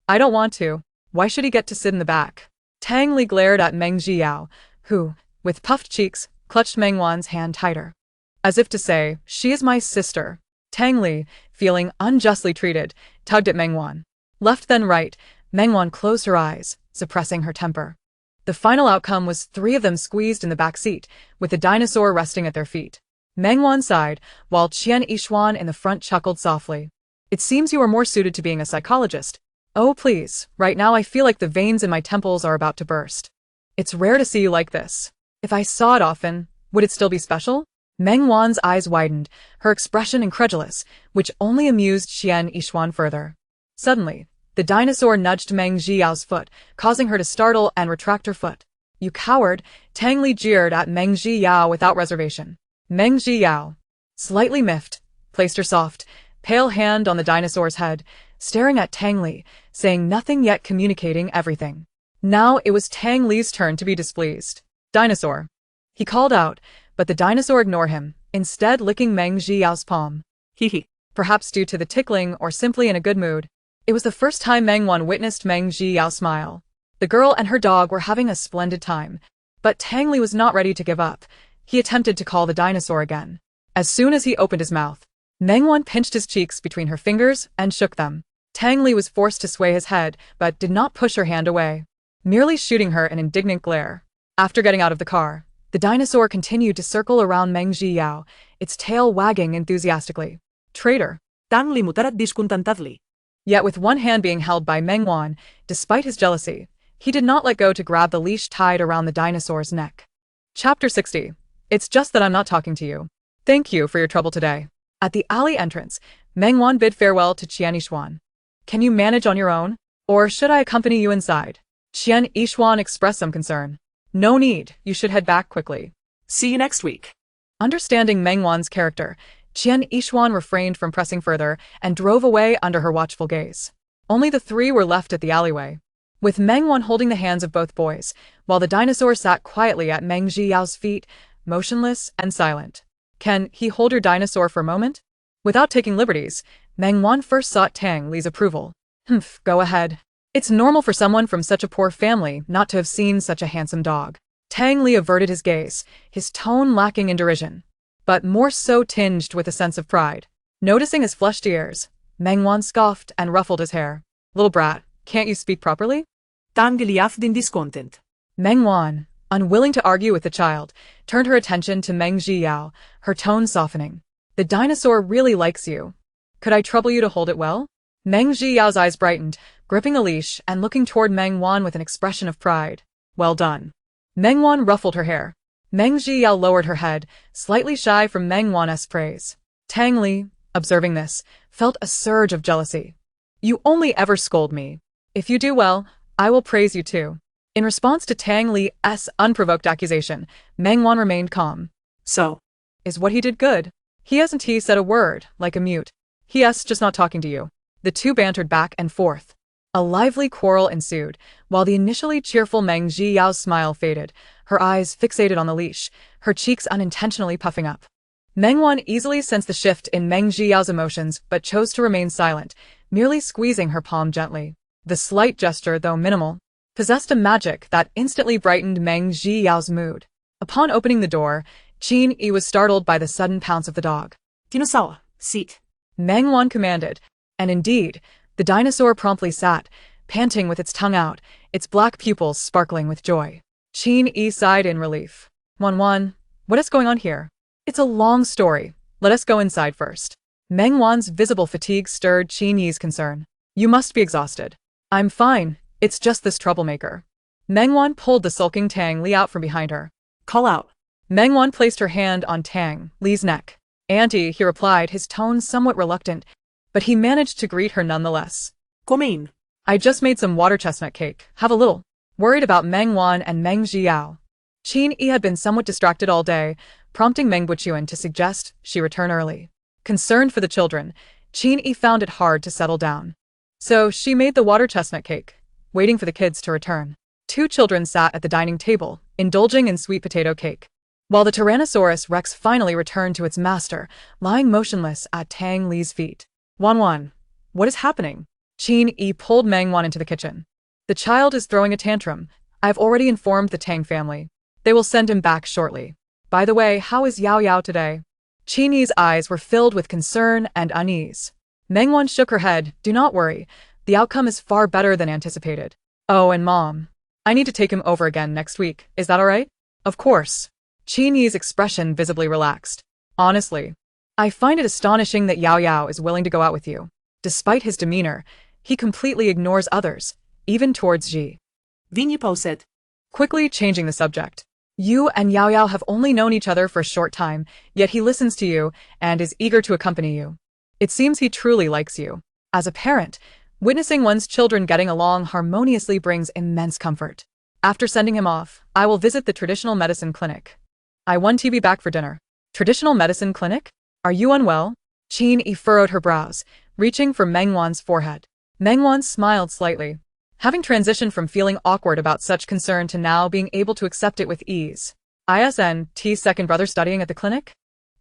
Speaker 1: I don't want to. Why should he get to sit in the back? Tang Li glared at Meng Yao, who, with puffed cheeks, clutched Meng Wan's hand tighter. As if to say, she is my sister. Tang Li, feeling unjustly treated, tugged at Meng Wan. Left then right, Meng Wan closed her eyes, suppressing her temper. The final outcome was 3 of them squeezed in the back seat, with the dinosaur resting at their feet. Meng Wan sighed, while Qian Yishuan in the front chuckled softly. It seems you are more suited to being a psychologist. Oh please, right now I feel like the veins in my temples are about to burst. It's rare to see you like this. If I saw it often, would it still be special? Meng Wan's eyes widened, her expression incredulous, which only amused Qian Yishuan further. Suddenly, the dinosaur nudged Meng Yao's foot, causing her to startle and retract her foot. You coward, Tang Li jeered at Meng Yao without reservation. Meng Yao, slightly miffed, placed her soft, pale hand on the dinosaur's head, staring at Tang Li, saying nothing yet communicating everything. Now it was Tang Li's turn to be displeased. Dinosaur. He called out, but the dinosaur ignored him, instead licking Meng Yao's palm.
Speaker 2: Hee.
Speaker 1: Perhaps due to the tickling or simply in a good mood. It was the first time Meng Wan witnessed Meng Yao smile. The girl and her dog were having a splendid time. But Tang Li was not ready to give up. He attempted to call the dinosaur again. As soon as he opened his mouth, Meng Wan pinched his cheeks between her fingers and shook them. Tang Li was forced to sway his head, but did not push her hand away, merely shooting her an indignant glare. After getting out of the car, the dinosaur continued to circle around Meng Yao, its tail wagging enthusiastically. Traitor.
Speaker 2: Tang Li mutarat discontentadly.
Speaker 1: Yet with one hand being held by Meng Wan, despite his jealousy, he did not let go to grab the leash tied around the dinosaur's neck. Chapter 60. It's just that I'm not talking to you. Thank you for your trouble today. At the alley entrance, Meng Wan bid farewell to Qian Yishuan. Can you manage on your own? Or should I accompany you inside? Qian Yishuan expressed some concern. No need, you should head back quickly.
Speaker 2: See you next week.
Speaker 1: Understanding Meng Wan's character, Qian Yishuan refrained from pressing further and drove away under her watchful gaze. Only the 3 were left at the alleyway, with Meng Wan holding the hands of both boys, while the dinosaur sat quietly at Meng Yao's feet, motionless and silent. Can he hold your dinosaur for a moment? Without taking liberties, Meng Wan first sought Tang Li's approval. Go ahead. It's normal for someone from such a poor family not to have seen such a handsome dog. Tang Li averted his gaze, his tone lacking in derision, but more so tinged with a sense of pride. Noticing his flushed ears, Meng Wan scoffed and ruffled his hair. Little brat, can't you speak properly?
Speaker 2: Tang laughed in discontent.
Speaker 1: Meng Wan, unwilling to argue with the child, turned her attention to Meng Zhiyao, her tone softening. The dinosaur really likes you. Could I trouble you to hold it well? Meng Zhiyao's eyes brightened, gripping the leash and looking toward Meng Wan with an expression of pride. Well done. Meng Wan ruffled her hair. Meng Zhiyao lowered her head, slightly shy from Meng Wan's praise. Tang Li, observing this, felt a surge of jealousy. You only ever scold me. If you do well, I will praise you too. In response to Tang Li's unprovoked accusation, Meng Wan remained calm.
Speaker 2: So,
Speaker 1: Is what he did good? He said a word, like a mute. He's just not talking to you. The two bantered back and forth. A lively quarrel ensued, while the initially cheerful Meng Zhiyao's smile faded, her eyes fixated on the leash, her cheeks unintentionally puffing up. Meng Wan easily sensed the shift in Meng Zhiyao's emotions but chose to remain silent, merely squeezing her palm gently. The slight gesture, though minimal, possessed a magic that instantly brightened Meng Zhiyao's mood. Upon opening the door, Qin Yi was startled by the sudden pounce of the dog.
Speaker 2: Dinosaur, sit.
Speaker 1: Meng Wan commanded, and indeed, the dinosaur promptly sat, panting with its tongue out, its black pupils sparkling with joy. Qin Yi sighed in relief. Wan, what is going on here? It's a long story. Let us go inside first. Meng Wan's visible fatigue stirred Qin Yi's concern. You must be exhausted. I'm fine, it's just this troublemaker. Meng Wan pulled the sulking Tang Li out from behind her.
Speaker 2: Call out.
Speaker 1: Meng Wan placed her hand on Tang Li's neck. Auntie, he replied, his tone somewhat reluctant, but he managed to greet her nonetheless.
Speaker 2: Come in.
Speaker 1: I just made some water chestnut cake. Have a little. Worried about Meng Wan and Meng Zhiyao. Qin Yi had been somewhat distracted all day, prompting Meng Buchuan to suggest she return early. Concerned for the children, Qin Yi found it hard to settle down. So she made the water chestnut cake, waiting for the kids to return. Two children sat at the dining table, indulging in sweet potato cake. While the Tyrannosaurus Rex finally returned to its master, lying motionless at Tang Li's feet. Wan, what is happening? Qin Yi pulled Meng Wan into the kitchen. The child is throwing a tantrum. I've already informed the Tang family. They will send him back shortly. By the way, how is Yao Yao today? Qin Yi's eyes were filled with concern and unease. Meng Wan shook her head. Do not worry. The outcome is far better than anticipated. Oh, and Mom. I need to take him over again next week. Is that alright? Of course. Qin Yi's expression visibly relaxed. Honestly, I find it astonishing that Yao Yao is willing to go out with you. Despite his demeanor, he completely ignores others, even towards Ji.
Speaker 2: Vinny said.
Speaker 1: Quickly changing the subject. You and Yao Yao have only known each other for a short time, yet he listens to you and is eager to accompany you. It seems he truly likes you. As a parent, witnessing one's children getting along harmoniously brings immense comfort. After sending him off, I will visit the traditional medicine clinic. I want to be back for dinner. Traditional medicine clinic? Are you unwell? Qin Yi furrowed her brows, reaching for Meng Wan's forehead. Meng Wan smiled slightly, having transitioned from feeling awkward about such concern to now being able to accept it with ease. Isn't second brother studying at the clinic?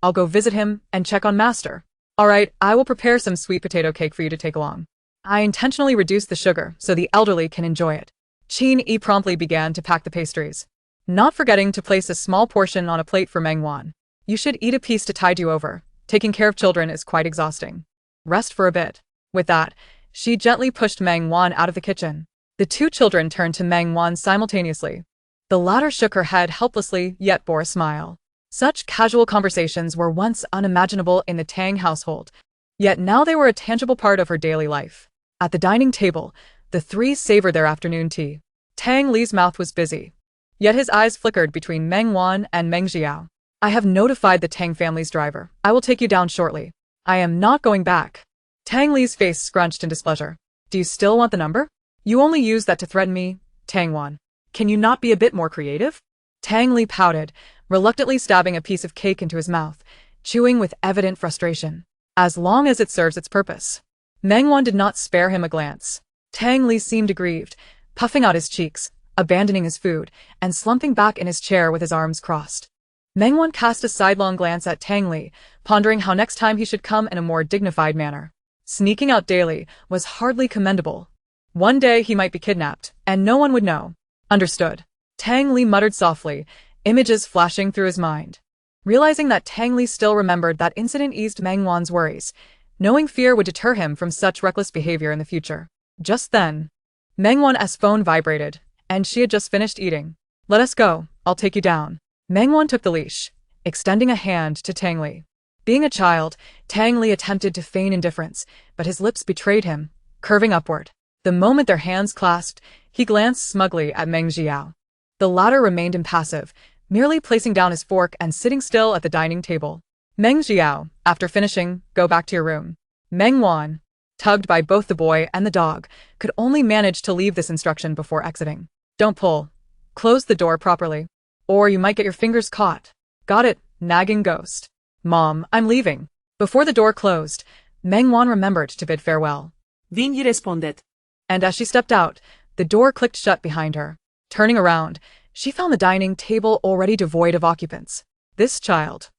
Speaker 1: I'll go visit him and check on Master. Alright, I will prepare some sweet potato cake for you to take along. I intentionally reduced the sugar so the elderly can enjoy it. Qin Yi promptly began to pack the pastries, not forgetting to place a small portion on a plate for Meng Wan. You should eat a piece to tide you over. Taking care of children is quite exhausting. Rest for a bit. With that, she gently pushed Meng Wan out of the kitchen. The two children turned to Meng Wan simultaneously. The latter shook her head helplessly yet bore a smile. Such casual conversations were once unimaginable in the Tang household, yet now they were a tangible part of her daily life. At the dining table, the three savored their afternoon tea. Tang Li's mouth was busy, yet his eyes flickered between Meng Wan and Meng Zhiyao. I have notified the Tang family's driver. I will take you down shortly. I am not going back. Tang Li's face scrunched in displeasure. Do you still want the number? You only use that to threaten me, Tang Wan. Can you not be a bit more creative? Tang Li pouted, reluctantly stabbing a piece of cake into his mouth, chewing with evident frustration. As long as it serves its purpose. Meng Wan did not spare him a glance. Tang Li seemed aggrieved, puffing out his cheeks, abandoning his food, and slumping back in his chair with his arms crossed. Meng Wan cast a sidelong glance at Tang Li, pondering how next time he should come in a more dignified manner. Sneaking out daily was hardly commendable. One day he might be kidnapped, and no one would know. Understood. Tang Li muttered softly, images flashing through his mind. Realizing that Tang Li still remembered that incident eased Meng Wan's worries, knowing fear would deter him from such reckless behavior in the future. Just then, Meng Wan's phone vibrated, and she had just finished eating. "Let us go, I'll take you down." Meng Wan took the leash, extending a hand to Tang Li. Being a child, Tang Li attempted to feign indifference, but his lips betrayed him, curving upward. The moment their hands clasped, he glanced smugly at Meng Xiao. The latter remained impassive, merely placing down his fork and sitting still at the dining table. "Meng Xiao, after finishing, go back to your room." Meng Wan, tugged by both the boy and the dog, could only manage to leave this instruction before exiting. "Don't pull. Close the door properly, or you might get your fingers caught." "Got it, nagging ghost." "Mom, I'm leaving." Before the door closed, Meng Wan remembered to bid farewell.
Speaker 2: Then you responded.
Speaker 1: And as she stepped out, the door clicked shut behind her. Turning around, she found the dining table already devoid of occupants. This child.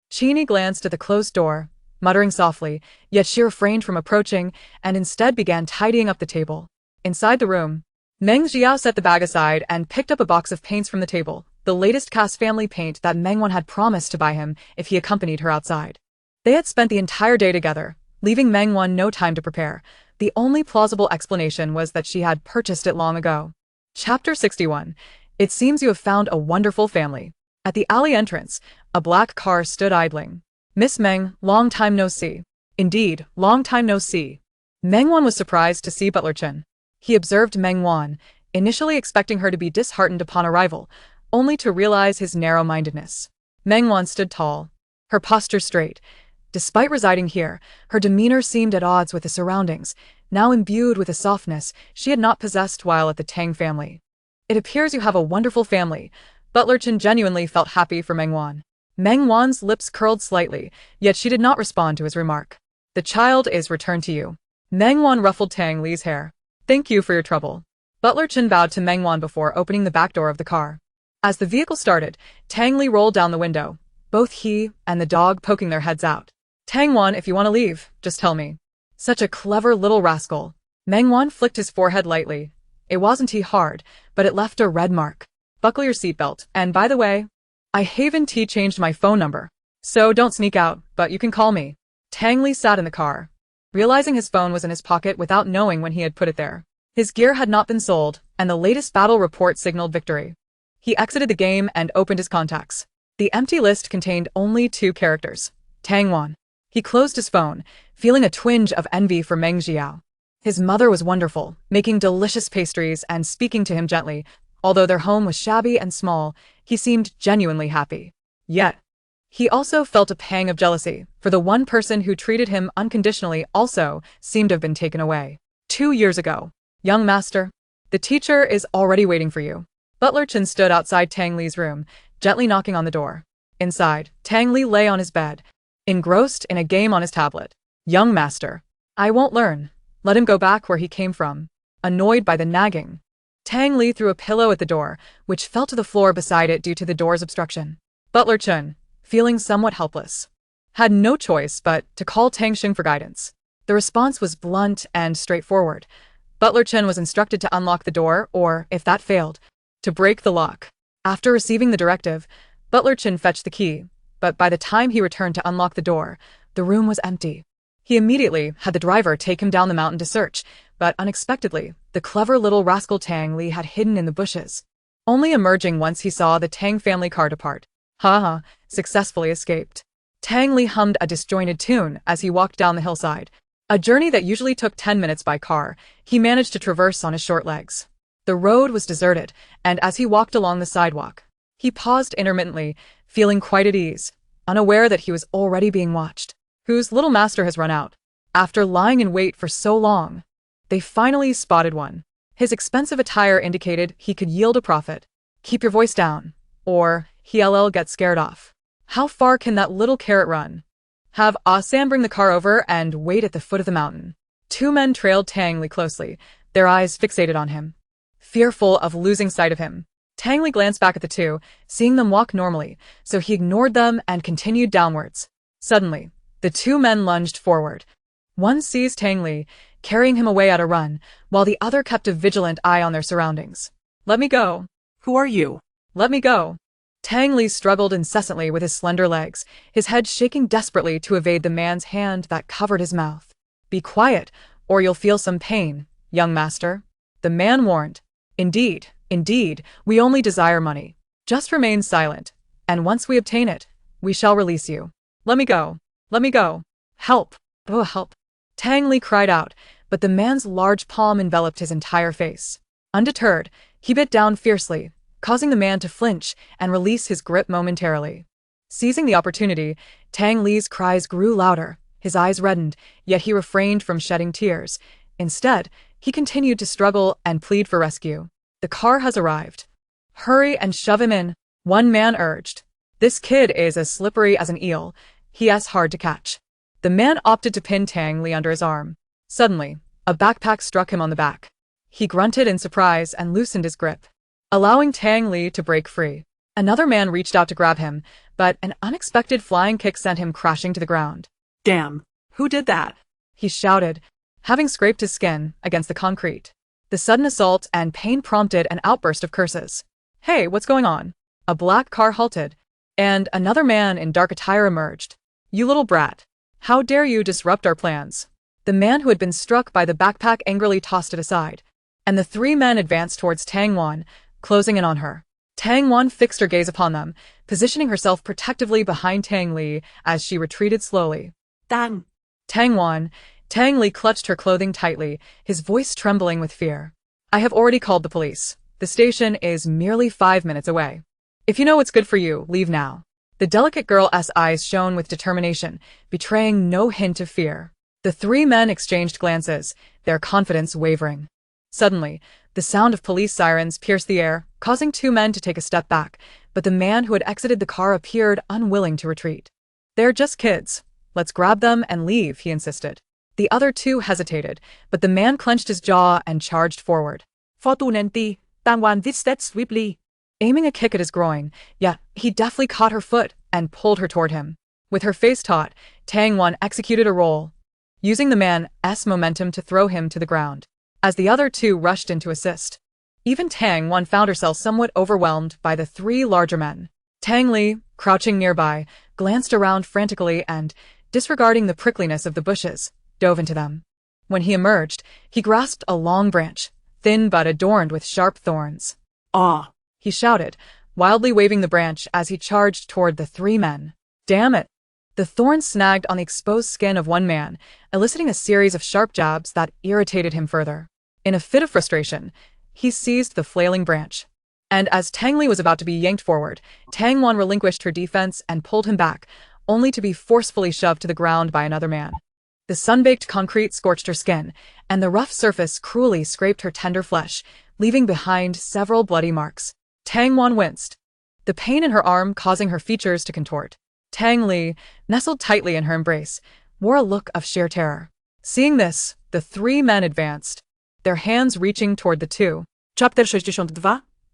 Speaker 1: Chini glanced at the closed door, muttering softly, yet she refrained from approaching and instead began tidying up the table. Inside the room, Meng Xiao set the bag aside and picked up a box of paints from the table, the latest Cass family paint that Meng Wan had promised to buy him if he accompanied her outside. They had spent the entire day together, leaving Meng Wan no time to prepare. The only plausible explanation was that she had purchased it long ago. Chapter 61. It seems you have found a wonderful family. At the alley entrance, a black car stood idling. "Miss Meng, long time no see." "Indeed, long time no see." Meng Wan was surprised to see Butler Chen. He observed Meng Wan, initially expecting her to be disheartened upon arrival, only to realize his narrow-mindedness. Meng Wan stood tall, her posture straight. Despite residing here, her demeanor seemed at odds with the surroundings, now imbued with a softness she had not possessed while at the Tang family. "It appears you have a wonderful family." Butler Chen genuinely felt happy for Meng Wan. Meng Wan's lips curled slightly, yet she did not respond to his remark. "The child is returned to you." Meng Wan ruffled Tang Li's hair. "Thank you for your trouble." Butler Chen bowed to Meng Wan before opening the back door of the car. As the vehicle started, Tang Li rolled down the window, both he and the dog poking their heads out. "Tang Wan, if you want to leave, just tell me." Such a clever little rascal. Meng Wan flicked his forehead lightly. It wasn't hard, but it left a red mark. "Buckle your seatbelt, and by the way, I haven't changed my phone number. So don't sneak out, but you can call me." Tang Li sat in the car, realizing his phone was in his pocket without knowing when he had put it there. His gear had not been sold, and the latest battle report signaled victory. He exited the game and opened his contacts. The empty list contained only 2 characters. Tang Wan. He closed his phone, feeling a twinge of envy for Meng Xiao. His mother was wonderful, making delicious pastries and speaking to him gently. Although their home was shabby and small, he seemed genuinely happy. Yet, he also felt a pang of jealousy, for the one person who treated him unconditionally also seemed to have been taken away. 2 years ago. "Young master, the teacher is already waiting for you." Butler Chen stood outside Tang Li's room, gently knocking on the door. Inside, Tang Li lay on his bed, engrossed in a game on his tablet. "Young master. I won't learn. Let him go back where he came from." Annoyed by the nagging, Tang Li threw a pillow at the door, which fell to the floor beside it due to the door's obstruction. Butler Chen, feeling somewhat helpless, had no choice but to call Tang Xing for guidance. The response was blunt and straightforward. Butler Chen was instructed to unlock the door, or, if that failed, to break the lock. After receiving the directive, Butler Chen fetched the key, but by the time he returned to unlock the door, the room was empty. He immediately had the driver take him down the mountain to search, but unexpectedly, the clever little rascal Tang Li had hidden in the bushes, only emerging once he saw the Tang family car depart. "Ha, successfully escaped." Tang Li hummed a disjointed tune as he walked down the hillside. A journey that usually took 10 minutes by car, he managed to traverse on his short legs. The road was deserted, and as he walked along the sidewalk, he paused intermittently, feeling quite at ease, unaware that he was already being watched. "Whose little master has run out?" After lying in wait for so long, they finally spotted one. His expensive attire indicated he could yield a profit. "Keep your voice down, or he'll get scared off." How far can that little carrot run? Have Sam bring the car over and wait at the foot of the mountain. 2 men trailed Tang Li closely, their eyes fixated on him, fearful of losing sight of him. Tang Li glanced back at the 2, seeing them walk normally, so he ignored them and continued downwards. Suddenly, the 2 men lunged forward. One seized Tang Li, carrying him away at a run, while the other kept a vigilant eye on their surroundings. "Let me go."
Speaker 2: Who are you?
Speaker 1: "Let me go." Tang Li struggled incessantly with his slender legs, his head shaking desperately to evade the man's hand that covered his mouth. Be quiet, or you'll feel some pain, young master. The man warned. Indeed, we only desire money. Just remain silent, and once we obtain it, we shall release you. Let me go. Let me go. Help. Oh, help. Tang Li cried out, but the man's large palm enveloped his entire face. Undeterred, he bit down fiercely, causing the man to flinch and release his grip momentarily. Seizing the opportunity, Tang Li's cries grew louder, his eyes reddened, yet he refrained from shedding tears. Instead, he continued to struggle and plead for rescue. The car has arrived. Hurry and shove him in, one man urged. This kid is as slippery as an eel. He's hard to catch. The man opted to pin Tang Li under his arm. Suddenly, a backpack struck him on the back. He grunted in surprise and loosened his grip, allowing Tang Li to break free. Another man reached out to grab him, but an unexpected flying kick sent him crashing to the ground.
Speaker 2: Damn, who did that?
Speaker 1: He shouted, having scraped his skin against the concrete. The sudden assault and pain prompted an outburst of curses. Hey, what's going on? A black car halted, and another man in dark attire emerged. You little brat. How dare you disrupt our plans? The man who had been struck by the backpack angrily tossed it aside, and the three men advanced towards Tang Wan, closing in on her. Tang Wan fixed her gaze upon them, positioning herself protectively behind Tang Li as she retreated slowly.
Speaker 2: Tang.
Speaker 1: Tang Wan. Tang Li clutched her clothing tightly, his voice trembling with fear. I have already called the police. The station is merely 5 minutes away. If you know what's good for you, leave now. The delicate girl's eyes shone with determination, betraying no hint of fear. The three men exchanged glances, their confidence wavering. Suddenly, the sound of police sirens pierced the air, causing two men to take a step back, but the man who had exited the car appeared unwilling to retreat. They're just kids. Let's grab them and leave, he insisted. The other two hesitated, but the man clenched his jaw and charged forward.
Speaker 2: Fortunately, Tang Wan did that swiftly.
Speaker 1: Aiming a kick at his groin, yet he deftly caught her foot and pulled her toward him. With her face taut, Tang Wan executed a roll, using the man's momentum to throw him to the ground, as the other two rushed in to assist. Even Tang Wan found herself somewhat overwhelmed by the three larger men. Tang Li, crouching nearby, glanced around frantically and, disregarding the prickliness of the bushes, dove into them. When he emerged, he grasped a long branch, thin but adorned with sharp thorns.
Speaker 2: Ah!
Speaker 1: He shouted, wildly waving the branch as he charged toward the three men. Damn it! The thorns snagged on the exposed skin of one man, eliciting a series of sharp jabs that irritated him further. In a fit of frustration, he seized the flailing branch. And as Tang Li was about to be yanked forward, Tang Wan relinquished her defense and pulled him back, only to be forcefully shoved to the ground by another man. The sun-baked concrete scorched her skin, and the rough surface cruelly scraped her tender flesh, leaving behind several bloody marks. Tang Wan winced, the pain in her arm causing her features to contort. Tang Li, nestled tightly in her embrace, wore a look of sheer terror. Seeing this, the three men advanced, their hands reaching toward the two.
Speaker 2: Chapter 62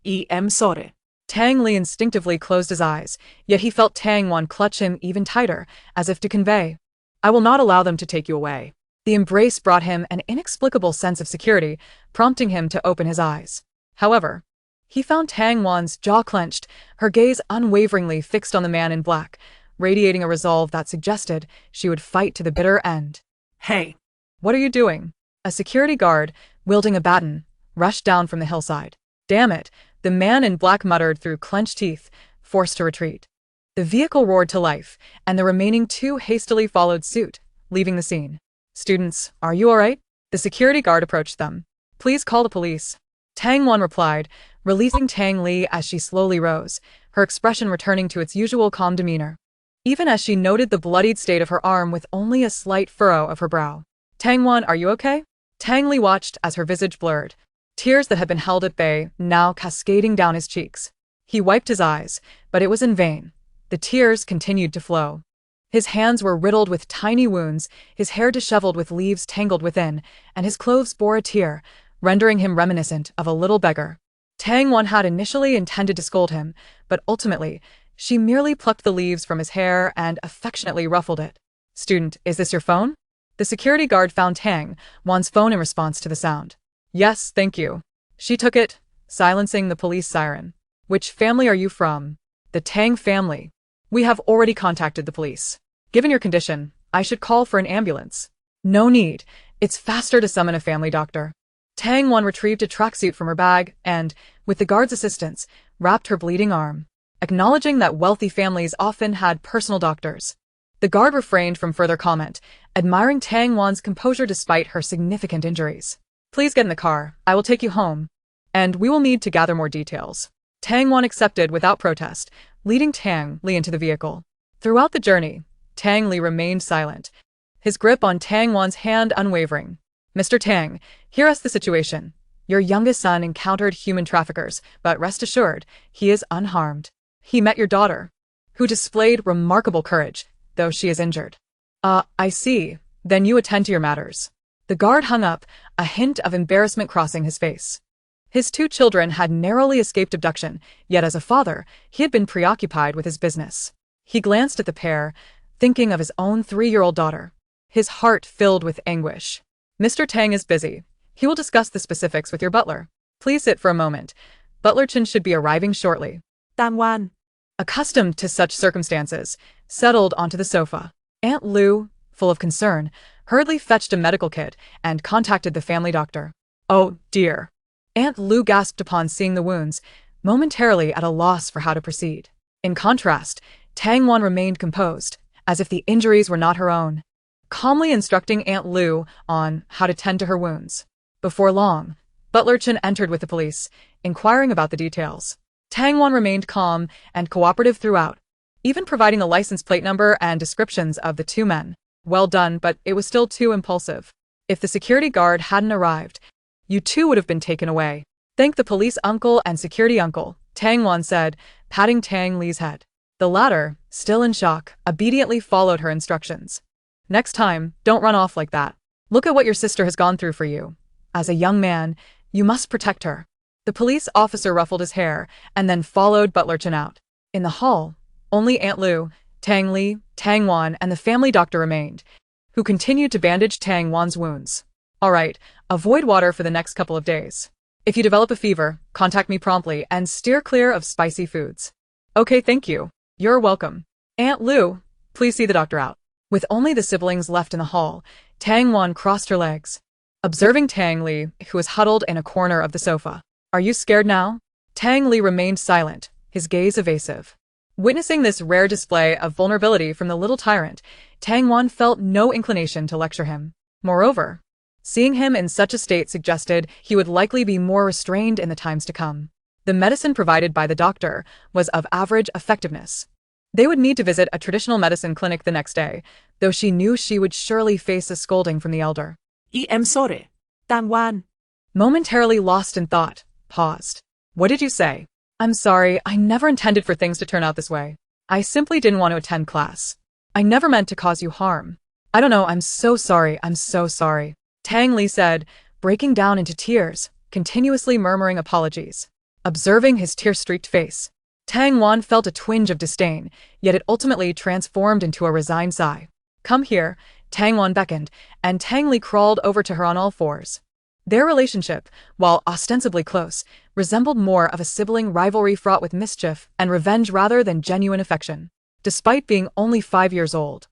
Speaker 2: I sorry.
Speaker 1: Tang Li instinctively closed his eyes, yet he felt Tang Wan clutch him even tighter, as if to convey, I will not allow them to take you away. The embrace brought him an inexplicable sense of security, prompting him to open his eyes. However, he found Tang Wan's jaw clenched, her gaze unwaveringly fixed on the man in black, radiating a resolve that suggested she would fight to the bitter end.
Speaker 2: Hey!
Speaker 1: What are you doing? A security guard, wielding a baton, rushed down from the hillside. Damn it, the man in black muttered through clenched teeth, forced to retreat. The vehicle roared to life, and the remaining two hastily followed suit, leaving the scene. Students, are you all right? The security guard approached them. Please call the police. Tang Wan replied, releasing Tang Li as she slowly rose, her expression returning to its usual calm demeanor, even as she noted the bloodied state of her arm with only a slight furrow of her brow. Tang Wan, are you okay? Tang Li watched as her visage blurred, tears that had been held at bay now cascading down his cheeks. He wiped his eyes, but it was in vain. The tears continued to flow. His hands were riddled with tiny wounds, his hair disheveled with leaves tangled within, and his clothes bore a tear, rendering him reminiscent of a little beggar. Tang Wan had initially intended to scold him, but ultimately, she merely plucked the leaves from his hair and affectionately ruffled it. Student, is this your phone? The security guard found Tang Wan's phone in response to the sound. Yes, thank you. She took it, silencing the police siren. Which family are you from? The Tang family. We have already contacted the police. Given your condition, I should call for an ambulance. No need. It's faster to summon a family doctor. Tang Wan retrieved a tracksuit from her bag and, with the guard's assistance, wrapped her bleeding arm. Acknowledging that wealthy families often had personal doctors, the guard refrained from further comment, admiring Tang Wan's composure despite her significant injuries. Please get in the car. I will take you home. And we will need to gather more details. Tang Wan accepted without protest, leading Tang Li into the vehicle. Throughout the journey, Tang Li remained silent, his grip on Tang Wan's hand unwavering. Mr. Tang, hear us the situation. Your youngest son encountered human traffickers, but rest assured, he is unharmed. He met your daughter, who displayed remarkable courage, though she is injured. I see. Then you attend to your matters. The guard hung up, a hint of embarrassment crossing his face. His two children had narrowly escaped abduction, yet as a father, he had been preoccupied with his business. He glanced at the pair, thinking of his own 3-year-old daughter. His heart filled with anguish. Mr. Tang is busy. He will discuss the specifics with your butler. Please sit for a moment. Butler Chen should be arriving shortly.
Speaker 2: Tang Wan.
Speaker 1: Accustomed to such circumstances, settled onto the sofa. Aunt Lu, full of concern, hurriedly fetched a medical kit and contacted the family doctor. Oh, dear. Aunt Lu gasped upon seeing the wounds, momentarily at a loss for how to proceed. In contrast, Tang Wan remained composed, as if the injuries were not her own, calmly instructing Aunt Lu on how to tend to her wounds. Before long, Butler Chen entered with the police, inquiring about the details. Tang Wan remained calm and cooperative throughout, even providing the license plate number and descriptions of the two men. Well done, but it was still too impulsive. If the security guard hadn't arrived, you two would have been taken away. Thank the police uncle and security uncle, Tang Wan said, patting Tang Li's head. The latter, still in shock, obediently followed her instructions. Next time, don't run off like that. Look at what your sister has gone through for you. As a young man, you must protect her. The police officer ruffled his hair and then followed Butler Chen out. In the hall, only Aunt Lu, Tang Li, Tang Wan, and the family doctor remained, who continued to bandage Tang Wan's wounds. All right, avoid water for the next couple of days. If you develop a fever, contact me promptly and steer clear of spicy foods. Okay, thank you. You're welcome. Aunt Lu, please see the doctor out. With only the siblings left in the hall, Tang Wan crossed her legs, observing Tang Li, who was huddled in a corner of the sofa. Are you scared now? Tang Li remained silent, his gaze evasive. Witnessing this rare display of vulnerability from the little tyrant, Tang Wan felt no inclination to lecture him. Moreover, seeing him in such a state suggested he would likely be more restrained in the times to come. The medicine provided by the doctor was of average effectiveness. They would need to visit a traditional medicine clinic the next day, though she knew she would surely face a scolding from the elder.
Speaker 2: I'm sorry. Tang Wan.
Speaker 1: Momentarily lost in thought, paused. What did you say? I'm sorry, I never intended for things to turn out this way. I simply didn't want to attend class. I never meant to cause you harm. I don't know, I'm so sorry, I'm so sorry. Tang Li said, breaking down into tears, continuously murmuring apologies. Observing his tear-streaked face, Tang Wan felt a twinge of disdain, yet it ultimately transformed into a resigned sigh. Come here, Tang Wan beckoned, and Tang Li crawled over to her on all fours. Their relationship, while ostensibly close, resembled more of a sibling rivalry fraught with mischief and revenge rather than genuine affection. Despite being only 5 years old,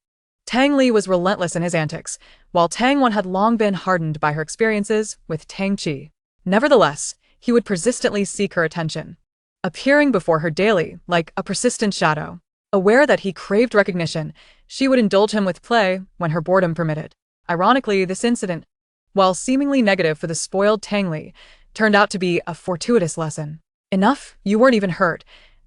Speaker 1: Tang Li was relentless in his antics, while Tang Wan had long been hardened by her experiences with Tang Qi. Nevertheless, he would persistently seek her attention, appearing before her daily like a persistent shadow. Aware that he craved recognition, she would indulge him with play when her boredom permitted. Ironically, this incident, while seemingly negative for the spoiled Tang Li, turned out to be a fortuitous lesson. Enough, you weren't even hurt.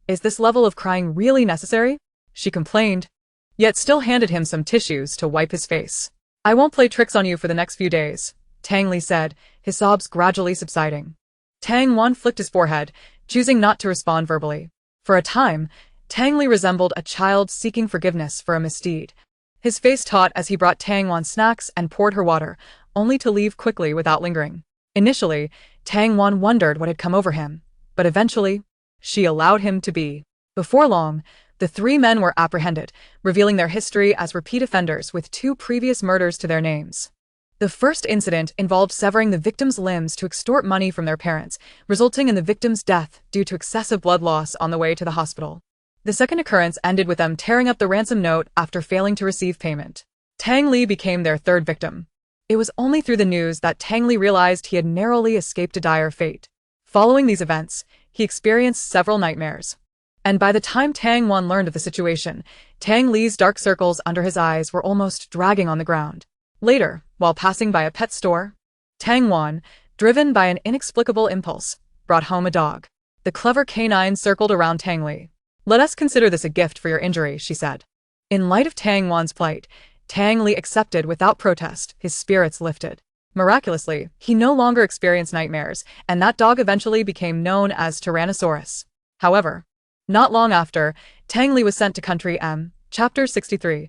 Speaker 1: Is this level of crying really necessary? She complained, yet still handed him some tissues to wipe his face. I won't play tricks on you for the next few days, Tang Li said, his sobs gradually subsiding. Tang Wan flicked his forehead, choosing not to respond verbally. For a time, Tang Li resembled a child seeking forgiveness for a misdeed. His face taut as he brought Tang Wan snacks and poured her water, only to leave quickly without lingering. Initially, Tang Wan wondered what had come over him, but eventually, she allowed him to be. Before long, the three men were apprehended, revealing their history as repeat offenders with 2 previous murders to their names. The first incident involved severing the victim's limbs to extort money from their parents, resulting in the victim's death due to excessive blood loss on the way to the hospital. The second occurrence ended with them tearing up the ransom note after failing to receive payment. Tang Li became their third victim. It was only through the news that Tang Li realized he had narrowly escaped a dire fate. Following these events, he experienced several nightmares. And by the time Tang Wan learned of the situation, Tang Li's dark circles under his eyes were almost dragging on the ground. Later, while passing by a pet store, Tang Wan, driven by an inexplicable impulse, brought home a dog. The clever canine circled around Tang Li. "Let us consider this a gift for your injury," she said. In light of Tang Wan's plight, Tang Li accepted without protest. His spirits lifted. Miraculously, he no longer experienced nightmares, and that dog eventually became known as Tyrannosaurus. However, not long after, Tang Li was sent to Country M. Chapter 63.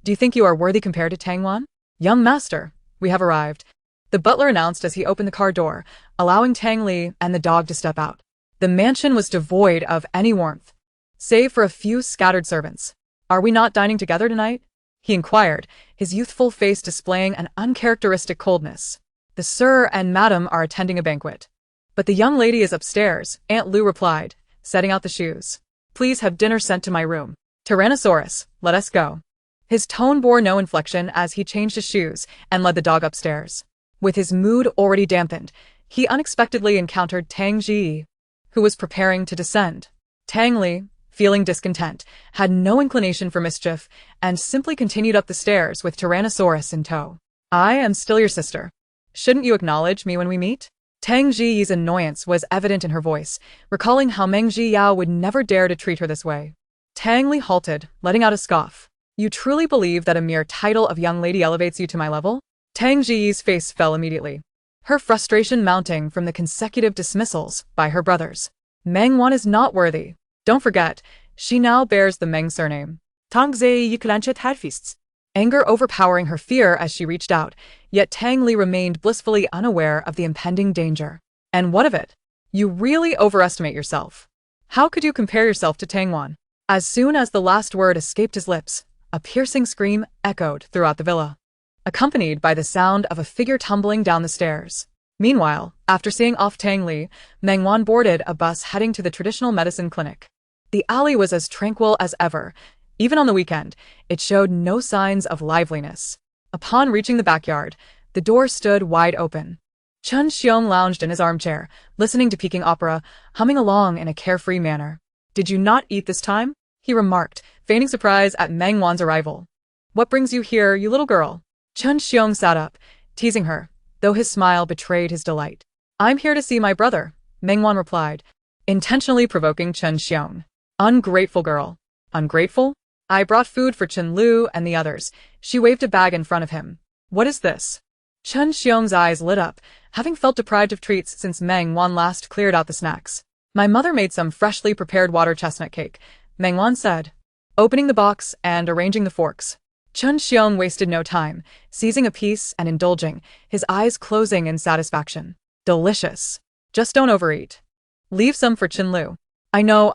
Speaker 1: "Do you think you are worthy compared to Tang Wan?" "Young master, we have arrived," the butler announced as he opened the car door, allowing Tang Li and the dog to step out. The mansion was devoid of any warmth, save for a few scattered servants. "Are we not dining together tonight?" he inquired, his youthful face displaying an uncharacteristic coldness. "The sir and madam are attending a banquet. But the young lady is upstairs," Aunt Lu replied, setting out the shoes. "Please have dinner sent to my room." "Tyrannosaurus, let us go." His tone bore no inflection as he changed his shoes and led the dog upstairs. With his mood already dampened, he unexpectedly encountered Tang Ji, who was preparing to descend. Tang Li, feeling discontent, had no inclination for mischief, and simply continued up the stairs with Tyrannosaurus in tow. "I am still your sister. Shouldn't you acknowledge me when we meet?" Tang Ji's annoyance was evident in her voice, recalling how Meng Yao would never dare to treat her this way. Tang Li halted, letting out a scoff. "You truly believe that a mere title of young lady elevates you to my level?" Tang Ji's face fell immediately, her frustration mounting from the consecutive dismissals by her brothers. "Meng Wan is not worthy. Don't forget, she now bears the Meng surname."
Speaker 2: Tang Zei Yiklanchit Hadfists.
Speaker 1: Anger overpowering her fear as she reached out, yet Tang Li remained blissfully unaware of the impending danger. "And what of it? You really overestimate yourself. How could you compare yourself to Tang Wan?" As soon as the last word escaped his lips, a piercing scream echoed throughout the villa, accompanied by the sound of a figure tumbling down the stairs. Meanwhile, after seeing off Tang Li, Meng Wan boarded a bus heading to the traditional medicine clinic. The alley was as tranquil as ever. Even on the weekend, it showed no signs of liveliness. Upon reaching the backyard, the door stood wide open. Chun Xiong lounged in his armchair, listening to Peking opera, humming along in a carefree manner. "Did you not eat this time?" he remarked, feigning surprise at Meng Wan's arrival. "What brings you here, you little girl?" Chun Xiong sat up, teasing her, though his smile betrayed his delight. "I'm here to see my brother," Meng Wan replied, intentionally provoking Chun Xiong. "Ungrateful girl." "Ungrateful? I brought food for Chen Lu and the others." She waved a bag in front of him. "What is this?" Chun Xiong's eyes lit up, having felt deprived of treats since Meng Wan last cleared out the snacks. "My mother made some freshly prepared water chestnut cake," Meng Wan said, opening the box and arranging the forks. Chun Xiong wasted no time, seizing a piece and indulging, his eyes closing in satisfaction. "Delicious. Just don't overeat. Leave some for Chen Lu." I know,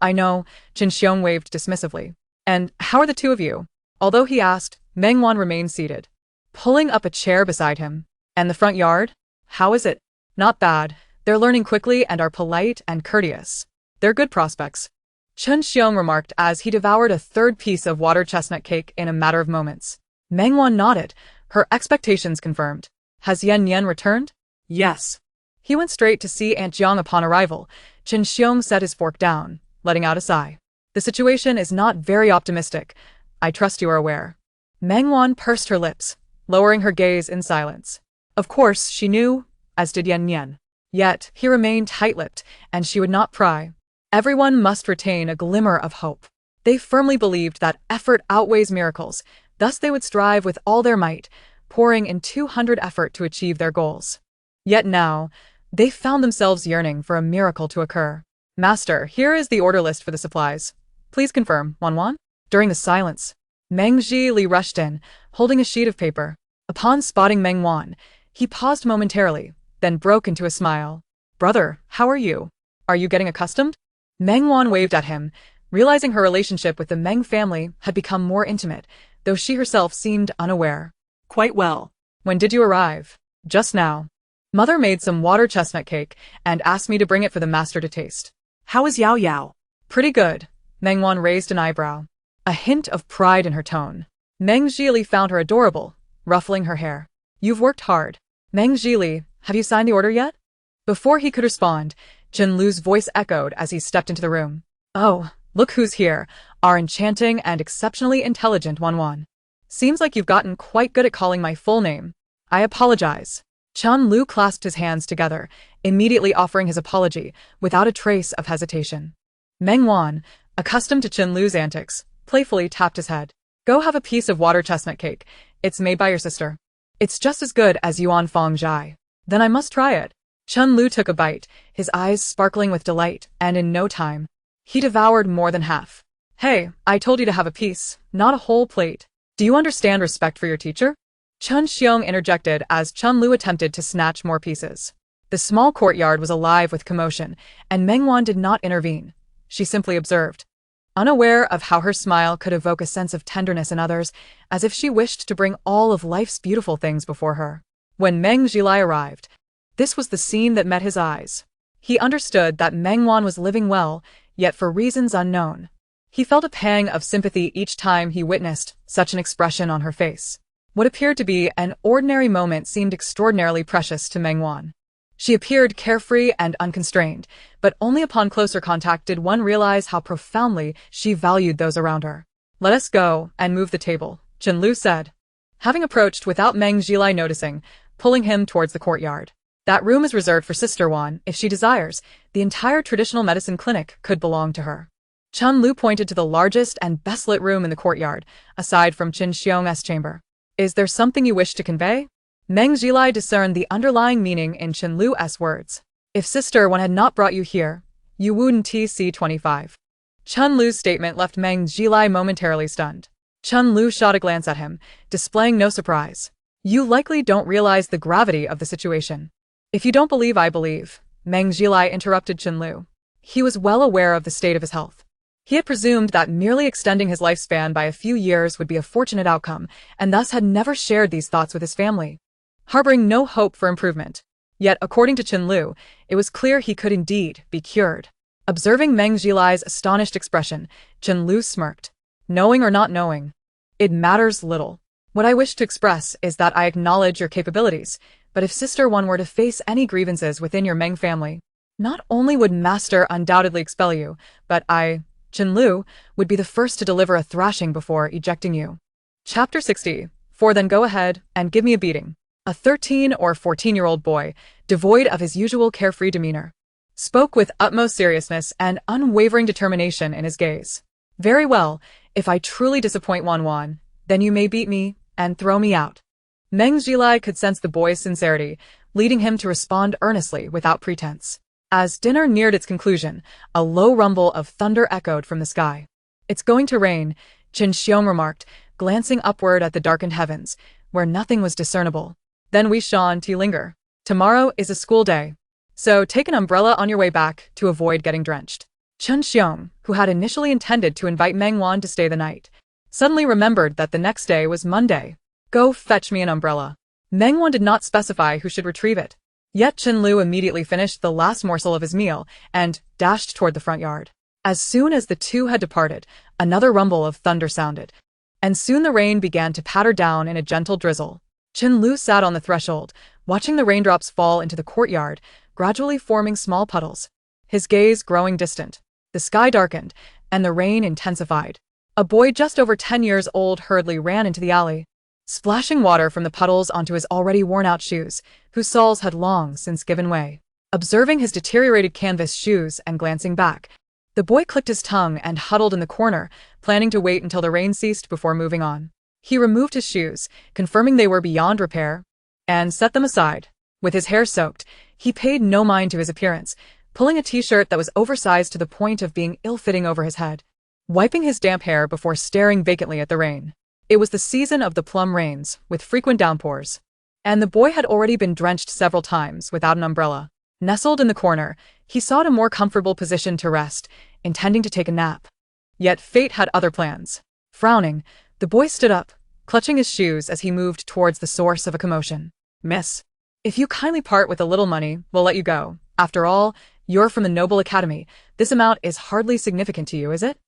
Speaker 1: Chun Xiong waved dismissively. "And how are the two of you?" Although he asked, Meng Wan remained seated, pulling up a chair beside him. "And the front yard? How is it?" "Not bad. They're learning quickly and are polite and courteous. They're good prospects," Chun Xiong remarked as he devoured a third piece of water chestnut cake in a matter of moments. Meng Wan nodded, her expectations confirmed. "Has Yan returned?"
Speaker 2: Yes.
Speaker 1: He went straight to see Aunt Jiang upon arrival. Chun Xiong set his fork down, letting out a sigh. "The situation is not very optimistic. I trust you are aware." Meng Wan pursed her lips, lowering her gaze in silence. Of course, she knew, as did Yan. Yet, he remained tight-lipped, and she would not pry. Everyone must retain a glimmer of hope. They firmly believed that effort outweighs miracles, thus they would strive with all their might, pouring in 200 effort to achieve their goals. Yet now, they found themselves yearning for a miracle to occur. "Master, here is the order list for the supplies. Please confirm, Wan." During the silence, Meng Li rushed in, holding a sheet of paper. Upon spotting Meng Wan, he paused momentarily, then broke into a smile. "Brother, how are you? Are you getting accustomed?" Meng Wan waved at him, realizing her relationship with the Meng family had become more intimate, though she herself seemed unaware.
Speaker 2: Quite well.
Speaker 1: "When did you arrive?" "Just now. Mother made some water chestnut cake and asked me to bring it for the master to taste."
Speaker 2: How is Yao Yao?
Speaker 1: "Pretty good. Meng Wan raised an eyebrow, a hint of pride in her tone. Meng Zhili found her adorable, ruffling her hair. You've worked hard. Meng Zhili, have you signed the order yet? Before he could respond, Chenlu's voice echoed as he stepped into the room. Oh, look who's here, our enchanting and exceptionally intelligent Wan. Seems like you've gotten quite good at calling my full name. I apologize. Chenlu clasped his hands together, immediately offering his apology, without a trace of hesitation. Meng Wan, accustomed to Chenlu's antics, playfully tapped his head. Go have a piece of water chestnut cake. It's made by your sister. It's just as good as Yuan Fong Jai. Then I must try it. Chenlu took a bite, his eyes sparkling with delight, and in no time, he devoured more than half. Hey, I told you to have a piece, not a whole plate. Do you understand respect for your teacher? Chen Xiong interjected as Chenlu attempted to snatch more pieces. The small courtyard was alive with commotion, and Meng Wan did not intervene. She simply observed, unaware of how her smile could evoke a sense of tenderness in others, as if she wished to bring all of life's beautiful things before her. When Meng Zhilai arrived, this was the scene that met his eyes. He understood that Meng Wan was living well, yet for reasons unknown. He felt a pang of sympathy each time he witnessed such an expression on her face. What appeared to be an ordinary moment seemed extraordinarily precious to Meng Wan. She appeared carefree and unconstrained, but only upon closer contact did one realize how profoundly she valued those around her. Let us go and move the table, Chenlu said, having approached without Meng Zhilai noticing, pulling him towards the courtyard. That room is reserved for Sister Wan. If she desires, the entire traditional medicine clinic could belong to her. Chenlu pointed to the largest and best-lit room in the courtyard, aside from Qin Xiong's chamber. Is there something you wish to convey? Meng Zhilai discerned the underlying meaning in Chenlu's words. If Sister Wan had not brought you here, you wouldn't TC25. Chenlu's statement left Meng Zhilai momentarily stunned. Chenlu shot a glance at him, displaying no surprise. You likely don't realize the gravity of the situation. If you don't believe, I believe, Meng Zhilai interrupted Chenlu. He was well aware of the state of his health. He had presumed that merely extending his lifespan by a few years would be a fortunate outcome, and thus had never shared these thoughts with his family, harboring no hope for improvement. Yet, according to Chenlu, it was clear he could indeed be cured. Observing Meng Zhilai's astonished expression, Chenlu smirked. Knowing or not knowing, it matters little. What I wish to express is that I acknowledge your capabilities, but if Sister Wan were to face any grievances within your Meng family, not only would Master undoubtedly expel you, but I, Chenlu, would be the first to deliver a thrashing before ejecting you. Chapter 60. Then go ahead and give me a beating. A 13 or 14-year-old boy, devoid of his usual carefree demeanor, spoke with utmost seriousness and unwavering determination in his gaze. Very well, if I truly disappoint Wan, then you may beat me and throw me out. Meng Zhilai could sense the boy's sincerity, leading him to respond earnestly without pretense. As dinner neared its conclusion, a low rumble of thunder echoed from the sky. It's going to rain, Qin Xiong remarked, glancing upward at the darkened heavens, where nothing was discernible. Then we shan't linger. Tomorrow is a school day, so take an umbrella on your way back to avoid getting drenched. Qin Xiong, who had initially intended to invite Meng Wan to stay the night, suddenly remembered that the next day was Monday. Go fetch me an umbrella. Meng Wan did not specify who should retrieve it. Yet Chenlu immediately finished the last morsel of his meal and dashed toward the front yard. As soon as the two had departed, another rumble of thunder sounded, and soon the rain began to patter down in a gentle drizzle. Chenlu sat on the threshold, watching the raindrops fall into the courtyard, gradually forming small puddles. His gaze growing distant. The sky darkened, and the rain intensified. A boy just over 10 years old hurriedly ran into the alley, splashing water from the puddles onto his already worn-out shoes, whose soles had long since given way. Observing his deteriorated canvas shoes and glancing back, the boy clicked his tongue and huddled in the corner, planning to wait until the rain ceased before moving on. He removed his shoes, confirming they were beyond repair, and set them aside. With his hair soaked, he paid no mind to his appearance, pulling a t-shirt that was oversized to the point of being ill-fitting over his head, wiping his damp hair before staring vacantly at the rain. It was the season of the plum rains, with frequent downpours, and the boy had already been drenched several times without an umbrella. Nestled in the corner, he sought a more comfortable position to rest, intending to take a nap. Yet fate had other plans. Frowning, the boy stood up, clutching his shoes as he moved towards the source of a commotion. Miss, if you kindly part with a little money, we'll let you go. After all, you're from the Noble Academy. This amount is hardly significant to you, is it?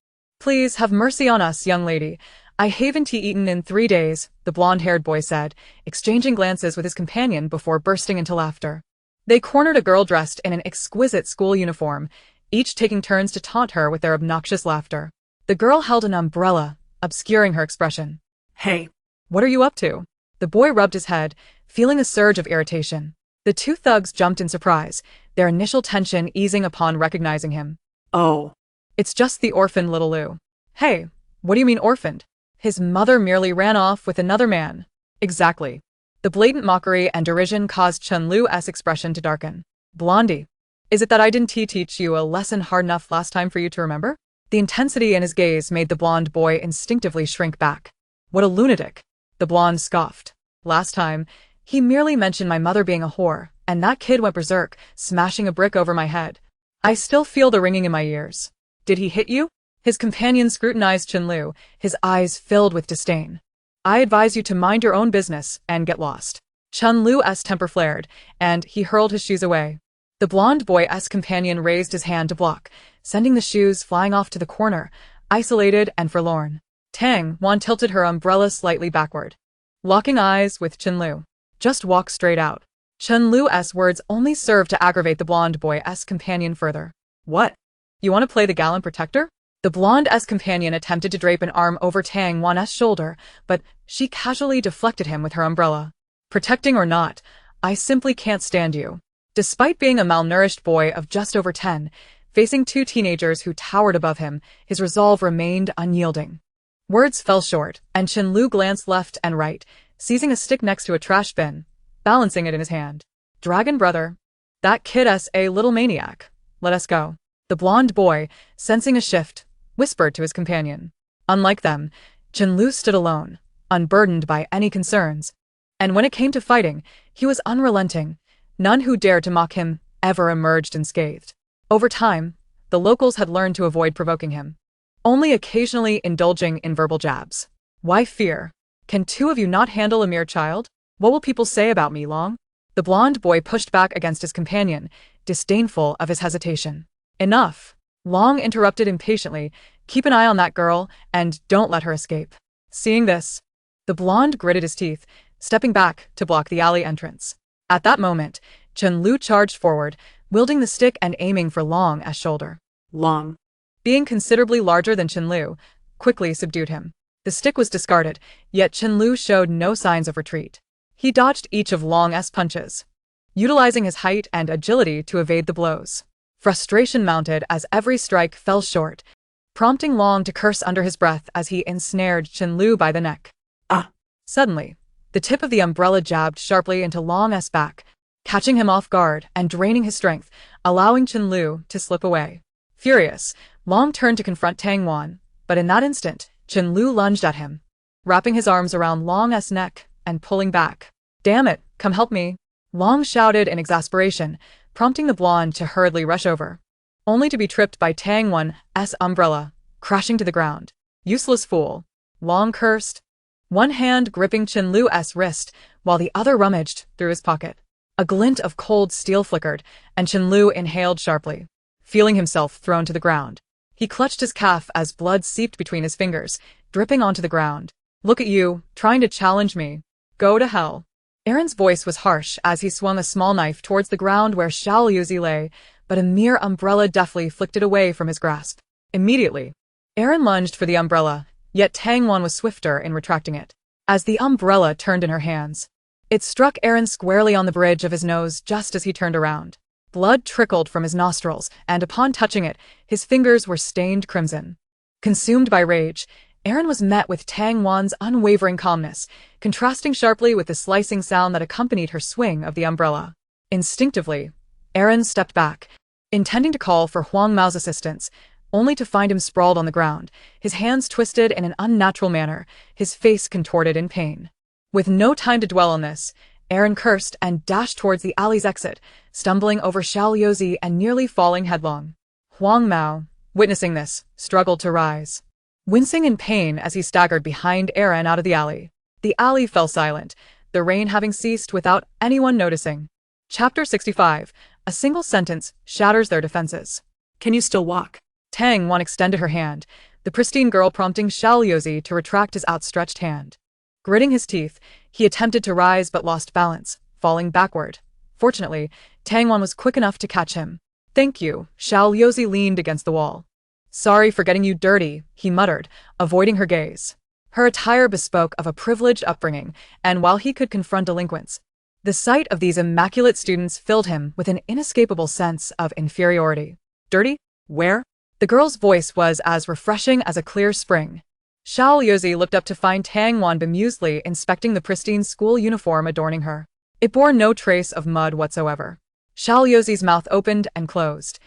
Speaker 1: Please have mercy on us, young lady. I haven't eaten in 3 days, the blonde-haired boy said, exchanging glances with his companion before bursting into laughter. They cornered a girl dressed in an exquisite school uniform, each taking turns to taunt her with their obnoxious laughter. The girl held an umbrella, obscuring her expression.
Speaker 2: Hey.
Speaker 1: What are you up to? The boy rubbed his head, feeling a surge of irritation. The two thugs jumped in surprise, their initial tension easing upon recognizing him.
Speaker 2: Oh.
Speaker 1: It's just the orphan little Lou. Hey, what do you mean orphaned? His mother merely ran off with another man. Exactly. The blatant mockery and derision caused Chun-Lu's expression to darken. Blondie. Is it that I didn't teach you a lesson hard enough last time for you to remember? The intensity in his gaze made the blonde boy instinctively shrink back. What a lunatic. The blonde scoffed. Last time, he merely mentioned my mother being a whore, and that kid went berserk, smashing a brick over my head. I still feel the ringing in my ears. Did he hit you? His companion scrutinized Chun-Lu, his eyes filled with disdain. I advise you to mind your own business and get lost. Chun-Lu's temper flared, and he hurled his shoes away. The blonde boy's companion raised his hand to block, sending the shoes flying off to the corner, isolated and forlorn. Tang Wan tilted her umbrella slightly backward, locking eyes with Chun-Lu. Just walk straight out. Chun-Lu's words only served to aggravate the blonde boy's companion further. What? You want to play the gallant protector? The blonde's companion attempted to drape an arm over Tang Wan's shoulder, but she casually deflected him with her umbrella. Protecting or not, I simply can't stand you. Despite being a malnourished boy of just over 10, facing two teenagers who towered above him, his resolve remained unyielding. Words fell short, and Chun-Lu glanced left and right, seizing a stick next to a trash bin, balancing it in his hand. Dragon brother. That kid's a little maniac. Let us go. The blonde boy, sensing a shift, whispered to his companion. Unlike them, Chun-Lu stood alone, unburdened by any concerns. And when it came to fighting, he was unrelenting. None who dared to mock him ever emerged unscathed. Over time, the locals had learned to avoid provoking him, only occasionally indulging in verbal jabs. Why fear? Can two of you not handle a mere child? What will people say about me, Long? The blonde boy pushed back against his companion, disdainful of his hesitation. Enough. Long interrupted impatiently. Keep an eye on that girl, and don't let her escape. Seeing this, the blonde gritted his teeth, stepping back to block the alley entrance. At that moment, Chun-Lu charged forward, wielding the stick and aiming for Long's shoulder.
Speaker 2: Long,
Speaker 1: being considerably larger than Chun-Lu, quickly subdued him. The stick was discarded, yet Chun-Lu showed no signs of retreat. He dodged each of Long's punches, utilizing his height and agility to evade the blows. Frustration mounted as every strike fell short, prompting Long to curse under his breath as he ensnared Chun-Lu by the neck.
Speaker 2: Ah!
Speaker 1: Suddenly, the tip of the umbrella jabbed sharply into Long's back, catching him off guard and draining his strength, allowing Chun-Lu to slip away. Furious, Long turned to confront Tang Wan, but in that instant, Chun-Lu lunged at him, wrapping his arms around Long's neck and pulling back. Damn it, come help me! Long shouted in exasperation, prompting the blonde to hurriedly rush over, only to be tripped by Tang Wan's umbrella, crashing to the ground. Useless fool. Long cursed, one hand gripping Chun-Lu's wrist while the other rummaged through his pocket. A glint of cold steel flickered, and Chun-Lu inhaled sharply, feeling himself thrown to the ground. He clutched his calf as blood seeped between his fingers, dripping onto the ground. Look at you, trying to challenge me. Go to hell. Aaron's voice was harsh as he swung a small knife towards the ground where Xiaoyuzi lay, but a mere umbrella deftly flicked it away from his grasp. Immediately, Aaron lunged for the umbrella, yet Tang Wan was swifter in retracting it. As the umbrella turned in her hands, it struck Aaron squarely on the bridge of his nose just as he turned around. Blood trickled from his nostrils, and upon touching it, his fingers were stained crimson. Consumed by rage, Aaron was met with Tang Wan's unwavering calmness, contrasting sharply with the slicing sound that accompanied her swing of the umbrella. Instinctively, Aaron stepped back, intending to call for Huang Mao's assistance, only to find him sprawled on the ground, his hands twisted in an unnatural manner, his face contorted in pain. With no time to dwell on this, Aaron cursed and dashed towards the alley's exit, stumbling over Xiaoyuzi and nearly falling headlong. Huang Mao, witnessing this, struggled to rise, wincing in pain as he staggered behind Aaron out of the alley. The alley fell silent, the rain having ceased without anyone noticing. Chapter 65. A single sentence shatters their defenses.
Speaker 2: can you still walk?
Speaker 1: Tang Wan extended her hand, the pristine girl prompting Xiaoyozi to retract his outstretched hand. Gritting his teeth, he attempted to rise but lost balance, falling backward. Fortunately, Tang Wan was quick enough to catch him. "Thank you." Xiaoyozi leaned against the wall. "Sorry for getting you dirty," he muttered, avoiding her gaze. Her attire bespoke of a privileged upbringing, and while he could confront delinquents, the sight of these immaculate students filled him with an inescapable sense of inferiority. "Dirty? Where?" The girl's voice was as refreshing as a clear spring. Xiaoyozi looked up to find Tang Wan bemusedly inspecting the pristine school uniform adorning her. It bore no trace of mud whatsoever. Xiaoyozi's mouth opened and closed,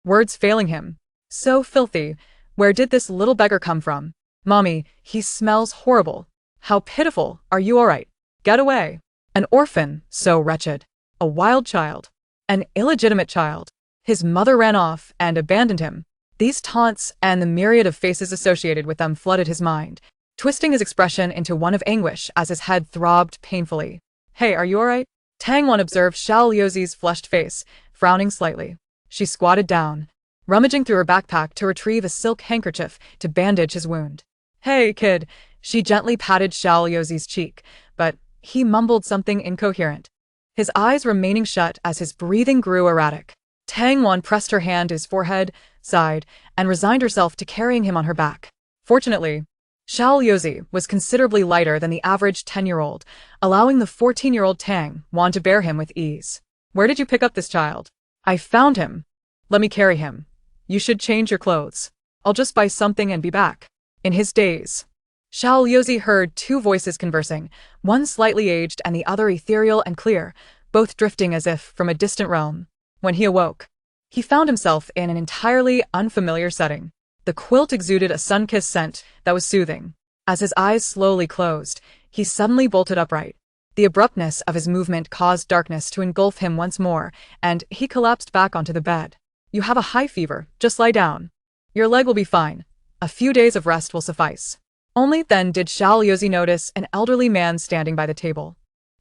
Speaker 1: words failing him. "So filthy. Where did this little beggar come from? Mommy, he smells horrible. How pitiful. Are you all right? Get away." An orphan, so wretched. A wild child. An illegitimate child. His mother ran off and abandoned him. These taunts and the myriad of faces associated with them flooded his mind, twisting his expression into one of anguish as his head throbbed painfully. "Hey, are you all right?" Tang Wan observed Xiaoyozi's flushed face, frowning slightly. She squatted down, rummaging through her backpack to retrieve a silk handkerchief to bandage his wound. "Hey, kid." She gently patted Xiaoyozi's cheek, but he mumbled something incoherent, his eyes remaining shut as his breathing grew erratic. Tang Wan pressed her hand to his forehead, sighed, and resigned herself to carrying him on her back. Fortunately, Xiaoyozi was considerably lighter than the average 10-year-old, allowing the 14-year-old Tang Wan to bear him with ease. "Where did you pick up this child?" "I found him." "Let me carry him." "You should change your clothes. I'll just buy something and be back." In his daze, Xiaoyozi heard two voices conversing, one slightly aged and the other ethereal and clear, both drifting as if from a distant realm. When he awoke, he found himself in an entirely unfamiliar setting. The quilt exuded a sun-kissed scent that was soothing. As his eyes slowly closed, he suddenly bolted upright. The abruptness of his movement caused darkness to engulf him once more, and he collapsed back onto the bed. "You have a high fever, just lie down. Your leg will be fine. A few days of rest will suffice." Only then did Xiaoyozi notice an elderly man standing by the table,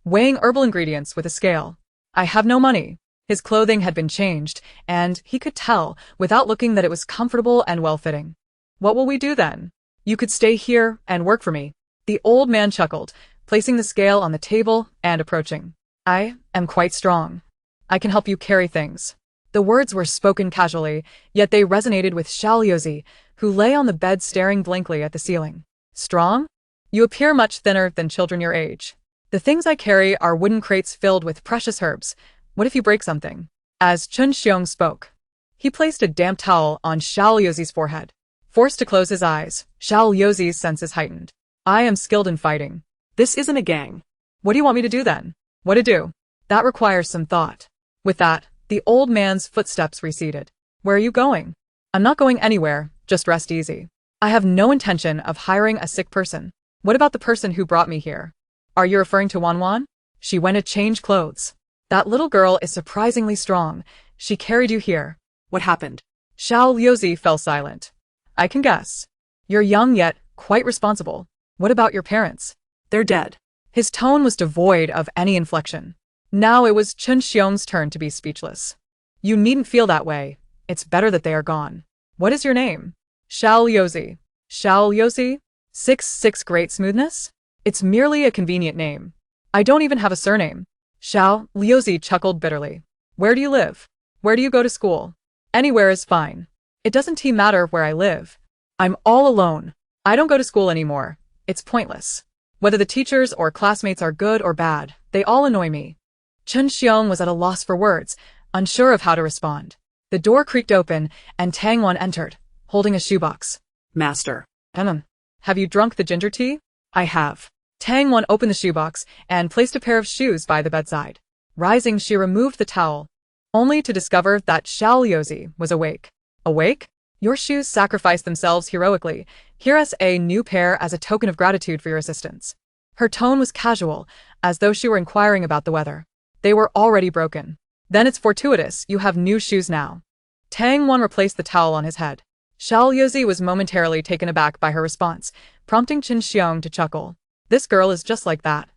Speaker 1: weighing herbal ingredients with a scale. "I have no money." His clothing had been changed, and he could tell, without looking, that it was comfortable and well-fitting. "What will we do then?" "You could stay here and work for me." The old man chuckled, placing the scale on the table and approaching. "I am quite strong. I can help you carry things." The words were spoken casually, yet they resonated with Xiaoyozi, who lay on the bed staring blankly at the ceiling. "Strong? You appear much thinner than children your age. The things I carry are wooden crates filled with precious herbs. What if you break something?" As Chun Xiong spoke, he placed a damp towel on Xiaoyozi's forehead. Forced to close his eyes, Xiaoyozi's senses heightened. "I am skilled in fighting."
Speaker 2: This isn't a gang.
Speaker 1: "What do you want me to do then?" "What to do? That requires some thought." With that, the old man's footsteps receded. "Where are you going?" "I'm not going anywhere, just rest easy. I have no intention of hiring a sick person." "What about the person who brought me here?" "Are you referring to Wan Wan? She went to change clothes." "That little girl is surprisingly strong. She carried you here."
Speaker 2: What happened?
Speaker 1: Xiaoyozi fell silent. "I can guess. You're young yet quite responsible. What about your parents?"
Speaker 2: They're dead.
Speaker 1: His tone was devoid of any inflection. Now it was Chun Xiong's turn to be speechless. "You needn't feel that way. It's better that they are gone." "What is your name?" "Xiaoyozi." "Xiaoyozi? 6 great smoothness?" "It's merely a convenient name. I don't even have a surname." Xiaoyozi chuckled bitterly. "Where do you live? Where do you go to school?" "Anywhere is fine. It doesn't matter where I live. I'm all alone. I don't go to school anymore. It's pointless. Whether the teachers or classmates are good or bad, they all annoy me." Chun Xiong was at a loss for words, unsure of how to respond. The door creaked open, and Tang Wan entered, holding a shoebox.
Speaker 2: Master.
Speaker 1: Have you drunk the ginger tea?" "I have." Tang Wan opened the shoebox and placed a pair of shoes by the bedside. Rising, she removed the towel, only to discover that Xiaoyozi was awake. "Awake? Your shoes sacrificed themselves heroically. Here is a new pair as a token of gratitude for your assistance." Her tone was casual, as though she were inquiring about the weather. "They were already broken." "Then it's fortuitous you have new shoes now." Tang Wan replaced the towel on his head. Xiaoyozi was momentarily taken aback by her response, prompting Chun Xiong to chuckle. "This girl is just like that.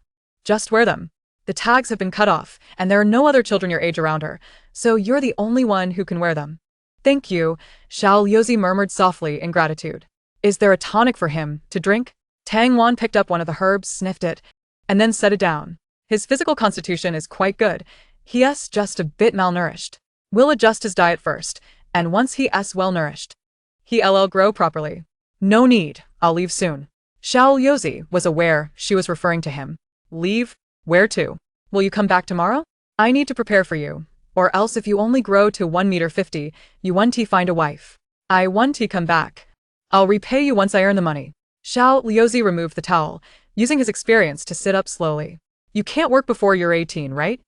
Speaker 1: Just wear them. The tags have been cut off, and there are no other children your age around her, so you're the only one who can wear them." "Thank you," Xiaoyozi murmured softly in gratitude. Is there a tonic for him to drink? Tang Wan picked up one of the herbs, sniffed it, and then set it down. His physical constitution is quite good. He's just a bit malnourished. We'll adjust his diet first, and once he's well nourished, he'll grow properly. No need, I'll leave soon. Xiao Yozi was aware she was referring to him. Leave? Where to? Will you come back tomorrow? I need to prepare for you, or else if you only grow to 1.50 meters, you want to find a wife. I want to come back. I'll repay you once I earn the money. Xiao Yozi removed the towel, using his experience to sit up slowly. You can't work before you're 18, right?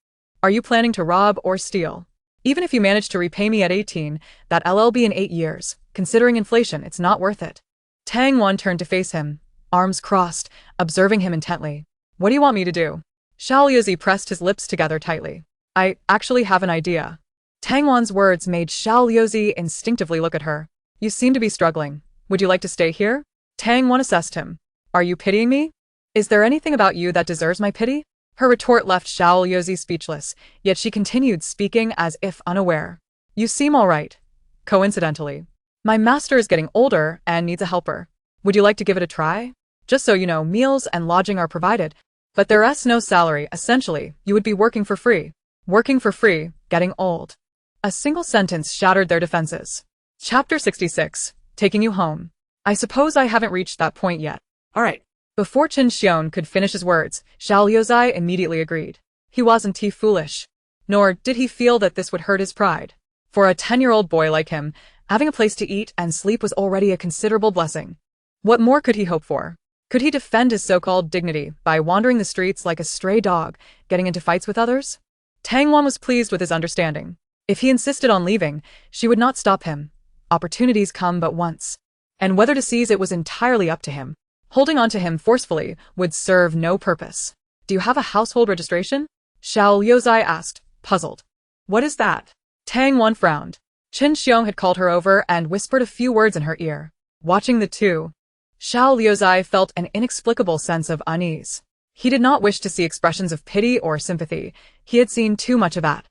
Speaker 1: Are you planning to rob or steal? Even if you manage to repay me at 18, that'll be in 8 years. Considering inflation, it's not worth it. Tang Wan turned to face him, arms crossed, observing him intently. What do you want me to do? Xiao Yozi pressed his lips together tightly. I actually have an idea. Tang Wan's words made Xiao Yozi instinctively look at her. You seem to be struggling. Would you like to stay here? Tang Wan assessed him. Are you pitying me? Is there anything about you that deserves my pity? Her retort left Xiao Yozi speechless, yet she continued speaking as if unaware. You seem all right. Coincidentally, my master is getting older and needs a helper. Would you like to give it a try? Just so you know, meals and lodging are provided, but there's no salary. Essentially, you would be working for free. Working for free, getting old. A single sentence shattered their defenses. Chapter 66, Taking You Home. I suppose I haven't reached that point yet.
Speaker 2: All right.
Speaker 1: Before Chen Xiong could finish his words, Xiao Yozai immediately agreed. He wasn't too foolish. Nor did he feel that this would hurt his pride. For a 10-year-old boy like him, having a place to eat and sleep was already a considerable blessing. What more could he hope for? Could he defend his so-called dignity by wandering the streets like a stray dog, getting into fights with others? Tang Wan was pleased with his understanding. If he insisted on leaving, she would not stop him. Opportunities come but once. And whether to seize it was entirely up to him. Holding on to him forcefully would serve no purpose. Do you have a household registration? Xiao Yozai asked, puzzled. What is that? Tang Wan frowned. Chen Xiong had called her over and whispered a few words in her ear. Watching the two, Xiao Yozai felt an inexplicable sense of unease. He did not wish to see expressions of pity or sympathy. He had seen too much of that.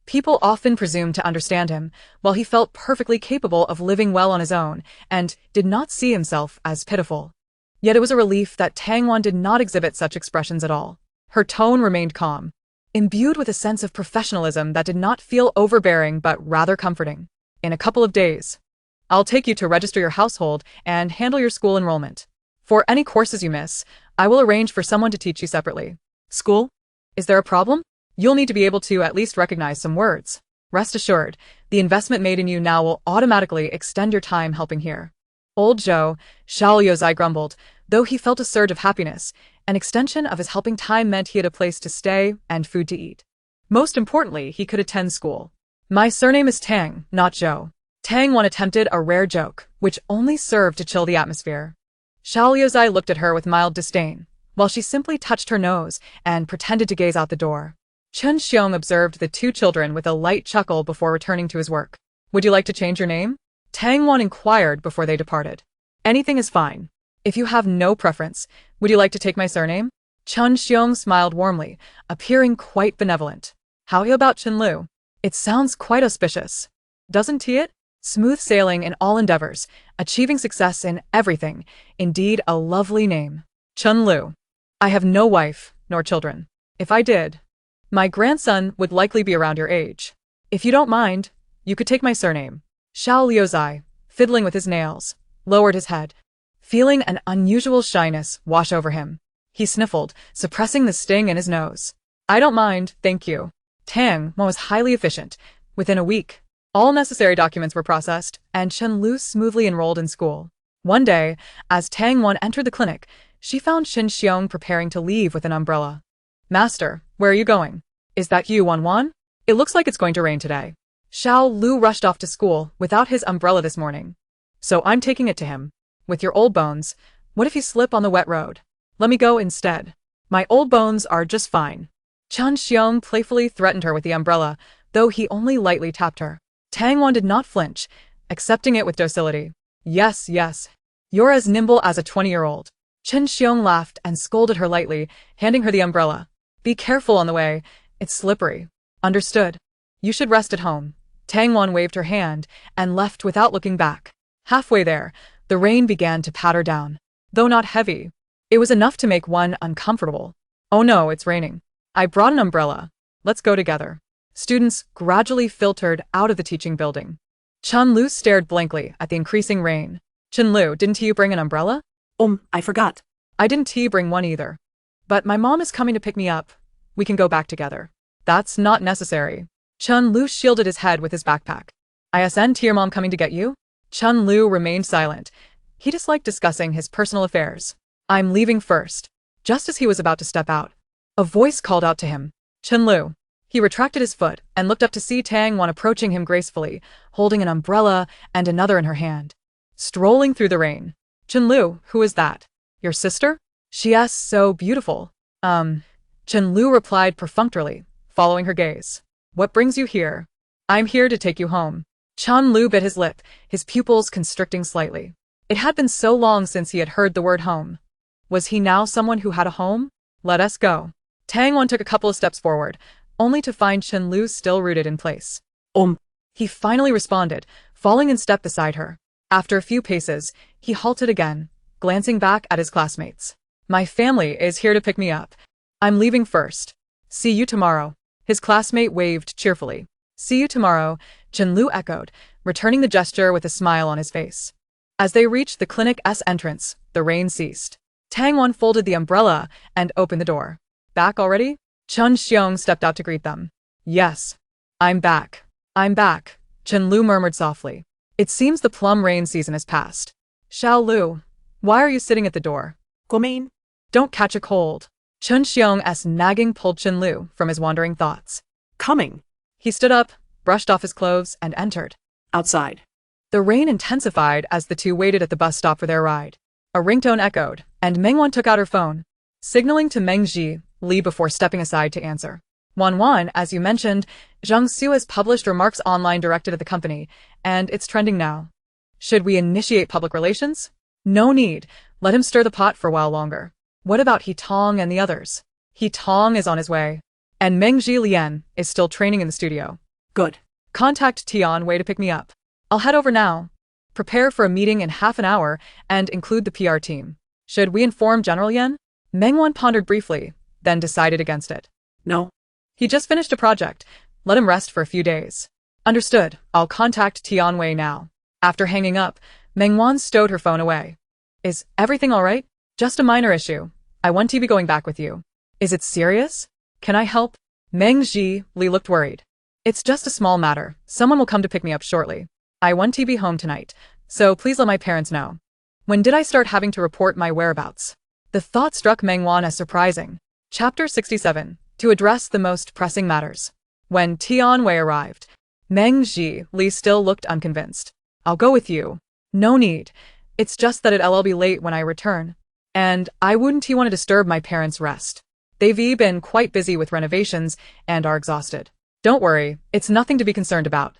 Speaker 1: People often presumed to understand him, while he felt perfectly capable of living well on his own, and did not see himself as pitiful. Yet it was a relief that Tang Wan did not exhibit such expressions at all. Her tone remained calm, imbued with a sense of professionalism that did not feel overbearing but rather comforting. In a couple of days, I'll take you to register your household and handle your school enrollment. For any courses you miss, I will arrange for someone to teach you separately. School? Is there a problem? You'll need to be able to at least recognize some words. Rest assured, the investment made in you now will automatically extend your time helping here. Old Zhou, Xiao Yozai grumbled, though he felt a surge of happiness. An extension of his helping time meant he had a place to stay and food to eat. Most importantly, he could attend school. My surname is Tang, not Zhou. Tang Wan attempted a rare joke, which only served to chill the atmosphere. Xiao Yozai looked at her with mild disdain, while she simply touched her nose and pretended to gaze out the door. Chen Xiong observed the two children with a light chuckle before returning to his work. Would you like to change your name? Tang Wan inquired before they departed. Anything is fine. If you have no preference, would you like to take my surname? Chen Xiong smiled warmly, appearing quite benevolent. How about Chen Lu? It sounds quite auspicious. Doesn't it? Smooth sailing in all endeavors, achieving success in everything. Indeed, a lovely name. Chen Lu. I have no wife, nor children. If I did, my grandson would likely be around your age. If you don't mind, you could take my surname. Xiao Liuzai, fiddling with his nails, lowered his head, feeling an unusual shyness wash over him. He sniffled, suppressing the sting in his nose. I don't mind, thank you. Tang Wan was highly efficient. Within a week, all necessary documents were processed, and Chen Lu smoothly enrolled in school. One day, as Tang Wan entered the clinic, she found Xin Xiong preparing to leave with an umbrella. Master, where are you going? Is that you, Wan Wan? It looks like it's going to rain today. Xiao Lu rushed off to school without his umbrella this morning. So I'm taking it to him. With your old bones, what if you slip on the wet road? Let me go instead. My old bones are just fine. Chen Xiong playfully threatened her with the umbrella, though he only lightly tapped her. Tang Wan did not flinch, accepting it with docility. Yes, yes. You're as nimble as a 20-year-old. Chen Xiong laughed and scolded her lightly, handing her the umbrella. Be careful on the way. It's slippery. Understood. You should rest at home. Tang Wan waved her hand and left without looking back. Halfway there, The rain began to patter down. Though not heavy, it was enough to make one uncomfortable. Oh no, it's raining. I brought an umbrella. Let's go together. Students gradually filtered out of the teaching building. Chun-Lu stared blankly at the increasing rain. Chun-Lu, didn't you bring an umbrella?
Speaker 2: I forgot.
Speaker 1: I didn't bring one either. But my mom is coming to pick me up. We can go back together. That's not necessary. Chun-Lu shielded his head with his backpack. Isn't your mom coming to get you? Chun-Lu remained silent. He disliked discussing his personal affairs. I'm leaving first. Just as he was about to step out, a voice called out to him. Chun-Lu. He retracted his foot and looked up to see Tang Wan approaching him gracefully, holding an umbrella and another in her hand. Strolling through the rain. Chun-Lu, who is that? Your sister? She's so beautiful. Chun-Lu replied perfunctorily, following her gaze. What brings you here? I'm here to take you home. Chun-Lu bit his lip, his pupils constricting slightly. It had been so long since he had heard the word home. Was he now someone who had a home? Let us go. Tang Wan took a couple of steps forward, only to find Chun-Lu still rooted in place. He finally responded, falling in step beside her. After a few paces, he halted again, glancing back at his classmates. My family is here to pick me up. I'm leaving first. See you tomorrow. His classmate waved cheerfully. See you tomorrow, Chun-Lu echoed, returning the gesture with a smile on his face. As they reached the clinic's entrance, the rain ceased. Tang Wan folded the umbrella and opened the door. Back already? Chun Xiong stepped out to greet them. Yes. I'm back. I'm back, Chun-Lu murmured softly. It seems the plum rain season has passed. Xiao Lu, why are you sitting at the door?
Speaker 2: Gomain.
Speaker 1: Don't catch a cold. Chun Xiong's nagging pulled Chun-Lu from his wandering thoughts.
Speaker 2: Coming.
Speaker 1: He stood up, brushed off his clothes, and entered.
Speaker 2: Outside.
Speaker 1: The rain intensified as the two waited at the bus stop for their ride. A ringtone echoed, and Meng Wan took out her phone, signaling to Meng Li before stepping aside to answer. Wan, as you mentioned, Zhang Su has published remarks online directed at the company, and it's trending now. Should we initiate public relations? No need. Let him stir the pot for a while longer. What about He Tong and the others? He Tong is on his way. And Meng Lian is still training in the studio.
Speaker 2: Good.
Speaker 1: Contact Tian Wei to pick me up. I'll head over now. Prepare for a meeting in half an hour and include the PR team. Should we inform General Yan? Meng Wan pondered briefly, then decided against it.
Speaker 2: No.
Speaker 1: He just finished a project. Let him rest for a few days. Understood. I'll contact Tian Wei now. After hanging up, Meng Wan stowed her phone away. Is everything all right? Just a minor issue. I want to be going back with you. Is it serious? Can I help? Meng Li looked worried. It's just a small matter. Someone will come to pick me up shortly. I want to be home tonight, so please let my parents know. When did I start having to report my whereabouts? The thought struck Meng Wan as surprising. Chapter 67. To address the most pressing matters. When Tian Wei arrived, Meng Li still looked unconvinced. I'll go with you. No need. It's just that it'll be late when I return. And I wouldn't want to disturb my parents' rest. They've been quite busy with renovations and are exhausted. Don't worry, it's nothing to be concerned about.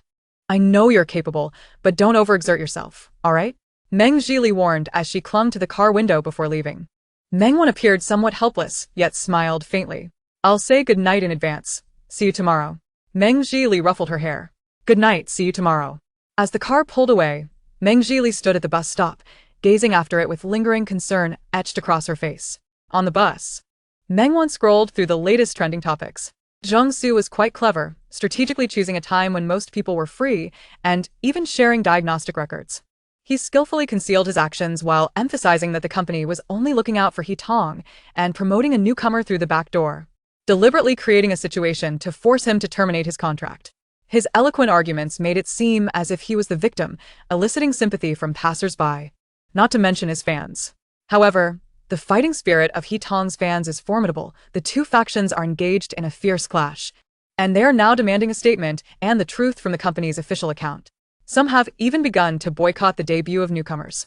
Speaker 1: I know you're capable, but don't overexert yourself, all right? Meng Li warned as she clung to the car window before leaving. Meng Wan appeared somewhat helpless, yet smiled faintly. I'll say good night in advance. See you tomorrow. Meng Li ruffled her hair. Good night, see you tomorrow. As the car pulled away, Meng Li stood at the bus stop, gazing after it with lingering concern etched across her face. On the bus, Meng Wan scrolled through the latest trending topics. Zhang Su was quite clever, strategically choosing a time when most people were free, and even sharing diagnostic records. He skillfully concealed his actions while emphasizing that the company was only looking out for He Tong and promoting a newcomer through the back door, deliberately creating a situation to force him to terminate his contract. His eloquent arguments made it seem as if he was the victim, eliciting sympathy from passers-by, not to mention his fans. However, the fighting spirit of He Tong's fans is formidable. The two factions are engaged in a fierce clash, and they are now demanding a statement and the truth from the company's official account. Some have even begun to boycott the debut of newcomers.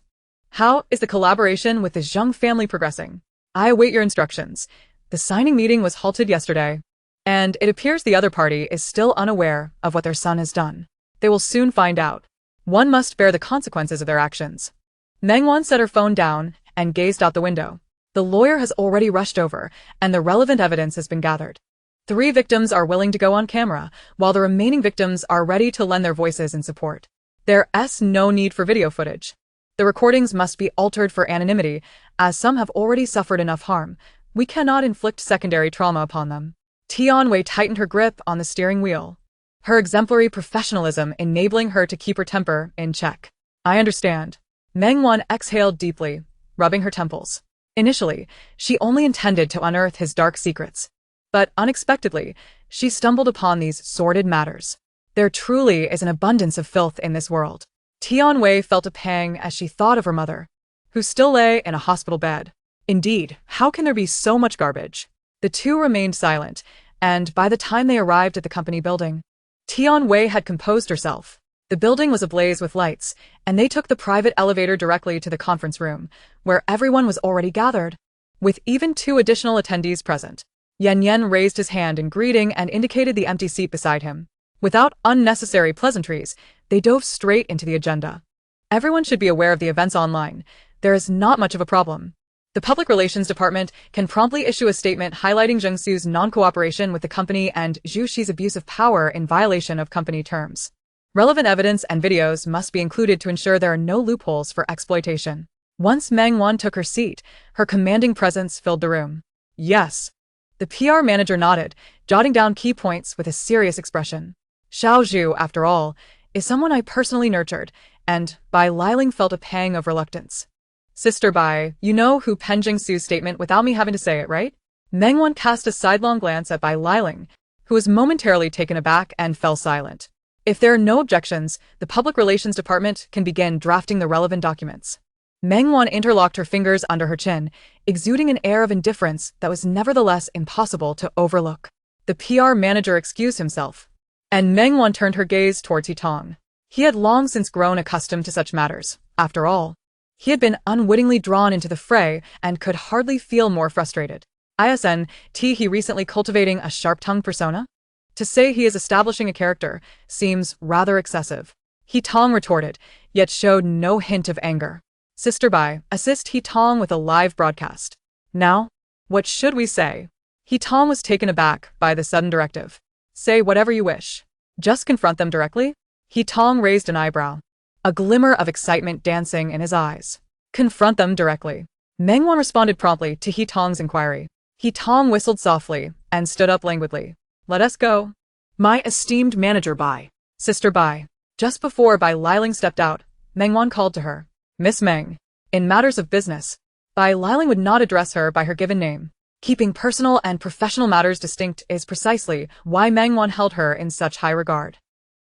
Speaker 1: How is the collaboration with the Zheng family progressing? I await your instructions. The signing meeting was halted yesterday, and it appears the other party is still unaware of what their son has done. They will soon find out. One must bear the consequences of their actions. Meng Wan set her phone down and gazed out the window. The lawyer has already rushed over, and the relevant evidence has been gathered. 3 victims are willing to go on camera, while the remaining victims are ready to lend their voices in support. There's no need for video footage. The recordings must be altered for anonymity, as some have already suffered enough harm. We cannot inflict secondary trauma upon them. Tian Wei tightened her grip on the steering wheel, her exemplary professionalism enabling her to keep her temper in check. I understand. Meng Wan exhaled deeply, rubbing her temples. Initially, she only intended to unearth his dark secrets. But unexpectedly, she stumbled upon these sordid matters. There truly is an abundance of filth in this world. Tian Wei felt a pang as she thought of her mother, who still lay in a hospital bed. Indeed, how can there be so much garbage? The two remained silent, and by the time they arrived at the company building, Tian Wei had composed herself. The building was ablaze with lights, and they took the private elevator directly to the conference room, where everyone was already gathered, with even 2 additional attendees present. Yan Yan raised his hand in greeting and indicated the empty seat beside him. Without unnecessary pleasantries, they dove straight into the agenda. Everyone should be aware of the events online. There is not much of a problem. The Public Relations Department can promptly issue a statement highlighting Zheng Su's non-cooperation with the company and Zhu Shi's abuse of power in violation of company terms. Relevant evidence and videos must be included to ensure there are no loopholes for exploitation. Once Meng Wan took her seat, her commanding presence filled the room. Yes. The PR manager nodded, jotting down key points with a serious expression. Xiao Zhu, after all, is someone I personally nurtured, and Bai Liling felt a pang of reluctance. Sister Bai, you know who penned Zheng Su's statement without me having to say it, right? Meng Wan cast a sidelong glance at Bai Liling, who was momentarily taken aback and fell silent. If there are no objections, the Public Relations Department can begin drafting the relevant documents. Meng Wan interlocked her fingers under her chin, exuding an air of indifference that was nevertheless impossible to overlook. The PR manager excused himself, and Meng Wan turned her gaze towards Tang. He had long since grown accustomed to such matters. After all, he had been unwittingly drawn into the fray and could hardly feel more frustrated. He recently cultivating a sharp-tongued persona? To say he is establishing a character seems rather excessive. Tang retorted, yet showed no hint of anger. Sister Bai, assist Tang with a live broadcast. Now, what should we say? Tang was taken aback by the sudden directive. Say whatever you wish. Just confront them directly? Tang raised an eyebrow, a glimmer of excitement dancing in his eyes. Confront them directly. Meng Wan responded promptly to Tang's inquiry. Tang whistled softly and stood up languidly. Let us go. My esteemed manager Bai. Sister Bai. Just before Bai Liling stepped out, Meng Wan called to her. Miss Meng. In matters of business, Bai Liling would not address her by her given name. Keeping personal and professional matters distinct is precisely why Meng Wan held her in such high regard.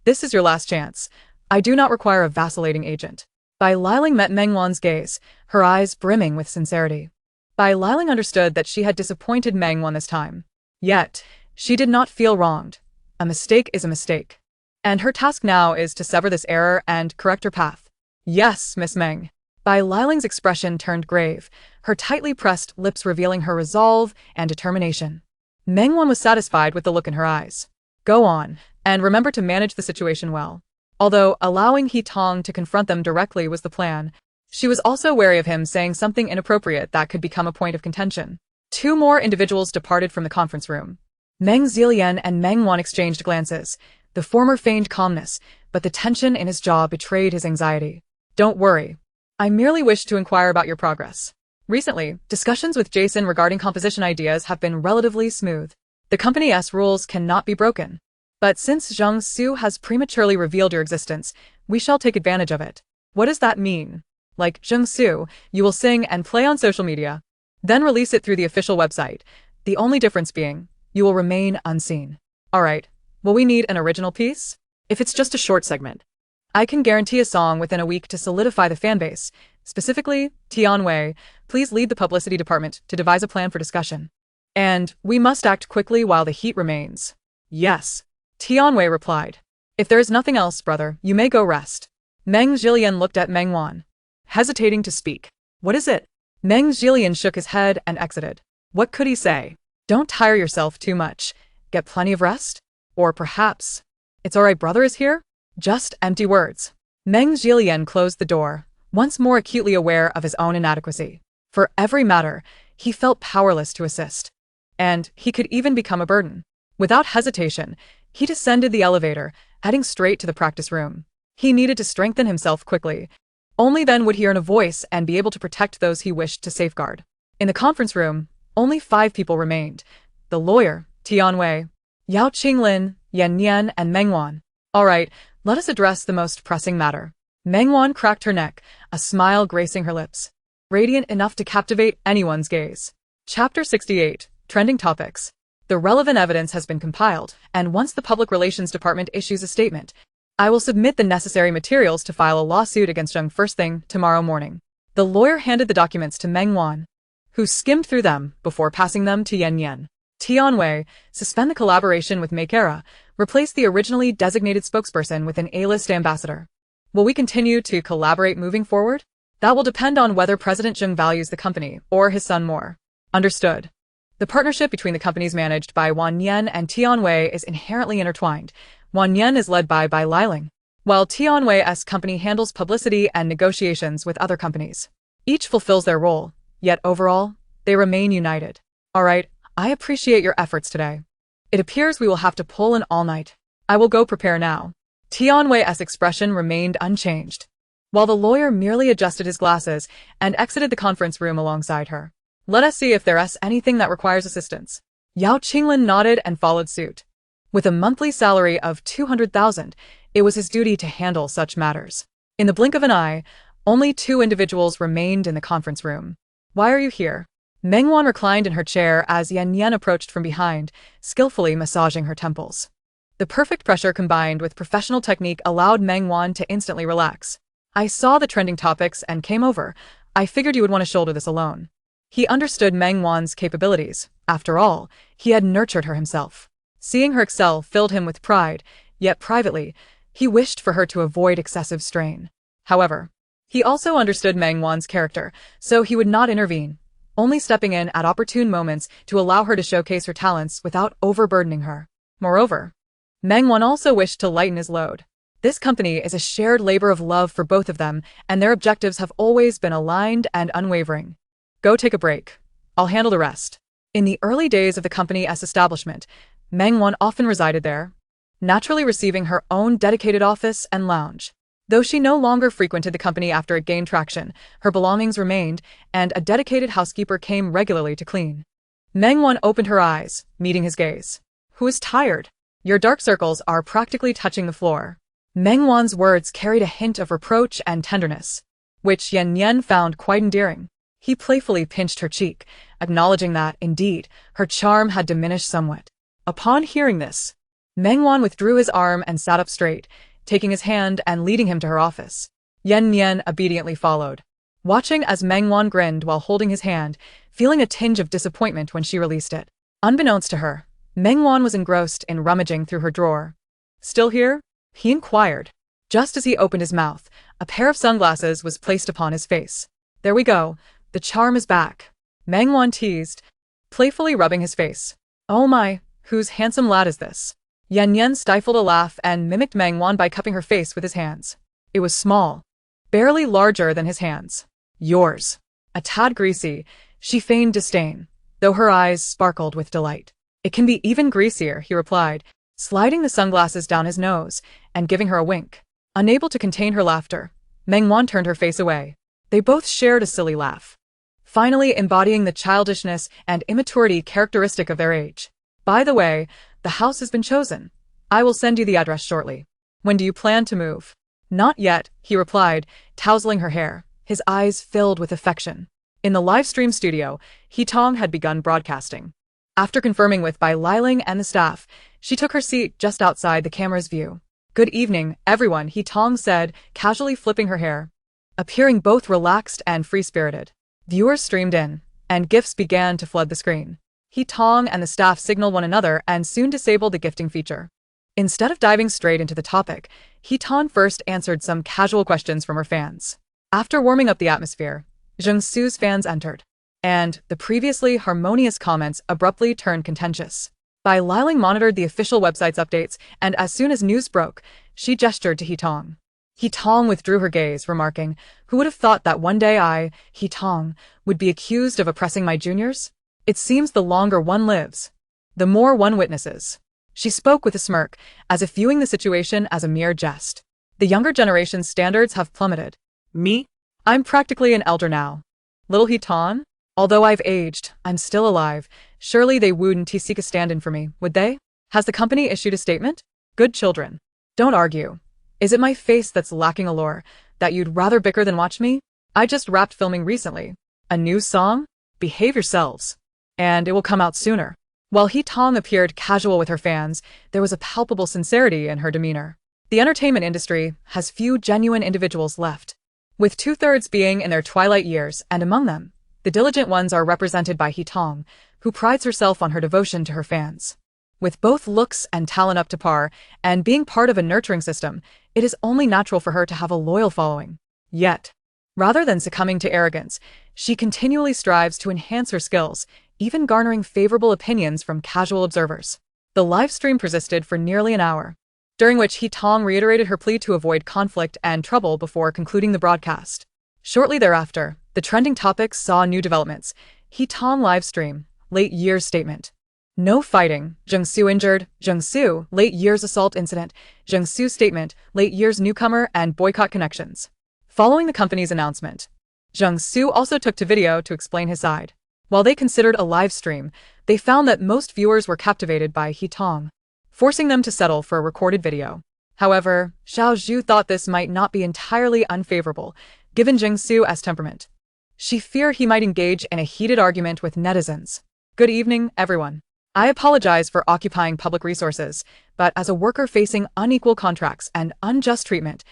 Speaker 1: This is your last chance. I do not require a vacillating agent. Bai Liling met Meng Wan's gaze, her eyes brimming with sincerity. Bai Liling understood that she had disappointed Meng Wan this time. Yet, she did not feel wronged. A mistake is a mistake. And her task now is to sever this error and correct her path. Yes, Miss Meng. Bai Liling's expression turned grave, her tightly pressed lips revealing her resolve and determination. Meng Wan was satisfied with the look in her eyes. Go on, and remember to manage the situation well. Although allowing Tang to confront them directly was the plan, she was also wary of him saying something inappropriate that could become a point of contention. 2 more individuals departed from the conference room. Meng Zilian and Meng Wan exchanged glances. The former feigned calmness, but the tension in his jaw betrayed his anxiety. Don't worry. I merely wish to inquire about your progress. Recently, discussions with Jason regarding composition ideas have been relatively smooth. The company's rules cannot be broken. But since Zheng Su has prematurely revealed your existence, we shall take advantage of it. What does that mean? Like Zheng Su, you will sing and play on social media, then release it through the official website. The only difference being, you will remain unseen. Alright, will we need an original piece? If it's just a short segment, I can guarantee a song within a week to solidify the fanbase. Specifically, Tian Wei, please lead the publicity department to devise a plan for discussion. And we must act quickly while the heat remains. Yes. Tian Wei replied. If there is nothing else, brother, you may go rest. Meng Zilian looked at Meng Wan, hesitating to speak. What is it? Meng Zilian shook his head and exited. What could he say? Don't tire yourself too much. Get plenty of rest? Or perhaps, it's alright brother is here? Just empty words. Meng Zilian closed the door, once more acutely aware of his own inadequacy. For every matter, he felt powerless to assist. And he could even become a burden. Without hesitation, he descended the elevator, heading straight to the practice room. He needed to strengthen himself quickly. Only then would he earn a voice and be able to protect those he wished to safeguard. In the conference room, only 5 people remained: the lawyer, Tianwei, Yao Qinglin, Yan Nian, and Meng Wan. All right, let us address the most pressing matter. Meng Wan cracked her neck, a smile gracing her lips, radiant enough to captivate anyone's gaze. Chapter 68, Trending Topics. The relevant evidence has been compiled, and once the Public Relations Department issues a statement, I will submit the necessary materials to file a lawsuit against Zheng first thing tomorrow morning. The lawyer handed the documents to Meng Wan, who skimmed through them before passing them to Yan Yan. Tianwei, suspend the collaboration with Makera, replace the originally designated spokesperson with an A-list ambassador. Will we continue to collaborate moving forward? That will depend on whether President Zheng values the company or his son more. Understood. The partnership between the companies managed by Wan Yan and Tianwei is inherently intertwined. Wan Yan is led by Bai Liling, while Tianwei's company handles publicity and negotiations with other companies. Each fulfills their role, yet overall, they remain united. All right, I appreciate your efforts today. It appears we will have to pull an all-night. I will go prepare now. Tianwei's expression remained unchanged, while the lawyer merely adjusted his glasses and exited the conference room alongside her. Let us see if there is anything that requires assistance. Yao Qinglin nodded and followed suit. With a monthly salary of 200,000, it was his duty to handle such matters. In the blink of an eye, only 2 individuals remained in the conference room. Why are you here? Meng Wan reclined in her chair as Yan Yan approached from behind, skillfully massaging her temples. The perfect pressure combined with professional technique allowed Meng Wan to instantly relax. I saw the trending topics and came over. I figured you would want to shoulder this alone. He understood Meng Wan's capabilities. After all, he had nurtured her himself. Seeing her excel filled him with pride, yet privately, he wished for her to avoid excessive strain. However, he also understood Meng Wan's character, so he would not intervene, only stepping in at opportune moments to allow her to showcase her talents without overburdening her. Moreover, Meng Wan also wished to lighten his load. This company is a shared labor of love for both of them, and their objectives have always been aligned and unwavering. Go take a break. I'll handle the rest. In the early days of the company's establishment, Meng Wan often resided there, naturally receiving her own dedicated office and lounge. Though she no longer frequented the company after it gained traction, her belongings remained, and a dedicated housekeeper came regularly to clean. Meng Wan opened her eyes, meeting his gaze. Who is tired? Your dark circles are practically touching the floor. Meng Wan's words carried a hint of reproach and tenderness, which Yan Yan found quite endearing. He playfully pinched her cheek, acknowledging that, indeed, her charm had diminished somewhat. Upon hearing this, Meng Wan withdrew his arm and sat up straight, taking his hand and leading him to her office. Yan Yan obediently followed, watching as Meng Wan grinned while holding his hand, feeling a tinge of disappointment when she released it. Unbeknownst to her, Meng Wan was engrossed in rummaging through her drawer. Still here? He inquired. Just as he opened his mouth, a pair of sunglasses was placed upon his face. There we go. The charm is back. Meng Wan teased, playfully rubbing his face. Oh my, whose handsome lad is this? Yan Yan stifled a laugh and mimicked Meng Wan by cupping her face with his hands. It was small, barely larger than his hands. Yours. A tad greasy, she feigned disdain, though her eyes sparkled with delight. It can be even greasier, he replied, sliding the sunglasses down his nose and giving her a wink. Unable to contain her laughter, Meng Wan turned her face away. They both shared a silly laugh, finally embodying the childishness and immaturity characteristic of their age. By the way, the house has been chosen. I will send you the address shortly. When do you plan to move? Not yet, he replied, tousling her hair, his eyes filled with affection. In the live stream studio, Tang had begun broadcasting. After confirming with Bai Liling and the staff, she took her seat just outside the camera's view. Good evening, everyone, Tang said, casually flipping her hair, appearing both relaxed and free-spirited. Viewers streamed in, and gifts began to flood the screen. Tang and the staff signaled one another and soon disabled the gifting feature. Instead of diving straight into the topic, Tang first answered some casual questions from her fans. After warming up the atmosphere, Zheng Su's fans entered, and the previously harmonious comments abruptly turned contentious. Bai Liling monitored the official website's updates, and as soon as news broke, she gestured to Tang. Tang withdrew her gaze, remarking, "Who would have thought that one day I, Tang, would be accused of oppressing my juniors? It seems the longer one lives, the more one witnesses." She spoke with a smirk, as if viewing the situation as a mere jest. The younger generation's standards have plummeted.
Speaker 2: Me?
Speaker 1: I'm practically an elder now. Little Hitan? Although I've aged, I'm still alive. Surely they wouldn't seek a stand-in for me, would they? Has the company issued a statement? Good children. Don't argue. Is it my face that's lacking allure, that you'd rather bicker than watch me? I just wrapped filming recently. A new song? Behave yourselves. And it will come out sooner. While Tang appeared casual with her fans, there was a palpable sincerity in her demeanor. The entertainment industry has few genuine individuals left, with two-thirds being in their twilight years, and among them, the diligent ones are represented by Tang, who prides herself on her devotion to her fans. With both looks and talent up to par, and being part of a nurturing system, it is only natural for her to have a loyal following. Yet, rather than succumbing to arrogance, she continually strives to enhance her skills, even garnering favorable opinions from casual observers. The live stream persisted for nearly an hour, during which Tang reiterated her plea to avoid conflict and trouble before concluding the broadcast. Shortly thereafter, the trending topics saw new developments. Tang live stream, late years statement. No fighting, Jung-soo injured, Jung-soo, late years assault incident, Jung-soo statement, late years newcomer and boycott connections. Following the company's announcement, Jung-soo also took to video to explain his side. While they considered a live stream, they found that most viewers were captivated by Tang, forcing them to settle for a recorded video. However, Xiao Zhu thought this might not be entirely unfavorable, given Jung-soo's temperament. She feared he might engage in a heated argument with netizens. Good evening, everyone. I apologize for occupying public resources, but as a worker facing unequal contracts and unjust treatment,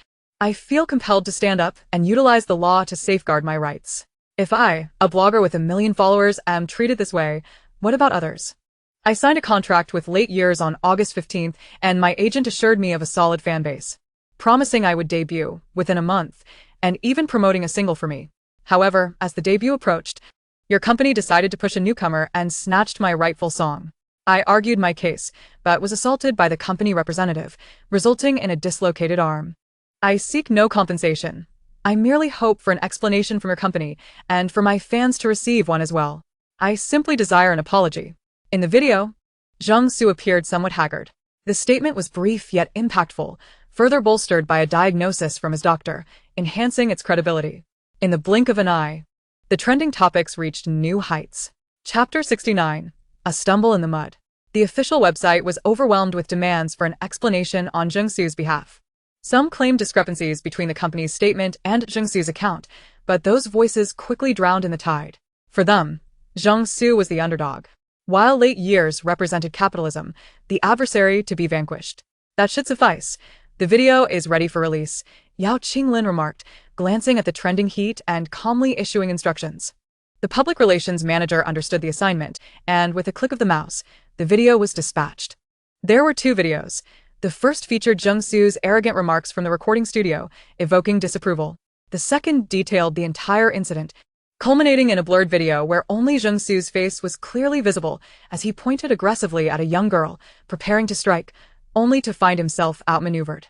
Speaker 1: I feel compelled to stand up and utilize the law to safeguard my rights. If I, a blogger with 1 million followers, am treated this way, what about others? I signed a contract with Late Years on August 15th, and my agent assured me of a solid fan base, promising I would debut within a month, and even promoting a single for me. However, as the debut approached, your company decided to push a newcomer and snatched my rightful song. I argued my case, but was assaulted by the company representative, resulting in a dislocated arm. I seek no compensation. I merely hope for an explanation from your company, and for my fans to receive one as well. I simply desire an apology. In the video, Jung-soo appeared somewhat haggard. The statement was brief yet impactful, further bolstered by a diagnosis from his doctor, enhancing its credibility. In the blink of an eye, the trending topics reached new heights. Chapter 69. A Stumble in the Mud. The official website was overwhelmed with demands for an explanation on Jung-soo's behalf. Some claimed discrepancies between the company's statement and Jung-soo's account, but those voices quickly drowned in the tide. For them, Jung-soo was the underdog, while Late Years represented capitalism, the adversary to be vanquished. That should suffice. The video is ready for release, Yao Qinglin remarked, glancing at the trending heat and calmly issuing instructions. The public relations manager understood the assignment, and with a click of the mouse, the video was dispatched. There were 2 videos. The first featured Jung-soo's arrogant remarks from the recording studio, evoking disapproval. The second detailed the entire incident, culminating in a blurred video where only Jung-soo's face was clearly visible as he pointed aggressively at a young girl, preparing to strike, only to find himself outmaneuvered.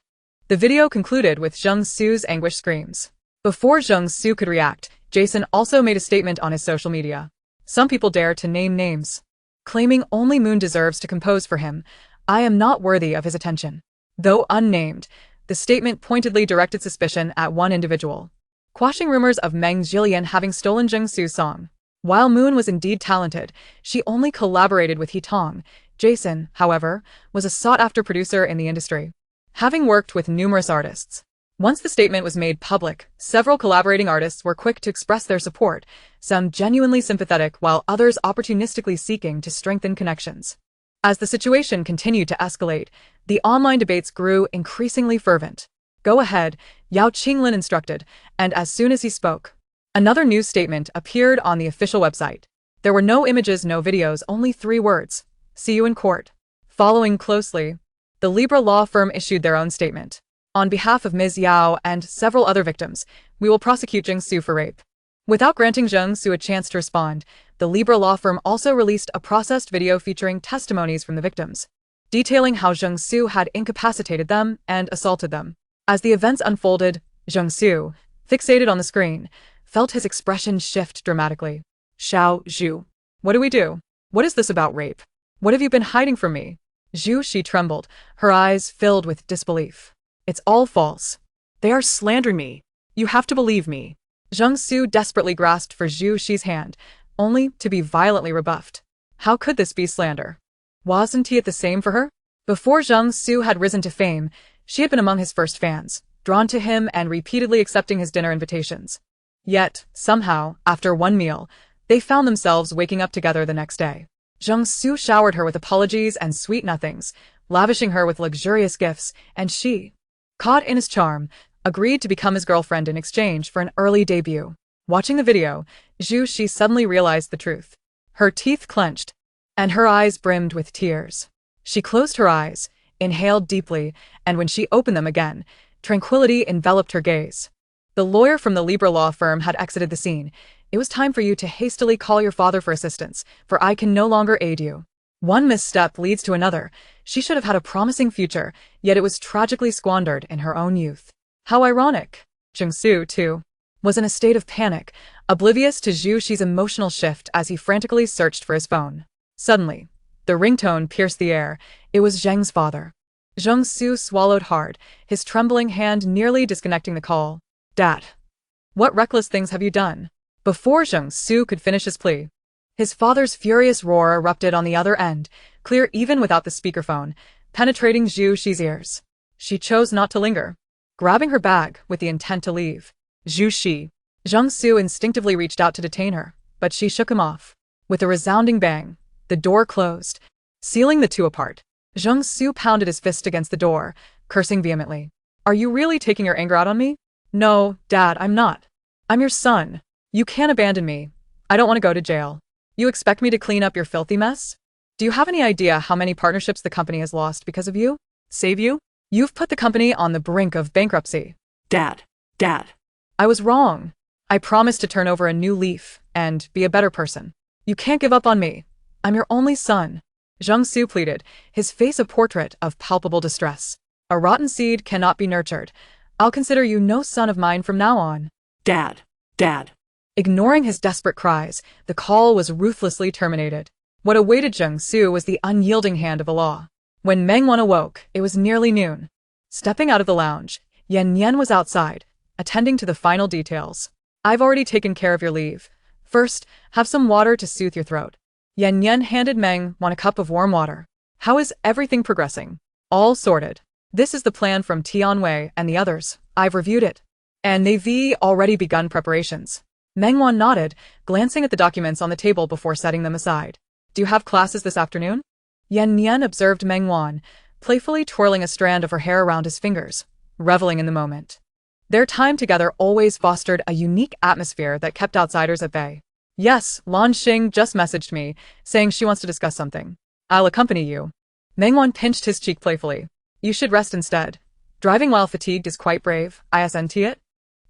Speaker 1: The video concluded with Jung-soo's anguished screams. Before Jung-soo could react, Jason also made a statement on his social media. Some people dare to name names, claiming only Moon deserves to compose for him. I am not worthy of his attention. Though unnamed, the statement pointedly directed suspicion at one individual, quashing rumors of Meng Jillian having stolen Jung-soo's song. While Moon was indeed talented, she only collaborated with Tang. Jason, however, was a sought-after producer in the industry, having worked with numerous artists. Once the statement was made public, several collaborating artists were quick to express their support, some genuinely sympathetic while others opportunistically seeking to strengthen connections. As the situation continued to escalate, the online debates grew increasingly fervent. Go ahead, Yao Qinglin instructed, and as soon as he spoke, another news statement appeared on the official website. There were no images, no videos, only 3 words. See you in court. Following closely, the Libra law firm issued their own statement. On behalf of Ms. Yao and several other victims, we will prosecute Jung-soo for rape. Without granting Jung-soo a chance to respond, the Libra law firm also released a processed video featuring testimonies from the victims, detailing how Jung-soo had incapacitated them and assaulted them. As the events unfolded, Jung-soo, fixated on the screen, felt his expression shift dramatically. Xiao Zhu. What do we do? What is this about rape? What have you been hiding from me? Zhu, she trembled, her eyes filled with disbelief. It's all false. They are slandering me. You have to believe me. Zheng Su desperately grasped for Zhu Shi's hand, only to be violently rebuffed. How could this be slander? Wasn't he the same for her? Before Zheng Su had risen to fame, she had been among his first fans, drawn to him and repeatedly accepting his dinner invitations. Yet, somehow, after one meal, they found themselves waking up together the next day. Zheng Su showered her with apologies and sweet nothings, lavishing her with luxurious gifts, and she, caught in his charm, agreed to become his girlfriend in exchange for an early debut. Watching the video, Zhu Shi suddenly realized the truth. Her teeth clenched, and her eyes brimmed with tears. She closed her eyes, inhaled deeply, and when she opened them again, tranquility enveloped her gaze. The lawyer from the Libra law firm had exited the scene. It was time for you to hastily call your father for assistance, for I can no longer aid you. One misstep leads to another. She should have had a promising future, yet it was tragically squandered in her own youth. How ironic. Zheng Su, too, was in a state of panic, oblivious to Zhu Shi's emotional shift as he frantically searched for his phone. Suddenly, the ringtone pierced the air. It was Zheng's father. Zheng Su swallowed hard, his trembling hand nearly disconnecting the call. Dad, what reckless things have you done? Before Zheng Su could finish his plea, his father's furious roar erupted on the other end, clear even without the speakerphone, penetrating Zhu Shi's ears. She chose not to linger, grabbing her bag with the intent to leave. Zhu Shi. Zheng Su instinctively reached out to detain her, but she shook him off. With a resounding bang, the door closed, sealing the two apart. Zheng Su pounded his fist against the door, cursing vehemently. Are you really taking your anger out on me? No, Dad, I'm not. I'm your son. You can't abandon me. I don't want to go to jail. You expect me to clean up your filthy mess? Do you have any idea how many partnerships the company has lost because of you? Save you? You've put the company on the brink of bankruptcy.
Speaker 2: Dad.
Speaker 1: I was wrong. I promised to turn over a new leaf and be a better person. You can't give up on me. I'm your only son. Zheng Su pleaded, his face a portrait of palpable distress. A rotten seed cannot be nurtured. I'll consider you no son of mine from now on.
Speaker 2: Dad.
Speaker 1: Ignoring his desperate cries, the call was ruthlessly terminated. What awaited Zheng Su was the unyielding hand of the law. When Meng Wan awoke, it was nearly noon. Stepping out of the lounge, Yan was outside, attending to the final details. I've already taken care of your leave. First, have some water to soothe your throat. Yan handed Meng Wan a cup of warm water. How is everything progressing? All sorted. This is the plan from Tianwei and the others. I've reviewed it. And they've already begun preparations. Meng Wan nodded, glancing at the documents on the table before setting them aside. Do you have classes this afternoon? Yan observed Meng Wan, playfully twirling a strand of her hair around his fingers, reveling in the moment. Their time together always fostered a unique atmosphere that kept outsiders at bay. Yes, Lan Xing just messaged me, saying she wants to discuss something. I'll accompany you. Meng Wan pinched his cheek playfully. You should rest instead. Driving while fatigued is quite brave, isn't it?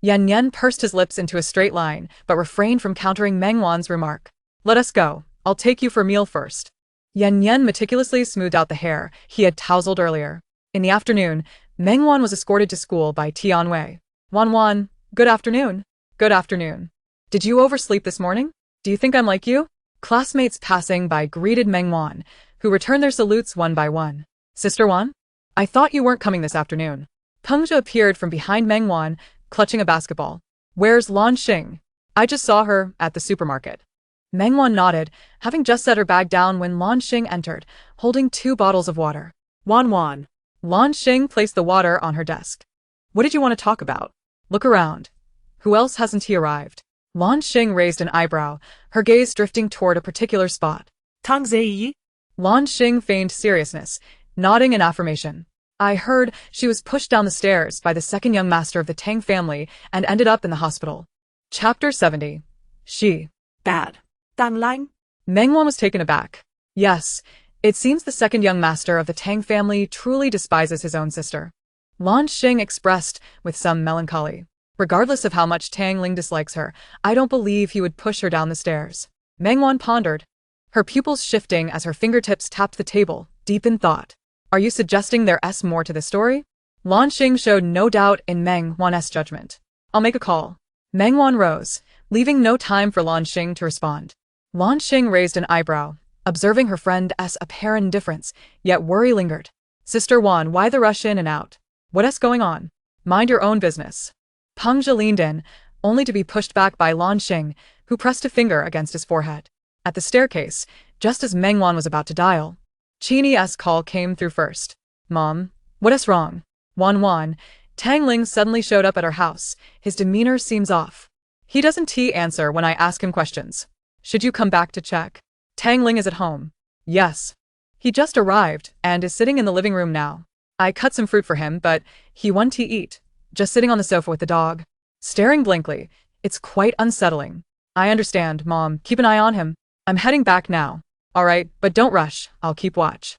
Speaker 1: Yan pursed his lips into a straight line, but refrained from countering Meng Wan's remark. Let us go. I'll take you for a meal first. Yan meticulously smoothed out the hair he had tousled earlier. In the afternoon, Meng Wan was escorted to school by Tianwei. Wan, good afternoon. Good afternoon. Did you oversleep this morning? Do you think I'm like you? Classmates passing by greeted Meng Wan, who returned their salutes one by one. Sister Wan? I thought you weren't coming this afternoon. Pengzhe appeared from behind Meng Wan, clutching a basketball. Where's Lan Xing? I just saw her at the supermarket. Meng Wan nodded, having just set her bag down when Lan Xing entered, holding 2 bottles of water.
Speaker 2: Wan.
Speaker 1: Lan Xing placed the water on her desk. What did you want to talk about? Look around. Who else hasn't he arrived? Lan Xing raised an eyebrow, her gaze drifting toward a particular spot.
Speaker 2: Tang Ziyi?
Speaker 1: Lan Xing feigned seriousness, nodding in affirmation. I heard she was pushed down the stairs by the second young master of the Tang family and ended up in the hospital. Chapter 70. She.
Speaker 2: Bad. Tang Lang?
Speaker 1: Meng Wan was taken aback. Yes, it seems the second young master of the Tang family truly despises his own sister. Lan Xing expressed with some melancholy. Regardless of how much Tang Ling dislikes her, I don't believe he would push her down the stairs. Meng Wan pondered, her pupils shifting as her fingertips tapped the table, deep in thought. Are you suggesting there's more to the story? Lan Xing showed no doubt in Meng Wan's judgment. I'll make a call. Meng Wan rose, leaving no time for Lan Xing to respond. Lan Xing raised an eyebrow, observing her friend's apparent indifference, yet worry lingered. Sister Wan, why the rush in and out? What's going on? Mind your own business. Peng Zhe leaned in, only to be pushed back by Lan Xing, who pressed a finger against his forehead. At the staircase, just as Meng Wan was about to dial, Qini's call came through first. Mom, what's wrong? Wan, Tang Ling suddenly showed up at her house. His demeanor seems off. He doesn't answer when I ask him questions. Should you come back to check? Tang Ling is at home. Yes. He just arrived and is sitting in the living room now. I cut some fruit for him, but he won't eat, just sitting on the sofa with the dog, staring blankly. It's quite unsettling. I understand, Mom. Keep an eye on him. I'm heading back now. All right, but don't rush. I'll keep watch.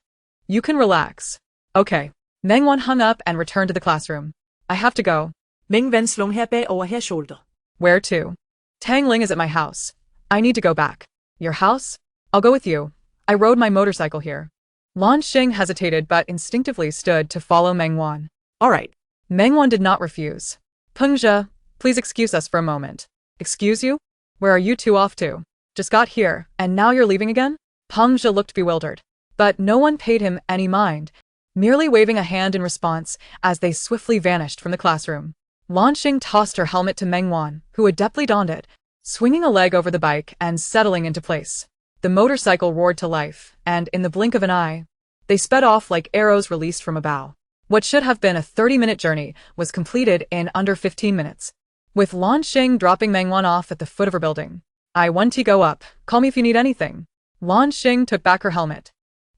Speaker 1: You can relax. Okay. Meng Wan hung up and returned to the classroom. I have to go.
Speaker 2: Meng Wan slung her bag over her shoulder.
Speaker 1: Where to? Tang Ling is at my house. I need to go back. Your house? I'll go with you. I rode my motorcycle here. Lan Xing hesitated but instinctively stood to follow Meng Wan.
Speaker 2: All right.
Speaker 1: Meng Wan did not refuse. Peng Zhe, please excuse us for a moment. Excuse you? Where are you two off to? Just got here, and now you're leaving again? Peng Zhe looked bewildered. But no one paid him any mind, merely waving a hand in response as they swiftly vanished from the classroom. Lan Xing tossed her helmet to Meng Wan, who adeptly donned it, swinging a leg over the bike and settling into place. The motorcycle roared to life, and in the blink of an eye, they sped off like arrows released from a bow. What should have been a 30-minute journey was completed in under 15 minutes, with Lan Xing dropping Meng Wan off at the foot of her building. I want to go up. Call me if you need anything. Lan Xing took back her helmet.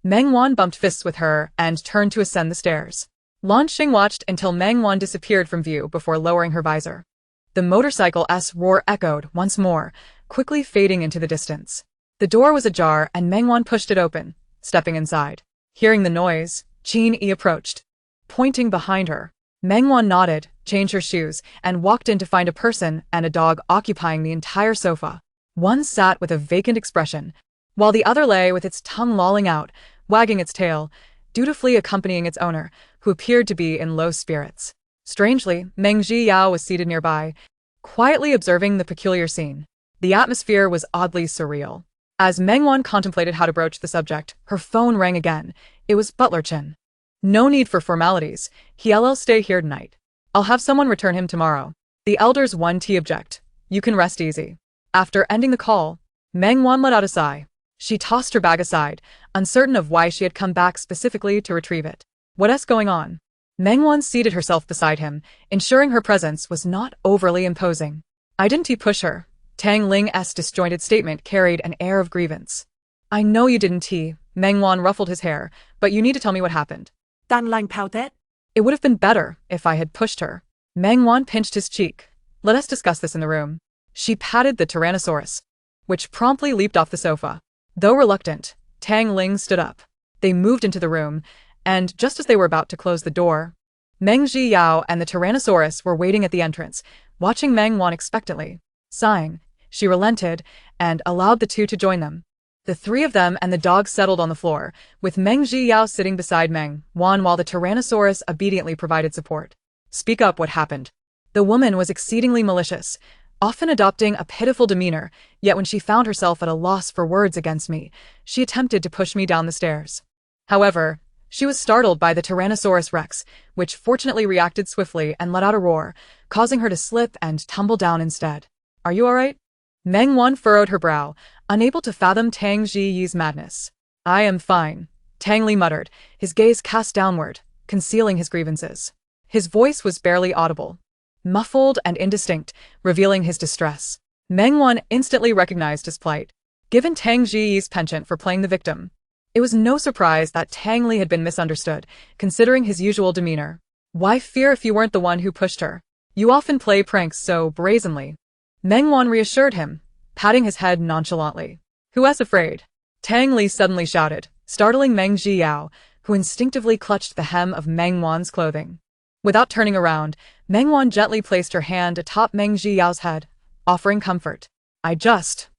Speaker 1: Meng Wan bumped fists with her and turned to ascend the stairs. Lan Xing watched until Meng Wan disappeared from view before lowering her visor. The motorcycle's roar echoed once more, quickly fading into the distance. The door was ajar and Meng Wan pushed it open, stepping inside. Hearing the noise, Qin approached. Pointing behind her, Meng Wan nodded, changed her shoes, and walked in to find a person and a dog occupying the entire sofa. One sat with a vacant expression, while the other lay with its tongue lolling out, wagging its tail, dutifully accompanying its owner, who appeared to be in low spirits. Strangely, Meng Zhiyao was seated nearby, quietly observing the peculiar scene. The atmosphere was oddly surreal. As Meng Wan contemplated how to broach the subject, her phone rang again. It was Butler Chen. No need for formalities. He'll stay here tonight. I'll have someone return him tomorrow. The elders object. You can rest easy. After ending the call, Meng Wan let out a sigh. She tossed her bag aside, uncertain of why she had come back specifically to retrieve it. What's going on? Meng Wan seated herself beside him, ensuring her presence was not overly imposing. I didn't push her. Tang Ling's disjointed statement carried an air of grievance. I know you didn't. Meng Wan ruffled his hair, but you need to tell me what happened.
Speaker 2: Tang Lang pouted.
Speaker 1: It would have been better if I had pushed her. Meng Wan pinched his cheek. Let us discuss this in the room. She patted the Tyrannosaurus, which promptly leaped off the sofa. Though reluctant, Tang Ling stood up. They moved into the room, and just as they were about to close the door, Meng Zhiyao and the Tyrannosaurus were waiting at the entrance, watching Meng Wan expectantly. Sighing, she relented and allowed the two to join them. The three of them and the dog settled on the floor, with Meng Zhiyao sitting beside Meng Wan while the Tyrannosaurus obediently provided support. Speak up, what happened? The woman was exceedingly malicious, often adopting a pitiful demeanor, yet when she found herself at a loss for words against me, she attempted to push me down the stairs. However, she was startled by the Tyrannosaurus Rex, which fortunately reacted swiftly and let out a roar, causing her to slip and tumble down instead. Are you all right? Meng Wan furrowed her brow, unable to fathom Tang Zhiyi's madness. I am fine, Tang Li muttered, his gaze cast downward, concealing his grievances. His voice was barely audible, muffled and indistinct, revealing his distress. Meng Wan instantly recognized his plight. Given Tang Zhiyi's penchant for playing the victim, it was no surprise that Tang Li had been misunderstood, considering his usual demeanor. Why fear if you weren't the one who pushed her? You often play pranks so brazenly. Meng Wan reassured him, patting his head nonchalantly. Who's afraid? Tang Li suddenly shouted, startling Meng Zhiyao, who instinctively clutched the hem of Meng Wan's clothing. Without turning around, Meng Wan gently placed her hand atop Meng Zhiyao's head, offering comfort. I just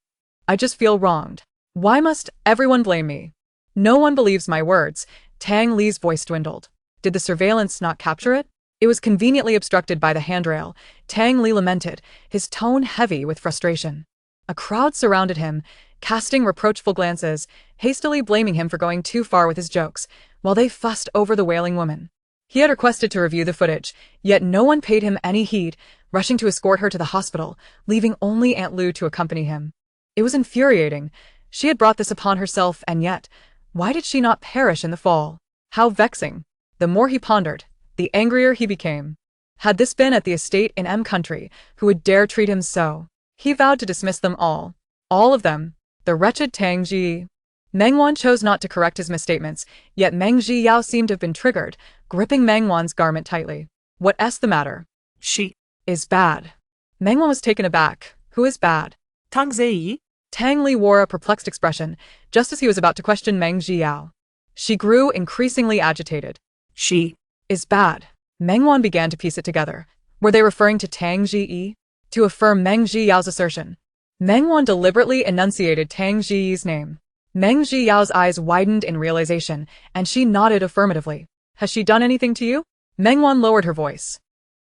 Speaker 1: feel wronged. Why must everyone blame me? No one believes my words. Tang Li's voice dwindled. Did the surveillance not capture it? It was conveniently obstructed by the handrail, Tang Li lamented, his tone heavy with frustration. A crowd surrounded him, casting reproachful glances, hastily blaming him for going too far with his jokes, while they fussed over the wailing woman. He had requested to review the footage, yet no one paid him any heed, rushing to escort her to the hospital, leaving only Aunt Lu to accompany him. It was infuriating. She had brought this upon herself, and yet, why did she not perish in the fall? How vexing! The more he pondered, the angrier he became. Had this been at the estate in M country, who would dare treat him so? He vowed to dismiss them all. All of them. The wretched Tang Ji. Meng Wan chose not to correct his misstatements, yet Meng Ji Yao seemed to have been triggered, gripping Meng Wan's garment tightly. What's the matter?
Speaker 2: She
Speaker 1: Is bad. Meng Wan was taken aback. Who is bad?
Speaker 2: Tang Zei?
Speaker 1: Tang Li wore a perplexed expression, just as he was about to question Meng Ji Yao. She grew increasingly agitated.
Speaker 2: She
Speaker 1: Is bad. Meng Wan began to piece it together. Were they referring to Tang Ji? To affirm Meng Ji Yao's assertion, Meng Wan deliberately enunciated Tang Ji's name. Meng Ji Yao's eyes widened in realization, and she nodded affirmatively. Has she done anything to you? Meng Wan lowered her voice,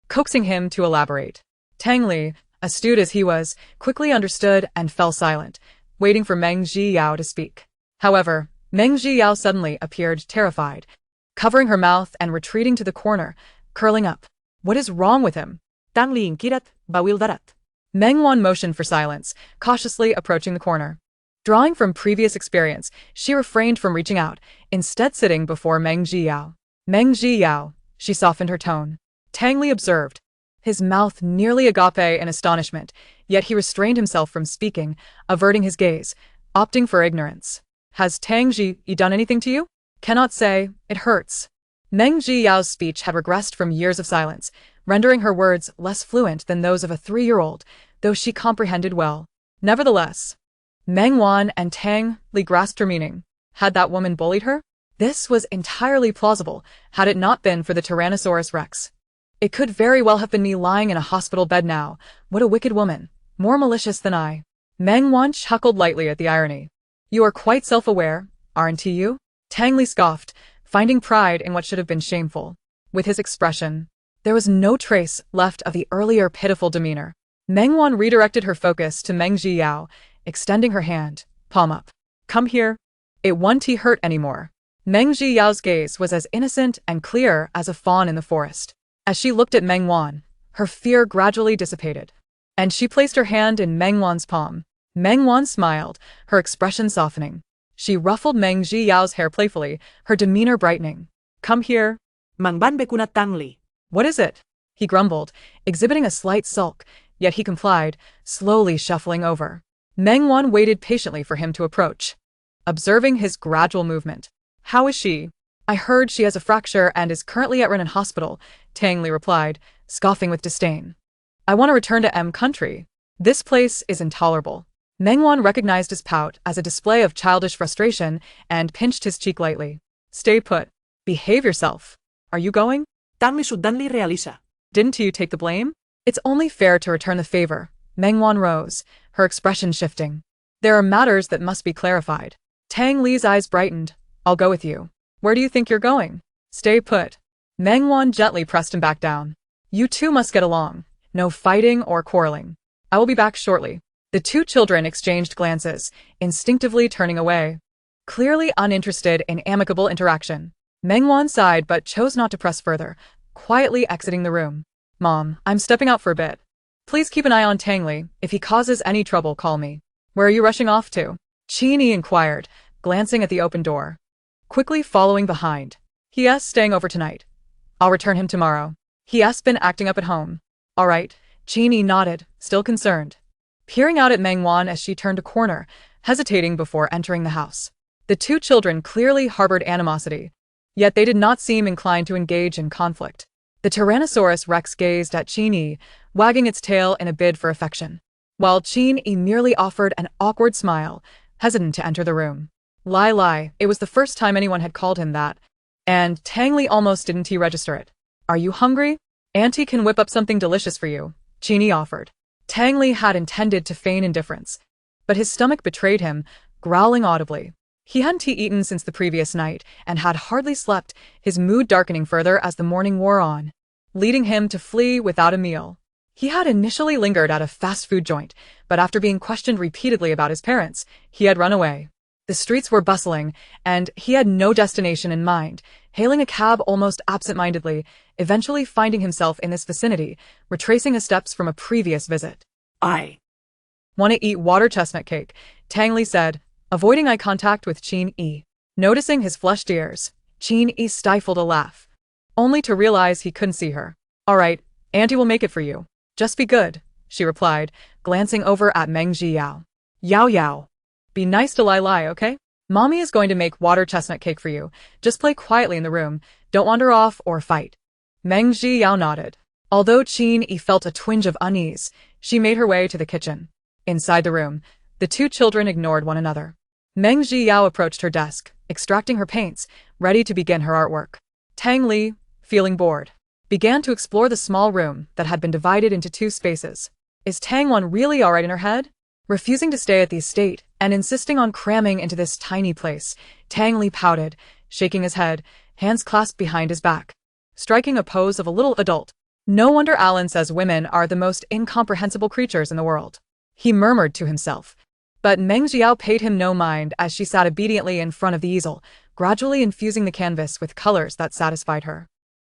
Speaker 1: coaxing him to elaborate. Tang Li, astute as he was, quickly understood and fell silent, waiting for Meng Ji Yao to speak. However, Meng Ji Yao suddenly appeared terrified, covering her mouth and retreating to the corner, curling up. What is wrong with him?
Speaker 2: Tang Li inquirat, bawildarat.
Speaker 1: Meng Wan motioned for silence, cautiously approaching the corner. Drawing from previous experience, she refrained from reaching out, instead sitting before Meng Ji Yao. Meng Ji Yao, she softened her tone. Tang Li observed, his mouth nearly agape in astonishment, yet he restrained himself from speaking, averting his gaze, opting for ignorance. Has Tang Ji done anything to you? Cannot say, it hurts. Meng Ji Yao's speech had regressed from years of silence, rendering her words less fluent than those of a 3-year-old, though she comprehended well. Nevertheless, Meng Wan and Tang Li grasped her meaning. Had that woman bullied her? This was entirely plausible, had it not been for the Tyrannosaurus Rex. It could very well have been me lying in a hospital bed now. What a wicked woman. More malicious than I. Meng Wan chuckled lightly at the irony. You are quite self-aware, aren't you? Tang Li scoffed, finding pride in what should have been shameful. With his expression, there was no trace left of the earlier pitiful demeanor. Meng Wan redirected her focus to Meng Ji Yao, extending her hand, palm up. Come here. It won't hurt anymore. Meng Ji Yao's gaze was as innocent and clear as a fawn in the forest. As she looked at Meng Wan, her fear gradually dissipated, and she placed her hand in Meng Wan's palm. Meng Wan smiled, her expression softening. She ruffled Meng Ji Yao's hair playfully, her demeanor brightening. Come here.
Speaker 2: Mangban bekunat Tang Li.
Speaker 1: What is it? He grumbled, exhibiting a slight sulk, yet he complied, slowly shuffling over. Meng Wan waited patiently for him to approach, observing his gradual movement. How is she? I heard she has a fracture and is currently at Renan Hospital, Tang Li replied, scoffing with disdain. I want to return to M country. This place is intolerable. Meng Wan recognized his pout as a display of childish frustration and pinched his cheek lightly. Stay put. Behave yourself. Are you going?
Speaker 2: Tang Li sudan li realiza.
Speaker 1: Didn't you take the blame? It's only fair to return the favor. Meng Wan rose, her expression shifting. There are matters that must be clarified. Tang Li's eyes brightened. I'll go with you. Where do you think you're going? Stay put. Meng Wan gently pressed him back down. You two must get along. No fighting or quarreling. I will be back shortly. The two children exchanged glances, instinctively turning away, clearly uninterested in amicable interaction. Meng Wan sighed but chose not to press further, quietly exiting the room. Mom, I'm stepping out for a bit. Please keep an eye on Tang Li. If he causes any trouble, call me. Where are you rushing off to? Qini inquired, glancing at the open door. Quickly following behind. He's staying over tonight. I'll return him tomorrow. He's been acting up at home. All right. Qini nodded, still concerned, peering out at Meng Wan as she turned a corner, hesitating before entering the house. The two children clearly harbored animosity, yet they did not seem inclined to engage in conflict. The Tyrannosaurus Rex gazed at Qini, wagging its tail in a bid for affection, while Qini merely offered an awkward smile, hesitant to enter the room. Lie, it was the first time anyone had called him that, and Tang Li almost didn't register it. Are you hungry? Auntie can whip up something delicious for you, Qini offered. Tang Li had intended to feign indifference, but his stomach betrayed him, growling audibly. He hadn't eaten since the previous night and had hardly slept, his mood darkening further as the morning wore on, leading him to flee without a meal. He had initially lingered at a fast food joint, but after being questioned repeatedly about his parents, he had run away. The streets were bustling, and he had no destination in mind, hailing a cab almost absent-mindedly, eventually finding himself in this vicinity, retracing his steps from a previous visit.
Speaker 2: I
Speaker 1: Want to eat water chestnut cake, Tang Li said, avoiding eye contact with Qin Yi. Noticing his flushed ears, Qin Yi stifled a laugh, only to realize he couldn't see her. All right, Auntie will make it for you. Just be good, she replied, glancing over at Meng Ziyao. Yao Yao. Be nice to Lai Lai, okay? Mommy is going to make water chestnut cake for you. Just play quietly in the room. Don't wander off or fight. Meng Ziyao nodded. Although Qin Yi felt a twinge of unease, she made her way to the kitchen. Inside the room, the two children ignored one another. Meng Ziyao approached her desk, extracting her paints, ready to begin her artwork. Tang Li, feeling bored, began to explore the small room that had been divided into two spaces. Is Tang Wan really alright in her head? Refusing to stay at the estate and insisting on cramming into this tiny place, Tang Li pouted, shaking his head, hands clasped behind his back, striking a pose of a little adult. No wonder Alan says women are the most incomprehensible creatures in the world, he murmured to himself. But Meng Ziyao paid him no mind as she sat obediently in front of the easel, gradually infusing the canvas with colors that satisfied her.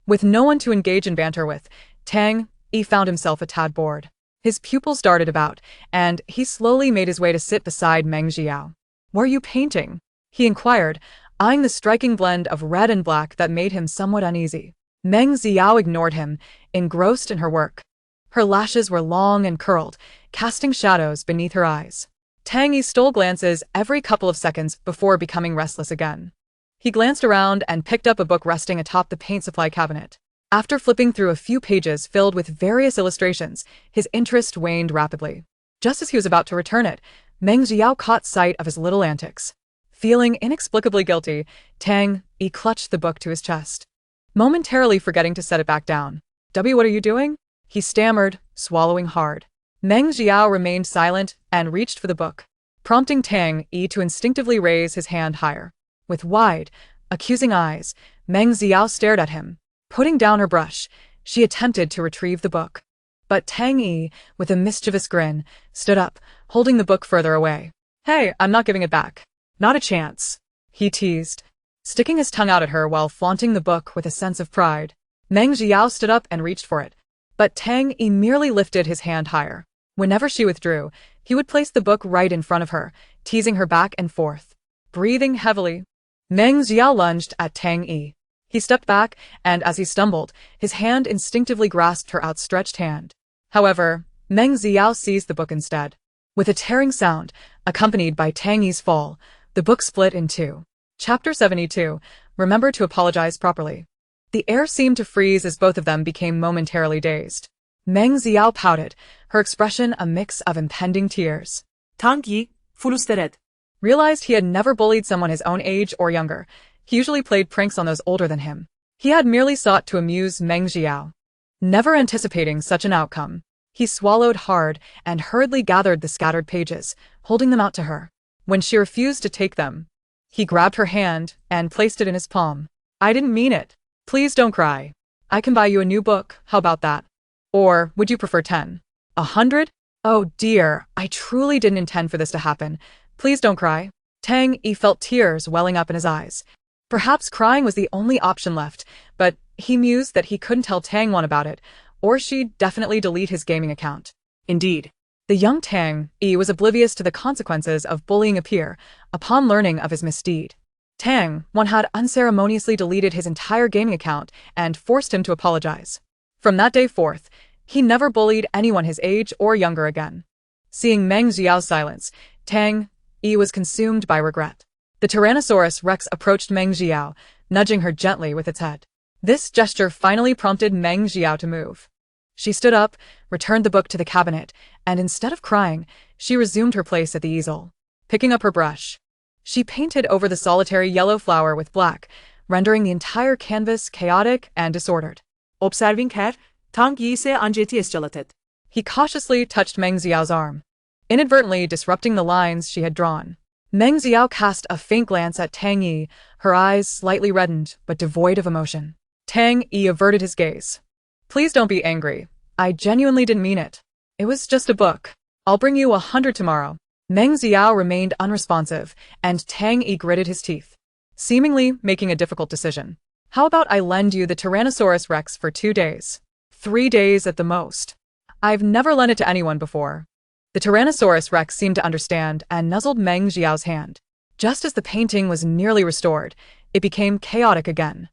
Speaker 1: With no one to engage in banter with, Tang Yi found himself a tad bored. His pupils darted about, and he slowly made his way to sit beside Meng Ziyao. What are you painting? He inquired, eyeing the striking blend of red and black that made him somewhat uneasy. Meng Ziyao ignored him, engrossed in her work. Her lashes were long and curled, casting shadows beneath her eyes. Tang Yi stole glances every couple of seconds before becoming restless again. He glanced around and picked up a book resting atop the paint supply cabinet. After flipping through a few pages filled with various illustrations, his interest waned rapidly. Just as he was about to return it, Meng Ziyao caught sight of his little antics. Feeling inexplicably guilty, Tang Yi clutched the book to his chest, momentarily forgetting to set it back down. What are you doing? He stammered, swallowing hard. Meng Ziyao remained silent and reached for the book, prompting Tang Yi to instinctively raise his hand higher. With wide, accusing eyes, Meng Ziyao stared at him. Putting down her brush, she attempted to retrieve the book. But Tang Yi, with a mischievous grin, stood up, holding the book further away. Hey, I'm not giving it back. Not a chance, he teased, sticking his tongue out at her while flaunting the book with a sense of pride. Meng Ziyao stood up and reached for it, but Tang Yi merely lifted his hand higher. Whenever she withdrew, he would place the book right in front of her, teasing her back and forth. Breathing heavily, Meng Ziyao lunged at Tang Yi. He stepped back, and as he stumbled, his hand instinctively grasped her outstretched hand. However, Meng Ziyao seized the book instead. With a tearing sound, accompanied by Tang Yi's fall, the book split in two. Chapter 72, Remember to Apologize Properly. The air seemed to freeze as both of them became momentarily dazed. Meng Ziyao pouted, her expression a mix of impending tears.
Speaker 2: Tang Yi, frustreret.
Speaker 1: Realized he had never bullied someone his own age or younger. He usually played pranks on those older than him. He had merely sought to amuse Meng Ziyao. Never anticipating such an outcome, he swallowed hard and hurriedly gathered the scattered pages, holding them out to her. When she refused to take them, he grabbed her hand and placed it in his palm. I didn't mean it. Please don't cry. I can buy you a new book, how about that? Or would you prefer 10? 100? Oh dear, I truly didn't intend for this to happen. Please don't cry. Tang Yi felt tears welling up in his eyes. Perhaps crying was the only option left, but he mused that he couldn't tell Tang Wan about it, or she'd definitely delete his gaming account. Indeed, the young Tang Yi was oblivious to the consequences of bullying a peer upon learning of his misdeed. Tang Wan had unceremoniously deleted his entire gaming account and forced him to apologize. From that day forth, he never bullied anyone his age or younger again. Seeing Meng Ziyao silence, Tang Yi was consumed by regret. The Tyrannosaurus Rex approached Meng Ziyao, nudging her gently with its head. This gesture finally prompted Meng Ziyao to move. She stood up, returned the book to the cabinet, and instead of crying, she resumed her place at the easel. Picking up her brush, she painted over the solitary yellow flower with black, rendering the entire canvas chaotic and disordered.
Speaker 2: Observing her, Tang Yi se anjeti escalated.
Speaker 1: He cautiously touched Meng Ziyao's arm, inadvertently disrupting the lines she had drawn. Meng Ziyao cast a faint glance at Tang Yi, her eyes slightly reddened but devoid of emotion. Tang Yi averted his gaze. Please don't be angry. I genuinely didn't mean it. It was just a book. I'll bring you 100 tomorrow. Meng Ziyao remained unresponsive, and Tang Yi gritted his teeth, seemingly making a difficult decision. How about I lend you the Tyrannosaurus Rex for 2 days? 3 days at the most. I've never lent it to anyone before. The Tyrannosaurus Rex seemed to understand and nuzzled Meng Jiao's hand. Just as the painting was nearly restored, it became chaotic again.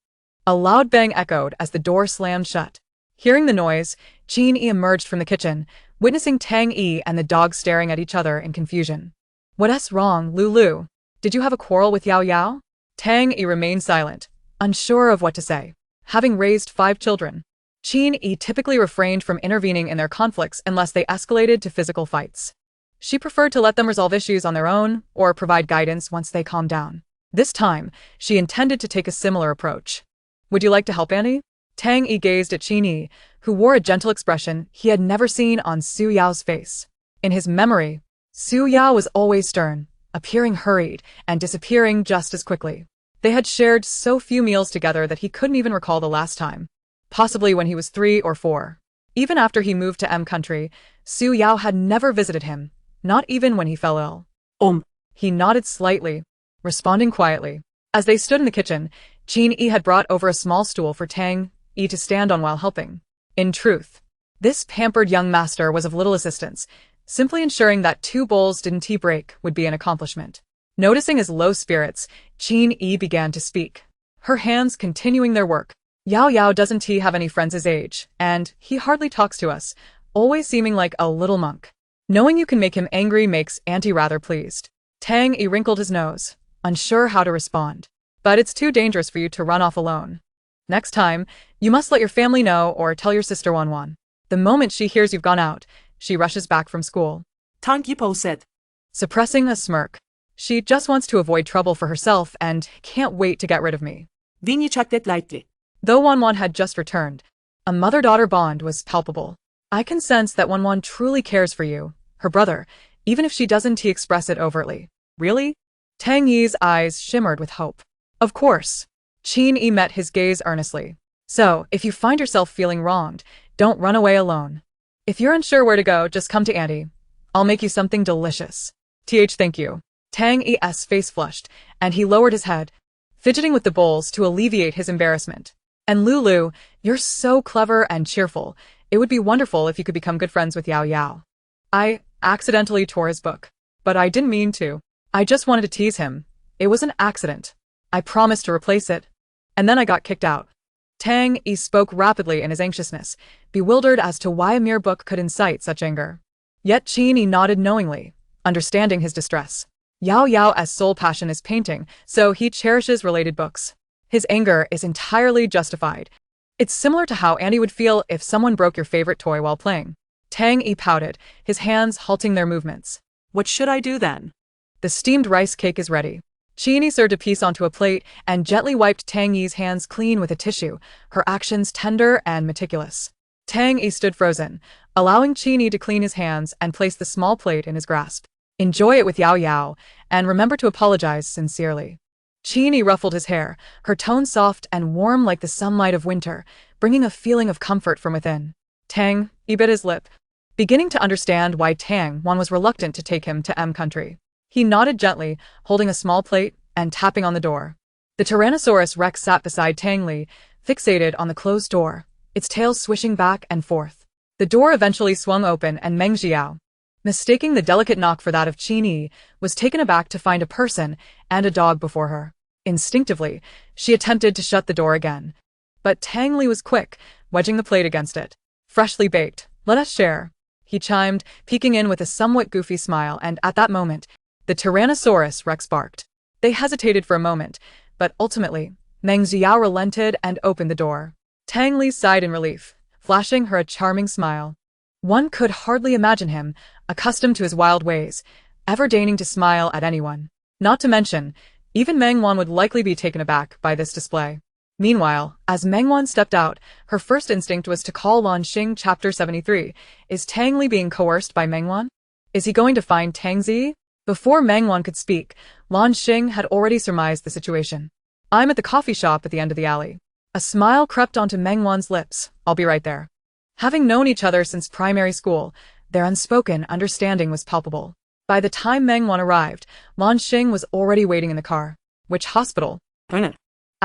Speaker 1: A loud bang echoed as the door slammed shut. Hearing the noise, Qin Yi emerged from the kitchen, witnessing Tang Yi and the dog staring at each other in confusion. What's wrong, Lulu? Did you have a quarrel with Yao Yao? Tang Yi remained silent, unsure of what to say. Having raised 5 children, Qin Yi typically refrained from intervening in their conflicts unless they escalated to physical fights. She preferred to let them resolve issues on their own or provide guidance once they calmed down. This time, she intended to take a similar approach. Would you like to help, Annie? Tang Yi gazed at Qin Yi, who wore a gentle expression he had never seen on Su Yao's face. In his memory, Su Yao was always stern, appearing hurried and disappearing just as quickly. They had shared so few meals together that he couldn't even recall the last time, possibly when he was 3 or 4. Even after he moved to M Country, Su Yao had never visited him, not even when he fell ill. He nodded slightly, responding quietly. As they stood in the kitchen, Qin Yi had brought over a small stool for Tang Yi to stand on while helping. In truth, this pampered young master was of little assistance. Simply ensuring that 2 bowls didn't tea break would be an accomplishment. Noticing his low spirits, Qin Yi began to speak, her hands continuing their work. Yao Yao doesn't he have any friends his age, and he hardly talks to us, always seeming like a little monk. Knowing you can make him angry makes Auntie rather pleased. Tang Yi wrinkled his nose, unsure how to respond. But it's too dangerous for you to run off alone. Next time, you must let your family know or tell your sister Wan Wan. The moment she hears you've gone out, she rushes back from school.
Speaker 2: Tang Yi said,
Speaker 1: Suppressing a smirk. She just wants to avoid trouble for herself and can't wait to get rid of me.
Speaker 2: Vin Yi chuckled lightly.
Speaker 1: Though Wan Wan had just returned, a mother-daughter bond was palpable. I can sense that Wan Wan truly cares for you, her brother, even if she doesn't express it overtly. Really? Tang Yi's eyes shimmered with hope. Of course. Qin Yi met his gaze earnestly. So, if you find yourself feeling wronged, don't run away alone. If you're unsure where to go, just come to Auntie. I'll make you something delicious. Thank you. Tang Yi's face flushed, and he lowered his head, fidgeting with the bowls to alleviate his embarrassment. And Lulu, you're so clever and cheerful. It would be wonderful if you could become good friends with Yao Yao. I accidentally tore his book. But I didn't mean to. I just wanted to tease him. It was an accident. I promised to replace it. And then I got kicked out. Tang Yi spoke rapidly in his anxiousness, bewildered as to why a mere book could incite such anger. Yet Qin Yi nodded knowingly, understanding his distress. Yao Yao's sole passion is painting, so he cherishes related books. His anger is entirely justified. It's similar to how Annie would feel if someone broke your favorite toy while playing. Tang Yi pouted, his hands halting their movements.
Speaker 2: What should I do then?
Speaker 1: The steamed rice cake is ready. Qin Yi served a piece onto a plate and gently wiped Tang Yi's hands clean with a tissue, her actions tender and meticulous. Tang Yi stood frozen, allowing Qin Yi to clean his hands and place the small plate in his grasp. Enjoy it with Yao Yao, and remember to apologize sincerely. Qin Yi ruffled his hair, her tone soft and warm like the sunlight of winter, bringing a feeling of comfort from within. Tang Yi bit his lip, beginning to understand why Tang Wan was reluctant to take him to M Country. He nodded gently, holding a small plate and tapping on the door. The Tyrannosaurus Rex sat beside Tang Li, fixated on the closed door, its tail swishing back and forth. The door eventually swung open and Meng Jiao, mistaking the delicate knock for that of Qin Yi, was taken aback to find a person and a dog before her. Instinctively, she attempted to shut the door again. But Tang Li was quick, wedging the plate against it. Freshly baked, let us share. He chimed, peeking in with a somewhat goofy smile, and at that moment, the Tyrannosaurus Rex barked. They hesitated for a moment, but ultimately, Meng Jiao relented and opened the door. Tang Li sighed in relief, flashing her a charming smile. One could hardly imagine him, accustomed to his wild ways, ever deigning to smile at anyone. Not to mention, even Meng Wan would likely be taken aback by this display. Meanwhile, as Meng Wan stepped out, her first instinct was to call Lan Xing. Chapter 73. Is Tang Li being coerced by Meng Wan? Is he going to find Tang Zi? Before Meng Wan could speak, Lan Xing had already surmised the situation. I'm at the coffee shop at the end of the alley. A smile crept onto Meng Wan's lips. I'll be right there. Having known each other since primary school, their unspoken understanding was palpable. By the time Meng Wan arrived, Lan Xing was already waiting in the car. Which hospital?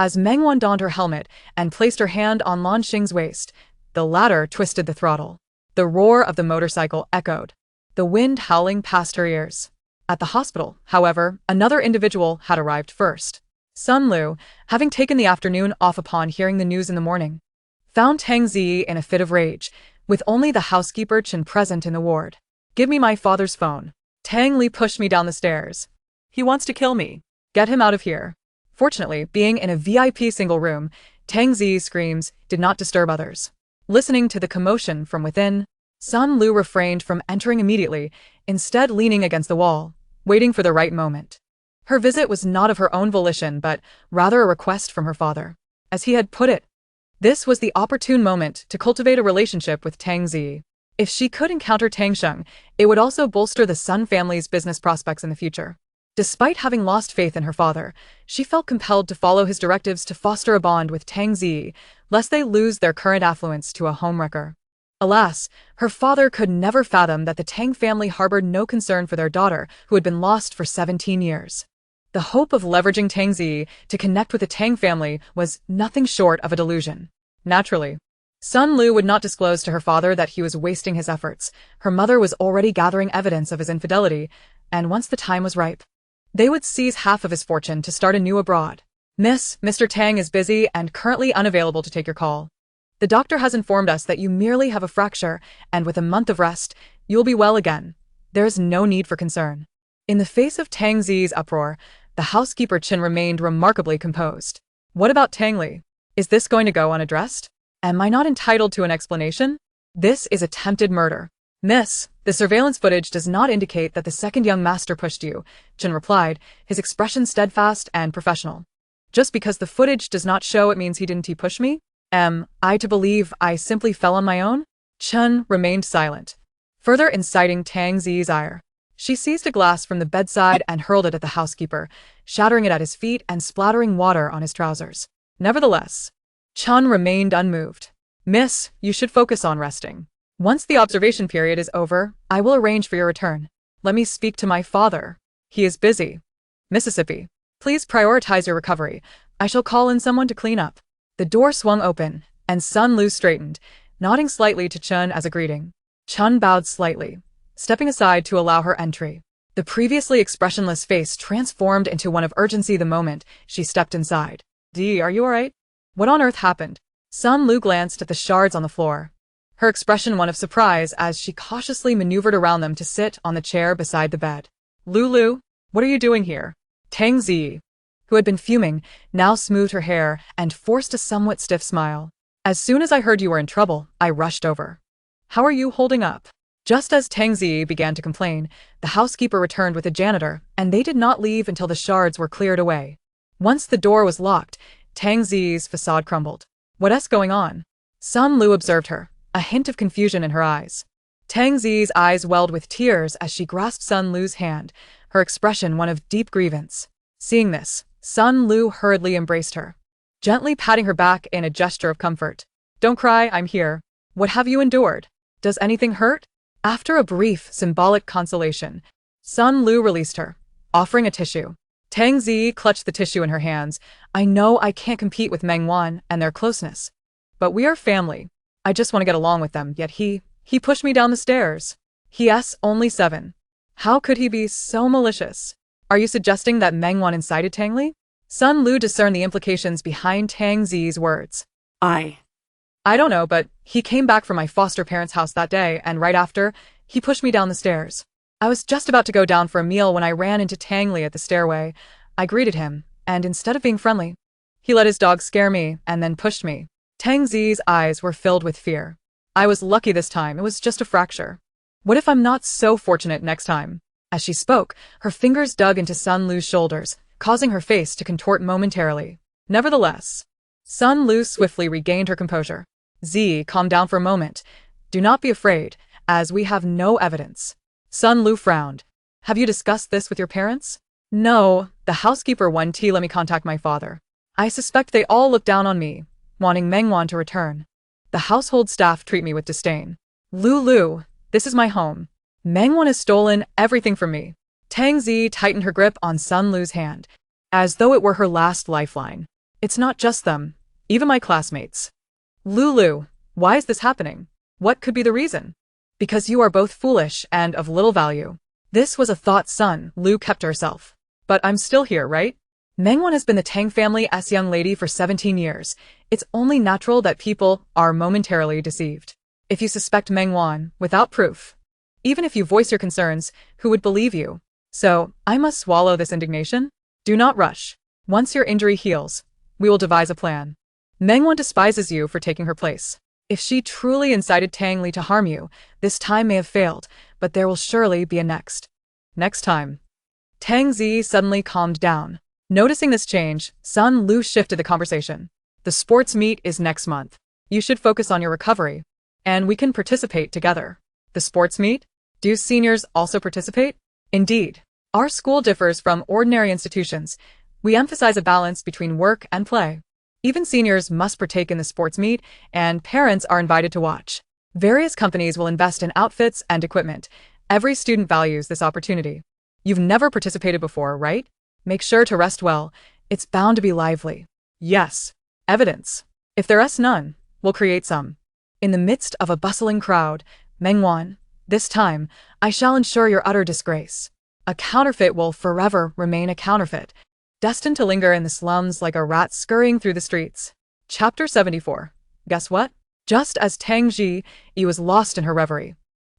Speaker 1: As Meng Wan donned her helmet and placed her hand on Lan Xing's waist, the latter twisted the throttle. The roar of the motorcycle echoed, the wind howling past her ears. At the hospital, however, another individual had arrived first. Sun Lu, having taken the afternoon off upon hearing the news in the morning, found Tang Zi in a fit of rage, with only the housekeeper Chen present in the ward. "Give me my father's phone." Tang Li pushed me down the stairs. "He wants to kill me. Get him out of here." Fortunately, being in a VIP single room, Tang Zi's screams did not disturb others. Listening to the commotion from within, Sun Lu refrained from entering immediately, instead leaning against the wall, waiting for the right moment. Her visit was not of her own volition but rather a request from her father. As he had put it, this was the opportune moment to cultivate a relationship with Tang Zi. If she could encounter Tang Sheng, it would also bolster the Sun family's business prospects in the future. Despite having lost faith in her father, she felt compelled to follow his directives to foster a bond with Tang Zi, lest they lose their current affluence to a homewrecker. Alas, her father could never fathom that the Tang family harbored no concern for their daughter, who had been lost for 17 years. The hope of leveraging Tang Zi to connect with the Tang family was nothing short of a delusion. Naturally, Sun Lu would not disclose to her father that he was wasting his efforts. Her mother was already gathering evidence of his infidelity, and once the time was ripe, they would seize half of his fortune to start anew abroad. Mr. Tang is busy and currently unavailable to take your call. The doctor has informed us that you merely have a fracture, and with a month of rest, you'll be well again. There is no need for concern." In the face of Tang Zi's uproar, the housekeeper Chen remained remarkably composed. "What about Tang Li? Is this going to go unaddressed? Am I not entitled to an explanation? This is attempted murder." "Miss, the surveillance footage does not indicate that the second young master pushed you," Chen replied, his expression steadfast and professional. "Just because the footage does not show it means he didn't push me? Am I to believe I simply fell on my own?" Chen remained silent, further inciting Tang Zi's ire. She seized a glass from the bedside and hurled it at the housekeeper, shattering it at his feet and splattering water on his trousers. Nevertheless, Chen remained unmoved. "Miss, you should focus on resting. Once the observation period is over, I will arrange for your return. Let me speak to my father. He is busy. Mississippi, please prioritize your recovery. I shall call in someone to clean up." The door swung open, and Sun Lu straightened, nodding slightly to Chen as a greeting. Chen bowed slightly, stepping aside to allow her entry. The previously expressionless face transformed into one of urgency the moment she stepped inside. "Dee, are you alright? What on earth happened?" Sun Lu glanced at the shards on the floor, her expression one of surprise as she cautiously maneuvered around them to sit on the chair beside the bed. Lulu, what are you doing here?" Tang Zi, who had been fuming, now smoothed her hair and forced a somewhat stiff smile. "As soon as I heard you were in trouble, I rushed over. How are you holding up?" Just as Tang Zi began to complain, the housekeeper returned with a janitor, and they did not leave until the shards were cleared away. Once the door was locked, Tang Zi's facade crumbled. "What's going on?" Sun Lu observed her, a hint of confusion in her eyes. Tang Zi's eyes welled with tears as she grasped Sun Lu's hand, her expression one of deep grievance. Seeing this, Sun Lu hurriedly embraced her, gently patting her back in a gesture of comfort. "Don't cry, I'm here. What have you endured? Does anything hurt?" After a brief, symbolic consolation, Sun Lu released her, offering a tissue. Tang Zi clutched the tissue in her hands. "I know I can't compete with Meng Wan and their closeness, but we are family. I just want to get along with them, yet he pushed me down the stairs. He's only 7. How could he be so malicious? Are you suggesting that Meng Wan incited Tang Li?" Sun Lu discerned the implications behind Tang Zi's words. I don't know, but he came back from my foster parents' house that day, and right after, he pushed me down the stairs. I was just about to go down for a meal when I ran into Tang Li at the stairway. I greeted him, and instead of being friendly, he let his dog scare me and then pushed me." Tang Zi's eyes were filled with fear. "I was lucky this time, it was just a fracture. What if I'm not so fortunate next time?" As she spoke, her fingers dug into Sun Lu's shoulders, causing her face to contort momentarily. Nevertheless, Sun Lu swiftly regained her composure. "Z, calm down for a moment. Do not be afraid, as we have no evidence." Sun Lu frowned. "Have you discussed this with your parents?" "No, the housekeeper won tea let me contact my father. I suspect they all look down on me, wanting Meng Wan to return. The household staff treat me with disdain. Lulu, this is my home. Meng Wan has stolen everything from me." Tang Zi tightened her grip on Sun Lu's hand, as though it were her last lifeline. It's not just them. Even my classmates. Lulu, why is this happening? What could be the reason? Because you are both foolish and of little value. This was a thought Sun Lu kept to herself. But I'm still here, right? Meng Wan has been the Tang family's young lady for 17 years. It's only natural that people are momentarily deceived. If you suspect Meng Wan, without proof, even if you voice your concerns, who would believe you? So, I must swallow this indignation? Do not rush. Once your injury heals, we will devise a plan. Meng Wan despises you for taking her place. If she truly incited Tang Li to harm you, this time may have failed, but there will surely be a next time. Tang Zi suddenly calmed down. Noticing this change, Sun Lu shifted the conversation. The sports meet is next month. You should focus on your recovery, and we can participate together. The sports meet? Do seniors also participate? Indeed. Our school differs from ordinary institutions. We emphasize a balance between work and play. Even seniors must partake in the sports meet, and parents are invited to watch. Various companies will invest in outfits and equipment. Every student values this opportunity. You've never participated before, right? Make sure to rest well. It's bound to be lively. Yes. Evidence. If there's none, we'll create some. In the midst of a bustling crowd, Meng Wan, this time, I shall ensure your utter disgrace. A counterfeit will forever remain a counterfeit, destined to linger in the slums like a rat scurrying through the streets. Chapter 74. Guess what? Just as Tang Ji was lost in her reverie,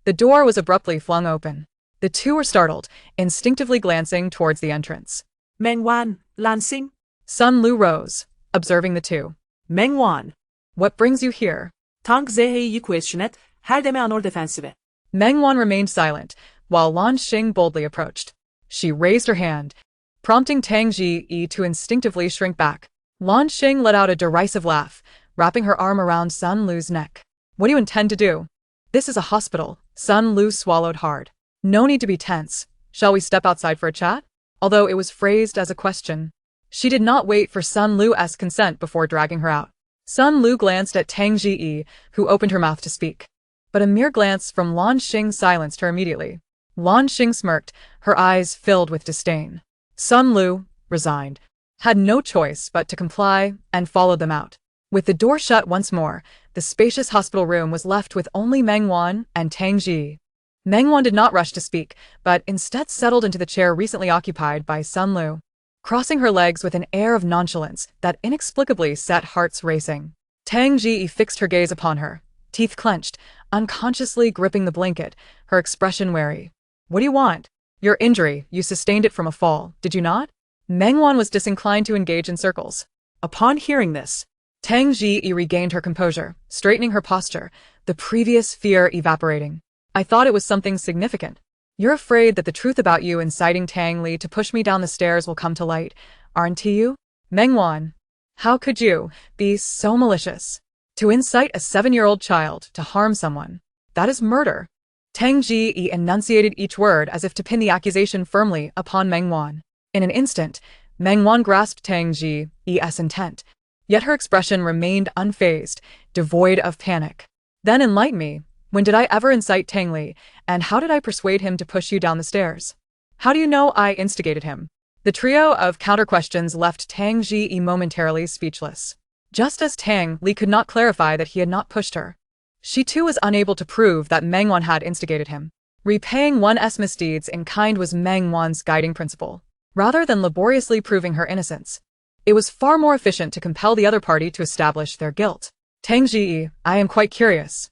Speaker 1: the door was abruptly flung open. The two were startled, instinctively glancing towards the entrance.
Speaker 2: Meng Wan, Lansing?
Speaker 1: Sun Lu rose, observing the two.
Speaker 2: Meng Wan.
Speaker 1: What brings you here?
Speaker 2: Tang Zehe'yi questioned, her deme anor defensive.
Speaker 1: Meng Wan remained silent, while Lan Xing boldly approached. She raised her hand, prompting Tang Ji to instinctively shrink back. Lan Xing let out a derisive laugh, wrapping her arm around Sun Lu's neck. What do you intend to do? This is a hospital. Sun Lu swallowed hard. No need to be tense. Shall we step outside for a chat? Although it was phrased as a question. She did not wait for Sun Lu's consent before dragging her out. Sun Lu glanced at Tang Ji, who opened her mouth to speak. But a mere glance from Lan Xing silenced her immediately. Lan Xing smirked, her eyes filled with disdain. Sun Lu, resigned, had no choice but to comply and followed them out. With the door shut once more, the spacious hospital room was left with only Meng Wan and Tang Ji. Meng Wan did not rush to speak, but instead settled into the chair recently occupied by Sun Lu, crossing her legs with an air of nonchalance that inexplicably set hearts racing. Tang Ji fixed her gaze upon her, teeth clenched, unconsciously gripping the blanket, her expression wary. What do you want? Your injury, you sustained it from a fall, did you not? Meng Wan was disinclined to engage in circles. Upon hearing this, Tang Ji regained her composure, straightening her posture, the previous fear evaporating. I thought it was something significant. You're afraid that the truth about you inciting Tang Li to push me down the stairs will come to light, aren't you? Meng Wan, how could you be so malicious? To incite a 7-year-old child to harm someone, that is murder. Tang Ji enunciated each word as if to pin the accusation firmly upon Meng Wan. In an instant, Meng Wan grasped Tang Ji's intent, yet her expression remained unfazed, devoid of panic. Then enlighten me. When did I ever incite Tang Li, and how did I persuade him to push you down the stairs? How do you know I instigated him? The trio of counter-questions left Tang Ji momentarily speechless. Just as Tang Li could not clarify that he had not pushed her, she too was unable to prove that Meng Wan had instigated him. Repaying one's misdeeds in kind was Meng Wan's guiding principle. Rather than laboriously proving her innocence, it was far more efficient to compel the other party to establish their guilt. Tang Ji, I am quite curious.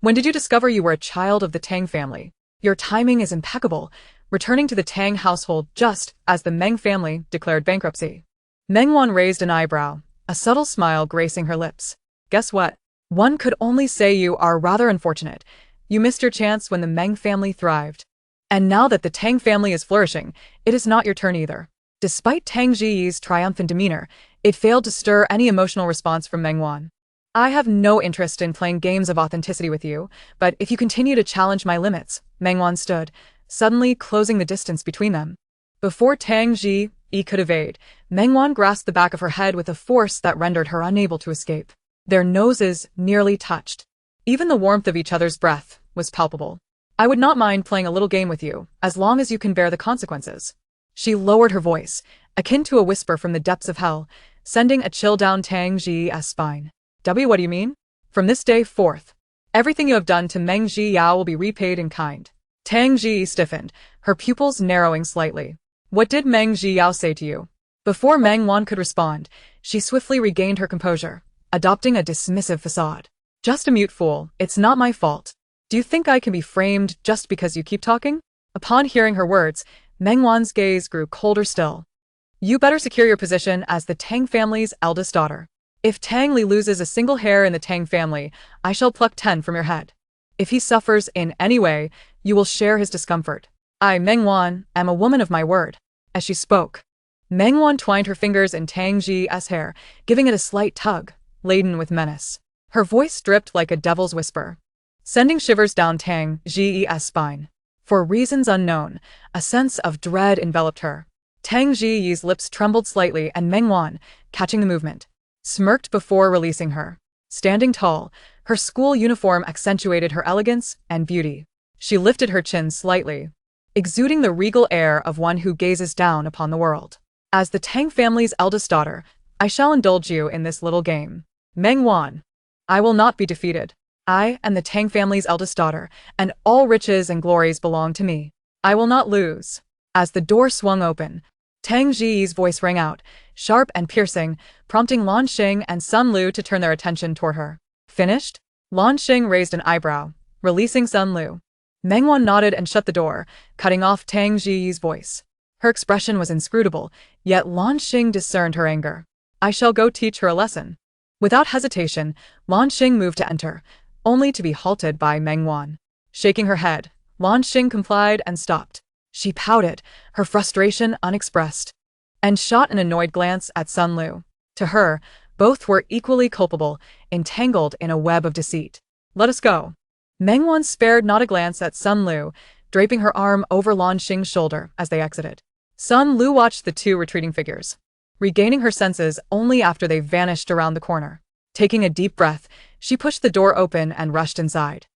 Speaker 1: When did you discover you were a child of the Tang family? Your timing is impeccable, returning to the Tang household just as the Meng family declared bankruptcy. Meng Wan raised an eyebrow, a subtle smile gracing her lips. Guess what? One could only say you are rather unfortunate. You missed your chance when the Meng family thrived. And now that the Tang family is flourishing, it is not your turn either. Despite Tang Ji's triumphant demeanor, it failed to stir any emotional response from Meng Wan. I have no interest in playing games of authenticity with you, but if you continue to challenge my limits, Meng Wan stood, suddenly closing the distance between them. Before Tang Ji could evade, Meng Wan grasped the back of her head with a force that rendered her unable to escape. Their noses nearly touched. Even the warmth of each other's breath was palpable. I would not mind playing a little game with you, as long as you can bear the consequences. She lowered her voice, akin to a whisper from the depths of hell, sending a chill down Tang Ji's spine. What do you mean? From this day forth, everything you have done to Meng Yao will be repaid in kind. Tang Ji stiffened, her pupils narrowing slightly. What did Meng Yao say to you? Before Meng Wan could respond, she swiftly regained her composure, adopting a dismissive facade. Just a mute fool, it's not my fault. Do you think I can be framed just because you keep talking? Upon hearing her words, Meng Wan's gaze grew colder still. You better secure your position as the Tang family's eldest daughter. If Tang Li loses a single hair in the Tang family, I shall pluck 10 from your head. If he suffers in any way, you will share his discomfort. I, Meng Wan, am a woman of my word. As she spoke, Meng Wan twined her fingers in Tang Ji's hair, giving it a slight tug, laden with menace. Her voice dripped like a devil's whisper, sending shivers down Tang Ji's spine. For reasons unknown, a sense of dread enveloped her. Tang Ji's lips trembled slightly and Meng Wan, catching the movement, smirked before releasing her. Standing tall, her school uniform accentuated her elegance and beauty. She lifted her chin slightly, exuding the regal air of one who gazes down upon the world. As the Tang family's eldest daughter, I shall indulge you in this little game. Meng Wan, I will not be defeated. I am the Tang family's eldest daughter, and all riches and glories belong to me. I will not lose. As the door swung open, Tang Ji's voice rang out, sharp and piercing, prompting Lan Xing and Sun Lu to turn their attention toward her. Finished? Lan Xing raised an eyebrow, releasing Sun Lu. Meng Wan nodded and shut the door, cutting off Tang Ji's voice. Her expression was inscrutable, yet Lan Xing discerned her anger. I shall go teach her a lesson. Without hesitation, Lan Xing moved to enter, only to be halted by Meng Wan. Shaking her head, Lan Xing complied and stopped. She pouted, her frustration unexpressed, and shot an annoyed glance at Sun Lu. To her, both were equally culpable, entangled in a web of deceit. Let us go. Meng Wan spared not a glance at Sun Lu, draping her arm over Lan Xing's shoulder as they exited. Sun Lu watched the two retreating figures, regaining her senses only after they vanished around the corner. Taking a deep breath, she pushed the door open and rushed inside.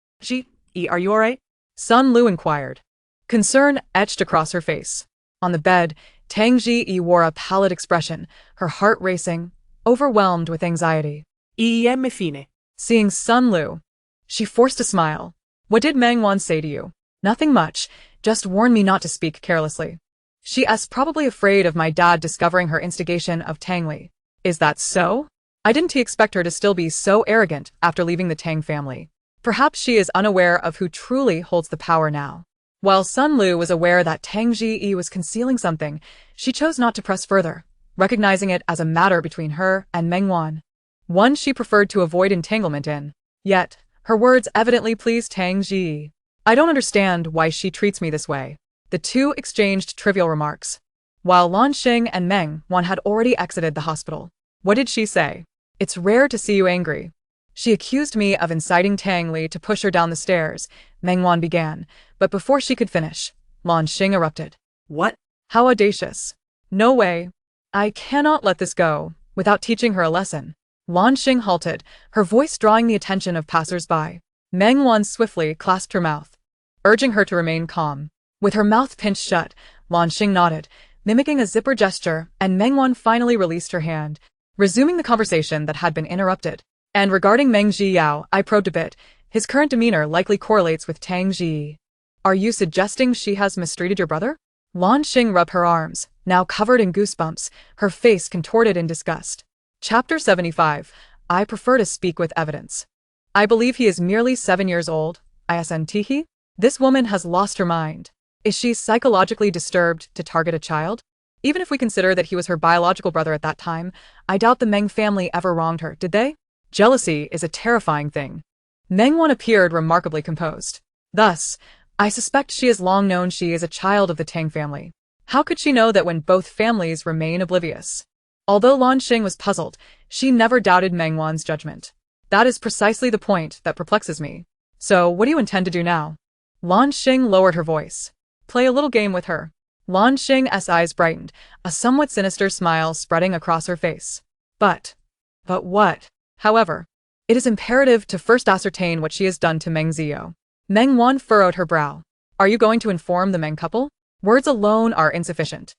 Speaker 1: Are you alright? Sun Lu inquired. Concern etched across her face. On the bed, Tang Ji wore a pallid expression, her heart racing, overwhelmed with anxiety.
Speaker 2: Fine.
Speaker 1: Seeing Sun Lu, she forced a smile. What did Meng Wan say to you? Nothing much, just warned me not to speak carelessly. She's probably afraid of my dad discovering her instigation of Tang Li. Is that so? I didn't expect her to still be so arrogant after leaving the Tang family. Perhaps she is unaware of who truly holds the power now. While Sun Lu was aware that Tang Ji was concealing something, she chose not to press further, recognizing it as a matter between her and Meng Wan, one she preferred to avoid entanglement in. Yet, her words evidently pleased Tang Ji. I don't understand why she treats me this way. The two exchanged trivial remarks, while Lan Xing and Meng Wan had already exited the hospital. What did she say? It's rare to see you angry. She accused me of inciting Tang Li to push her down the stairs, Meng Wan began, but before she could finish, Lan Xing erupted.
Speaker 2: What?
Speaker 1: How audacious. No way. I cannot let this go, without teaching her a lesson. Lan Xing halted, her voice drawing the attention of passers-by. Meng Wan swiftly clasped her mouth, urging her to remain calm. With her mouth pinched shut, Lan Xing nodded, mimicking a zipper gesture, and Meng Wan finally released her hand, resuming the conversation that had been interrupted. And regarding Meng Yao, I probed a bit. His current demeanor likely correlates with Tang Ji. Are you suggesting she has mistreated your brother? Lan Xing rubbed her arms, now covered in goosebumps, her face contorted in disgust. Chapter 75. I prefer to speak with evidence. I believe he is merely 7 years old. Isn't? This woman has lost her mind. Is she psychologically disturbed to target a child? Even if we consider that he was her biological brother at that time, I doubt the Meng family ever wronged her, did they? Jealousy is a terrifying thing. Meng Wan appeared remarkably composed. Thus, I suspect she has long known she is a child of the Tang family. How could she know that when both families remain oblivious? Although Lan Xing was puzzled, she never doubted Meng Wan's judgment. That is precisely the point that perplexes me. So, what do you intend to do now? Lan Xing lowered her voice. Play a little game with her. Lan Xing's eyes brightened, a somewhat sinister smile spreading across her face. But what? However, it is imperative to first ascertain what she has done to Meng Zio. Meng Wan furrowed her brow. Are you going to inform the Meng couple? Words alone are insufficient.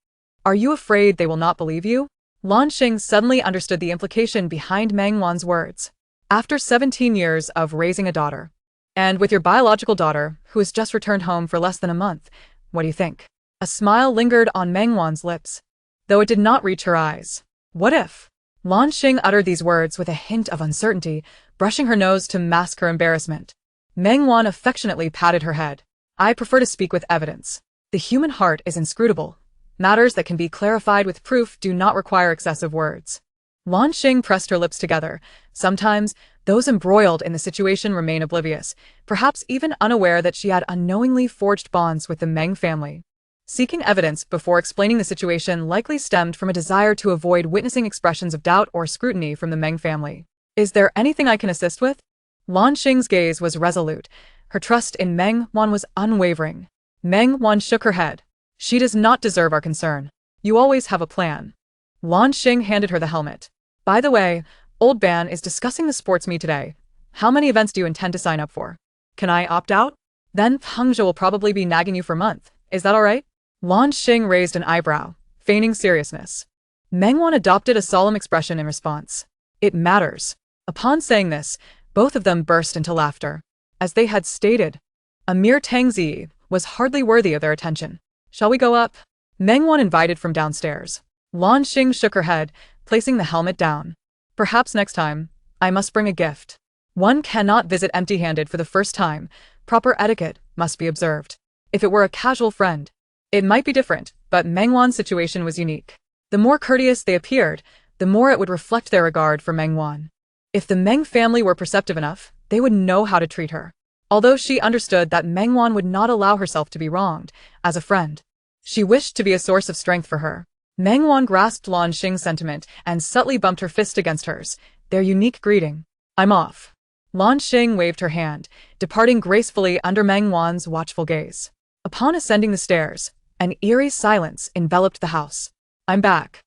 Speaker 1: Are you afraid they will not believe you? Lan Xing suddenly understood the implication behind Meng Wan's words. After 17 years of raising a daughter, and with your biological daughter, who has just returned home for less than a month, what do you think? A smile lingered on Meng Wan's lips, though it did not reach her eyes. What if? Lan Xing uttered these words with a hint of uncertainty, brushing her nose to mask her embarrassment. Meng Wan affectionately patted her head. I prefer to speak with evidence. The human heart is inscrutable. Matters that can be clarified with proof do not require excessive words. Lan Xing pressed her lips together. Sometimes, those embroiled in the situation remain oblivious, perhaps even unaware that she had unknowingly forged bonds with the Meng family. Seeking evidence before explaining the situation likely stemmed from a desire to avoid witnessing expressions of doubt or scrutiny from the Meng family. Is there anything I can assist with? Lan Xing's gaze was resolute. Her trust in Meng Wan was unwavering. Meng Wan shook her head. She does not deserve our concern. You always have a plan. Lan Xing handed her the helmet. By the way, Old Ban is discussing the sports meet today. How many events do you intend to sign up for? Can I opt out? Then Hangzhou will probably be nagging you for a month. Is that all right? Lan Xing raised an eyebrow, feigning seriousness. Meng Wan adopted a solemn expression in response. It matters. Upon saying this, both of them burst into laughter. As they had stated, a mere Tang Zi was hardly worthy of their attention. Shall we go up? Meng Wan invited from downstairs. Lan Xing shook her head, placing the helmet down. Perhaps next time, I must bring a gift. One cannot visit empty-handed for the first time. Proper etiquette must be observed. If it were a casual friend, it might be different, but Meng Wan's situation was unique. The more courteous they appeared, the more it would reflect their regard for Meng Wan. If the Meng family were perceptive enough, they would know how to treat her. Although she understood that Meng Wan would not allow herself to be wronged, as a friend, she wished to be a source of strength for her. Meng Wan grasped Lan Xing's sentiment and subtly bumped her fist against hers, their unique greeting. I'm off. Lan Xing waved her hand, departing gracefully under Meng Wan's watchful gaze. Upon ascending the stairs, an eerie silence enveloped the house. I'm back,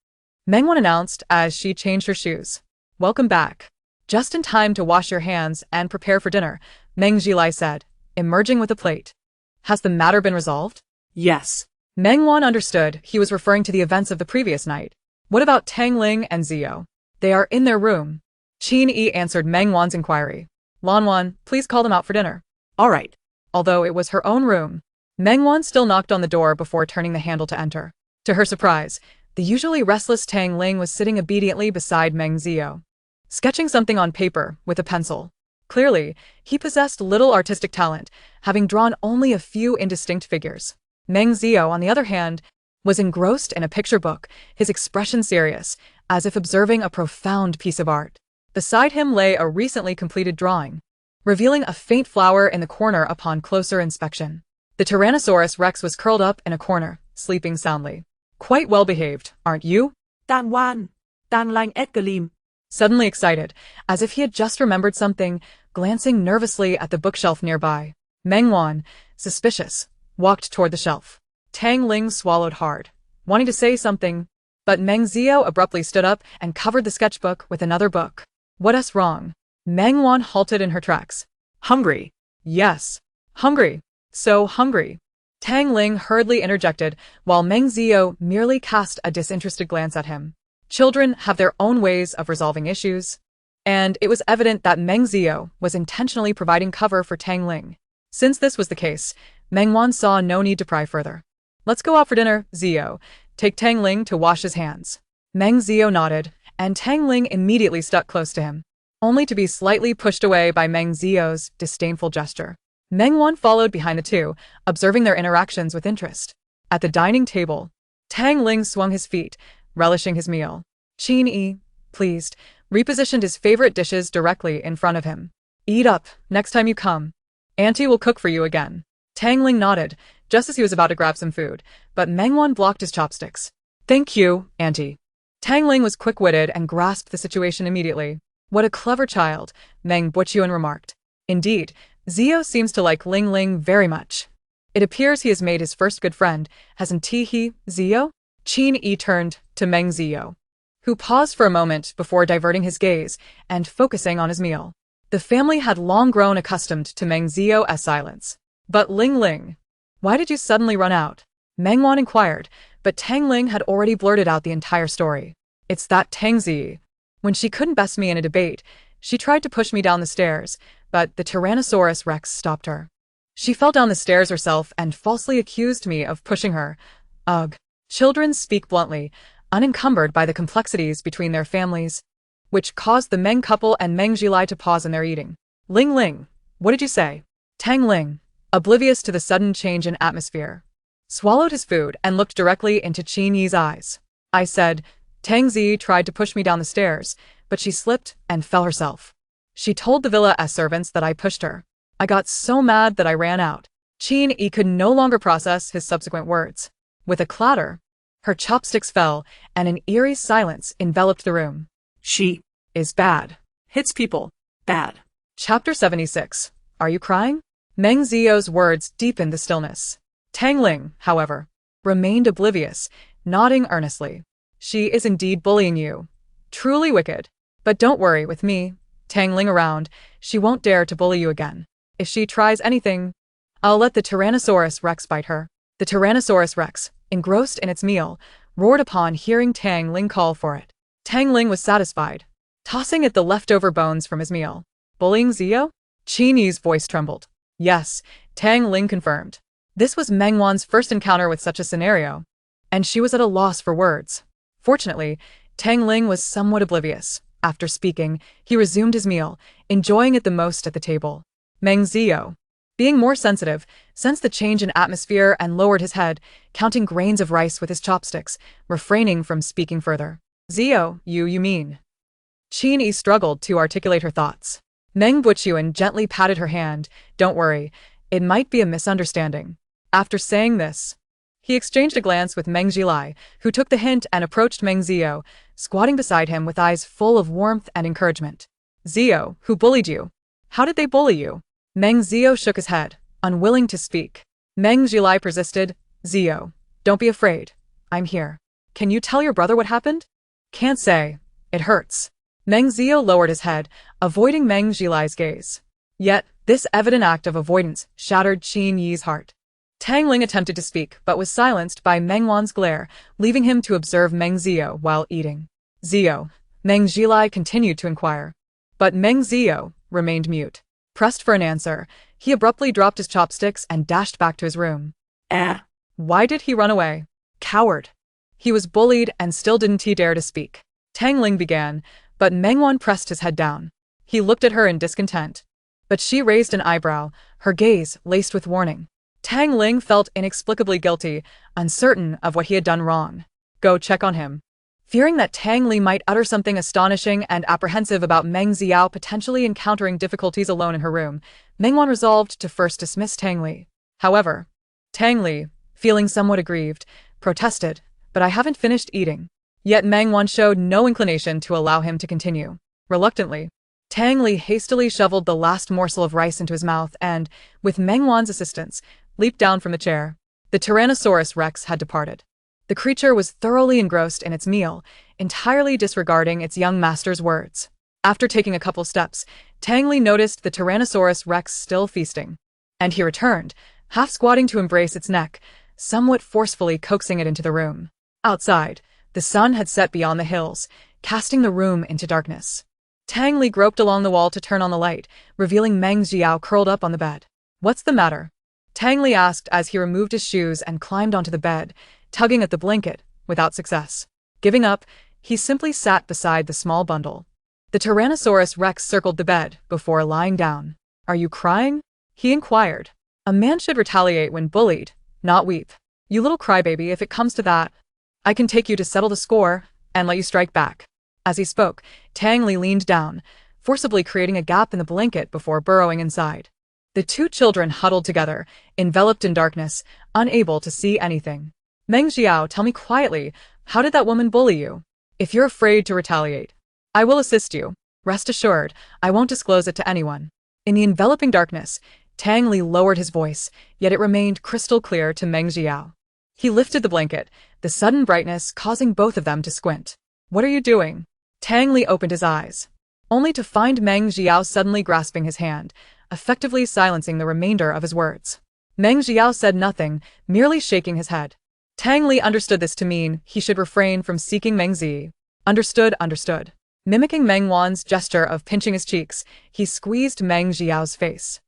Speaker 1: Meng Wan announced as she changed her shoes. Welcome back. Just in time to wash your hands and prepare for dinner, Meng Zhilai said, emerging with a plate. Has the matter been resolved?
Speaker 2: Yes.
Speaker 1: Meng Wan understood he was referring to the events of the previous night. What about Tang Ling and Zio? They are in their room. Qin Yi answered Meng Wan's inquiry. Lan Wan, please call them out for dinner.
Speaker 2: All right.
Speaker 1: Although it was her own room, Meng Wan still knocked on the door before turning the handle to enter. To her surprise, the usually restless Tang Ling was sitting obediently beside Meng Zio, sketching something on paper with a pencil. Clearly, he possessed little artistic talent, having drawn only a few indistinct figures. Meng Zio, on the other hand, was engrossed in a picture book, his expression serious, as if observing a profound piece of art. Beside him lay a recently completed drawing, revealing a faint flower in the corner upon closer inspection. The Tyrannosaurus Rex was curled up in a corner, sleeping soundly. Quite well behaved, aren't you?
Speaker 2: Tan Wan. Tan Lang et Galim.
Speaker 1: Suddenly excited, as if he had just remembered something, glancing nervously at the bookshelf nearby. Meng Wan, suspicious, walked toward the shelf. Tang Ling swallowed hard, wanting to say something, but Meng Zio abruptly stood up and covered the sketchbook with another book. What's wrong? Meng Wan halted in her tracks.
Speaker 2: Hungry.
Speaker 1: Yes. Hungry. So hungry. Tang Ling hurriedly interjected, while Meng Zio merely cast a disinterested glance at him. Children have their own ways of resolving issues, and it was evident that Meng Zio was intentionally providing cover for Tang Ling. Since this was the case, Meng Wan saw no need to pry further. Let's go out for dinner, Zio. Take Tang Ling to wash his hands. Meng Zio nodded, and Tang Ling immediately stuck close to him, only to be slightly pushed away by Meng Zio's disdainful gesture. Meng Wan followed behind the two, observing their interactions with interest. At the dining table, Tang Ling swung his feet, relishing his meal. Qin Yi, pleased, repositioned his favorite dishes directly in front of him. Eat up, next time you come. Auntie will cook for you again. Tang Ling nodded, just as he was about to grab some food, but Meng Wan blocked his chopsticks. Thank you, Auntie. Tang Ling was quick-witted and grasped the situation immediately. What a clever child, Meng Buochuan remarked. Indeed, Zio seems to like Ling Ling very much. It appears he has made his first good friend, hasn't he, Zio? Qin Yi turned to Meng Zio, who paused for a moment before diverting his gaze and focusing on his meal. The family had long grown accustomed to Meng Zio's silence. But Ling Ling, why did you suddenly run out? Meng Wan inquired, but Tang Ling had already blurted out the entire story. It's that Tang Zi. When she couldn't best me in a debate, she tried to push me down the stairs, but the Tyrannosaurus Rex stopped her. She fell down the stairs herself and falsely accused me of pushing her. Ugh. Children speak bluntly, unencumbered by the complexities between their families, which caused the Meng couple and Meng Jilai to pause in their eating. Ling Ling, what did you say? Tang Ling, oblivious to the sudden change in atmosphere, swallowed his food and looked directly into Qin Yi's eyes. I said, Tang Zi tried to push me down the stairs, but she slipped and fell herself. She told the villa's servants that I pushed her. I got so mad that I ran out. Qin Yi could no longer process his subsequent words. With a clatter, her chopsticks fell, and an eerie silence enveloped the room.
Speaker 2: She
Speaker 1: Is bad.
Speaker 2: hits people. Bad.
Speaker 1: Chapter 76. Are you crying? Meng Zio's words deepened the stillness. Tang Ling, however, remained oblivious, nodding earnestly. She is indeed bullying you. Truly wicked. But don't worry with me, Tang Ling around, she won't dare to bully you again. If she tries anything, I'll let the Tyrannosaurus Rex bite her. The Tyrannosaurus Rex, engrossed in its meal, roared upon hearing Tang Ling call for it. Tang Ling was satisfied, tossing it the leftover bones from his meal. Bullying Zio? Qin Yi's voice trembled. Yes, Tang Ling confirmed. This was Meng Wan's first encounter with such a scenario, and she was at a loss for words. Fortunately, Tang Ling was somewhat oblivious. After speaking, he resumed his meal, enjoying it the most at the table. Meng Zio, being more sensitive, sensed the change in atmosphere and lowered his head, counting grains of rice with his chopsticks, refraining from speaking further. Zio, you mean? Qin Yi struggled to articulate her thoughts. Meng Buchuan gently patted her hand. Don't worry, it might be a misunderstanding. After saying this, he exchanged a glance with Meng Jilai, who took the hint and approached Meng Zio, squatting beside him with eyes full of warmth and encouragement. Zio, who bullied you? How did they bully you? Meng Zio shook his head, unwilling to speak. Meng Jilai persisted. Zio, don't be afraid. I'm here. Can you tell your brother what happened? Can't say. It hurts. Meng Zio lowered his head, avoiding Meng Jilai's gaze. Yet, this evident act of avoidance shattered Qin Yi's heart. Tang Ling attempted to speak, but was silenced by Meng Wan's glare, leaving him to observe Meng Zio while eating. Zio, Meng Jilai continued to inquire. But Meng Zio remained mute. Pressed for an answer, he abruptly dropped his chopsticks and dashed back to his room. Why did he run away? Coward. He was bullied and still didn't he dare to speak. Tang Ling began, but Meng Wan pressed his head down. He looked at her in discontent. But she raised an eyebrow, her gaze laced with warning. Tang Ling felt inexplicably guilty, uncertain of what he had done wrong. Go check on him. Fearing that Tang Li might utter something astonishing and apprehensive about Meng Xiao potentially encountering difficulties alone in her room, Meng Wan resolved to first dismiss Tang Li. However, Tang Li, feeling somewhat aggrieved, protested, but I haven't finished eating. Yet Meng Wan showed no inclination to allow him to continue. Reluctantly, Tang Li hastily shoveled the last morsel of rice into his mouth and, with Meng Wan's assistance, leaped down from the chair. The Tyrannosaurus Rex had departed. The creature was thoroughly engrossed in its meal, entirely disregarding its young master's words. After taking a couple steps, Tang Li noticed the Tyrannosaurus Rex still feasting. And he returned, half squatting to embrace its neck, somewhat forcefully coaxing it into the room. Outside, the sun had set beyond the hills, casting the room into darkness. Tang Li groped along the wall to turn on the light, revealing Meng Xiao curled up on the bed. What's the matter? Tang Li asked as he removed his shoes and climbed onto the bed, tugging at the blanket, without success. Giving up, he simply sat beside the small bundle. The Tyrannosaurus Rex circled the bed before lying down. Are you crying? He inquired. A man should retaliate when bullied, not weep. You little crybaby, if it comes to that, I can take you to settle the score and let you strike back. As he spoke, Tang Li leaned down, forcibly creating a gap in the blanket before burrowing inside. The two children huddled together, enveloped in darkness, unable to see anything. Meng Xiao, tell me quietly, how did that woman bully you? If you're afraid to retaliate, I will assist you. Rest assured, I won't disclose it to anyone. In the enveloping darkness, Tang Li lowered his voice, yet it remained crystal clear to Meng Xiao. He lifted the blanket, the sudden brightness causing both of them to squint. What are you doing? Tang Li opened his eyes, only to find Meng Xiao suddenly grasping his hand, effectively silencing the remainder of his words. Meng Xiao said nothing, merely shaking his head. Tang Li understood this to mean he should refrain from seeking Meng Zi. Understood, understood. Mimicking Meng Wan's gesture of pinching his cheeks, he squeezed Meng Jiao's face.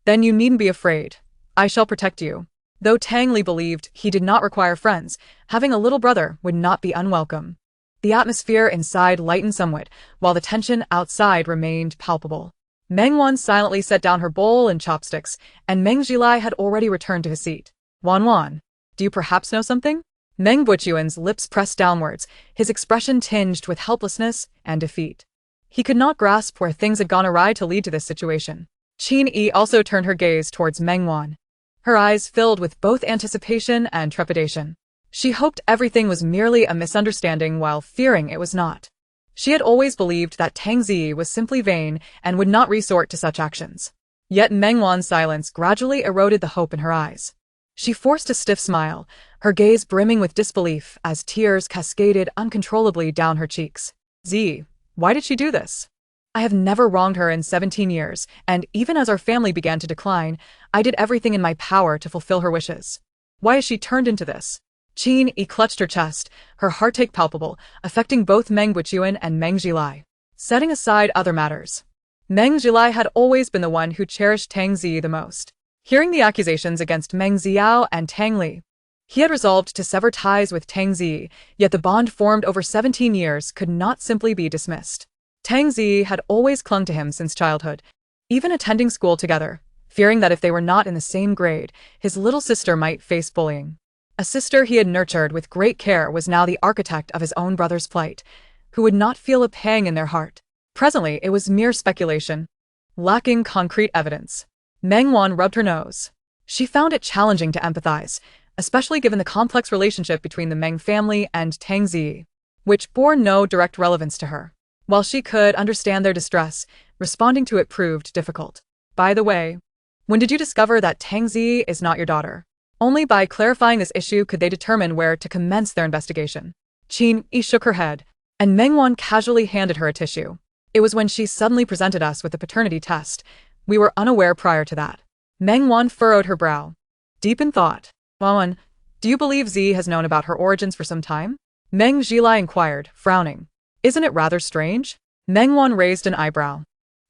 Speaker 1: Then you needn't be afraid. I shall protect you. Though Tang Li believed he did not require friends, having a little brother would not be unwelcome. The atmosphere inside lightened somewhat, while the tension outside remained palpable. Meng Wan silently set down her bowl and chopsticks, and Meng Jilai had already returned to his seat. Wan, do you perhaps know something? Meng Buchuan's lips pressed downwards, his expression tinged with helplessness and defeat. He could not grasp where things had gone awry to lead to this situation. Qin Yi also turned her gaze towards Meng Wan. Her eyes filled with both anticipation and trepidation. She hoped everything was merely a misunderstanding while fearing it was not. She had always believed that Tang Zi was simply vain and would not resort to such actions. Yet Meng Wan's silence gradually eroded the hope in her eyes. She forced a stiff smile, her gaze brimming with disbelief as tears cascaded uncontrollably down her cheeks. Zi, why did she do this? I have never wronged her in 17 years, and even as our family began to decline, I did everything in my power to fulfill her wishes. Why has she turned into this? Qin Yi clutched her chest, her heartache palpable, affecting both Meng Buchuan and Meng Jilai. Setting aside other matters, Meng Jilai had always been the one who cherished Tang Zi the most. Hearing the accusations against Meng Xiao and Tang Li, he had resolved to sever ties with Tang Zi, yet the bond formed over 17 years could not simply be dismissed. Tang Zi had always clung to him since childhood, even attending school together, fearing that if they were not in the same grade, his little sister might face bullying. A sister he had nurtured with great care was now the architect of his own brother's plight, who would not feel a pang in their heart. Presently, it was mere speculation, lacking concrete evidence. Meng Wan rubbed her nose. She found it challenging to empathize, especially given the complex relationship between the Meng family and Tang Zi, which bore no direct relevance to her. While she could understand their distress, responding to it proved difficult. By the way, when did you discover that Tang Zi is not your daughter? Only by clarifying this issue could they determine where to commence their investigation. Qin Yi shook her head, and Meng Wan casually handed her a tissue. It was when she suddenly presented us with the paternity test. We were unaware prior to that. Meng Wan furrowed her brow, deep in thought. Wan, do you believe Zi has known about her origins for some time? Meng Jilai inquired, frowning. Isn't it rather strange? Meng Wan raised an eyebrow.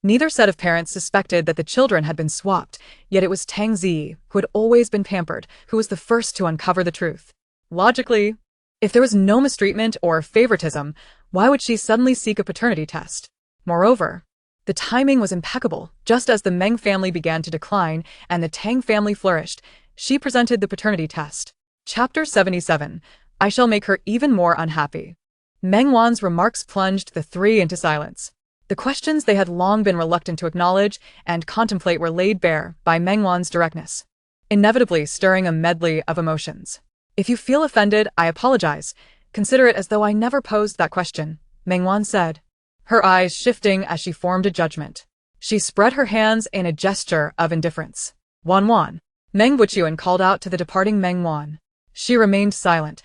Speaker 1: Neither set of parents suspected that the children had been swapped, yet it was Tang Zi, who had always been pampered, who was the first to uncover the truth. Logically, if there was no mistreatment or favoritism, why would she suddenly seek a paternity test? Moreover, the timing was impeccable. Just as the Meng family began to decline and the Tang family flourished, she presented the paternity test. Chapter 77. I shall make her even more unhappy. Meng Wan's remarks plunged the three into silence. The questions they had long been reluctant to acknowledge and contemplate were laid bare by Meng Wan's directness, inevitably stirring a medley of emotions. If you feel offended, I apologize. Consider it as though I never posed that question, Meng Wan said, her eyes shifting as she formed a judgment. She spread her hands in a gesture of indifference. Wan, Meng Buchuan called out to the departing Meng Wan. She remained silent,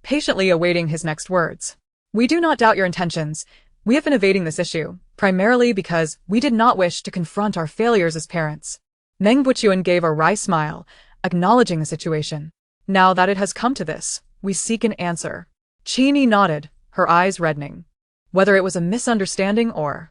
Speaker 1: patiently awaiting his next words. We do not doubt your intentions. We have been evading this issue, primarily because we did not wish to confront our failures as parents. Meng Buchuan gave a wry smile, acknowledging the situation. Now that it has come to this, we seek an answer. Qin Yi nodded, her eyes reddening. Whether it was a misunderstanding or...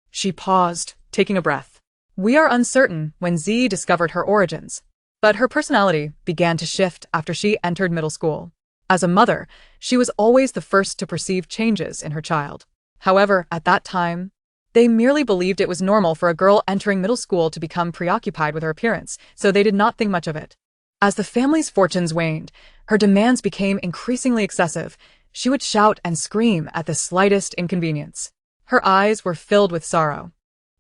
Speaker 1: She paused, taking a breath. We are uncertain when Zi discovered her origins, but her personality began to shift after she entered middle school. As a mother, she was always the first to perceive changes in her child. However, at that time, they merely believed it was normal for a girl entering middle school to become preoccupied with her appearance, so they did not think much of it. As the family's fortunes waned, her demands became increasingly excessive. She would shout and scream at the slightest inconvenience. Her eyes were filled with sorrow.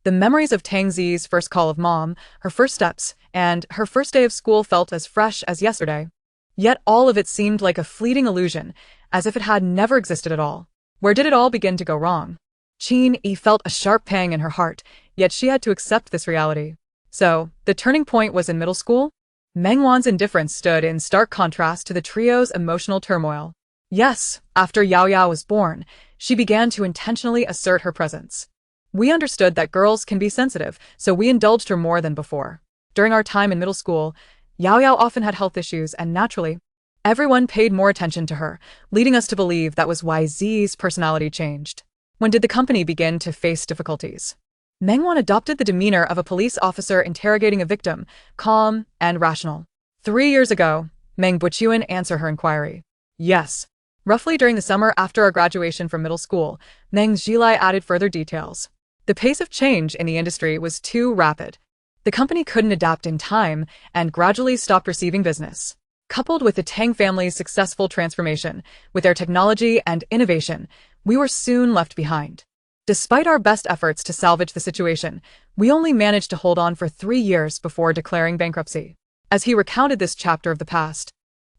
Speaker 1: The memories of Tang Zi's first call of mom, her first steps, and her first day of school felt as fresh as yesterday. Yet all of it seemed like a fleeting illusion, as if it had never existed at all. Where did it all begin to go wrong? Qin Yi felt a sharp pang in her heart, yet she had to accept this reality. So, the turning point was in middle school? Meng Wan's indifference stood in stark contrast to the trio's emotional turmoil. Yes, after Yao Yao was born, she began to intentionally assert her presence. We understood that girls can be sensitive, so we indulged her more than before. During our time in middle school, Yao Yao often had health issues and naturally, Everyone paid more attention to her, leading us to believe that was why Z's personality changed. When did the company begin to face difficulties? Meng Wan adopted the demeanor of a police officer interrogating a victim, calm and rational. 3 years ago, Meng Buchuan answered her inquiry. Yes. Roughly during the summer after our graduation from middle school, Meng Zhilai added further details. The pace of change in the industry was too rapid. The company couldn't adapt in time and gradually stopped receiving business. Coupled with the Tang family's successful transformation, with their technology and innovation, we were soon left behind. Despite our best efforts to salvage the situation, we only managed to hold on for 3 years before declaring bankruptcy. As he recounted this chapter of the past,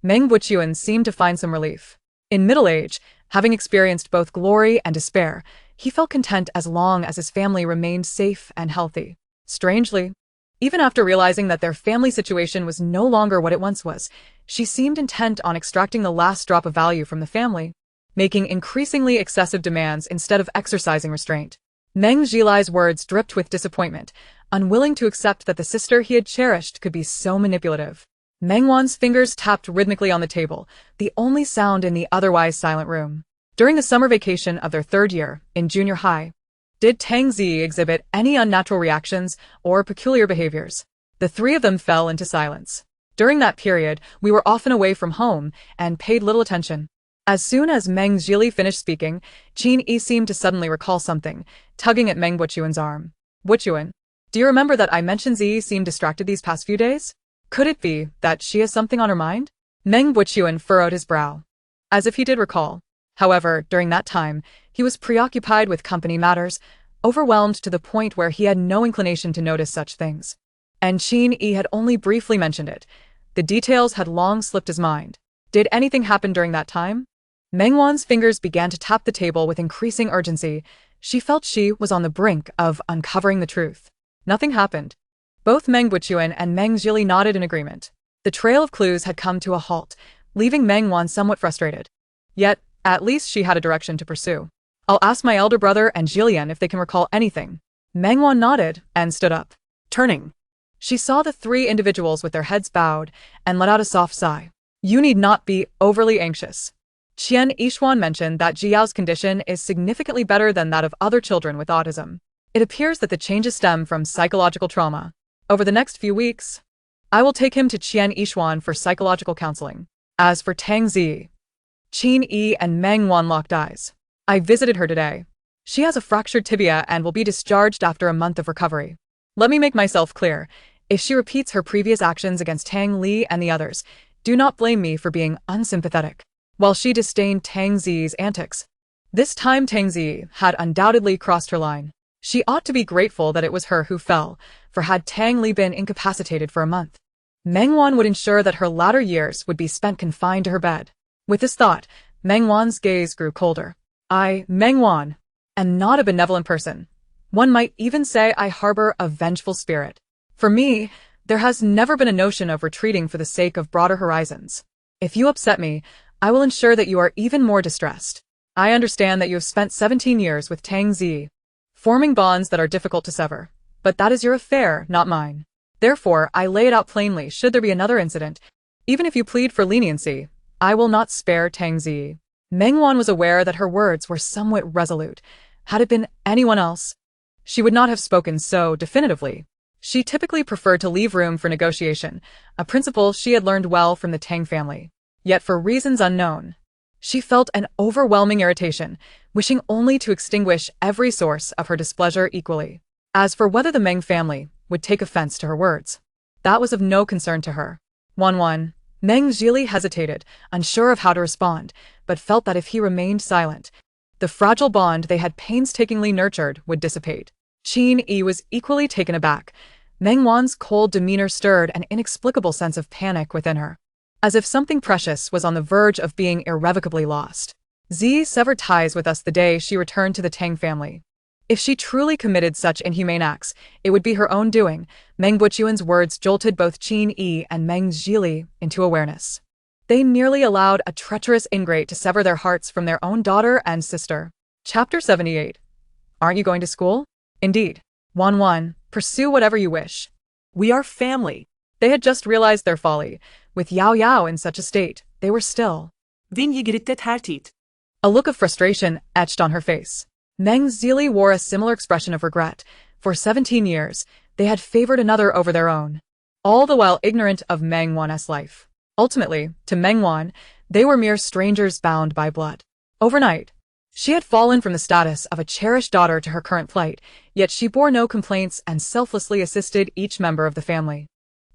Speaker 1: Meng Buchuan seemed to find some relief. In middle age, having experienced both glory and despair, he felt content as long as his family remained safe and healthy. Strangely, even after realizing that their family situation was no longer what it once was, she seemed intent on extracting the last drop of value from the family, making increasingly excessive demands instead of exercising restraint. Meng Zhilai's words dripped with disappointment, unwilling to accept that the sister he had cherished could be so manipulative. Meng Wan's fingers tapped rhythmically on the table, the only sound in the otherwise silent room. During the summer vacation of their 3rd year, in junior high, did Tang Zi exhibit any unnatural reactions or peculiar behaviors? The 3 of them fell into silence. During that period, we were often away from home and paid little attention. As soon as Meng Zhili finished speaking, Qin Yi seemed to suddenly recall something, tugging at Meng Buchuan's arm. Buchuan, do you remember that I mentioned Zi seemed distracted these past few days? Could it be that she has something on her mind? Meng Buchuan furrowed his brow, as if he did recall. However, during that time, he was preoccupied with company matters, overwhelmed to the point where he had no inclination to notice such things. And Qin Yi had only briefly mentioned it. The details had long slipped his mind. Did anything happen during that time? Meng Wan's fingers began to tap the table with increasing urgency. She felt she was on the brink of uncovering the truth. Nothing happened. Both Meng Buchuan and Meng Zhili nodded in agreement. The trail of clues had come to a halt, leaving Meng Wan somewhat frustrated. Yet, at least she had a direction to pursue. I'll ask my elder brother and Jillian if they can recall anything. Meng Wan nodded and stood up. Turning, she saw the 3 individuals with their heads bowed and let out a soft sigh. You need not be overly anxious. Qian Yishuan mentioned that Jiao's condition is significantly better than that of other children with autism. It appears that the changes stem from psychological trauma. Over the next few weeks, I will take him to Qian Yishuan for psychological counseling. As for Tang Zi, Qin Yi and Meng Wan locked eyes. I visited her today. She has a fractured tibia and will be discharged after a month of recovery. Let me make myself clear. If she repeats her previous actions against Tang Li and the others, do not blame me for being unsympathetic. While she disdained Tang Zi's antics, this time Tang Zi had undoubtedly crossed her line. She ought to be grateful that it was her who fell, for had Tang Li been incapacitated for a month, Meng Wan would ensure that her latter years would be spent confined to her bed. With this thought, Meng Wan's gaze grew colder. I, Meng Wan, am not a benevolent person. One might even say I harbor a vengeful spirit. For me, there has never been a notion of retreating for the sake of broader horizons. If you upset me, I will ensure that you are even more distressed. I understand that you have spent 17 years with Tang Zi, forming bonds that are difficult to sever. But that is your affair, not mine. Therefore, I lay it out plainly should there be another incident. Even if you plead for leniency, I will not spare Tang Zi. Meng Wan was aware that her words were somewhat resolute. Had it been anyone else, she would not have spoken so definitively. She typically preferred to leave room for negotiation, a principle she had learned well from the Tang family. Yet for reasons unknown, she felt an overwhelming irritation, wishing only to extinguish every source of her displeasure equally. As for whether the Meng family would take offense to her words, that was of no concern to her. 1-1. Meng Zhili hesitated, unsure of how to respond, but felt that if he remained silent, the fragile bond they had painstakingly nurtured would dissipate. Qin Yi was equally taken aback. Meng Wan's cold demeanor stirred an inexplicable sense of panic within her, as if something precious was on the verge of being irrevocably lost. Zi severed ties with us the day she returned to the Tang family. If she truly committed such inhumane acts, it would be her own doing. Meng Buchuan's words jolted both Qin Yi and Meng Zhili into awareness. They nearly allowed a treacherous ingrate to sever their hearts from their own daughter and sister. Chapter 78. Aren't you going to school? Indeed. 1-1. Pursue whatever you wish. We are family. They had just realized their folly. With Yao Yao in such a state, they were still.
Speaker 2: Din yigiritte tertit.
Speaker 1: A look of frustration etched on her face. Meng Zili wore a similar expression of regret. For 17 years, they had favored another over their own, all the while ignorant of Meng Wan's life. Ultimately, to Meng Wan, they were mere strangers bound by blood. Overnight, she had fallen from the status of a cherished daughter to her current plight, yet she bore no complaints and selflessly assisted each member of the family.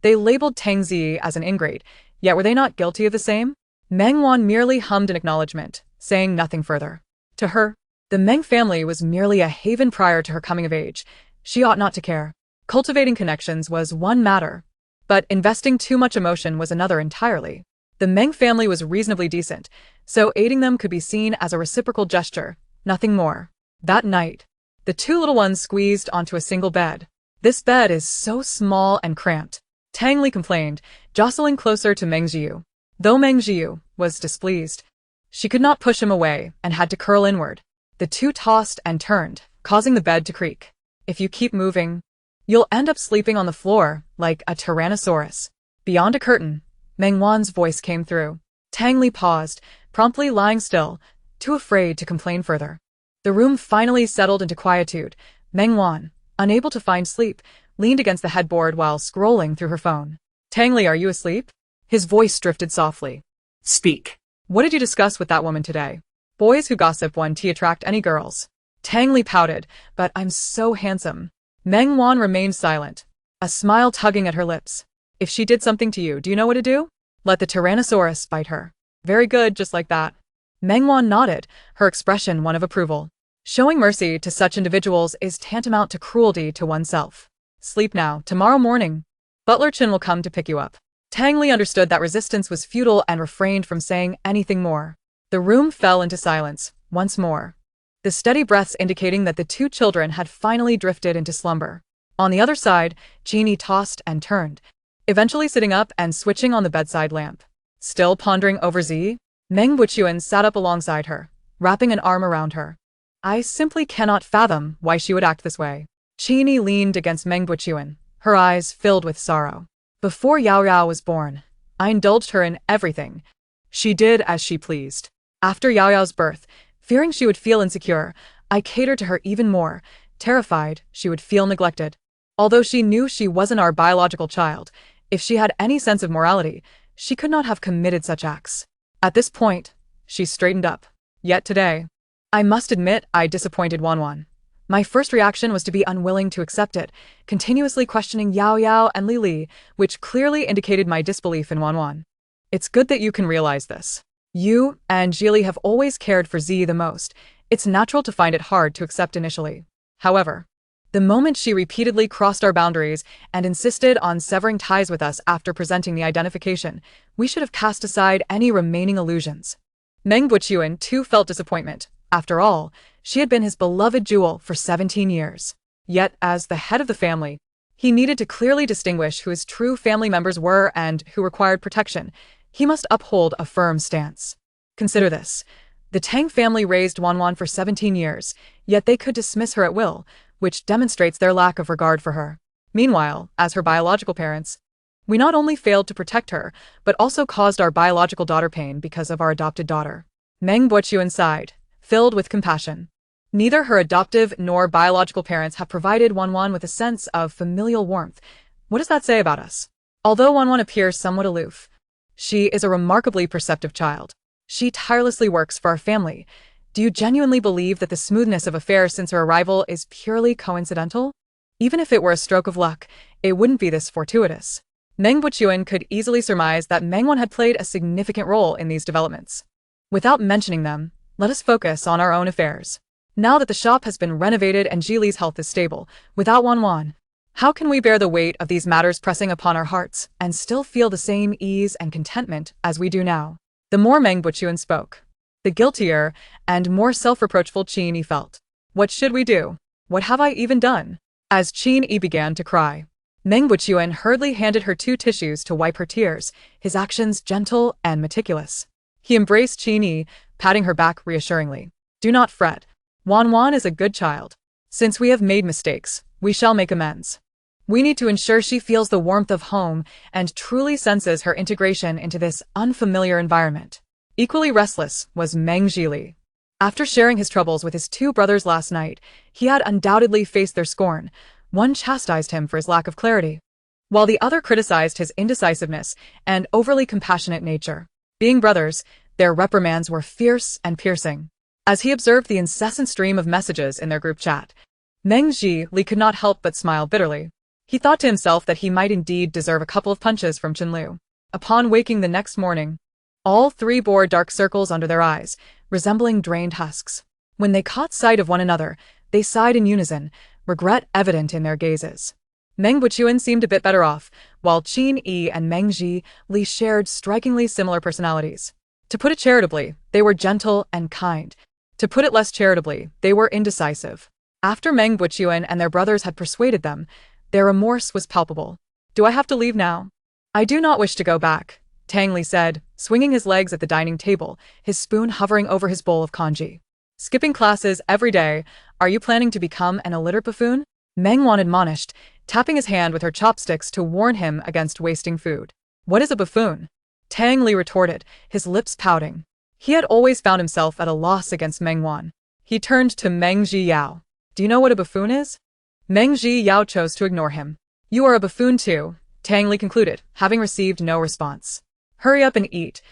Speaker 1: They labeled Tang Zi as an ingrate, yet were they not guilty of the same? Meng Wan merely hummed in acknowledgement, saying nothing further. To her, the Meng family was merely a haven prior to her coming of age. She ought not to care. Cultivating connections was one matter, but investing too much emotion was another entirely. The Meng family was reasonably decent, so aiding them could be seen as a reciprocal gesture, nothing more. That night, the two little ones squeezed onto a single bed. "This bed is so small and cramped," Tang Li complained, jostling closer to Meng Jiu. Though Meng Jiu was displeased, she could not push him away and had to curl inward. The two tossed and turned, causing the bed to creak. "If you keep moving, you'll end up sleeping on the floor like a tyrannosaurus." Beyond a curtain, Meng Wan's voice came through. Tang Li paused, promptly lying still, too afraid to complain further. The room finally settled into quietude. Meng Wan, unable to find sleep, leaned against the headboard while scrolling through her phone. "Tang Li, are you asleep?" His voice drifted softly.
Speaker 2: Speak.
Speaker 1: "What did you discuss with that woman today? Boys who gossip won't attract any girls." Tang Li pouted, "But I'm so handsome." Meng Wan remained silent, a smile tugging at her lips. "If she did something to you, do you know what to do? Let the Tyrannosaurus bite her." "Very good, just like that." Meng Wan nodded, her expression one of approval. Showing mercy to such individuals is tantamount to cruelty to oneself. "Sleep now. Tomorrow morning, Butler Chin will come to pick you up." Tang Li understood that resistance was futile and refrained from saying anything more. The room fell into silence, once more, the steady breaths indicating that the two children had finally drifted into slumber. On the other side, Jeannie tossed and turned, eventually sitting up and switching on the bedside lamp. Still pondering over Z, Meng Buchuan sat up alongside her, wrapping an arm around her. "I simply cannot fathom why she would act this way." Jeannie leaned against Meng Buchuan, her eyes filled with sorrow. "Before Yao Yao was born, I indulged her in everything. She did as she pleased. After Yao Yao's birth, fearing she would feel insecure, I catered to her even more, terrified she would feel neglected. Although she knew she wasn't our biological child, if she had any sense of morality, she could not have committed such acts." At this point, she straightened up. "Yet today, I must admit I disappointed Wan. My first reaction was to be unwilling to accept it, continuously questioning Yao Yao and Li Li, which clearly indicated my disbelief in Wan. It's good that you can realize this. You and Jili have always cared for Z the most. It's natural to find it hard to accept initially. However, the moment she repeatedly crossed our boundaries and insisted on severing ties with us after presenting the identification, we should have cast aside any remaining illusions." Meng Buchuan too felt disappointment. After all, she had been his beloved jewel for 17 years. Yet, as the head of the family, he needed to clearly distinguish who his true family members were and who required protection. He must uphold a firm stance. Consider this. The Tang family raised Wan for 17 years, yet they could dismiss her at will, which demonstrates their lack of regard for her. Meanwhile, as her biological parents, we not only failed to protect her, but also caused our biological daughter pain because of our adopted daughter. Meng Buchuan sighed, filled with compassion. Neither her adoptive nor biological parents have provided Wan with a sense of familial warmth. What does that say about us? Although Wan appears somewhat aloof, she is a remarkably perceptive child. She tirelessly works for our family. Do you genuinely believe that the smoothness of affairs since her arrival is purely coincidental? Even if it were a stroke of luck, it wouldn't be this fortuitous. Meng Buchuan could easily surmise that Meng Wan had played a significant role in these developments. Without mentioning them, let us focus on our own affairs. Now that the shop has been renovated and Jili's health is stable, without Wan, how can we bear the weight of these matters pressing upon our hearts and still feel the same ease and contentment as we do now? The more Meng Buchuan spoke, the guiltier and more self-reproachful Qin Yi felt. What should we do? What have I even done? As Qin Yi began to cry, Meng Buchuan hurriedly handed her 2 tissues to wipe her tears, his actions gentle and meticulous. He embraced Qin Yi, patting her back reassuringly. "Do not fret. Wan is a good child. Since we have made mistakes, we shall make amends." We need to ensure she feels the warmth of home and truly senses her integration into this unfamiliar environment. Equally restless was Meng Li. After sharing his troubles with his two brothers last night, he had undoubtedly faced their scorn. One chastised him for his lack of clarity, while the other criticized his indecisiveness and overly compassionate nature. Being brothers, their reprimands were fierce and piercing. As he observed the incessant stream of messages in their group chat, Meng Li could not help but smile bitterly. He thought to himself that he might indeed deserve a couple of punches from Chenlu. Upon waking the next morning, all three bore dark circles under their eyes, resembling drained husks. When they caught sight of one another, they sighed in unison, regret evident in their gazes. Meng Wuchuan seemed a bit better off, while Qin Yi and Meng Li shared strikingly similar personalities. To put it charitably, they were gentle and kind. To put it less charitably, they were indecisive. After Meng Wuchuan and their brothers had persuaded them, their remorse was palpable. "Do I have to leave now?" "I do not wish to go back," Tang Li said, swinging his legs at the dining table, his spoon hovering over his bowl of congee. "Skipping classes every day, are you planning to become an illiterate buffoon?" Meng Wan admonished, tapping his hand with her chopsticks to warn him against wasting food. "What is a buffoon?" Tang Li retorted, his lips pouting. He had always found himself at a loss against Meng Wan. He turned to Meng Yao. "Do you know what a buffoon is?" Meng Yao chose to ignore him. "You are a buffoon too," Tang Li concluded, having received no response. "Hurry up and eat.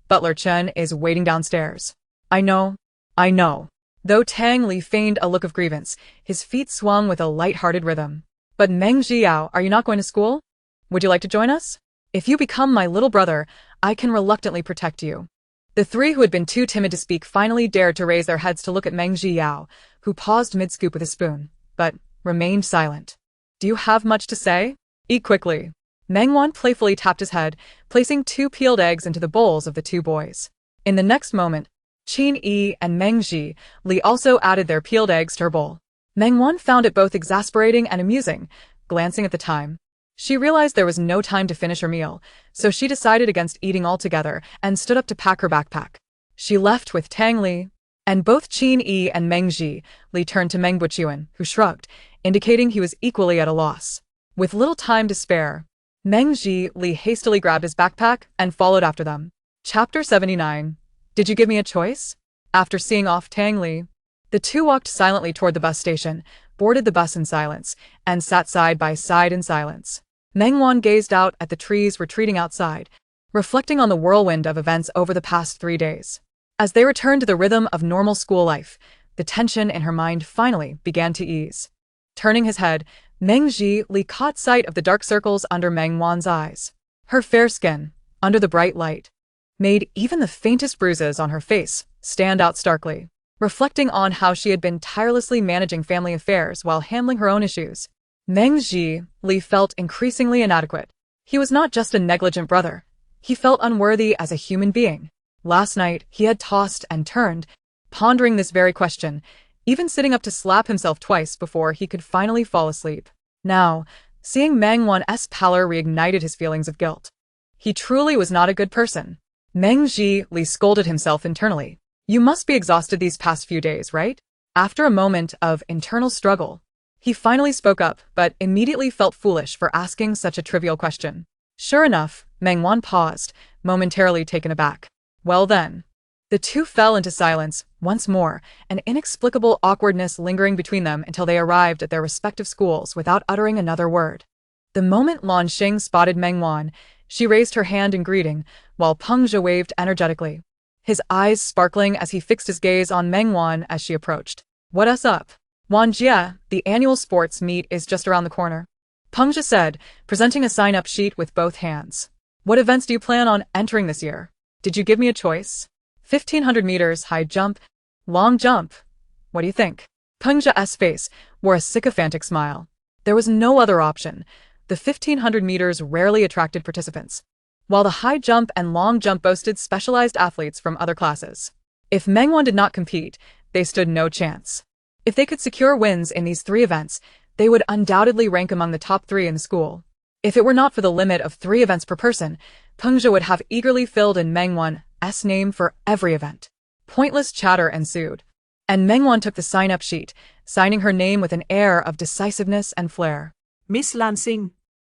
Speaker 1: Butler Chen is waiting downstairs." I know. Though Tang Li feigned a look of grievance, his feet swung with a light-hearted rhythm. "But Meng Yao, are you not going to school? Would you like to join us? If you become my little brother, I can reluctantly protect you." The three who had been too timid to speak finally dared to raise their heads to look at Meng Yao, who paused mid-scoop with his spoon, but remained silent. "Do you have much to say? Eat quickly." Meng Wan playfully tapped his head, placing 2 peeled eggs into the bowls of the 2 boys. In the next moment, Qin Yi and Meng Li also added their peeled eggs to her bowl. Meng Wan found it both exasperating and amusing. Glancing at the time, she realized there was no time to finish her meal, so she decided against eating altogether and stood up to pack her backpack. She left with Tang Li, and both Qin Yi and Meng Li turned to Meng Wuchuan, who shrugged, indicating he was equally at a loss. With little time to spare, Meng Li hastily grabbed his backpack and followed after them. Chapter 79. Did you give me a choice? After seeing off Tang Li, the two walked silently toward the bus station, boarded the bus in silence, and sat side by side in silence. Meng Wan gazed out at the trees retreating outside, reflecting on the whirlwind of events over the past 3 days. As they returned to the rhythm of normal school life, the tension in her mind finally began to ease. Turning his head, Meng Li caught sight of the dark circles under Meng Wan's eyes. Her fair skin, under the bright light, made even the faintest bruises on her face stand out starkly. Reflecting on how she had been tirelessly managing family affairs while handling her own issues, Meng Li felt increasingly inadequate. He was not just a negligent brother. He felt unworthy as a human being. Last night, he had tossed and turned, pondering this very question, even sitting up to slap himself twice before he could finally fall asleep. Now, seeing Meng Wan's pallor reignited his feelings of guilt. He truly was not a good person. Meng Li scolded himself internally. "You must be exhausted these past few days, right?" After a moment of internal struggle, he finally spoke up, but immediately felt foolish for asking such a trivial question. Sure enough, Meng Wan paused, momentarily taken aback. "Well then." The two fell into silence once more, an inexplicable awkwardness lingering between them until they arrived at their respective schools without uttering another word. The moment Lan Xing spotted Meng Wan, she raised her hand in greeting, while Peng Zhe waved energetically, his eyes sparkling as he fixed his gaze on Meng Wan as she approached. "What's up? Wan Jie, the annual sports meet is just around the corner," Peng Zhe said, presenting a sign-up sheet with both hands. "What events do you plan on entering this year? Did you give me a choice? 1500 meters high jump, long jump. What do you think?" Peng Zhe's face wore a sycophantic smile. There was no other option. The 1500 meters rarely attracted participants, while the high jump and long jump boasted specialized athletes from other classes. If Meng Wan did not compete, they stood no chance. If they could secure wins in these 3 events, they would undoubtedly rank among the top 3 in the school. If it were not for the limit of 3 events per person, Peng Zhe would have eagerly filled in Meng Wan's name for every event. Pointless chatter ensued, and Meng Wan took the sign-up sheet, signing her name with an air of decisiveness and flair.
Speaker 2: Miss Lansing.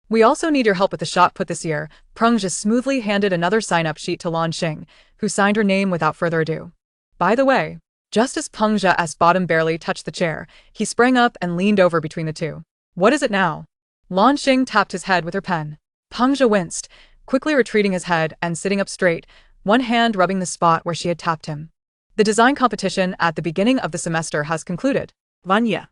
Speaker 1: We also need your help with the shot put this year. Pengzhe smoothly handed another sign-up sheet to Lan Xing, who signed her name without further ado. By the way, just as Pengzhe's bottom barely touched the chair, he sprang up and leaned over between the two. What is it now? Lan Xing tapped his head with her pen. Pengzhe winced, quickly retreating his head and sitting up straight, one hand rubbing the spot where she had tapped him. The design competition at the beginning of the semester has concluded.
Speaker 2: Vanya.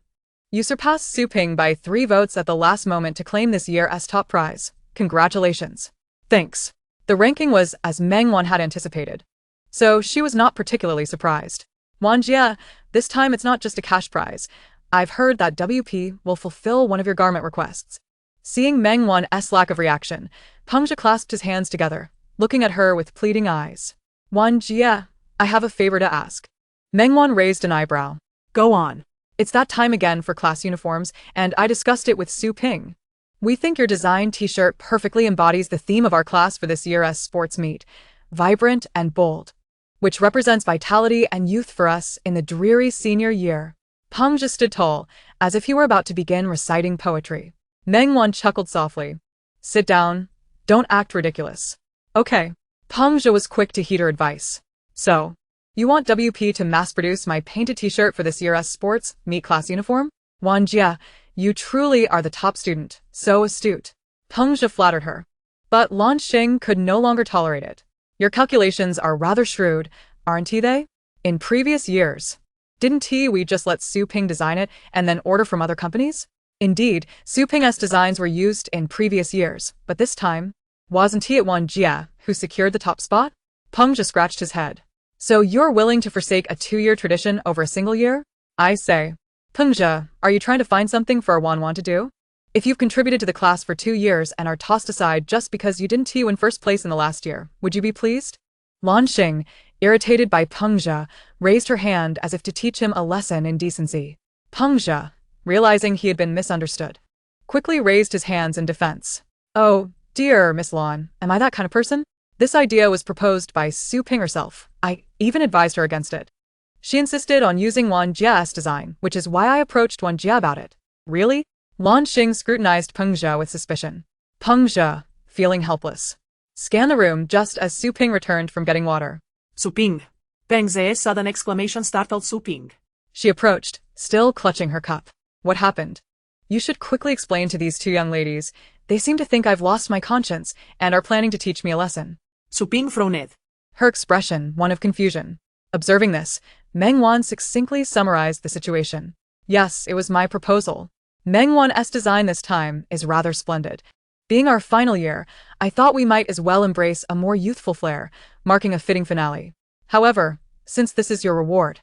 Speaker 1: You surpassed Su Ping by 3 votes at the last moment to claim this year's top prize. Congratulations. Thanks. The ranking was as Meng Wan had anticipated. So she was not particularly surprised. Wanjie, this time it's not just a cash prize. I've heard that WP will fulfill one of your garment requests. Seeing Meng Wan's lack of reaction, Pengzhe clasped his hands together, looking at her with pleading eyes. Wanjie, I have a favor to ask. Meng Wan raised an eyebrow.
Speaker 2: Go on.
Speaker 1: It's that time again for class uniforms, and I discussed it with Su Ping. We think your design t-shirt perfectly embodies the theme of our class for this year's sports meet, vibrant and bold, which represents vitality and youth for us in the dreary senior year. Pengzhe stood tall, as if he were about to begin reciting poetry. Meng Wan chuckled softly. Sit down. Don't act ridiculous. Okay. Pengzhe was quick to heed her advice. So, you want WP to mass-produce my painted t-shirt for this year's sports meet class uniform? Wanjie, you truly are the top student, so astute. Pengzhe flattered her. But Lan Xing could no longer tolerate it. Your calculations are rather shrewd, aren't they? In previous years, didn't we just let Su Ping design it and then order from other companies? Indeed, Su Ping's designs were used in previous years, but this time, wasn't it Wanjie who secured the top spot? Pengzhe scratched his head. So you're willing to forsake a 2-year tradition over a single year? I say. Pengzhe, are you trying to find something for Wan to do? If you've contributed to the class for 2 years and are tossed aside just because you didn't win first place in the last year, would you be pleased? Lan Xing, irritated by Pengzhe, raised her hand as if to teach him a lesson in decency. Pengzhe, realizing he had been misunderstood, quickly raised his hands in defense. Oh, dear Miss Lan, am I that kind of person? This idea was proposed by Su Ping herself. I even advised her against it. She insisted on using Wanjie's design, which is why I approached Wanjie about it. Really? Lan Xing scrutinized Pengzhe with suspicion. Pengzhe, feeling helpless, scanned the room just as Su Ping returned from getting water.
Speaker 2: Su Ping. Pengzhe's sudden exclamation startled Su Ping.
Speaker 1: She approached, still clutching her cup. What happened? You should quickly explain to these 2 young ladies. They seem to think I've lost my conscience and are planning to teach me a lesson.
Speaker 2: Su Ping frowned.
Speaker 1: Her expression one of confusion. Observing this, Meng Wan succinctly summarized the situation. Yes, it was my proposal. Meng Wan's design this time is rather splendid. Being our final year, I thought we might as well embrace a more youthful flair, marking a fitting finale. However, since this is your reward,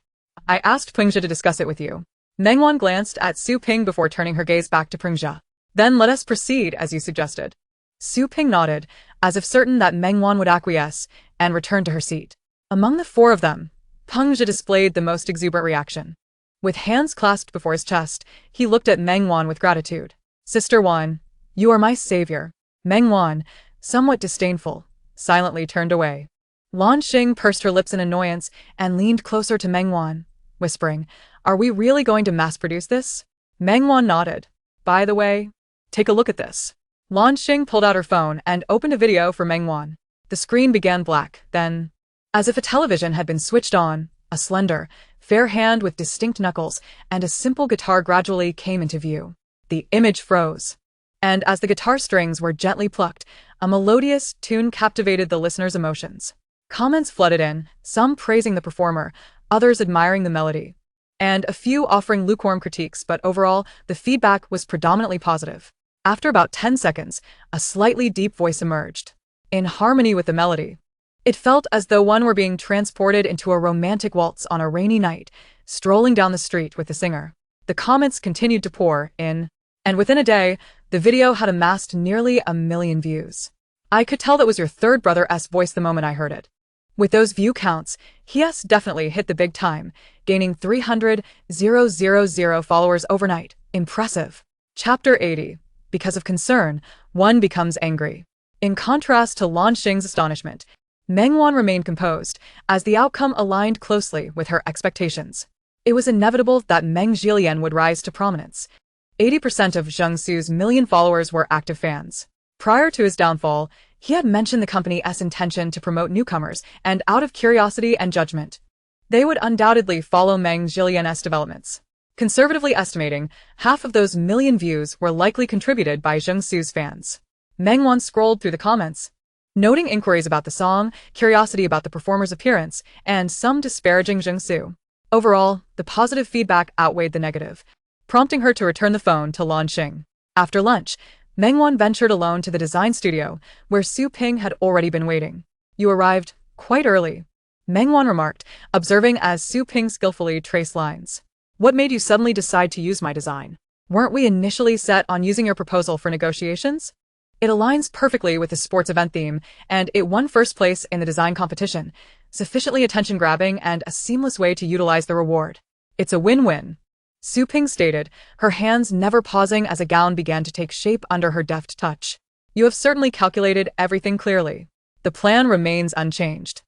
Speaker 1: I asked Pengzhe to discuss it with you. Meng Wan glanced at Su Ping before turning her gaze back to Pengzhe. Then let us proceed as you suggested. Su Ping nodded, as if certain that Meng Wan would acquiesce, and returned to her seat. Among the 4 of them, Pengzhe displayed the most exuberant reaction. With hands clasped before his chest, he looked at Meng Wan with gratitude. Sister Wan, you are my savior. Meng Wan, somewhat disdainful, silently turned away. Lan Xing pursed her lips in annoyance and leaned closer to Meng Wan, whispering, Are we really going to mass-produce this? Meng Wan nodded. By the way, take a look at this. Lan Xing pulled out her phone and opened a video for Meng Wan. The screen began black, then, as if a television had been switched on, a slender, fair hand with distinct knuckles and a simple guitar gradually came into view. The image froze. And as the guitar strings were gently plucked, a melodious tune captivated the listener's emotions. Comments flooded in, some praising the performer, others admiring the melody, and a few offering lukewarm critiques, but overall, the feedback was predominantly positive. After about 10 seconds, a slightly deep voice emerged, in harmony with the melody. It felt as though one were being transported into a romantic waltz on a rainy night, strolling down the street with the singer. The comments continued to pour in, and within a day, the video had amassed nearly 1 million views. I could tell that was your third brother's voice the moment I heard it. With those view counts, he has definitely hit the big time, gaining 300,000 followers overnight. Impressive. Chapter 80. Because of concern, one becomes angry. In contrast to Lan Xing's astonishment, Meng Wan remained composed, as the outcome aligned closely with her expectations. It was inevitable that Meng Jilian would rise to prominence. 80% of Zheng Su's million followers were active fans. Prior to his downfall, he had mentioned the company's intention to promote newcomers, and out of curiosity and judgment, they would undoubtedly follow Meng Jilian's developments. Conservatively estimating, half of those million views were likely contributed by Zheng Su's fans. Meng Wan scrolled through the comments, noting inquiries about the song, curiosity about the performer's appearance, and some disparaging Zheng Su. Overall, the positive feedback outweighed the negative, prompting her to return the phone to Lan Xing. After lunch, Meng Wan ventured alone to the design studio, where Su Ping had already been waiting. "You arrived quite early," Meng Wan remarked, observing as Su Ping skillfully traced lines. "What made you suddenly decide to use my design? Weren't we initially set on using your proposal for negotiations? It aligns perfectly with the sports event theme, and it won first place in the design competition, sufficiently attention-grabbing and a seamless way to utilize the reward. It's a win-win," Su Ping stated, her hands never pausing as a gown began to take shape under her deft touch. "You have certainly calculated everything clearly. The plan remains unchanged.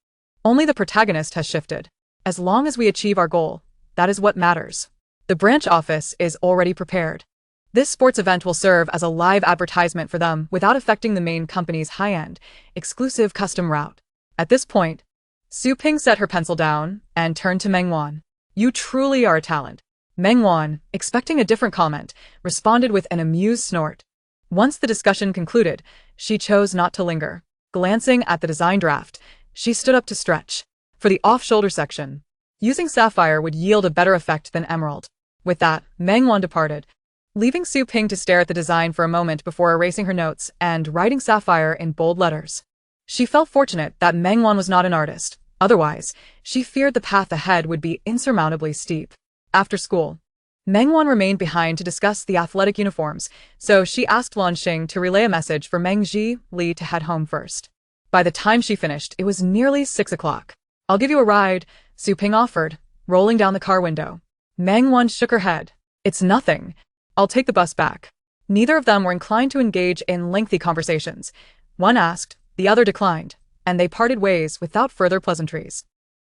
Speaker 1: Only the protagonist has shifted. As long as we achieve our goal, that is what matters. The branch office is already prepared. This sports event will serve as a live advertisement for them without affecting the main company's high-end, exclusive custom route." At this point, Su Ping set her pencil down and turned to Meng Wan. "You truly are a talent." Meng Wan, expecting a different comment, responded with an amused snort. Once the discussion concluded, she chose not to linger. Glancing at the design draft, she stood up to stretch. For the off-shoulder section, using sapphire would yield a better effect than emerald. With that, Meng Wan departed, leaving Su Ping to stare at the design for a moment before erasing her notes and writing sapphire in bold letters. She felt fortunate that Meng Wan was not an artist. Otherwise, she feared the path ahead would be insurmountably steep. After school, Meng Wan remained behind to discuss the athletic uniforms, so she asked Lan Xing to relay a message for Meng Li to head home first. By the time she finished, it was nearly 6 o'clock. "I'll give you a ride," Su Ping offered, rolling down the car window. Meng Wan shook her head. "It's nothing. I'll take the bus back." Neither of them were inclined to engage in lengthy conversations. One asked, the other declined, and they parted ways without further pleasantries.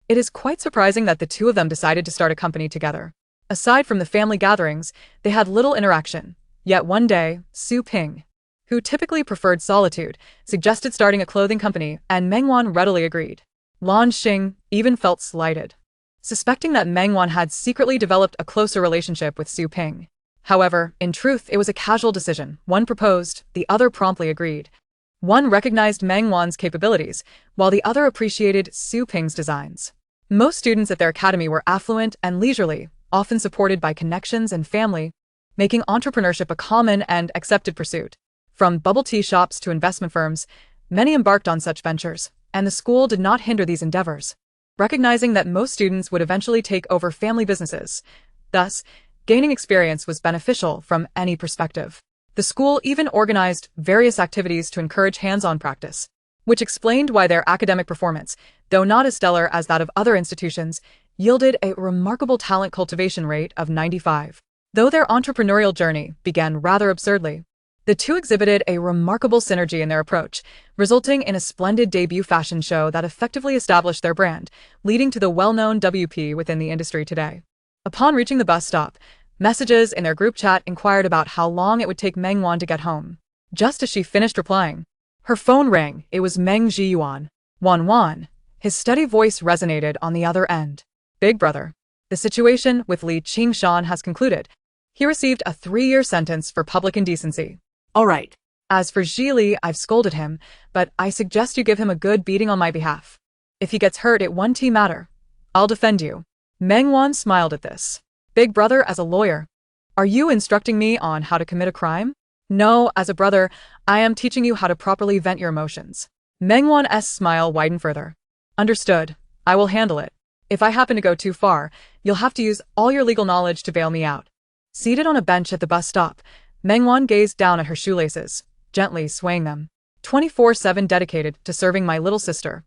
Speaker 1: It is quite surprising that the two of them decided to start a company together. Aside from the family gatherings, they had little interaction. Yet one day, Su Ping, who typically preferred solitude, suggested starting a clothing company, and Meng Wan readily agreed. Lan Xing even felt slighted, suspecting that Meng Wan had secretly developed a closer relationship with Su Ping. However, in truth, it was a casual decision. One proposed, the other promptly agreed. One recognized Meng Wan's capabilities, while the other appreciated Su Ping's designs. Most students at their academy were affluent and leisurely, often supported by connections and family, making entrepreneurship a common and accepted pursuit. From bubble tea shops to investment firms, many embarked on such ventures, and the school did not hinder these endeavors, recognizing that most students would eventually take over family businesses. Thus, gaining experience was beneficial from any perspective. The school even organized various activities to encourage hands-on practice, which explained why their academic performance, though not as stellar as that of other institutions, yielded a remarkable talent cultivation rate of 95. Though their entrepreneurial journey began rather absurdly, the two exhibited a remarkable synergy in their approach, resulting in a splendid debut fashion show that effectively established their brand, leading to the well-known WP within the industry today. Upon reaching the bus stop, messages in their group chat inquired about how long it would take Meng Wan to get home. Just as she finished replying, her phone rang. It was Meng Wan. Wan. His steady voice resonated on the other end. "Big brother, the situation with Li Qingshan has concluded. He received a 3-year sentence for public indecency.
Speaker 2: All right.
Speaker 1: As for Li, I've scolded him, but I suggest you give him a good beating on my behalf. If he gets hurt, it won't matter. I'll defend you." Meng Wan smiled at this. "Big brother, as a lawyer, are you instructing me on how to commit a crime?" "No, as a brother, I am teaching you how to properly vent your emotions." Meng Wan's smile widened further. "Understood. I will handle it. If I happen to go too far, you'll have to use all your legal knowledge to bail me out." Seated on a bench at the bus stop, Meng Wan gazed down at her shoelaces, gently swaying them. 24/7 dedicated to serving my little sister.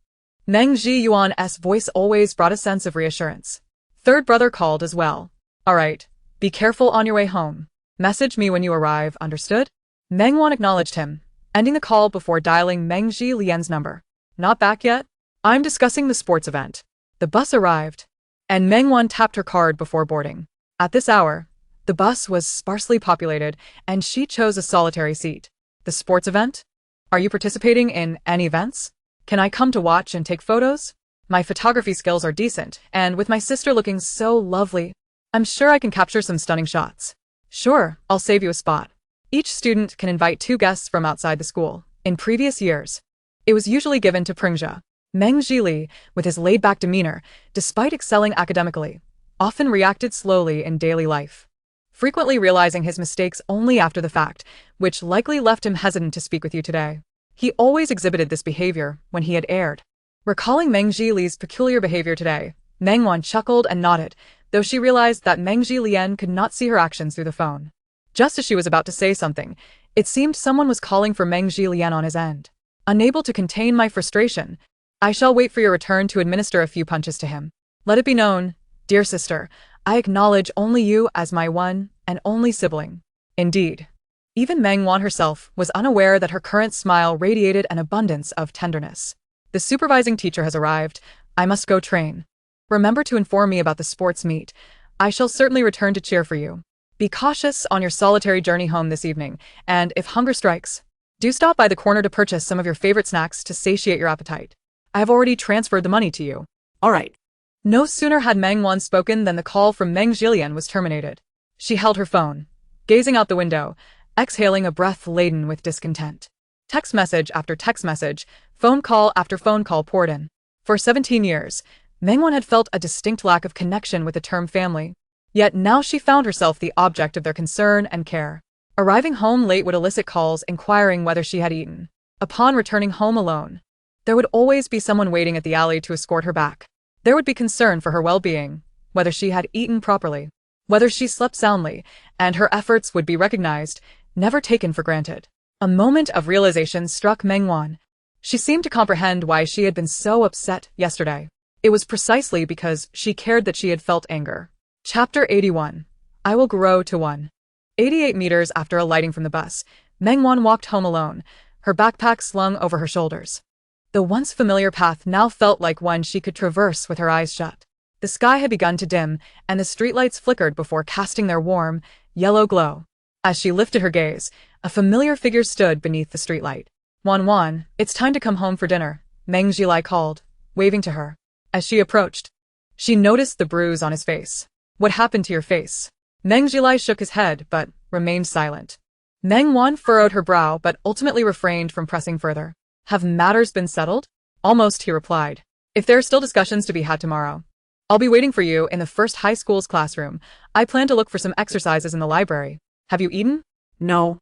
Speaker 1: Meng Yuan's voice always brought a sense of reassurance. Third brother called as well. "All right, be careful on your way home. Message me when you arrive, understood?" Meng Wan acknowledged him, ending the call before dialing Meng Lian's number. "Not back yet? I'm discussing the sports event." The bus arrived, and Meng Wan tapped her card before boarding. At this hour, The bus was sparsely populated, and she chose a solitary seat. The sports event? Are you participating in any events? Can I come to watch and take photos? My photography skills are decent, and with my sister looking so lovely, I'm sure I can capture some stunning shots. Sure, I'll save you a spot. Each student can invite 2 guests from outside the school. In previous years, it was usually given to Pringja. Meng Jili, with his laid-back demeanor, despite excelling academically, often reacted slowly in daily life, frequently realizing his mistakes only after the fact, which likely left him hesitant to speak with you today. He always exhibited this behavior when he had erred. Recalling Meng Jili's peculiar behavior today, Meng Wan chuckled and nodded, though she realized that Meng Jilian could not see her actions through the phone. Just as she was about to say something, it seemed someone was calling for Meng Jilian on his end. Unable to contain my frustration, I shall wait for your return to administer a few punches to him. Let it be known, dear sister, I acknowledge only you as my one and only sibling. Indeed. Even Meng Wan herself was unaware that her current smile radiated an abundance of tenderness. The supervising teacher has arrived. I must go train. Remember to inform me about the sports meet. I shall certainly return to cheer for you. Be cautious on your solitary journey home this evening, and if hunger strikes, do stop by the corner to purchase some of your favorite snacks to satiate your appetite. I have already transferred the money to you.
Speaker 2: All right.
Speaker 1: No sooner had Meng Wan spoken than the call from Meng Jilian was terminated. She held her phone, gazing out the window, exhaling a breath laden with discontent. Text message after text message, phone call after phone call poured in. For 17 years, Meng Wan had felt a distinct lack of connection with the term family. Yet now she found herself the object of their concern and care. Arriving home late would elicit calls inquiring whether she had eaten. Upon returning home alone, there would always be someone waiting at the alley to escort her back. There would be concern for her well-being, whether she had eaten properly, whether she slept soundly, and her efforts would be recognized, never taken for granted. A moment of realization struck Meng Wan. She seemed to comprehend why she had been so upset yesterday. It was precisely because she cared that she had felt anger. Chapter 81. I will grow to one. 88 meters after alighting from the bus, Meng Wan walked home alone, her backpack slung over her shoulders. The once familiar path now felt like one she could traverse with her eyes shut. The sky had begun to dim, and the streetlights flickered before casting their warm, yellow glow. As she lifted her gaze, a familiar figure stood beneath the streetlight. Wan, it's time to come home for dinner, Meng Jilai called, waving to her. As she approached, she noticed the bruise on his face. What happened to your face? Meng Jilai shook his head, but remained silent. Meng Wan furrowed her brow but ultimately refrained from pressing further. Have matters been settled? Almost, he replied. If there are still discussions to be had tomorrow, I'll be waiting for you in the first high school's classroom. I plan to look for some exercises in the library. Have you eaten?
Speaker 2: No.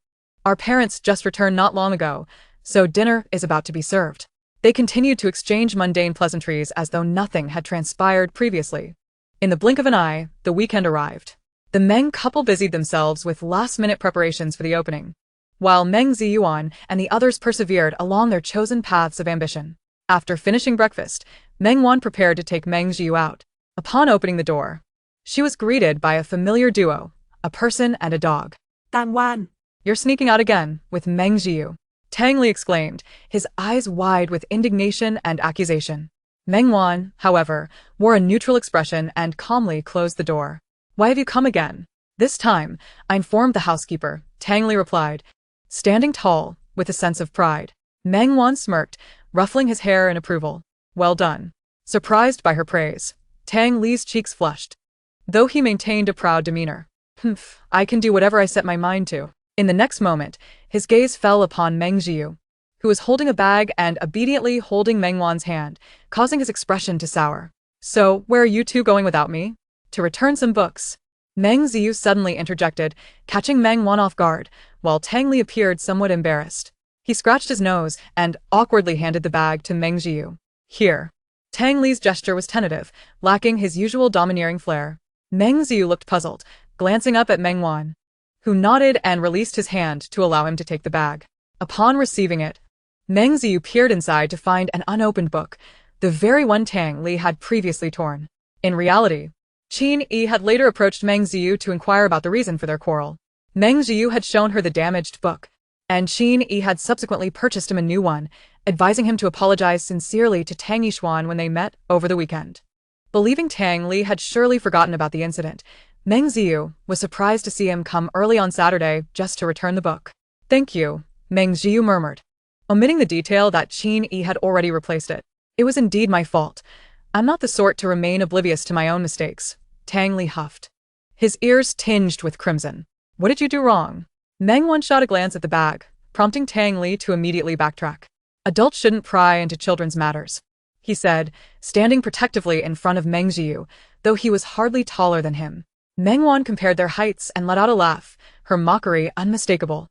Speaker 1: Our parents just returned not long ago, so dinner is about to be served. They continued to exchange mundane pleasantries as though nothing had transpired previously. In the blink of an eye, the weekend arrived. The Meng couple busied themselves with last-minute preparations for the opening, while Meng Ziyuan and the others persevered along their chosen paths of ambition. After finishing breakfast, Meng Wan prepared to take Meng Ziyu out. Upon opening the door, she was greeted by a familiar duo, a person and a dog.
Speaker 2: Tang Wan.
Speaker 1: You're sneaking out again, with Meng Ziyu, Tang Li exclaimed, his eyes wide with indignation and accusation. Meng Wan, however, wore a neutral expression and calmly closed the door. Why have you come again? This time, I informed the housekeeper, Tang Li replied, standing tall, with a sense of pride. Meng Wan smirked, ruffling his hair in approval. Well done. Surprised by her praise, Tang Li's cheeks flushed, though he maintained a proud demeanor. I can do whatever I set my mind to. In the next moment, his gaze fell upon Meng Ziyu, who was holding a bag and obediently holding Meng Wan's hand, causing his expression to sour. So, where are you two going without me? To return some books. Meng Ziyu suddenly interjected, catching Meng Wan off guard, while Tang Li appeared somewhat embarrassed. He scratched his nose and awkwardly handed the bag to Meng Ziyu. Here. Tang Li's gesture was tentative, lacking his usual domineering flair. Meng Ziyu looked puzzled, glancing up at Meng Wan, who nodded and released his hand to allow him to take the bag. Upon receiving it, Meng Ziyu peered inside to find an unopened book, the very one Tang Li had previously torn. In reality, Qin Yi had later approached Meng Ziyu to inquire about the reason for their quarrel. Meng Ziyu had shown her the damaged book, and Qin Yi had subsequently purchased him a new one, advising him to apologize sincerely to Tang Yishuan when they met over the weekend. Believing Tang Li had surely forgotten about the incident, Meng Ziyu was surprised to see him come early on Saturday just to return the book. "Thank you," Meng Ziyu murmured, omitting the detail that Qin Yi had already replaced it. "It was indeed my fault. I'm not the sort to remain oblivious to my own mistakes," Tang Li huffed, his ears tinged with crimson. "What did you do wrong?" Meng Wan shot a glance at the bag, prompting Tang Li to immediately backtrack. "Adults shouldn't pry into children's matters," he said, standing protectively in front of Meng Ziyu, though he was hardly taller than him. Meng Wan compared their heights and let out a laugh, her mockery unmistakable.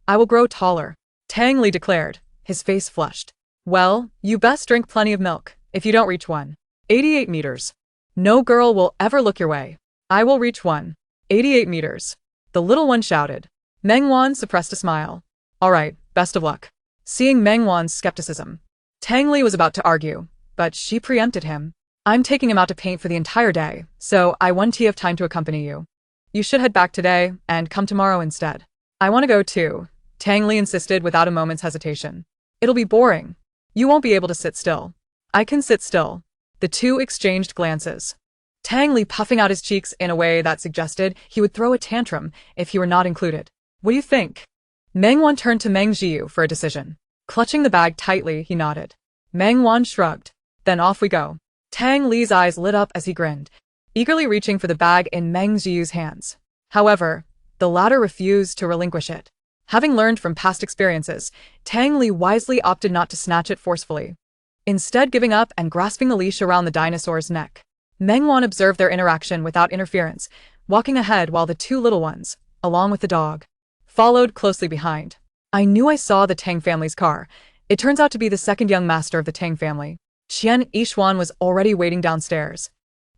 Speaker 1: "I will grow taller," Tang Li declared, his face flushed. "Well, you best drink plenty of milk, if you don't reach 188 meters. No girl will ever look your way. I will reach 188 meters. The little one shouted. Meng Wan suppressed a smile. "All right, best of luck." Seeing Meng Wan's skepticism, Tang Li was about to argue, but she preempted him. "I'm taking him out to paint for the entire day, so I won't have time to accompany you. You should head back today and come tomorrow instead." "I want to go too," Tang Li insisted without a moment's hesitation. "It'll be boring. You won't be able to sit still." "I can sit still." The two exchanged glances, Tang Li puffing out his cheeks in a way that suggested he would throw a tantrum if he were not included. "What do you think?" Meng Wan turned to Meng Ziyu for a decision. Clutching the bag tightly, he nodded. Meng Wan shrugged. "Then off we go." Tang Li's eyes lit up as he grinned, eagerly reaching for the bag in Meng Ziyu's hands. However, the latter refused to relinquish it. Having learned from past experiences, Tang Li wisely opted not to snatch it forcefully, instead giving up and grasping the leash around the dinosaur's neck. Meng Wan observed their interaction without interference, walking ahead while the two little ones, along with the dog, followed closely behind. "I knew I saw the Tang family's car. It turns out to be the second young master of the Tang family." Qian Yixuan was already waiting downstairs,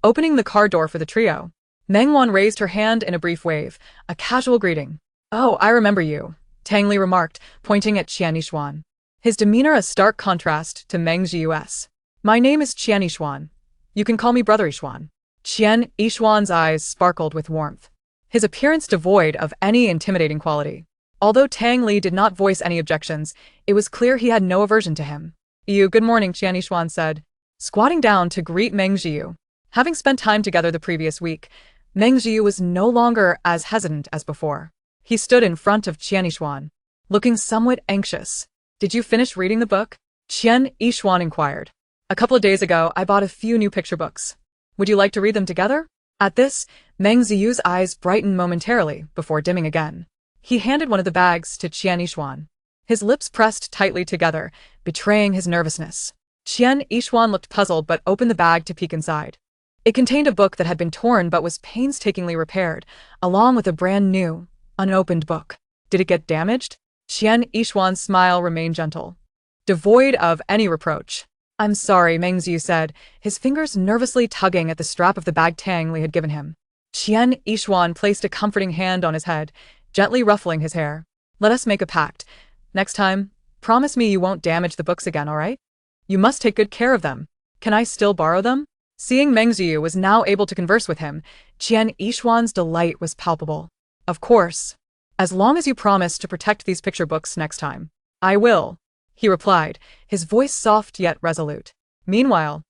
Speaker 1: opening the car door for the trio. Meng Wan raised her hand in a brief wave, a casual greeting. "Oh, I remember you," Tang Li remarked, pointing at Qian Yixuan, his demeanor a stark contrast to Meng Ziyu's. "My name is Qian Yixuan. You can call me Brother Yixuan." Qian Yixuan's eyes sparkled with warmth, his appearance devoid of any intimidating quality. Although Tang Li did not voice any objections, it was clear he had no aversion to him. "Good morning," Qian Yixuan said, squatting down to greet Meng Ziyu. Having spent time together the previous week, Meng Ziyu was no longer as hesitant as before. He stood in front of Qian Yixuan, looking somewhat anxious. "Did you finish reading the book?" Qian Yixuan inquired. "A couple of days ago, I bought a few new picture books. Would you like to read them together?" At this, Meng Ziyu's eyes brightened momentarily before dimming again. He handed one of the bags to Qian Yixuan, his lips pressed tightly together, betraying his nervousness. Qian Yixuan looked puzzled but opened the bag to peek inside. It contained a book that had been torn but was painstakingly repaired, along with a brand new, unopened book. "Did it get damaged?" Qian Yixuan's smile remained gentle, devoid of any reproach. "I'm sorry," Meng Ziyu said, his fingers nervously tugging at the strap of the bag Tang Li had given him. Qian Yixuan placed a comforting hand on his head, gently ruffling his hair. "Let us make a pact. Next time, promise me you won't damage the books again, all right? You must take good care of them. Can I still borrow them?" Seeing Meng Ziyu was now able to converse with him, Qian Yixuan's delight was palpable. "Of course. As long as you promise to protect these picture books next time." "I will," he replied, his voice soft yet resolute. Meanwhile,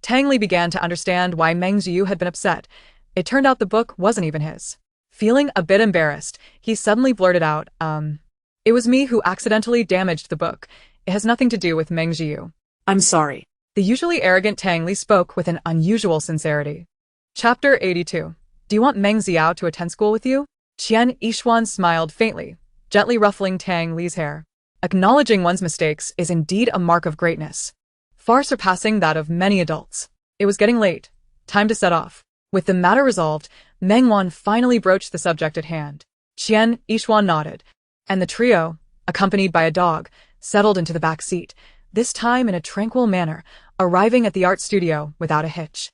Speaker 1: Tang Li began to understand why Meng Ziyu had been upset. It turned out the book wasn't even his. Feeling a bit embarrassed, he suddenly blurted out, "It was me who accidentally damaged the book. It has nothing to do with Meng Ziyu."
Speaker 2: I'm sorry.
Speaker 1: The usually arrogant Tang Li spoke with an unusual sincerity. Chapter 82. "Do you want Meng Ziao to attend school with you?" Qian Yixuan smiled faintly, gently ruffling Tang Li's hair. Acknowledging one's mistakes is indeed a mark of greatness, far surpassing that of many adults. It was getting late. Time to set off. With the matter resolved, Meng Wan finally broached the subject at hand. Qian Yixuan nodded, and the trio, accompanied by a dog, settled into the back seat, this time in a tranquil manner, arriving at the art studio without a hitch.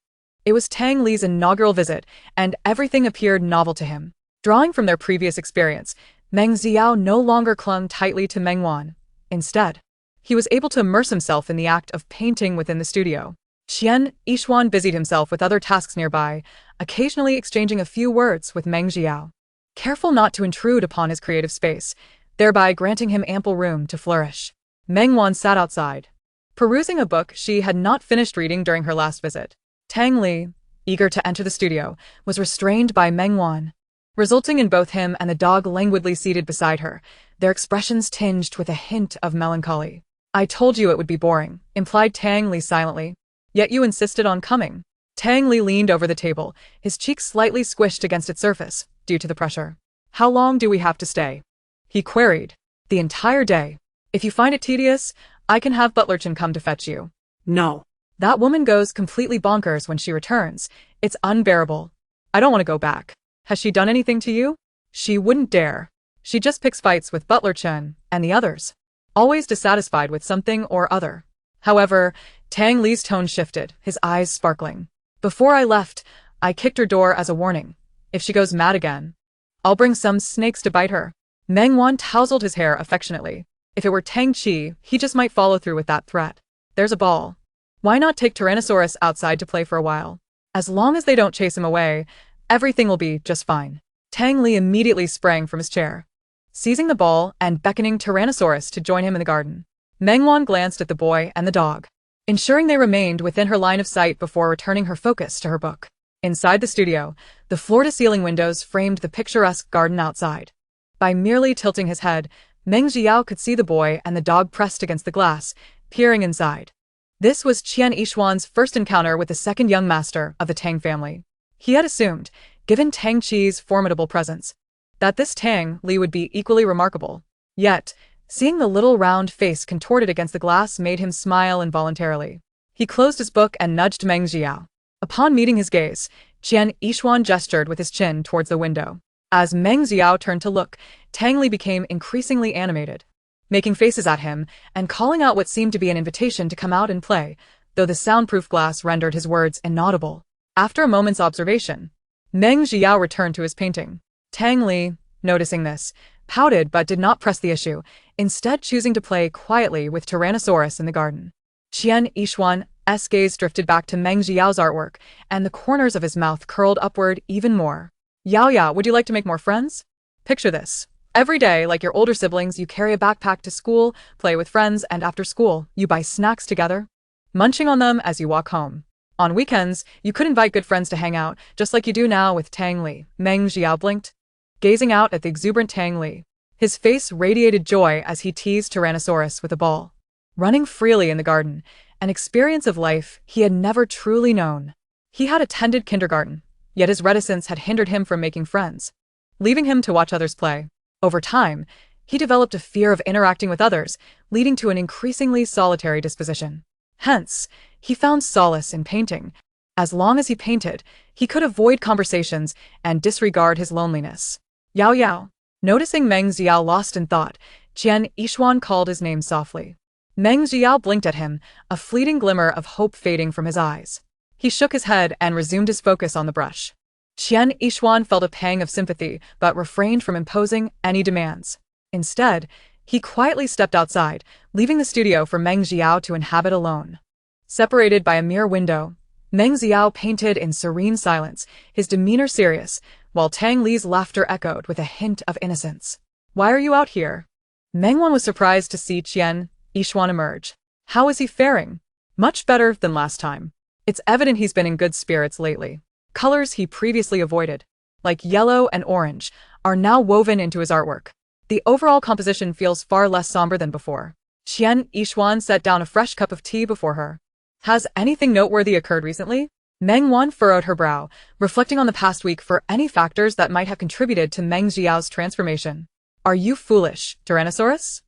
Speaker 1: It was Tang Li's inaugural visit, and everything appeared novel to him. Drawing from their previous experience, Meng Ziao no longer clung tightly to Meng Wan. Instead, he was able to immerse himself in the act of painting within the studio. Qian Yixuan busied himself with other tasks nearby, occasionally exchanging a few words with Meng Ziao, careful not to intrude upon his creative space, thereby granting him ample room to flourish. Meng Wan sat outside, perusing a book she had not finished reading during her last visit. Tang Li, eager to enter the studio, was restrained by Meng Wan, resulting in both him and the dog languidly seated beside her, their expressions tinged with a hint of melancholy. "I told you it would be boring," implied Tang Li silently. "Yet you insisted on coming." Tang Li leaned over the table, his cheeks slightly squished against its surface, due to the pressure. "How long do we have to stay?" he queried. "The entire day. If you find it tedious, I can have Butlerchin come to fetch you."
Speaker 2: No.
Speaker 1: "That woman goes completely bonkers when she returns. It's unbearable. I don't want to go back." "Has she done anything to you?" "She wouldn't dare. She just picks fights with Butlerchin and the others. Always dissatisfied with something or other." However, Tang Li's tone shifted, his eyes sparkling. "Before I left, I kicked her door as a warning. If she goes mad again, I'll bring some snakes to bite her." Meng Wan tousled his hair affectionately. If it were Tang Chi, he just might follow through with that threat. "There's a ball. Why not take Tyrannosaurus outside to play for a while? As long as they don't chase him away, everything will be just fine." Tang Li immediately sprang from his chair, seizing the ball and beckoning Tyrannosaurus to join him in the garden. Meng Wan glanced at the boy and the dog, ensuring they remained within her line of sight before returning her focus to her book. Inside the studio, the floor-to-ceiling windows framed the picturesque garden outside. By merely tilting his head, Meng Jiao could see the boy and the dog pressed against the glass, peering inside. This was Qian Yishuan's first encounter with the second young master of the Tang family. He had assumed, given Tang Chi's formidable presence, that this Tang Li would be equally remarkable. Yet, seeing the little round face contorted against the glass made him smile involuntarily. He closed his book and nudged Meng Jiao. Upon meeting his gaze, Qian Yishuan gestured with his chin towards the window. As Meng Jiao turned to look, Tang Li became increasingly animated, making faces at him and calling out what seemed to be an invitation to come out and play, though the soundproof glass rendered his words inaudible. After a moment's observation, Meng Jiao returned to his painting. Tang Li, noticing this, pouted but did not press the issue, instead choosing to play quietly with Tyrannosaurus in the garden. Qian Yishuan's gaze drifted back to Meng Jiao's artwork, and the corners of his mouth curled upward even more. "Yao Yao, would you like to make more friends? Picture this. Every day, like your older siblings, you carry a backpack to school, play with friends, and after school, you buy snacks together, munching on them as you walk home. On weekends, you could invite good friends to hang out, just like you do now with Tang Li." Meng Jiao blinked, gazing out at the exuberant Tang Li. His face radiated joy as he teased Tyrannosaurus with a ball. Running freely in the garden, an experience of life he had never truly known. He had attended kindergarten, yet his reticence had hindered him from making friends, leaving him to watch others play. Over time, he developed a fear of interacting with others, leading to an increasingly solitary disposition. Hence, he found solace in painting. As long as he painted, he could avoid conversations and disregard his loneliness. "Yao Yao." Noticing Meng Jiao lost in thought, Qian Yishuan called his name softly. Meng Jiao blinked at him, a fleeting glimmer of hope fading from his eyes. He shook his head and resumed his focus on the brush. Qian Yishuan felt a pang of sympathy but refrained from imposing any demands. Instead, he quietly stepped outside, leaving the studio for Meng Jiao to inhabit alone. Separated by a mere window, Meng Jiao painted in serene silence, his demeanor serious, while Tang Li's laughter echoed with a hint of innocence. "Why are you out here?" Meng Wan was surprised to see Qian Yishuan emerge. "How is he faring?" "Much better than last time. It's evident he's been in good spirits lately." Colors he previously avoided, like yellow and orange, are now woven into his artwork. The overall composition feels far less somber than before. Qian Yishuan set down a fresh cup of tea before her. "Has anything noteworthy occurred recently?" Meng Wan furrowed her brow, reflecting on the past week for any factors that might have contributed to Meng Jiao's transformation. "Are you foolish, Tyrannosaurus?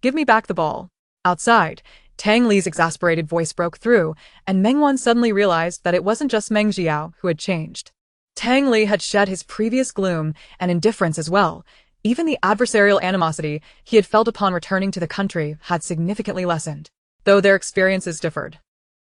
Speaker 1: Give me back the ball." Outside, Tang Li's exasperated voice broke through, and Meng Wan suddenly realized that it wasn't just Meng Jiao who had changed. Tang Li had shed his previous gloom and indifference as well. Even the adversarial animosity he had felt upon returning to the country had significantly lessened, though their experiences differed.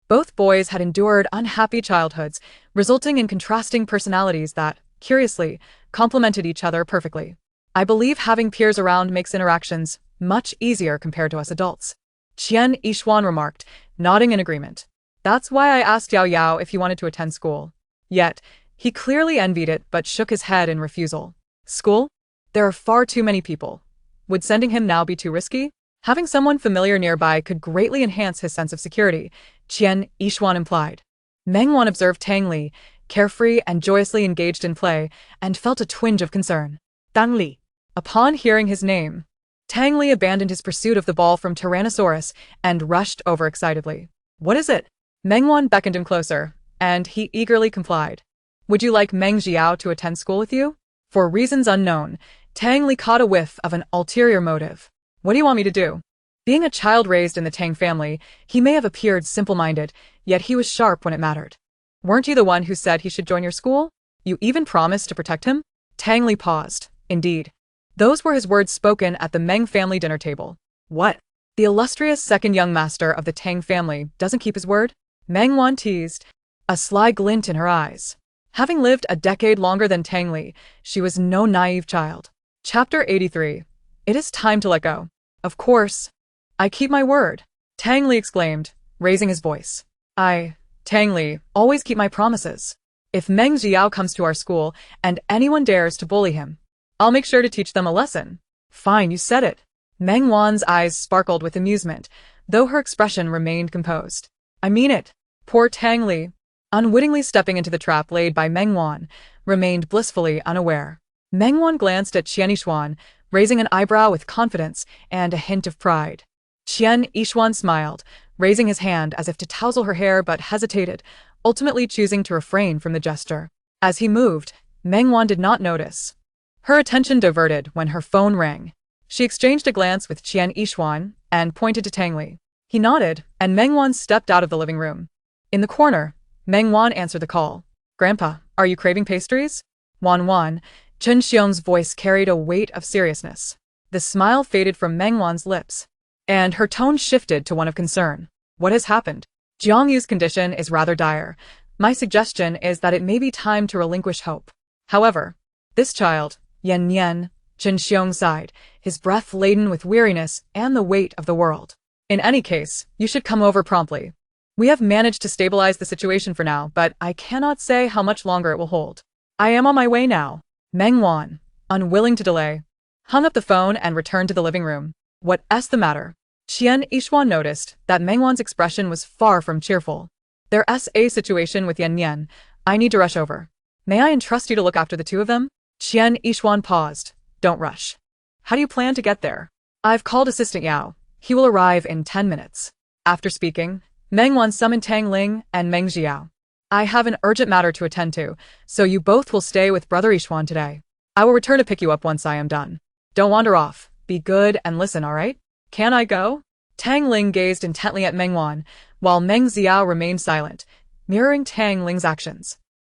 Speaker 1: Both boys had endured unhappy childhoods, resulting in contrasting personalities that, curiously, complemented each other perfectly. "I believe having peers around makes interactions much easier compared to us adults," Qian Yishuan remarked, nodding in agreement. "That's why I asked Yao Yao if he wanted to attend school." Yet, he clearly envied it but shook his head in refusal. "School? There are far too many people. Would sending him now be too risky?" Having someone familiar nearby could greatly enhance his sense of security, Qian Yishuan implied. Meng Wan observed Tang Li, carefree and joyously engaged in play, and felt a twinge of concern. Tang Li. Upon hearing his name, Tang Li abandoned his pursuit of the ball from Tyrannosaurus and rushed over excitedly. What is it? Meng Wan beckoned him closer, and he eagerly complied. Would you like Meng Jiao to attend school with you? For reasons unknown, Tang Li caught a whiff of an ulterior motive. What do you want me to do? Being a child raised in the Tang family, he may have appeared simple-minded, yet he was sharp when it mattered. Weren't you the one who said he should join your school? You even promised to protect him? Tang Li paused. Indeed. Those were his words spoken at the Meng family dinner table. What? The illustrious second young master of the Tang family doesn't keep his word? Meng Wan teased, a sly glint in her eyes. Having lived a decade longer than Tang Li, she was no naive child. Chapter 83. It is time to let go. Of course. I keep my word, Tang Li exclaimed, raising his voice. Tang Li, always keep my promises. If Meng Jiao comes to our school and anyone dares to bully him, I'll make sure to teach them a lesson. Fine, you said it. Meng Wan's eyes sparkled with amusement, though her expression remained composed. I mean it. Poor Tang Li, unwittingly stepping into the trap laid by Meng Wan, remained blissfully unaware. Meng Wan glanced at Qian Yishuan, raising an eyebrow with confidence and a hint of pride. Qian Yishuan smiled, raising his hand as if to tousle her hair but hesitated, ultimately choosing to refrain from the gesture. As he moved, Meng Wan did not notice. Her attention diverted when her phone rang. She exchanged a glance with Qian Yishuan and pointed to Tang Li. He nodded, and Meng Wan stepped out of the living room. In the corner, Meng Wan answered the call. Grandpa, are you craving pastries? Wan, Chen Xiong's voice carried a weight of seriousness. The smile faded from Meng Wan's lips, and her tone shifted to one of concern. What has happened? Jiang Yu's condition is rather dire. My suggestion is that it may be time to relinquish hope. However, this child, Yen, Chen Xiong sighed, his breath laden with weariness and the weight of the world. In any case, you should come over promptly. We have managed to stabilize the situation for now, but I cannot say how much longer it will hold. I am on my way now. Meng Wan, unwilling to delay, hung up the phone and returned to the living room. What's the matter? Qian Yishuan noticed that Meng Wan's expression was far from cheerful. There's a situation with Yen. I need to rush over. May I entrust you to look after the two of them? Qian Yishuan paused. Don't rush. How do you plan to get there? I've called Assistant Yao. He will arrive in 10 minutes. After speaking, Meng Wan summoned Tang Ling and Meng Jiao. I have an urgent matter to attend to, so you both will stay with Brother Yishuan today. I will return to pick you up once I am done. Don't wander off. Be good and listen, all right? Can I go? Tang Ling gazed intently at Meng Wan, while Meng Jiao remained silent, mirroring Tang Ling's actions.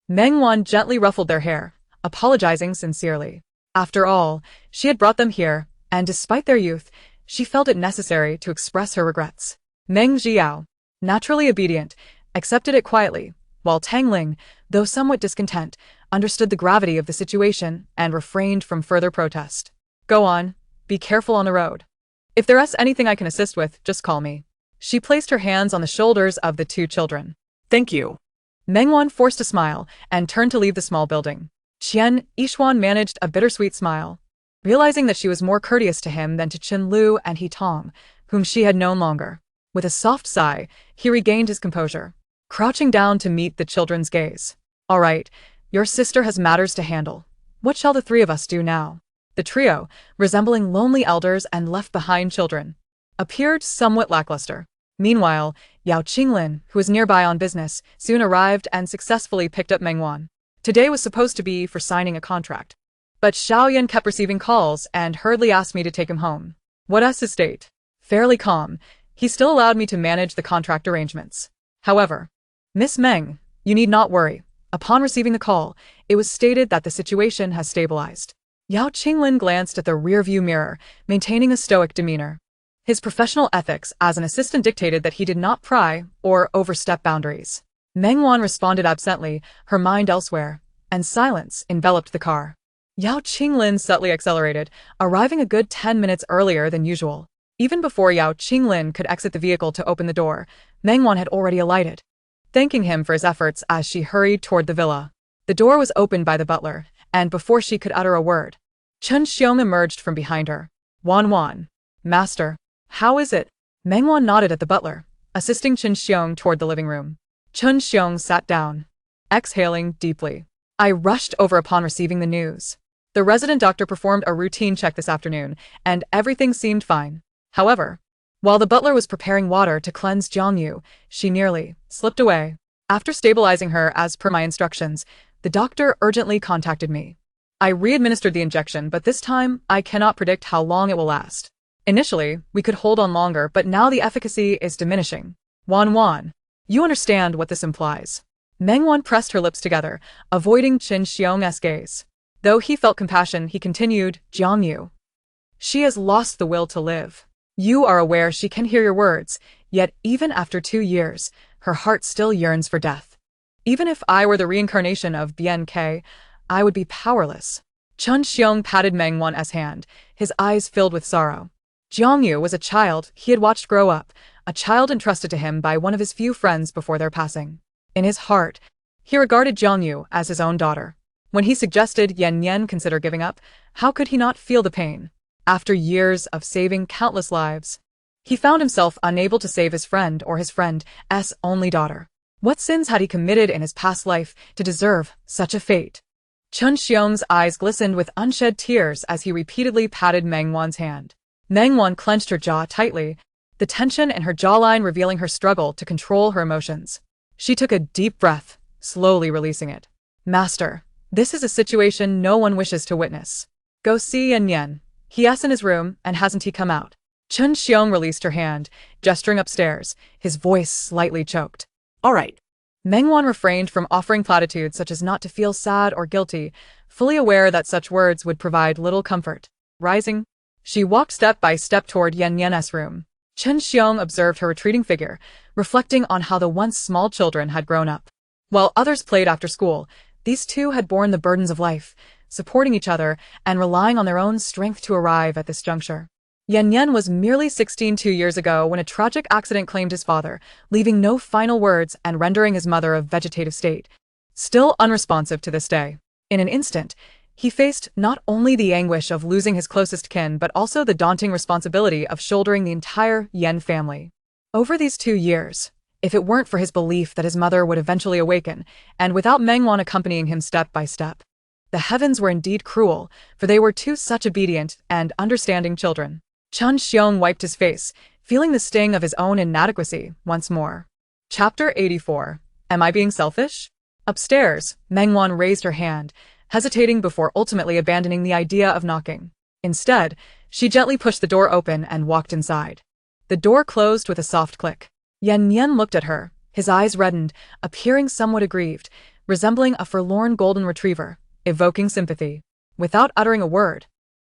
Speaker 1: Meng Wan gently ruffled their hair, apologizing sincerely. After all, she had brought them here, and despite their youth, she felt it necessary to express her regrets. Meng Jiao, naturally obedient, accepted it quietly, while Tang Ling, though somewhat discontent, understood the gravity of the situation and refrained from further protest. Go on, be careful on the road. If there's anything I can assist with, just call me. She placed her hands on the shoulders of the two children.
Speaker 2: Thank you.
Speaker 1: Meng Wan forced a smile and turned to leave the small building. Qian Yishuan managed a bittersweet smile, realizing that she was more courteous to him than to Chen Lu and He Tong, whom she had known longer. With a soft sigh, he regained his composure, crouching down to meet the children's gaze. All right, your sister has matters to handle. What shall the three of us do now? The trio, resembling lonely elders and left-behind children, appeared somewhat lackluster. Meanwhile, Yao Qinglin, who was nearby on business, soon arrived and successfully picked up Meng Wan. Today was supposed to be for signing a contract, but Xiaoyan kept receiving calls and hurriedly asked me to take him home. What's his state? Fairly calm. He still allowed me to manage the contract arrangements. However, Miss Meng, you need not worry. Upon receiving the call, it was stated that the situation has stabilized. Yao Qinglin glanced at the rearview mirror, maintaining a stoic demeanor. His professional ethics as an assistant dictated that he did not pry or overstep boundaries. Meng Wan responded absently, her mind elsewhere, and silence enveloped the car. Yao Qinglin subtly accelerated, arriving a good 10 minutes earlier than usual. Even before Yao Qinglin could exit the vehicle to open the door, Meng Wan had already alighted, thanking him for his efforts as she hurried toward the villa. The door was opened by the butler, and before she could utter a word, Chen Xiong emerged from behind her. Wan, Master, how is it? Meng Wan nodded at the butler, assisting Chen Xiong toward the living room. Chen Xiong sat down. exhaling deeply. I rushed over upon receiving the news. The resident doctor performed a routine check this afternoon, and everything seemed fine. However, while the butler was preparing water to cleanse Jiangyu, she nearly slipped away. After stabilizing her as per my instructions, the doctor urgently contacted me. I re-administered the injection, but this time I cannot predict how long it will last. Initially, we could hold on longer, but now the efficacy is diminishing. Wan, you understand what this implies. Meng Wan pressed her lips together, avoiding Qin Xiong's gaze. Though he felt compassion, he continued, Jiangyu. She has lost the will to live. You are aware she can hear your words, yet even after 2 years, her heart still yearns for death. Even if I were the reincarnation of BNK, I would be powerless. Chun Xiong patted Meng Wan's hand, his eyes filled with sorrow. Jiangyu was a child he had watched grow up, a child entrusted to him by one of his few friends before their passing. In his heart, he regarded Jiangyu as his own daughter. When he suggested Yan consider giving up, how could he not feel the pain? After years of saving countless lives, he found himself unable to save his friend or his friend's only daughter. What sins had he committed in his past life to deserve such a fate? Chun Xiong's eyes glistened with unshed tears as he repeatedly patted Meng Wan's hand. Meng Wan clenched her jaw tightly, the tension in her jawline revealing her struggle to control her emotions. She took a deep breath, slowly releasing it. Master, this is a situation no one wishes to witness. Go see Yan. He's in his room, and hasn't he come out? Chun Xiong released her hand, gesturing upstairs, his voice slightly choked.
Speaker 2: All right.
Speaker 1: Meng Wan refrained from offering platitudes such as not to feel sad or guilty, fully aware that such words would provide little comfort. Rising, she walked step by step toward Yan's room. Chun Xiong observed her retreating figure, reflecting on how the once small children had grown up. While others played after school, these two had borne the burdens of life, supporting each other and relying on their own strength to arrive at this juncture. Yan was merely 16 2 years ago when a tragic accident claimed his father, leaving no final words and rendering his mother a vegetative state, still unresponsive to this day. In an instant, he faced not only the anguish of losing his closest kin but also the daunting responsibility of shouldering the entire Yan family. Over these 2 years, if it weren't for his belief that his mother would eventually awaken, and without Meng Wan accompanying him step by step, the heavens were indeed cruel, for they were two such obedient and understanding children. Chun Xiong wiped his face, feeling the sting of his own inadequacy once more. Chapter 84. Am I being selfish? Upstairs, Meng Wan raised her hand, hesitating before ultimately abandoning the idea of knocking. Instead, she gently pushed the door open and walked inside. The door closed with a soft click. Yan looked at her, his eyes reddened, appearing somewhat aggrieved, resembling a forlorn golden retriever, evoking sympathy. Without uttering a word,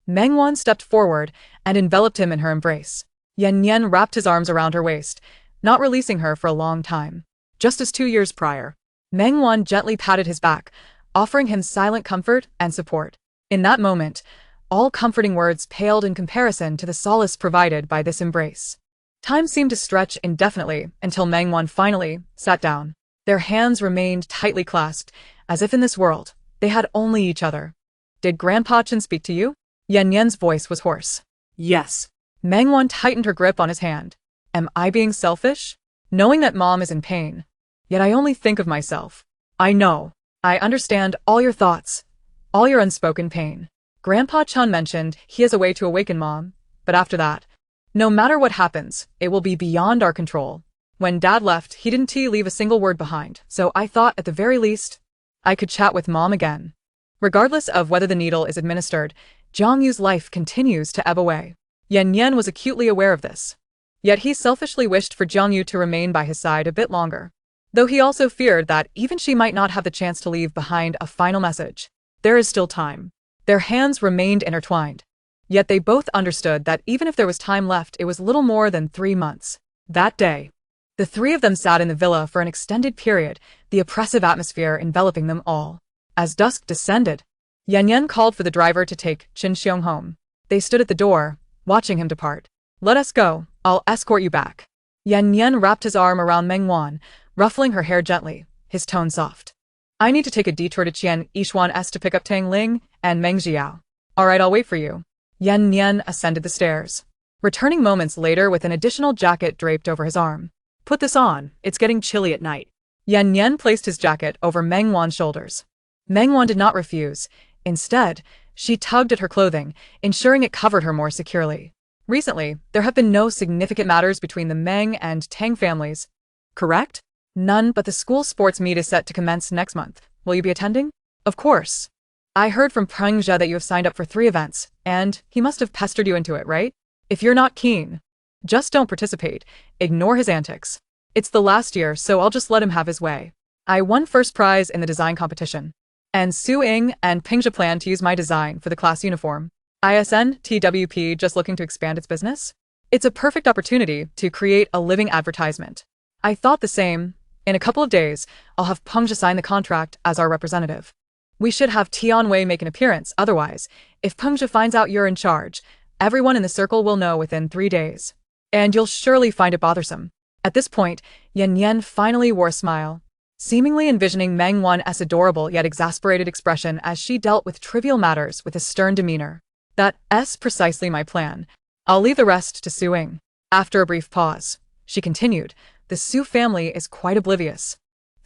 Speaker 1: Meng Wan stepped forward and enveloped him in her embrace. Yan wrapped his arms around her waist, not releasing her for a long time. Just as 2 years prior, Meng Wan gently patted his back, offering him silent comfort and support. In that moment, all comforting words paled in comparison to the solace provided by this embrace. Time seemed to stretch indefinitely until Meng Wan finally sat down. Their hands remained tightly clasped, as if in this world, they had only each other. Did Grandpa Chen speak to you? Yan's voice was hoarse.
Speaker 2: Yes.
Speaker 1: Meng Wan tightened her grip on his hand. Am I being selfish? Knowing that Mom is in pain. Yet I only think of myself. I know. I understand all your thoughts, all your unspoken pain. Grandpa Chen mentioned he has a way to awaken Mom, but after that, no matter what happens, it will be beyond our control. When Dad left, he didn't leave a single word behind, so I thought at the very least, I could chat with Mom again. Regardless of whether the needle is administered, Jiangyu's life continues to ebb away. Yan was acutely aware of this. Yet he selfishly wished for Jiangyu to remain by his side a bit longer. Though he also feared that even she might not have the chance to leave behind a final message. There is still time. Their hands remained intertwined. Yet they both understood that even if there was time left, it was little more than 3 months. That day, the three of them sat in the villa for an extended period, the oppressive atmosphere enveloping them all. As dusk descended, Yan called for the driver to take Qin Xiong home. They stood at the door, watching him depart. Let us go, I'll escort you back. Yan wrapped his arm around Meng Wan, ruffling her hair gently, his tone soft. I need to take a detour to Qian Yishuan's to pick up Tang Ling and Meng Jiao. Alright, I'll wait for you. Yan ascended the stairs, returning moments later with an additional jacket draped over his arm. Put this on, it's getting chilly at night. Yan Yan placed his jacket over Meng Wan's shoulders. Meng Wan did not refuse. Instead, she tugged at her clothing, ensuring it covered her more securely. Recently, there have been no significant matters between the Meng and Tang families. Correct? None, but the school sports meet is set to commence next month. Will you be attending? Of course. I heard from Prangja that you have signed up for 3 events, and he must have pestered you into it, right? If you're not keen, just don't participate. Ignore his antics. It's the last year, so I'll just let him have his way. I won first prize in the design competition. And Su Ying and Pingja plan to use my design for the class uniform. ISN-TWP just looking to expand its business? It's a perfect opportunity to create a living advertisement. I thought the same. In a couple of days, I'll have Pengja sign the contract as our representative. We should have Tianwei make an appearance, otherwise, if Pengja finds out you're in charge, everyone in the circle will know within 3 days. And you'll surely find it bothersome. At this point, Yan Yan finally wore a smile, seemingly envisioning Meng Wan's adorable yet exasperated expression as she dealt with trivial matters with a stern demeanor. That's precisely my plan. I'll leave the rest to Su Ying. After a brief pause, she continued, the Su family is quite oblivious.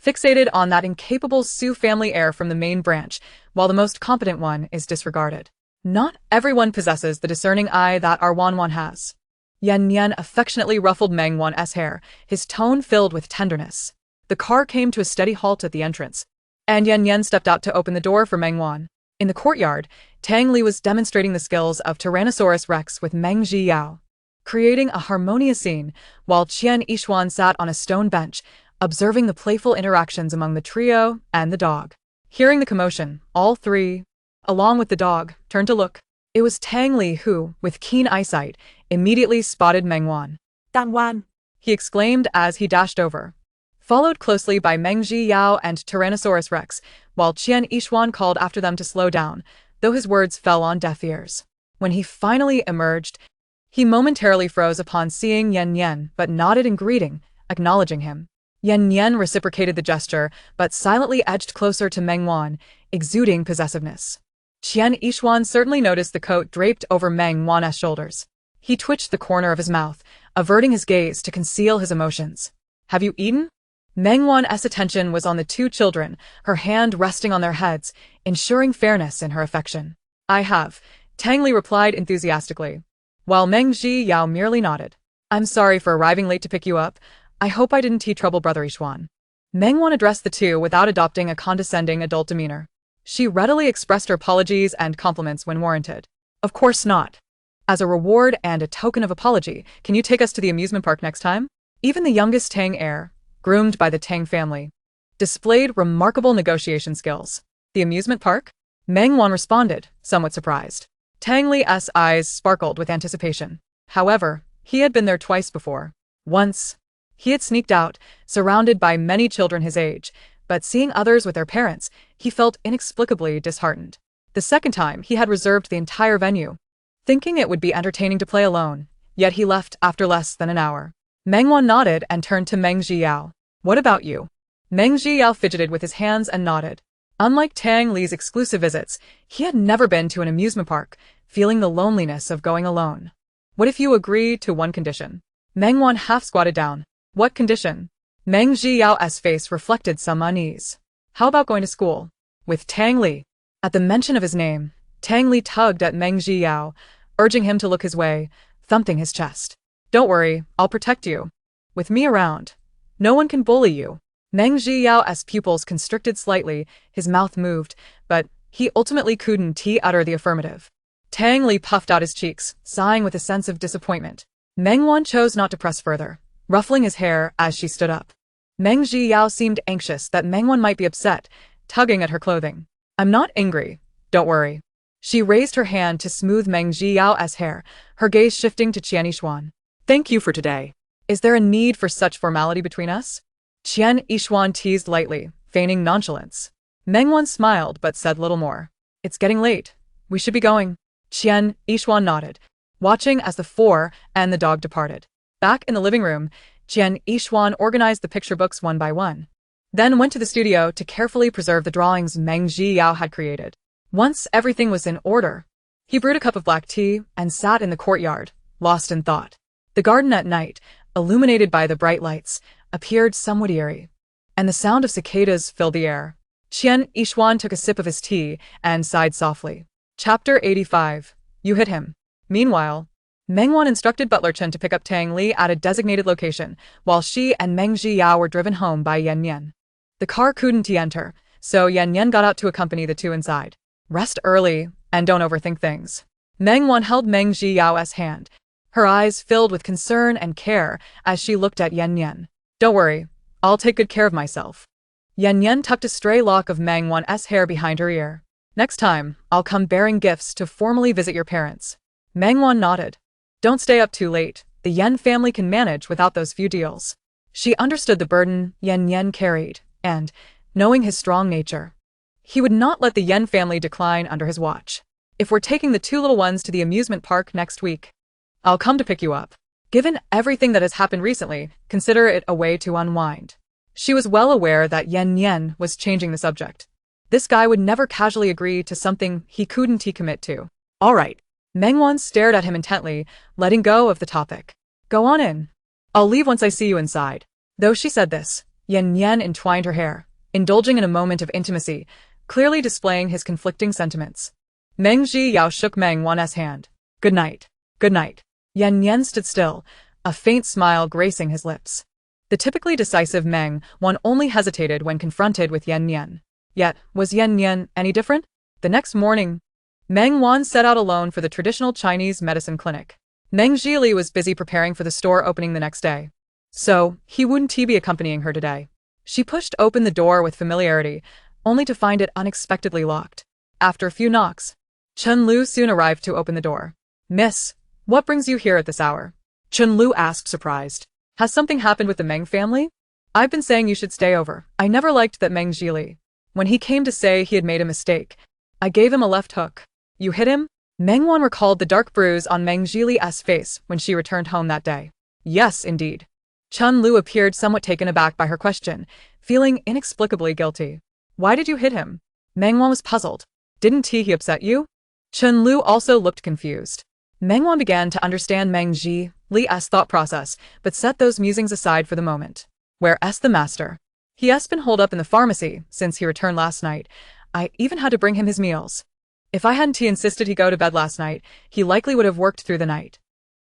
Speaker 1: Fixated on that incapable Su family heir from the main branch, while the most competent one is disregarded. Not everyone possesses the discerning eye that our Wan has. Yan Yan affectionately ruffled Meng Wan's hair, his tone filled with tenderness. The car came to a steady halt at the entrance, and Yan Yan stepped out to open the door for Meng Wan. In the courtyard, Tang Li was demonstrating the skills of Tyrannosaurus Rex with Meng Zhiyao, creating a harmonious scene, while Qian Yishuan sat on a stone bench, observing the playful interactions among the trio and the dog. Hearing the commotion, all 3, along with the dog, turned to look. It was Tang Li who, with keen eyesight, immediately spotted Meng Wan.
Speaker 2: Tang Wan,
Speaker 1: He exclaimed as he dashed over, followed closely by Meng Zhiyao and Tyrannosaurus Rex, while Qian Yishuan called after them to slow down, though his words fell on deaf ears. When he finally emerged, he momentarily froze upon seeing Yan Yan, but nodded in greeting, acknowledging him. Yan Yan reciprocated the gesture, but silently edged closer to Meng Wan, exuding possessiveness. Qian Yishuan certainly noticed the coat draped over Meng Wan's shoulders. He twitched the corner of his mouth, averting his gaze to conceal his emotions. Have you eaten? Meng Wan's attention was on the 2 children, her hand resting on their heads, ensuring fairness in her affection. I have, Tang Li replied enthusiastically, while Meng Zhiyao merely nodded. I'm sorry for arriving late to pick you up. I hope I didn't trouble Brother Yishuan. Meng Wan addressed the 2 without adopting a condescending adult demeanor. She readily expressed her apologies and compliments when warranted. Of course not. As a reward and a token of apology, can you take us to the amusement park next time? Even the youngest Tang heir, groomed by the Tang family, displayed remarkable negotiation skills. The amusement park? Meng Wan responded, somewhat surprised. Tang Li's eyes sparkled with anticipation. However, he had been there twice before. Once, he had sneaked out, surrounded by many children his age, but seeing others with their parents, he felt inexplicably disheartened. The second time, he had reserved the entire venue, thinking it would be entertaining to play alone, yet he left after less than an hour. Meng Wan nodded and turned to Meng Zhiyao. What about you? Meng Zhiyao fidgeted with his hands and nodded. Unlike Tang Li's exclusive visits, he had never been to an amusement park, feeling the loneliness of going alone. What if you agree to one condition? Meng Wan half squatted down. What condition? Meng Zhiyao's face reflected some unease. How about going to school? With Tang Li? At the mention of his name, Tang Li tugged at Meng Zhiyao, urging him to look his way, thumping his chest. Don't worry, I'll protect you. With me around, no one can bully you. Meng Zhiyao's pupils constricted slightly, his mouth moved, but he ultimately couldn't utter the affirmative. Tang Li puffed out his cheeks, sighing with a sense of disappointment. Meng Wan chose not to press further, ruffling his hair as she stood up. Meng Zhiyao seemed anxious that Meng Wan might be upset, tugging at her clothing. I'm not angry, don't worry. She raised her hand to smooth Meng Zhiyao's hair, her gaze shifting to Qian Yishuan. Thank you for today. Is there a need for such formality between us? Qian Yishuan teased lightly, feigning nonchalance. Meng Wan smiled but said little more. It's getting late. We should be going. Qian Yishuan nodded, watching as the 4 and the dog departed. Back in the living room, Qian Yishuan organized the picture books one by one, then went to the studio to carefully preserve the drawings Meng Zhiyao had created. Once everything was in order, he brewed a cup of black tea and sat in the courtyard, lost in thought. The garden at night, illuminated by the bright lights, appeared somewhat eerie. and the sound of cicadas filled the air. Qian Yishuan took a sip of his tea and sighed softly. Chapter 85. You hit him. Meanwhile, Meng Wan instructed butler Chen to pick up Tang Li at a designated location, while she and Meng Zhiyao were driven home by Yan Yan. The car couldn't enter, so Yan Yan got out to accompany the two inside. Rest early, and don't overthink things. Meng Wan held Meng Zhiyao's hand, her eyes filled with concern and care as she looked at Yan Yan. Don't worry, I'll take good care of myself. Yan Yan tucked a stray lock of Meng Wan's hair behind her ear. Next time, I'll come bearing gifts to formally visit your parents. Meng Wan nodded. Don't stay up too late, the Yan family can manage without those few deals. She understood the burden Yan Yan carried, and, knowing his strong nature, he would not let the Yan family decline under his watch. If we're taking the two little ones to the amusement park next week, I'll come to pick you up. Given everything that has happened recently, consider it a way to unwind. She was well aware that Yan Yan was changing the subject. This guy would never casually agree to something he couldn't commit to. All right. Meng Wan stared at him intently, letting go of the topic. Go on in. I'll leave once I see you inside. Though she said this, Yan Yan entwined her hair, indulging in a moment of intimacy, clearly displaying his conflicting sentiments. Meng Zhiyao shook Meng Wan's hand. Good night. Good night. Yan Yan stood still, a faint smile gracing his lips. The typically decisive Meng Wan only hesitated when confronted with Yan Yan. Yet, was Yan Yan any different? The next morning, Meng Wan set out alone for the traditional Chinese medicine clinic. Meng Zhili was busy preparing for the store opening the next day, so he wouldn't be accompanying her today. She pushed open the door with familiarity, only to find it unexpectedly locked. After a few knocks, Chen Lu soon arrived to open the door. Miss, what brings you here at this hour? Chen Lu asked, surprised. Has something happened with the Meng family? I've been saying you should stay over. I never liked that Meng Zhili. When he came to say he had made a mistake, I gave him a left hook. You hit him? Meng Wan recalled the dark bruise on Meng Zhili's face when she returned home that day. Yes, indeed. Chen Lu appeared somewhat taken aback by her question, feeling inexplicably guilty. Why did you hit him? Meng Wan was puzzled. Didn't he upset you? Chen Lu also looked confused. Meng Wan began to understand Meng Zhili's thought process, but set those musings aside for the moment. Where's the master? He's been holed up in the pharmacy since he returned last night. I even had to bring him his meals. If I hadn't insisted he go to bed last night, he likely would have worked through the night.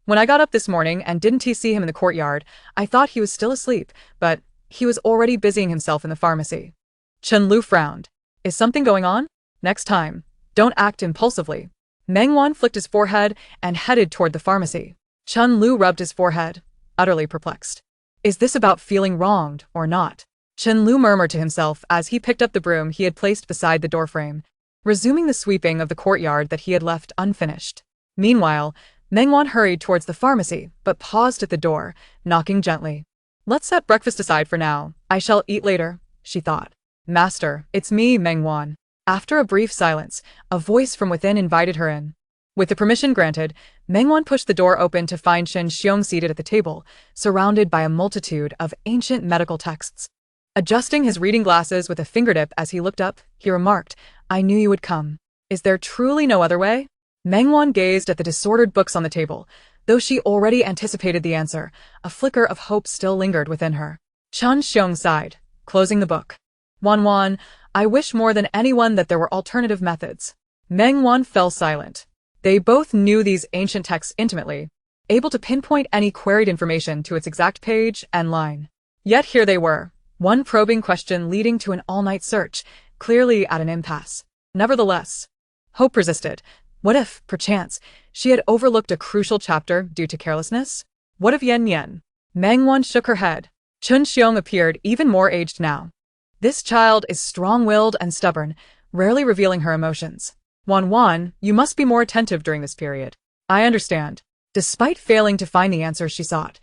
Speaker 1: When I got up this morning and didn't see him in the courtyard, I thought he was still asleep, but he was already busying himself in the pharmacy. Chen Lu frowned. Is something going on? Next time, don't act impulsively. Meng Wan flicked his forehead and headed toward the pharmacy. Chen Lu rubbed his forehead, utterly perplexed. Is this about feeling wronged or not? Chen Lu murmured to himself as he picked up the broom he had placed beside the doorframe, resuming the sweeping of the courtyard that he had left unfinished. Meanwhile, Meng Wan hurried towards the pharmacy, but paused at the door, knocking gently. Let's set breakfast aside for now. I shall eat later, she thought. Master, it's me, Meng Wan. After a brief silence, a voice from within invited her in. With the permission granted, Meng Wan pushed the door open to find Shen Xiong seated at the table, surrounded by a multitude of ancient medical texts. Adjusting his reading glasses with a fingertip as he looked up, he remarked, I knew you would come. Is there truly no other way? Meng Wan gazed at the disordered books on the table. Though she already anticipated the answer, a flicker of hope still lingered within her. Chen Xiong sighed, closing the book. Wan, I wish more than anyone that there were alternative methods. Meng Wan fell silent. They both knew these ancient texts intimately, able to pinpoint any queried information to its exact page and line. Yet here they were, one probing question leading to an all-night search, clearly at an impasse. Nevertheless, hope persisted. What if, perchance, she had overlooked a crucial chapter due to carelessness? What of Yan Yan? Meng Wan shook her head. Chen Xiong appeared even more aged now. This child is strong-willed and stubborn, rarely revealing her emotions. Wan, you must be more attentive during this period. I understand. Despite failing to find the answer she sought,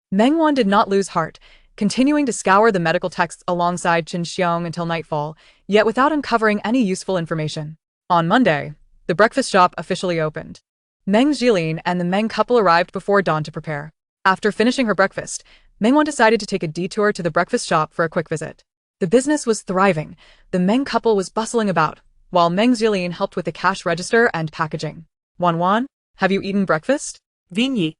Speaker 1: Meng Wan did not lose heart, continuing to scour the medical texts alongside Chen Xiong until nightfall, yet without uncovering any useful information. On Monday, the breakfast shop officially opened. Meng Zhilin and the Meng couple arrived before dawn to prepare. After finishing her breakfast, Meng Wan decided to take a detour to the breakfast shop for a quick visit. The business was thriving. The Meng couple was bustling about, while Meng Zhilin helped with the cash register and packaging. Wan, have you eaten breakfast?
Speaker 2: Vinyi.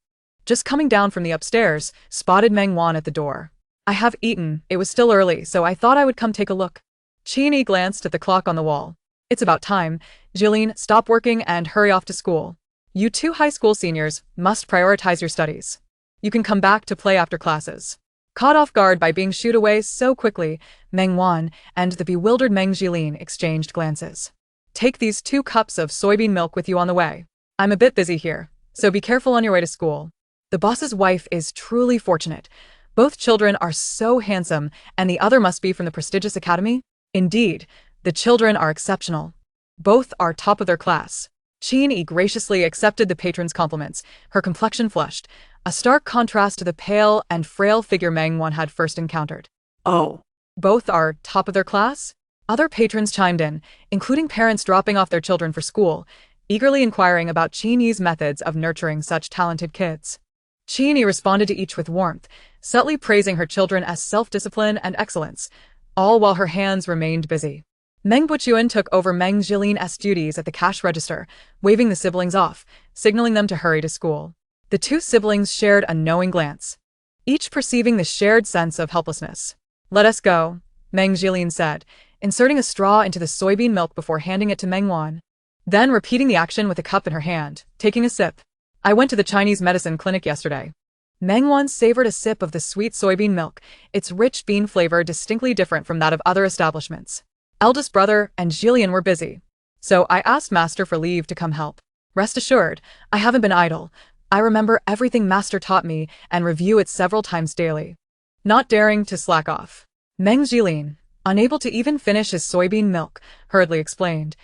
Speaker 1: Just coming down from the upstairs, spotted Meng Wan at the door. I have eaten. It was still early, so I thought I would come take a look. Chini glanced at the clock on the wall. It's about time. Jillian, stop working and hurry off to school. You two high school seniors must prioritize your studies. You can come back to play after classes. Caught off guard by being shooed away so quickly, Meng Wan and the bewildered Meng Jilin exchanged glances. Take these 2 cups of soybean milk with you on the way. I'm a bit busy here, so be careful on your way to school. The boss's wife is truly fortunate. Both children are so handsome, and the other must be from the prestigious academy. Indeed, the children are exceptional. Both are top of their class. Chini graciously accepted the patron's compliments, her complexion flushed, a stark contrast to the pale and frail figure Meng Wan had first encountered.
Speaker 2: Oh.
Speaker 1: Both are top of their class? Other patrons chimed in, including parents dropping off their children for school, eagerly inquiring about Chini's methods of nurturing such talented kids. Chini responded to each with warmth, subtly praising her children as self-discipline and excellence, all while her hands remained busy. Meng Buchuan took over Meng Jilin's duties at the cash register, waving the siblings off, signaling them to hurry to school. The 2 siblings shared a knowing glance, each perceiving the shared sense of helplessness. Let us go, Meng Jilin said, inserting a straw into the soybean milk before handing it to Meng Wan. Then repeating the action with a cup in her hand, taking a sip. I went to the Chinese medicine clinic yesterday. Meng Wan savored a sip of the sweet soybean milk, its rich bean flavor distinctly different from that of other establishments. Eldest brother and Jillian were busy, so I asked Master for leave to come help. Rest assured, I haven't been idle. I remember everything Master taught me and review it several times daily. Not daring to slack off, Meng Jilin, unable to even finish his soybean milk, hurriedly explained,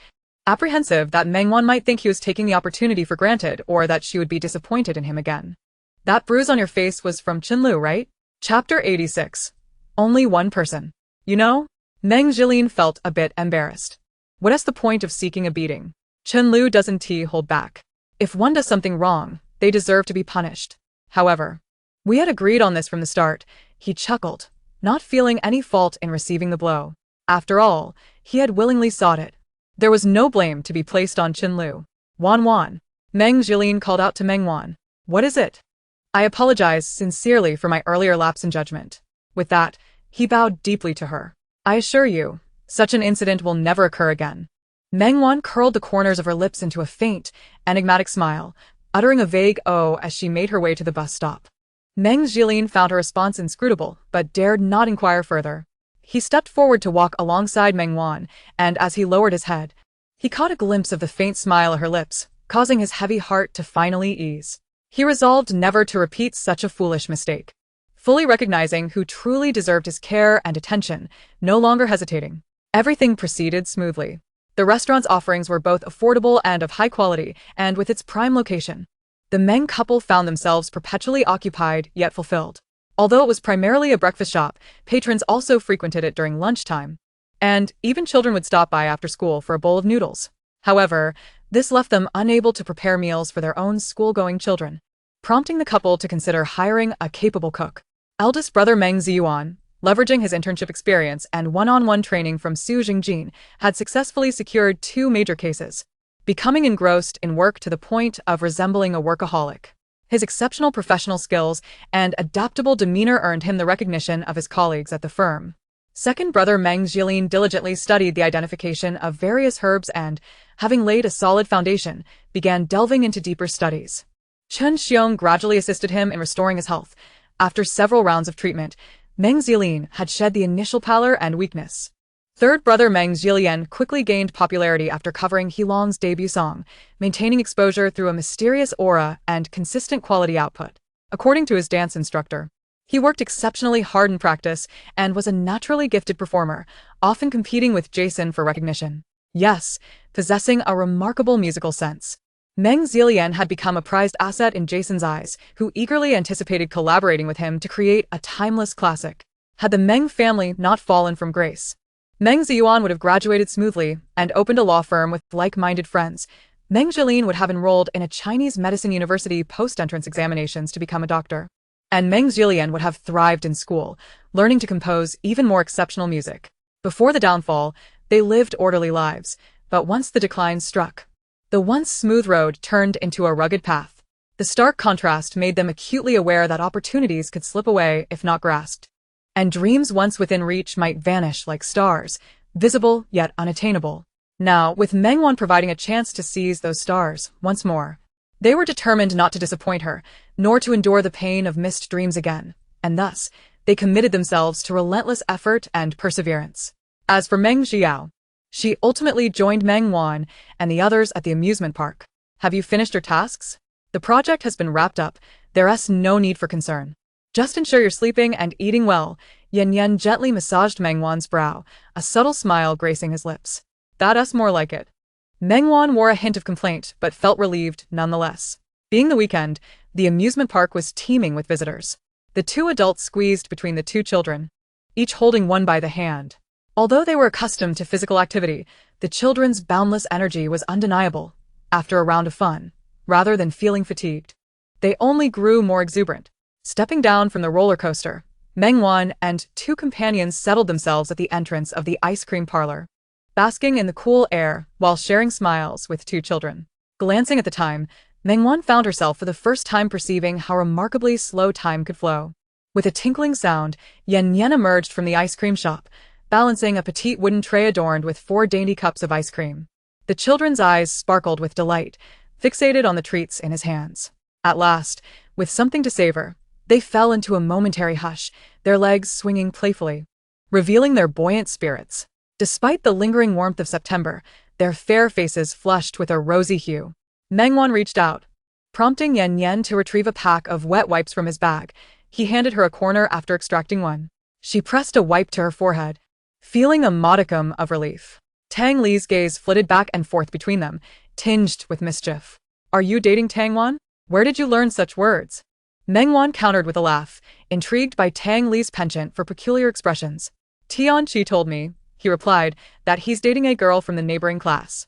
Speaker 1: apprehensive that Meng Wan might think he was taking the opportunity for granted or that she would be disappointed in him again. That bruise on your face was from Qinlu, right? Chapter 86. Only one person. You know? Meng Jilin felt a bit embarrassed. What is the point of seeking a beating? Qinlu doesn't hold back. If one does something wrong, they deserve to be punished. However, we had agreed on this from the start. He chuckled, not feeling any fault in receiving the blow. After all, he had willingly sought it. There was no blame to be placed on Qinlu. Wan. Meng Jilin called out to Meng Wan. What is it? I apologize sincerely for my earlier lapse in judgment. With that, he bowed deeply to her. I assure you, such an incident will never occur again. Meng Wan curled the corners of her lips into a faint, enigmatic smile, uttering a vague "oh" as she made her way to the bus stop. Meng Jilin found her response inscrutable, but dared not inquire further. He stepped forward to walk alongside Meng Wan, and as he lowered his head, he caught a glimpse of the faint smile at her lips, causing his heavy heart to finally ease. He resolved never to repeat such a foolish mistake. Fully recognizing who truly deserved his care and attention, no longer hesitating, everything proceeded smoothly. The restaurant's offerings were both affordable and of high quality, and with its prime location, the Meng couple found themselves perpetually occupied yet fulfilled. Although it was primarily a breakfast shop, patrons also frequented it during lunchtime, and even children would stop by after school for a bowl of noodles. However, this left them unable to prepare meals for their own school-going children, prompting the couple to consider hiring a capable cook. Eldest brother Meng Ziyuan, leveraging his internship experience and one-on-one training from Su Jingjin, had successfully secured 2 major cases, becoming engrossed in work to the point of resembling a workaholic. His exceptional professional skills and adaptable demeanor earned him the recognition of his colleagues at the firm. Second brother Meng Jilin diligently studied the identification of various herbs and, having laid a solid foundation, began delving into deeper studies. Chen Xiong gradually assisted him in restoring his health. After several rounds of treatment, Meng Jilin had shed the initial pallor and weakness. Third brother Meng Jilien quickly gained popularity after covering Heilong's debut song, maintaining exposure through a mysterious aura and consistent quality output. According to his dance instructor, he worked exceptionally hard in practice and was a naturally gifted performer, often competing with Jason for recognition. Yes, possessing a remarkable musical sense. Meng Zilien had become a prized asset in Jason's eyes, who eagerly anticipated collaborating with him to create a timeless classic. Had the Meng family not fallen from grace, Meng Ziyuan would have graduated smoothly and opened a law firm with like-minded friends. Meng Jilin would have enrolled in a Chinese medicine university post-entrance examinations to become a doctor. And Meng Jilien would have thrived in school, learning to compose even more exceptional music. Before the downfall, they lived orderly lives, but once the decline struck, the once smooth road turned into a rugged path. The stark contrast made them acutely aware that opportunities could slip away if not grasped. and dreams once within reach might vanish like stars, visible yet unattainable. Now, with Meng Wan providing a chance to seize those stars once more, they were determined not to disappoint her, nor to endure the pain of missed dreams again, and thus, they committed themselves to relentless effort and perseverance. As for Meng Xiao, she ultimately joined Meng Wan and the others at the amusement park. Have you finished your tasks? The project has been wrapped up. There's no need for concern. Just ensure you're sleeping and eating well. Yan Yan gently massaged Meng Wan's brow, a subtle smile gracing his lips. That's more like it. Meng Wan wore a hint of complaint, but felt relieved nonetheless. Being the weekend, the amusement park was teeming with visitors. The two adults squeezed between the two children, each holding one by the hand. Although they were accustomed to physical activity, the children's boundless energy was undeniable. After a round of fun, rather than feeling fatigued, they only grew more exuberant. Stepping down from the roller coaster, Meng Wan and two companions settled themselves at the entrance of the ice cream parlor, basking in the cool air while sharing smiles with two children. Glancing at the time, Meng Wan found herself for the first time perceiving how remarkably slow time could flow. With a tinkling sound, Yan Yan emerged from the ice cream shop, balancing a petite wooden tray adorned with 4 dainty cups of ice cream. The children's eyes sparkled with delight, fixated on the treats in his hands. At last, with something to savor, they fell into a momentary hush, their legs swinging playfully, revealing their buoyant spirits. Despite the lingering warmth of September, their fair faces flushed with a rosy hue. Meng Wan reached out, prompting Yan Yan to retrieve a pack of wet wipes from his bag. He handed her a corner after extracting one. She pressed a wipe to her forehead, feeling a modicum of relief. Tang Li's gaze flitted back and forth between them, tinged with mischief. Are you dating Tang Wan? Where did you learn such words? Meng Wan countered with a laugh, intrigued by Tang Li's penchant for peculiar expressions. Tian Chi told me, he replied, that he's dating a girl from the neighboring class.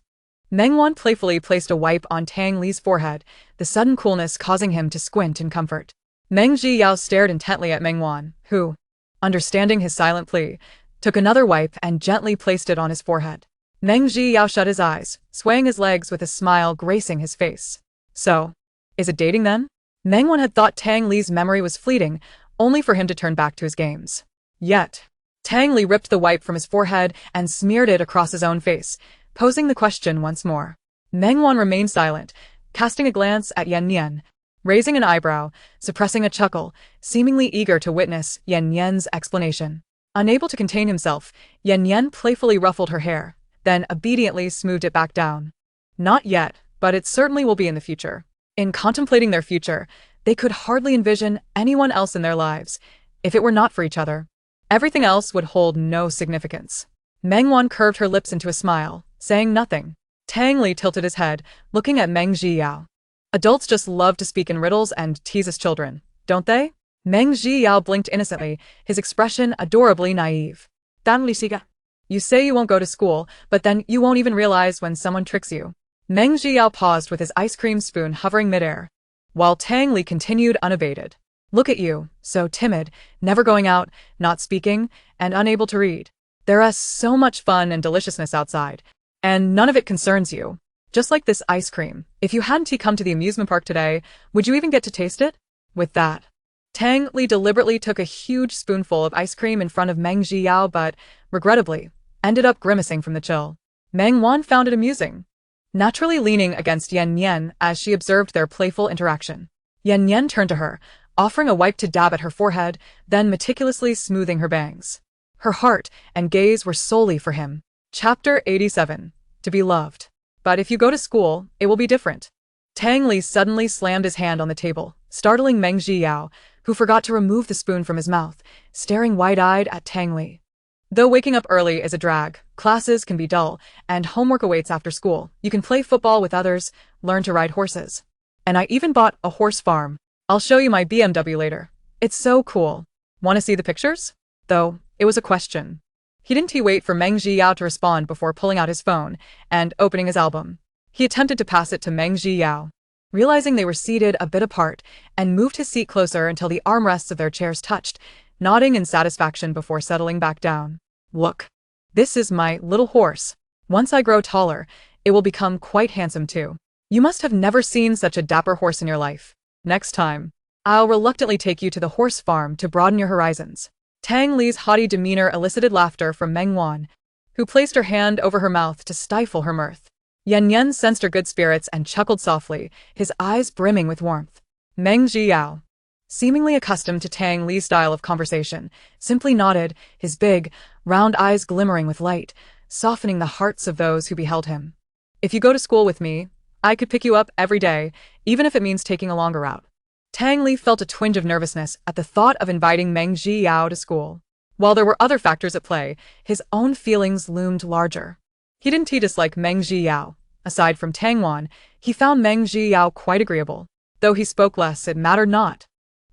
Speaker 1: Meng Wan playfully placed a wipe on Tang Li's forehead, the sudden coolness causing him to squint in comfort. Meng Zhiyao stared intently at Meng Wan, who, understanding his silent plea, took another wipe and gently placed it on his forehead. Meng Zhiyao shut his eyes, swaying his legs with a smile gracing his face. So, is it dating then? Meng Wan had thought Tang Li's memory was fleeting, only for him to turn back to his games. Yet, Tang Li ripped the wipe from his forehead and smeared it across his own face, posing the question once more. Meng Wan remained silent, casting a glance at Yan Yan, raising an eyebrow, suppressing a chuckle, seemingly eager to witness Yan Yan's explanation. Unable to contain himself, Yan Yan playfully ruffled her hair, then obediently smoothed it back down. Not yet, but it certainly will be in the future. In contemplating their future, they could hardly envision anyone else in their lives, if it were not for each other. Everything else would hold no significance. Meng Wan curved her lips into a smile, saying nothing. Tang Li tilted his head, looking at Meng Zhiyao. Adults just love to speak in riddles and tease us children, don't they? Meng Zhiyao blinked innocently, his expression adorably naive. Dan Li Siga. You say you won't go to school, but then you won't even realize when someone tricks you. Meng Zhiyao paused with his ice cream spoon hovering midair, while Tang Li continued unabated. Look at you, so timid, never going out, not speaking, and unable to read. There is so much fun and deliciousness outside, and none of it concerns you. Just like this ice cream. If you hadn't come to the amusement park today, would you even get to taste it? With that, Tang Li deliberately took a huge spoonful of ice cream in front of Meng Zhiyao but, regrettably, ended up grimacing from the chill. Meng Wan found it amusing, naturally leaning against Yan Yan as she observed their playful interaction. Yan Yan turned to her, offering a wipe to dab at her forehead, then meticulously smoothing her bangs. Her heart and gaze were solely for him. Chapter 87. To be loved. But if you go to school, it will be different. Tang Li suddenly slammed his hand on the table, startling Meng Zhiyao, who forgot to remove the spoon from his mouth, staring wide-eyed at Tang Li. Though waking up early is a drag, classes can be dull, and homework awaits after school. You can play football with others, learn to ride horses. And I even bought a horse farm. I'll show you my BMW later. It's so cool. Want to see the pictures? Though, it was a question. He didn't wait for Meng Zhiyao to respond before pulling out his phone and opening his album. He attempted to pass it to Meng Zhiyao, realizing they were seated a bit apart, and moved his seat closer until the armrests of their chairs touched, nodding in satisfaction before settling back down. Look. This is my little horse. Once I grow taller, it will become quite handsome too. You must have never seen such a dapper horse in your life. Next time, I'll reluctantly take you to the horse farm to broaden your horizons. Tang Li's haughty demeanor elicited laughter from Meng Wan, who placed her hand over her mouth to stifle her mirth. Yan Yan sensed her good spirits and chuckled softly, his eyes brimming with warmth. Meng Zhiyao, seemingly accustomed to Tang Li's style of conversation, simply nodded, his big, round eyes glimmering with light, softening the hearts of those who beheld him. If you go to school with me, I could pick you up every day, even if it means taking a longer route. Tang Li felt a twinge of nervousness at the thought of inviting Meng Zhiyao to school. While there were other factors at play, his own feelings loomed larger. He didn't dislike Meng Zhiyao. Aside from Tang Wan, he found Meng Zhiyao quite agreeable. Though he spoke less, it mattered not,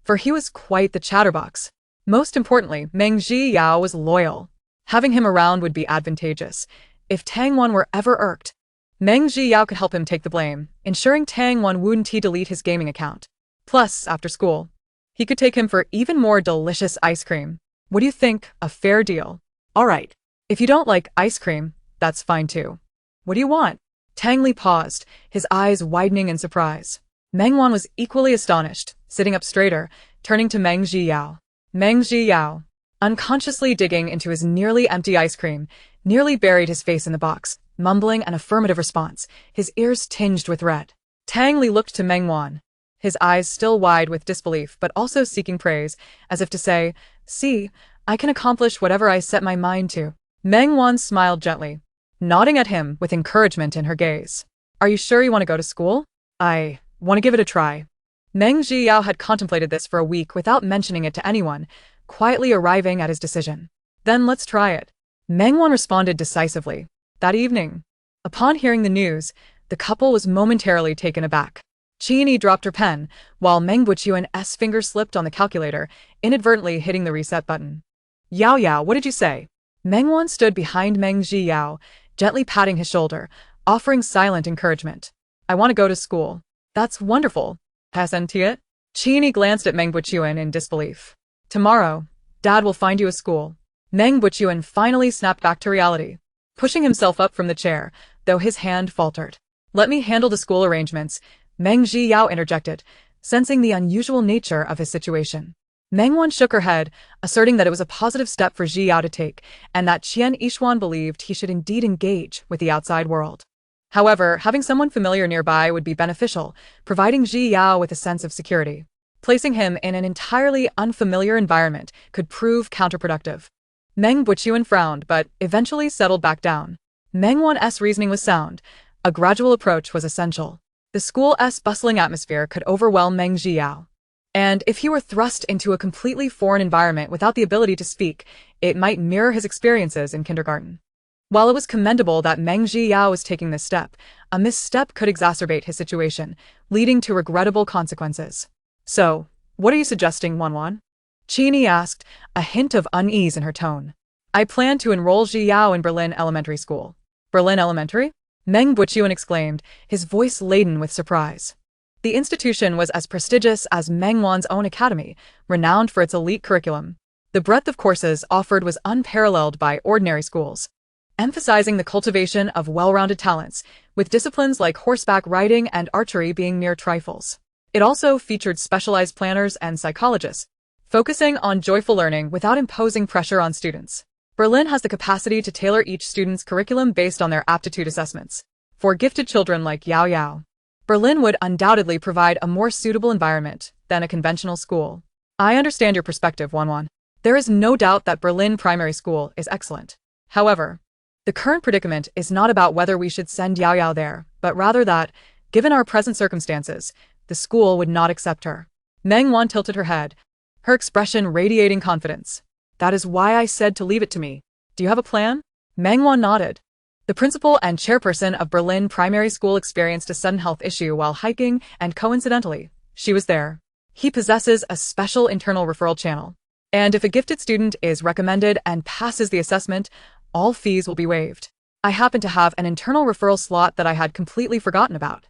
Speaker 1: for he was quite the chatterbox. Most importantly, Meng Zhiyao was loyal. Having him around would be advantageous. If Tang Wan were ever irked, Meng Zhiyao could help him take the blame, ensuring Tang Wan wouldn't delete his gaming account. Plus, after school, he could take him for even more delicious ice cream. What do you think? A fair deal?
Speaker 2: All right.
Speaker 1: If you don't like ice cream, that's fine too. What do you want? Tang Li paused, his eyes widening in surprise. Meng Wan was equally astonished, sitting up straighter, turning to Meng Zhiyao. Meng Zhiyao, unconsciously digging into his nearly empty ice cream, nearly buried his face in the box, mumbling an affirmative response, his ears tinged with red. Tang Li looked to Meng Wan, his eyes still wide with disbelief but also seeking praise, as if to say, "See, I can accomplish whatever I set my mind to." Meng Wan smiled gently, nodding at him with encouragement in her gaze. "Are you sure you want to go to school?" "I want to give it a try." Meng Zhiyao had contemplated this for a week without mentioning it to anyone, quietly arriving at his decision. "Then let's try it." Meng Wan responded decisively. That evening, upon hearing the news, the couple was momentarily taken aback. Qini dropped her pen, while Meng Buchuan's finger slipped on the calculator, inadvertently hitting the reset button. "Yao Yao, what did you say?" Meng Wan stood behind Meng Zhiyao, gently patting his shoulder, offering silent encouragement. "I want to go to school." "That's wonderful. Hasn't it?" Qini glanced at Meng Buchuan in disbelief. "Tomorrow, Dad will find you a school." Meng Buchuan finally snapped back to reality, pushing himself up from the chair, though his hand faltered. "Let me handle the school arrangements," Meng Zhiyao interjected, sensing the unusual nature of his situation. Meng Wan shook her head, asserting that it was a positive step for Zhiyao to take, and that Qian Yishuan believed he should indeed engage with the outside world. However, having someone familiar nearby would be beneficial, providing Zhiyao with a sense of security. Placing him in an entirely unfamiliar environment could prove counterproductive. Meng Buchuan frowned, but eventually settled back down. Meng Wan's reasoning was sound. A gradual approach was essential. The school's bustling atmosphere could overwhelm Meng Zhiyao. And if he were thrust into a completely foreign environment without the ability to speak, it might mirror his experiences in kindergarten. While it was commendable that Meng Zhiyao was taking this step, a misstep could exacerbate his situation, leading to regrettable consequences. "So, what are you suggesting, Wan?" Qini asked, a hint of unease in her tone. "I plan to enroll Zhiyao in Berlin Elementary School." "Berlin Elementary?" Meng Buchuan exclaimed, his voice laden with surprise. The institution was as prestigious as Meng Wan's own academy, renowned for its elite curriculum. The breadth of courses offered was unparalleled by ordinary schools, emphasizing the cultivation of well-rounded talents, with disciplines like horseback riding and archery being mere trifles. It also featured specialized planners and psychologists, focusing on joyful learning without imposing pressure on students. Berlin has the capacity to tailor each student's curriculum based on their aptitude assessments. For gifted children like Yao Yao, Berlin would undoubtedly provide a more suitable environment than a conventional school. "I understand your perspective, Wan. There is no doubt that Berlin Primary School is excellent. However, the current predicament is not about whether we should send Yao Yao there, but rather that, given our present circumstances, the school would not accept her." Meng Wan tilted her head, her expression radiating confidence. "That is why I said to leave it to me. Do you have a plan?" Meng Wan nodded. The principal and chairperson of Berlin Primary School experienced a sudden health issue while hiking, and coincidentally, she was there. He possesses a special internal referral channel, and if a gifted student is recommended and passes the assessment, all fees will be waived. I happen to have an internal referral slot that I had completely forgotten about.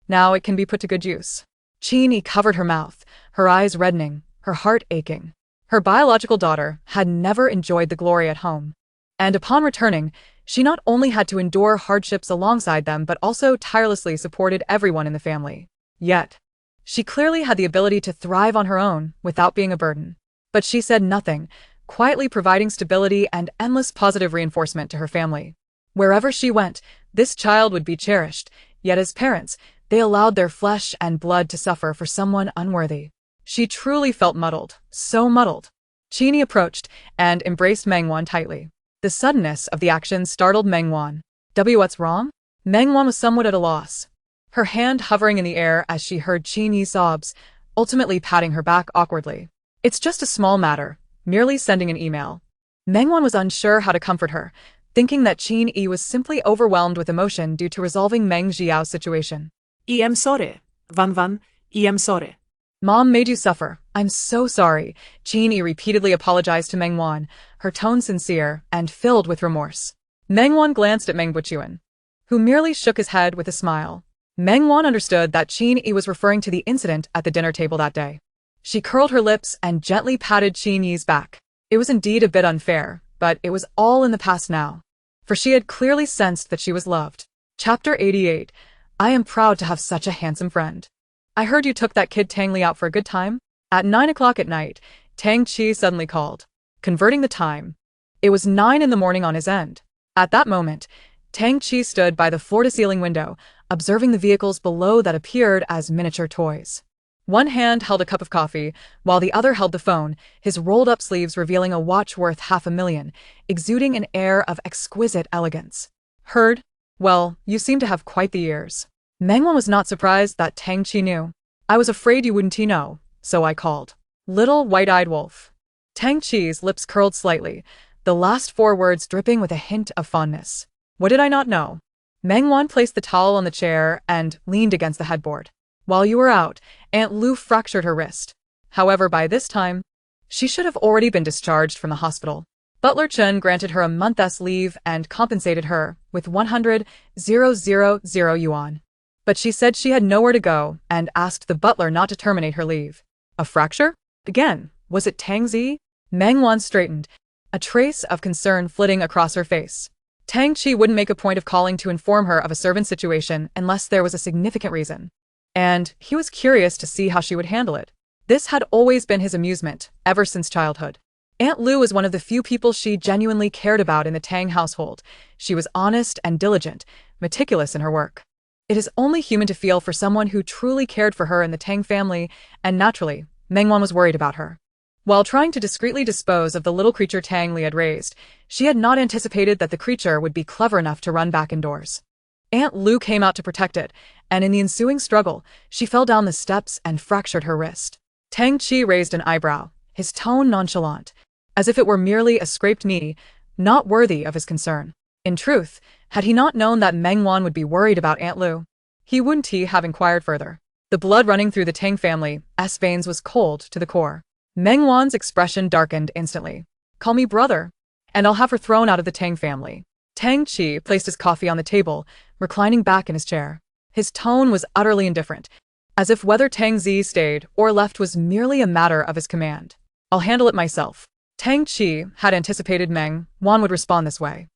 Speaker 1: Now it can be put to good use. Qini covered her mouth, her eyes reddening, her heart aching. Her biological daughter had never enjoyed the glory at home, and upon returning, she not only had to endure hardships alongside them but also tirelessly supported everyone in the family. Yet, she clearly had the ability to thrive on her own without being a burden. But she said nothing, quietly providing stability and endless positive reinforcement to her family. Wherever she went, this child would be cherished, yet as parents, they allowed their flesh and blood to suffer for someone unworthy. She truly felt muddled, so muddled. Chini approached and embraced Meng Wan tightly. The suddenness of the action startled Meng Wan. What's wrong? Meng Wan was somewhat at a loss, her hand hovering in the air as she heard Chini's sobs, ultimately patting her back awkwardly. It's just a small matter, merely sending an email. Meng Wan was unsure how to comfort her, thinking that Chini was simply overwhelmed with emotion due to resolving Meng Jiao's situation.
Speaker 2: I'm sorry. Van, I'm sorry.
Speaker 1: Mom made you suffer. I'm so sorry. Chini repeatedly apologized to Meng Wan, her tone sincere and filled with remorse. Meng Wan glanced at Meng Buchuan, who merely shook his head with a smile. Meng Wan understood that Chini was referring to the incident at the dinner table that day. She curled her lips and gently patted Chini's back. It was indeed a bit unfair, but it was all in the past now, for she had clearly sensed that she was loved. Chapter 88. I am proud to have such a handsome friend. I heard you took that kid Tang Li out for a good time? At 9 o'clock at night, Tang Chi suddenly called, converting the time. It was 9 in the morning on his end. At that moment, Tang Chi stood by the floor-to-ceiling window, observing the vehicles below that appeared as miniature toys. One hand held a cup of coffee, while the other held the phone, his rolled-up sleeves revealing a watch worth $500,000, exuding an air of exquisite elegance. Heard? Well, you seem to have quite the ears. Meng Wan was not surprised that Tang Chi knew. I was afraid you wouldn't know, so I called. Little white-eyed wolf. Tang Chi's lips curled slightly, the last 4 words dripping with a hint of fondness. What did I not know? Meng Wan placed the towel on the chair and leaned against the headboard. While you were out, Aunt Lu fractured her wrist. However, by this time, she should have already been discharged from the hospital. Butler Chen granted her a month's leave and compensated her with 100,000 yuan. But she said she had nowhere to go and asked the butler not to terminate her leave. A fracture? Again, was it Tang Zi? Meng Wan straightened, a trace of concern flitting across her face. Tang Chi wouldn't make a point of calling to inform her of a servant's situation unless there was a significant reason. And he was curious to see how she would handle it. This had always been his amusement, ever since childhood. Aunt Lu was one of the few people she genuinely cared about in the Tang household. She was honest and diligent, meticulous in her work. It is only human to feel for someone who truly cared for her in the Tang family, and naturally, Meng Wan was worried about her. While trying to discreetly dispose of the little creature Tang Li had raised, she had not anticipated that the creature would be clever enough to run back indoors. Aunt Lu came out to protect it, and in the ensuing struggle, she fell down the steps and fractured her wrist. Tang Chi raised an eyebrow, his tone nonchalant, as if it were merely a scraped knee, not worthy of his concern. In truth, had he not known that Meng Wan would be worried about Aunt Lu, he wouldn't have inquired further. The blood running through the Tang family's veins was cold to the core. Meng Wan's expression darkened instantly. Call me brother, and I'll have her thrown out of the Tang family. Tang Chi placed his coffee on the table, reclining back in his chair. His tone was utterly indifferent, as if whether Tang Zi stayed or left was merely a matter of his command. I'll handle it myself. Tang Chi had anticipated Meng Wan would respond this way.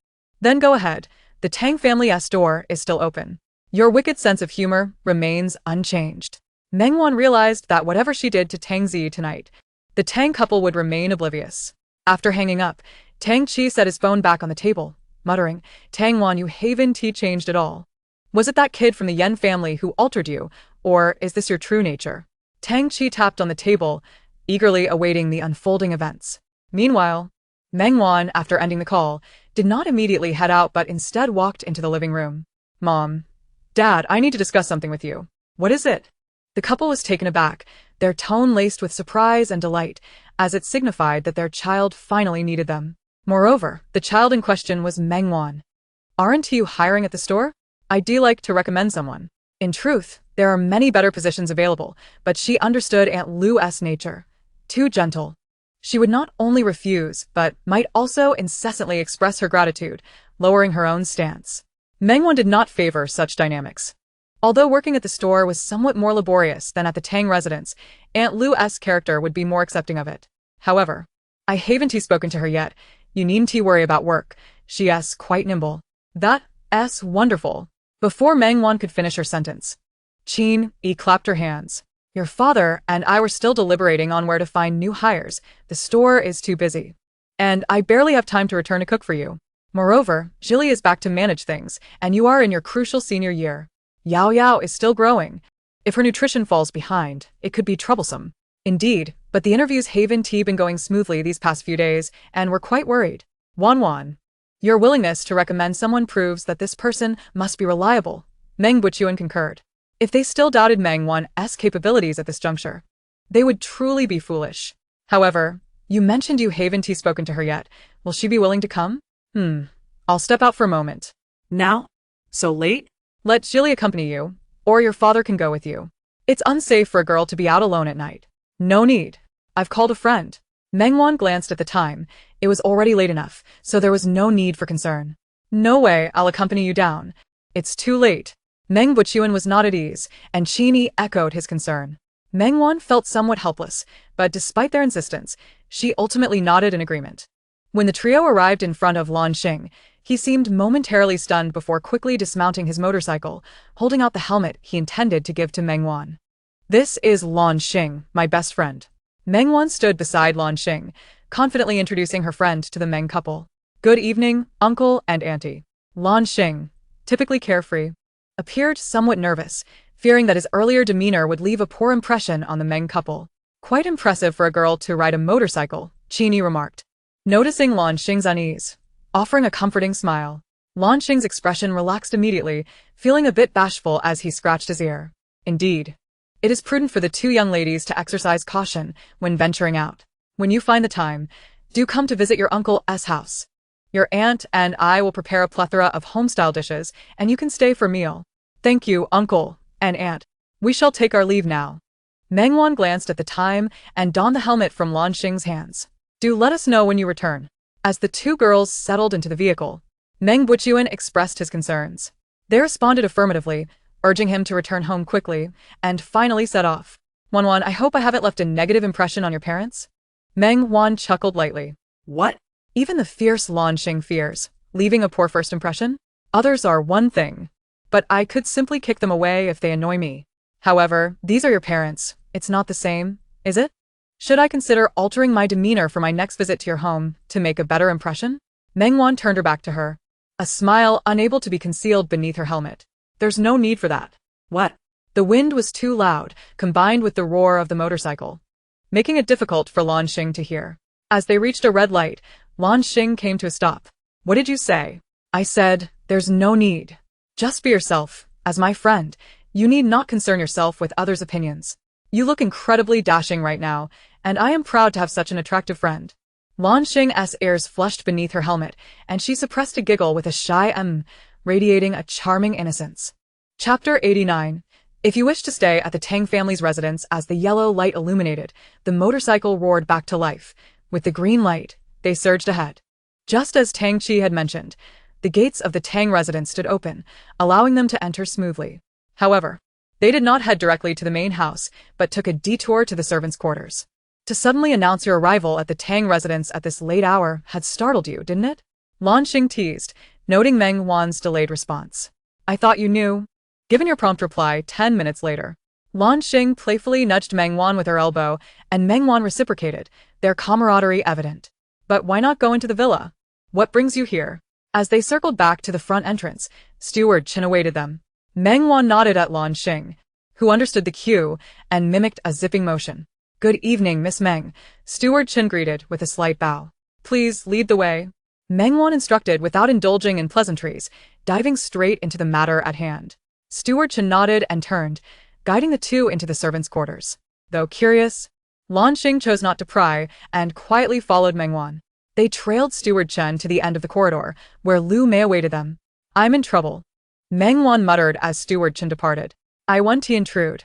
Speaker 1: Then go ahead, the Tang family's door is still open. Your wicked sense of humor remains unchanged. Meng Wan realized that whatever she did to Tang Zi tonight, the Tang couple would remain oblivious. After hanging up, Tang Chi set his phone back on the table, muttering, Tang Wan, you haven't changed at all. Was it that kid from the Yen family who altered you, or is this your true nature? Tang Chi tapped on the table, eagerly awaiting the unfolding events. Meanwhile, Meng Wan, after ending the call, did not immediately head out but instead walked into the living room. Mom, Dad, I need to discuss something with you. What is it? The couple was taken aback, their tone laced with surprise and delight, as it signified that their child finally needed them. Moreover, the child in question was Meng Wan. Aren't you hiring at the store? I'd like to recommend someone. In truth, there are many better positions available, but she understood Aunt Lu's nature. Too gentle. She would not only refuse, but might also incessantly express her gratitude, lowering her own stance. Meng Wan did not favor such dynamics. Although working at the store was somewhat more laborious than at the Tang residence, Aunt Lu's character would be more accepting of it. However, I haven't spoken to her yet. You needn't worry about work. She's quite nimble. That's wonderful. Before Meng Wan could finish her sentence, Chin clapped her hands. Your father and I were still deliberating on where to find new hires. The store is too busy. And I barely have time to return to cook for you. Moreover, Jilly is back to manage things, and you are in your crucial senior year. Yao Yao is still growing. If her nutrition falls behind, it could be troublesome. Indeed, but the interviews haven't been going smoothly these past few days, and we're quite worried. Wan. Your willingness to recommend someone proves that this person must be reliable. Meng Wan concurred. If they still doubted Meng Wan's capabilities at this juncture, they would truly be foolish. However, you mentioned you haven't spoken to her yet. Will she be willing to come? I'll step out for a moment.
Speaker 2: Now? So late?
Speaker 1: Let Jilly accompany you, or your father can go with you. It's unsafe for a girl to be out alone at night. No need. I've called a friend. Meng Wan glanced at the time. It was already late enough, so there was no need for concern. No way, I'll accompany you down. It's too late. Meng Wan was not at ease, and Chini echoed his concern. Meng Wan felt somewhat helpless, but despite their insistence, she ultimately nodded in agreement. When the trio arrived in front of Lan Xing, he seemed momentarily stunned before quickly dismounting his motorcycle, holding out the helmet he intended to give to Meng Wan. This is Lan Xing, my best friend. Meng Wan stood beside Lan Xing, confidently introducing her friend to the Meng couple. Good evening, uncle and auntie. Lan Xing, typically carefree, appeared somewhat nervous, fearing that his earlier demeanor would leave a poor impression on the Meng couple. Quite impressive for a girl to ride a motorcycle, Chini remarked. Noticing Lan Xing's unease, offering a comforting smile, Lan Xing's expression relaxed immediately, feeling a bit bashful as he scratched his ear. Indeed, it is prudent for the two young ladies to exercise caution when venturing out. When you find the time, do come to visit your uncle's house. Your aunt and I will prepare a plethora of home-style dishes, and you can stay for meal. Thank you, uncle and aunt. We shall take our leave now. Meng Wan glanced at the time and donned the helmet from Lan Xing's hands. Do let us know when you return. As the two girls settled into the vehicle, Meng Wan expressed his concerns. They responded affirmatively, urging him to return home quickly, and finally set off. Wan, I hope I haven't left a negative impression on your parents? Meng Wan chuckled lightly.
Speaker 2: What?
Speaker 1: Even the fierce Lan Xing fears, leaving a poor first impression? Others are one thing, but I could simply kick them away if they annoy me. However, these are your parents. It's not the same, is it? Should I consider altering my demeanor for my next visit to your home to make a better impression? Meng Wan turned her back to her, a smile unable to be concealed beneath her helmet. There's no need for that.
Speaker 2: What?
Speaker 1: The wind was too loud, combined with the roar of the motorcycle, making it difficult for Lan Xing to hear. As they reached a red light, Lan Xing came to a stop. What did you say? I said, there's no need. Just be yourself. As my friend, you need not concern yourself with others' opinions. You look incredibly dashing right now, and I am proud to have such an attractive friend. Lan Xing's ears flushed beneath her helmet, and she suppressed a giggle with a shy radiating a charming innocence. Chapter 89. If you wish to stay at the Tang family's residence as the yellow light illuminated, the motorcycle roared back to life. With the green light, they surged ahead. Just as Tang Chi had mentioned, the gates of the Tang residence stood open, allowing them to enter smoothly. However, they did not head directly to the main house, but took a detour to the servants' quarters. To suddenly announce your arrival at the Tang residence at this late hour had startled you, didn't it? Lan Xing teased, noting Meng Wan's delayed response. I thought you knew. Given your prompt reply 10 minutes later, Lan Xing playfully nudged Meng Wan with her elbow, and Meng Wan reciprocated, their camaraderie evident. But why not go into the villa? What brings you here? As they circled back to the front entrance, Steward Chen awaited them. Meng Wan nodded at Lan Xing, who understood the cue and mimicked a zipping motion. Good evening, Miss Meng, Steward Chen greeted with a slight bow. Please lead the way. Meng Wan instructed without indulging in pleasantries, diving straight into the matter at hand. Steward Chen nodded and turned, guiding the two into the servants' quarters. Though curious, Lan Xing chose not to pry and quietly followed Meng Wan. They trailed Steward Chen to the end of the corridor, where Lu Mei awaited them. I'm in trouble, Meng Wan muttered as Steward Chen departed. I want to intrude.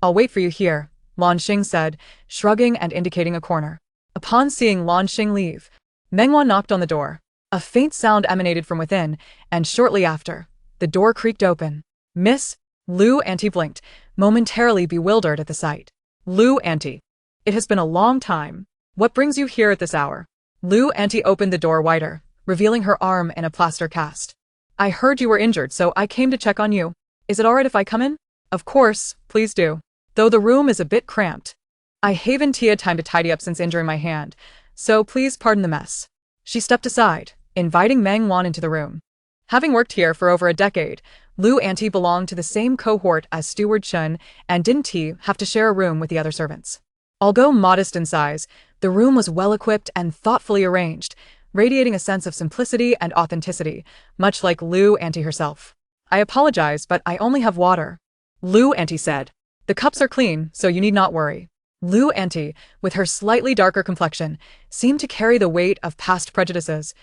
Speaker 1: I'll wait for you here, Lan Xing said, shrugging and indicating a corner. Upon seeing Lan Xing leave, Meng Wan knocked on the door. A faint sound emanated from within, and shortly after, the door creaked open. Miss Lu Auntie blinked, momentarily bewildered at the sight. Lu Auntie. It has been a long time. What brings you here at this hour? Lu Auntie opened the door wider, revealing her arm in a plaster cast. I heard you were injured, so I came to check on you. Is it alright if I come in? Of course, please do. Though the room is a bit cramped. I haven't had time to tidy up since injuring my hand, so please pardon the mess. She stepped aside, inviting Meng Wan into the room. Having worked here for over a decade, Lu Auntie belonged to the same cohort as Steward Chun, and didn't he have to share a room with the other servants? Although modest in size, the room was well-equipped and thoughtfully arranged, radiating a sense of simplicity and authenticity, much like Lu Auntie herself. "I apologize, but I only have water," Lu Auntie said. "The cups are clean, so you need not worry." Lu Auntie, with her slightly darker complexion, seemed to carry the weight of past prejudices,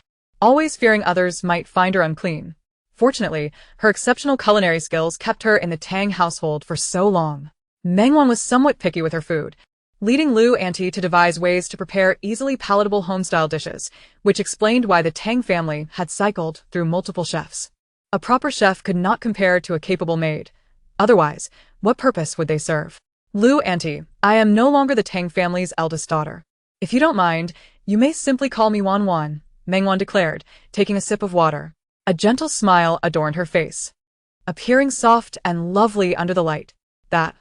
Speaker 1: always fearing others might find her unclean. Fortunately, her exceptional culinary skills kept her in the Tang household for so long. Meng Wan was somewhat picky with her food, leading Lu Auntie to devise ways to prepare easily palatable home-style dishes, which explained why the Tang family had cycled through multiple chefs. A proper chef could not compare to a capable maid. Otherwise, what purpose would they serve? "Lu Auntie, I am no longer the Tang family's eldest daughter. If you don't mind, you may simply call me Wan Wan," Meng Wan declared, taking a sip of water. A gentle smile adorned her face, appearing soft and lovely under the light. That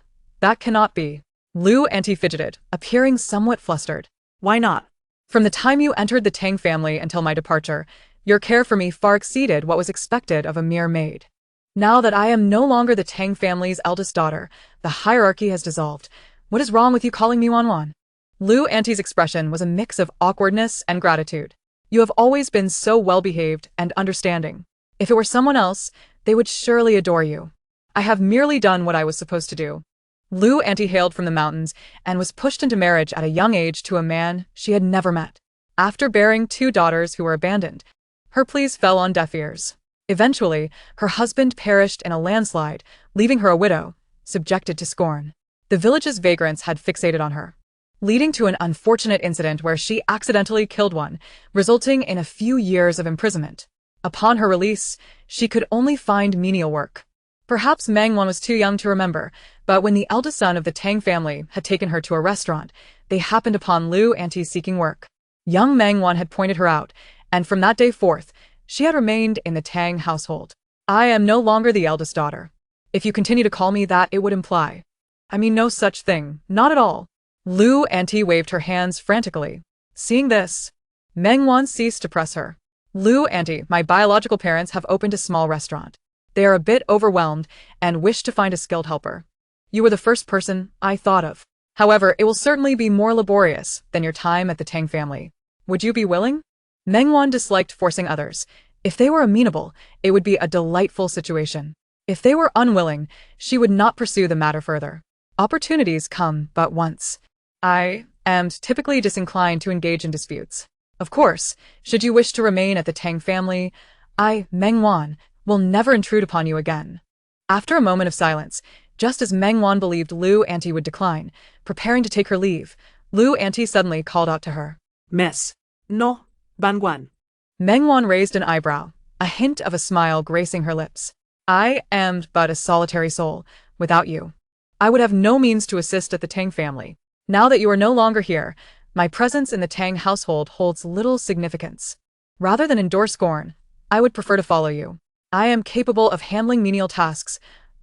Speaker 1: cannot be." Lu Auntie fidgeted, appearing somewhat flustered.
Speaker 2: Why not?
Speaker 1: "From the time you entered the Tang family until my departure, your care for me far exceeded what was expected of a mere maid. Now that I am no longer the Tang family's eldest daughter, the hierarchy has dissolved. What is wrong with you calling me Wan Wan?" Lu Auntie's expression was a mix of awkwardness and gratitude. "You have always been so well-behaved and understanding. If it were someone else, they would surely adore you. I have merely done what I was supposed to do." Lu Auntie hailed from the mountains and was pushed into marriage at a young age to a man she had never met. After bearing 2 daughters who were abandoned, her pleas fell on deaf ears. Eventually, her husband perished in a landslide, leaving her a widow, subjected to scorn. The village's vagrants had fixated on her, leading to an unfortunate incident where she accidentally killed one, resulting in a few years of imprisonment. Upon her release, she could only find menial work. Perhaps Meng Wan was too young to remember, but when the eldest son of the Tang family had taken her to a restaurant, they happened upon Lu Auntie seeking work. Young Meng Wan had pointed her out, and from that day forth, she had remained in the Tang household. "I am no longer the eldest daughter. If you continue to call me that, it would imply. I mean no such thing, not at all." Lu Auntie waved her hands frantically. Seeing this, Meng Wan ceased to press her. "Lu Auntie, my biological parents have opened a small restaurant. They are a bit overwhelmed and wish to find a skilled helper. You were the first person I thought of. However, it will certainly be more laborious than your time at the Tang family. Would you be willing?" Meng Wan disliked forcing others. If they were amenable, it would be a delightful situation. If they were unwilling, she would not pursue the matter further. Opportunities come but once. "I am typically disinclined to engage in disputes. Of course, should you wish to remain at the Tang family, I, Meng Wan, will never intrude upon you again." After a moment of silence, just as Meng Wan believed Lu Auntie would decline, preparing to take her leave, Lu Auntie suddenly called out to her.
Speaker 2: Miss. No, Ban Guan.
Speaker 1: Meng Wan raised an eyebrow, a hint of a smile gracing her lips. "I am but a solitary soul. Without you, I would have no means to assist at the Tang family. Now that you are no longer here, my presence in the Tang household holds little significance. Rather than endure scorn, I would prefer to follow you. I am capable of handling menial tasks.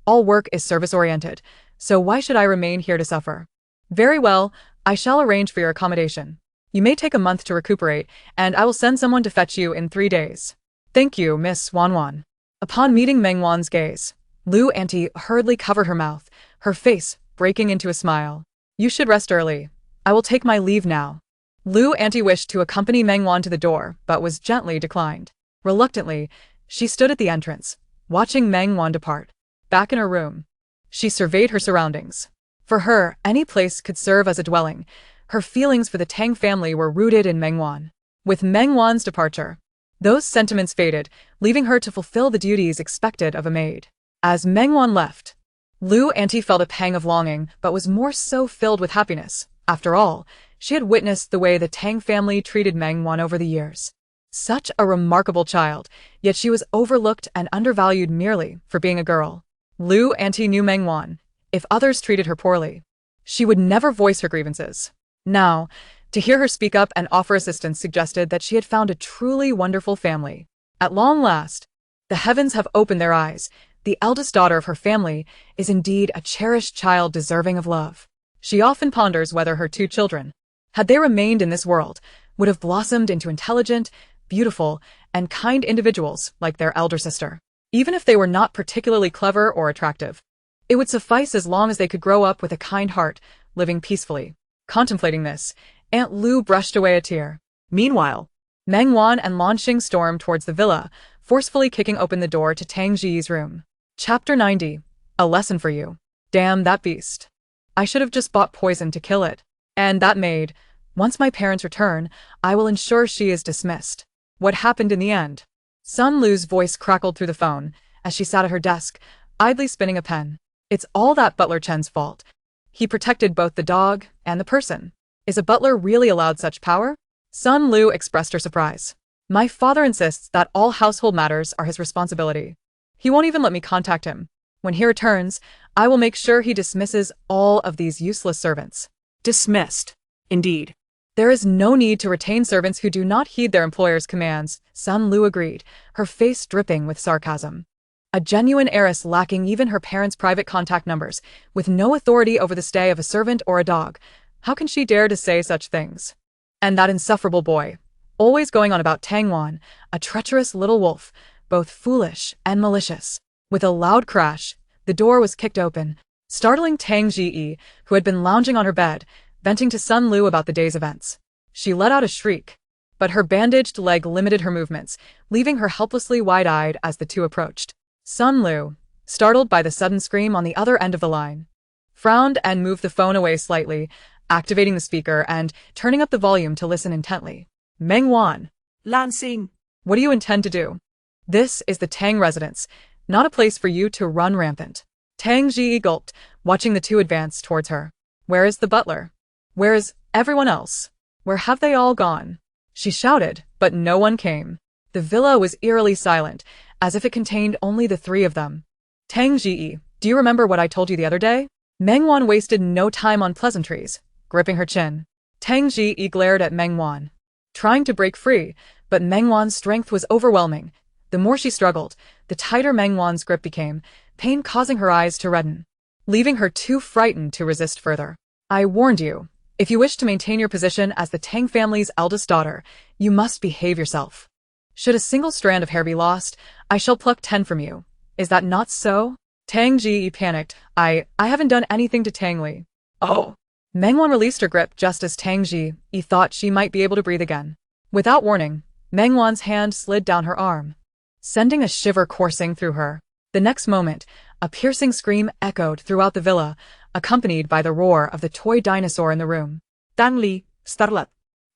Speaker 1: All work is service-oriented, so why should I remain here to suffer? Very well, I shall arrange for your accommodation. You may take a month to recuperate, and I will send someone to fetch you in 3 days." "Thank you, Miss Wan Wan." Upon meeting Meng Wan's gaze, Lu Auntie hurriedly covered her mouth, her face breaking into a smile. "You should rest early. I will take my leave now." Lu Auntie wished to accompany Meng Wan to the door, but was gently declined. Reluctantly, she stood at the entrance, watching Meng Wan depart. Back in her room, she surveyed her surroundings. For her, any place could serve as a dwelling. Her feelings for the Tang family were rooted in Meng Wan. With Meng Wan's departure, those sentiments faded, leaving her to fulfill the duties expected of a maid. As Meng Wan left, Lu Auntie felt a pang of longing, but was more so filled with happiness. After all, she had witnessed the way the Tang family treated Meng Wan over the years. Such a remarkable child, yet she was overlooked and undervalued merely for being a girl. Lu Auntie knew Meng Wan. If others treated her poorly, she would never voice her grievances. Now, to hear her speak up and offer assistance suggested that she had found a truly wonderful family. At long last, the heavens have opened their eyes. The eldest daughter of her family is indeed a cherished child deserving of love. She often ponders whether her 2 children, had they remained in this world, would have blossomed into intelligent, beautiful, and kind individuals like their elder sister. Even if they were not particularly clever or attractive, it would suffice as long as they could grow up with a kind heart, living peacefully. Contemplating this, Aunt Lu brushed away a tear.
Speaker 2: Meanwhile,
Speaker 1: Meng Wan and Lan Xing stormed towards the villa, forcefully kicking open the door to Tang Ji's room. Chapter 90. A lesson for you. Damn that beast. I should have just bought poison to kill it. And that maid. Once my parents return, I will ensure she is dismissed. What happened in the end? Sun Lu's voice crackled through the phone as she sat at her desk, idly spinning a pen. It's all that Butler Chen's fault. He protected both the dog and the person. Is a butler really allowed such power? Sun Lu expressed her surprise. My father insists that all household matters are his responsibility. He won't even let me contact him. When he returns, I will make sure he dismisses all of these useless servants.
Speaker 2: dismissed. Indeed.
Speaker 1: There is no need to retain servants who do not heed their employer's commands, Sun Lu agreed, her face dripping with sarcasm. A genuine heiress lacking even her parents' private contact numbers, with no authority over the stay of a servant or a dog. How can she dare to say such things? And that insufferable boy, always going on about Tang Wan, a treacherous little wolf, both foolish and malicious. With a loud crash, the door was kicked open, startling Tang Ji, who had been lounging on her bed, venting to Sun Lu about the day's events. She let out a shriek, but her bandaged leg limited her movements, leaving her helplessly wide-eyed as the two approached. Sun Lu, startled by the sudden scream on the other end of the line, frowned and moved the phone away slightly, activating the speaker and turning up the volume to listen intently. Meng Wan,
Speaker 2: Lan Xing.
Speaker 1: what do you intend to do? This is the Tang residence, not a place for you to run rampant. Tang Ji gulped, watching the two advance towards her. Where is the butler? Where is everyone else? Where have they all gone? She shouted, but no one came. The villa was eerily silent, as if it contained only the three of them. Tang Ji, do you remember what I told you the other day? Meng Wan wasted no time on pleasantries, gripping her chin. Tang Ji glared at Meng Wan, trying to break free, but Meng Wan's strength was overwhelming. The more she struggled, the tighter Meng Wan's grip became, pain causing her eyes to redden, leaving her too frightened to resist further. I warned you. If you wish to maintain your position as the Tang family's eldest daughter, you must behave yourself. Should a single strand of hair be lost, I shall pluck 10 from you. Is that not so? Tang Ji panicked. I haven't done anything to Tang Li. Oh. Meng Wan released her grip just as Tang Ji thought she might be able to breathe again. Without warning, Meng Wan's hand slid down her arm, sending a shiver coursing through her. The next moment, a piercing scream echoed throughout the villa, accompanied by the roar of the toy dinosaur in the room.
Speaker 2: Tang Li, starlet.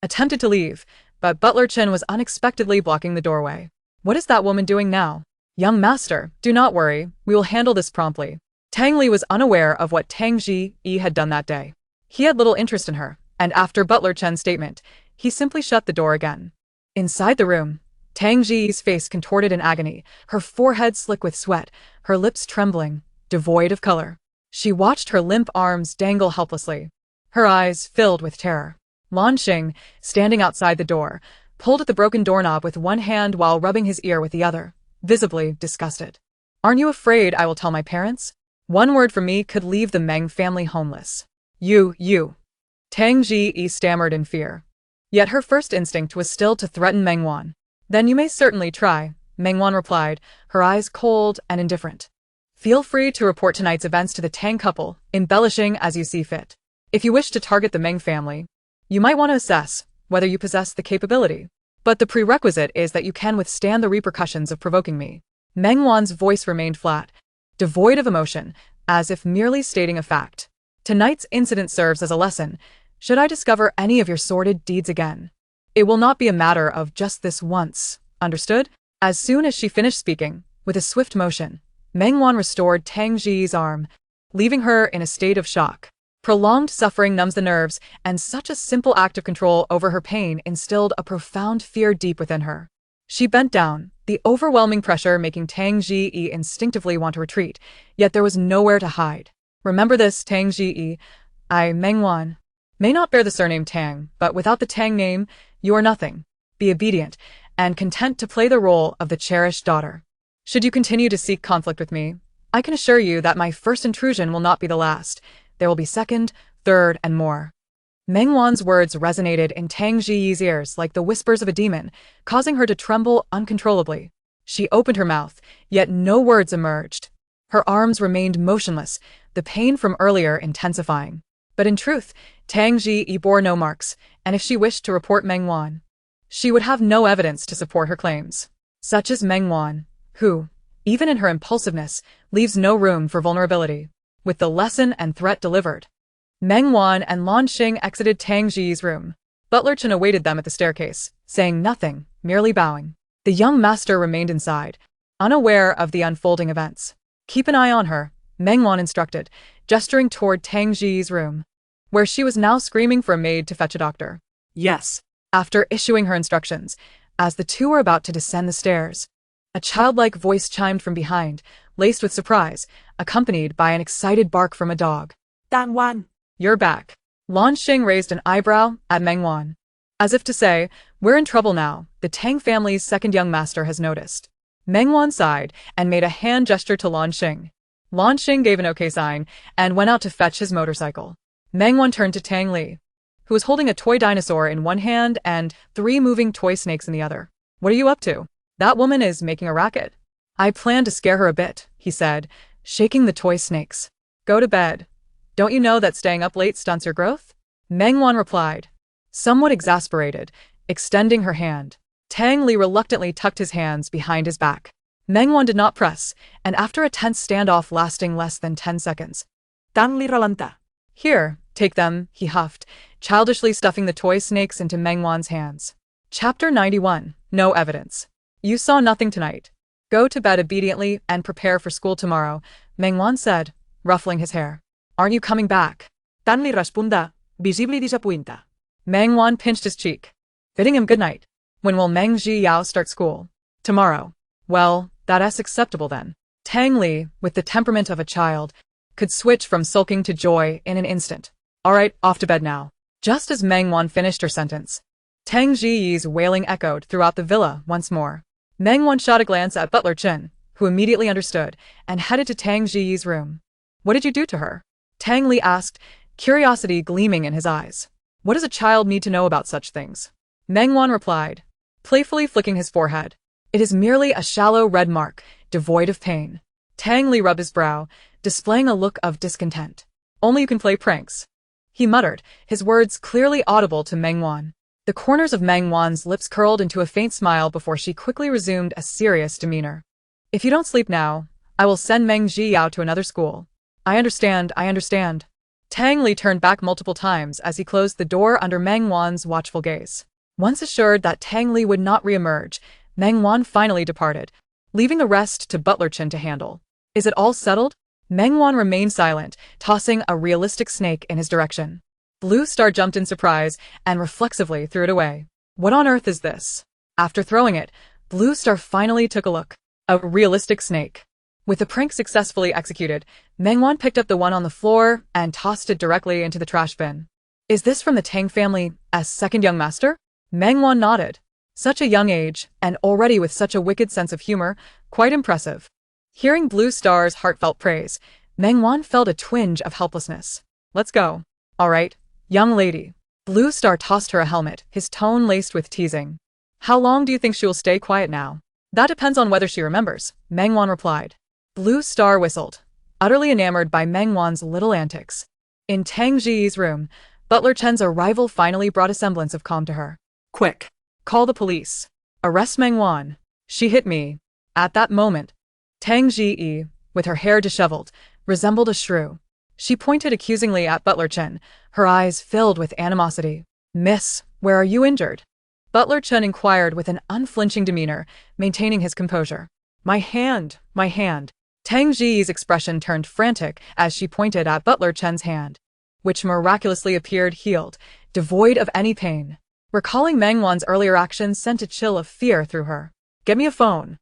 Speaker 1: Attempted to leave, but Butler Chen was unexpectedly blocking the doorway. What is that woman doing now? Young master, do not worry, we will handle this promptly. Tang Li was unaware of what Tang Ji had done that day. He had little interest in her, and after Butler Chen's statement, he simply shut the door again. Inside the room, Tang Ji's face contorted in agony, her forehead slick with sweat, her lips trembling, devoid of color. She watched her limp arms dangle helplessly, her eyes filled with terror. Lan Xing, standing outside the door, pulled at the broken doorknob with one hand while rubbing his ear with the other, visibly disgusted. Aren't you afraid I will tell my parents? One word from me could leave the Meng family homeless. You. Tang Ji stammered in fear. Yet her first instinct was still to threaten Meng Wan. Then you may certainly try, Meng Wan replied, her eyes cold and indifferent. Feel free to report tonight's events to the Tang couple, embellishing as you see fit. If you wish to target the Meng family, you might want to assess whether you possess the capability. But the prerequisite is that you can withstand the repercussions of provoking me. Meng Wan's voice remained flat, devoid of emotion, as if merely stating a fact. Tonight's incident serves as a lesson. Should I discover any of your sordid deeds again, it will not be a matter of just this once, understood? As soon as she finished speaking, with a swift motion, Meng Wan restored Tang Ji's arm, leaving her in a state of shock. Prolonged suffering numbs the nerves, and such a simple act of control over her pain instilled a profound fear deep within her. She bent down, the overwhelming pressure making Tang Ji instinctively want to retreat, yet there was nowhere to hide. Remember this, Tang Ji. I, Meng Wan, may not bear the surname Tang, but without the Tang name, you are nothing. Be obedient, and content to play the role of the cherished daughter. Should you continue to seek conflict with me, I can assure you that my first intrusion will not be the last. There will be second, third, and more. Meng Wan's words resonated in Tang Jiyi's ears like the whispers of a demon, causing her to tremble uncontrollably. She opened her mouth, yet no words emerged. Her arms remained motionless, the pain from earlier intensifying. But in truth, Tang Jiyi bore no marks, and if she wished to report Meng Wan, she would have no evidence to support her claims. Such as Meng Wan, who, even in her impulsiveness, leaves no room for vulnerability. With the lesson and threat delivered, Meng Wan and Lan Xing exited Tang Jiyi's room. Butler Chen awaited them at the staircase, saying nothing, merely bowing. The young master remained inside, unaware of the unfolding events. Keep an eye on her, Meng Wan instructed, gesturing toward Tang Jiyi's room, where she was now screaming for a maid to fetch a doctor.
Speaker 2: Yes.
Speaker 1: After issuing her instructions, as the two were about to descend the stairs, a childlike voice chimed from behind, laced with surprise, accompanied by an excited bark from a dog.
Speaker 2: Tang Wan.
Speaker 1: You're back. Lan Xing raised an eyebrow at Meng Wan. As if to say, we're in trouble now, the Tang family's second young master has noticed. Meng Wan sighed and made a hand gesture to Lan Xing. Lan Xing gave an okay sign and went out to fetch his motorcycle. Meng Wan turned to Tang Li, who was holding a toy dinosaur in one hand and 3 moving toy snakes in the other. What are you up to? That woman is making a racket. I plan to scare her a bit, he said, shaking the toy snakes. Go to bed. Don't you know that staying up late stunts your growth? Meng Wan replied, somewhat exasperated, extending her hand. Tang Li reluctantly tucked his hands behind his back. Meng Wan did not press, and after a tense standoff lasting less than 10 seconds,
Speaker 2: Tang Li ralanta.
Speaker 1: Here, take them, he huffed, childishly stuffing the toy snakes into Meng Wan's hands. Chapter 91. No evidence. You saw nothing tonight. Go to bed obediently and prepare for school tomorrow, Meng Wan said, ruffling his hair. Aren't you coming back?
Speaker 2: Tang Li respunda, visibly disappointa.
Speaker 1: Meng Wan pinched his cheek, bidding him good night. When will Meng Zhiyao start school? Tomorrow. Well, that's acceptable then. Tang Li, with the temperament of a child, could switch from sulking to joy in an instant. All right, off to bed now. Just as Meng Wan finished her sentence, Tang Jiyi's wailing echoed throughout the villa once more. Meng Wan shot a glance at Butler Chen, who immediately understood, and headed to Tang Jiyi's room. What did you do to her? Tang Li asked, curiosity gleaming in his eyes. What does a child need to know about such things? Meng Wan replied, playfully flicking his forehead. It is merely a shallow red mark, devoid of pain. Tang Li rubbed his brow, displaying a look of discontent. Only you can play pranks, he muttered, his words clearly audible to Meng Wan. The corners of Meng Wan's lips curled into a faint smile before she quickly resumed a serious demeanor. If you don't sleep now, I will send Meng Zhiyao to another school. I understand. Tang Li turned back multiple times as he closed the door under Meng Wan's watchful gaze. Once assured that Tang Li would not reemerge, Meng Wan finally departed, leaving the rest to Butler Chen to handle. Is it all settled? Meng Wan remained silent, tossing a realistic snake in his direction. Blue Star jumped in surprise and reflexively threw it away. What on earth is this? After throwing it, Blue Star finally took a look. A realistic snake. With the prank successfully executed, Meng Wan picked up the one on the floor and tossed it directly into the trash bin. Is this from the Tang family as second young master? Meng Wan nodded. Such a young age, and already with such a wicked sense of humor, quite impressive. Hearing Blue Star's heartfelt praise, Meng Wan felt a twinge of helplessness. Let's go. All right, young lady. Blue Star tossed her a helmet, his tone laced with teasing. How long do you think she will stay quiet now? That depends on whether she remembers, Meng Wan replied. Blue Star whistled, utterly enamored by Meng Wan's little antics. In Tang Jiyi's room, Butler Chen's arrival finally brought a semblance of calm to her. Quick. Call the police. Arrest Meng Wan. She hit me. At that moment, Tang Jiyi, with her hair disheveled, resembled a shrew. She pointed accusingly at Butler Chen, her eyes filled with animosity. Miss, where are you injured? Butler Chen inquired with an unflinching demeanor, maintaining his composure. My hand. Tang Jiyi's expression turned frantic as she pointed at Butler Chen's hand, which miraculously appeared healed, devoid of any pain. Recalling Meng Wan's earlier actions sent a chill of fear through her. Get me a phone.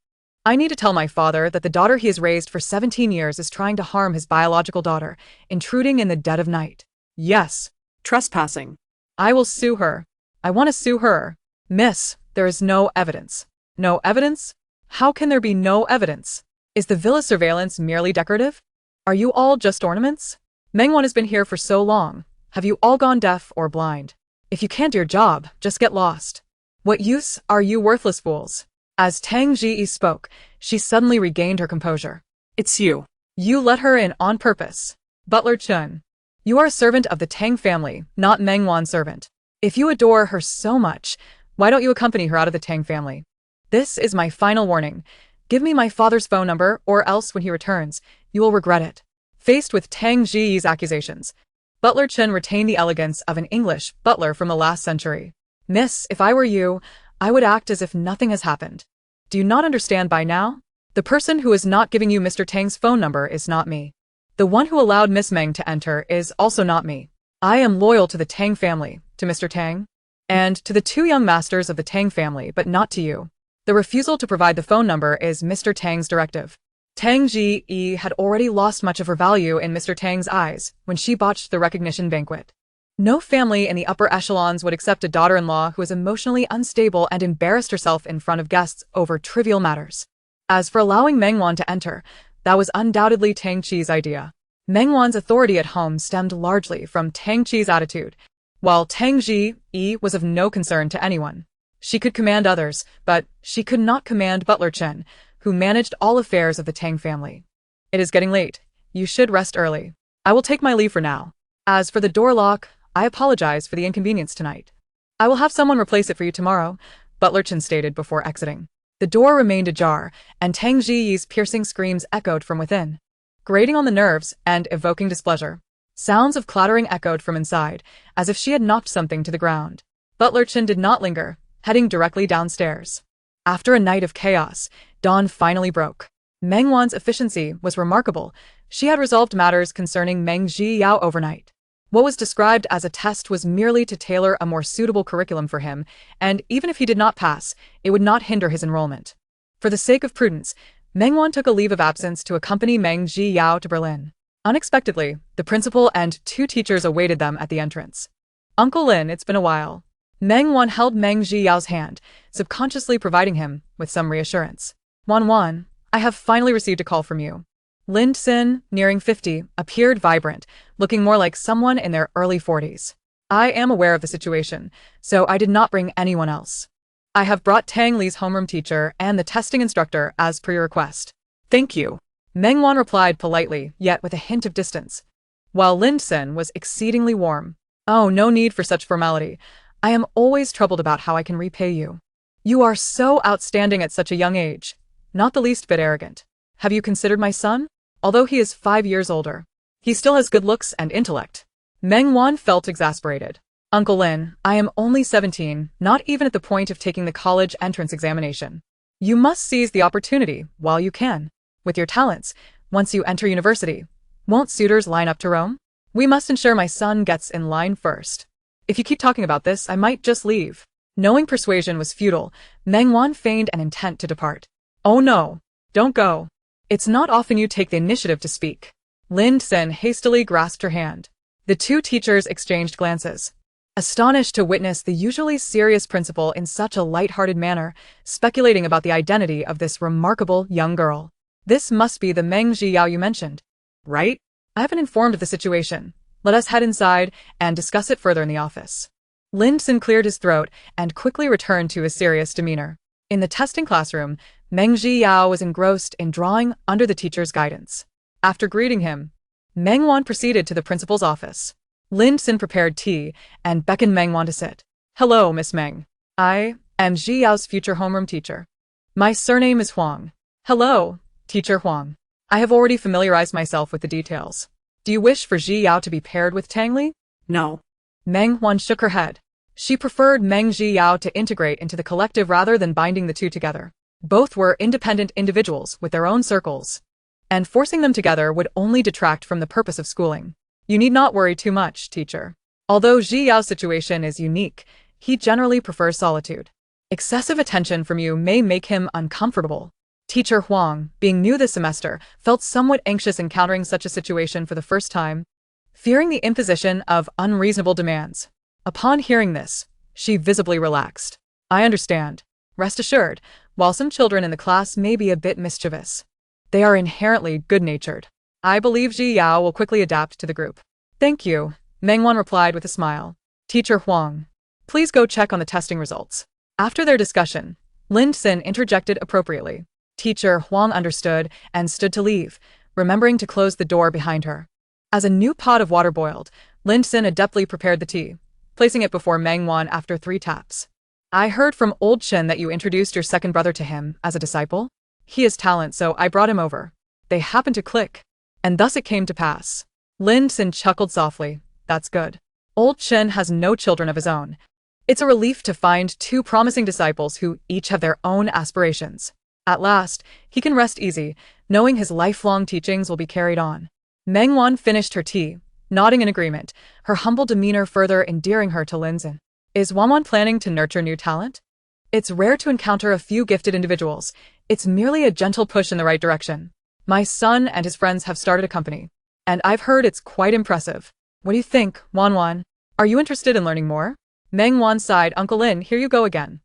Speaker 1: I need to tell my father that the daughter he has raised for 17 years is trying to harm his biological daughter, intruding in the dead of night. Yes.
Speaker 2: Trespassing.
Speaker 1: I will sue her. I want to sue her. Miss, there is no evidence. No evidence? How can there be no evidence? Is the villa surveillance merely decorative? Are you all just ornaments? Meng Wan has been here for so long. Have you all gone deaf or blind? If you can't do your job, just get lost. What use are you worthless fools? As Tang Ji spoke, she suddenly regained her composure.
Speaker 2: It's you.
Speaker 1: You let her in on purpose. Butler Chun. You are a servant of the Tang family, not Meng Wan's servant. If you adore her so much, why don't you accompany her out of the Tang family? This is my final warning. Give me my father's phone number, or else when he returns, you will regret it. Faced with Tang Ji's accusations, Butler Chen retained the elegance of an English butler from the last century. Miss, if I were you, I would act as if nothing has happened. Do you not understand by now? The person who is not giving you Mr. Tang's phone number is not me. The one who allowed Miss Meng to enter is also not me. I am loyal to the Tang family, to Mr. Tang, and to the two young masters of the Tang family, but not to you. The refusal to provide the phone number is Mr. Tang's directive. Tang Ji had already lost much of her value in Mr. Tang's eyes when she botched the recognition banquet. No family in the upper echelons would accept a daughter-in-law who is emotionally unstable and embarrassed herself in front of guests over trivial matters. As for allowing Meng Wan to enter, that was undoubtedly Tang Chi's idea. Meng Wan's authority at home stemmed largely from Tang Chi's attitude, while Tang Ji was of no concern to anyone. She could command others, but she could not command Butler Chen, who managed all affairs of the Tang family. It is getting late. You should rest early. I will take my leave for now. As for the door lock, I apologize for the inconvenience tonight. I will have someone replace it for you tomorrow, Butler Chen stated before exiting. The door remained ajar, and Tang Ji's piercing screams echoed from within, grating on the nerves and evoking displeasure. Sounds of clattering echoed from inside, as if she had knocked something to the ground. Butler Chen did not linger, heading directly downstairs. After a night of chaos, dawn finally broke. Meng Wan's efficiency was remarkable. She had resolved matters concerning Meng Zhiyao overnight. What was described as a test was merely to tailor a more suitable curriculum for him, and even if he did not pass, it would not hinder his enrollment. For the sake of prudence, Meng Wan took a leave of absence to accompany Meng Zhiyao to Berlin. Unexpectedly, the principal and two teachers awaited them at the entrance. Uncle Lin, it's been a while. Meng Wan held Meng Zhiyao's hand, subconsciously providing him with some reassurance. Wan, I have finally received a call from you. Lin Xin, nearing 50, appeared vibrant, looking more like someone in their early 40s. I am aware of the situation, so I did not bring anyone else. I have brought Tang Li's homeroom teacher and the testing instructor as per your request.
Speaker 2: Thank you.
Speaker 1: Meng Wan replied politely, yet with a hint of distance, while Lin Xin was exceedingly warm. Oh, no need for such formality. I am always troubled about how I can repay you. You are so outstanding at such a young age, not the least bit arrogant. Have you considered my son? Although he is 5 years older, he still has good looks and intellect. Meng Wan felt exasperated. Uncle Lin, I am only 17, not even at the point of taking the college entrance examination. You must seize the opportunity while you can. With your talents, once you enter university, won't suitors line up to Rome? We must ensure my son gets in line first. If you keep talking about this, I might just leave. Knowing persuasion was futile, Meng Wan feigned an intent to depart. Oh no, don't go. It's not often you take the initiative to speak. Lin Xin hastily grasped her hand. The two teachers exchanged glances, astonished to witness the usually serious principal in such a light-hearted manner, speculating about the identity of this remarkable young girl. This must be the Meng Zhiyao you mentioned, right? I have been informed of the situation. Let us head inside and discuss it further in the office. Lin Xin cleared his throat and quickly returned to his serious demeanor. In the testing classroom, Meng Zhiyao was engrossed in drawing under the teacher's guidance. After greeting him, Meng Wan proceeded to the principal's office. Lin Xin prepared tea and beckoned Meng Wan to sit. Hello, Miss Meng. I am Zhiyao's future homeroom teacher. My surname is Huang. Hello, Teacher Huang. I have already familiarized myself with the details. Do you wish for Zhiyao to be paired with Tang Li?
Speaker 2: No.
Speaker 1: Meng Wan shook her head. She preferred Meng Zhiyao to integrate into the collective rather than binding the two together. Both were independent individuals with their own circles, and forcing them together would only detract from the purpose of schooling. You need not worry too much, teacher. Although Zhiyao's situation is unique, he generally prefers solitude. Excessive attention from you may make him uncomfortable. Teacher Huang, being new this semester, felt somewhat anxious encountering such a situation for the first time, fearing the imposition of unreasonable demands. Upon hearing this, she visibly relaxed. I understand. Rest assured, while some children in the class may be a bit mischievous, they are inherently good-natured. I believe Zhiyao will quickly adapt to the group. Thank you, Meng Wan replied with a smile. Teacher Huang, please go check on the testing results. After their discussion, Lin Xin interjected appropriately. Teacher Huang understood and stood to leave, remembering to close the door behind her. As a new pot of water boiled, Lin Xin adeptly prepared the tea, placing it before Meng Wan after 3 taps. I heard from old Chen that you introduced your second brother to him as a disciple. He has talent, so I brought him over. They happened to click, and thus it came to pass. Lin Xin chuckled softly. That's good. Old Chen has no children of his own. It's a relief to find 2 promising disciples who each have their own aspirations. At last, he can rest easy, knowing his lifelong teachings will be carried on. Meng Wan finished her tea, nodding in agreement, her humble demeanor further endearing her to Lin Xin. Is Wan planning to nurture new talent? It's rare to encounter a few gifted individuals. It's merely a gentle push in the right direction. My son and his friends have started a company, and I've heard it's quite impressive. What do you think, Wan? Are you interested in learning more? Meng Wan sighed. Uncle Lin, here you go again.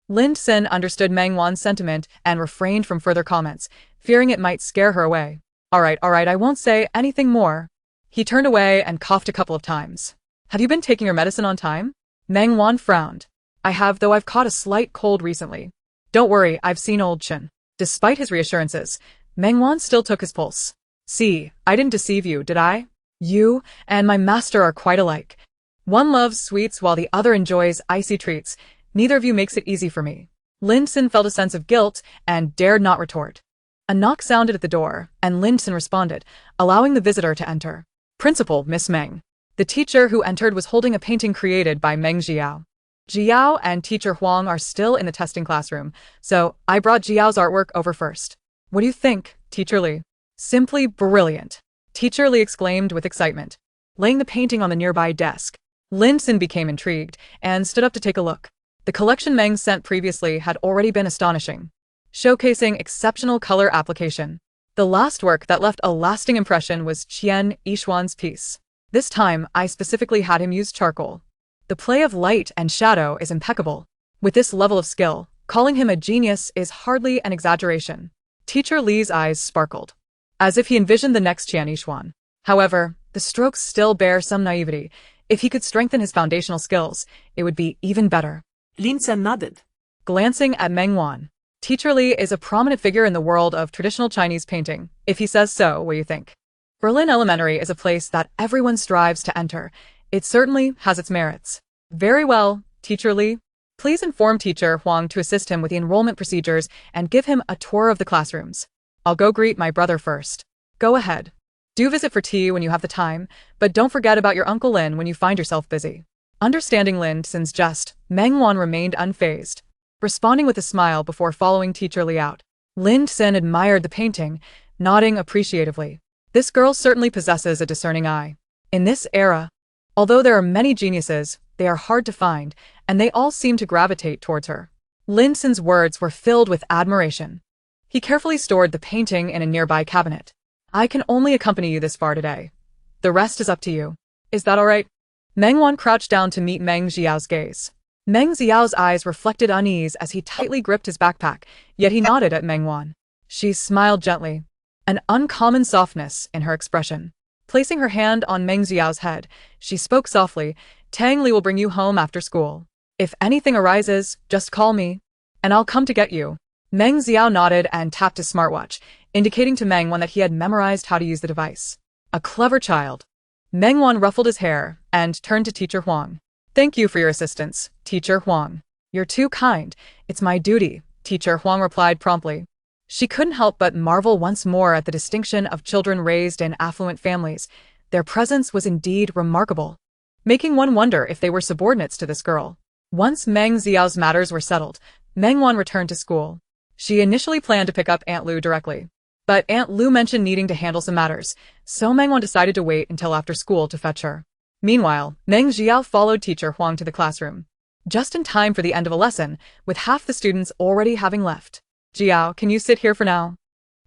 Speaker 1: Lin Xin understood Meng Wan's sentiment and refrained from further comments, fearing it might scare her away. All right, I won't say anything more. He turned away and coughed a couple of times. Have you been taking your medicine on time? Meng Wan frowned. I have, though I've caught a slight cold recently. Don't worry, I've seen old Chen. Despite his reassurances, Meng Wan still took his pulse. See, I didn't deceive you, did I? You and my master are quite alike. One loves sweets while the other enjoys icy treats. Neither of you makes it easy for me. Lin Xin felt a sense of guilt and dared not retort. A knock sounded at the door, and Lin Xin responded, allowing the visitor to enter. Principal, Miss Meng. The teacher who entered was holding a painting created by Meng Jiao. Jiao and Teacher Huang are still in the testing classroom, so I brought Jiao's artwork over first. What do you think, Teacher Li? Simply brilliant. Teacher Li exclaimed with excitement, laying the painting on the nearby desk. Lin Xin became intrigued and stood up to take a look. The collection Meng sent previously had already been astonishing, showcasing exceptional color application. The last work that left a lasting impression was Qian Yishuan's piece. This time, I specifically had him use charcoal. The play of light and shadow is impeccable. With this level of skill, calling him a genius is hardly an exaggeration. Teacher Li's eyes sparkled, as if he envisioned the next Qian Yishuan. However, the strokes still bear some naivety. If he could strengthen his foundational skills, it would be even better.
Speaker 2: Lin Xin nodded.
Speaker 1: Glancing at Meng Wan, Teacher Li is a prominent figure in the world of traditional Chinese painting. If he says so, what do you think? Berlin Elementary is a place that everyone strives to enter. It certainly has its merits. Very well, Teacher Li. Please inform Teacher Huang to assist him with the enrollment procedures and give him a tour of the classrooms. I'll go greet my brother first. Go ahead. Do visit for tea when you have the time, but don't forget about your Uncle Lin when you find yourself busy. Understanding Lin Xin's jest, Meng Wan remained unfazed, responding with a smile before following Teacher Li out. Lin Xin admired the painting, nodding appreciatively. This girl certainly possesses a discerning eye. In this era, although there are many geniuses, they are hard to find, and they all seem to gravitate towards her. Lin Xin's words were filled with admiration. He carefully stored the painting in a nearby cabinet. I can only accompany you this far today. The rest is up to you. Is that all right? Meng Wan crouched down to meet Meng Jiao's gaze. Meng Jiao's eyes reflected unease as he tightly gripped his backpack, yet he nodded at Meng Wan. She smiled gently, an uncommon softness in her expression. Placing her hand on Meng Jiao's head, she spoke softly, Tang Li will bring you home after school. If anything arises, just call me, and I'll come to get you. Meng Jiao nodded and tapped his smartwatch, indicating to Meng Wan that he had memorized how to use the device. A clever child. Meng Wan ruffled his hair and turned to Teacher Huang. Thank you for your assistance, Teacher Huang. You're too kind. It's my duty, Teacher Huang replied promptly. She couldn't help but marvel once more at the distinction of children raised in affluent families. Their presence was indeed remarkable, making one wonder if they were subordinates to this girl. Once Meng Xiao's matters were settled, Meng Wan returned to school. She initially planned to pick up Aunt Lu directly, but Aunt Lu mentioned needing to handle some matters, so Meng Wan decided to wait until after school to fetch her. Meanwhile, Meng Xiao followed Teacher Huang to the classroom, just in time for the end of a lesson, with half the students already having left. Jiao, can you sit here for now?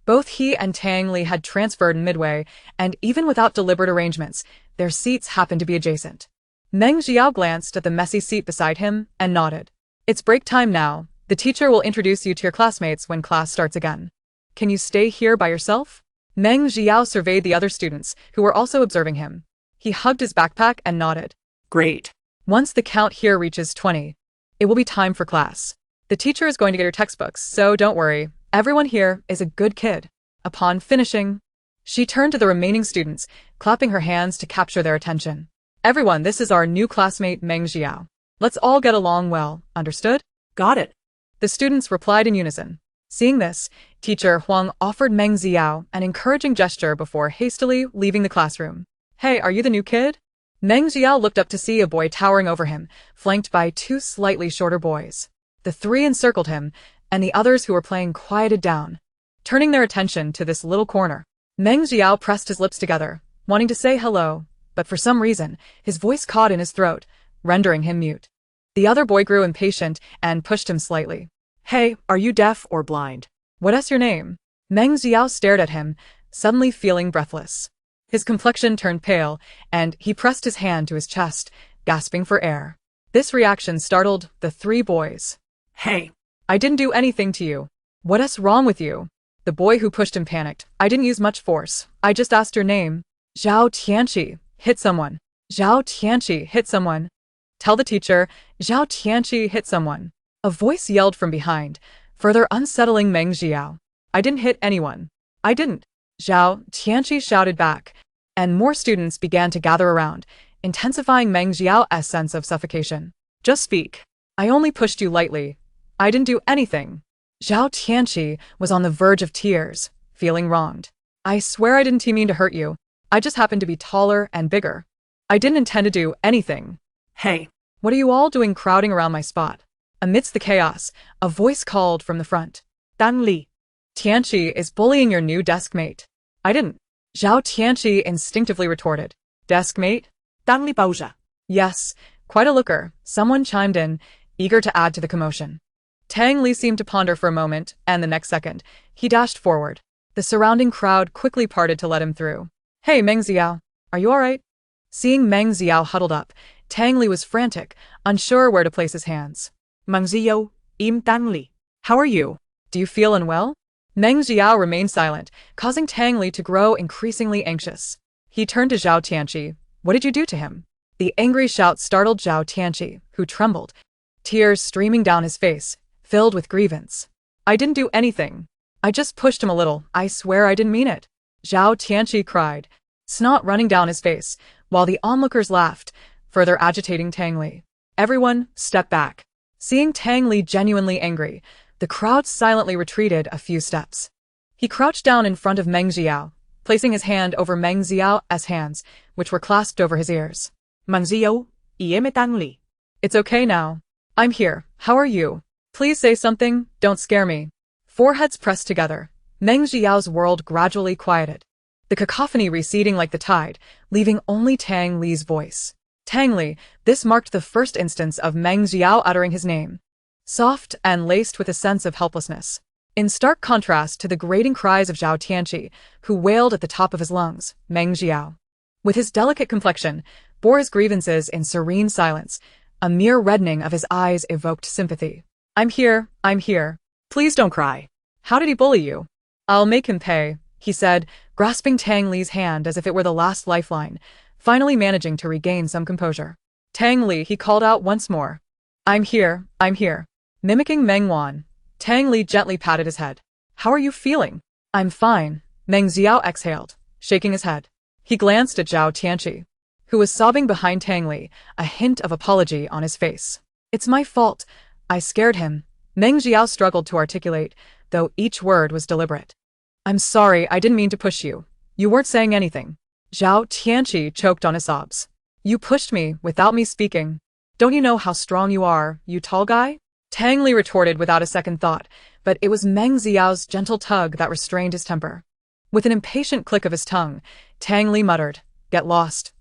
Speaker 1: Both he and Tang Li had transferred midway, and even without deliberate arrangements, their seats happened to be adjacent. Meng Xiao glanced at the messy seat beside him and nodded. It's break time now. The teacher will introduce you to your classmates when class starts again. Can you stay here by yourself? Meng Xiao surveyed the other students, who were also observing him. He hugged his backpack and nodded.
Speaker 2: Great.
Speaker 1: Once the count here reaches 20, it will be time for class. The teacher is going to get your textbooks, so don't worry. Everyone here is a good kid. Upon finishing, she turned to the remaining students, clapping her hands to capture their attention. Everyone, this is our new classmate Meng Xiao. Let's all get along well, understood?
Speaker 2: Got it.
Speaker 1: The students replied in unison. Seeing this, teacher Huang offered Meng Xiao an encouraging gesture before hastily leaving the classroom. Hey, are you the new kid? Meng Xiao looked up to see a boy towering over him, flanked by two slightly shorter boys. The three encircled him, and the others who were playing quieted down, turning their attention to this little corner. Meng Xiao pressed his lips together, wanting to say hello, but for some reason, his voice caught in his throat, rendering him mute. The other boy grew impatient and pushed him slightly.
Speaker 2: Hey, are you deaf or blind?
Speaker 1: What's your name? Meng Xiao stared at him, suddenly feeling breathless. His complexion turned pale, and he pressed his hand to his chest, gasping for air. This reaction startled the three boys.
Speaker 2: Hey.
Speaker 1: I didn't do anything to you. What's wrong with you? The boy who pushed him panicked. I didn't use much force. I just asked your name. Zhao Tianqi, hit someone. Zhao Tianqi, hit someone. Tell the teacher, Zhao Tianqi hit someone. A voice yelled from behind, further unsettling Meng Xiao. I didn't hit anyone. I didn't. Zhao Tianqi shouted back, and more students began to gather around, intensifying Meng Xiao's sense of suffocation. Just speak. I only pushed you lightly. I didn't do anything. Zhao Tianqi was on the verge of tears, feeling wronged. I swear I didn't mean to hurt you. I just happened to be taller and bigger. I didn't intend to do anything.
Speaker 2: Hey.
Speaker 1: What are you all doing crowding around my spot? Amidst the chaos, a voice called from the front.
Speaker 2: Tang Li.
Speaker 1: Tianqi is bullying your new desk mate. I didn't. Zhao Tianqi instinctively retorted. Desk mate?
Speaker 2: Tang Li Baoja.
Speaker 1: Yes, quite a looker, someone chimed in, eager to add to the commotion. Tang Li seemed to ponder for a moment, and the next second, he dashed forward. The surrounding crowd quickly parted to let him through. Hey, Meng Xiao, are you alright? Seeing Meng Xiao huddled up, Tang Li was frantic, unsure where to place his hands.
Speaker 2: Meng Xiao, Tang Li. How are you?
Speaker 1: Do you feel unwell? Meng Xiao remained silent, causing Tang Li to grow increasingly anxious. He turned to Zhao Tianqi. What did you do to him? The angry shout startled Zhao Tianqi, who trembled, tears streaming down his face, filled with grievance. I didn't do anything. I just pushed him a little. I swear I didn't mean it. Zhao Tianqi cried, snot running down his face, while the onlookers laughed, further agitating Tang Li. Everyone, step back. Seeing Tang Li genuinely angry, the crowd silently retreated a few steps. He crouched down in front of Meng Xiao, placing his hand over Meng Xiao's hands, which were clasped over his ears.
Speaker 2: Meng Xiao, Tang Li.
Speaker 1: It's okay now. I'm here. How are you? Please say something, don't scare me. Foreheads pressed together, Meng Xiao's world gradually quieted, the cacophony receding like the tide, leaving only Tang Li's voice. Tang Li, this marked the first instance of Meng Xiao uttering his name, soft and laced with a sense of helplessness. In stark contrast to the grating cries of Zhao Tianqi, who wailed at the top of his lungs, Meng Xiao, with his delicate complexion, bore his grievances in serene silence. A mere reddening of his eyes evoked sympathy. I'm here. Please don't cry. How did he bully you? I'll make him pay, he said, grasping Tang Li's hand as if it were the last lifeline, finally managing to regain some composure. Tang Li, he called out once more. I'm here. Mimicking Meng Wan, Tang Li gently patted his head. How are you feeling? I'm fine, Meng Xiao exhaled, shaking his head. He glanced at Zhao Tianqi, who was sobbing behind Tang Li, a hint of apology on his face. It's my fault. I scared him. Meng Xiao struggled to articulate, though each word was deliberate. I'm sorry, I didn't mean to push you. You weren't saying anything. Zhao Tianqi choked on his sobs. You pushed me without me speaking. Don't you know how strong you are, you tall guy? Tang Li retorted without a second thought, but it was Meng Xiao's gentle tug that restrained his temper. With an impatient click of his tongue, Tang Li muttered, Get lost.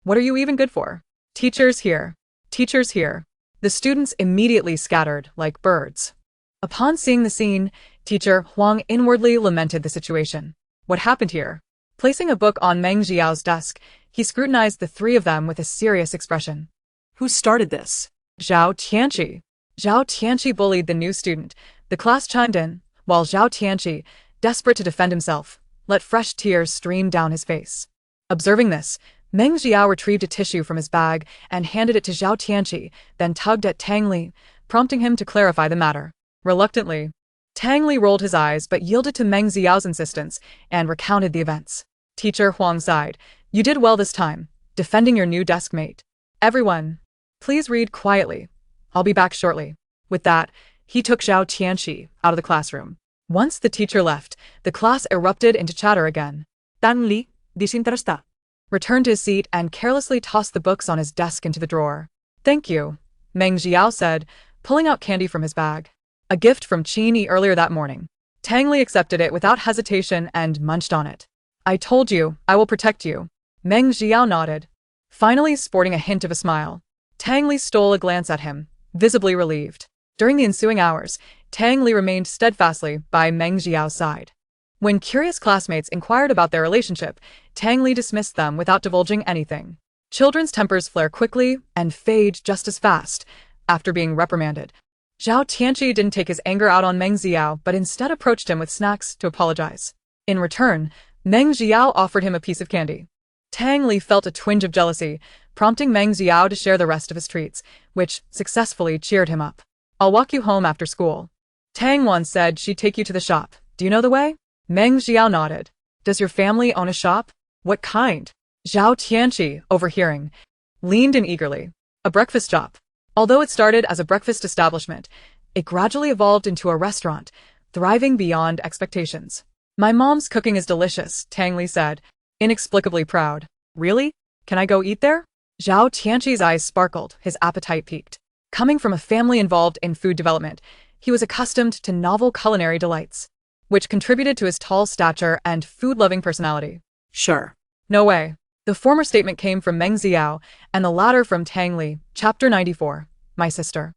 Speaker 1: What are you even good for? Teachers here. The students immediately scattered like birds. Upon seeing the scene, Teacher Huang inwardly lamented the situation. What happened here? Placing a book on Meng Xiao's desk, he scrutinized the three of them with a serious expression.
Speaker 2: Who started this?
Speaker 1: Zhao Tianqi. Zhao Tianqi bullied the new student. The class chimed in, while Zhao Tianqi, desperate to defend himself, let fresh tears stream down his face. Observing this, Meng Jiao retrieved a tissue from his bag and handed it to Zhao Tianqi, then tugged at Tang Li, prompting him to clarify the matter. Reluctantly, Tang Li rolled his eyes but yielded to Meng Jiao's insistence and recounted the events. Teacher Huang sighed. You did well this time, defending your new desk mate. Everyone, please read quietly. I'll be back shortly. With that, he took Zhao Tianqi out of the classroom. Once the teacher left, the class erupted into chatter again.
Speaker 2: Tang Li, disinteresta.
Speaker 1: Returned to his seat and carelessly tossed the books on his desk into the drawer. Thank you, Meng Jiao said, pulling out candy from his bag. A gift from Qin earlier that morning. Tang Li accepted it without hesitation and munched on it. I told you, I will protect you. Meng Jiao nodded, finally sporting a hint of a smile. Tang Li stole a glance at him, visibly relieved. During the ensuing hours, Tang Li remained steadfastly by Meng Jiao's side. When curious classmates inquired about their relationship, Tang Li dismissed them without divulging anything. Children's tempers flare quickly and fade just as fast after being reprimanded. Zhao Tianqi didn't take his anger out on Meng Jiao but instead approached him with snacks to apologize. In return, Meng Jiao offered him a piece of candy. Tang Li felt a twinge of jealousy, prompting Meng Jiao to share the rest of his treats, which successfully cheered him up. I'll walk you home after school. Tang Wan said she'd take you to the shop. Do you know the way? Meng Jiao nodded. Does your family own a shop? What kind? Zhao Tianqi, overhearing, leaned in eagerly. A breakfast shop. Although it started as a breakfast establishment, it gradually evolved into a restaurant, thriving beyond expectations. My mom's cooking is delicious, Tang Li said, inexplicably proud. Really? Can I go eat there? Zhao Tianqi's eyes sparkled, his appetite piqued. Coming from a family involved in food development, he was accustomed to novel culinary delights, which contributed to his tall stature and food-loving personality.
Speaker 2: Sure.
Speaker 1: No way. The former statement came from Meng Jiao, and the latter from Tang Li. Chapter 94. My sister.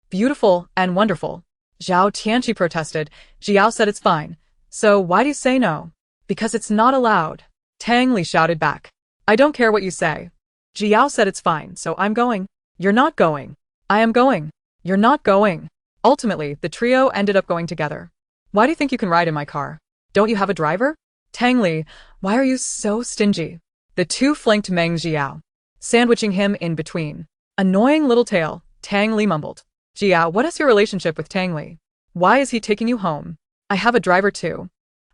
Speaker 1: Beautiful and wonderful. Zhao Tianqi protested. Jiao said it's fine. So why do you say no? Because it's not allowed. Tang Li shouted back. I don't care what you say. Jiao said it's fine, so I'm going. You're not going. I am going. You're not going. Ultimately, the trio ended up going together. Why do you think you can ride in my car? Don't you have a driver? Tang Li, why are you so stingy? The two flanked Meng Jiao, sandwiching him in between. Annoying little tail, Tang Li mumbled. Jiao, what is your relationship with Tang Li? Why is he taking you home? I have a driver too.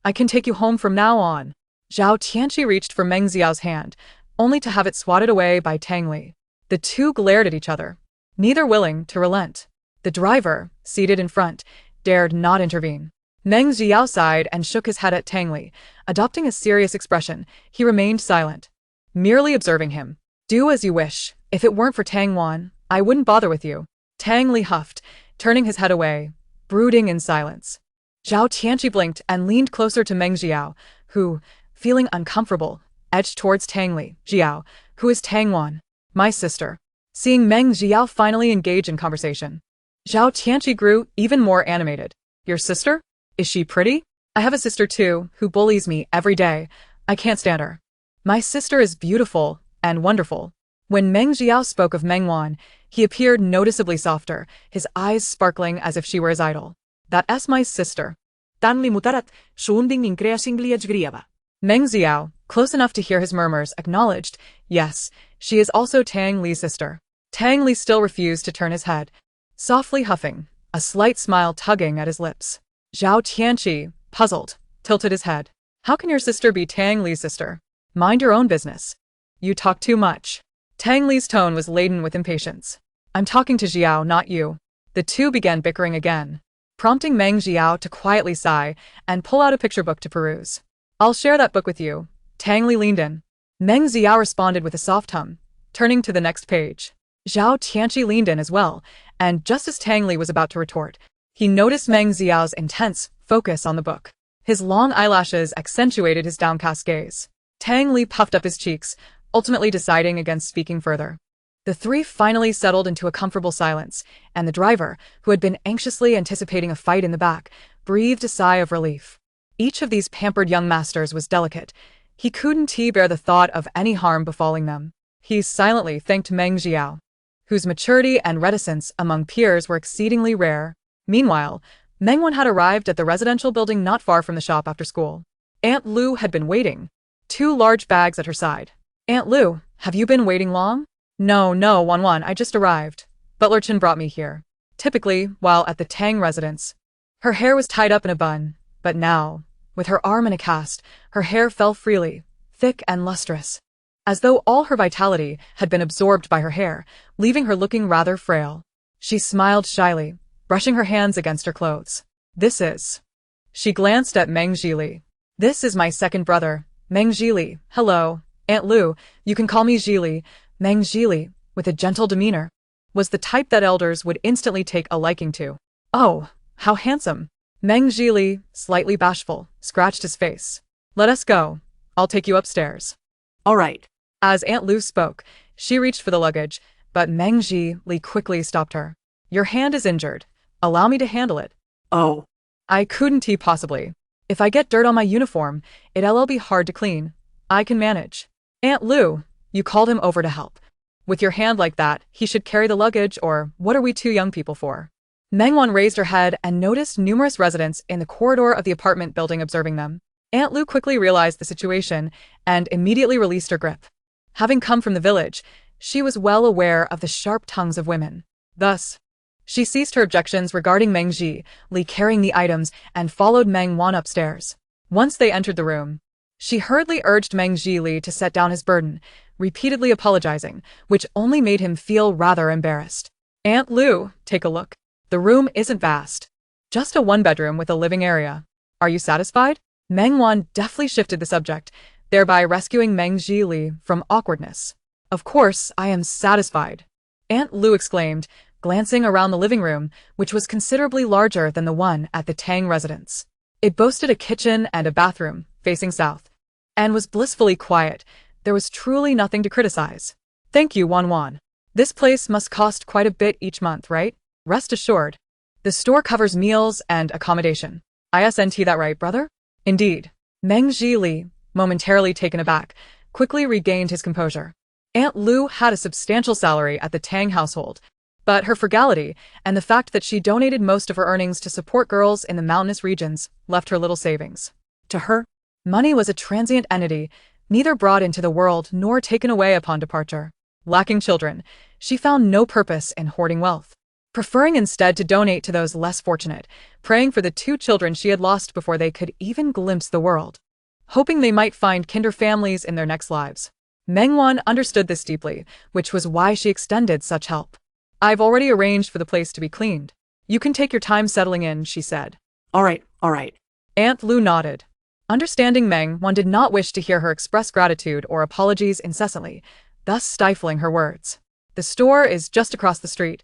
Speaker 1: I can take you home from now on. Zhao Tianqi reached for Meng Jiao's hand, only to have it swatted away by Tang Li. The two glared at each other, neither willing to relent. The driver, seated in front, dared not intervene. Meng Jiao sighed and shook his head at Tang Li. Adopting a serious expression, he remained silent, merely observing him. Do as you wish. If it weren't for Tang Wan, I wouldn't bother with you. Tang Li huffed, turning his head away, brooding in silence. Zhao Tianqi blinked and leaned closer to Meng Jiao, who, feeling uncomfortable, edged towards Tang Li. Jiao, who is Tang Wan? My sister. Seeing Meng Jiao finally engage in conversation, Zhao Tianqi grew even more animated. Your sister? Is she pretty? I have a sister too, who bullies me every day. I can't stand her. My sister is beautiful and wonderful. When Meng Jiao spoke of Meng Wan, he appeared noticeably softer, his eyes sparkling as if she were his idol. That's my sister.
Speaker 2: Tang Li mutarat, shunding ning crea singliaj griava.
Speaker 1: Meng Jiao, close enough to hear his murmurs, acknowledged, yes, she is also Tang Li's sister. Tang Li still refused to turn his head, softly huffing, a slight smile tugging at his lips. Zhao Tianqi, puzzled, tilted his head. How can your sister be Tang Li's sister? Mind your own business. You talk too much. Tang Li's tone was laden with impatience. I'm talking to Jiao, not you. The two began bickering again, prompting Meng Jiao to quietly sigh and pull out a picture book to peruse. I'll share that book with you. Tang Li leaned in. Meng Jiao responded with a soft hum, turning to the next page. Zhao Tianqi leaned in as well, and just as Tang Li was about to retort, he noticed Meng Jiao's intense focus on the book. His long eyelashes accentuated his downcast gaze. Tang Li puffed up his cheeks, ultimately deciding against speaking further. The three finally settled into a comfortable silence, and the driver, who had been anxiously anticipating a fight in the back, breathed a sigh of relief. Each of these pampered young masters was delicate. He couldn't bear the thought of any harm befalling them. He silently thanked Meng Jiao, whose maturity and reticence among peers were exceedingly rare. Meanwhile, Meng Wan had arrived at the residential building not far from the shop after school. Aunt Lu had been waiting, two large bags at her side. Aunt Lu, have you been waiting long? No, Wan, I just arrived. Butler Chen brought me here. Typically, while at the Tang residence, her hair was tied up in a bun, but now, with her arm in a cast, her hair fell freely, thick and lustrous, as though all her vitality had been absorbed by her hair, leaving her looking rather frail. She smiled shyly, brushing her hands against her clothes. This is... She glanced at Meng Jili. This is my second brother, Meng Jili. Hello, Aunt Lu, you can call me Jili. Meng Jili, with a gentle demeanor, was the type that elders would instantly take a liking to. Oh, how handsome. Meng Jili, slightly bashful, scratched his face. Let us go. I'll take you upstairs.
Speaker 2: All right.
Speaker 1: As Aunt Lu spoke, she reached for the luggage, but Meng Jili quickly stopped her. Your hand is injured. Allow me to handle it.
Speaker 2: Oh.
Speaker 1: I couldn't possibly. If I get dirt on my uniform, it'll be hard to clean. I can manage. Aunt Lu, you called him over to help. With your hand like that, he should carry the luggage, or what are we two young people for? Meng Wan raised her head and noticed numerous residents in the corridor of the apartment building observing them. Aunt Lu quickly realized the situation and immediately released her grip. Having come from the village, she was well aware of the sharp tongues of women. Thus, she ceased her objections regarding Meng Jili carrying the items and followed Meng Wan upstairs. Once they entered the room, she hurriedly urged Meng Jili to set down his burden, repeatedly apologizing, which only made him feel rather embarrassed. Aunt Lu, take a look. The room isn't vast. Just a one-bedroom with a living area. Are you satisfied? Meng Wan deftly shifted the subject, thereby rescuing Meng Jili from awkwardness. Of course, I am satisfied. Aunt Lu exclaimed, glancing around the living room, which was considerably larger than the one at the Tang residence. It boasted a kitchen and a bathroom, facing south, and was blissfully quiet. There was truly nothing to criticize. Thank you, Wan. This place must cost quite a bit each month, right? Rest assured. The store covers meals and accommodation. Isn't that right, brother? Indeed. Meng Jili, momentarily taken aback, quickly regained his composure. Aunt Lu had a substantial salary at the Tang household, but her frugality and the fact that she donated most of her earnings to support girls in the mountainous regions left her little savings. To her, money was a transient entity, neither brought into the world nor taken away upon departure. Lacking children, she found no purpose in hoarding wealth, preferring instead to donate to those less fortunate, praying for the two children she had lost before they could even glimpse the world, hoping they might find kinder families in their next lives. Meng Wan understood this deeply, which was why she extended such help. I've already arranged for the place to be cleaned. You can take your time settling in, she said.
Speaker 2: All right.
Speaker 1: Aunt Lu nodded. Understanding Meng Wan did not wish to hear her express gratitude or apologies incessantly, thus stifling her words. The store is just across the street,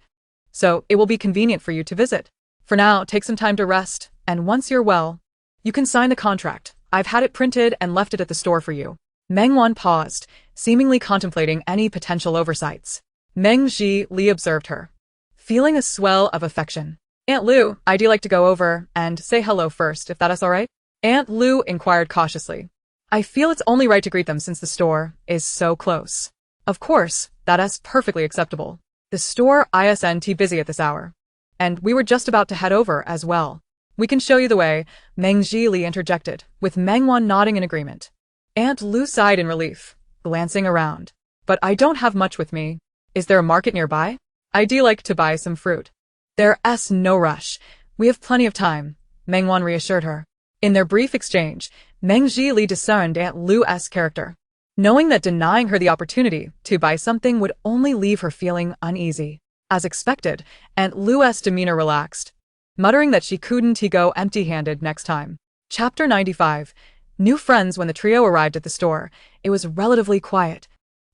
Speaker 1: so it will be convenient for you to visit. For now, take some time to rest, and once you're well, you can sign the contract. I've had it printed and left it at the store for you. Meng Wan paused, seemingly contemplating any potential oversights. Meng Jili observed her, feeling a swell of affection. Aunt Lu, I'd like to go over and say hello first, if that is all right? Aunt Lu inquired cautiously. I feel it's only right to greet them since the store is so close. Of course, that is perfectly acceptable. The store isn't busy at this hour, and we were just about to head over as well. We can show you the way, Meng Jili interjected, with Meng Wan nodding in agreement. Aunt Lu sighed in relief, glancing around. But I don't have much with me. Is there a market nearby? I'd like to buy some fruit. There's no rush. We have plenty of time, Meng Wan reassured her. In their brief exchange, Meng Jili discerned Aunt Lu's character, knowing that denying her the opportunity to buy something would only leave her feeling uneasy. As expected, Aunt Lu's demeanor relaxed, muttering that she couldn't go empty-handed next time. Chapter 95. New friends. When the trio arrived at the store, it was relatively quiet,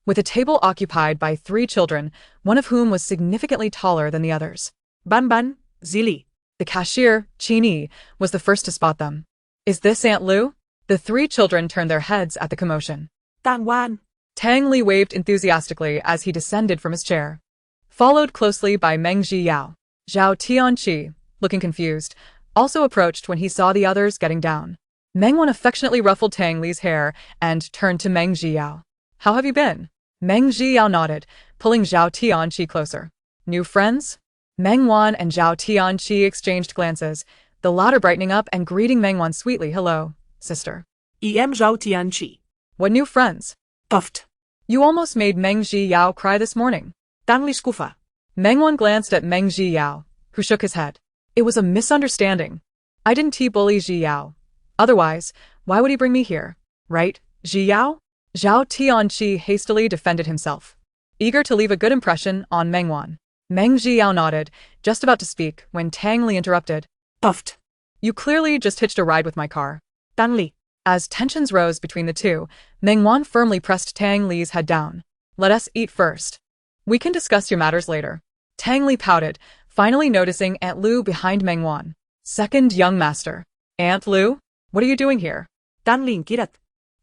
Speaker 1: with a table occupied by 3 children, one of whom was significantly taller than the others.
Speaker 2: Ban, Zili.
Speaker 1: The cashier, Chini, was the first to spot them. Is this Aunt Lu? The 3 children turned their heads at the commotion.
Speaker 2: Tang Wan.
Speaker 1: Tang Li waved enthusiastically as he descended from his chair, followed closely by Meng Jiyao. Zhao Tianqi, looking confused, also approached when he saw the others getting down. Meng Wan affectionately ruffled Tang Li's hair and turned to Meng Jiyao. How have you been? Meng Jiyao nodded, pulling Zhao Tianqi closer. New friends? Meng Wan and Zhao Tianqi exchanged glances, the latter brightening up and greeting Meng Wan sweetly. Hello, sister.
Speaker 2: Zhao Tianqi.
Speaker 1: What new friends?
Speaker 2: Puffed.
Speaker 1: You almost made Meng Yao cry this morning.
Speaker 2: Tang skufa.
Speaker 1: Meng Wan glanced at Meng Yao, who shook his head. It was a misunderstanding. I didn't bully Yao. Otherwise, why would he bring me here? Right, Yao? Zhao Tianqi hastily defended himself, eager to leave a good impression on Meng Wan. Meng Yao nodded, just about to speak, when Tang Li interrupted.
Speaker 2: Puffed.
Speaker 1: You clearly just hitched a ride with my car.
Speaker 2: Tang Li.
Speaker 1: As tensions rose between the two, Meng Wan firmly pressed Tang Li's head down. Let us eat first. We can discuss your matters later. Tang Li pouted, finally noticing Aunt Lu behind Meng Wan. Second young master. Aunt Lu? What are you doing here?
Speaker 2: Tang Li inquiret.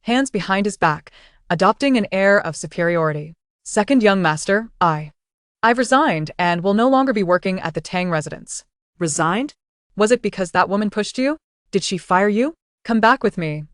Speaker 1: Hands behind his back, adopting an air of superiority. Second young master, I've resigned and will no longer be working at the Tang residence.
Speaker 2: Resigned?
Speaker 1: Was it because that woman pushed you? Did she fire you? Come back with me.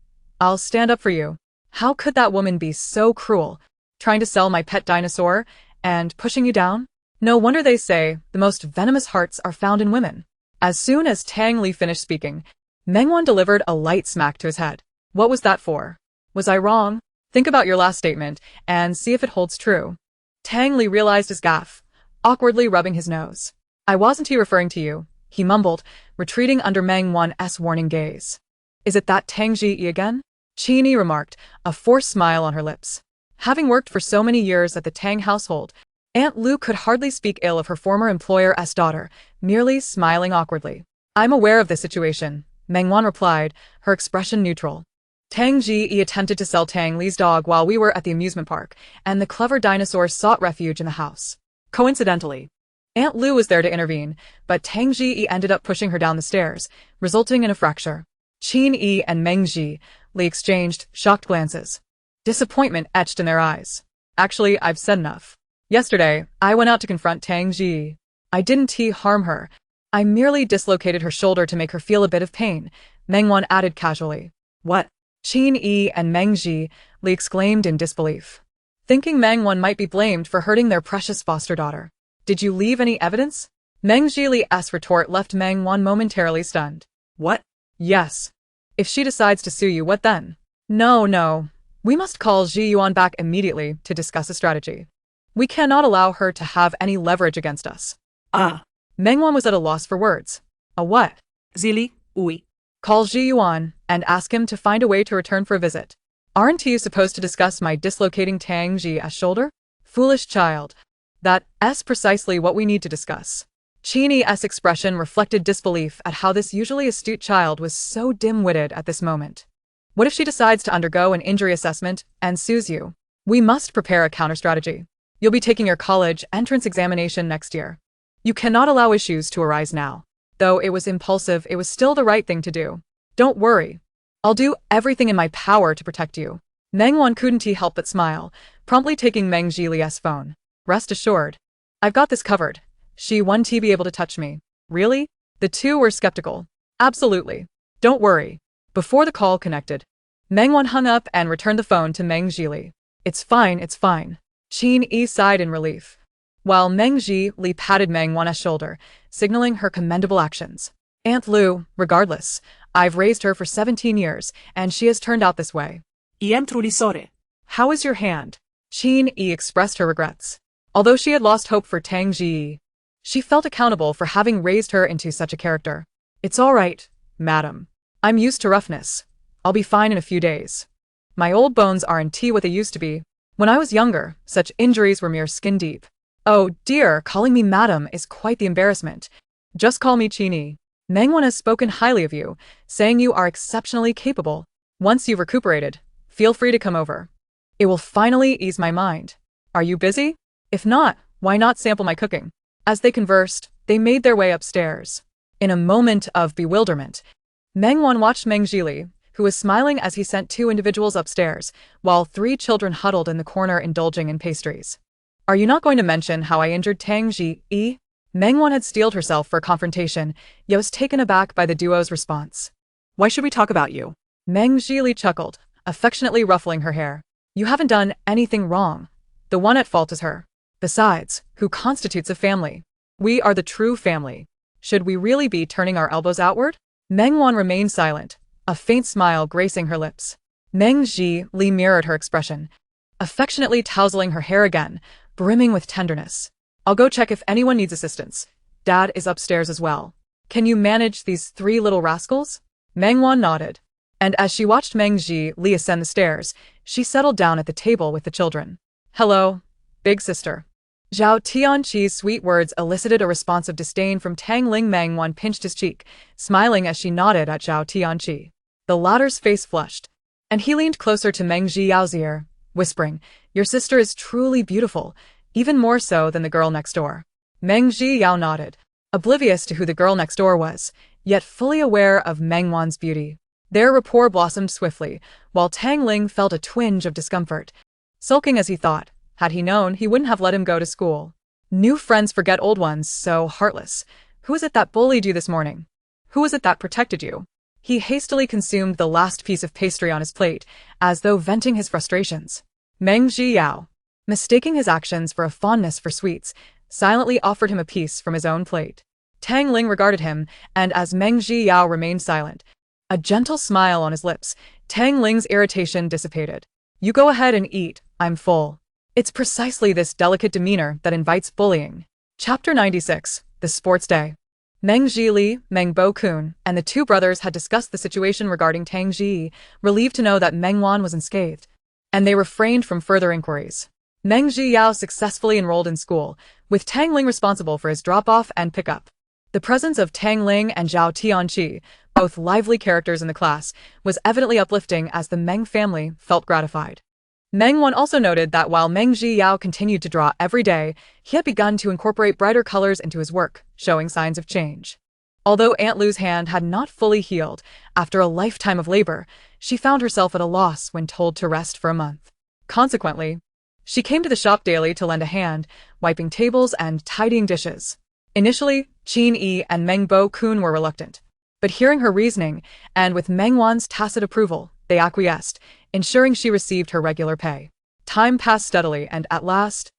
Speaker 1: I'll stand up for you. How could that woman be so cruel, trying to sell my pet dinosaur and pushing you down? No wonder they say the most venomous hearts are found in women. As soon as Tang Li finished speaking, Meng Wan delivered a light smack to his head. What was that for? Was I wrong? Think about your last statement and see if it holds true. Tang Li realized his gaffe, awkwardly rubbing his nose. I wasn't referring to you, he mumbled, retreating under Meng Wan's warning gaze. Is it that Tang Ji again? Qini remarked, a forced smile on her lips. Having worked for so many years at the Tang household, Aunt Lu could hardly speak ill of her former employer's daughter, merely smiling awkwardly. I'm aware of this situation, Meng Wan replied, her expression neutral. Tang Ji attempted to sell Tang Li's dog while we were at the amusement park, and the clever dinosaur sought refuge in the house. Coincidentally, Aunt Lu was there to intervene, but Tang Ji ended up pushing her down the stairs, resulting in a fracture. Qin and Meng Li exchanged shocked glances. Disappointment etched in their eyes. Actually, I've said enough. Yesterday, I went out to confront Tang Ji. I didn't harm her. I merely dislocated her shoulder to make her feel a bit of pain, Meng Wan added casually.
Speaker 2: What?
Speaker 1: Qin and Meng Li exclaimed in disbelief, thinking Meng Wan might be blamed for hurting their precious foster daughter. Did you leave any evidence? Meng Li's retort left Meng Wan momentarily stunned. What? Yes. If she decides to sue you, what then? No. We must call Ji Yuan back immediately to discuss a strategy. We cannot allow her to have any leverage against us. Meng Wan was at a loss for words. A what?
Speaker 2: Zili, oui.
Speaker 1: Call Ji Yuan and ask him to find a way to return for a visit. Aren't you supposed to discuss my dislocating Tang Ji's shoulder? Foolish child. That's precisely what we need to discuss. Qini's expression reflected disbelief at how this usually astute child was so dim-witted at this moment. What if she decides to undergo an injury assessment and sues you? We must prepare a counter-strategy. You'll be taking your college entrance examination next year. You cannot allow issues to arise now. Though it was impulsive, it was still the right thing to do. Don't worry. I'll do everything in my power to protect you. Meng Wan couldn't help but smile, promptly taking Meng Li's phone. Rest assured. I've got this covered. She won't be able to touch me. Really? The two were skeptical. Absolutely. Don't worry. Before the call connected, Meng Wan hung up and returned the phone to Meng Li. It's fine. Qin sighed in relief, while Meng Li patted Meng Wan's shoulder, signaling her commendable actions. Aunt Lu, regardless, I've raised her for 17 years, and she has turned out this way.
Speaker 2: Am truly sorry.
Speaker 1: How is your hand? Qin expressed her regrets. Although she had lost hope for Tang Ji, she felt accountable for having raised her into such a character. It's all right, madam. I'm used to roughness. I'll be fine in a few days. My old bones aren't what they used to be. When I was younger, such injuries were mere skin deep. Oh dear, calling me madam is quite the embarrassment. Just call me Qini. Meng Wan has spoken highly of you, saying you are exceptionally capable. Once you've recuperated, feel free to come over. It will finally ease my mind. Are you busy? If not, why not sample my cooking? As they conversed, they made their way upstairs. In a moment of bewilderment, Meng Wan watched Meng Li, who was smiling as he sent two individuals upstairs, while three children huddled in the corner indulging in pastries. Are you not going to mention how I injured Tang Ji? Meng Wan had steeled herself for a confrontation, yet was taken aback by the duo's response.
Speaker 2: Why should we talk about you?
Speaker 1: Meng Li chuckled, affectionately ruffling her hair. You haven't done anything wrong. The one at fault is her. Besides, who constitutes a family? We are the true family. Should we really be turning our elbows outward? Meng Wan remained silent, a faint smile gracing her lips. Meng Li mirrored her expression, affectionately tousling her hair again, brimming with tenderness. I'll go check if anyone needs assistance. Dad is upstairs as well. Can you manage these three little rascals? Meng Wan nodded. And as she watched Meng Li ascend the stairs, she settled down at the table with the children. Hello, big sister. Zhao Tianqi's sweet words elicited a response of disdain from Tang Ling. Meng Wan pinched his cheek, smiling as she nodded at Zhao Tianqi. The latter's face flushed, and he leaned closer to Meng Yao's ear, whispering, Your sister is truly beautiful, even more so than the girl next door. Meng Yao nodded, oblivious to who the girl next door was, yet fully aware of Meng Wan's beauty. Their rapport blossomed swiftly, while Tang Ling felt a twinge of discomfort, sulking as he thought, had he known, he wouldn't have let him go to school. New friends forget old ones, so heartless. Who is it that bullied you this morning? Who was it that protected you? He hastily consumed the last piece of pastry on his plate, as though venting his frustrations. Meng Yao, mistaking his actions for a fondness for sweets, silently offered him a piece from his own plate. Tang Ling regarded him, and as Meng Yao remained silent, a gentle smile on his lips, Tang Ling's irritation dissipated. You go ahead and eat, I'm full. It's precisely this delicate demeanor that invites bullying. Chapter 96, The Sports Day. Meng Li, Meng Kun, and the two brothers had discussed the situation regarding Tang Ji, relieved to know that Meng Wan was unscathed, and they refrained from further inquiries. Meng Yao successfully enrolled in school, with Tang Ling responsible for his drop-off and pickup. The presence of Tang Ling and Zhao Tianqi, both lively characters in the class, was evidently uplifting as the Meng family felt gratified. Meng Wan also noted that while Meng Yao continued to draw every day, he had begun to incorporate brighter colors into his work, showing signs of change. Although Aunt Lu's hand had not fully healed, after a lifetime of labor, she found herself at a loss when told to rest for a month. Consequently, she came to the shop daily to lend a hand, wiping tables and tidying dishes. Initially, Qin Yi and Meng Kun were reluctant, but hearing her reasoning, and with Meng Wan's tacit approval, they acquiesced, ensuring she received her regular pay. Time passed steadily, and at last,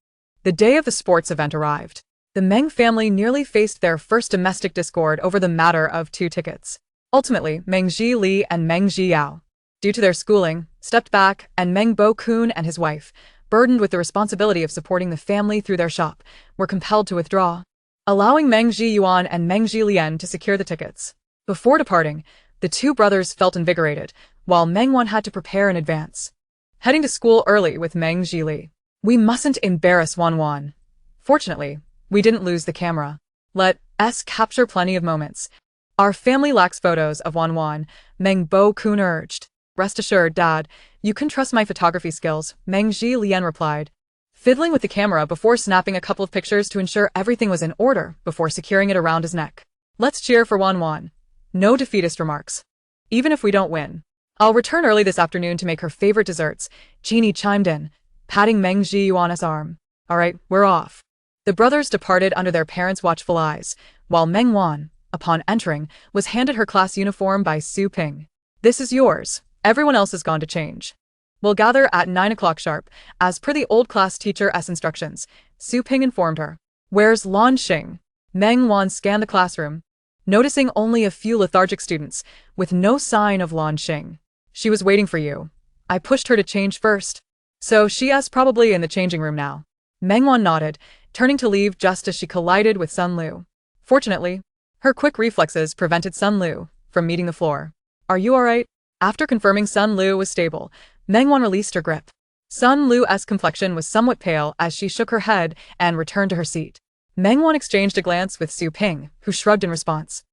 Speaker 1: the day of the sports event arrived. The Meng family nearly faced their first domestic discord over the matter of 2 tickets. Ultimately, Meng Li and Meng Yao, due to their schooling, stepped back, and Meng Kun and his wife, burdened with the responsibility of supporting the family through their shop, were compelled to withdraw, allowing Meng Yuan and Meng Lian to secure the tickets. Before departing, the two brothers felt invigorated, while Meng Wan had to prepare in advance. Heading to school early with Meng Li. We mustn't embarrass Wan. Fortunately, we didn't lose the camera. Let us capture plenty of moments. Our family lacks photos of Wan, Meng Kun urged. Rest assured, Dad, you can trust my photography skills, Meng Lian replied, fiddling with the camera before snapping a couple of pictures to ensure everything was in order before securing it around his neck. Let's cheer for Wan. No defeatist remarks. Even if we don't win. I'll return early this afternoon to make her favorite desserts, Jeannie chimed in, patting Meng Yuan's arm. All right, we're off. The brothers departed under their parents' watchful eyes, while Meng Wan, upon entering, was handed her class uniform by Su Ping. This is yours. Everyone else has gone to change. We'll gather at 9 o'clock sharp, as per the old class teacher's instructions, Su Ping informed her. Where's Lan Xing? Meng Wan scanned the classroom, noticing only a few lethargic students, with no sign of Lan Xing. She was waiting for you. I pushed her to change first. So she is probably in the changing room now. Meng Wan nodded, turning to leave just as she collided with Sun Lu. Fortunately, her quick reflexes prevented Sun Lu from meeting the floor. Are you alright? After confirming Sun Lu was stable, Meng Wan released her grip. Sun Lu's complexion was somewhat pale as she shook her head and returned to her seat. Meng Wan exchanged a glance with Su Ping, who shrugged in response,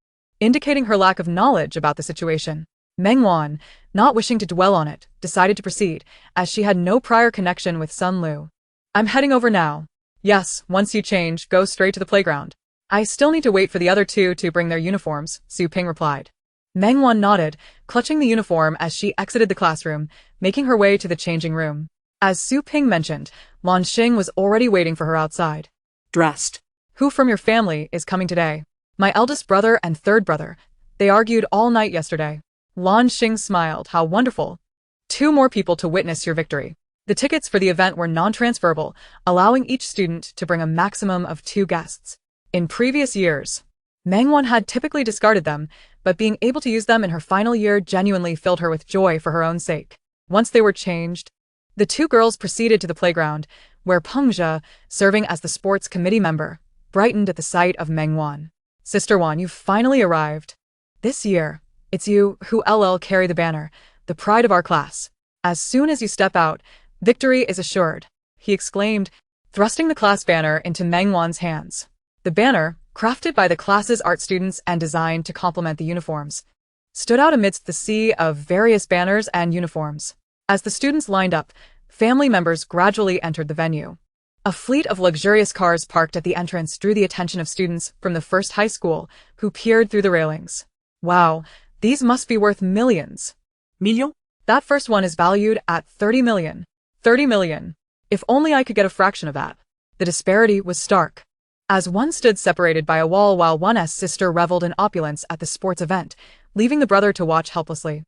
Speaker 1: indicating her lack of knowledge about the situation. Meng Wan, not wishing to dwell on it, decided to proceed, as she had no prior connection with Sun Lu. I'm heading over now. Yes, once you change, go straight to the playground. I still need to wait for the other two to bring their uniforms, Su Ping replied. Meng Wan nodded, clutching the uniform as she exited the classroom, making her way to the changing room. As Su Ping mentioned, Lan Xing was already waiting for her outside.
Speaker 2: Dressed.
Speaker 1: Who from your family is coming today? My eldest brother and third brother. They argued all night yesterday. Lan Xing smiled. How wonderful. 2 more people to witness your victory. The tickets for the event were non-transferable, allowing each student to bring a maximum of 2 guests. In previous years, Meng Wan had typically discarded them, but being able to use them in her final year genuinely filled her with joy for her own sake. Once they were changed, The two girls proceeded to the playground, where Pengzhe, serving as the sports committee member, brightened at the sight of Meng Wan. Sister Wan, you've finally arrived. This year, it's you who carry the banner, the pride of our class. As soon as you step out, victory is assured, he exclaimed, thrusting the class banner into Meng Wan's hands. The banner, crafted by the class's art students and designed to complement the uniforms, stood out amidst the sea of various banners and uniforms. As the students lined up, family members gradually entered the venue. A fleet of luxurious cars parked at the entrance drew the attention of students from the first high school, who peered through the railings. Wow, these must be worth millions.
Speaker 2: Million?
Speaker 1: That first one is valued at 30 million. 30 million. If only I could get a fraction of that. The disparity was stark. As one stood separated by a wall while one's sister reveled in opulence at the sports event, leaving the brother to watch helplessly.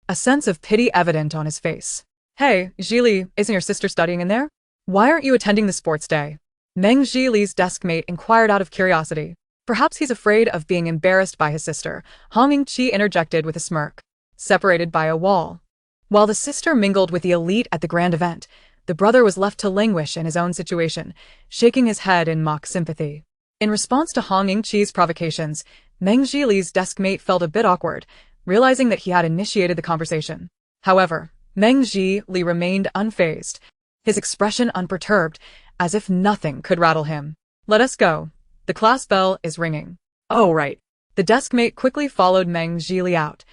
Speaker 1: A sense of pity evident on his face. Hey, Zhili, isn't your sister studying in there? Why aren't you attending the sports day? Meng Zhili's desk mate inquired out of curiosity. Perhaps he's afraid of being embarrassed by his sister, Hong Yingqi interjected with a smirk. Separated by a wall. While the sister mingled with the elite at the grand event, the brother was left to languish in his own situation, shaking his head in mock sympathy. In response to Hong Yingqi's provocations, Meng Zhili's desk mate felt a bit awkward, realizing that he had initiated the conversation. However, Meng Zhili remained unfazed, his expression unperturbed, as if nothing could rattle him. Let us go. The class bell is ringing.
Speaker 2: Oh, right.
Speaker 1: The desk mate quickly followed Meng Zhili out,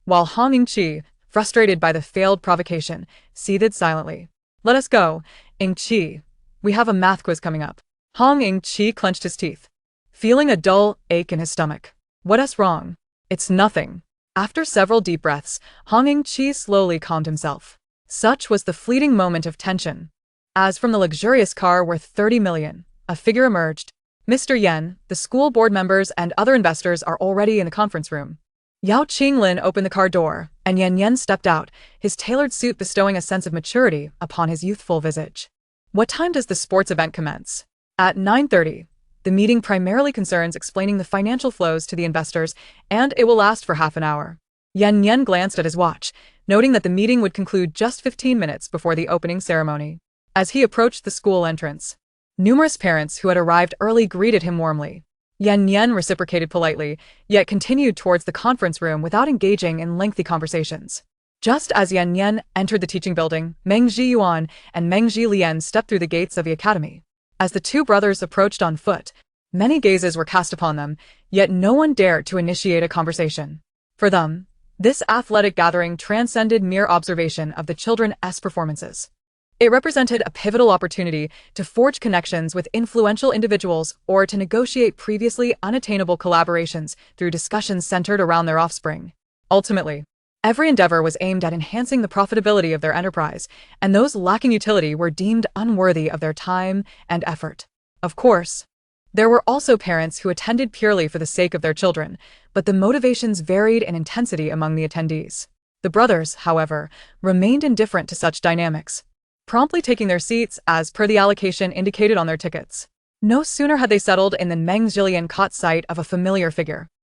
Speaker 1: while Hong Yingqi, frustrated by the failed provocation, seethed silently. Let us go, Yingqi. We have a math quiz coming up. Hong Yingqi clenched his teeth, feeling a dull ache in his stomach. What's wrong? It's nothing. After several deep breaths, Hong Yingqi slowly calmed himself. Such was the fleeting moment of tension. As from the luxurious car worth 30 million, a figure emerged. Mr. Yen, the school board members and other investors are already in the conference room. Yao Qinglin opened the car door, and Yen stepped out, his tailored suit bestowing a sense of maturity upon his youthful visage. What time does the sports event commence? At 9:30. The meeting primarily concerns explaining the financial flows to the investors, and it will last for half an hour. Yen glanced at his watch, noting that the meeting would conclude just 15 minutes before the opening ceremony. As he approached the school entrance, numerous parents who had arrived early greeted him warmly. Yen reciprocated politely, yet continued towards the conference room without engaging in lengthy conversations. Just as Yen entered the teaching building, Meng Zhiyuan and Meng Zhilian stepped through the gates of the academy. As the two brothers approached on foot, many gazes were cast upon them, yet no one dared to initiate a conversation. For them, this athletic gathering transcended mere observation of the children's performances. It represented a pivotal opportunity to forge connections with influential individuals or to negotiate previously unattainable collaborations through discussions centered around their offspring. Ultimately, every endeavor was aimed at enhancing the profitability of their enterprise, and those lacking utility were deemed unworthy of their time and effort. Of course, there were also parents who attended purely for the sake of their children, but the motivations varied in intensity among the attendees. The brothers, however, remained indifferent to such dynamics, promptly taking their seats as per the allocation indicated on their tickets. No sooner had they settled in than Meng Zhilian caught sight of a familiar figure.